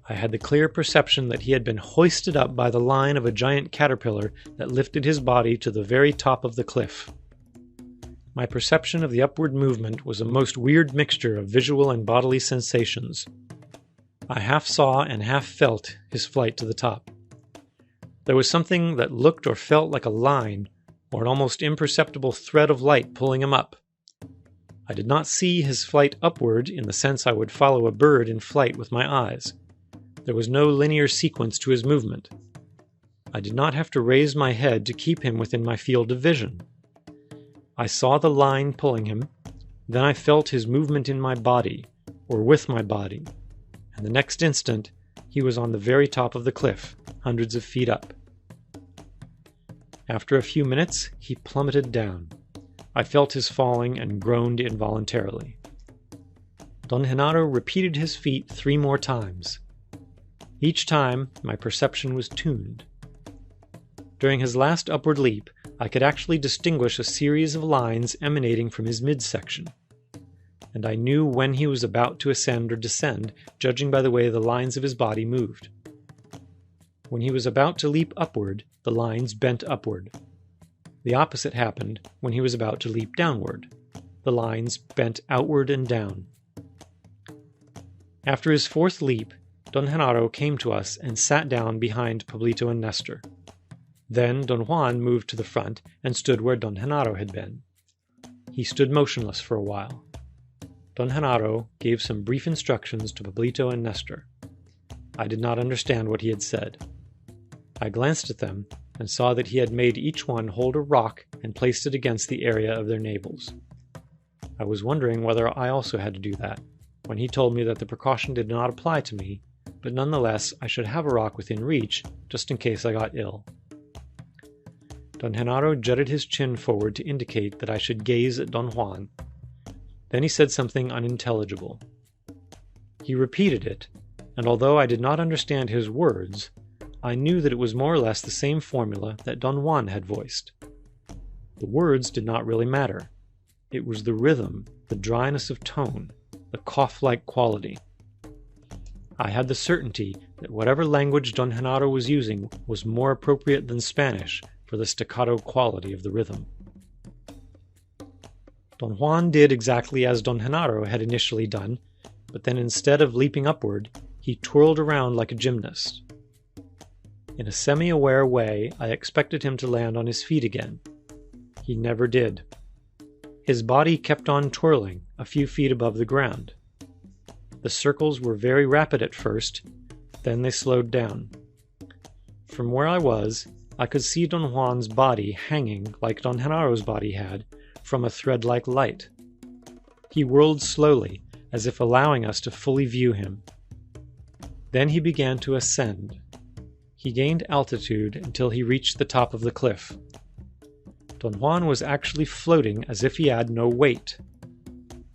I had the clear perception that he had been hoisted up by the line of a giant caterpillar that lifted his body to the very top of the cliff. My perception of the upward movement was a most weird mixture of visual and bodily sensations. I half saw and half felt his flight to the top. There was something that looked or felt like a line, or an almost imperceptible thread of light pulling him up. I did not see his flight upward in the sense I would follow a bird in flight with my eyes. There was no linear sequence to his movement. I did not have to raise my head to keep him within my field of vision. I saw the line pulling him, then I felt his movement in my body, or with my body, and the next instant he was on the very top of the cliff, hundreds of feet up. After a few minutes, he plummeted down. I felt his falling and groaned involuntarily. Don Genaro repeated his feat 3 more times. Each time, my perception was tuned. During his last upward leap, I could actually distinguish a series of lines emanating from his midsection, and I knew when he was about to ascend or descend, judging by the way the lines of his body moved. When he was about to leap upward, the lines bent upward. The opposite happened when he was about to leap downward. The lines bent outward and down. After his 4th leap, Don Genaro came to us and sat down behind Pablito and Nestor. Then Don Juan moved to the front and stood where Don Genaro had been. He stood motionless for a while. Don Genaro gave some brief instructions to Pablito and Nestor. I did not understand what he had said. I glanced at them, and saw that he had made each one hold a rock and placed it against the area of their navels. I was wondering whether I also had to do that, when he told me that the precaution did not apply to me, but nonetheless I should have a rock within reach, just in case I got ill. Don Genaro jutted his chin forward to indicate that I should gaze at Don Juan. Then he said something unintelligible. He repeated it, and although I did not understand his words, I knew that it was more or less the same formula that Don Juan had voiced. The words did not really matter. It was the rhythm, the dryness of tone, the cough-like quality. I had the certainty that whatever language Don Genaro was using was more appropriate than Spanish for the staccato quality of the rhythm. Don Juan did exactly as Don Genaro had initially done, but then instead of leaping upward, he twirled around like a gymnast. In a semi-aware way, I expected him to land on his feet again. He never did. His body kept on twirling, a few feet above the ground. The circles were very rapid at first, then they slowed down. From where I was, I could see Don Juan's body hanging like Don Genaro's body had, from a thread-like light. He whirled slowly, as if allowing us to fully view him. Then he began to ascend. He gained altitude until he reached the top of the cliff. Don Juan was actually floating as if he had no weight.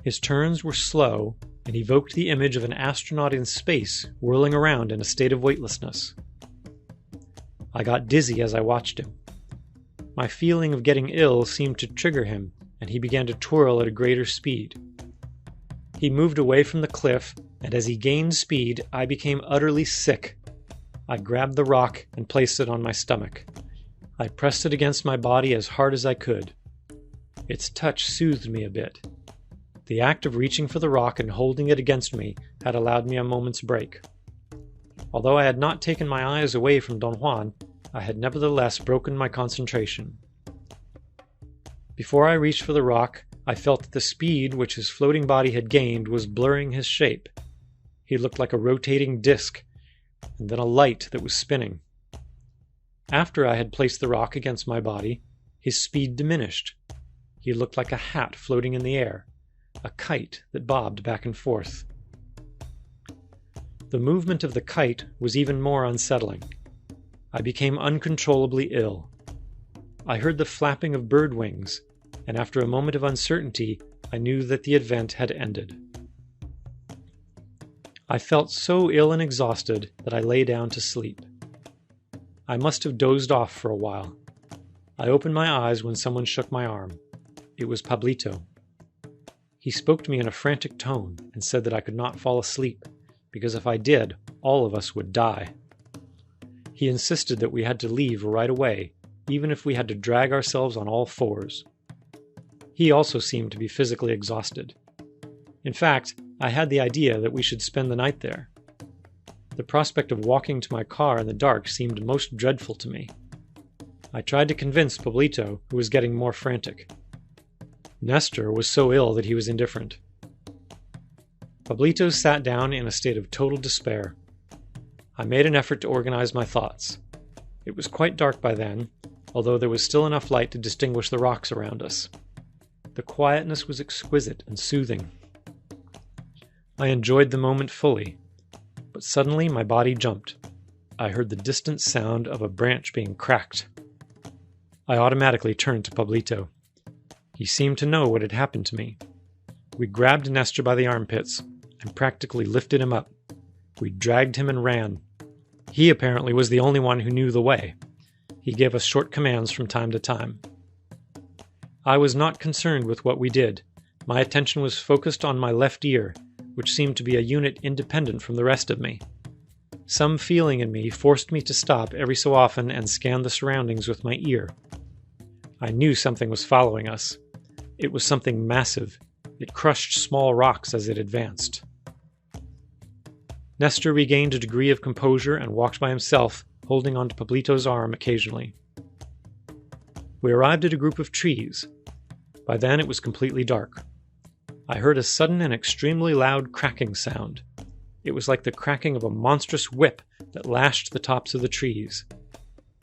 His turns were slow and evoked the image of an astronaut in space whirling around in a state of weightlessness. I got dizzy as I watched him. My feeling of getting ill seemed to trigger him, and he began to twirl at a greater speed. He moved away from the cliff, and as he gained speed, I became utterly sick. I grabbed the rock and placed it on my stomach. I pressed it against my body as hard as I could. Its touch soothed me a bit. The act of reaching for the rock and holding it against me had allowed me a moment's break. Although I had not taken my eyes away from Don Juan, I had nevertheless broken my concentration. Before I reached for the rock, I felt that the speed which his floating body had gained was blurring his shape. He looked like a rotating disc, and then a light that was spinning. After I had placed the rock against my body, his speed diminished. He looked like a hat floating in the air, a kite that bobbed back and forth. The movement of the kite was even more unsettling. I became uncontrollably ill. I heard the flapping of bird wings, and after a moment of uncertainty, I knew that the event had ended. I felt so ill and exhausted that I lay down to sleep. I must have dozed off for a while. I opened my eyes when someone shook my arm. It was Pablito. He spoke to me in a frantic tone and said that I could not fall asleep, because if I did, all of us would die. He insisted that we had to leave right away, even if we had to drag ourselves on all fours. He also seemed to be physically exhausted. In fact, I had the idea that we should spend the night there. The prospect of walking to my car in the dark seemed most dreadful to me. I tried to convince Pablito, who was getting more frantic. Nestor was so ill that he was indifferent. Pablito sat down in a state of total despair. I made an effort to organize my thoughts. It was quite dark by then, although there was still enough light to distinguish the rocks around us. The quietness was exquisite and soothing. I enjoyed the moment fully, but suddenly my body jumped. I heard the distant sound of a branch being cracked. I automatically turned to Pablito. He seemed to know what had happened to me. We grabbed Nestor by the armpits and practically lifted him up. We dragged him and ran. He apparently was the only one who knew the way. He gave us short commands from time to time. I was not concerned with what we did. My attention was focused on my left ear, which seemed to be a unit independent from the rest of me. Some feeling in me forced me to stop every so often and scan the surroundings with my ear. I knew something was following us. It was something massive. It crushed small rocks as it advanced. Nestor regained a degree of composure and walked by himself, holding onto Pablito's arm occasionally. We arrived at a group of trees. By then it was completely dark. I heard a sudden and extremely loud cracking sound. It was like the cracking of a monstrous whip that lashed the tops of the trees.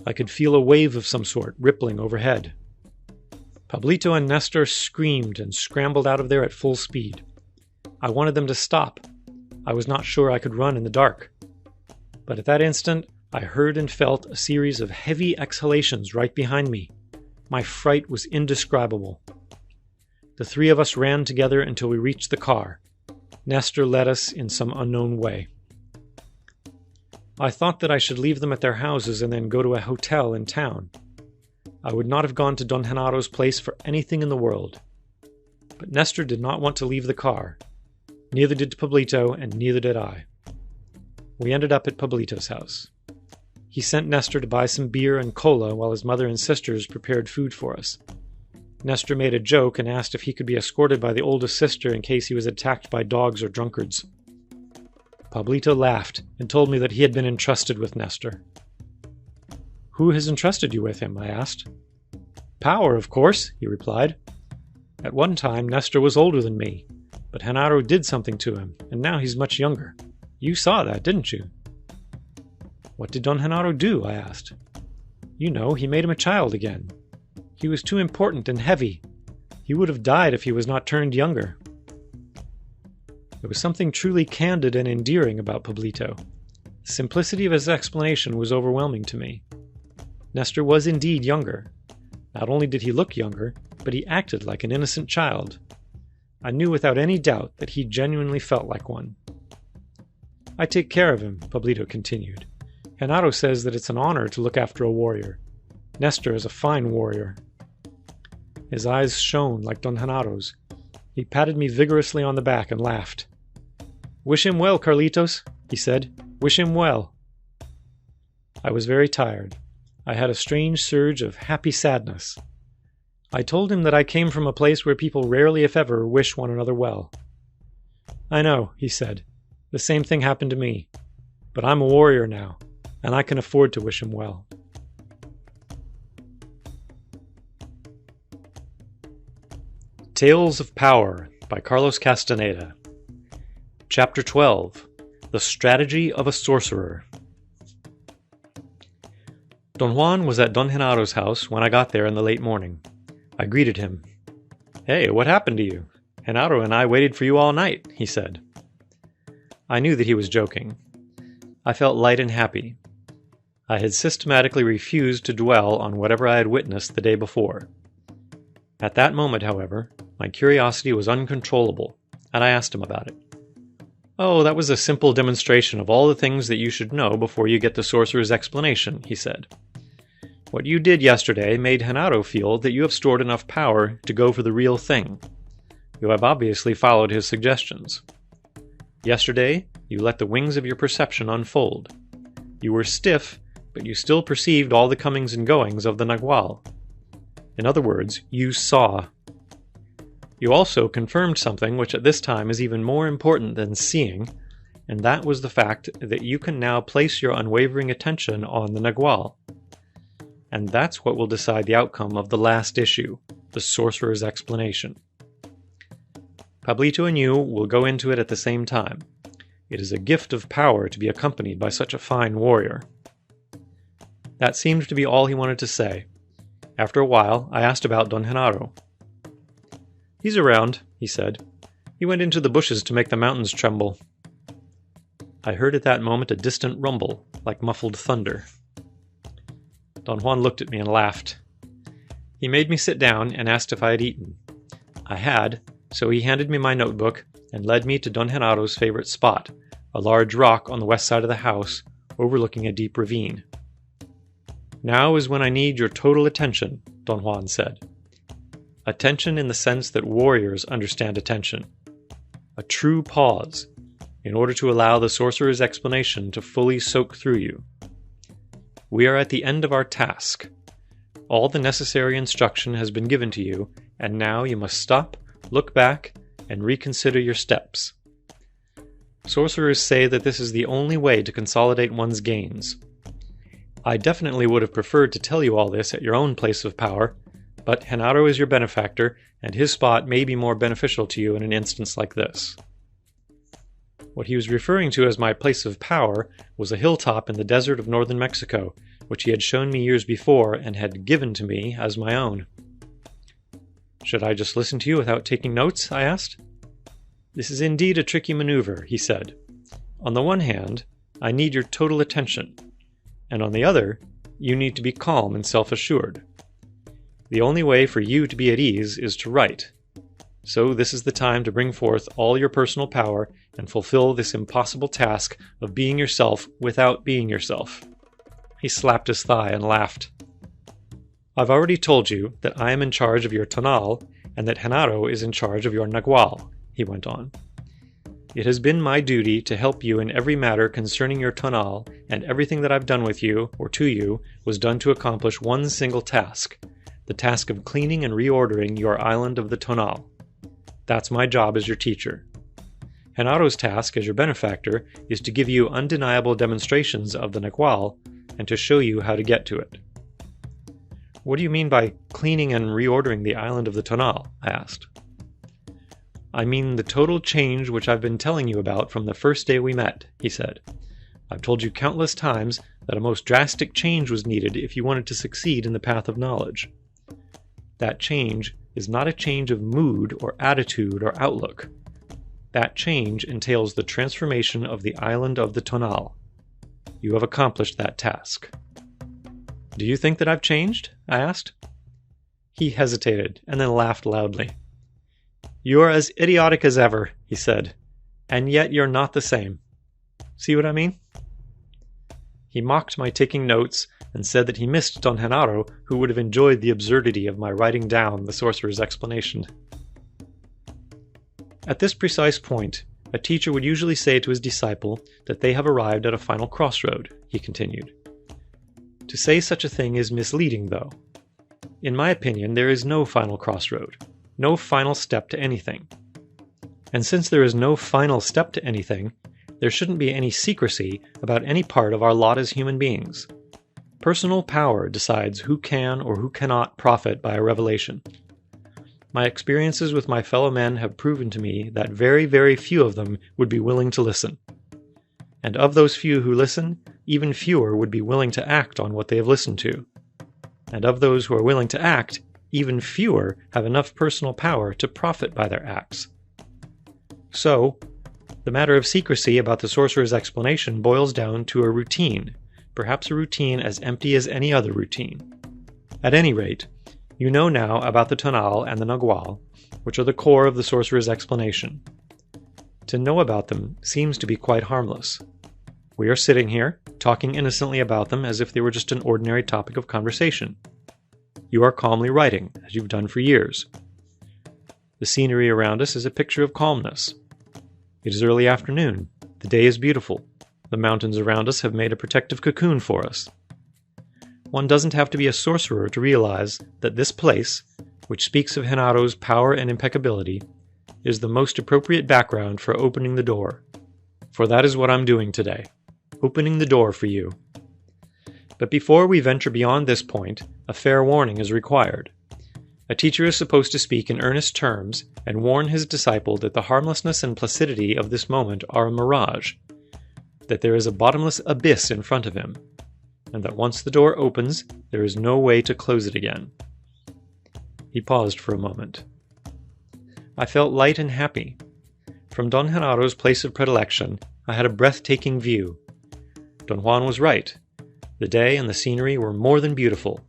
I could feel a wave of some sort rippling overhead. Pablito and Nestor screamed and scrambled out of there at full speed. I wanted them to stop. I was not sure I could run in the dark. But at that instant, I heard and felt a series of heavy exhalations right behind me. My fright was indescribable. The three of us ran together until we reached the car. Nestor led us in some unknown way. I thought that I should leave them at their houses and then go to a hotel in town. I would not have gone to Don Genaro's place for anything in the world. But Nestor did not want to leave the car. Neither did Pablito, and neither did I. We ended up at Pablito's house. He sent Nestor to buy some beer and cola while his mother and sisters prepared food for us. Nestor made a joke and asked if he could be escorted by the oldest sister in case he was attacked by dogs or drunkards. Pablito laughed and told me that he had been entrusted with Nestor. "Who has entrusted you with him?" I asked. "Power, of course," he replied. "At one time, Nestor was older than me, but Genaro did something to him, and now he's much younger. You saw that, didn't you?" "What did Don Genaro do?" I asked. "You know, he made him a child again. He was too important and heavy. He would have died if he was not turned younger." There was something truly candid and endearing about Pablito. The simplicity of his explanation was overwhelming to me. Nestor was indeed younger. Not only did he look younger, but he acted like an innocent child. I knew without any doubt that he genuinely felt like one. "I take care of him," Pablito continued. "Genaro says that it's an honor to look after a warrior. Nestor is a fine warrior." His eyes shone like Don Genaro's. He patted me vigorously on the back and laughed. "Wish him well, Carlitos," he said. "Wish him well." I was very tired. I had a strange surge of happy sadness. I told him that I came from a place where people rarely, if ever, wish one another well. "I know," he said. "The same thing happened to me. But I'm a warrior now, and I can afford to wish him well." Tales of Power by Carlos Castaneda. Chapter 12. The Strategy of a Sorcerer. Don Juan was at Don Genaro's house when I got there in the late morning. I greeted him. "Hey, what happened to you? Genaro and I waited for you all night," he said. I knew that he was joking. I felt light and happy. I had systematically refused to dwell on whatever I had witnessed the day before. At that moment, however, my curiosity was uncontrollable, and I asked him about it. "Oh, that was a simple demonstration of all the things that you should know before you get the sorcerer's explanation," he said. "What you did yesterday made Genaro feel that you have stored enough power to go for the real thing. You have obviously followed his suggestions. Yesterday, you let the wings of your perception unfold. You were stiff, but you still perceived all the comings and goings of the Nagual. In other words, you saw. You also confirmed something which at this time is even more important than seeing, and that was the fact that you can now place your unwavering attention on the Nagual. And that's what will decide the outcome of the last issue, the Sorcerer's explanation. Pablito and you will go into it at the same time. It is a gift of power to be accompanied by such a fine warrior." That seemed to be all he wanted to say. After a while, I asked about Don Genaro. "He's around," he said. "He went into the bushes to make the mountains tremble." I heard at that moment a distant rumble, like muffled thunder. Don Juan looked at me and laughed. He made me sit down and asked if I had eaten. I had, so he handed me my notebook and led me to Don Genaro's favorite spot, a large rock on the west side of the house, overlooking a deep ravine. "Now is when I need your total attention," Don Juan said. Attention in the sense that warriors understand attention. A true pause, in order to allow the sorcerer's explanation to fully soak through you. We are at the end of our task. All the necessary instruction has been given to you, and now you must stop, look back, and reconsider your steps. Sorcerers say that this is the only way to consolidate one's gains. I definitely would have preferred to tell you all this at your own place of power, but Genaro is your benefactor, and his spot may be more beneficial to you in an instance like this. What he was referring to as my place of power was a hilltop in the desert of northern Mexico, which he had shown me years before and had given to me as my own. "Should I just listen to you without taking notes?" I asked. "This is indeed a tricky maneuver," he said. "On the one hand, I need your total attention, and on the other, you need to be calm and self-assured. The only way for you to be at ease is to write. So this is the time to bring forth all your personal power and fulfill this impossible task of being yourself without being yourself." He slapped his thigh and laughed. "I've already told you that I am in charge of your Tonal and that Genaro is in charge of your Nagual," he went on. "It has been my duty to help you in every matter concerning your Tonal, and everything that I've done with you, or to you, was done to accomplish one single task, the task of cleaning and reordering your island of the Tonal. That's my job as your teacher. Genaro's task as your benefactor is to give you undeniable demonstrations of the Nagual and to show you how to get to it." "What do you mean by cleaning and reordering the island of the Tonal?" I asked. "I mean the total change which I've been telling you about from the first day we met," he said. "I've told you countless times that a most drastic change was needed if you wanted to succeed in the path of knowledge. That change is not a change of mood or attitude or outlook. That change entails the transformation of the island of the Tonal. You have accomplished that task." "Do you think that I've changed?" I asked. He hesitated and then laughed loudly. "You're as idiotic as ever," he said, "and yet you're not the same. See what I mean?" He mocked my taking notes and said that he missed Don Genaro, who would have enjoyed the absurdity of my writing down the sorcerer's explanation. At this precise point, a teacher would usually say to his disciple that they have arrived at a final crossroad, he continued. To say such a thing is misleading, though. In my opinion, there is no final crossroad, no final step to anything. And since there is no final step to anything, there shouldn't be any secrecy about any part of our lot as human beings. Personal power decides who can or who cannot profit by a revelation. My experiences with my fellow men have proven to me that very, very few of them would be willing to listen. And of those few who listen, even fewer would be willing to act on what they have listened to. And of those who are willing to act, even fewer have enough personal power to profit by their acts. So, the matter of secrecy about the sorcerer's explanation boils down to a routine, perhaps a routine as empty as any other routine. At any rate, you know now about the Tonal and the Nagual, which are the core of the sorcerer's explanation. To know about them seems to be quite harmless. We are sitting here, talking innocently about them as if they were just an ordinary topic of conversation. You are calmly writing, as you've done for years. The scenery around us is a picture of calmness. It is early afternoon. The day is beautiful. The mountains around us have made a protective cocoon for us. One doesn't have to be a sorcerer to realize that this place, which speaks of Genaro's power and impeccability, is the most appropriate background for opening the door. For that is what I'm doing today, opening the door for you. But before we venture beyond this point, a fair warning is required. A teacher is supposed to speak in earnest terms and warn his disciple that the harmlessness and placidity of this moment are a mirage, that there is a bottomless abyss in front of him, and that once the door opens, there is no way to close it again. He paused for a moment. I felt light and happy. From Don Genaro's place of predilection, I had a breathtaking view. Don Juan was right. The day and the scenery were more than beautiful.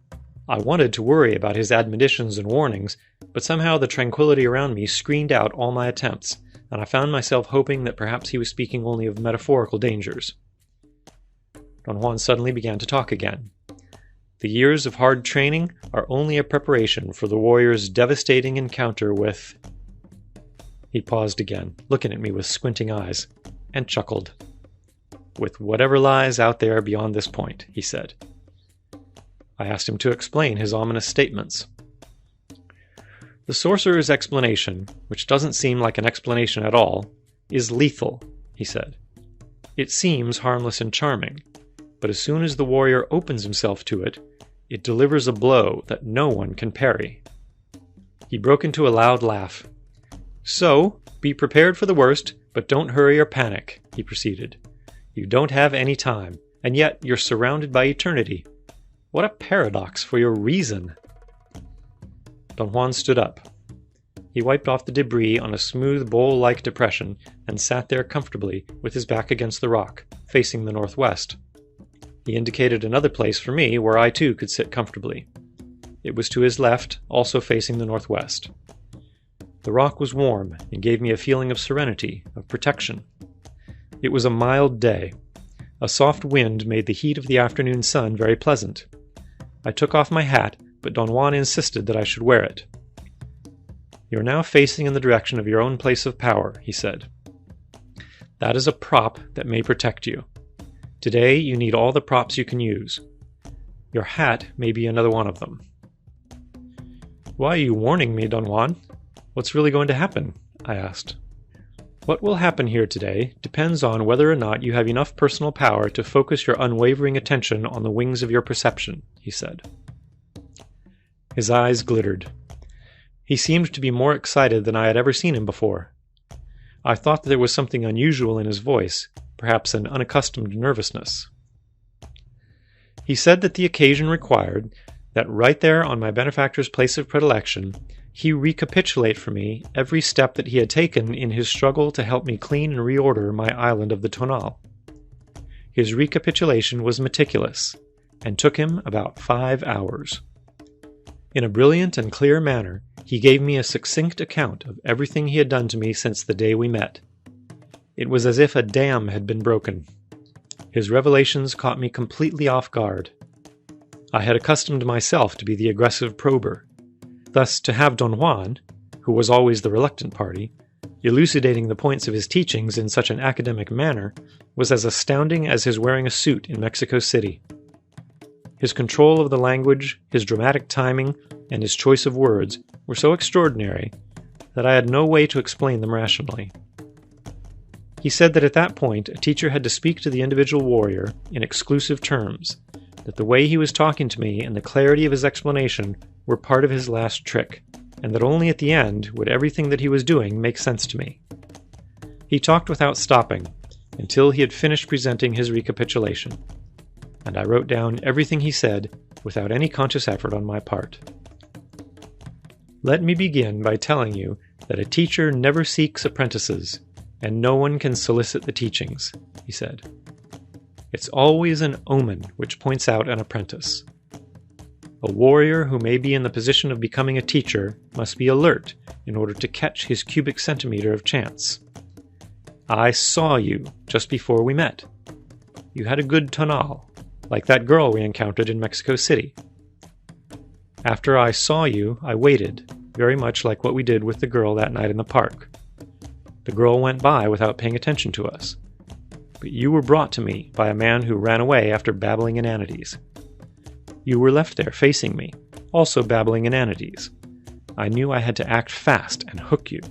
I wanted to worry about his admonitions and warnings, but somehow the tranquility around me screened out all my attempts, and I found myself hoping that perhaps he was speaking only of metaphorical dangers. Don Juan suddenly began to talk again. The years of hard training are only a preparation for the warrior's devastating encounter with... He paused again, looking at me with squinting eyes, and chuckled. With whatever lies out there beyond this point, he said. I asked him to explain his ominous statements. The sorcerer's explanation, which doesn't seem like an explanation at all, is lethal, he said. It seems harmless and charming, but as soon as the warrior opens himself to it, it delivers a blow that no one can parry. He broke into a loud laugh. So, be prepared for the worst, but But don't hurry or panic, he proceeded. You don't have any time, and yet you're surrounded by eternity. What a paradox for your reason! Don Juan stood up. He wiped off the debris on a smooth bowl-like depression and sat there comfortably with his back against the rock, facing the northwest. He indicated another place for me where I too could sit comfortably. It was to his left, also facing the northwest. The rock was warm and gave me a feeling of serenity, of protection. It was a mild day. A soft wind made the heat of the afternoon sun very pleasant. I took off my hat, but Don Juan insisted that I should wear it. You are now facing in the direction of your own place of power, he said. That is a prop that may protect you. Today you need all the props you can use. Your hat may be another one of them. Why are you warning me, Don Juan? What's really going to happen? I asked. What will happen here today depends on whether or not you have enough personal power to focus your unwavering attention on the wings of your perception, he said. His eyes glittered. He seemed to be more excited than I had ever seen him before. I thought that there was something unusual in his voice, perhaps an unaccustomed nervousness. He said that the occasion required that right there on my benefactor's place of predilection, he recapitulate for me every step that he had taken in his struggle to help me clean and reorder my island of the Tonal. His recapitulation was meticulous, and took him about 5 hours. In a brilliant and clear manner, he gave me a succinct account of everything he had done to me since the day we met. It was as if a dam had been broken. His revelations caught me completely off guard. I had accustomed myself to be the aggressive prober. Thus, to have Don Juan, who was always the reluctant party, elucidating the points of his teachings in such an academic manner was as astounding as his wearing a suit in Mexico City. His control of the language, his dramatic timing, and his choice of words were so extraordinary that I had no way to explain them rationally. He said that at that point a teacher had to speak to the individual warrior in exclusive terms, that the way he was talking to me and the clarity of his explanation were part of his last trick, and that only at the end would everything that he was doing make sense to me. He talked without stopping, until he had finished presenting his recapitulation, and I wrote down everything he said without any conscious effort on my part. Let me begin by telling you that a teacher never seeks apprentices, and no one can solicit the teachings, he said. It's always an omen which points out an apprentice. A warrior who may be in the position of becoming a teacher must be alert in order to catch his cubic centimeter of chance. I saw you just before we met. You had a good tonal, like that girl we encountered in Mexico City. After I saw you, I waited, very much like what we did with the girl that night in the park. The girl went by without paying attention to us. But you were brought to me by a man who ran away after babbling inanities. You were left there facing me, also babbling inanities. I knew I had to act fast and hook you.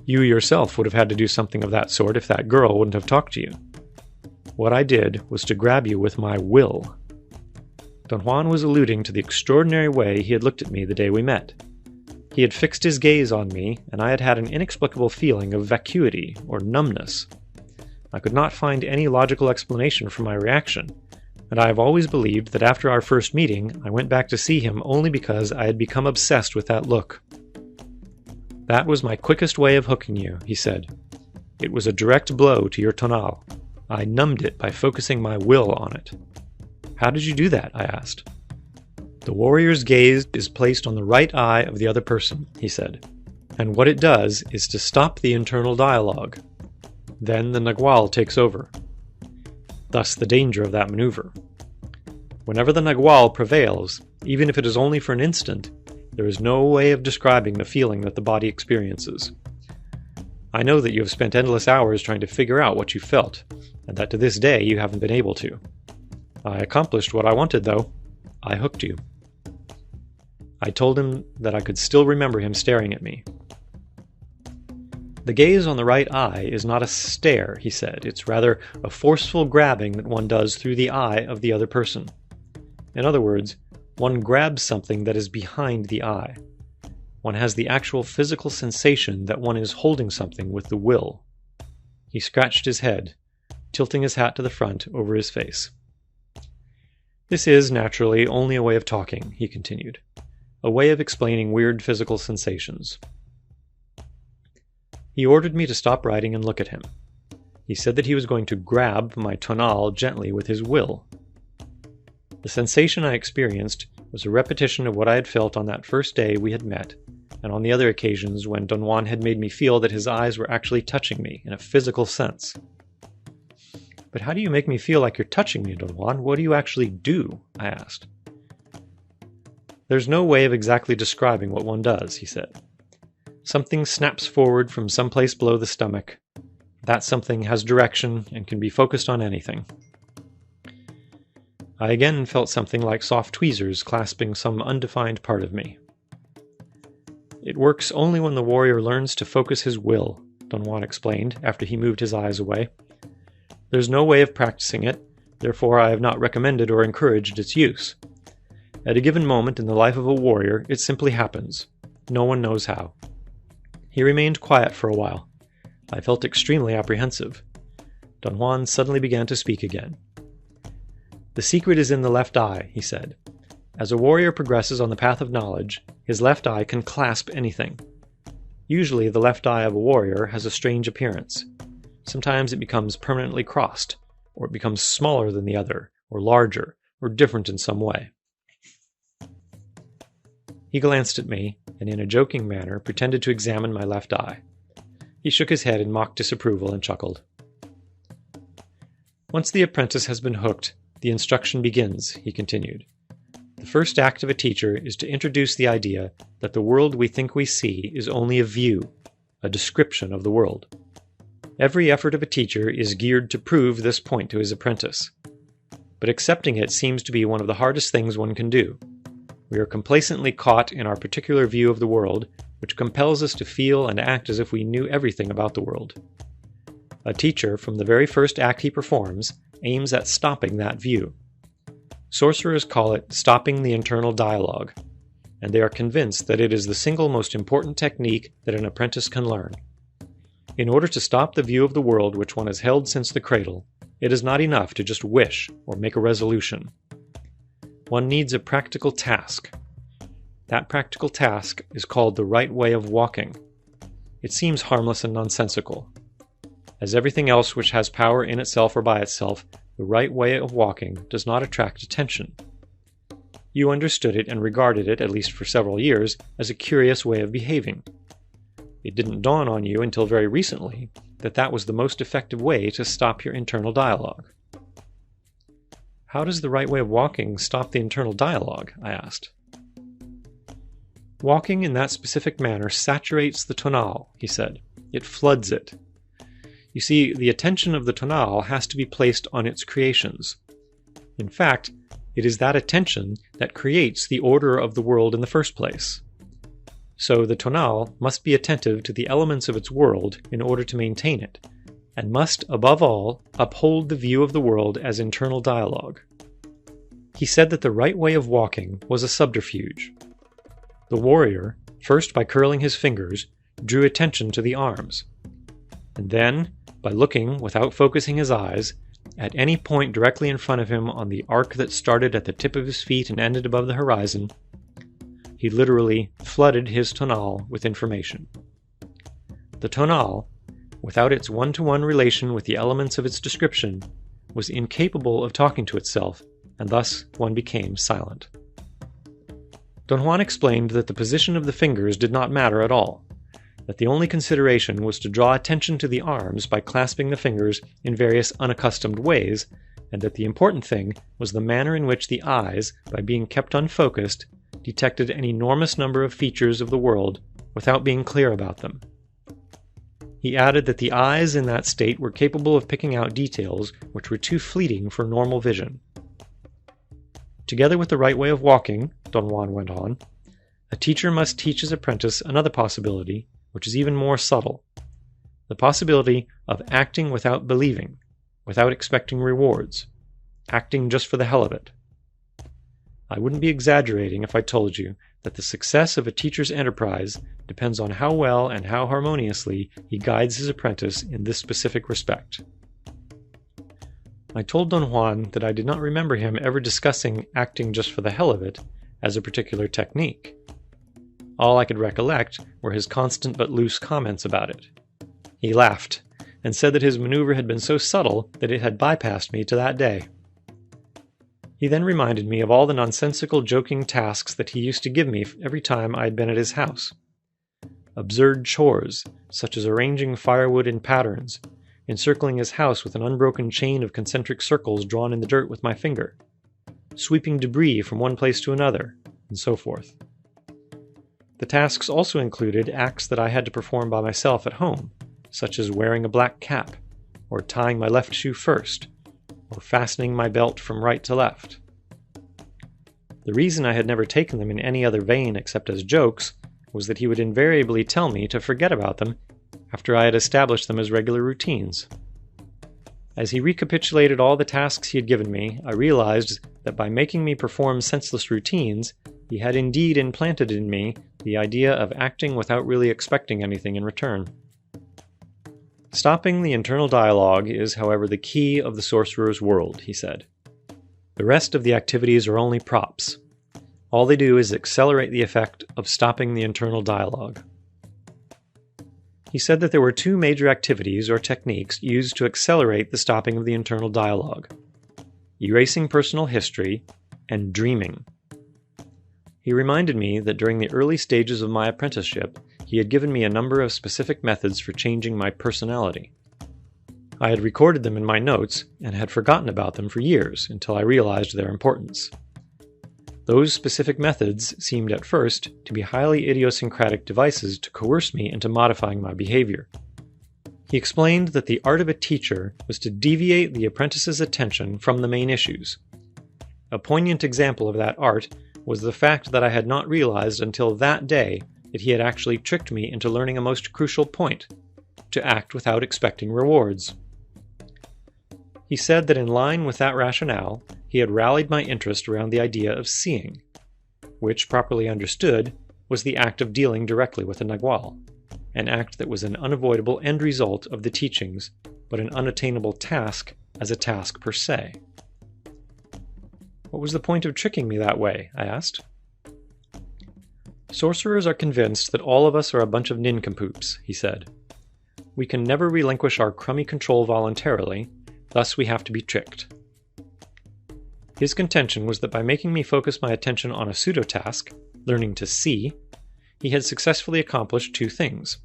You yourself would have had to do something of that sort if that girl wouldn't have talked to you. What I did was to grab you with my will. Don Juan was alluding to the extraordinary way he had looked at me the day we met. He had fixed his gaze on me, and I had had an inexplicable feeling of vacuity or numbness. I could not find any logical explanation for my reaction, and I have always believed that after our first meeting I went back to see him only because I had become obsessed with that look. That was my quickest way of hooking you, he said. It was a direct blow to your tonal. I numbed it by focusing my will on it. How did you do that? I asked. The warrior's gaze is placed on the right eye of the other person, he said, and what it does is to stop the internal dialogue. Then the Nagual takes over. Thus the danger of that maneuver. Whenever the Nagual prevails, even if it is only for an instant, there is no way of describing the feeling that the body experiences. I know that you have spent endless hours trying to figure out what you felt, and that to this day you haven't been able to. I accomplished what I wanted, though. I hooked you. I told him that I could still remember him staring at me. The gaze on the right eye is not a stare, he said. It's rather a forceful grabbing that one does through the eye of the other person. In other words, one grabs something that is behind the eye. One has the actual physical sensation that one is holding something with the will. He scratched his head, tilting his hat to the front over his face. "This is, naturally, only a way of talking," he continued. "A way of explaining weird physical sensations." He ordered me to stop writing and look at him. He said that he was going to grab my tonal gently with his will. The sensation I experienced was a repetition of what I had felt on that first day we had met, and on the other occasions when Don Juan had made me feel that his eyes were actually touching me in a physical sense. "But how do you make me feel like you're touching me, Don Juan? What do you actually do?" I asked. "There's no way of exactly describing what one does," he said. "Something snaps forward from someplace below the stomach. That something has direction and can be focused on anything." I again felt something like soft tweezers clasping some undefined part of me. "It works only when the warrior learns to focus his will," Don Juan explained after he moved his eyes away. "There's no way of practicing it, therefore I have not recommended or encouraged its use. At a given moment in the life of a warrior, it simply happens. No one knows how." He remained quiet for a while. I felt extremely apprehensive. Don Juan suddenly began to speak again. "The secret is in the left eye," he said. "As a warrior progresses on the path of knowledge, his left eye can clasp anything. Usually the left eye of a warrior has a strange appearance. Sometimes it becomes permanently crossed, or it becomes smaller than the other, or larger, or different in some way." He glanced at me, and in a joking manner pretended to examine my left eye. He shook his head in mock disapproval and chuckled. "Once the apprentice has been hooked, the instruction begins," he continued. "The first act of a teacher is to introduce the idea that the world we think we see is only a view, a description of the world. Every effort of a teacher is geared to prove this point to his apprentice. But accepting it seems to be one of the hardest things one can do. We are complacently caught in our particular view of the world, which compels us to feel and act as if we knew everything about the world. A teacher, from the very first act he performs, aims at stopping that view. Sorcerers call it stopping the internal dialogue, and they are convinced that it is the single most important technique that an apprentice can learn. In order to stop the view of the world which one has held since the cradle, it is not enough to just wish or make a resolution. One needs a practical task. That practical task is called the right way of walking. It seems harmless and nonsensical. As everything else which has power in itself or by itself, the right way of walking does not attract attention. You understood it and regarded it, at least for several years, as a curious way of behaving. It didn't dawn on you until very recently that that was the most effective way to stop your internal dialogue." "How does the right way of walking stop the internal dialogue?" I asked. "Walking in that specific manner saturates the tonal," he said. "It floods it. You see, the attention of the tonal has to be placed on its creations. In fact, it is that attention that creates the order of the world in the first place. So the tonal must be attentive to the elements of its world in order to maintain it, and must, above all, uphold the view of the world as internal dialogue." He said that the right way of walking was a subterfuge. The warrior, first by curling his fingers, drew attention to the arms, and then, by looking, without focusing his eyes, at any point directly in front of him on the arc that started at the tip of his feet and ended above the horizon, he literally flooded his tonal with information. The tonal, without its one-to-one relation with the elements of its description, was incapable of talking to itself, and thus one became silent. Don Juan explained that the position of the fingers did not matter at all, that the only consideration was to draw attention to the arms by clasping the fingers in various unaccustomed ways, and that the important thing was the manner in which the eyes, by being kept unfocused, detected an enormous number of features of the world without being clear about them. He added that the eyes in that state were capable of picking out details which were too fleeting for normal vision. Together with the right way of walking, Don Juan went on, a teacher must teach his apprentice another possibility, which is even more subtle, the possibility of acting without believing, without expecting rewards, acting just for the hell of it. I wouldn't be exaggerating if I told you that the success of a teacher's enterprise depends on how well and how harmoniously he guides his apprentice in this specific respect. I told Don Juan that I did not remember him ever discussing acting just for the hell of it as a particular technique. All I could recollect were his constant but loose comments about it. He laughed, and said that his maneuver had been so subtle that it had bypassed me to that day. He then reminded me of all the nonsensical joking tasks that he used to give me every time I had been at his house. Absurd chores, such as arranging firewood in patterns, encircling his house with an unbroken chain of concentric circles drawn in the dirt with my finger, sweeping debris from one place to another, and so forth. The tasks also included acts that I had to perform by myself at home, such as wearing a black cap, or tying my left shoe first, or fastening my belt from right to left. The reason I had never taken them in any other vein except as jokes was that he would invariably tell me to forget about them after I had established them as regular routines. As he recapitulated all the tasks he had given me, I realized that by making me perform senseless routines, he had indeed implanted in me the idea of acting without really expecting anything in return. Stopping the internal dialogue is, however, the key of the sorcerer's world, he said. The rest of the activities are only props. All they do is accelerate the effect of stopping the internal dialogue. He said that there were two major activities or techniques used to accelerate the stopping of the internal dialogue: erasing personal history and dreaming. He reminded me that during the early stages of my apprenticeship, he had given me a number of specific methods for changing my personality. I had recorded them in my notes and had forgotten about them for years until I realized their importance. Those specific methods seemed at first to be highly idiosyncratic devices to coerce me into modifying my behavior. He explained that the art of a teacher was to deviate the apprentice's attention from the main issues. A poignant example of that art was the fact that I had not realized until that day that he had actually tricked me into learning a most crucial point: to act without expecting rewards. He said that in line with that rationale, he had rallied my interest around the idea of seeing, which, properly understood, was the act of dealing directly with a Nagual, an act that was an unavoidable end result of the teachings, but an unattainable task as a task per se. What was the point of tricking me that way? I asked. Sorcerers are convinced that all of us are a bunch of nincompoops, he said. We can never relinquish our crummy control voluntarily, thus we have to be tricked. His contention was that by making me focus my attention on a pseudo-task, learning to see, he had successfully accomplished two things.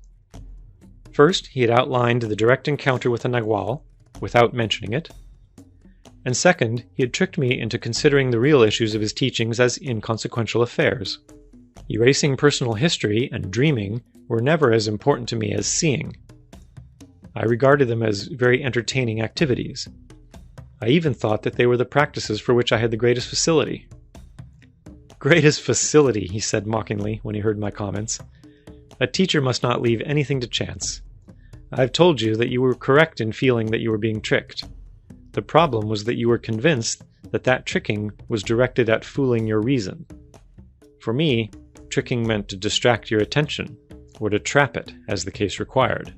First, he had outlined the direct encounter with a Nagual, without mentioning it. And second, he had tricked me into considering the real issues of his teachings as inconsequential affairs. Erasing personal history and dreaming were never as important to me as seeing. I regarded them as very entertaining activities. I even thought that they were the practices for which I had the greatest facility. Greatest facility, he said mockingly when he heard my comments. A teacher must not leave anything to chance. I've told you that you were correct in feeling that you were being tricked. The problem was that you were convinced that that tricking was directed at fooling your reason. For me, tricking meant to distract your attention, or to trap it, as the case required.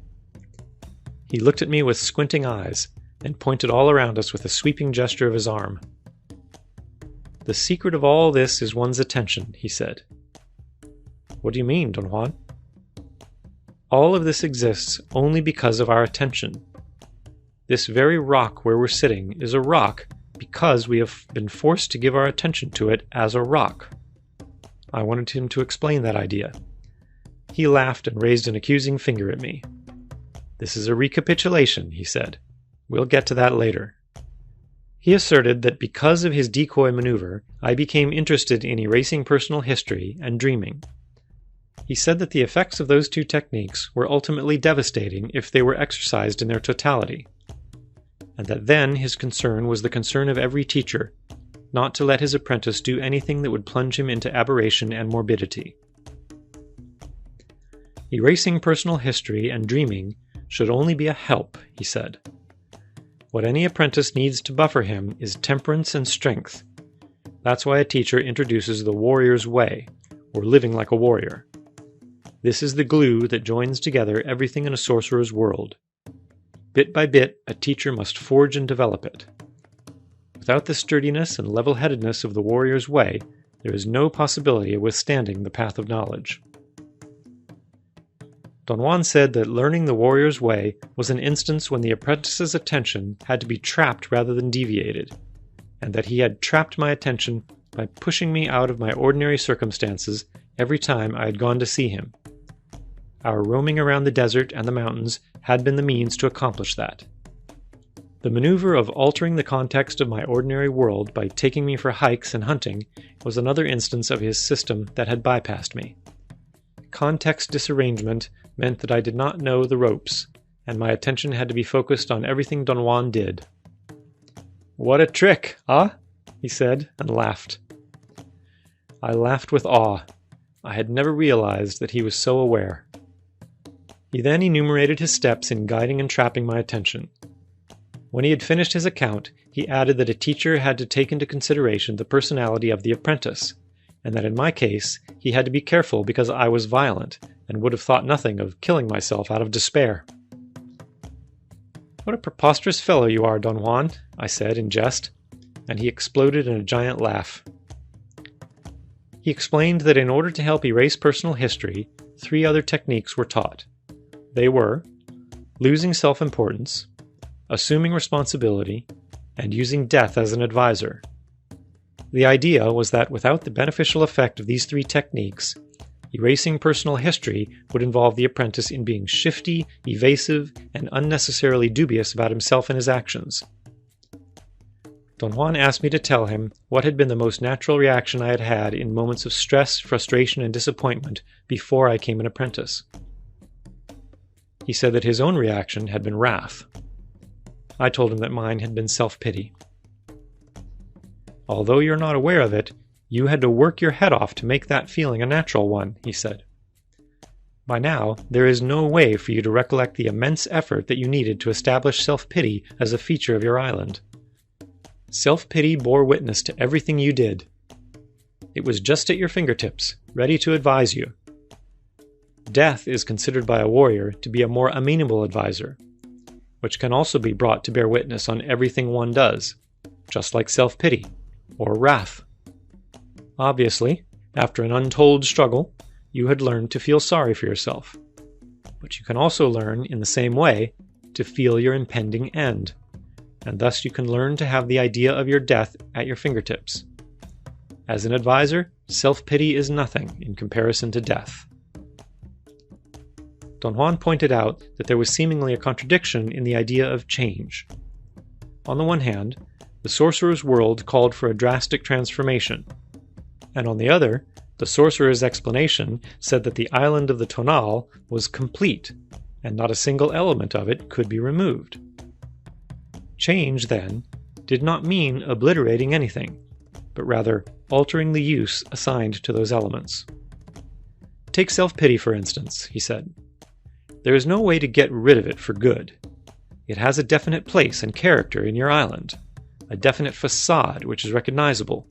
He looked at me with squinting eyes, and pointed all around us with a sweeping gesture of his arm. The secret of all this is one's attention, he said. What do you mean, Don Juan? All of this exists only because of our attention. This very rock where we're sitting is a rock because we have been forced to give our attention to it as a rock. I wanted him to explain that idea. He laughed and raised an accusing finger at me. This is a recapitulation, he said. We'll get to that later. He asserted that because of his decoy maneuver, I became interested in erasing personal history and dreaming. He said that the effects of those two techniques were ultimately devastating if they were exercised in their totality, and that then his concern was the concern of every teacher, not to let his apprentice do anything that would plunge him into aberration and morbidity. Erasing personal history and dreaming should only be a help, he said. What any apprentice needs to buffer him is temperance and strength. That's why a teacher introduces the warrior's way, or living like a warrior. This is the glue that joins together everything in a sorcerer's world. Bit by bit, a teacher must forge and develop it. Without the sturdiness and level-headedness of the warrior's way, there is no possibility of withstanding the path of knowledge. Don Juan said that learning the warrior's way was an instance when the apprentice's attention had to be trapped rather than deviated, and that he had trapped my attention by pushing me out of my ordinary circumstances every time I had gone to see him. Our roaming around the desert and the mountains had been the means to accomplish that. The maneuver of altering the context of my ordinary world by taking me for hikes and hunting was another instance of his system that had bypassed me. Context disarrangement meant that I did not know the ropes, and my attention had to be focused on everything Don Juan did. "What a trick, huh?" he said, and laughed. I laughed with awe. I had never realized that he was so aware. He then enumerated his steps in guiding and trapping my attention. When he had finished his account, he added that a teacher had to take into consideration the personality of the apprentice, and that in my case he had to be careful because I was violent, and would have thought nothing of killing myself out of despair. "What a preposterous fellow you are, Don Juan," I said in jest, and he exploded in a giant laugh. He explained that in order to help erase personal history, 3 other techniques were taught. They were losing self-importance, assuming responsibility, and using death as an advisor. The idea was that without the beneficial effect of these 3 techniques, erasing personal history would involve the apprentice in being shifty, evasive, and unnecessarily dubious about himself and his actions. Don Juan asked me to tell him what had been the most natural reaction I had had in moments of stress, frustration, and disappointment before I came an apprentice. He said that his own reaction had been wrath. I told him that mine had been self-pity. "Although you're not aware of it, you had to work your head off to make that feeling a natural one," he said. "By now, there is no way for you to recollect the immense effort that you needed to establish self-pity as a feature of your island. Self-pity bore witness to everything you did. It was just at your fingertips, ready to advise you. Death is considered by a warrior to be a more amenable advisor, which can also be brought to bear witness on everything one does, just like self-pity, or wrath. Obviously, after an untold struggle, you had learned to feel sorry for yourself. But you can also learn, in the same way, to feel your impending end, and thus you can learn to have the idea of your death at your fingertips. As an advisor, self-pity is nothing in comparison to death." Don Juan pointed out that there was seemingly a contradiction in the idea of change. On the one hand, the sorcerer's world called for a drastic transformation, and on the other, the sorcerer's explanation said that the island of the Tonal was complete, and not a single element of it could be removed. Change, then, did not mean obliterating anything, but rather altering the use assigned to those elements. "Take self-pity, for instance," he said. "There is no way to get rid of it for good. It has a definite place and character in your island, a definite facade which is recognizable.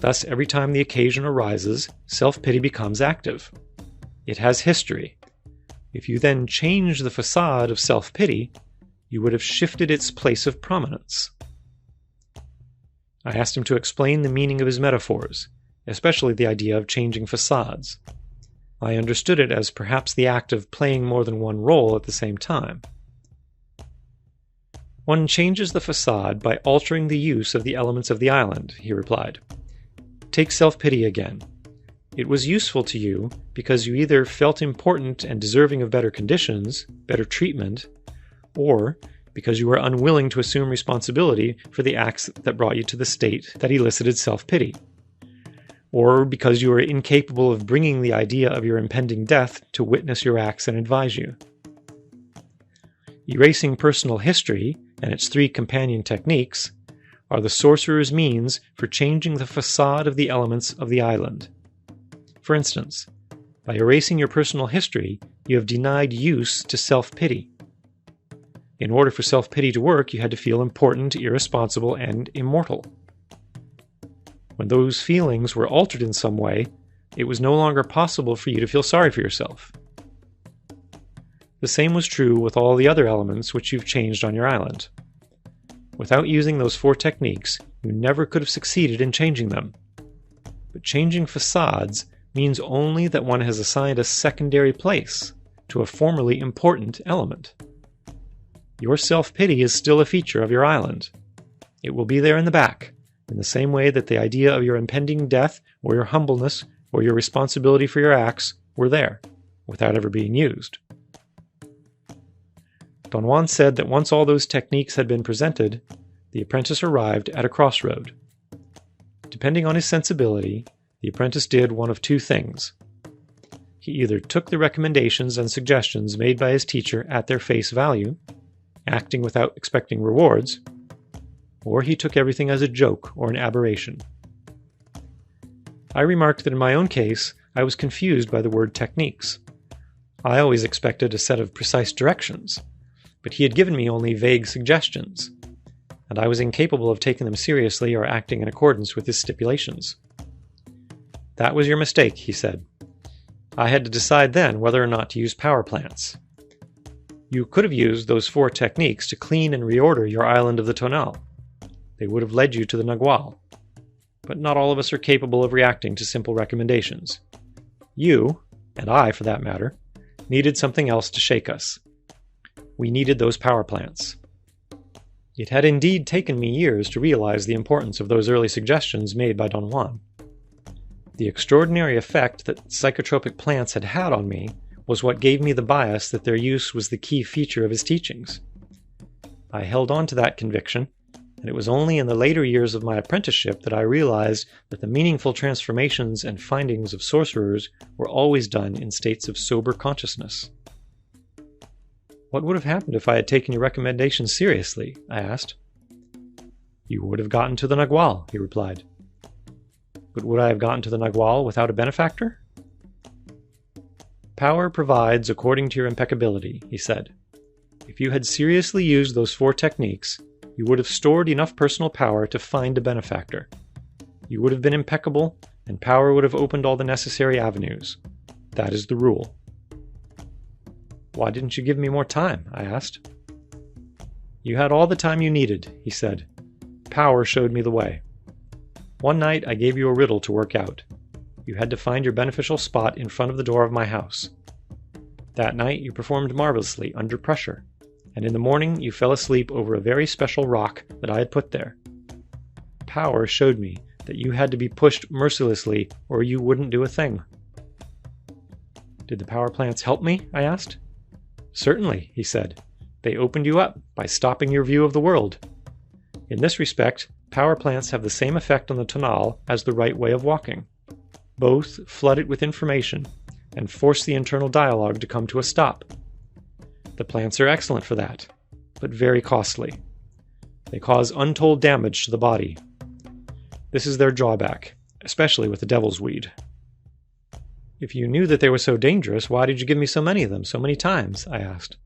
Thus, every time the occasion arises, self-pity becomes active. It has history. If you then change the facade of self-pity, you would have shifted its place of prominence." I asked him to explain the meaning of his metaphors, especially the idea of changing facades. I understood it as perhaps the act of playing more than one role at the same time. "One changes the facade by altering the use of the elements of the island," he replied. "Take self-pity again. It was useful to you because you either felt important and deserving of better conditions, better treatment, or because you were unwilling to assume responsibility for the acts that brought you to the state that elicited self-pity, or because you were incapable of bringing the idea of your impending death to witness your acts and advise you. Erasing personal history and its 3 companion techniques are the sorcerer's means for changing the facade of the elements of the island. For instance, by erasing your personal history, you have denied use to self-pity. In order for self-pity to work, you had to feel important, irresponsible, and immortal. When those feelings were altered in some way, it was no longer possible for you to feel sorry for yourself. The same was true with all the other elements which you've changed on your island. Without using those 4 techniques, you never could have succeeded in changing them. But changing facades means only that one has assigned a secondary place to a formerly important element. Your self-pity is still a feature of your island. It will be there in the back, in the same way that the idea of your impending death, or your humbleness, or your responsibility for your acts were there, without ever being used. Don Juan said that once all those techniques had been presented, the apprentice arrived at a crossroad. Depending on his sensibility, the apprentice did one of 2 things. He either took the recommendations and suggestions made by his teacher at their face value, acting without expecting rewards, or he took everything as a joke or an aberration. I remarked that in my own case, I was confused by the word techniques. I always expected a set of precise directions, but he had given me only vague suggestions, and I was incapable of taking them seriously or acting in accordance with his stipulations. That was your mistake, he said. I had to decide then whether or not to use power plants. You could have used those 4 techniques to clean and reorder your island of the Tonal. They would have led you to the Nagual. But not all of us are capable of reacting to simple recommendations. You, and I for that matter, needed something else to shake us. We needed those power plants. It had indeed taken me years to realize the importance of those early suggestions made by Don Juan. The extraordinary effect that psychotropic plants had had on me was what gave me the bias that their use was the key feature of his teachings. I held on to that conviction, and it was only in the later years of my apprenticeship that I realized that the meaningful transformations and findings of sorcerers were always done in states of sober consciousness. What would have happened if I had taken your recommendations seriously? I asked. You would have gotten to the Nagual, he replied. But would I have gotten to the Nagual without a benefactor? Power provides according to your impeccability, he said. If you had seriously used those 4 techniques, you would have stored enough personal power to find a benefactor. You would have been impeccable, and power would have opened all the necessary avenues. That is the rule. Why didn't you give me more time? I asked. You had all the time you needed, he said. Power showed me the way. One night I gave you a riddle to work out. You had to find your beneficial spot in front of the door of my house. That night you performed marvelously under pressure, and in the morning you fell asleep over a very special rock that I had put there. Power showed me that you had to be pushed mercilessly or you wouldn't do a thing. Did the power plants help me? I asked. Certainly, he said. They opened you up by stopping your view of the world. In this respect, power plants have the same effect on the Tonal as the right way of walking. Both flood it with information and force the internal dialogue to come to a stop. The plants are excellent for that, but very costly. They cause untold damage to the body. This is their drawback, especially with the devil's weed. If you knew that they were so dangerous, why did you give me so many of them so many times? I asked.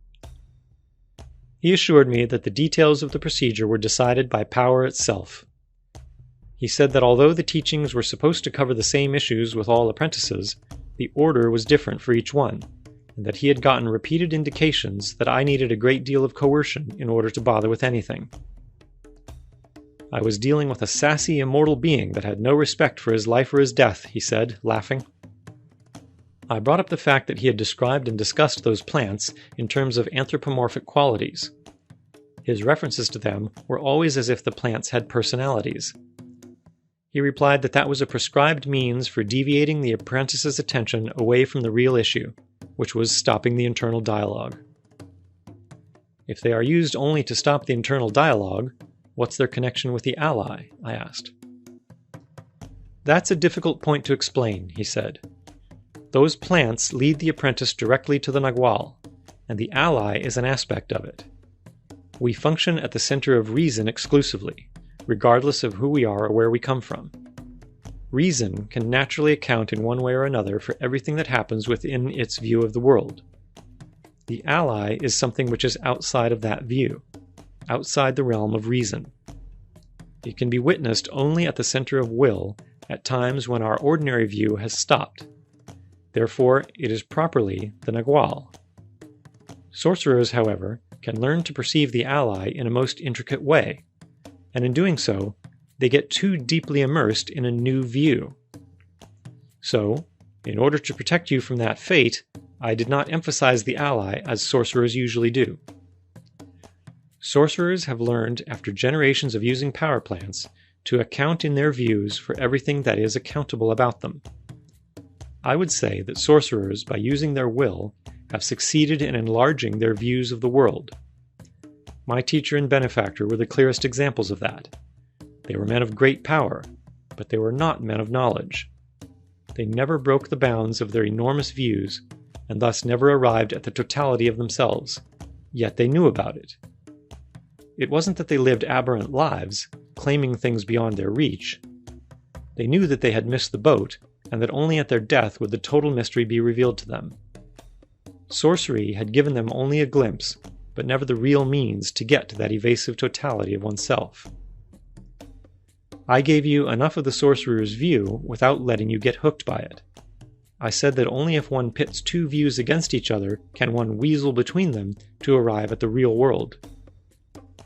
He assured me that the details of the procedure were decided by power itself. He said that although the teachings were supposed to cover the same issues with all apprentices, the order was different for each one, and that he had gotten repeated indications that I needed a great deal of coercion in order to bother with anything. I was dealing with a sassy, immortal being that had no respect for his life or his death, he said, laughing. I brought up the fact that he had described and discussed those plants in terms of anthropomorphic qualities. His references to them were always as if the plants had personalities. He replied that that was a prescribed means for deviating the apprentice's attention away from the real issue, which was stopping the internal dialogue. If they are used only to stop the internal dialogue, what's their connection with the ally? I asked. That's a difficult point to explain, he said. Those plants lead the apprentice directly to the Nagual, and the ally is an aspect of it. We function at the center of reason exclusively, regardless of who we are or where we come from. Reason can naturally account in one way or another for everything that happens within its view of the world. The ally is something which is outside of that view, outside the realm of reason. It can be witnessed only at the center of will at times when our ordinary view has stopped. Therefore, it is properly the Nagual. Sorcerers, however, can learn to perceive the ally in a most intricate way, and in doing so, they get too deeply immersed in a new view. So, in order to protect you from that fate, I did not emphasize the ally as sorcerers usually do. Sorcerers have learned, after generations of using power plants, to account in their views for everything that is accountable about them. I would say that sorcerers, by using their will, have succeeded in enlarging their views of the world. My teacher and benefactor were the clearest examples of that. They were men of great power, but they were not men of knowledge. They never broke the bounds of their enormous views, and thus never arrived at the totality of themselves, yet they knew about it. It wasn't that they lived aberrant lives, claiming things beyond their reach. They knew that they had missed the boat, and that only at their death would the total mystery be revealed to them. Sorcery had given them only a glimpse, but never the real means to get to that evasive totality of oneself. I gave you enough of the sorcerer's view without letting you get hooked by it. I said that only if one pits two views against each other can one weasel between them to arrive at the real world.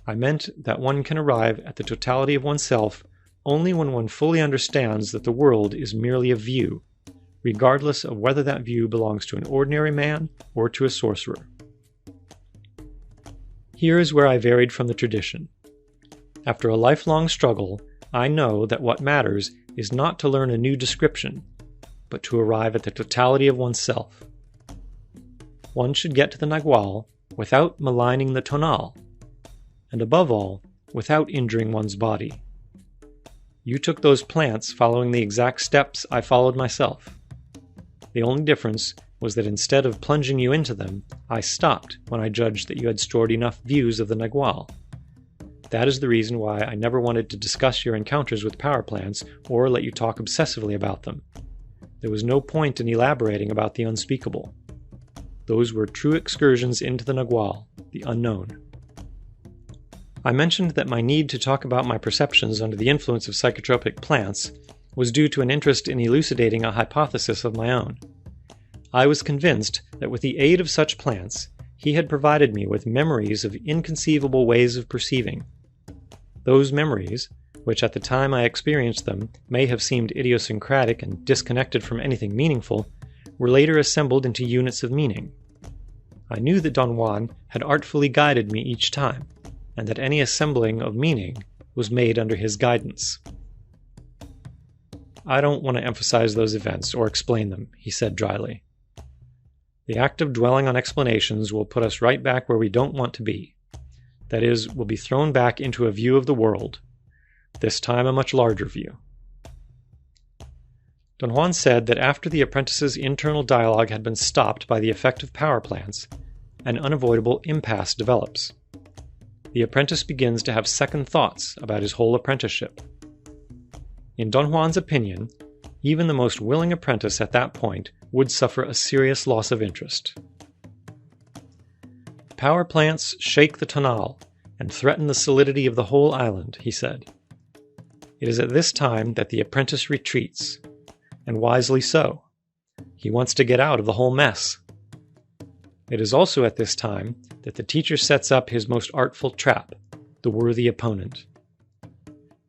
I meant that one can arrive at the totality of oneself only when one fully understands that the world is merely a view, regardless of whether that view belongs to an ordinary man or to a sorcerer. Here is where I varied from the tradition. After a lifelong struggle, I know that what matters is not to learn a new description, but to arrive at the totality of oneself. One should get to the Nagual without maligning the Tonal, and above all, without injuring one's body. You took those plants following the exact steps I followed myself. The only difference was that instead of plunging you into them, I stopped when I judged that you had stored enough views of the Nagual. That is the reason why I never wanted to discuss your encounters with power plants or let you talk obsessively about them. There was no point in elaborating about the unspeakable. Those were true excursions into the Nagual, the unknown. I mentioned that my need to talk about my perceptions under the influence of psychotropic plants was due to an interest in elucidating a hypothesis of my own. I was convinced that with the aid of such plants, he had provided me with memories of inconceivable ways of perceiving. Those memories, which at the time I experienced them may have seemed idiosyncratic and disconnected from anything meaningful, were later assembled into units of meaning. I knew that Don Juan had artfully guided me each time, and that any assembling of meaning was made under his guidance. I don't want to emphasize those events or explain them, he said dryly. The act of dwelling on explanations will put us right back where we don't want to be. That is, we'll be thrown back into a view of the world, this time a much larger view. Don Juan said that after the apprentice's internal dialogue had been stopped by the effect of power plants, an unavoidable impasse develops. The apprentice begins to have second thoughts about his whole apprenticeship. In Don Juan's opinion, even the most willing apprentice at that point would suffer a serious loss of interest. Power plants shake the Tonal and threaten the solidity of the whole island, he said. It is at this time that the apprentice retreats, and wisely so. He wants to get out of the whole mess. It is also at this time that the teacher sets up his most artful trap, the worthy opponent.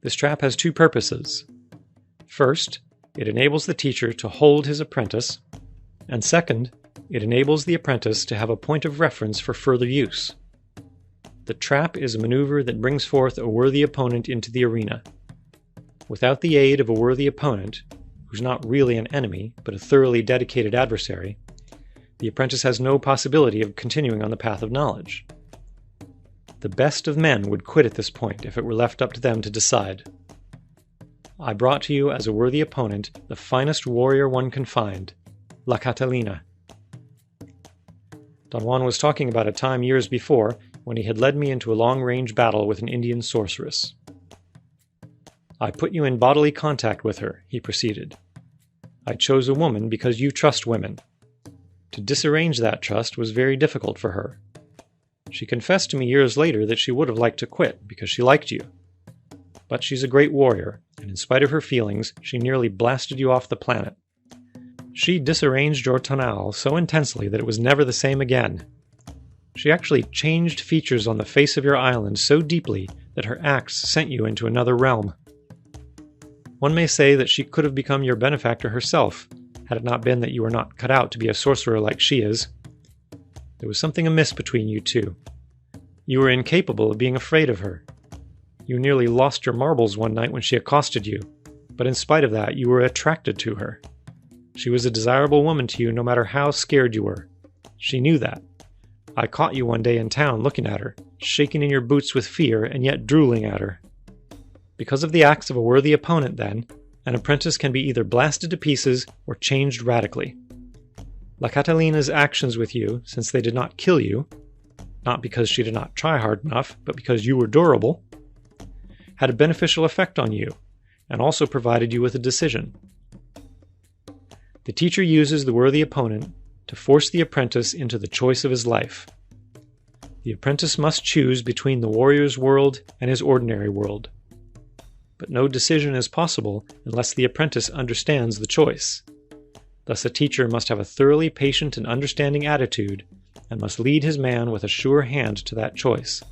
This trap has two purposes. First, it enables the teacher to hold his apprentice, and second, it enables the apprentice to have a point of reference for further use. The trap is a maneuver that brings forth a worthy opponent into the arena. Without the aid of a worthy opponent, who's not really an enemy, but a thoroughly dedicated adversary, the apprentice has no possibility of continuing on the path of knowledge. The best of men would quit at this point if it were left up to them to decide. I brought to you as a worthy opponent the finest warrior one can find, La Catalina. Don Juan was talking about a time years before when he had led me into a long-range battle with an Indian sorceress. I put you in bodily contact with her, he proceeded. I chose a woman because you trust women. To disarrange that trust was very difficult for her. She confessed to me years later that she would have liked to quit because she liked you. But she's a great warrior, and in spite of her feelings, she nearly blasted you off the planet. She disarranged your tonal so intensely that it was never the same again. She actually changed features on the face of your island so deeply that her acts sent you into another realm. One may say that she could have become your benefactor herself, had it not been that you were not cut out to be a sorcerer like she is. There was something amiss between you two. You were incapable of being afraid of her. You nearly lost your marbles one night when she accosted you, but in spite of that, you were attracted to her. She was a desirable woman to you no matter how scared you were. She knew that. I caught you one day in town looking at her, shaking in your boots with fear and yet drooling at her. Because of the acts of a worthy opponent, then, an apprentice can be either blasted to pieces or changed radically. La Catalina's actions with you, since they did not kill you, not because she did not try hard enough, but because you were durable, had a beneficial effect on you, and also provided you with a decision. The teacher uses the worthy opponent to force the apprentice into the choice of his life. The apprentice must choose between the warrior's world and his ordinary world. But no decision is possible unless the apprentice understands the choice. Thus a teacher must have a thoroughly patient and understanding attitude, and must lead his man with a sure hand to that choice.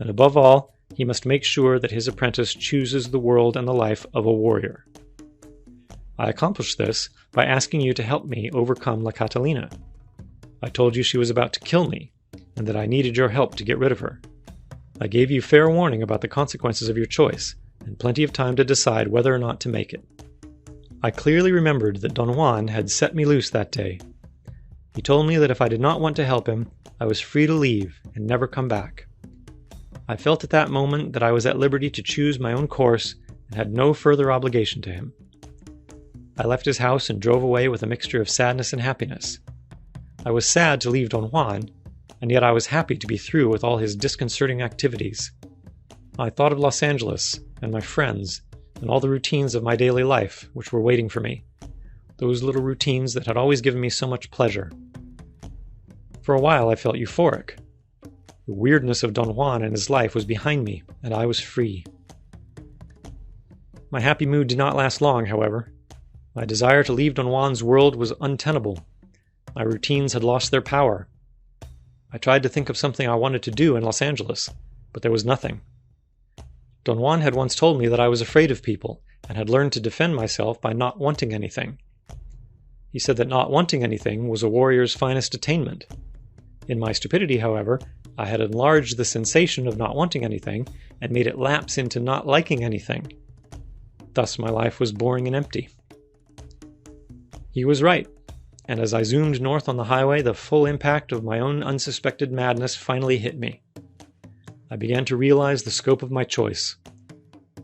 And above all, he must make sure that his apprentice chooses the world and the life of a warrior. I accomplished this by asking you to help me overcome La Catalina. I told you she was about to kill me, and that I needed your help to get rid of her. I gave you fair warning about the consequences of your choice, and plenty of time to decide whether or not to make it. I clearly remembered that Don Juan had set me loose that day. He told me that if I did not want to help him, I was free to leave and never come back. I felt at that moment that I was at liberty to choose my own course and had no further obligation to him. I left his house and drove away with a mixture of sadness and happiness. I was sad to leave Don Juan, and yet I was happy to be through with all his disconcerting activities. I thought of Los Angeles and my friends and all the routines of my daily life which were waiting for me, those little routines that had always given me so much pleasure. For a while I felt euphoric. The weirdness of Don Juan and his life was behind me, and I was free. My happy mood did not last long, however. My desire to leave Don Juan's world was untenable. My routines had lost their power. I tried to think of something I wanted to do in Los Angeles, but there was nothing. Don Juan had once told me that I was afraid of people, and had learned to defend myself by not wanting anything. He said that not wanting anything was a warrior's finest attainment. In my stupidity, however, I had enlarged the sensation of not wanting anything, and made it lapse into not liking anything. Thus my life was boring and empty. He was right, and as I zoomed north on the highway, the full impact of my own unsuspected madness finally hit me. I began to realize the scope of my choice.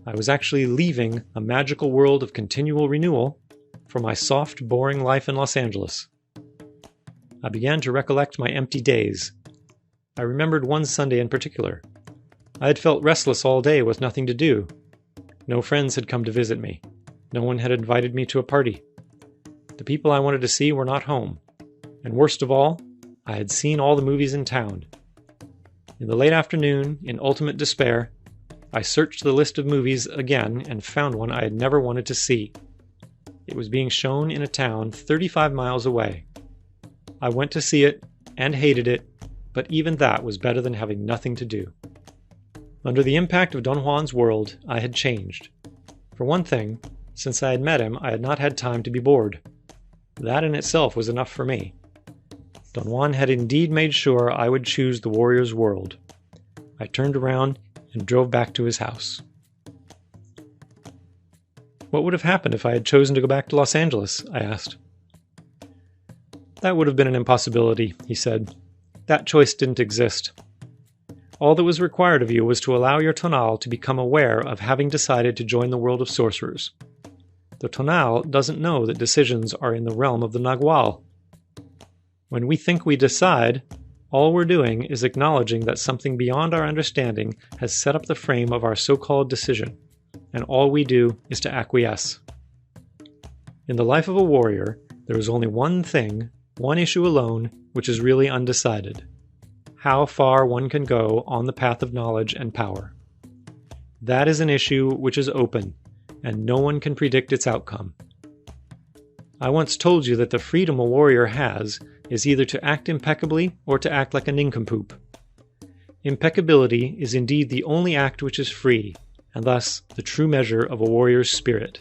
I was actually leaving a magical world of continual renewal for my soft, boring life in Los Angeles. I began to recollect my empty days. I remembered one Sunday in particular. I had felt restless all day with nothing to do. No friends had come to visit me. No one had invited me to a party. The people I wanted to see were not home. And worst of all, I had seen all the movies in town. In the late afternoon, in ultimate despair, I searched the list of movies again and found one I had never wanted to see. It was being shown in a town 35 miles away. I went to see it and hated it, but even that was better than having nothing to do. Under the impact of Don Juan's world, I had changed. For one thing, since I had met him, I had not had time to be bored. That in itself was enough for me. Don Juan had indeed made sure I would choose the warrior's world. I turned around and drove back to his house. What would have happened if I had chosen to go back to Los Angeles? I asked. That would have been an impossibility, he said. That choice didn't exist. All that was required of you was to allow your Tonal to become aware of having decided to join the world of sorcerers. The Tonal doesn't know that decisions are in the realm of the Nagual. When we think we decide, all we're doing is acknowledging that something beyond our understanding has set up the frame of our so-called decision, and all we do is to acquiesce. In the life of a warrior, there is only one thing, one issue alone, which is really undecided: how far one can go on the path of knowledge and power. That is an issue which is open, and no one can predict its outcome. I once told you that the freedom a warrior has is either to act impeccably or to act like a nincompoop. Impeccability is indeed the only act which is free, and thus the true measure of a warrior's spirit.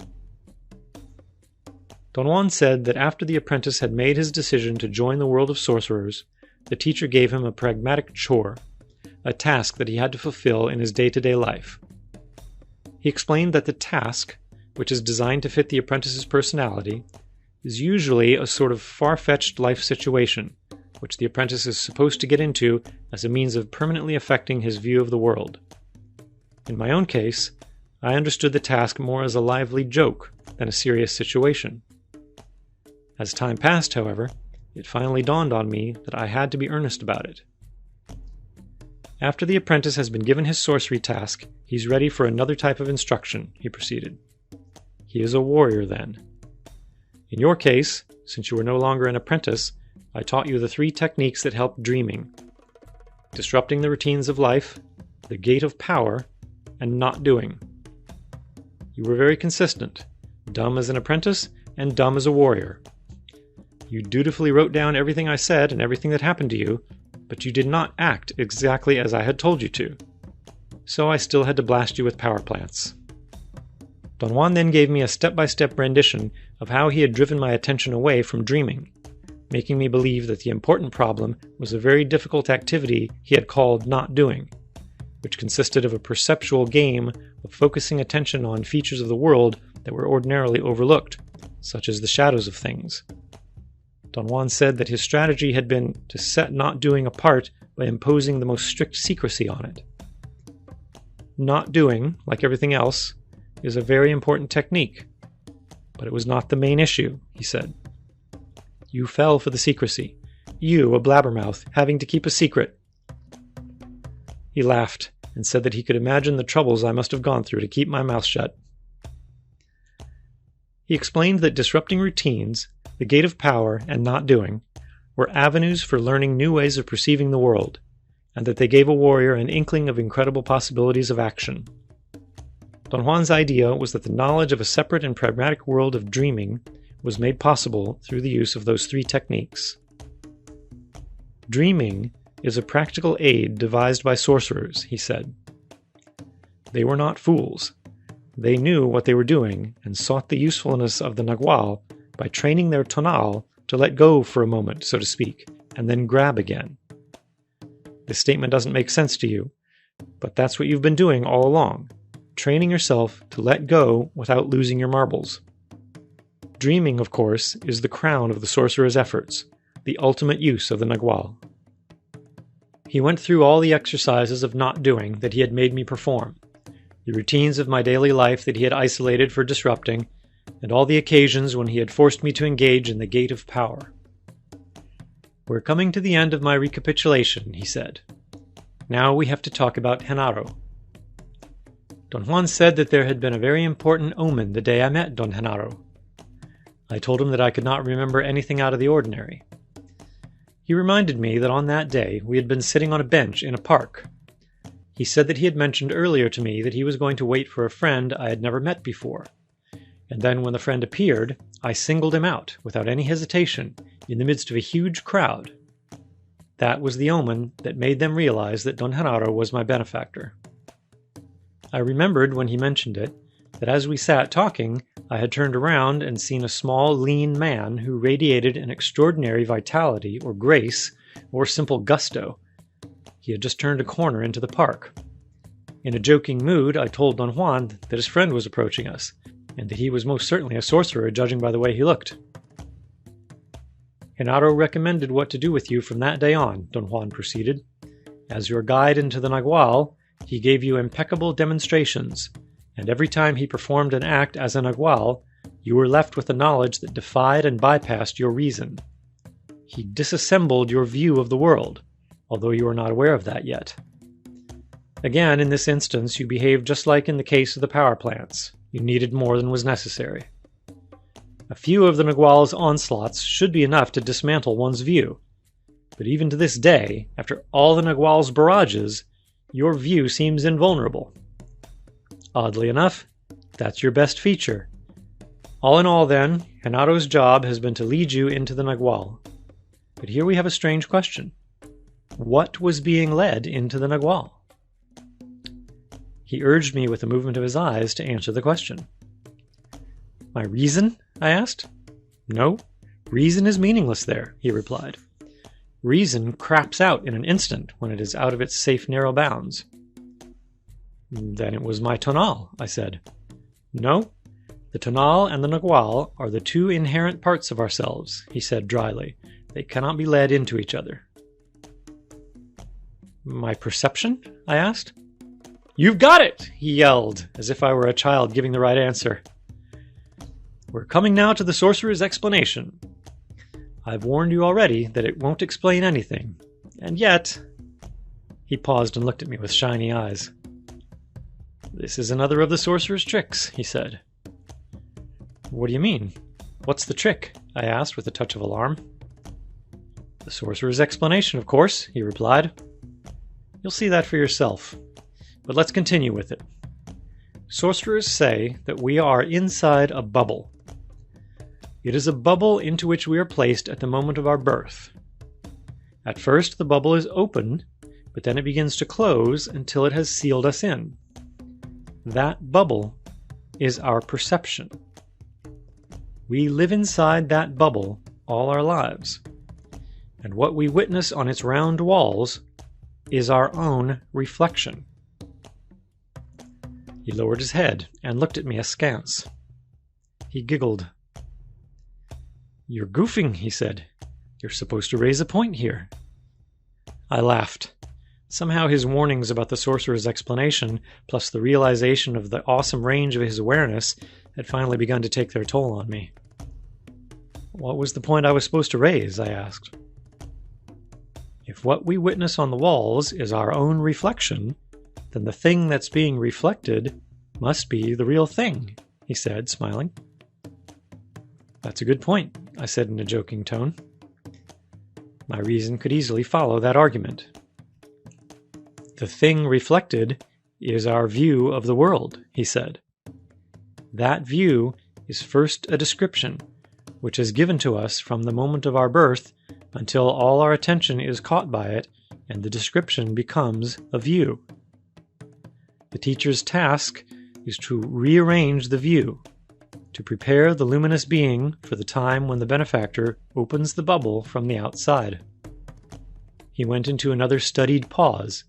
Don Juan said that after the apprentice had made his decision to join the world of sorcerers, the teacher gave him a pragmatic chore, a task that he had to fulfill in his day-to-day life. He explained that the task, which is designed to fit the apprentice's personality, is usually a sort of far-fetched life situation, which the apprentice is supposed to get into as a means of permanently affecting his view of the world. In my own case, I understood the task more as a lively joke than a serious situation. As time passed, however, it finally dawned on me that I had to be earnest about it. After the apprentice has been given his sorcery task, he's ready for another type of instruction, he proceeded. He is a warrior then. In your case, since you were no longer an apprentice, I taught you the 3 techniques that help dreaming: disrupting the routines of life, the gate of power, and not doing. You were very consistent, dumb as an apprentice and dumb as a warrior. You dutifully wrote down everything I said and everything that happened to you, but you did not act exactly as I had told you to. So I still had to blast you with power plants. Don Juan then gave me a step-by-step rendition of how he had driven my attention away from dreaming, making me believe that the important problem was a very difficult activity he had called not doing, which consisted of a perceptual game of focusing attention on features of the world that were ordinarily overlooked, such as the shadows of things. Don Juan said that his strategy had been to set not doing apart by imposing the most strict secrecy on it. Not doing, like everything else, is a very important technique, but it was not the main issue, he said. You fell for the secrecy. You, a blabbermouth, having to keep a secret. He laughed and said that he could imagine the troubles I must have gone through to keep my mouth shut. He explained that disrupting routines, the gate of power, and not doing were avenues for learning new ways of perceiving the world, and that they gave a warrior an inkling of incredible possibilities of action. Don Juan's idea was that the knowledge of a separate and pragmatic world of dreaming was made possible through the use of those 3 techniques. Dreaming is a practical aid devised by sorcerers, he said. They were not fools. They knew what they were doing and sought the usefulness of the Nagual by training their Tonal to let go for a moment, so to speak, and then grab again. This statement doesn't make sense to you, but that's what you've been doing all along, training yourself to let go without losing your marbles. Dreaming, of course, is the crown of the sorcerer's efforts, the ultimate use of the Nagual. He went through all the exercises of not doing that he had made me perform, the routines of my daily life that he had isolated for disrupting, and all the occasions when he had forced me to engage in the gate of power. We're coming to the end of my recapitulation, he said. Now we have to talk about Genaro. Don Juan said that there had been a very important omen the day I met Don Genaro. I told him that I could not remember anything out of the ordinary. He reminded me that on that day we had been sitting on a bench in a park. He said that he had mentioned earlier to me that he was going to wait for a friend I had never met before. And then when the friend appeared, I singled him out, without any hesitation, in the midst of a huge crowd. That was the omen that made them realize that Don Genaro was my benefactor. I remembered, when he mentioned it, that as we sat talking, I had turned around and seen a small, lean man who radiated an extraordinary vitality or grace or simple gusto. He had just turned a corner into the park. In a joking mood, I told Don Juan that his friend was approaching us, and that he was most certainly a sorcerer, judging by the way he looked. Genaro recommended what to do with you from that day on, Don Juan proceeded. As your guide into the Nagual, he gave you impeccable demonstrations, and every time he performed an act as a Nagual, you were left with a knowledge that defied and bypassed your reason. He disassembled your view of the world, although you are not aware of that yet. Again, in this instance, you behaved just like in the case of the power plants. You needed more than was necessary. A few of the Nagual's onslaughts should be enough to dismantle one's view. But even to this day, after all the Nagual's barrages, your view seems invulnerable. Oddly enough, That's your best feature. All in all, then, Genaro's job has been to lead you into the Nagual. But here we have a strange question. What was being led into the Nagual? He urged me with a movement of his eyes to answer the question. My reason? I asked. No, reason is meaningless there, he replied. Reason craps out in an instant when it is out of its safe narrow bounds. Then it was my Tonal, I said. No, the Tonal and the Nagual are the two inherent parts of ourselves, he said dryly. They cannot be led into each other. My perception? I asked. You've got it, he yelled, as if I were a child giving the right answer. We're coming now to the Sorcerer's explanation. I've warned you already that it won't explain anything, and yet... He paused and looked at me with shiny eyes. This is another of the Sorcerer's tricks, he said. What do you mean? What's the trick? I asked with a touch of alarm. The Sorcerer's explanation, of course, he replied. You'll see that for yourself. But let's continue with it. Sorcerers say that we are inside a bubble. It is a bubble into which we are placed at the moment of our birth. At first, the bubble is open, but then it begins to close until it has sealed us in. That bubble is our perception. We live inside that bubble all our lives, and what we witness on its round walls is our own reflection. He lowered his head and looked at me askance. He giggled. You're goofing, he said. You're supposed to raise a point here. I laughed. Somehow his warnings about the Sorcerer's explanation, plus the realization of the awesome range of his awareness, had finally begun to take their toll on me. What was the point I was supposed to raise? I asked. If what we witness on the walls is our own reflection, then the thing that's being reflected must be the real thing, he said, smiling. That's a good point, I said in a joking tone. My reason could easily follow that argument. The thing reflected is our view of the world, he said. That view is first a description, which is given to us from the moment of our birth until all our attention is caught by it and the description becomes a view. The teacher's task is to rearrange the view, to prepare the luminous being for the time when the benefactor opens the bubble from the outside. He went into another studied pause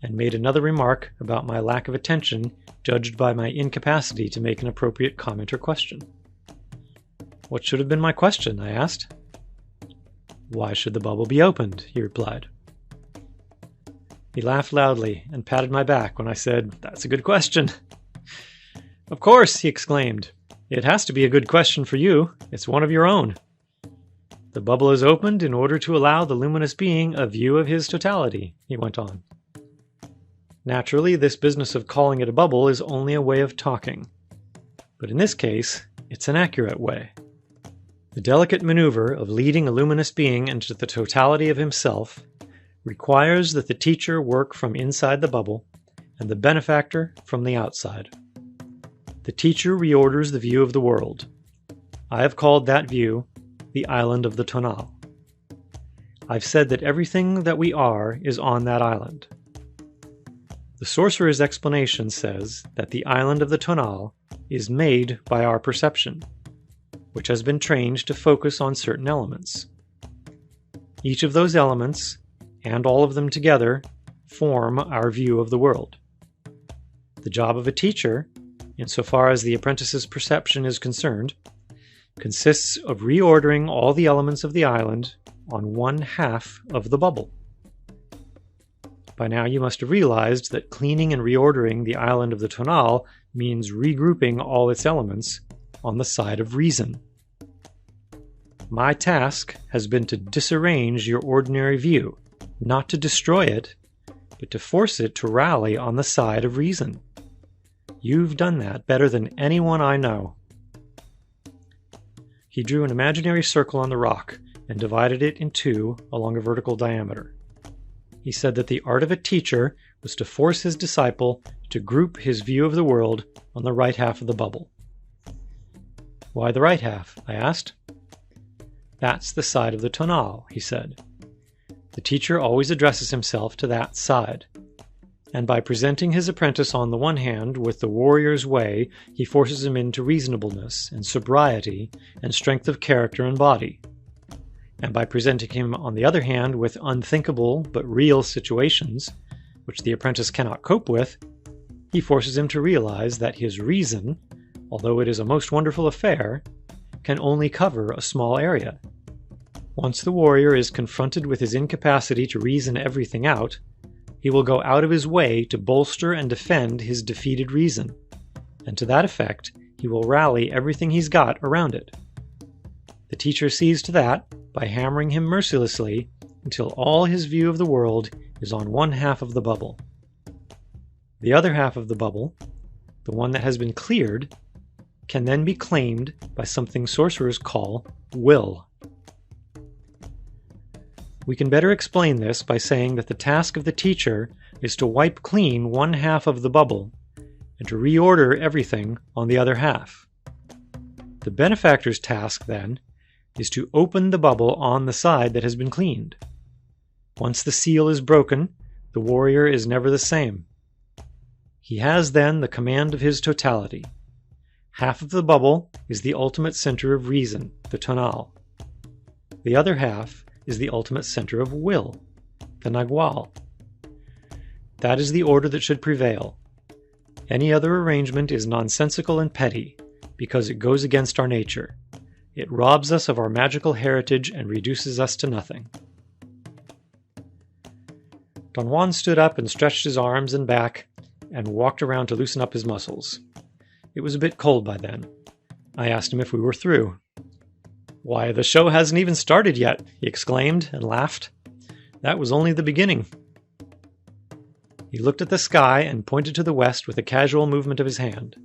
and made another remark about my lack of attention, judged by my incapacity to make an appropriate comment or question. What should have been my question? I asked. Why should the bubble be opened? He replied. He laughed loudly and patted my back when I said, That's a good question. Of course, he exclaimed. It has to be a good question for you. It's one of your own. The bubble is opened in order to allow the luminous being a view of his totality, he went on. Naturally, this business of calling it a bubble is only a way of talking. But in this case, it's an accurate way. The delicate maneuver of leading a luminous being into the totality of himself requires that the teacher work from inside the bubble and the benefactor from the outside. The teacher reorders the view of the world. I have called that view the island of the Tonal. I've said that everything that we are is on that island. The Sorcerer's explanation says that the island of the Tonal is made by our perception, which has been trained to focus on certain elements. Each of those elements, and all of them together, form our view of the world. The job of a teacher, insofar as the apprentice's perception is concerned, consists of reordering all the elements of the island on one half of the bubble. By now you must have realized that cleaning and reordering the island of the Tonal means regrouping all its elements on the side of reason. My task has been to disarrange your ordinary view, not to destroy it, but to force it to rally on the side of reason. You've done that better than anyone I know. He drew an imaginary circle on the rock and divided it in two along a vertical diameter. He said that the art of a teacher was to force his disciple to group his view of the world on the right half of the bubble. "Why the right half?" I asked. "That's the side of the Tonal," he said. "The teacher always addresses himself to that side. And by presenting his apprentice on the one hand with the warrior's way, he forces him into reasonableness and sobriety and strength of character and body. And by presenting him on the other hand with unthinkable but real situations, which the apprentice cannot cope with, he forces him to realize that his reason, although it is a most wonderful affair, can only cover a small area. Once the warrior is confronted with his incapacity to reason everything out, he will go out of his way to bolster and defend his defeated reason, and to that effect he will rally everything he's got around it. The teacher sees to that by hammering him mercilessly until all his view of the world is on one half of the bubble. The other half of the bubble, the one that has been cleared, can then be claimed by something sorcerers call will. We can better explain this by saying that the task of the teacher is to wipe clean one half of the bubble and to reorder everything on the other half. The benefactor's task, then, is to open the bubble on the side that has been cleaned. Once the seal is broken, the warrior is never the same. He has then the command of his totality. Half of the bubble is the ultimate center of reason, the Tonal. The other half is the ultimate center of will, the Nagual. That is the order that should prevail. Any other arrangement is nonsensical and petty, because it goes against our nature. It robs us of our magical heritage and reduces us to nothing. Don Juan stood up and stretched his arms and back and walked around to loosen up his muscles. It was a bit cold by then. I asked him if we were through. "Why, the show hasn't even started yet," he exclaimed and laughed. "That was only the beginning." He looked at the sky and pointed to the west with a casual movement of his hand.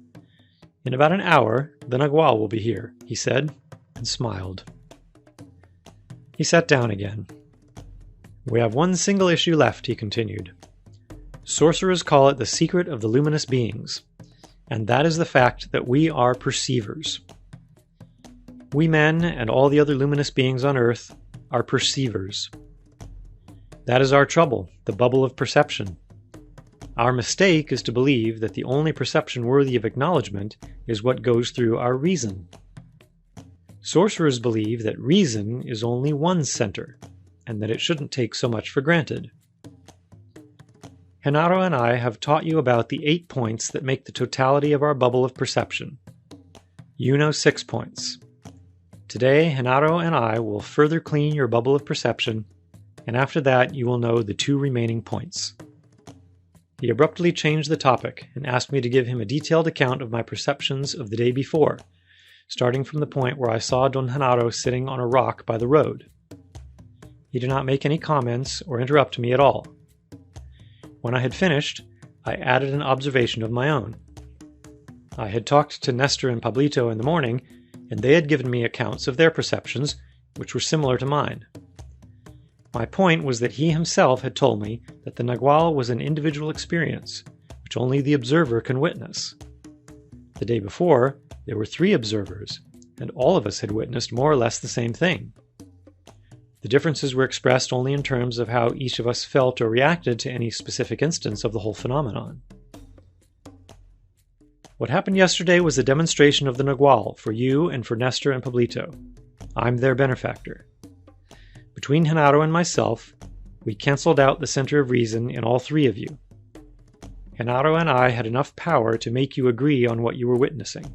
"In about an hour, the Nagual will be here," he said, and smiled. He sat down again. "We have one single issue left," he continued. "Sorcerers call it the secret of the luminous beings, and that is the fact that we are perceivers. We men, and all the other luminous beings on Earth, are perceivers. That is our trouble, the bubble of perception. Our mistake is to believe that the only perception worthy of acknowledgement is what goes through our reason. Sorcerers believe that reason is only one center, and that it shouldn't take so much for granted. Genaro and I have taught you about the 8 points that make the totality of our bubble of perception. You know 6 points. Today, Genaro and I will further clean your bubble of perception, and after that you will know the 2 remaining points." He abruptly changed the topic and asked me to give him a detailed account of my perceptions of the day before, starting from the point where I saw Don Genaro sitting on a rock by the road. He did not make any comments or interrupt me at all. When I had finished, I added an observation of my own. I had talked to Nestor and Pablito in the morning, and they had given me accounts of their perceptions, which were similar to mine. My point was that he himself had told me that the Nagual was an individual experience, which only the observer can witness. The day before, there were 3 observers, and all of us had witnessed more or less the same thing. The differences were expressed only in terms of how each of us felt or reacted to any specific instance of the whole phenomenon. What happened yesterday was a demonstration of the Nagual for you and for Nestor and Pablito. I'm their benefactor. Between Genaro and myself, we canceled out the center of reason in all 3 of you. Genaro and I had enough power to make you agree on what you were witnessing.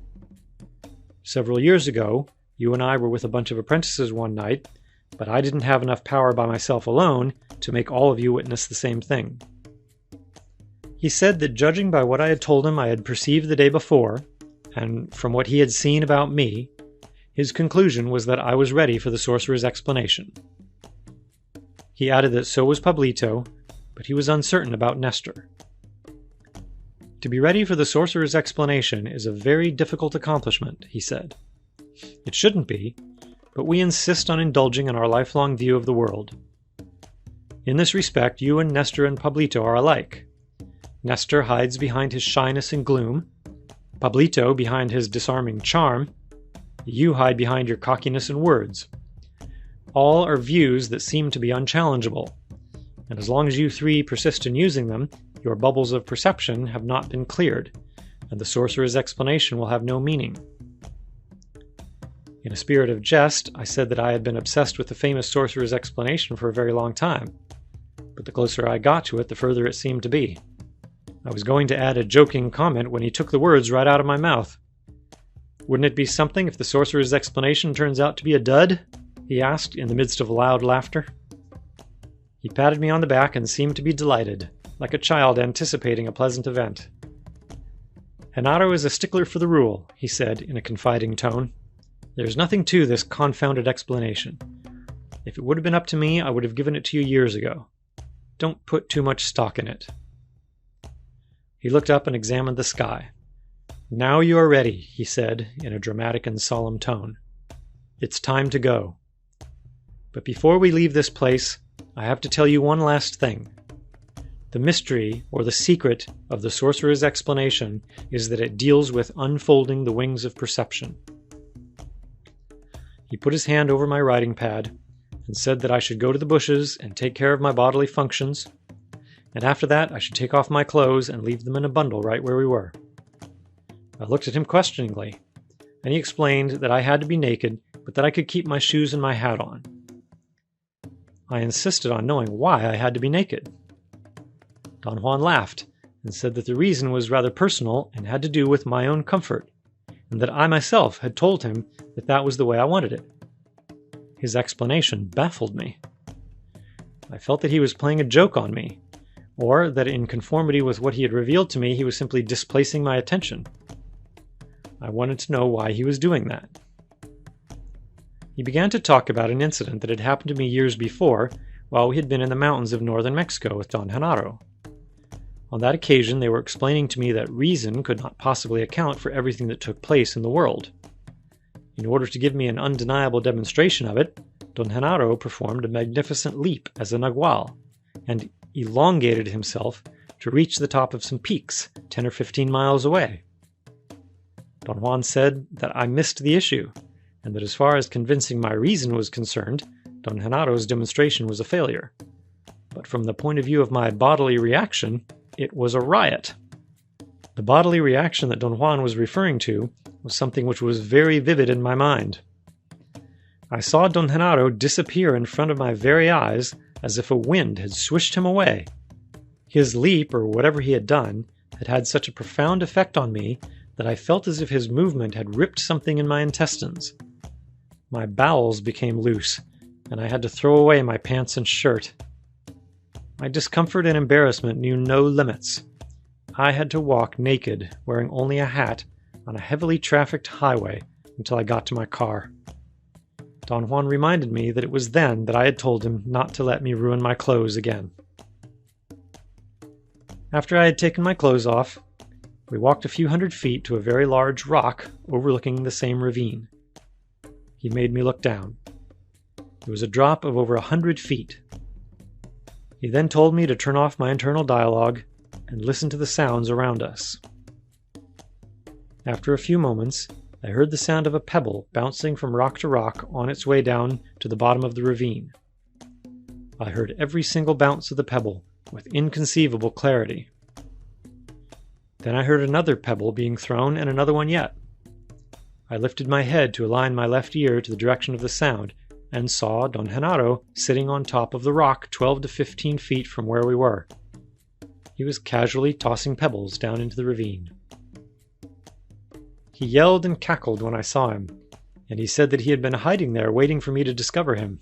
Several years ago, you and I were with a bunch of apprentices one night, but I didn't have enough power by myself alone to make all of you witness the same thing. He said that judging by what I had told him I had perceived the day before, and from what he had seen about me, his conclusion was that I was ready for the sorcerer's explanation. He added that so was Pablito, but he was uncertain about Nestor. To be ready for the sorcerer's explanation is a very difficult accomplishment, he said. It shouldn't be, but we insist on indulging in our lifelong view of the world. In this respect, you and Nestor and Pablito are alike. Nestor hides behind his shyness and gloom, Pablito behind his disarming charm, you hide behind your cockiness and words. All are views that seem to be unchallengeable, and as long as you three persist in using them, your bubbles of perception have not been cleared, and the sorcerer's explanation will have no meaning. In a spirit of jest, I said that I had been obsessed with the famous sorcerer's explanation for a very long time, but the closer I got to it, the further it seemed to be. I was going to add a joking comment when he took the words right out of my mouth. "Wouldn't it be something if the sorcerer's explanation turns out to be a dud?" he asked in the midst of loud laughter. He patted me on the back and seemed to be delighted, like a child anticipating a pleasant event. "Genaro is a stickler for the rule," he said in a confiding tone. "There's nothing to this confounded explanation. If it would have been up to me, I would have given it to you years ago. Don't put too much stock in it." He looked up and examined the sky. "Now you are ready," he said in a dramatic and solemn tone. "It's time to go. But before we leave this place, I have to tell you one last thing. The mystery, or the secret, of the sorcerer's explanation is that it deals with unfolding the wings of perception." He put his hand over my writing pad and said that I should go to the bushes and take care of my bodily functions, and after that I should take off my clothes and leave them in a bundle right where we were. I looked at him questioningly, and he explained that I had to be naked, but that I could keep my shoes and my hat on. I insisted on knowing why I had to be naked. Don Juan laughed and said that the reason was rather personal and had to do with my own comfort, and that I myself had told him that that was the way I wanted it. His explanation baffled me. I felt that he was playing a joke on me, or that in conformity with what he had revealed to me, he was simply displacing my attention. I wanted to know why he was doing that. He began to talk about an incident that had happened to me years before while we had been in the mountains of northern Mexico with Don Genaro. On that occasion, they were explaining to me that reason could not possibly account for everything that took place in the world. In order to give me an undeniable demonstration of it, Don Genaro performed a magnificent leap as a Nagual, and elongated himself to reach the top of some peaks 10 or 15 miles away. Don Juan said that I missed the issue, and that as far as convincing my reason was concerned, Don Genaro's demonstration was a failure. But from the point of view of my bodily reaction, it was a riot. The bodily reaction that Don Juan was referring to was something which was very vivid in my mind. I saw Don Genaro disappear in front of my very eyes as if a wind had swished him away. His leap, or whatever he had done, had had such a profound effect on me that I felt as if his movement had ripped something in my intestines. My bowels became loose, and I had to throw away my pants and shirt. My discomfort and embarrassment knew no limits. I had to walk naked, wearing only a hat, on a heavily trafficked highway until I got to my car. Don Juan reminded me that it was then that I had told him not to let me ruin my clothes again. After I had taken my clothes off, we walked a few hundred feet to a very large rock overlooking the same ravine. He made me look down. It was a drop of over 100 feet. He then told me to turn off my internal dialogue and listen to the sounds around us. After a few moments, I heard the sound of a pebble bouncing from rock to rock on its way down to the bottom of the ravine. I heard every single bounce of the pebble with inconceivable clarity. Then I heard another pebble being thrown and another one yet. I lifted my head to align my left ear to the direction of the sound and saw Don Genaro sitting on top of the rock 12 to 15 feet from where we were. He was casually tossing pebbles down into the ravine. He yelled and cackled when I saw him, and he said that he had been hiding there waiting for me to discover him.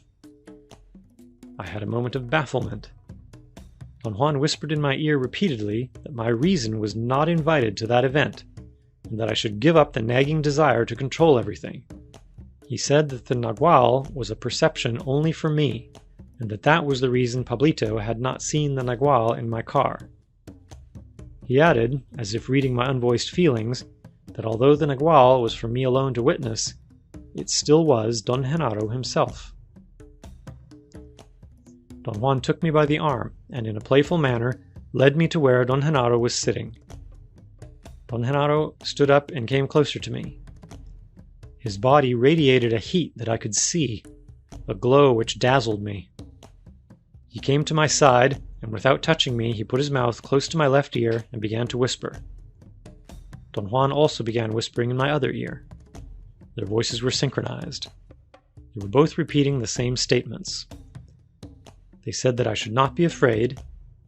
I had a moment of bafflement. Don Juan whispered in my ear repeatedly that my reason was not invited to that event, and that I should give up the nagging desire to control everything. He said that the Nagual was a perception only for me, and that was the reason Pablito had not seen the Nagual in my car. He added, as if reading my unvoiced feelings, that although the Nagual was for me alone to witness, it still was Don Genaro himself. Don Juan took me by the arm, and in a playful manner led me to where Don Genaro was sitting. Don Genaro stood up and came closer to me. His body radiated a heat that I could see, a glow which dazzled me. He came to my side, and without touching me, he put his mouth close to my left ear and began to whisper. Don Juan also began whispering in my other ear. Their voices were synchronized. They were both repeating the same statements. They said that I should not be afraid,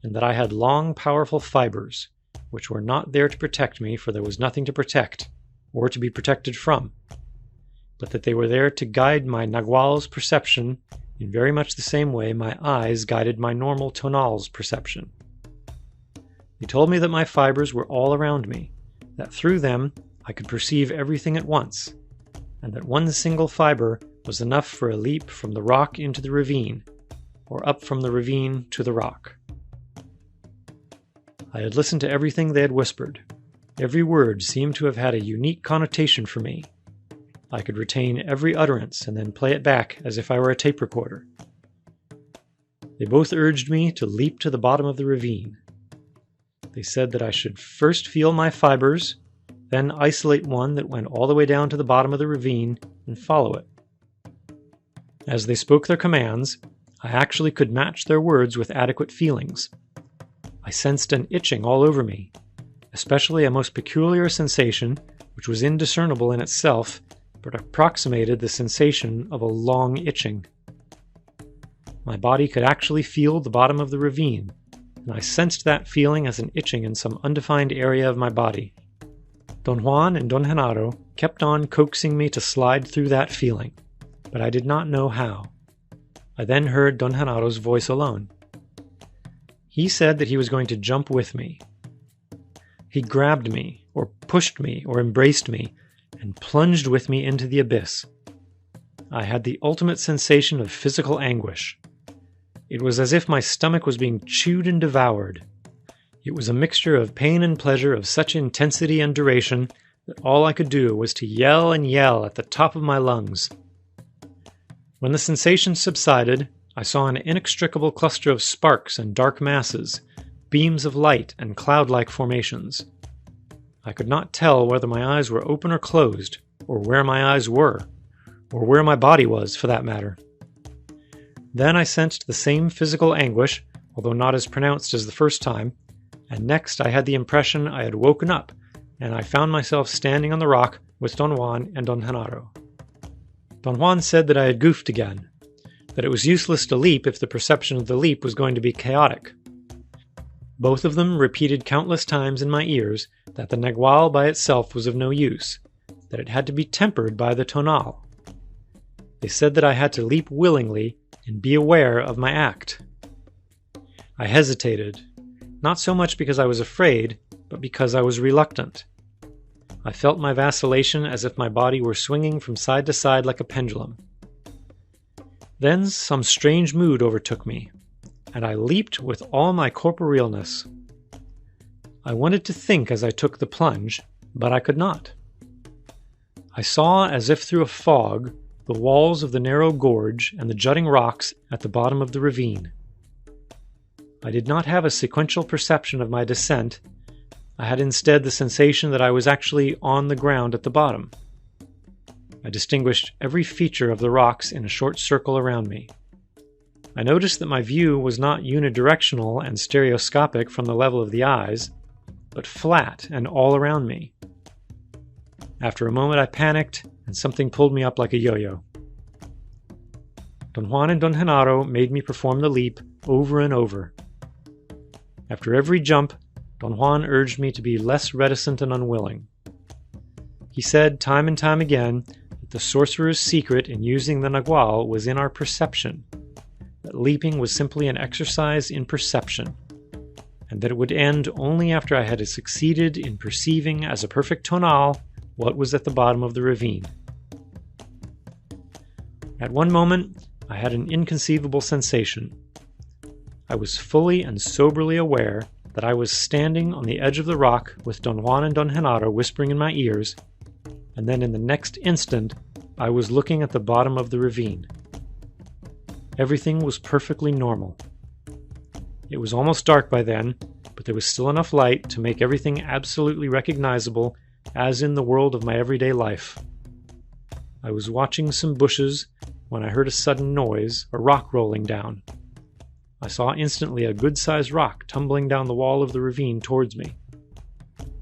and that I had long, powerful fibers, which were not there to protect me, for there was nothing to protect, or to be protected from, but that they were there to guide my Nagual's perception in very much the same way my eyes guided my normal Tonal's perception. They told me that my fibers were all around me, that through them I could perceive everything at once, and that one single fiber was enough for a leap from the rock into the ravine, or up from the ravine to the rock. I had listened to everything they had whispered. Every word seemed to have had a unique connotation for me. I could retain every utterance and then play it back as if I were a tape recorder. They both urged me to leap to the bottom of the ravine. They said that I should first feel my fibers, then isolate one that went all the way down to the bottom of the ravine and follow it. As they spoke their commands, I actually could match their words with adequate feelings. I sensed an itching all over me, especially a most peculiar sensation which was indiscernible in itself, but approximated the sensation of a long itching. My body could actually feel the bottom of the ravine, and I sensed that feeling as an itching in some undefined area of my body. Don Juan and Don Genaro kept on coaxing me to slide through that feeling, but I did not know how. I then heard Don Genaro's voice alone. He said that he was going to jump with me. He grabbed me, or pushed me, or embraced me, and plunged with me into the abyss. I had the ultimate sensation of physical anguish. It was as if my stomach was being chewed and devoured. It was a mixture of pain and pleasure of such intensity and duration that all I could do was to yell and yell at the top of my lungs. When the sensation subsided, I saw an inextricable cluster of sparks and dark masses, beams of light and cloud-like formations. I could not tell whether my eyes were open or closed, or where my eyes were, or where my body was, for that matter. Then I sensed the same physical anguish, although not as pronounced as the first time, and next I had the impression I had woken up, and I found myself standing on the rock with Don Juan and Don Genaro. Don Juan said that I had goofed again, that it was useless to leap if the perception of the leap was going to be chaotic. Both of them repeated countless times in my ears that the Nagual by itself was of no use, that it had to be tempered by the Tonal. They said that I had to leap willingly and be aware of my act. I hesitated, not so much because I was afraid, but because I was reluctant. I felt my vacillation as if my body were swinging from side to side like a pendulum. Then some strange mood overtook me, and I leaped with all my corporealness. I wanted to think as I took the plunge, but I could not. I saw, as if through a fog, the walls of the narrow gorge and the jutting rocks at the bottom of the ravine. I did not have a sequential perception of my descent. I had instead the sensation that I was actually on the ground at the bottom. I distinguished every feature of the rocks in a short circle around me. I noticed that my view was not unidirectional and stereoscopic from the level of the eyes, but flat and all around me. After a moment I panicked, and something pulled me up like a yo-yo. Don Juan and Don Genaro made me perform the leap over and over. After every jump, Don Juan urged me to be less reticent and unwilling. He said time and time again that the sorcerer's secret in using the Nagual was in our perception, that leaping was simply an exercise in perception, and that it would end only after I had succeeded in perceiving as a perfect tonal what was at the bottom of the ravine. At one moment, I had an inconceivable sensation. I was fully and soberly aware that I was standing on the edge of the rock with Don Juan and Don Genaro whispering in my ears, and then in the next instant I was looking at the bottom of the ravine. Everything was perfectly normal. It was almost dark by then, but there was still enough light to make everything absolutely recognizable as in the world of my everyday life. I was watching some bushes when I heard a sudden noise, a rock rolling down. I saw instantly a good-sized rock tumbling down the wall of the ravine towards me.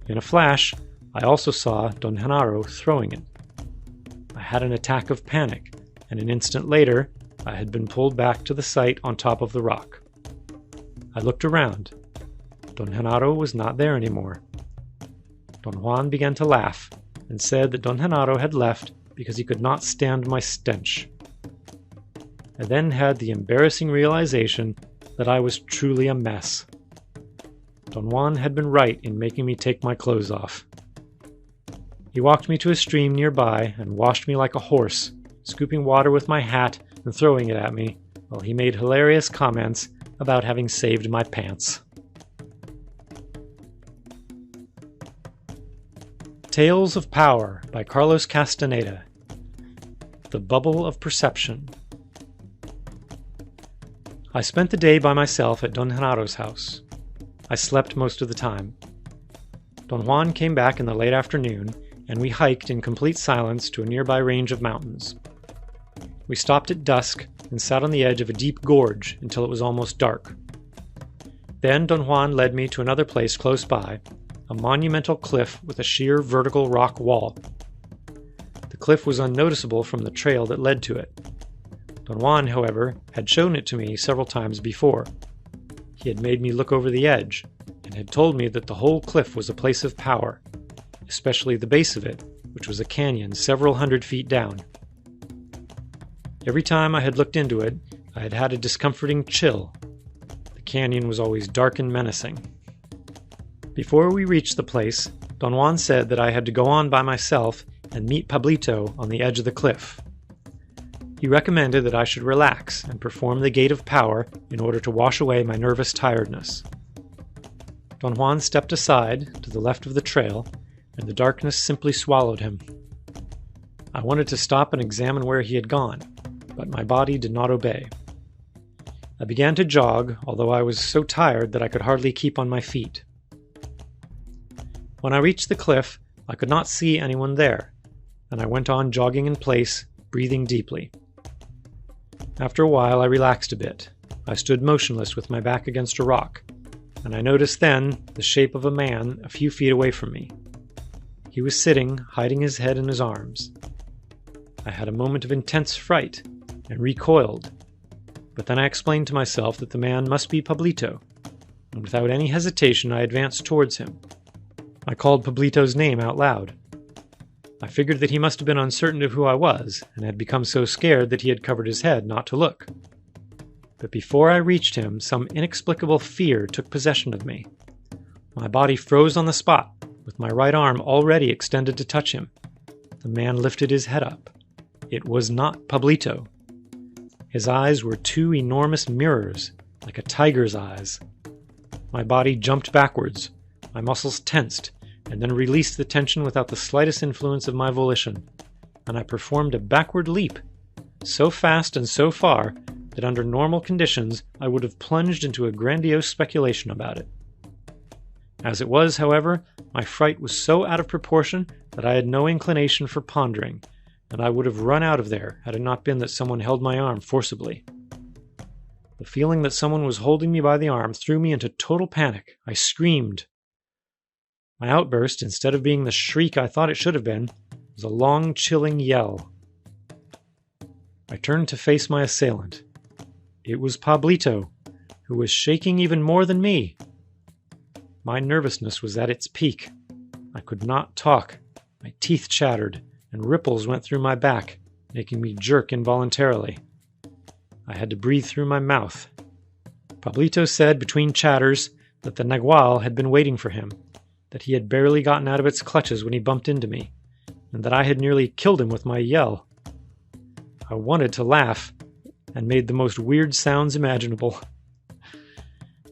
In a flash, I also saw Don Genaro throwing it. I had an attack of panic, and an instant later, I had been pulled back to the site on top of the rock. I looked around. Don Genaro was not there anymore. Don Juan began to laugh, and said that Don Genaro had left because he could not stand my stench. I then had the embarrassing realization that I was truly a mess. Don Juan had been right in making me take my clothes off. He walked me to a stream nearby and washed me like a horse, scooping water with my hat and throwing it at me, while he made hilarious comments about having saved my pants. Tales of Power by Carlos Castaneda. The Bubble of Perception. I spent the day by myself at Don Genaro's house. I slept most of the time. Don Juan came back in the late afternoon, and we hiked in complete silence to a nearby range of mountains. We stopped at dusk and sat on the edge of a deep gorge until it was almost dark. Then Don Juan led me to another place close by, a monumental cliff with a sheer vertical rock wall. The cliff was unnoticeable from the trail that led to it. Don Juan, however, had shown it to me several times before. He had made me look over the edge, and had told me that the whole cliff was a place of power, especially the base of it, which was a canyon several hundred feet down. Every time I had looked into it, I had had a discomforting chill. The canyon was always dark and menacing. Before we reached the place, Don Juan said that I had to go on by myself and meet Pablito on the edge of the cliff. He recommended that I should relax and perform the Gate of Power in order to wash away my nervous tiredness. Don Juan stepped aside to the left of the trail, and the darkness simply swallowed him. I wanted to stop and examine where he had gone, but my body did not obey. I began to jog, although I was so tired that I could hardly keep on my feet. When I reached the cliff, I could not see anyone there, and I went on jogging in place, breathing deeply. After a while, I relaxed a bit. I stood motionless with my back against a rock, and I noticed then the shape of a man a few feet away from me. He was sitting, hiding his head in his arms. I had a moment of intense fright and recoiled, but then I explained to myself that the man must be Pablito, and without any hesitation I advanced towards him. I called Pablito's name out loud. I figured that he must have been uncertain of who I was, and had become so scared that he had covered his head not to look. But before I reached him, some inexplicable fear took possession of me. My body froze on the spot, with my right arm already extended to touch him. The man lifted his head up. It was not Pablito. His eyes were two enormous mirrors, like a tiger's eyes. My body jumped backwards. My muscles tensed, and then released the tension without the slightest influence of my volition, and I performed a backward leap, so fast and so far that under normal conditions I would have plunged into a grandiose speculation about it. As it was, however, my fright was so out of proportion that I had no inclination for pondering, and I would have run out of there had it not been that someone held my arm forcibly. The feeling that someone was holding me by the arm threw me into total panic. I screamed. My outburst, instead of being the shriek I thought it should have been, was a long, chilling yell. I turned to face my assailant. It was Pablito, who was shaking even more than me. My nervousness was at its peak. I could not talk. My teeth chattered, and ripples went through my back, making me jerk involuntarily. I had to breathe through my mouth. Pablito said between chatters that the Nagual had been waiting for him, that he had barely gotten out of its clutches when he bumped into me, and that I had nearly killed him with my yell. I wanted to laugh, and made the most weird sounds imaginable.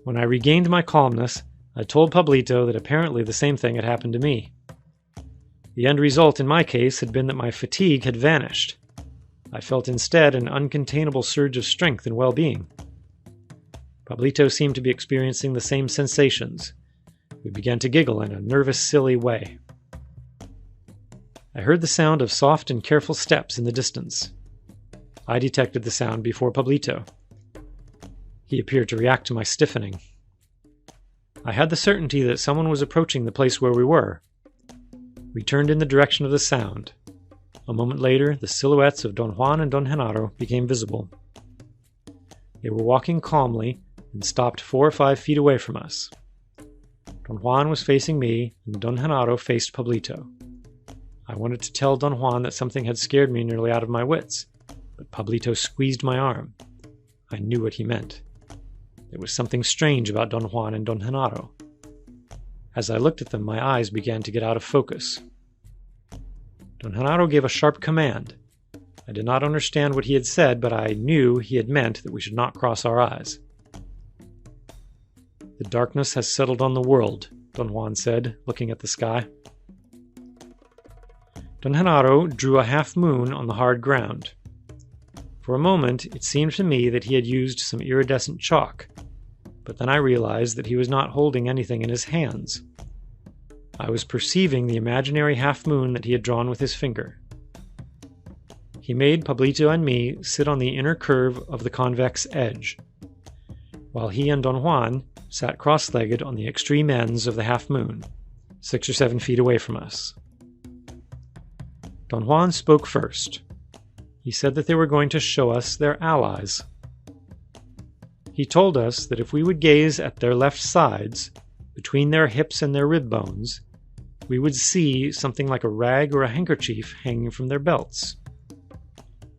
When I regained my calmness, I told Pablito that apparently the same thing had happened to me. The end result in my case had been that my fatigue had vanished. I felt instead an uncontainable surge of strength and well-being. Pablito seemed to be experiencing the same sensations. We began to giggle in a nervous, silly way. I heard the sound of soft and careful steps in the distance. I detected the sound before Pablito. He appeared to react to my stiffening. I had the certainty that someone was approaching the place where we were. We turned in the direction of the sound. A moment later, the silhouettes of Don Juan and Don Genaro became visible. They were walking calmly and stopped 4 or 5 feet away from us. Don Juan was facing me, and Don Genaro faced Pablito. I wanted to tell Don Juan that something had scared me nearly out of my wits, but Pablito squeezed my arm. I knew what he meant. There was something strange about Don Juan and Don Genaro. As I looked at them, my eyes began to get out of focus. Don Genaro gave a sharp command. I did not understand what he had said, but I knew he had meant that we should not cross our eyes. "The darkness has settled on the world," Don Juan said, looking at the sky. Don Genaro drew a half-moon on the hard ground. For a moment, it seemed to me that he had used some iridescent chalk, but then I realized that he was not holding anything in his hands. I was perceiving the imaginary half-moon that he had drawn with his finger. He made Pablito and me sit on the inner curve of the convex edge, while he and Don Juan sat cross-legged on the extreme ends of the half-moon, 6 or 7 feet away from us. Don Juan spoke first. He said that they were going to show us their allies. He told us that if we would gaze at their left sides, between their hips and their rib bones, we would see something like a rag or a handkerchief hanging from their belts.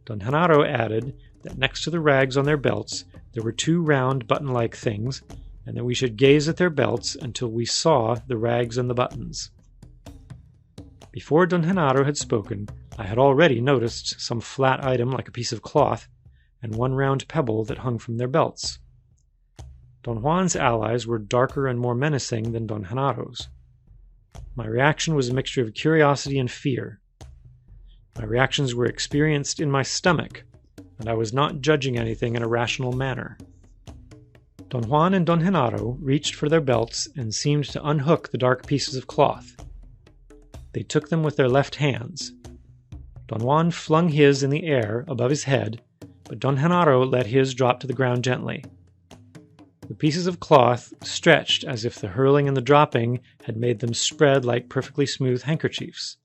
Don Genaro added that next to the rags on their belts there were 2 round button-like things, and that we should gaze at their belts until we saw the rags and the buttons. Before Don Genaro had spoken, I had already noticed some flat item like a piece of cloth, and 1 round pebble that hung from their belts. Don Juan's allies were darker and more menacing than Don Genaro's. My reaction was a mixture of curiosity and fear. My reactions were experienced in my stomach, and I was not judging anything in a rational manner. Don Juan and Don Genaro reached for their belts and seemed to unhook the dark pieces of cloth. They took them with their left hands. Don Juan flung his in the air above his head, but Don Genaro let his drop to the ground gently. The pieces of cloth stretched as if the hurling and the dropping had made them spread like perfectly smooth handkerchiefs.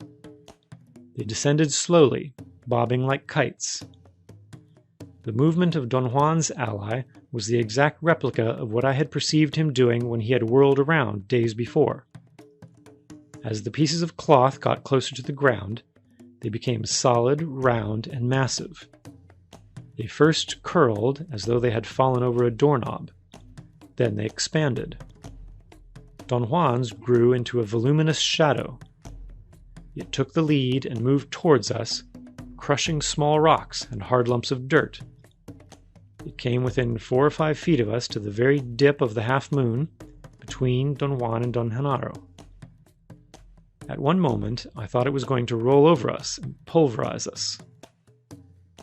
They descended slowly, bobbing like kites. The movement of Don Juan's ally was the exact replica of what I had perceived him doing when he had whirled around days before. As the pieces of cloth got closer to the ground, they became solid, round, and massive. They first curled as though they had fallen over a doorknob. Then they expanded. Don Juan's grew into a voluminous shadow. It took the lead and moved towards us, crushing small rocks and hard lumps of dirt. It came within 4 or 5 feet of us to the very dip of the half-moon between Don Juan and Don Genaro. At one moment, I thought it was going to roll over us and pulverize us.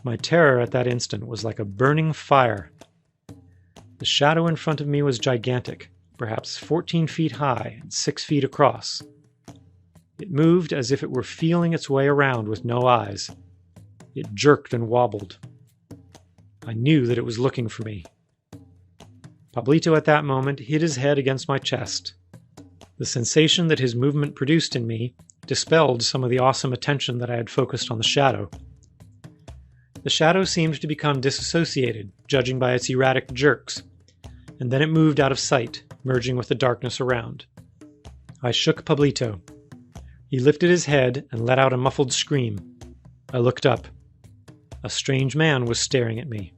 My terror at that instant was like a burning fire. The shadow in front of me was gigantic, perhaps 14 feet high and 6 feet across. It moved as if it were feeling its way around with no eyes. It jerked and wobbled. I knew that it was looking for me. Pablito at that moment hit his head against my chest. The sensation that his movement produced in me dispelled some of the awesome attention that I had focused on the shadow. The shadow seemed to become disassociated, judging by its erratic jerks, and then it moved out of sight, merging with the darkness around. I shook Pablito. He lifted his head and let out a muffled scream. I looked up. A strange man was staring at me.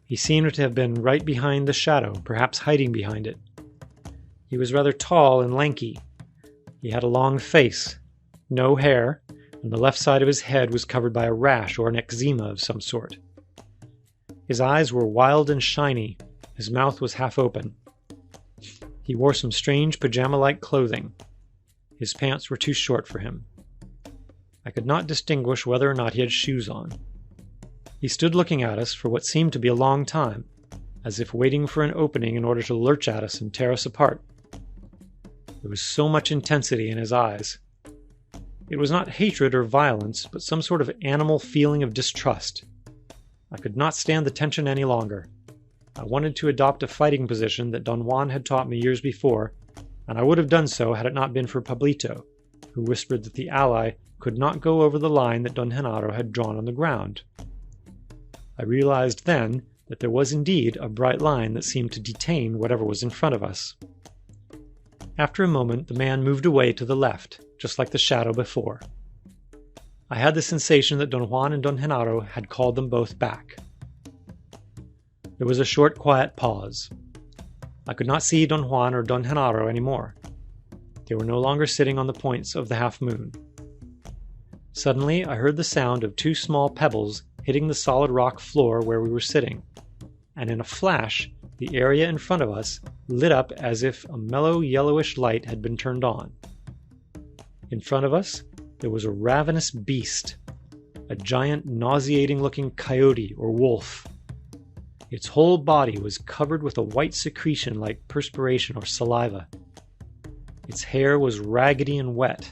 He seemed to have been right behind the shadow, perhaps hiding behind it. He was rather tall and lanky. He had a long face, no hair, and the left side of his head was covered by a rash or an eczema of some sort. His eyes were wild and shiny. His mouth was half open. He wore some strange pajama-like clothing. His pants were too short for him. I could not distinguish whether or not he had shoes on. He stood looking at us for what seemed to be a long time, as if waiting for an opening in order to lurch at us and tear us apart. There was so much intensity in his eyes. It was not hatred or violence, but some sort of animal feeling of distrust. I could not stand the tension any longer. I wanted to adopt a fighting position that Don Juan had taught me years before, and I would have done so had it not been for Pablito, who whispered that the ally could not go over the line that Don Genaro had drawn on the ground. I realized then that there was indeed a bright line that seemed to detain whatever was in front of us. After a moment, the man moved away to the left, just like the shadow before. I had the sensation that Don Juan and Don Genaro had called them both back. There was a short, quiet pause. I could not see Don Juan or Don Genaro anymore. They were no longer sitting on the points of the half moon. Suddenly, I heard the sound of 2 small pebbles hitting the solid rock floor where we were sitting, and in a flash, the area in front of us lit up as if a mellow yellowish light had been turned on. In front of us, there was a ravenous beast, a giant, nauseating-looking coyote or wolf. Its whole body was covered with a white secretion like perspiration or saliva. Its hair was raggedy and wet.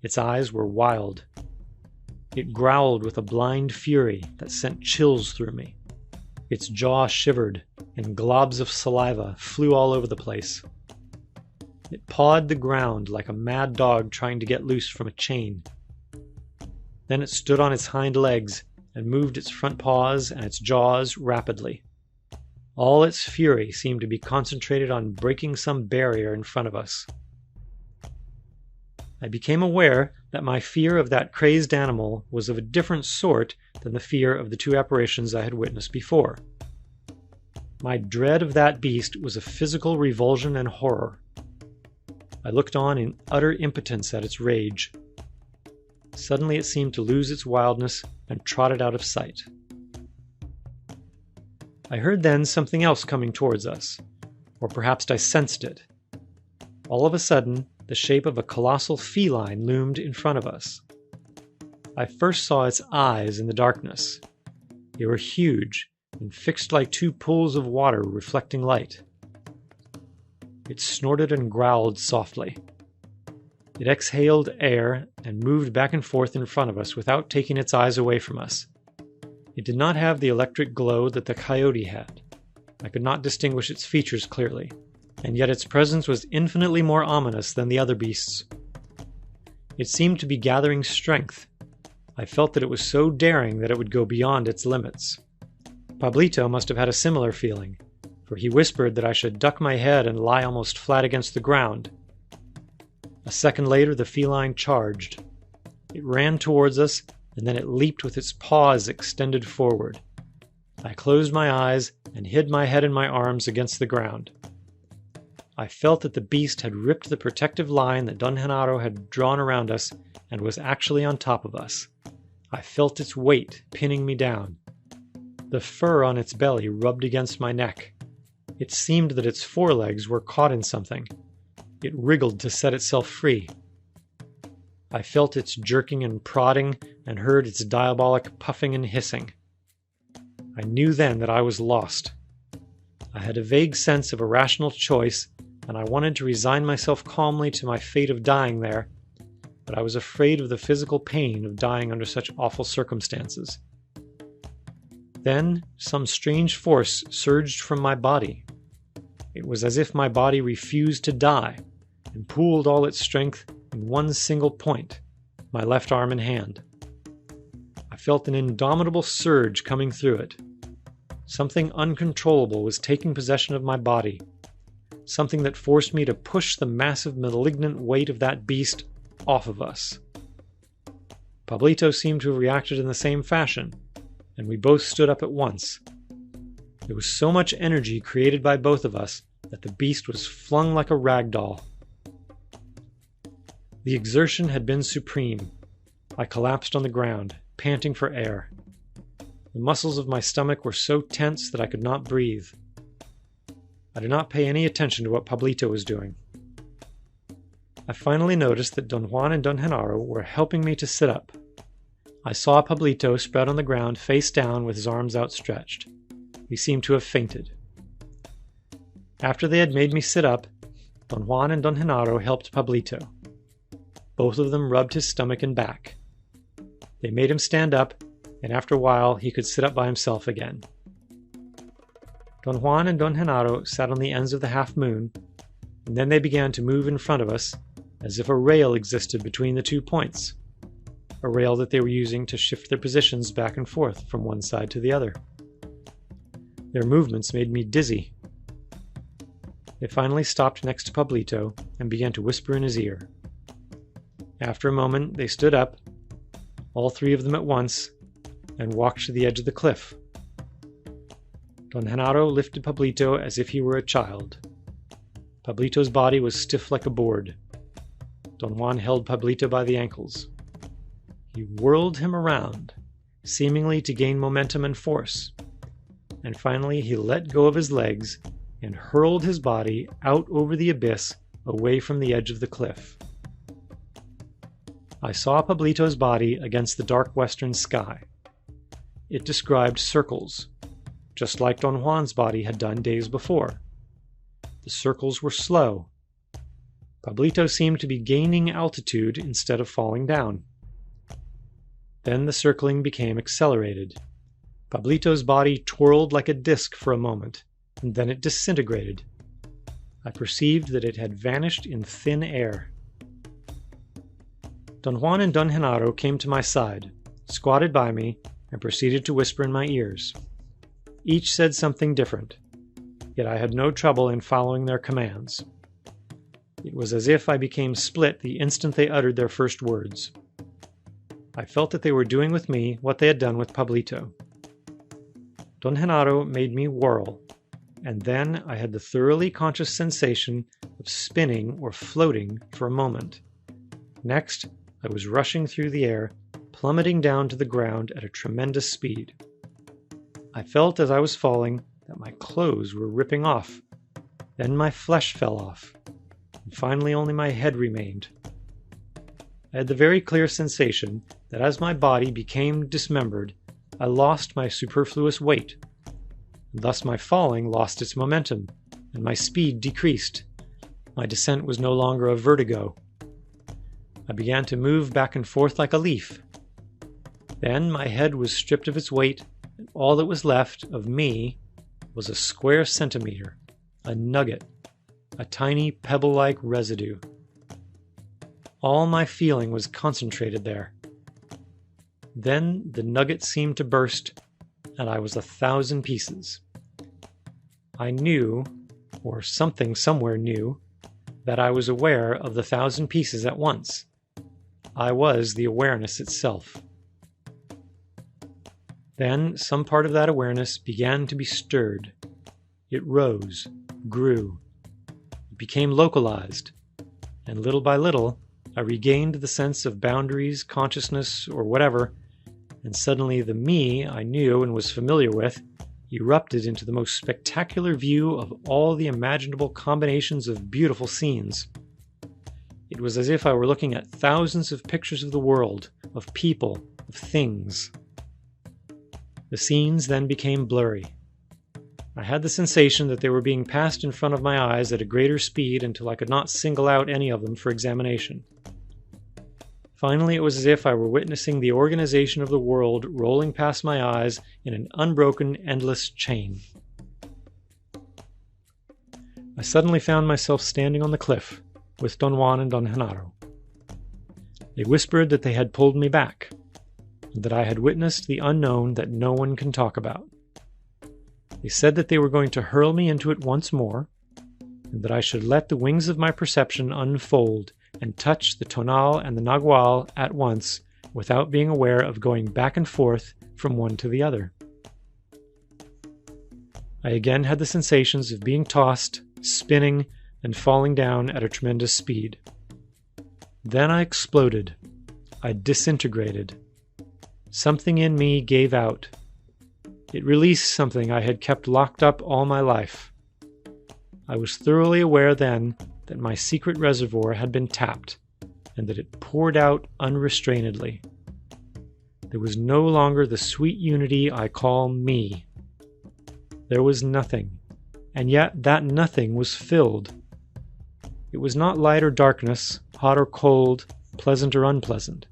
Its eyes were wild. It growled with a blind fury that sent chills through me. Its jaw shivered, and globs of saliva flew all over the place. It pawed the ground like a mad dog trying to get loose from a chain. Then it stood on its hind legs and moved its front paws and its jaws rapidly. All its fury seemed to be concentrated on breaking some barrier in front of us. I became aware that my fear of that crazed animal was of a different sort than the fear of the 2 apparitions I had witnessed before. My dread of that beast was a physical revulsion and horror. I looked on in utter impotence at its rage. Suddenly it seemed to lose its wildness and trotted out of sight. I heard then something else coming towards us, or perhaps I sensed it. All of a sudden, the shape of a colossal feline loomed in front of us. I first saw its eyes in the darkness. They were huge and fixed like 2 pools of water reflecting light. It snorted and growled softly. It exhaled air and moved back and forth in front of us without taking its eyes away from us. It did not have the electric glow that the coyote had. I could not distinguish its features clearly, and yet its presence was infinitely more ominous than the other beasts. It seemed to be gathering strength. I felt that it was so daring that it would go beyond its limits. Pablito must have had a similar feeling, for he whispered that I should duck my head and lie almost flat against the ground. A second later, the feline charged. It ran towards us, and then it leaped with its paws extended forward. I closed my eyes and hid my head in my arms against the ground. I felt that the beast had ripped the protective line that Don Genaro had drawn around us and was actually on top of us. I felt its weight pinning me down. The fur on its belly rubbed against my neck. It seemed that its forelegs were caught in something. It wriggled to set itself free. I felt its jerking and prodding and heard its diabolic puffing and hissing. I knew then that I was lost. I had a vague sense of a rational choice, and I wanted to resign myself calmly to my fate of dying there, but I was afraid of the physical pain of dying under such awful circumstances. Then some strange force surged from my body. It was as if my body refused to die and pooled all its strength in one single point, my left arm and hand. I felt an indomitable surge coming through it. Something uncontrollable was taking possession of my body, something that forced me to push the massive malignant weight of that beast off of us. Pablito seemed to have reacted in the same fashion, and we both stood up at once. There was so much energy created by both of us that the beast was flung like a rag doll. The exertion had been supreme. I collapsed on the ground, panting for air. The muscles of my stomach were so tense that I could not breathe. I did not pay any attention to what Pablito was doing. I finally noticed that Don Juan and Don Genaro were helping me to sit up. I saw Pablito spread on the ground face down with his arms outstretched. He seemed to have fainted. After they had made me sit up, Don Juan and Don Genaro helped Pablito. Both of them rubbed his stomach and back. They made him stand up, and after a while he could sit up by himself again. Don Juan and Don Genaro sat on the ends of the half moon, and then they began to move in front of us as if a rail existed between the 2 points, a rail that they were using to shift their positions back and forth from one side to the other. Their movements made me dizzy. They finally stopped next to Pablito and began to whisper in his ear. After a moment, they stood up, all 3 of them at once, and walked to the edge of the cliff. Don Genaro lifted Pablito as if he were a child. Pablito's body was stiff like a board. Don Juan held Pablito by the ankles. He whirled him around, seemingly to gain momentum and force, and finally he let go of his legs and hurled his body out over the abyss away from the edge of the cliff. I saw Pablito's body against the dark western sky. It described circles, just like Don Juan's body had done days before. The circles were slow. Pablito seemed to be gaining altitude instead of falling down. Then the circling became accelerated. Pablito's body twirled like a disc for a moment, and then it disintegrated. I perceived that it had vanished in thin air. Don Juan and Don Genaro came to my side, squatted by me, and proceeded to whisper in my ears. Each said something different, yet I had no trouble in following their commands. It was as if I became split the instant they uttered their first words. I felt that they were doing with me what they had done with Pablito. Don Genaro made me whirl, and then I had the thoroughly conscious sensation of spinning or floating for a moment. Next, I was rushing through the air, plummeting down to the ground at a tremendous speed. I felt as I was falling that my clothes were ripping off. Then my flesh fell off, and finally only my head remained. I had the very clear sensation that as my body became dismembered, I lost my superfluous weight. And thus my falling lost its momentum, and my speed decreased. My descent was no longer a vertigo. I began to move back and forth like a leaf. Then my head was stripped of its weight, and all that was left of me was a square centimeter, a nugget, a tiny pebble-like residue. All my feeling was concentrated there. Then the nugget seemed to burst, and I was 1,000 pieces. I knew, or something somewhere knew, that I was aware of the 1,000 pieces at once. I was the awareness itself. Then some part of that awareness began to be stirred. It rose, grew. It became localized, and little by little, I regained the sense of boundaries, consciousness, or whatever, and suddenly the me I knew and was familiar with erupted into the most spectacular view of all the imaginable combinations of beautiful scenes. It was as if I were looking at thousands of pictures of the world, of people, of things. The scenes then became blurry. I had the sensation that they were being passed in front of my eyes at a greater speed until I could not single out any of them for examination. Finally, it was as if I were witnessing the organization of the world rolling past my eyes in an unbroken, endless chain. I suddenly found myself standing on the cliff with Don Juan and Don Genaro. They whispered that they had pulled me back, and that I had witnessed the unknown that no one can talk about. They said that they were going to hurl me into it once more, and that I should let the wings of my perception unfold and touch the Tonal and the Nagual at once without being aware of going back and forth from one to the other. I again had the sensations of being tossed, spinning, and falling down at a tremendous speed. Then I exploded. I disintegrated. Something in me gave out. It released something I had kept locked up all my life. I was thoroughly aware then that my secret reservoir had been tapped, and that it poured out unrestrainedly. There was no longer the sweet unity I call me. There was nothing, and yet that nothing was filled. It was not light or darkness, hot or cold, pleasant or unpleasant.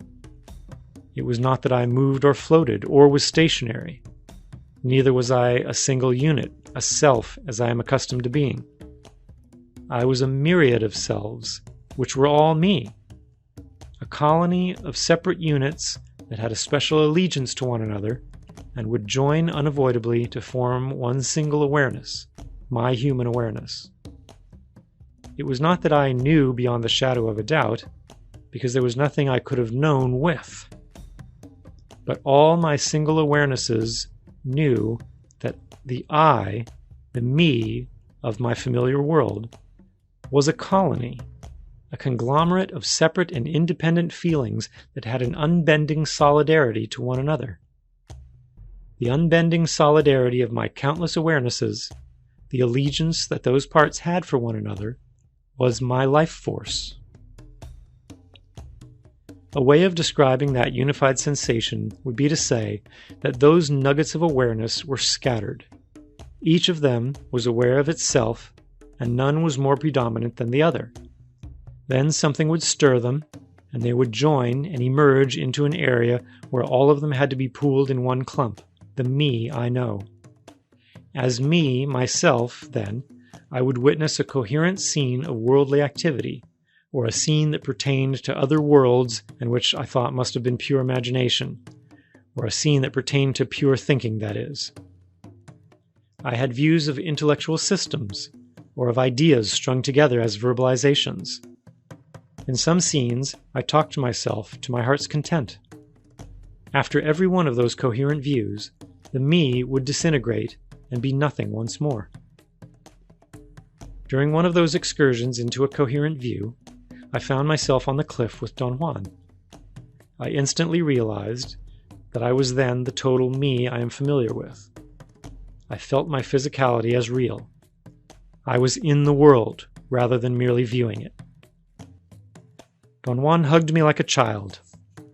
It was not that I moved or floated or was stationary. Neither was I a single unit, a self as I am accustomed to being. I was a myriad of selves, which were all me, a colony of separate units that had a special allegiance to one another and would join unavoidably to form one single awareness, my human awareness. It was not that I knew beyond the shadow of a doubt, because there was nothing I could have known with. But all my single awarenesses knew that the I, the me of my familiar world, was a colony, a conglomerate of separate and independent feelings that had an unbending solidarity to one another. The unbending solidarity of my countless awarenesses, the allegiance that those parts had for one another, was my life force. A way of describing that unified sensation would be to say that those nuggets of awareness were scattered. Each of them was aware of itself, and none was more predominant than the other. Then something would stir them, and they would join and emerge into an area where all of them had to be pooled in one clump, the me I know. As me, myself, then, I would witness a coherent scene of worldly activity, or a scene that pertained to other worlds and which I thought must have been pure imagination, or a scene that pertained to pure thinking, that is. I had views of intellectual systems, or of ideas strung together as verbalizations. In some scenes, I talked to myself to my heart's content. After every one of those coherent views, the me would disintegrate and be nothing once more. During one of those excursions into a coherent view, I found myself on the cliff with Don Juan. I instantly realized that I was then the total me I am familiar with. I felt my physicality as real. I was in the world rather than merely viewing it. Don Juan hugged me like a child.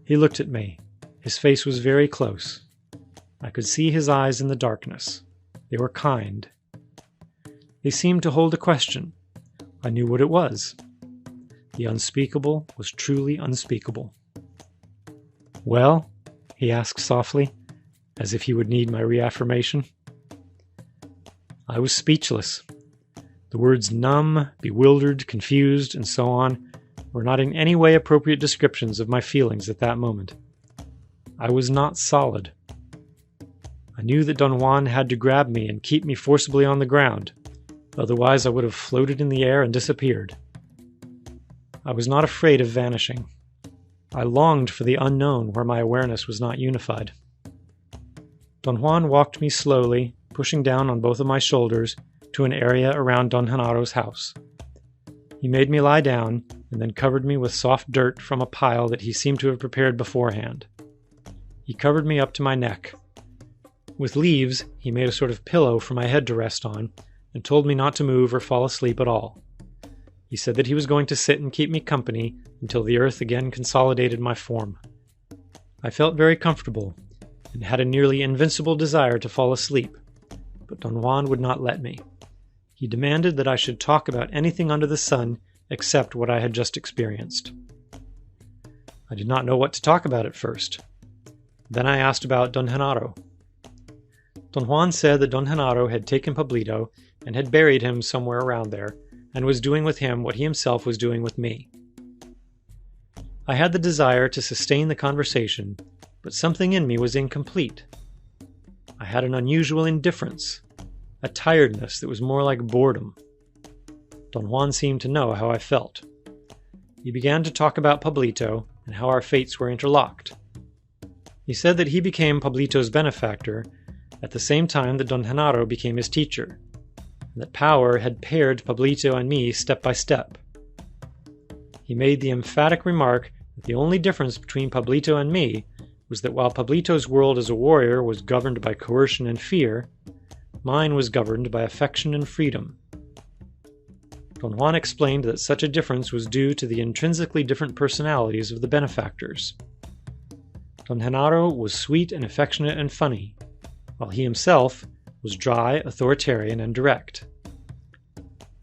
He looked at me. His face was very close. I could see his eyes in the darkness. They were kind. They seemed to hold a question. I knew what it was. The unspeakable was truly unspeakable. "Well?" he asked softly, as if he would need my reaffirmation. I was speechless. The words numb, bewildered, confused, and so on were not in any way appropriate descriptions of my feelings at that moment. I was not solid. I knew that Don Juan had to grab me and keep me forcibly on the ground, otherwise I would have floated in the air and disappeared. I was not afraid of vanishing. I longed for the unknown where my awareness was not unified. Don Juan walked me slowly, pushing down on both of my shoulders, to an area around Don Genaro's house. He made me lie down, and then covered me with soft dirt from a pile that he seemed to have prepared beforehand. He covered me up to my neck. With leaves, he made a sort of pillow for my head to rest on, and told me not to move or fall asleep at all. He said that he was going to sit and keep me company until the earth again consolidated my form. I felt very comfortable, and had a nearly invincible desire to fall asleep, but Don Juan would not let me. He demanded that I should talk about anything under the sun except what I had just experienced. I did not know what to talk about at first. Then I asked about Don Genaro. Don Juan said that Don Genaro had taken Pablito and had buried him somewhere around there, and was doing with him what he himself was doing with me. I had the desire to sustain the conversation, but something in me was incomplete. I had an unusual indifference, a tiredness that was more like boredom. Don Juan seemed to know how I felt. He began to talk about Pablito and how our fates were interlocked. He said that he became Pablito's benefactor at the same time that Don Genaro became his teacher, and that power had paired Pablito and me step by step. He made the emphatic remark that the only difference between Pablito and me was that while Pablito's world as a warrior was governed by coercion and fear, mine was governed by affection and freedom. Don Juan explained that such a difference was due to the intrinsically different personalities of the benefactors. Don Genaro was sweet and affectionate and funny, while he himself was dry, authoritarian, and direct.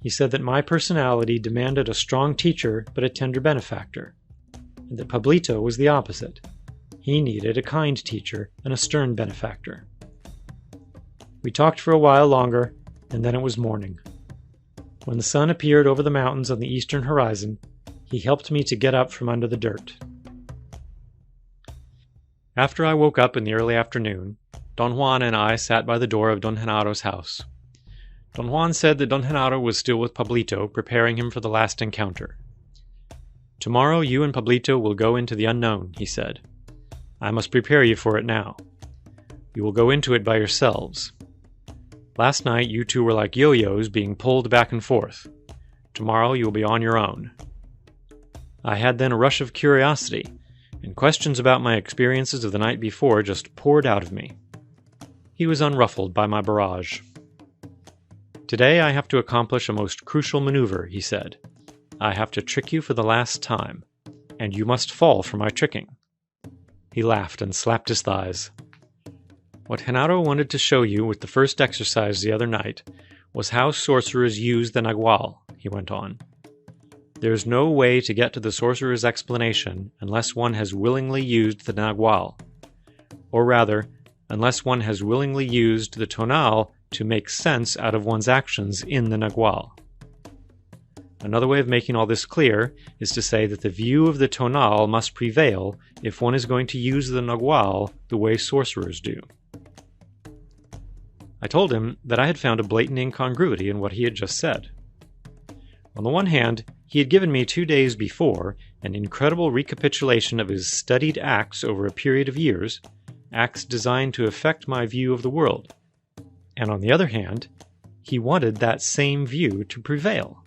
He said that my personality demanded a strong teacher but a tender benefactor, and that Pablito was the opposite. He needed a kind teacher and a stern benefactor. We talked for a while longer, and then it was morning. When the sun appeared over the mountains on the eastern horizon, he helped me to get up from under the dirt. After I woke up in the early afternoon, Don Juan and I sat by the door of Don Genaro's house. Don Juan said that Don Genaro was still with Pablito, preparing him for the last encounter. "Tomorrow you and Pablito will go into the unknown," he said. "I must prepare you for it now. You will go into it by yourselves. Last night you two were like yo-yos being pulled back and forth. Tomorrow you will be on your own." I had then a rush of curiosity, and questions about my experiences of the night before just poured out of me. He was unruffled by my barrage. "Today I have to accomplish a most crucial maneuver," he said. "I have to trick you for the last time, and you must fall for my tricking." He laughed and slapped his thighs. "What Genaro wanted to show you with the first exercise the other night was how sorcerers use the Nagual," he went on. "There is no way to get to the sorcerer's explanation unless one has willingly used the Nagual, or rather, unless one has willingly used the Tonal to make sense out of one's actions in the Nagual. Another way of making all this clear is to say that the view of the Tonal must prevail if one is going to use the Nagual the way sorcerers do." I told him that I had found a blatant incongruity in what he had just said. On the one hand, he had given me 2 days before an incredible recapitulation of his studied acts over a period of years, acts designed to affect my view of the world. And on the other hand, he wanted that same view to prevail.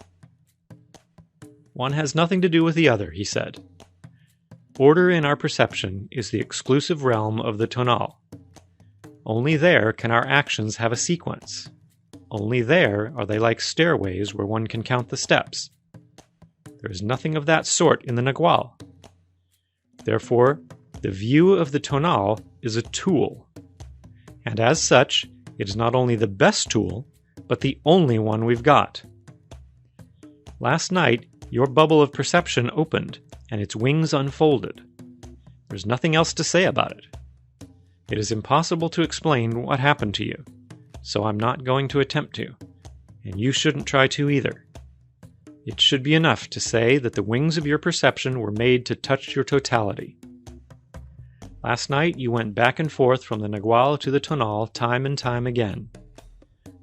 "One has nothing to do with the other," he said. "Order in our perception is the exclusive realm of the Tonal. Only there can our actions have a sequence. Only there are they like stairways where one can count the steps. There is nothing of that sort in the Nagual. Therefore, the view of the Tonal is a tool, and as such, it is not only the best tool, but the only one we've got. Last night, your bubble of perception opened, and its wings unfolded. There's nothing else to say about it. It is impossible to explain what happened to you, so I'm not going to attempt to, and you shouldn't try to either. It should be enough to say that the wings of your perception were made to touch your totality. Last night you went back and forth from the Nagual to the Tonal time and time again.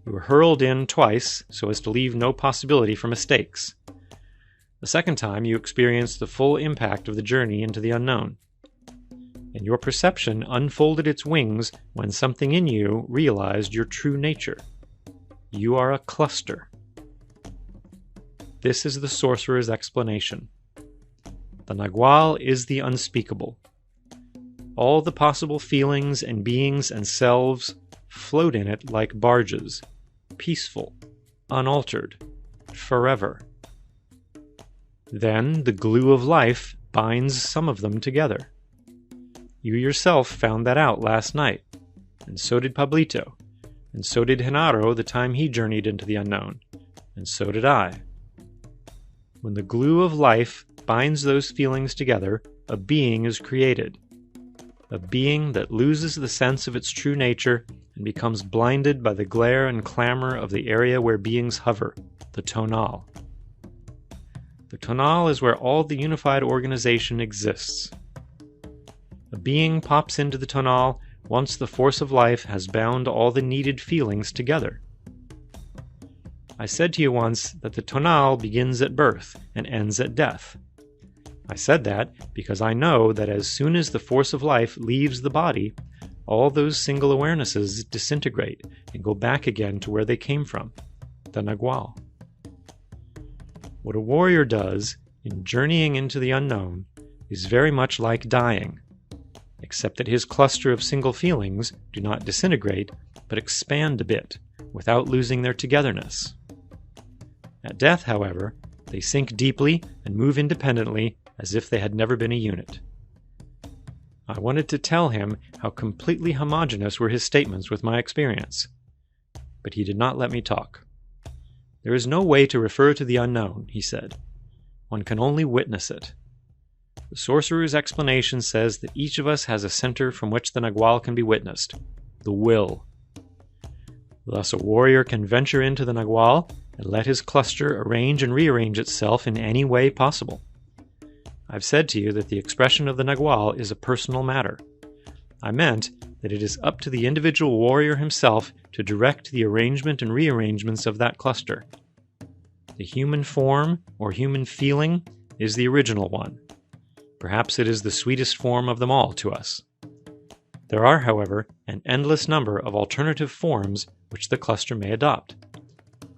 You were hurled in twice so as to leave no possibility for mistakes. The second time you experienced the full impact of the journey into the unknown. And your perception unfolded its wings when something in you realized your true nature. You are a cluster. This is the sorcerer's explanation. The Nagual is the unspeakable. All the possible feelings and beings and selves float in it like barges, peaceful, unaltered, forever. Then the glue of life binds some of them together. You yourself found that out last night, and so did Pablito, and so did Genaro the time he journeyed into the unknown, and so did I. When the glue of life binds those feelings together, a being is created. A being that loses the sense of its true nature and becomes blinded by the glare and clamor of the area where beings hover, the Tonal. The Tonal is where all the unified organization exists. A being pops into the Tonal once the force of life has bound all the needed feelings together. I said to you once that the Tonal begins at birth and ends at death. I said that because I know that as soon as the force of life leaves the body, all those single awarenesses disintegrate and go back again to where they came from, the Nagual. What a warrior does in journeying into the unknown is very much like dying, except that his cluster of single feelings do not disintegrate, but expand a bit, without losing their togetherness. At death, however, they sink deeply and move independently as if they had never been a unit. I wanted to tell him how completely homogeneous were his statements with my experience, but he did not let me talk. There is no way to refer to the unknown, he said. One can only witness it. The Sorcerer's explanation says that each of us has a center from which the Nagual can be witnessed, the will. Thus a warrior can venture into the Nagual and let his cluster arrange and rearrange itself in any way possible. I've said to you that the expression of the Nagual is a personal matter. I meant that it is up to the individual warrior himself to direct the arrangement and rearrangements of that cluster. The human form or human feeling is the original one. Perhaps it is the sweetest form of them all to us. There are, however, an endless number of alternative forms which the cluster may adopt.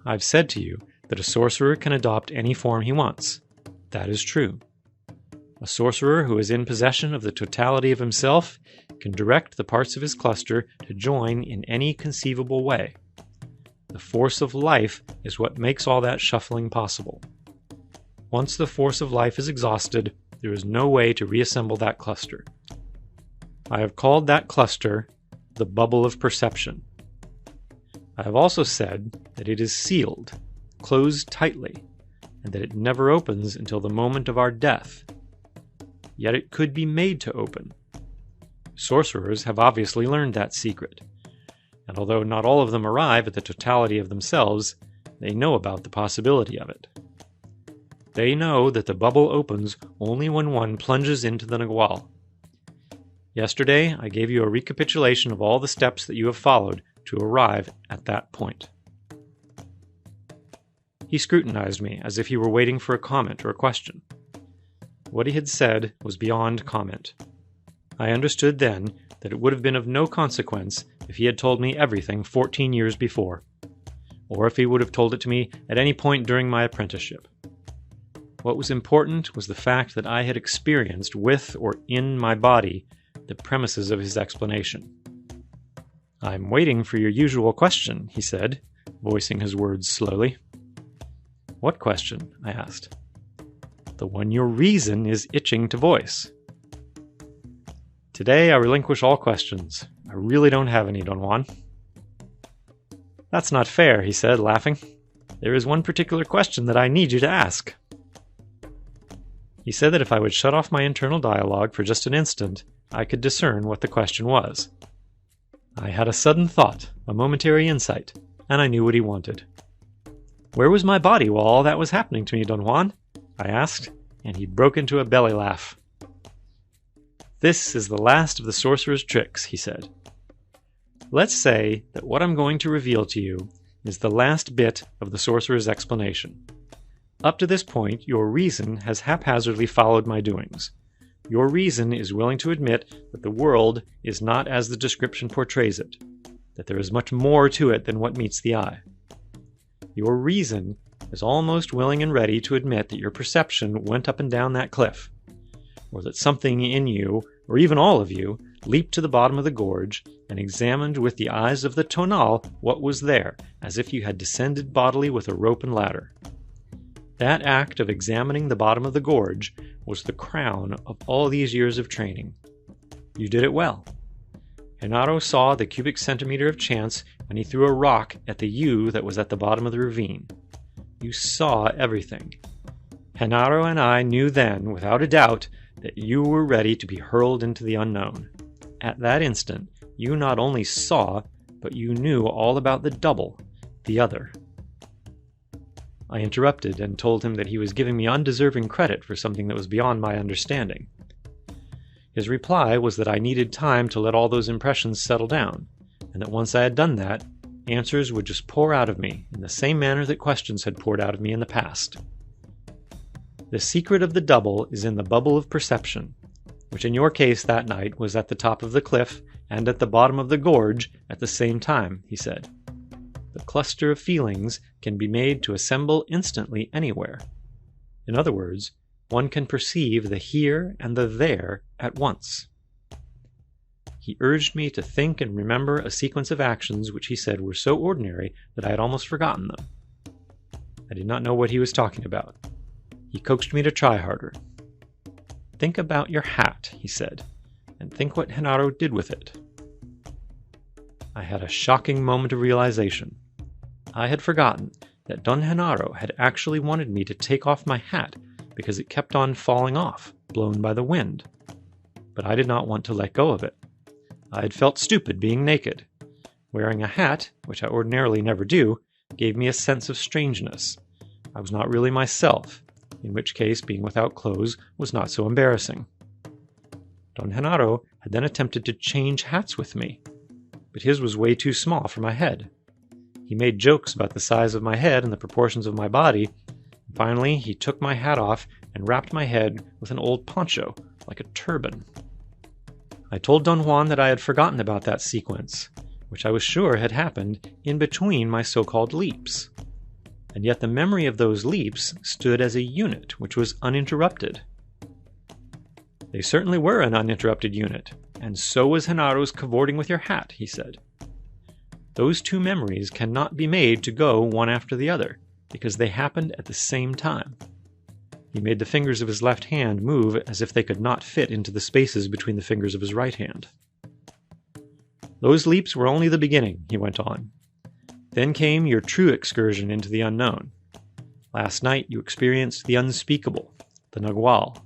I've said to you that a sorcerer can adopt any form he wants. That is true. A sorcerer who is in possession of the totality of himself can direct the parts of his cluster to join in any conceivable way. The force of life is what makes all that shuffling possible. Once the force of life is exhausted, there is no way to reassemble that cluster. I have called that cluster the bubble of perception. I have also said that it is sealed, closed tightly, and that it never opens until the moment of our death. Yet it could be made to open. Sorcerers have obviously learned that secret, and although not all of them arrive at the totality of themselves, they know about the possibility of it. They know that the bubble opens only when one plunges into the Nagual. Yesterday, I gave you a recapitulation of all the steps that you have followed to arrive at that point. He scrutinized me as if he were waiting for a comment or a question. What he had said was beyond comment. I understood then that it would have been of no consequence if he had told me everything 14 years before, or if he would have told it to me at any point during my apprenticeship. What was important was the fact that I had experienced with or in my body the premises of his explanation. "I'm waiting for your usual question," he said, voicing his words slowly. "What question?" I asked. "The one your reason is itching to voice." "Today I relinquish all questions. I really don't have any, Don Juan." "That's not fair," he said, laughing. "There is one particular question that I need you to ask." He said that if I would shut off my internal dialogue for just an instant, I could discern what the question was. I had a sudden thought, a momentary insight, and I knew what he wanted. "Where was my body while all that was happening to me, Don Juan?" I asked, and he broke into a belly laugh. "This is the last of the sorcerer's tricks," he said. "Let's say that what I'm going to reveal to you is the last bit of the sorcerer's explanation. Up to this point, your reason has haphazardly followed my doings. Your reason is willing to admit that the world is not as the description portrays it, that there is much more to it than what meets the eye. Your reason is almost willing and ready to admit that your perception went up and down that cliff, or that something in you, or even all of you, leaped to the bottom of the gorge and examined with the eyes of the Tonal what was there, as if you had descended bodily with a rope and ladder. That act of examining the bottom of the gorge was the crown of all these years of training. You did it well. Genaro saw the cubic centimeter of chance when he threw a rock at the U that was at the bottom of the ravine. You saw everything. Genaro and I knew then, without a doubt, that you were ready to be hurled into the unknown. At that instant, you not only saw, but you knew all about the double, the other." I interrupted and told him that he was giving me undeserving credit for something that was beyond my understanding. His reply was that I needed time to let all those impressions settle down, and that once I had done that, answers would just pour out of me in the same manner that questions had poured out of me in the past. The secret of the double is in the bubble of perception, which in your case that night was at the top of the cliff and at the bottom of the gorge at the same time, he said. The cluster of feelings can be made to assemble instantly anywhere. In other words, one can perceive the here and the there at once. He urged me to think and remember a sequence of actions which he said were so ordinary that I had almost forgotten them. I did not know what he was talking about. He coaxed me to try harder. "Think about your hat," he said, "and think what Genaro did with it." I had a shocking moment of realization. I had forgotten that Don Genaro had actually wanted me to take off my hat because it kept on falling off, blown by the wind. But I did not want to let go of it. I had felt stupid being naked. Wearing a hat, which I ordinarily never do, gave me a sense of strangeness. I was not really myself, in which case being without clothes was not so embarrassing. Don Genaro had then attempted to change hats with me, but his was way too small for my head. He made jokes about the size of my head and the proportions of my body. Finally, he took my hat off and wrapped my head with an old poncho, like a turban. I told Don Juan that I had forgotten about that sequence, which I was sure had happened in between my so-called leaps. And yet the memory of those leaps stood as a unit which was uninterrupted. They certainly were an uninterrupted unit, and so was Genaro's cavorting with your hat, he said. Those two memories cannot be made to go one after the other, because they happened at the same time. He made the fingers of his left hand move as if they could not fit into the spaces between the fingers of his right hand. Those leaps were only the beginning, he went on. Then came your true excursion into the unknown. Last night you experienced the unspeakable, the Nagual.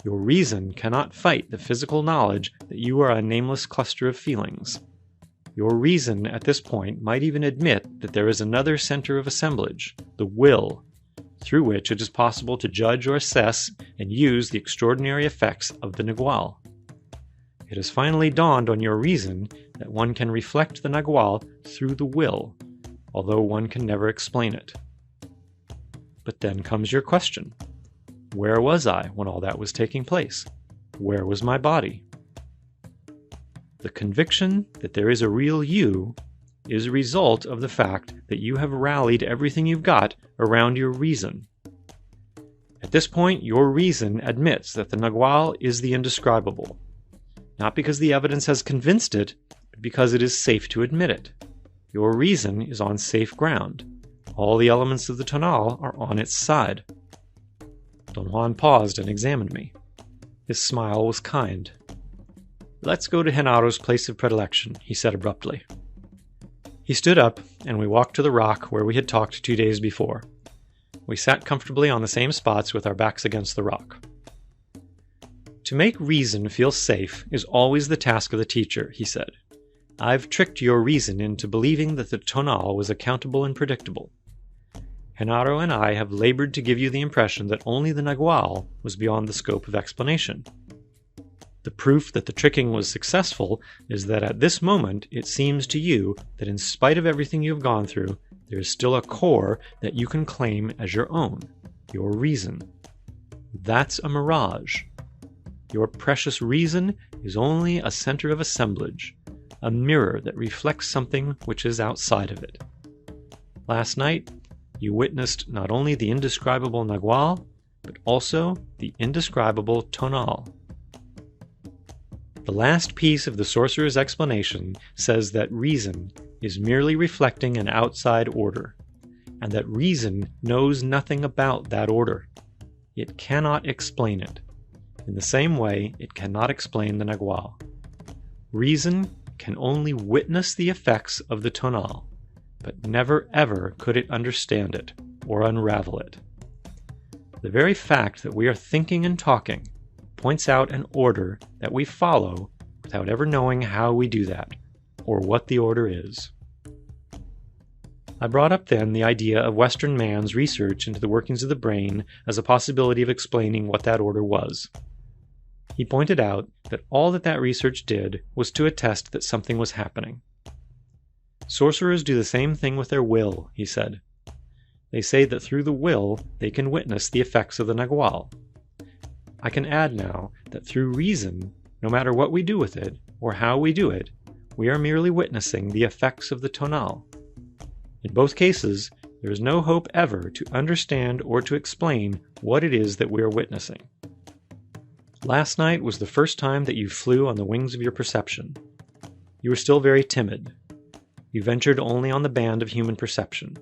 Your reason cannot fight the physical knowledge that you are a nameless cluster of feelings. Your reason at this point might even admit that there is another center of assemblage, the will, through which it is possible to judge or assess and use the extraordinary effects of the Nagual. It has finally dawned on your reason that one can reflect the Nagual through the will, although one can never explain it. But then comes your question. Where was I when all that was taking place? Where was my body? The conviction that there is a real you is a result of the fact that you have rallied everything you've got around your reason. At this point, your reason admits that the Nagual is the indescribable, not because the evidence has convinced it, but because it is safe to admit it. Your reason is on safe ground. All the elements of the Tonal are on its side. Don Juan paused and examined me. His smile was kind. "Let's go to Genaro's place of predilection," he said abruptly. He stood up, and we walked to the rock where we had talked 2 days before. We sat comfortably on the same spots with our backs against the rock. "To make reason feel safe is always the task of the teacher," he said. "I've tricked your reason into believing that the Tonal was accountable and predictable. Genaro and I have labored to give you the impression that only the Nagual was beyond the scope of explanation. The proof that the tricking was successful is that at this moment it seems to you that in spite of everything you have gone through, there is still a core that you can claim as your own, your reason. That's a mirage. Your precious reason is only a center of assemblage, a mirror that reflects something which is outside of it. Last night, you witnessed not only the indescribable Nagual, but also the indescribable Tonal. The last piece of the Sorcerer's explanation says that reason is merely reflecting an outside order, and that reason knows nothing about that order. It cannot explain it. In the same way, it cannot explain the Nagual. Reason can only witness the effects of the Tonal, but never ever could it understand it or unravel it. The very fact that we are thinking and talking points out an order that we follow without ever knowing how we do that, or what the order is. I brought up then the idea of Western man's research into the workings of the brain as a possibility of explaining what that order was. He pointed out that all that research did was to attest that something was happening. Sorcerers do the same thing with their will, he said. They say that through the will they can witness the effects of the Nagual. I can add now that through reason, no matter what we do with it, or how we do it, we are merely witnessing the effects of the Tonal. In both cases, there is no hope ever to understand or to explain what it is that we are witnessing. Last night was the first time that you flew on the wings of your perception. You were still very timid. You ventured only on the band of human perception.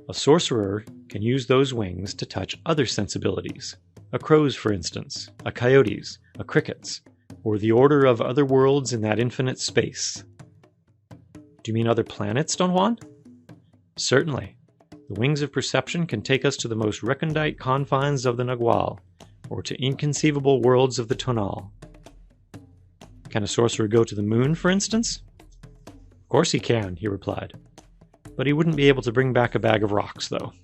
A sorcerer can use those wings to touch other sensibilities. A crow's, for instance, a coyote's, a cricket's, or the order of other worlds in that infinite space. Do you mean other planets, Don Juan? Certainly. The wings of perception can take us to the most recondite confines of the Nagual, or to inconceivable worlds of the Tonal. Can a sorcerer go to the moon, for instance? Of course he can, he replied. But he wouldn't be able to bring back a bag of rocks, though.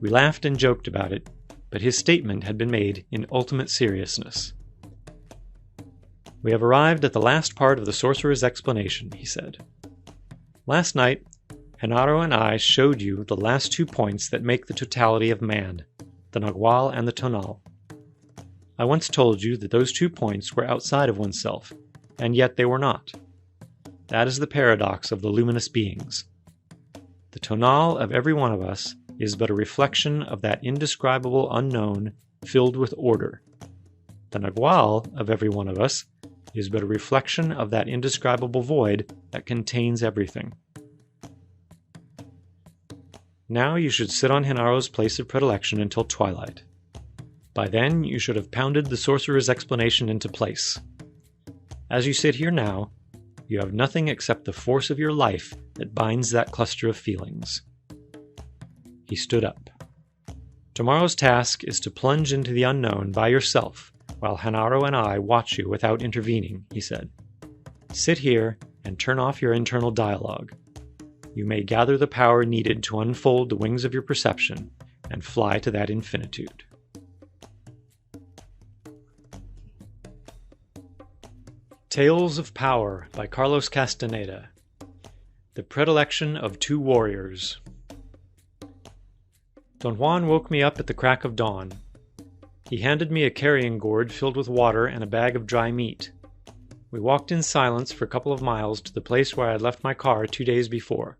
We laughed and joked about it, but his statement had been made in ultimate seriousness. We have arrived at the last part of the sorcerer's explanation, he said. Last night, Genaro and I showed you the last 2 points that make the totality of man, the Nagual and the Tonal. I once told you that those 2 points were outside of oneself, and yet they were not. That is the paradox of the luminous beings. The Tonal of every one of us is but a reflection of that indescribable unknown filled with order. The Nagual of every one of us is but a reflection of that indescribable void that contains everything. Now you should sit on Genaro's place of predilection until twilight. By then you should have pounded the sorcerer's explanation into place. As you sit here now, you have nothing except the force of your life that binds that cluster of feelings. He stood up. Tomorrow's task is to plunge into the unknown by yourself, while Genaro and I watch you without intervening, he said. Sit here and turn off your internal dialogue. You may gather the power needed to unfold the wings of your perception and fly to that infinitude. Tales of Power by Carlos Castaneda. The Predilection of Two Warriors. Don Juan woke me up at the crack of dawn. He handed me a carrying gourd filled with water and a bag of dry meat. We walked in silence for a couple of miles to the place where I had left my car 2 days before.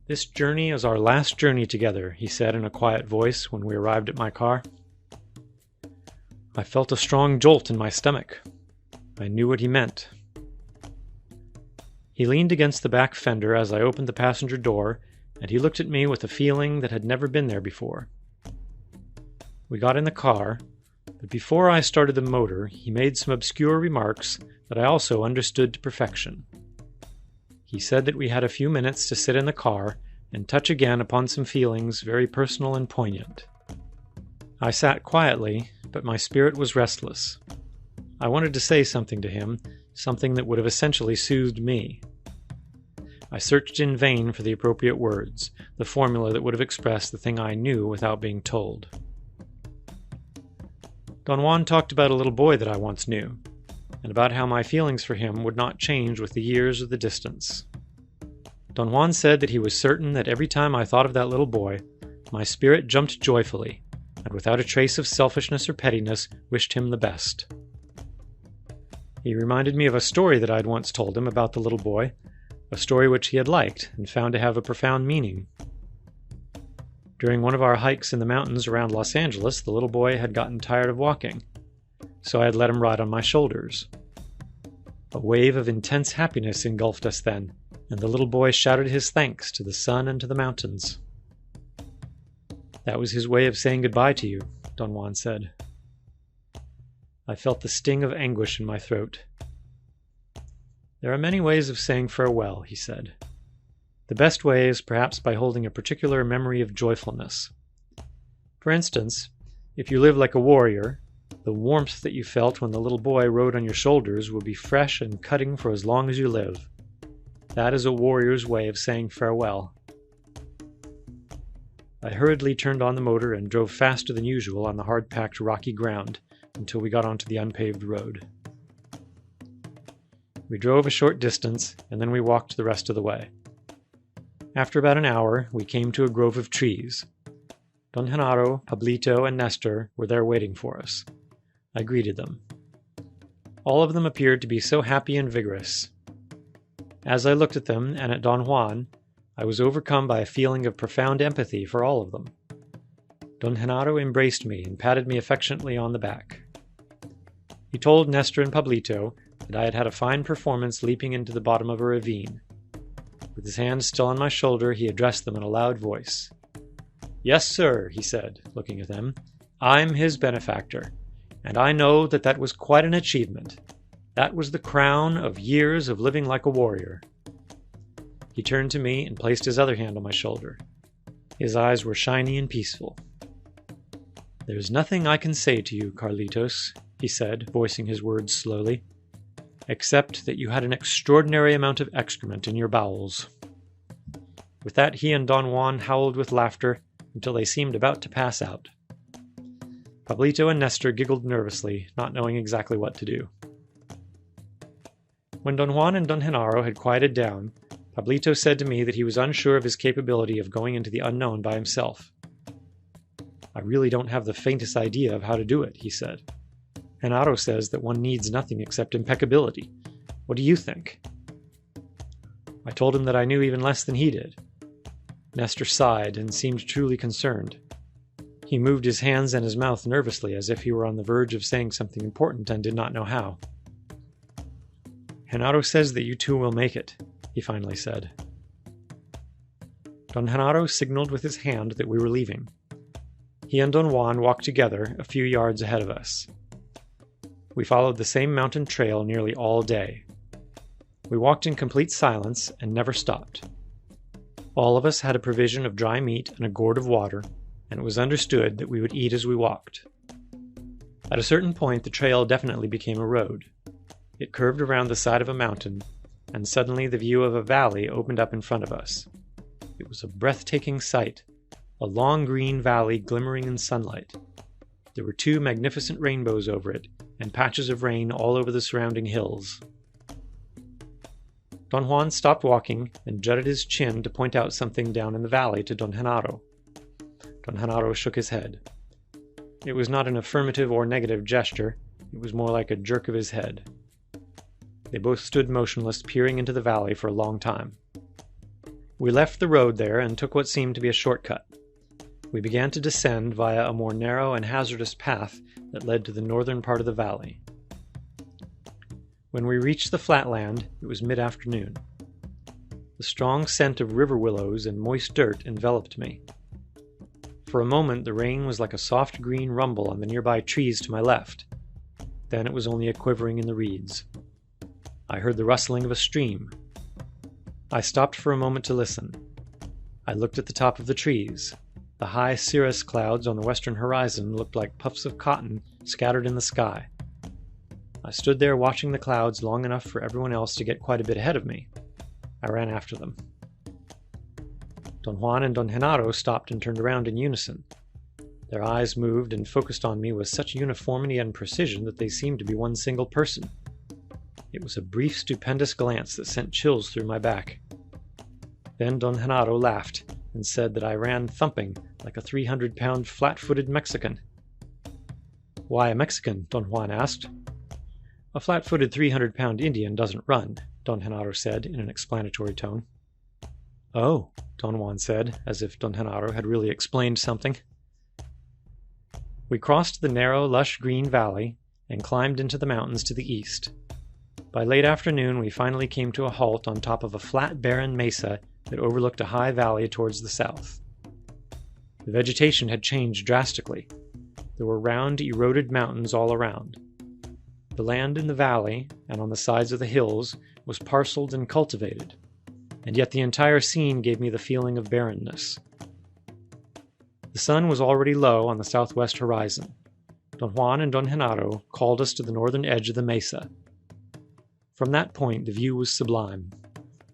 This journey is our last journey together, he said in a quiet voice when we arrived at my car. I felt a strong jolt in my stomach. I knew what he meant. He leaned against the back fender as I opened the passenger door, and he looked at me with a feeling that had never been there before. We got in the car, but before I started the motor, he made some obscure remarks that I also understood to perfection. He said that we had a few minutes to sit in the car and touch again upon some feelings very personal and poignant. I sat quietly, but my spirit was restless. I wanted to say something to him, something that would have essentially soothed me. I searched in vain for the appropriate words, the formula that would have expressed the thing I knew without being told. Don Juan talked about a little boy that I once knew, and about how my feelings for him would not change with the years or the distance. Don Juan said that he was certain that every time I thought of that little boy, my spirit jumped joyfully, and without a trace of selfishness or pettiness wished him the best. He reminded me of a story that I had once told him about the little boy, a story which he had liked and found to have a profound meaning. During one of our hikes in the mountains around Los Angeles, the little boy had gotten tired of walking, so I had let him ride on my shoulders. A wave of intense happiness engulfed us then, and the little boy shouted his thanks to the sun and to the mountains. That was his way of saying goodbye to you, Don Juan said. I felt the sting of anguish in my throat. There are many ways of saying farewell, he said. The best way is perhaps by holding a particular memory of joyfulness. For instance, if you live like a warrior, the warmth that you felt when the little boy rode on your shoulders will be fresh and cutting for as long as you live. That is a warrior's way of saying farewell. I hurriedly turned on the motor and drove faster than usual on the hard-packed rocky ground until we got onto the unpaved road. We drove a short distance, and then we walked the rest of the way. After about an hour, we came to a grove of trees. Don Genaro, Pablito, and Nestor were there waiting for us. I greeted them. All of them appeared to be so happy and vigorous. As I looked at them and at Don Juan, I was overcome by a feeling of profound empathy for all of them. Don Genaro embraced me and patted me affectionately on the back. He told Nestor and Pablito that I had had a fine performance leaping into the bottom of a ravine. With his hand still on my shoulder, he addressed them in a loud voice. "Yes, sir," he said, looking at them. "I'm his benefactor, and I know that that was quite an achievement. That was the crown of years of living like a warrior." He turned to me and placed his other hand on my shoulder. His eyes were shiny and peaceful. "There's nothing I can say to you, Carlitos," he said, voicing his words slowly, "except that you had an extraordinary amount of excrement in your bowels." With that, he and Don Juan howled with laughter until they seemed about to pass out. Pablito and Nestor giggled nervously, not knowing exactly what to do. When Don Juan and Don Genaro had quieted down, Pablito said to me that he was unsure of his capability of going into the unknown by himself. "I really don't have the faintest idea of how to do it," he said. "Genaro says that one needs nothing except impeccability. What do you think?" I told him that I knew even less than he did. Nestor sighed and seemed truly concerned. He moved his hands and his mouth nervously as if he were on the verge of saying something important and did not know how. "Genaro says that you two will make it," he finally said. Don Genaro signaled with his hand that we were leaving. He and Don Juan walked together a few yards ahead of us. We followed the same mountain trail nearly all day. We walked in complete silence and never stopped. All of us had a provision of dry meat and a gourd of water, and it was understood that we would eat as we walked. At a certain point, the trail definitely became a road. It curved around the side of a mountain, and suddenly the view of a valley opened up in front of us. It was a breathtaking sight, a long green valley glimmering in sunlight. There were 2 magnificent rainbows over it, and patches of rain all over the surrounding hills. Don Juan stopped walking and jutted his chin to point out something down in the valley to Don Genaro. Don Genaro shook his head. It was not an affirmative or negative gesture, it was more like a jerk of his head. They both stood motionless, peering into the valley for a long time. We left the road there and took what seemed to be a shortcut. We began to descend via a more narrow and hazardous path that led to the northern part of the valley. When we reached the flatland, it was mid-afternoon. The strong scent of river willows and moist dirt enveloped me. For a moment, the rain was like a soft green rumble on the nearby trees to my left. Then it was only a quivering in the reeds. I heard the rustling of a stream. I stopped for a moment to listen. I looked at the top of the trees. The high cirrus clouds on the western horizon looked like puffs of cotton scattered in the sky. I stood there watching the clouds long enough for everyone else to get quite a bit ahead of me. I ran after them. Don Juan and Don Genaro stopped and turned around in unison. Their eyes moved and focused on me with such uniformity and precision that they seemed to be one single person. It was a brief, stupendous glance that sent chills through my back. Then Don Genaro laughed and said that I ran thumping like a 300-pound flat-footed Mexican. "Why a Mexican?" Don Juan asked. "A flat-footed 300-pound Indian doesn't run," Don Genaro said in an explanatory tone. "Oh," Don Juan said, as if Don Genaro had really explained something. We crossed the narrow, lush green valley and climbed into the mountains to the east. By late afternoon, we finally came to a halt on top of a flat, barren mesa that overlooked a high valley towards the south. The vegetation had changed drastically. There were round, eroded mountains all around. The land in the valley and on the sides of the hills was parceled and cultivated, and yet the entire scene gave me the feeling of barrenness. The sun was already low on the southwest horizon. Don Juan and Don Genaro called us to the northern edge of the mesa. From that point, the view was sublime.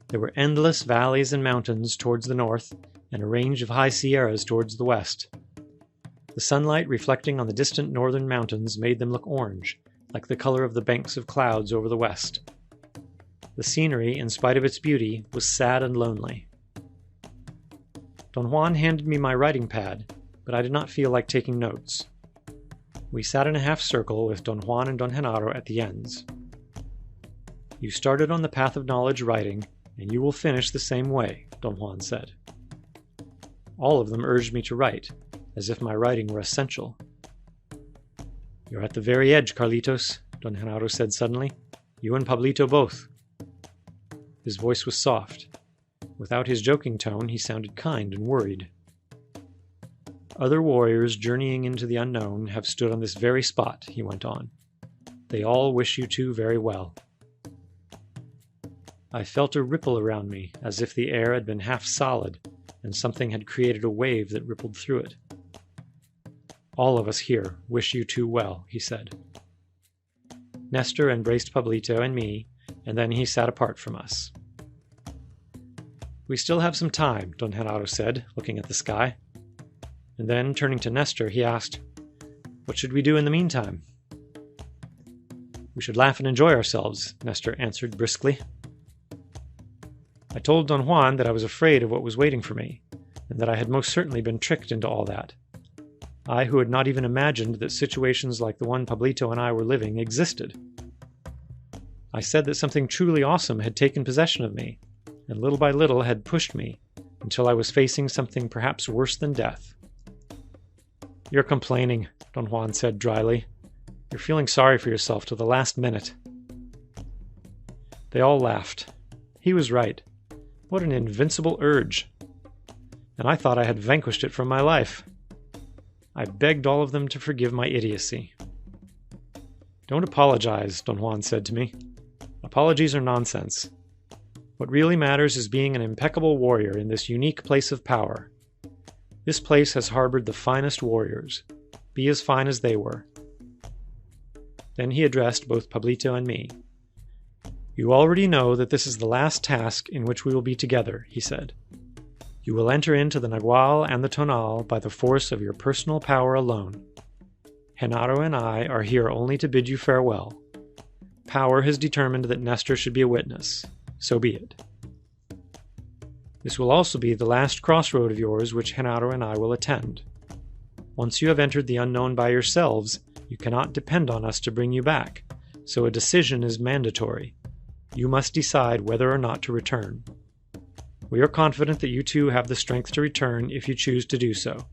There were endless valleys and mountains towards the north, and a range of high sierras towards the west. The sunlight reflecting on the distant northern mountains made them look orange, like the color of the banks of clouds over the west. The scenery, in spite of its beauty, was sad and lonely. Don Juan handed me my writing pad, but I did not feel like taking notes. We sat in a half circle with Don Juan and Don Genaro at the ends. "You started on the path of knowledge writing, and you will finish the same way," Don Juan said. All of them urged me to write, as if my writing were essential. "You're at the very edge, Carlitos," Don Genaro said suddenly. "You and Pablito both." His voice was soft. Without his joking tone, he sounded kind and worried. "Other warriors journeying into the unknown have stood on this very spot," he went on. "They all wish you two very well." I felt a ripple around me, as if the air had been half solid, and something had created a wave that rippled through it. "All of us here wish you two well," he said. Nestor embraced Pablito and me, and then he sat apart from us. "We still have some time," Don Genaro said, looking at the sky. And then, turning to Nestor, he asked, "What should we do in the meantime?" "We should laugh and enjoy ourselves," Nestor answered briskly. I told Don Juan that I was afraid of what was waiting for me, and that I had most certainly been tricked into all that. I who had not even imagined that situations like the one Pablito and I were living existed. I said that something truly awesome had taken possession of me, and little by little had pushed me, until I was facing something perhaps worse than death. "You're complaining," Don Juan said dryly. "You're feeling sorry for yourself to the last minute." They all laughed. He was right. What an invincible urge! And I thought I had vanquished it from my life. I begged all of them to forgive my idiocy. "Don't apologize," Don Juan said to me. "Apologies are nonsense. What really matters is being an impeccable warrior in this unique place of power. This place has harbored the finest warriors. Be as fine as they were." Then he addressed both Pablito and me. "You already know that this is the last task in which we will be together," he said. "You will enter into the Nagual and the Tonal by the force of your personal power alone. Genaro and I are here only to bid you farewell. Power has determined that Nestor should be a witness. So be it. This will also be the last crossroad of yours which Genaro and I will attend. Once you have entered the unknown by yourselves, you cannot depend on us to bring you back, so a decision is mandatory. You must decide whether or not to return. We are confident that you two have the strength to return if you choose to do so.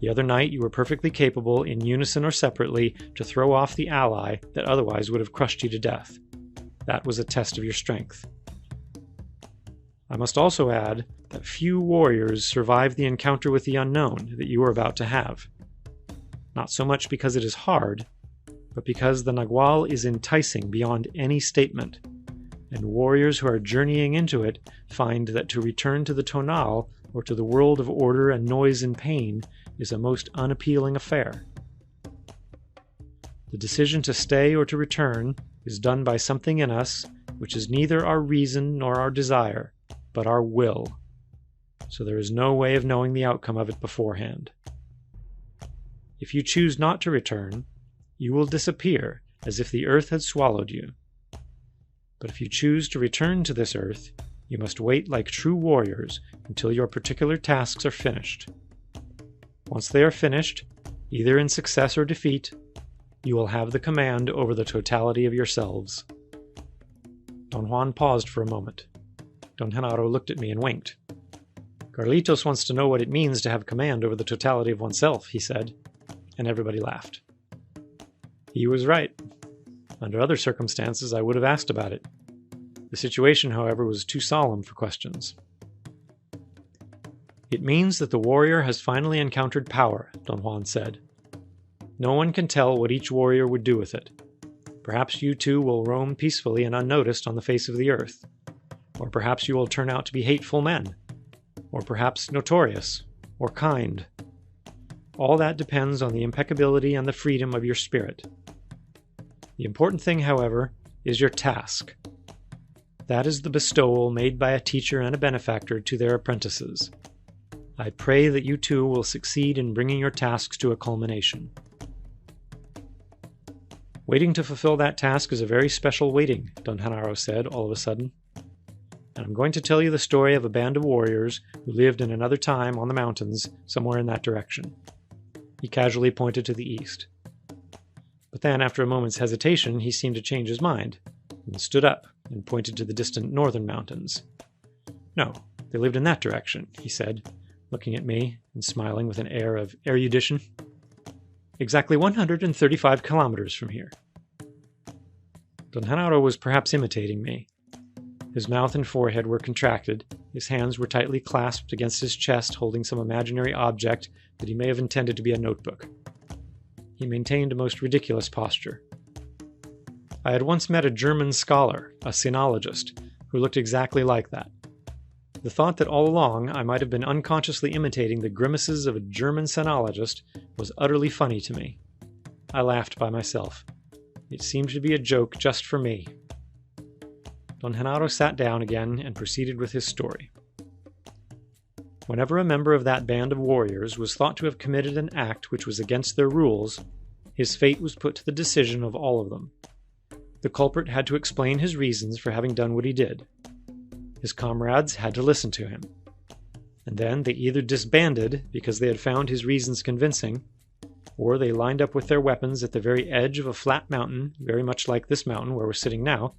The other night you were perfectly capable, in unison or separately, to throw off the ally that otherwise would have crushed you to death. That was a test of your strength. I must also add that few warriors survive the encounter with the unknown that you are about to have. Not so much because it is hard, but because the Nagual is enticing beyond any statement, and warriors who are journeying into it find that to return to the Tonal, or to the world of order and noise and pain, is a most unappealing affair. The decision to stay or to return is done by something in us which is neither our reason nor our desire, but our will. So there is no way of knowing the outcome of it beforehand. If you choose not to return, you will disappear as if the earth had swallowed you. But if you choose to return to this earth, you must wait like true warriors until your particular tasks are finished. Once they are finished, either in success or defeat, you will have the command over the totality of yourselves. Don Juan paused for a moment. Don Genaro looked at me and winked. "Carlitos wants to know what it means to have command over the totality of oneself," he said, and everybody laughed. He was right. Under other circumstances, I would have asked about it. The situation, however, was too solemn for questions. "It means that the warrior has finally encountered power," Don Juan said. "No one can tell what each warrior would do with it. Perhaps you two will roam peacefully and unnoticed on the face of the earth. Or perhaps you will turn out to be hateful men. Or perhaps notorious. Or kind. All that depends on the impeccability and the freedom of your spirit. The important thing, however, is your task. That is the bestowal made by a teacher and a benefactor to their apprentices. I pray that you two will succeed in bringing your tasks to a culmination." "Waiting to fulfill that task is a very special waiting," Don Genaro said all of a sudden. "And I'm going to tell you the story of a band of warriors who lived in another time on the mountains somewhere in that direction." He casually pointed to the east. But then, after a moment's hesitation, he seemed to change his mind, and stood up and pointed to the distant northern mountains. "No, they lived in that direction," he said, looking at me and smiling with an air of erudition. "Exactly 135 kilometers from here." Don Genaro was perhaps imitating me. His mouth and forehead were contracted, his hands were tightly clasped against his chest, holding some imaginary object that he may have intended to be a notebook. He maintained a most ridiculous posture. I had once met a German scholar, a sinologist, who looked exactly like that. The thought that all along I might have been unconsciously imitating the grimaces of a German sinologist was utterly funny to me. I laughed by myself. It seemed to be a joke just for me. Don Genaro sat down again and proceeded with his story. Whenever a member of that band of warriors was thought to have committed an act which was against their rules, his fate was put to the decision of all of them. The culprit had to explain his reasons for having done what he did. His comrades had to listen to him. And then they either disbanded because they had found his reasons convincing, or they lined up with their weapons at the very edge of a flat mountain, very much like this mountain where we're sitting now,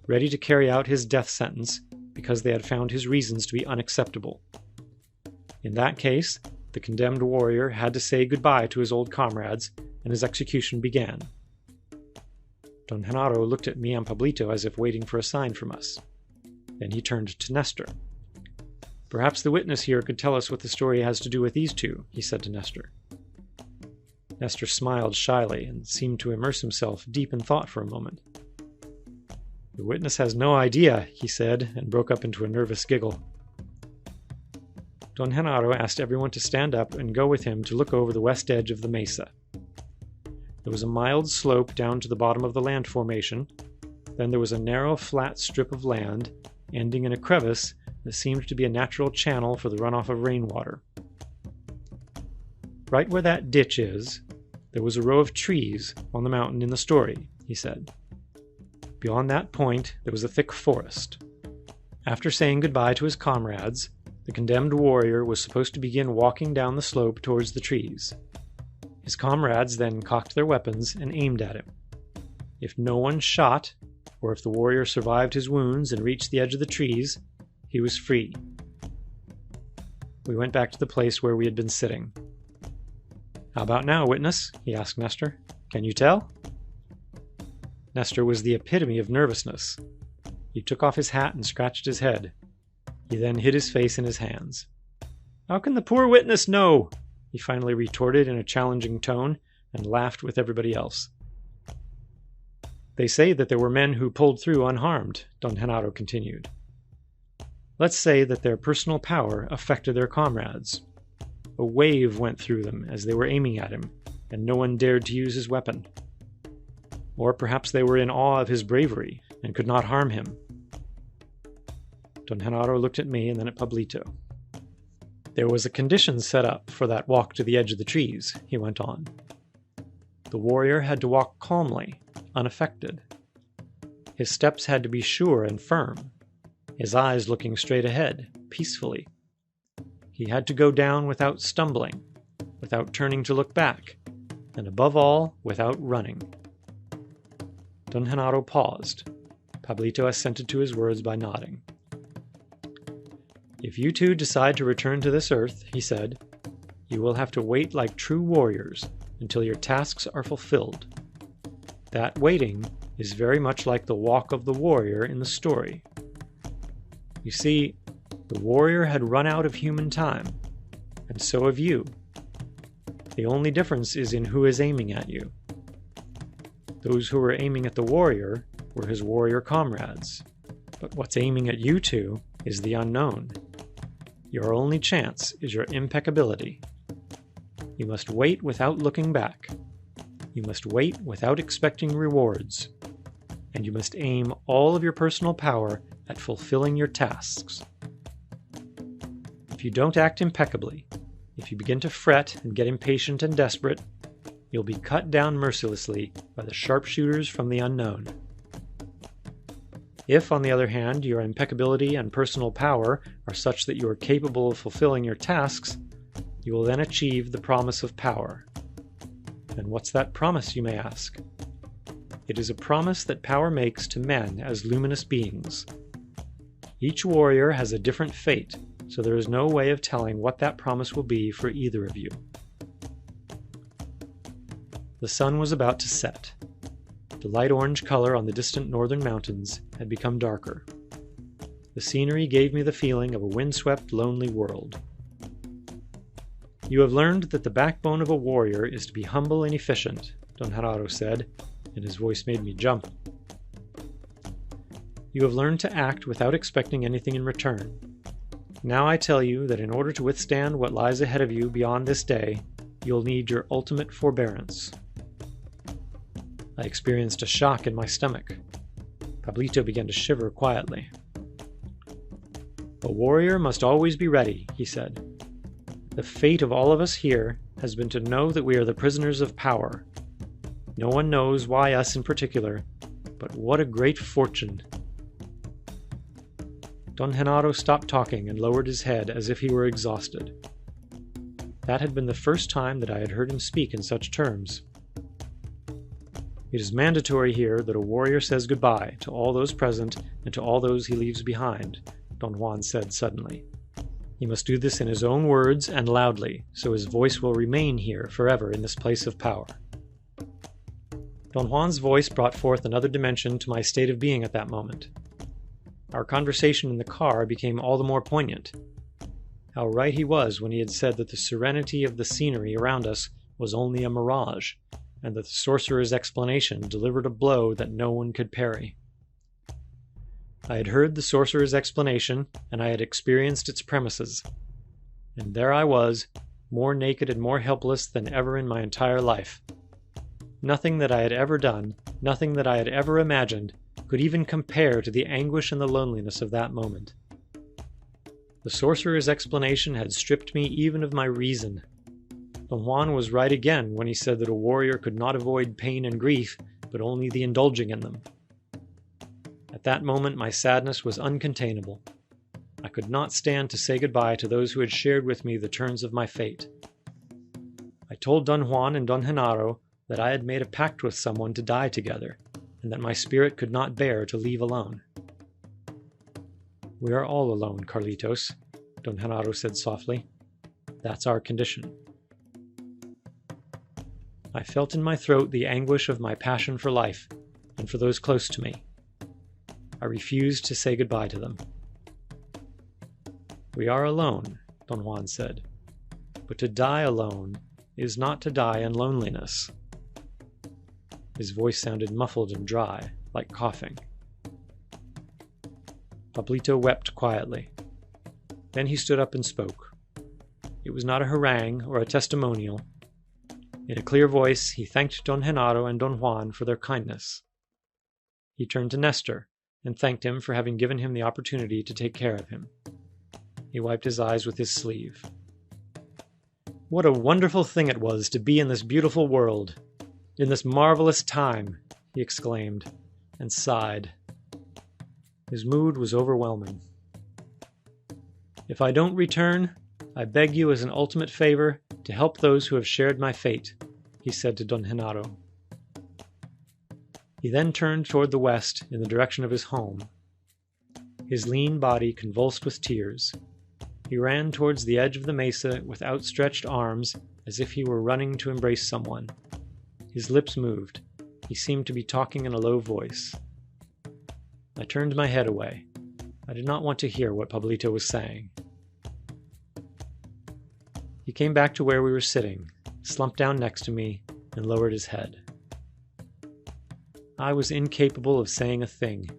ready to carry out his death sentence because they had found his reasons to be unacceptable. In that case, the condemned warrior had to say goodbye to his old comrades, and his execution began. Don Genaro looked at me and Pablito as if waiting for a sign from us. Then he turned to Nestor. "Perhaps the witness here could tell us what the story has to do with these two," he said to Nestor. Nestor smiled shyly and seemed to immerse himself deep in thought for a moment. "The witness has no idea," he said, and broke up into a nervous giggle. Don Genaro asked everyone to stand up and go with him to look over the west edge of the mesa. There was a mild slope down to the bottom of the land formation. Then there was a narrow, flat strip of land, ending in a crevice that seemed to be a natural channel for the runoff of rainwater. "Right where that ditch is, there was a row of trees on the mountain in the story," he said. "Beyond that point, there was a thick forest. After saying goodbye to his comrades, the condemned warrior was supposed to begin walking down the slope towards the trees. His comrades then cocked their weapons and aimed at him. If no one shot, or if the warrior survived his wounds and reached the edge of the trees, he was free. We went back to the place where we had been sitting. "How about now, witness?" he asked Nestor. "Can you tell?" Nestor was the epitome of nervousness. He took off his hat and scratched his head. He then hid his face in his hands. "How can the poor witness know?" he finally retorted in a challenging tone, and laughed with everybody else. "They say that there were men who pulled through unharmed," Don Genaro continued. "Let's say that their personal power affected their comrades. A wave went through them as they were aiming at him, and no one dared to use his weapon. Or perhaps they were in awe of his bravery and could not harm him." Don Genaro looked at me and then at Pablito. "There was a condition set up for that walk to the edge of the trees," he went on. "The warrior had to walk calmly, unaffected. His steps had to be sure and firm, his eyes looking straight ahead, peacefully. He had to go down without stumbling, without turning to look back, and above all, without running." Don Genaro paused. Pablito assented to his words by nodding. "If you two decide to return to this earth," he said, "you will have to wait like true warriors until your tasks are fulfilled. That waiting is very much like the walk of the warrior in the story. You see, the warrior had run out of human time, and so have you. The only difference is in who is aiming at you. Those who were aiming at the warrior were his warrior comrades, but what's aiming at you two is the unknown. Your only chance is your impeccability. You must wait without looking back. You must wait without expecting rewards. And you must aim all of your personal power at fulfilling your tasks. If you don't act impeccably, if you begin to fret and get impatient and desperate, you'll be cut down mercilessly by the sharpshooters from the unknown. If, on the other hand, your impeccability and personal power are such that you are capable of fulfilling your tasks, you will then achieve the promise of power. And what's that promise, you may ask? It is a promise that power makes to men as luminous beings. Each warrior has a different fate, so there is no way of telling what that promise will be for either of you. The sun was about to set. The light orange color on the distant northern mountains had become darker. The scenery gave me the feeling of a windswept, lonely world. "You have learned that the backbone of a warrior is to be humble and efficient," Don Genaro said, and his voice made me jump. You have learned to act without expecting anything in return. Now I tell you that in order to withstand what lies ahead of you beyond this day, you'll need your ultimate forbearance. I experienced a shock in my stomach. Pablito began to shiver quietly. A warrior must always be ready, he said. The fate of all of us here has been to know that we are the prisoners of power. No one knows why us in particular, but what a great fortune. Don Genaro stopped talking and lowered his head as if he were exhausted. That had been the first time that I had heard him speak in such terms. It is mandatory here that a warrior says goodbye to all those present and to all those he leaves behind, Don Juan said suddenly. He must do this in his own words and loudly, so his voice will remain here forever in this place of power. Don Juan's voice brought forth another dimension to my state of being at that moment. Our conversation in the car became all the more poignant. How right he was when he had said that the serenity of the scenery around us was only a mirage, and that the sorcerer's explanation delivered a blow that no one could parry. I had heard the sorcerer's explanation, and I had experienced its premises. And there I was, more naked and more helpless than ever in my entire life. Nothing that I had ever done, nothing that I had ever imagined, could even compare to the anguish and the loneliness of that moment. The sorcerer's explanation had stripped me even of my reason. Don Juan was right again when he said that a warrior could not avoid pain and grief, but only the indulging in them. At that moment my sadness was uncontainable. I could not stand to say goodbye to those who had shared with me the turns of my fate. I told Don Juan and Don Genaro that I had made a pact with someone to die together, and that my spirit could not bear to leave alone. We are all alone, Carlitos, Don Genaro said softly. That's our condition. I felt in my throat the anguish of my passion for life, and for those close to me. I refused to say goodbye to them. We are alone, Don Juan said, but to die alone is not to die in loneliness. His voice sounded muffled and dry, like coughing. Pablito wept quietly. Then he stood up and spoke. It was not a harangue or a testimonial. In a clear voice, he thanked Don Genaro and Don Juan for their kindness. He turned to Nestor and thanked him for having given him the opportunity to take care of him. He wiped his eyes with his sleeve. What a wonderful thing it was to be in this beautiful world, in this marvelous time, he exclaimed, and sighed. His mood was overwhelming. If I don't return, I beg you as an ultimate favor to help those who have shared my fate, he said to Don Genaro. He then turned toward the west in the direction of his home. His lean body convulsed with tears. He ran towards the edge of the mesa with outstretched arms as if he were running to embrace someone. His lips moved. He seemed to be talking in a low voice. I turned my head away. I did not want to hear what Pablito was saying. He came back to where we were sitting, slumped down next to me, and lowered his head. I was incapable of saying a thing.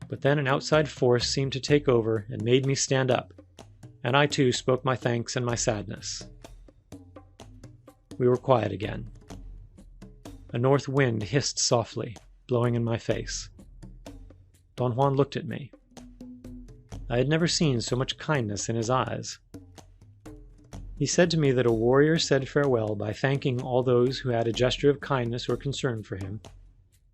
But then an outside force seemed to take over and made me stand up, and I too spoke my thanks and my sadness. We were quiet again. A north wind hissed softly, blowing in my face. Don Juan looked at me. I had never seen so much kindness in his eyes. He said to me that a warrior said farewell by thanking all those who had a gesture of kindness or concern for him,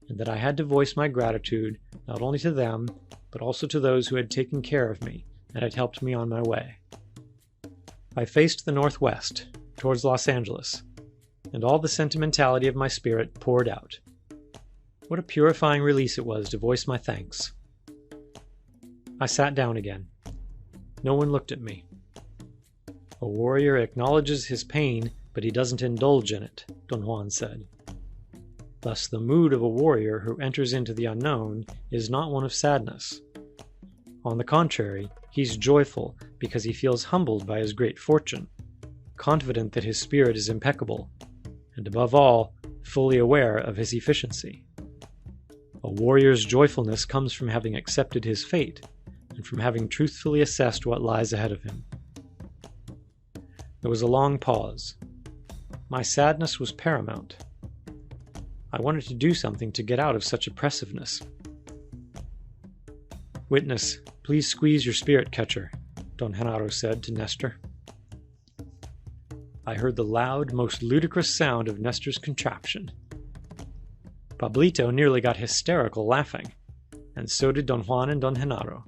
and that I had to voice my gratitude not only to them, but also to those who had taken care of me and had helped me on my way. I faced the northwest, towards Los Angeles, and all the sentimentality of my spirit poured out. What a purifying release it was to voice my thanks. I sat down again. No one looked at me. A warrior acknowledges his pain, but he doesn't indulge in it, Don Juan said. Thus, the mood of a warrior who enters into the unknown is not one of sadness. On the contrary, he's joyful because he feels humbled by his great fortune, confident that his spirit is impeccable, and above all, fully aware of his efficiency. A warrior's joyfulness comes from having accepted his fate, and from having truthfully assessed what lies ahead of him. There was a long pause. My sadness was paramount. I wanted to do something to get out of such oppressiveness. "Witness, please squeeze your spirit catcher," Don Genaro said to Nestor. I heard the loud, most ludicrous sound of Nestor's contraption. Pablito nearly got hysterical laughing, and so did Don Juan and Don Genaro.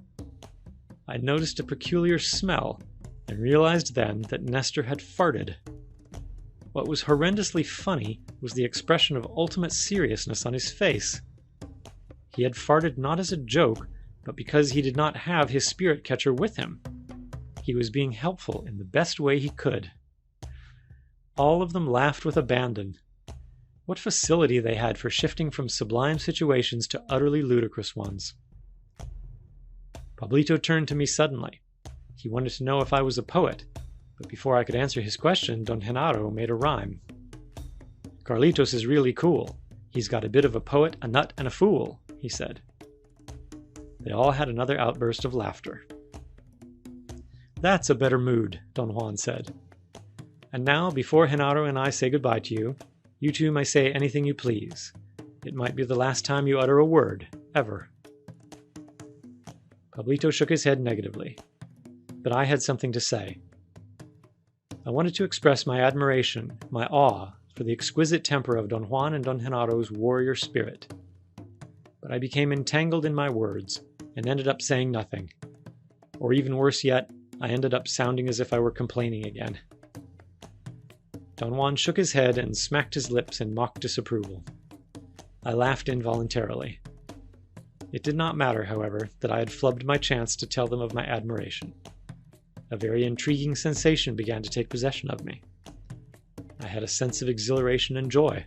I noticed a peculiar smell, and realized then that Nestor had farted. What was horrendously funny was the expression of ultimate seriousness on his face. He had farted not as a joke, but because he did not have his spirit catcher with him. He was being helpful in the best way he could. All of them laughed with abandon. What facility they had for shifting from sublime situations to utterly ludicrous ones. Pablito turned to me suddenly. He wanted to know if I was a poet, but before I could answer his question, Don Genaro made a rhyme. "Carlitos is really cool. He's got a bit of a poet, a nut, and a fool," he said. They all had another outburst of laughter. "That's a better mood," Don Juan said. "And now, before Genaro and I say goodbye to you, you two may say anything you please. It might be the last time you utter a word, ever." Pablito shook his head negatively, but I had something to say. I wanted to express my admiration, my awe, for the exquisite temper of Don Juan and Don Genaro's warrior spirit. But I became entangled in my words, and ended up saying nothing. Or even worse yet, I ended up sounding as if I were complaining again. Don Juan shook his head and smacked his lips in mock disapproval. I laughed involuntarily. It did not matter, however, that I had flubbed my chance to tell them of my admiration. A very intriguing sensation began to take possession of me. I had a sense of exhilaration and joy,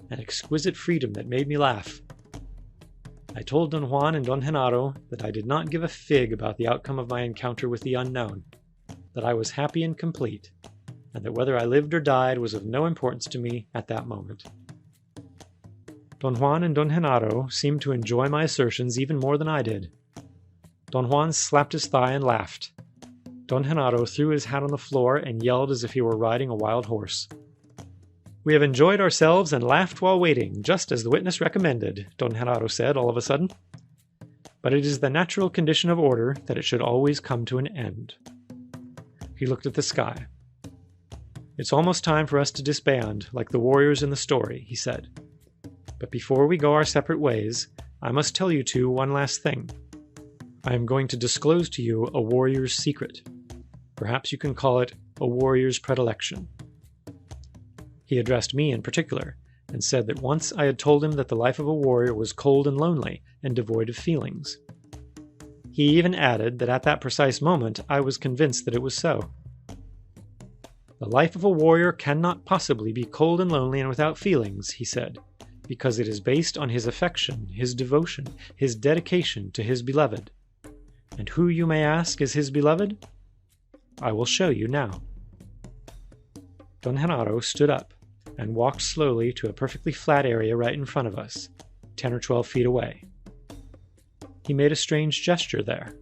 an exquisite freedom that made me laugh. I told Don Juan and Don Genaro that I did not give a fig about the outcome of my encounter with the unknown, that I was happy and complete, and that whether I lived or died was of no importance to me at that moment. Don Juan and Don Genaro seemed to enjoy my assertions even more than I did. Don Juan slapped his thigh and laughed. Don Genaro threw his hat on the floor and yelled as if he were riding a wild horse. "We have enjoyed ourselves and laughed while waiting, just as the witness recommended," Don Genaro said all of a sudden. "But it is the natural condition of order that it should always come to an end." He looked at the sky. "It's almost time for us to disband, like the warriors in the story," he said. "But before we go our separate ways, I must tell you two one last thing. I am going to disclose to you a warrior's secret. Perhaps you can call it a warrior's predilection." He addressed me in particular, and said that once I had told him that the life of a warrior was cold and lonely, and devoid of feelings. He even added that at that precise moment I was convinced that it was so. "The life of a warrior cannot possibly be cold and lonely and without feelings," he said, "because it is based on his affection, his devotion, his dedication to his beloved. And who, you may ask, is his beloved? I will show you now." Don Genaro stood up and walked slowly to a perfectly flat area right in front of us, 10 or 12 feet away. He made a strange gesture there.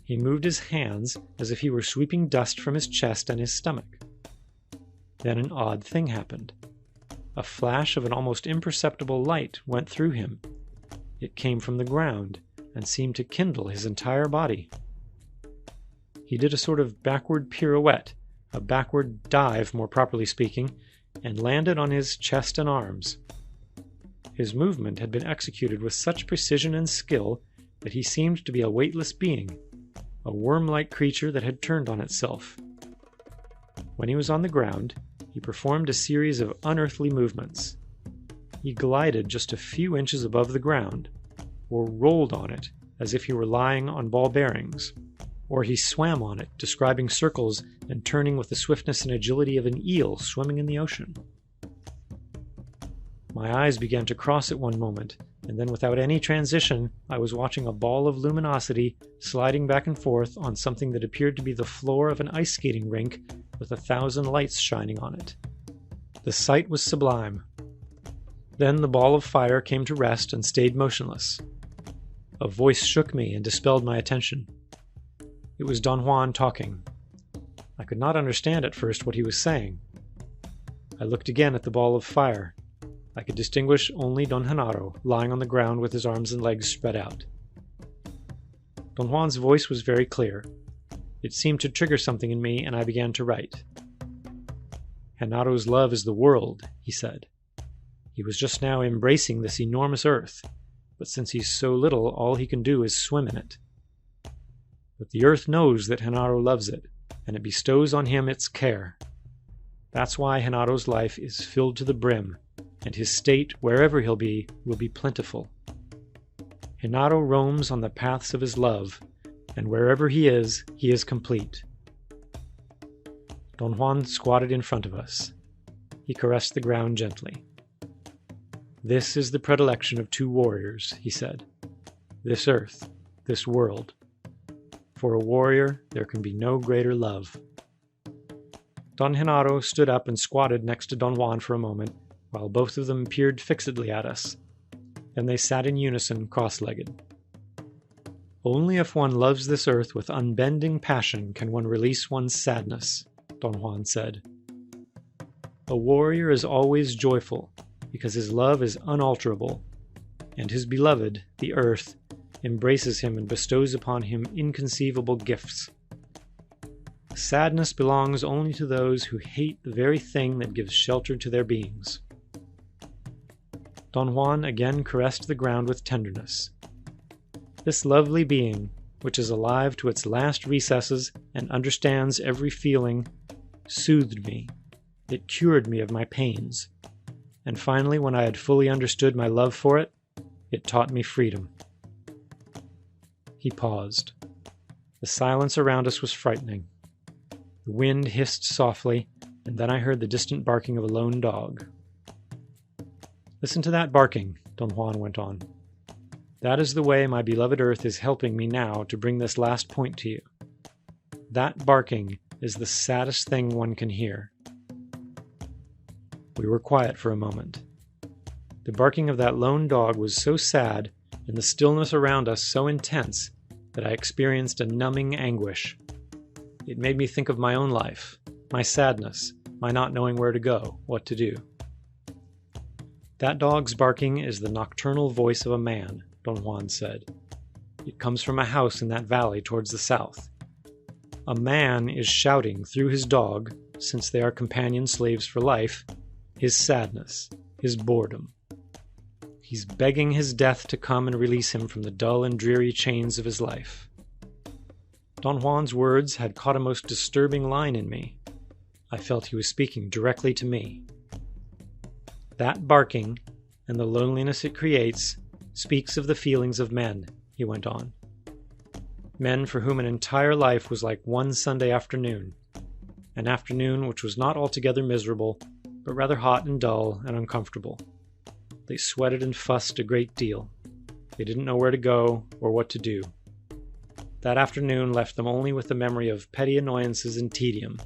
He moved his hands as if he were sweeping dust from his chest and his stomach. Then an odd thing happened. A flash of an almost imperceptible light went through him. It came from the ground and seemed to kindle his entire body. He did a sort of backward pirouette, a backward dive more properly speaking, and landed on his chest and arms. His movement had been executed with such precision and skill that he seemed to be a weightless being, a worm-like creature that had turned on itself. When he was on the ground, he performed a series of unearthly movements. He glided just a few inches above the ground, or rolled on it as if he were lying on ball bearings, or he swam on it, describing circles and turning with the swiftness and agility of an eel swimming in the ocean. My eyes began to cross at one moment, and then without any transition, I was watching a ball of luminosity sliding back and forth on something that appeared to be the floor of an ice skating rink with 1,000 lights shining on it. The sight was sublime. Then the ball of fire came to rest and stayed motionless. A voice shook me and dispelled my attention. It was Don Juan talking. I could not understand at first what he was saying. I looked again at the ball of fire. I could distinguish only Don Genaro lying on the ground with his arms and legs spread out. Don Juan's voice was very clear. It seemed to trigger something in me, and I began to write. Genaro's love is the world, he said. He was just now embracing this enormous earth, but since he's so little, all he can do is swim in it. But the earth knows that Genaro loves it, and it bestows on him its care. That's why Genaro's life is filled to the brim, and his state, wherever he'll be, will be plentiful. Genaro roams on the paths of his love, and wherever he is complete. Don Juan squatted in front of us. He caressed the ground gently. This is the predilection of two warriors, he said. This earth, this world. For a warrior, there can be no greater love. Don Genaro stood up and squatted next to Don Juan for a moment, while both of them peered fixedly at us. Then they sat in unison, cross-legged. Only if one loves this earth with unbending passion can one release one's sadness, Don Juan said. A warrior is always joyful, because his love is unalterable, and his beloved, the earth, embraces him and bestows upon him inconceivable gifts. Sadness belongs only to those who hate the very thing that gives shelter to their beings. Don Juan again caressed the ground with tenderness. This lovely being, which is alive to its last recesses and understands every feeling, soothed me. It cured me of my pains. And finally, when I had fully understood my love for it, it taught me freedom. He paused. The silence around us was frightening. The wind hissed softly, and then I heard the distant barking of a lone dog. Listen to that barking, Don Juan went on. That is the way my beloved earth is helping me now to bring this last point to you. That barking is the saddest thing one can hear. We were quiet for a moment. The barking of that lone dog was so sad, and the stillness around us so intense, that I experienced a numbing anguish. It made me think of my own life, my sadness, my not knowing where to go, what to do. That dog's barking is the nocturnal voice of a man, Don Juan said. It comes from a house in that valley towards the south. A man is shouting through his dog, since they are companion slaves for life, his sadness, his boredom. He's begging his death to come and release him from the dull and dreary chains of his life. Don Juan's words had caught a most disturbing line in me. I felt he was speaking directly to me. That barking, and the loneliness it creates, speaks of the feelings of men, he went on. Men for whom an entire life was like one Sunday afternoon, an afternoon which was not altogether miserable, but rather hot and dull and uncomfortable. They sweated and fussed a great deal. They didn't know where to go or what to do. That afternoon left them only with the memory of petty annoyances and tedium,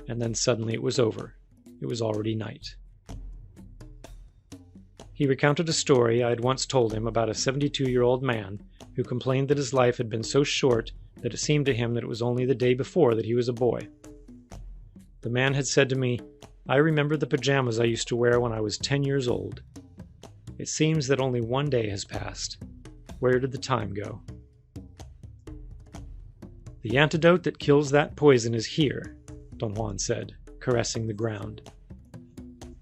and then suddenly it was over. It was already night. He recounted a story I had once told him about a 72-year-old man who complained that his life had been so short that it seemed to him that it was only the day before that he was a boy. The man had said to me, "I remember the pajamas I used to wear when I was 10 years old. It seems that only one day has passed. Where did the time go?" The antidote that kills that poison is here, Don Juan said, caressing the ground.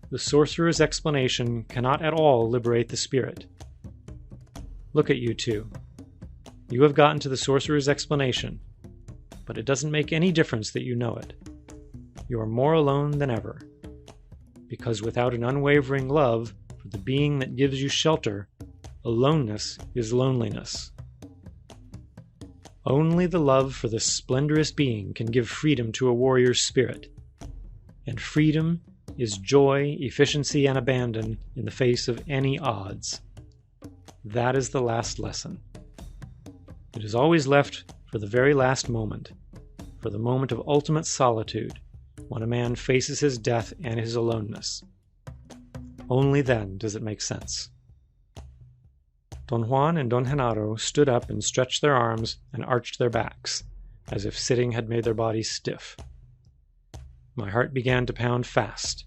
The sorcerer's explanation cannot at all liberate the spirit. Look at you two. You have gotten to the sorcerer's explanation, but it doesn't make any difference that you know it. You are more alone than ever, because without an unwavering love for the being that gives you shelter, aloneness is loneliness. Only the love for this splendorous being can give freedom to a warrior's spirit, and freedom is joy, efficiency, and abandon in the face of any odds. That is the last lesson. It is always left for the very last moment, for the moment of ultimate solitude, when a man faces his death and his aloneness. Only then does it make sense. Don Juan and Don Genaro stood up and stretched their arms and arched their backs, as if sitting had made their bodies stiff. My heart began to pound fast.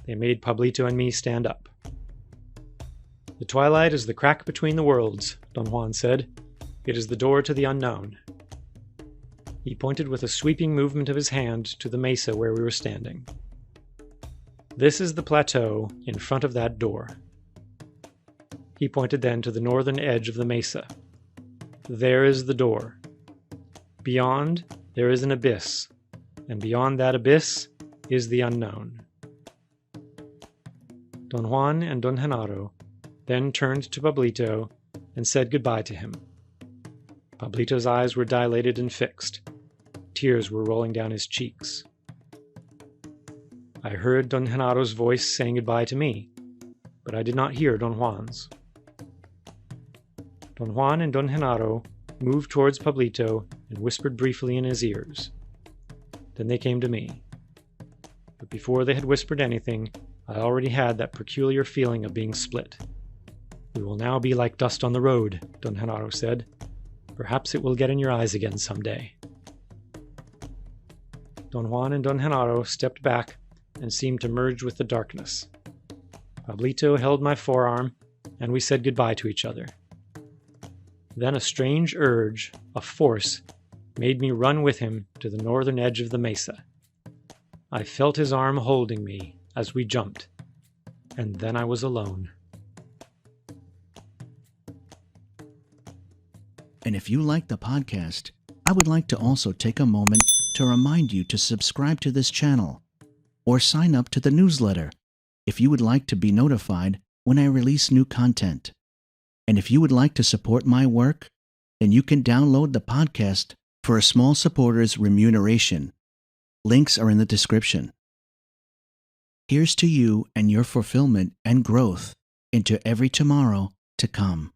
They made Pablito and me stand up. The twilight is the crack between the worlds, Don Juan said. It is the door to the unknown. He pointed with a sweeping movement of his hand to the mesa where we were standing. This is the plateau in front of that door. He pointed then to the northern edge of the mesa. There is the door. Beyond, there is an abyss, and beyond that abyss is the unknown. Don Juan and Don Genaro then turned to Pablito and said goodbye to him. Pablito's eyes were dilated and fixed. Tears were rolling down his cheeks. I heard Don Genaro's voice saying goodbye to me, but I did not hear Don Juan's. Don Juan and Don Genaro moved towards Pablito and whispered briefly in his ears. Then they came to me. But before they had whispered anything, I already had that peculiar feeling of being split. We will now be like dust on the road, Don Genaro said. Perhaps it will get in your eyes again someday. Don Juan and Don Genaro stepped back and seemed to merge with the darkness. Pablito held my forearm, and we said goodbye to each other. Then a strange urge, a force, made me run with him to the northern edge of the mesa. I felt his arm holding me as we jumped, and then I was alone. And if you like the podcast, I would like to also take a moment to remind you to subscribe to this channel or sign up to the newsletter if you would like to be notified when I release new content. And if you would like to support my work, then you can download the podcast for a small supporter's remuneration. Links are in the description. Here's to you and your fulfillment and growth into every tomorrow to come.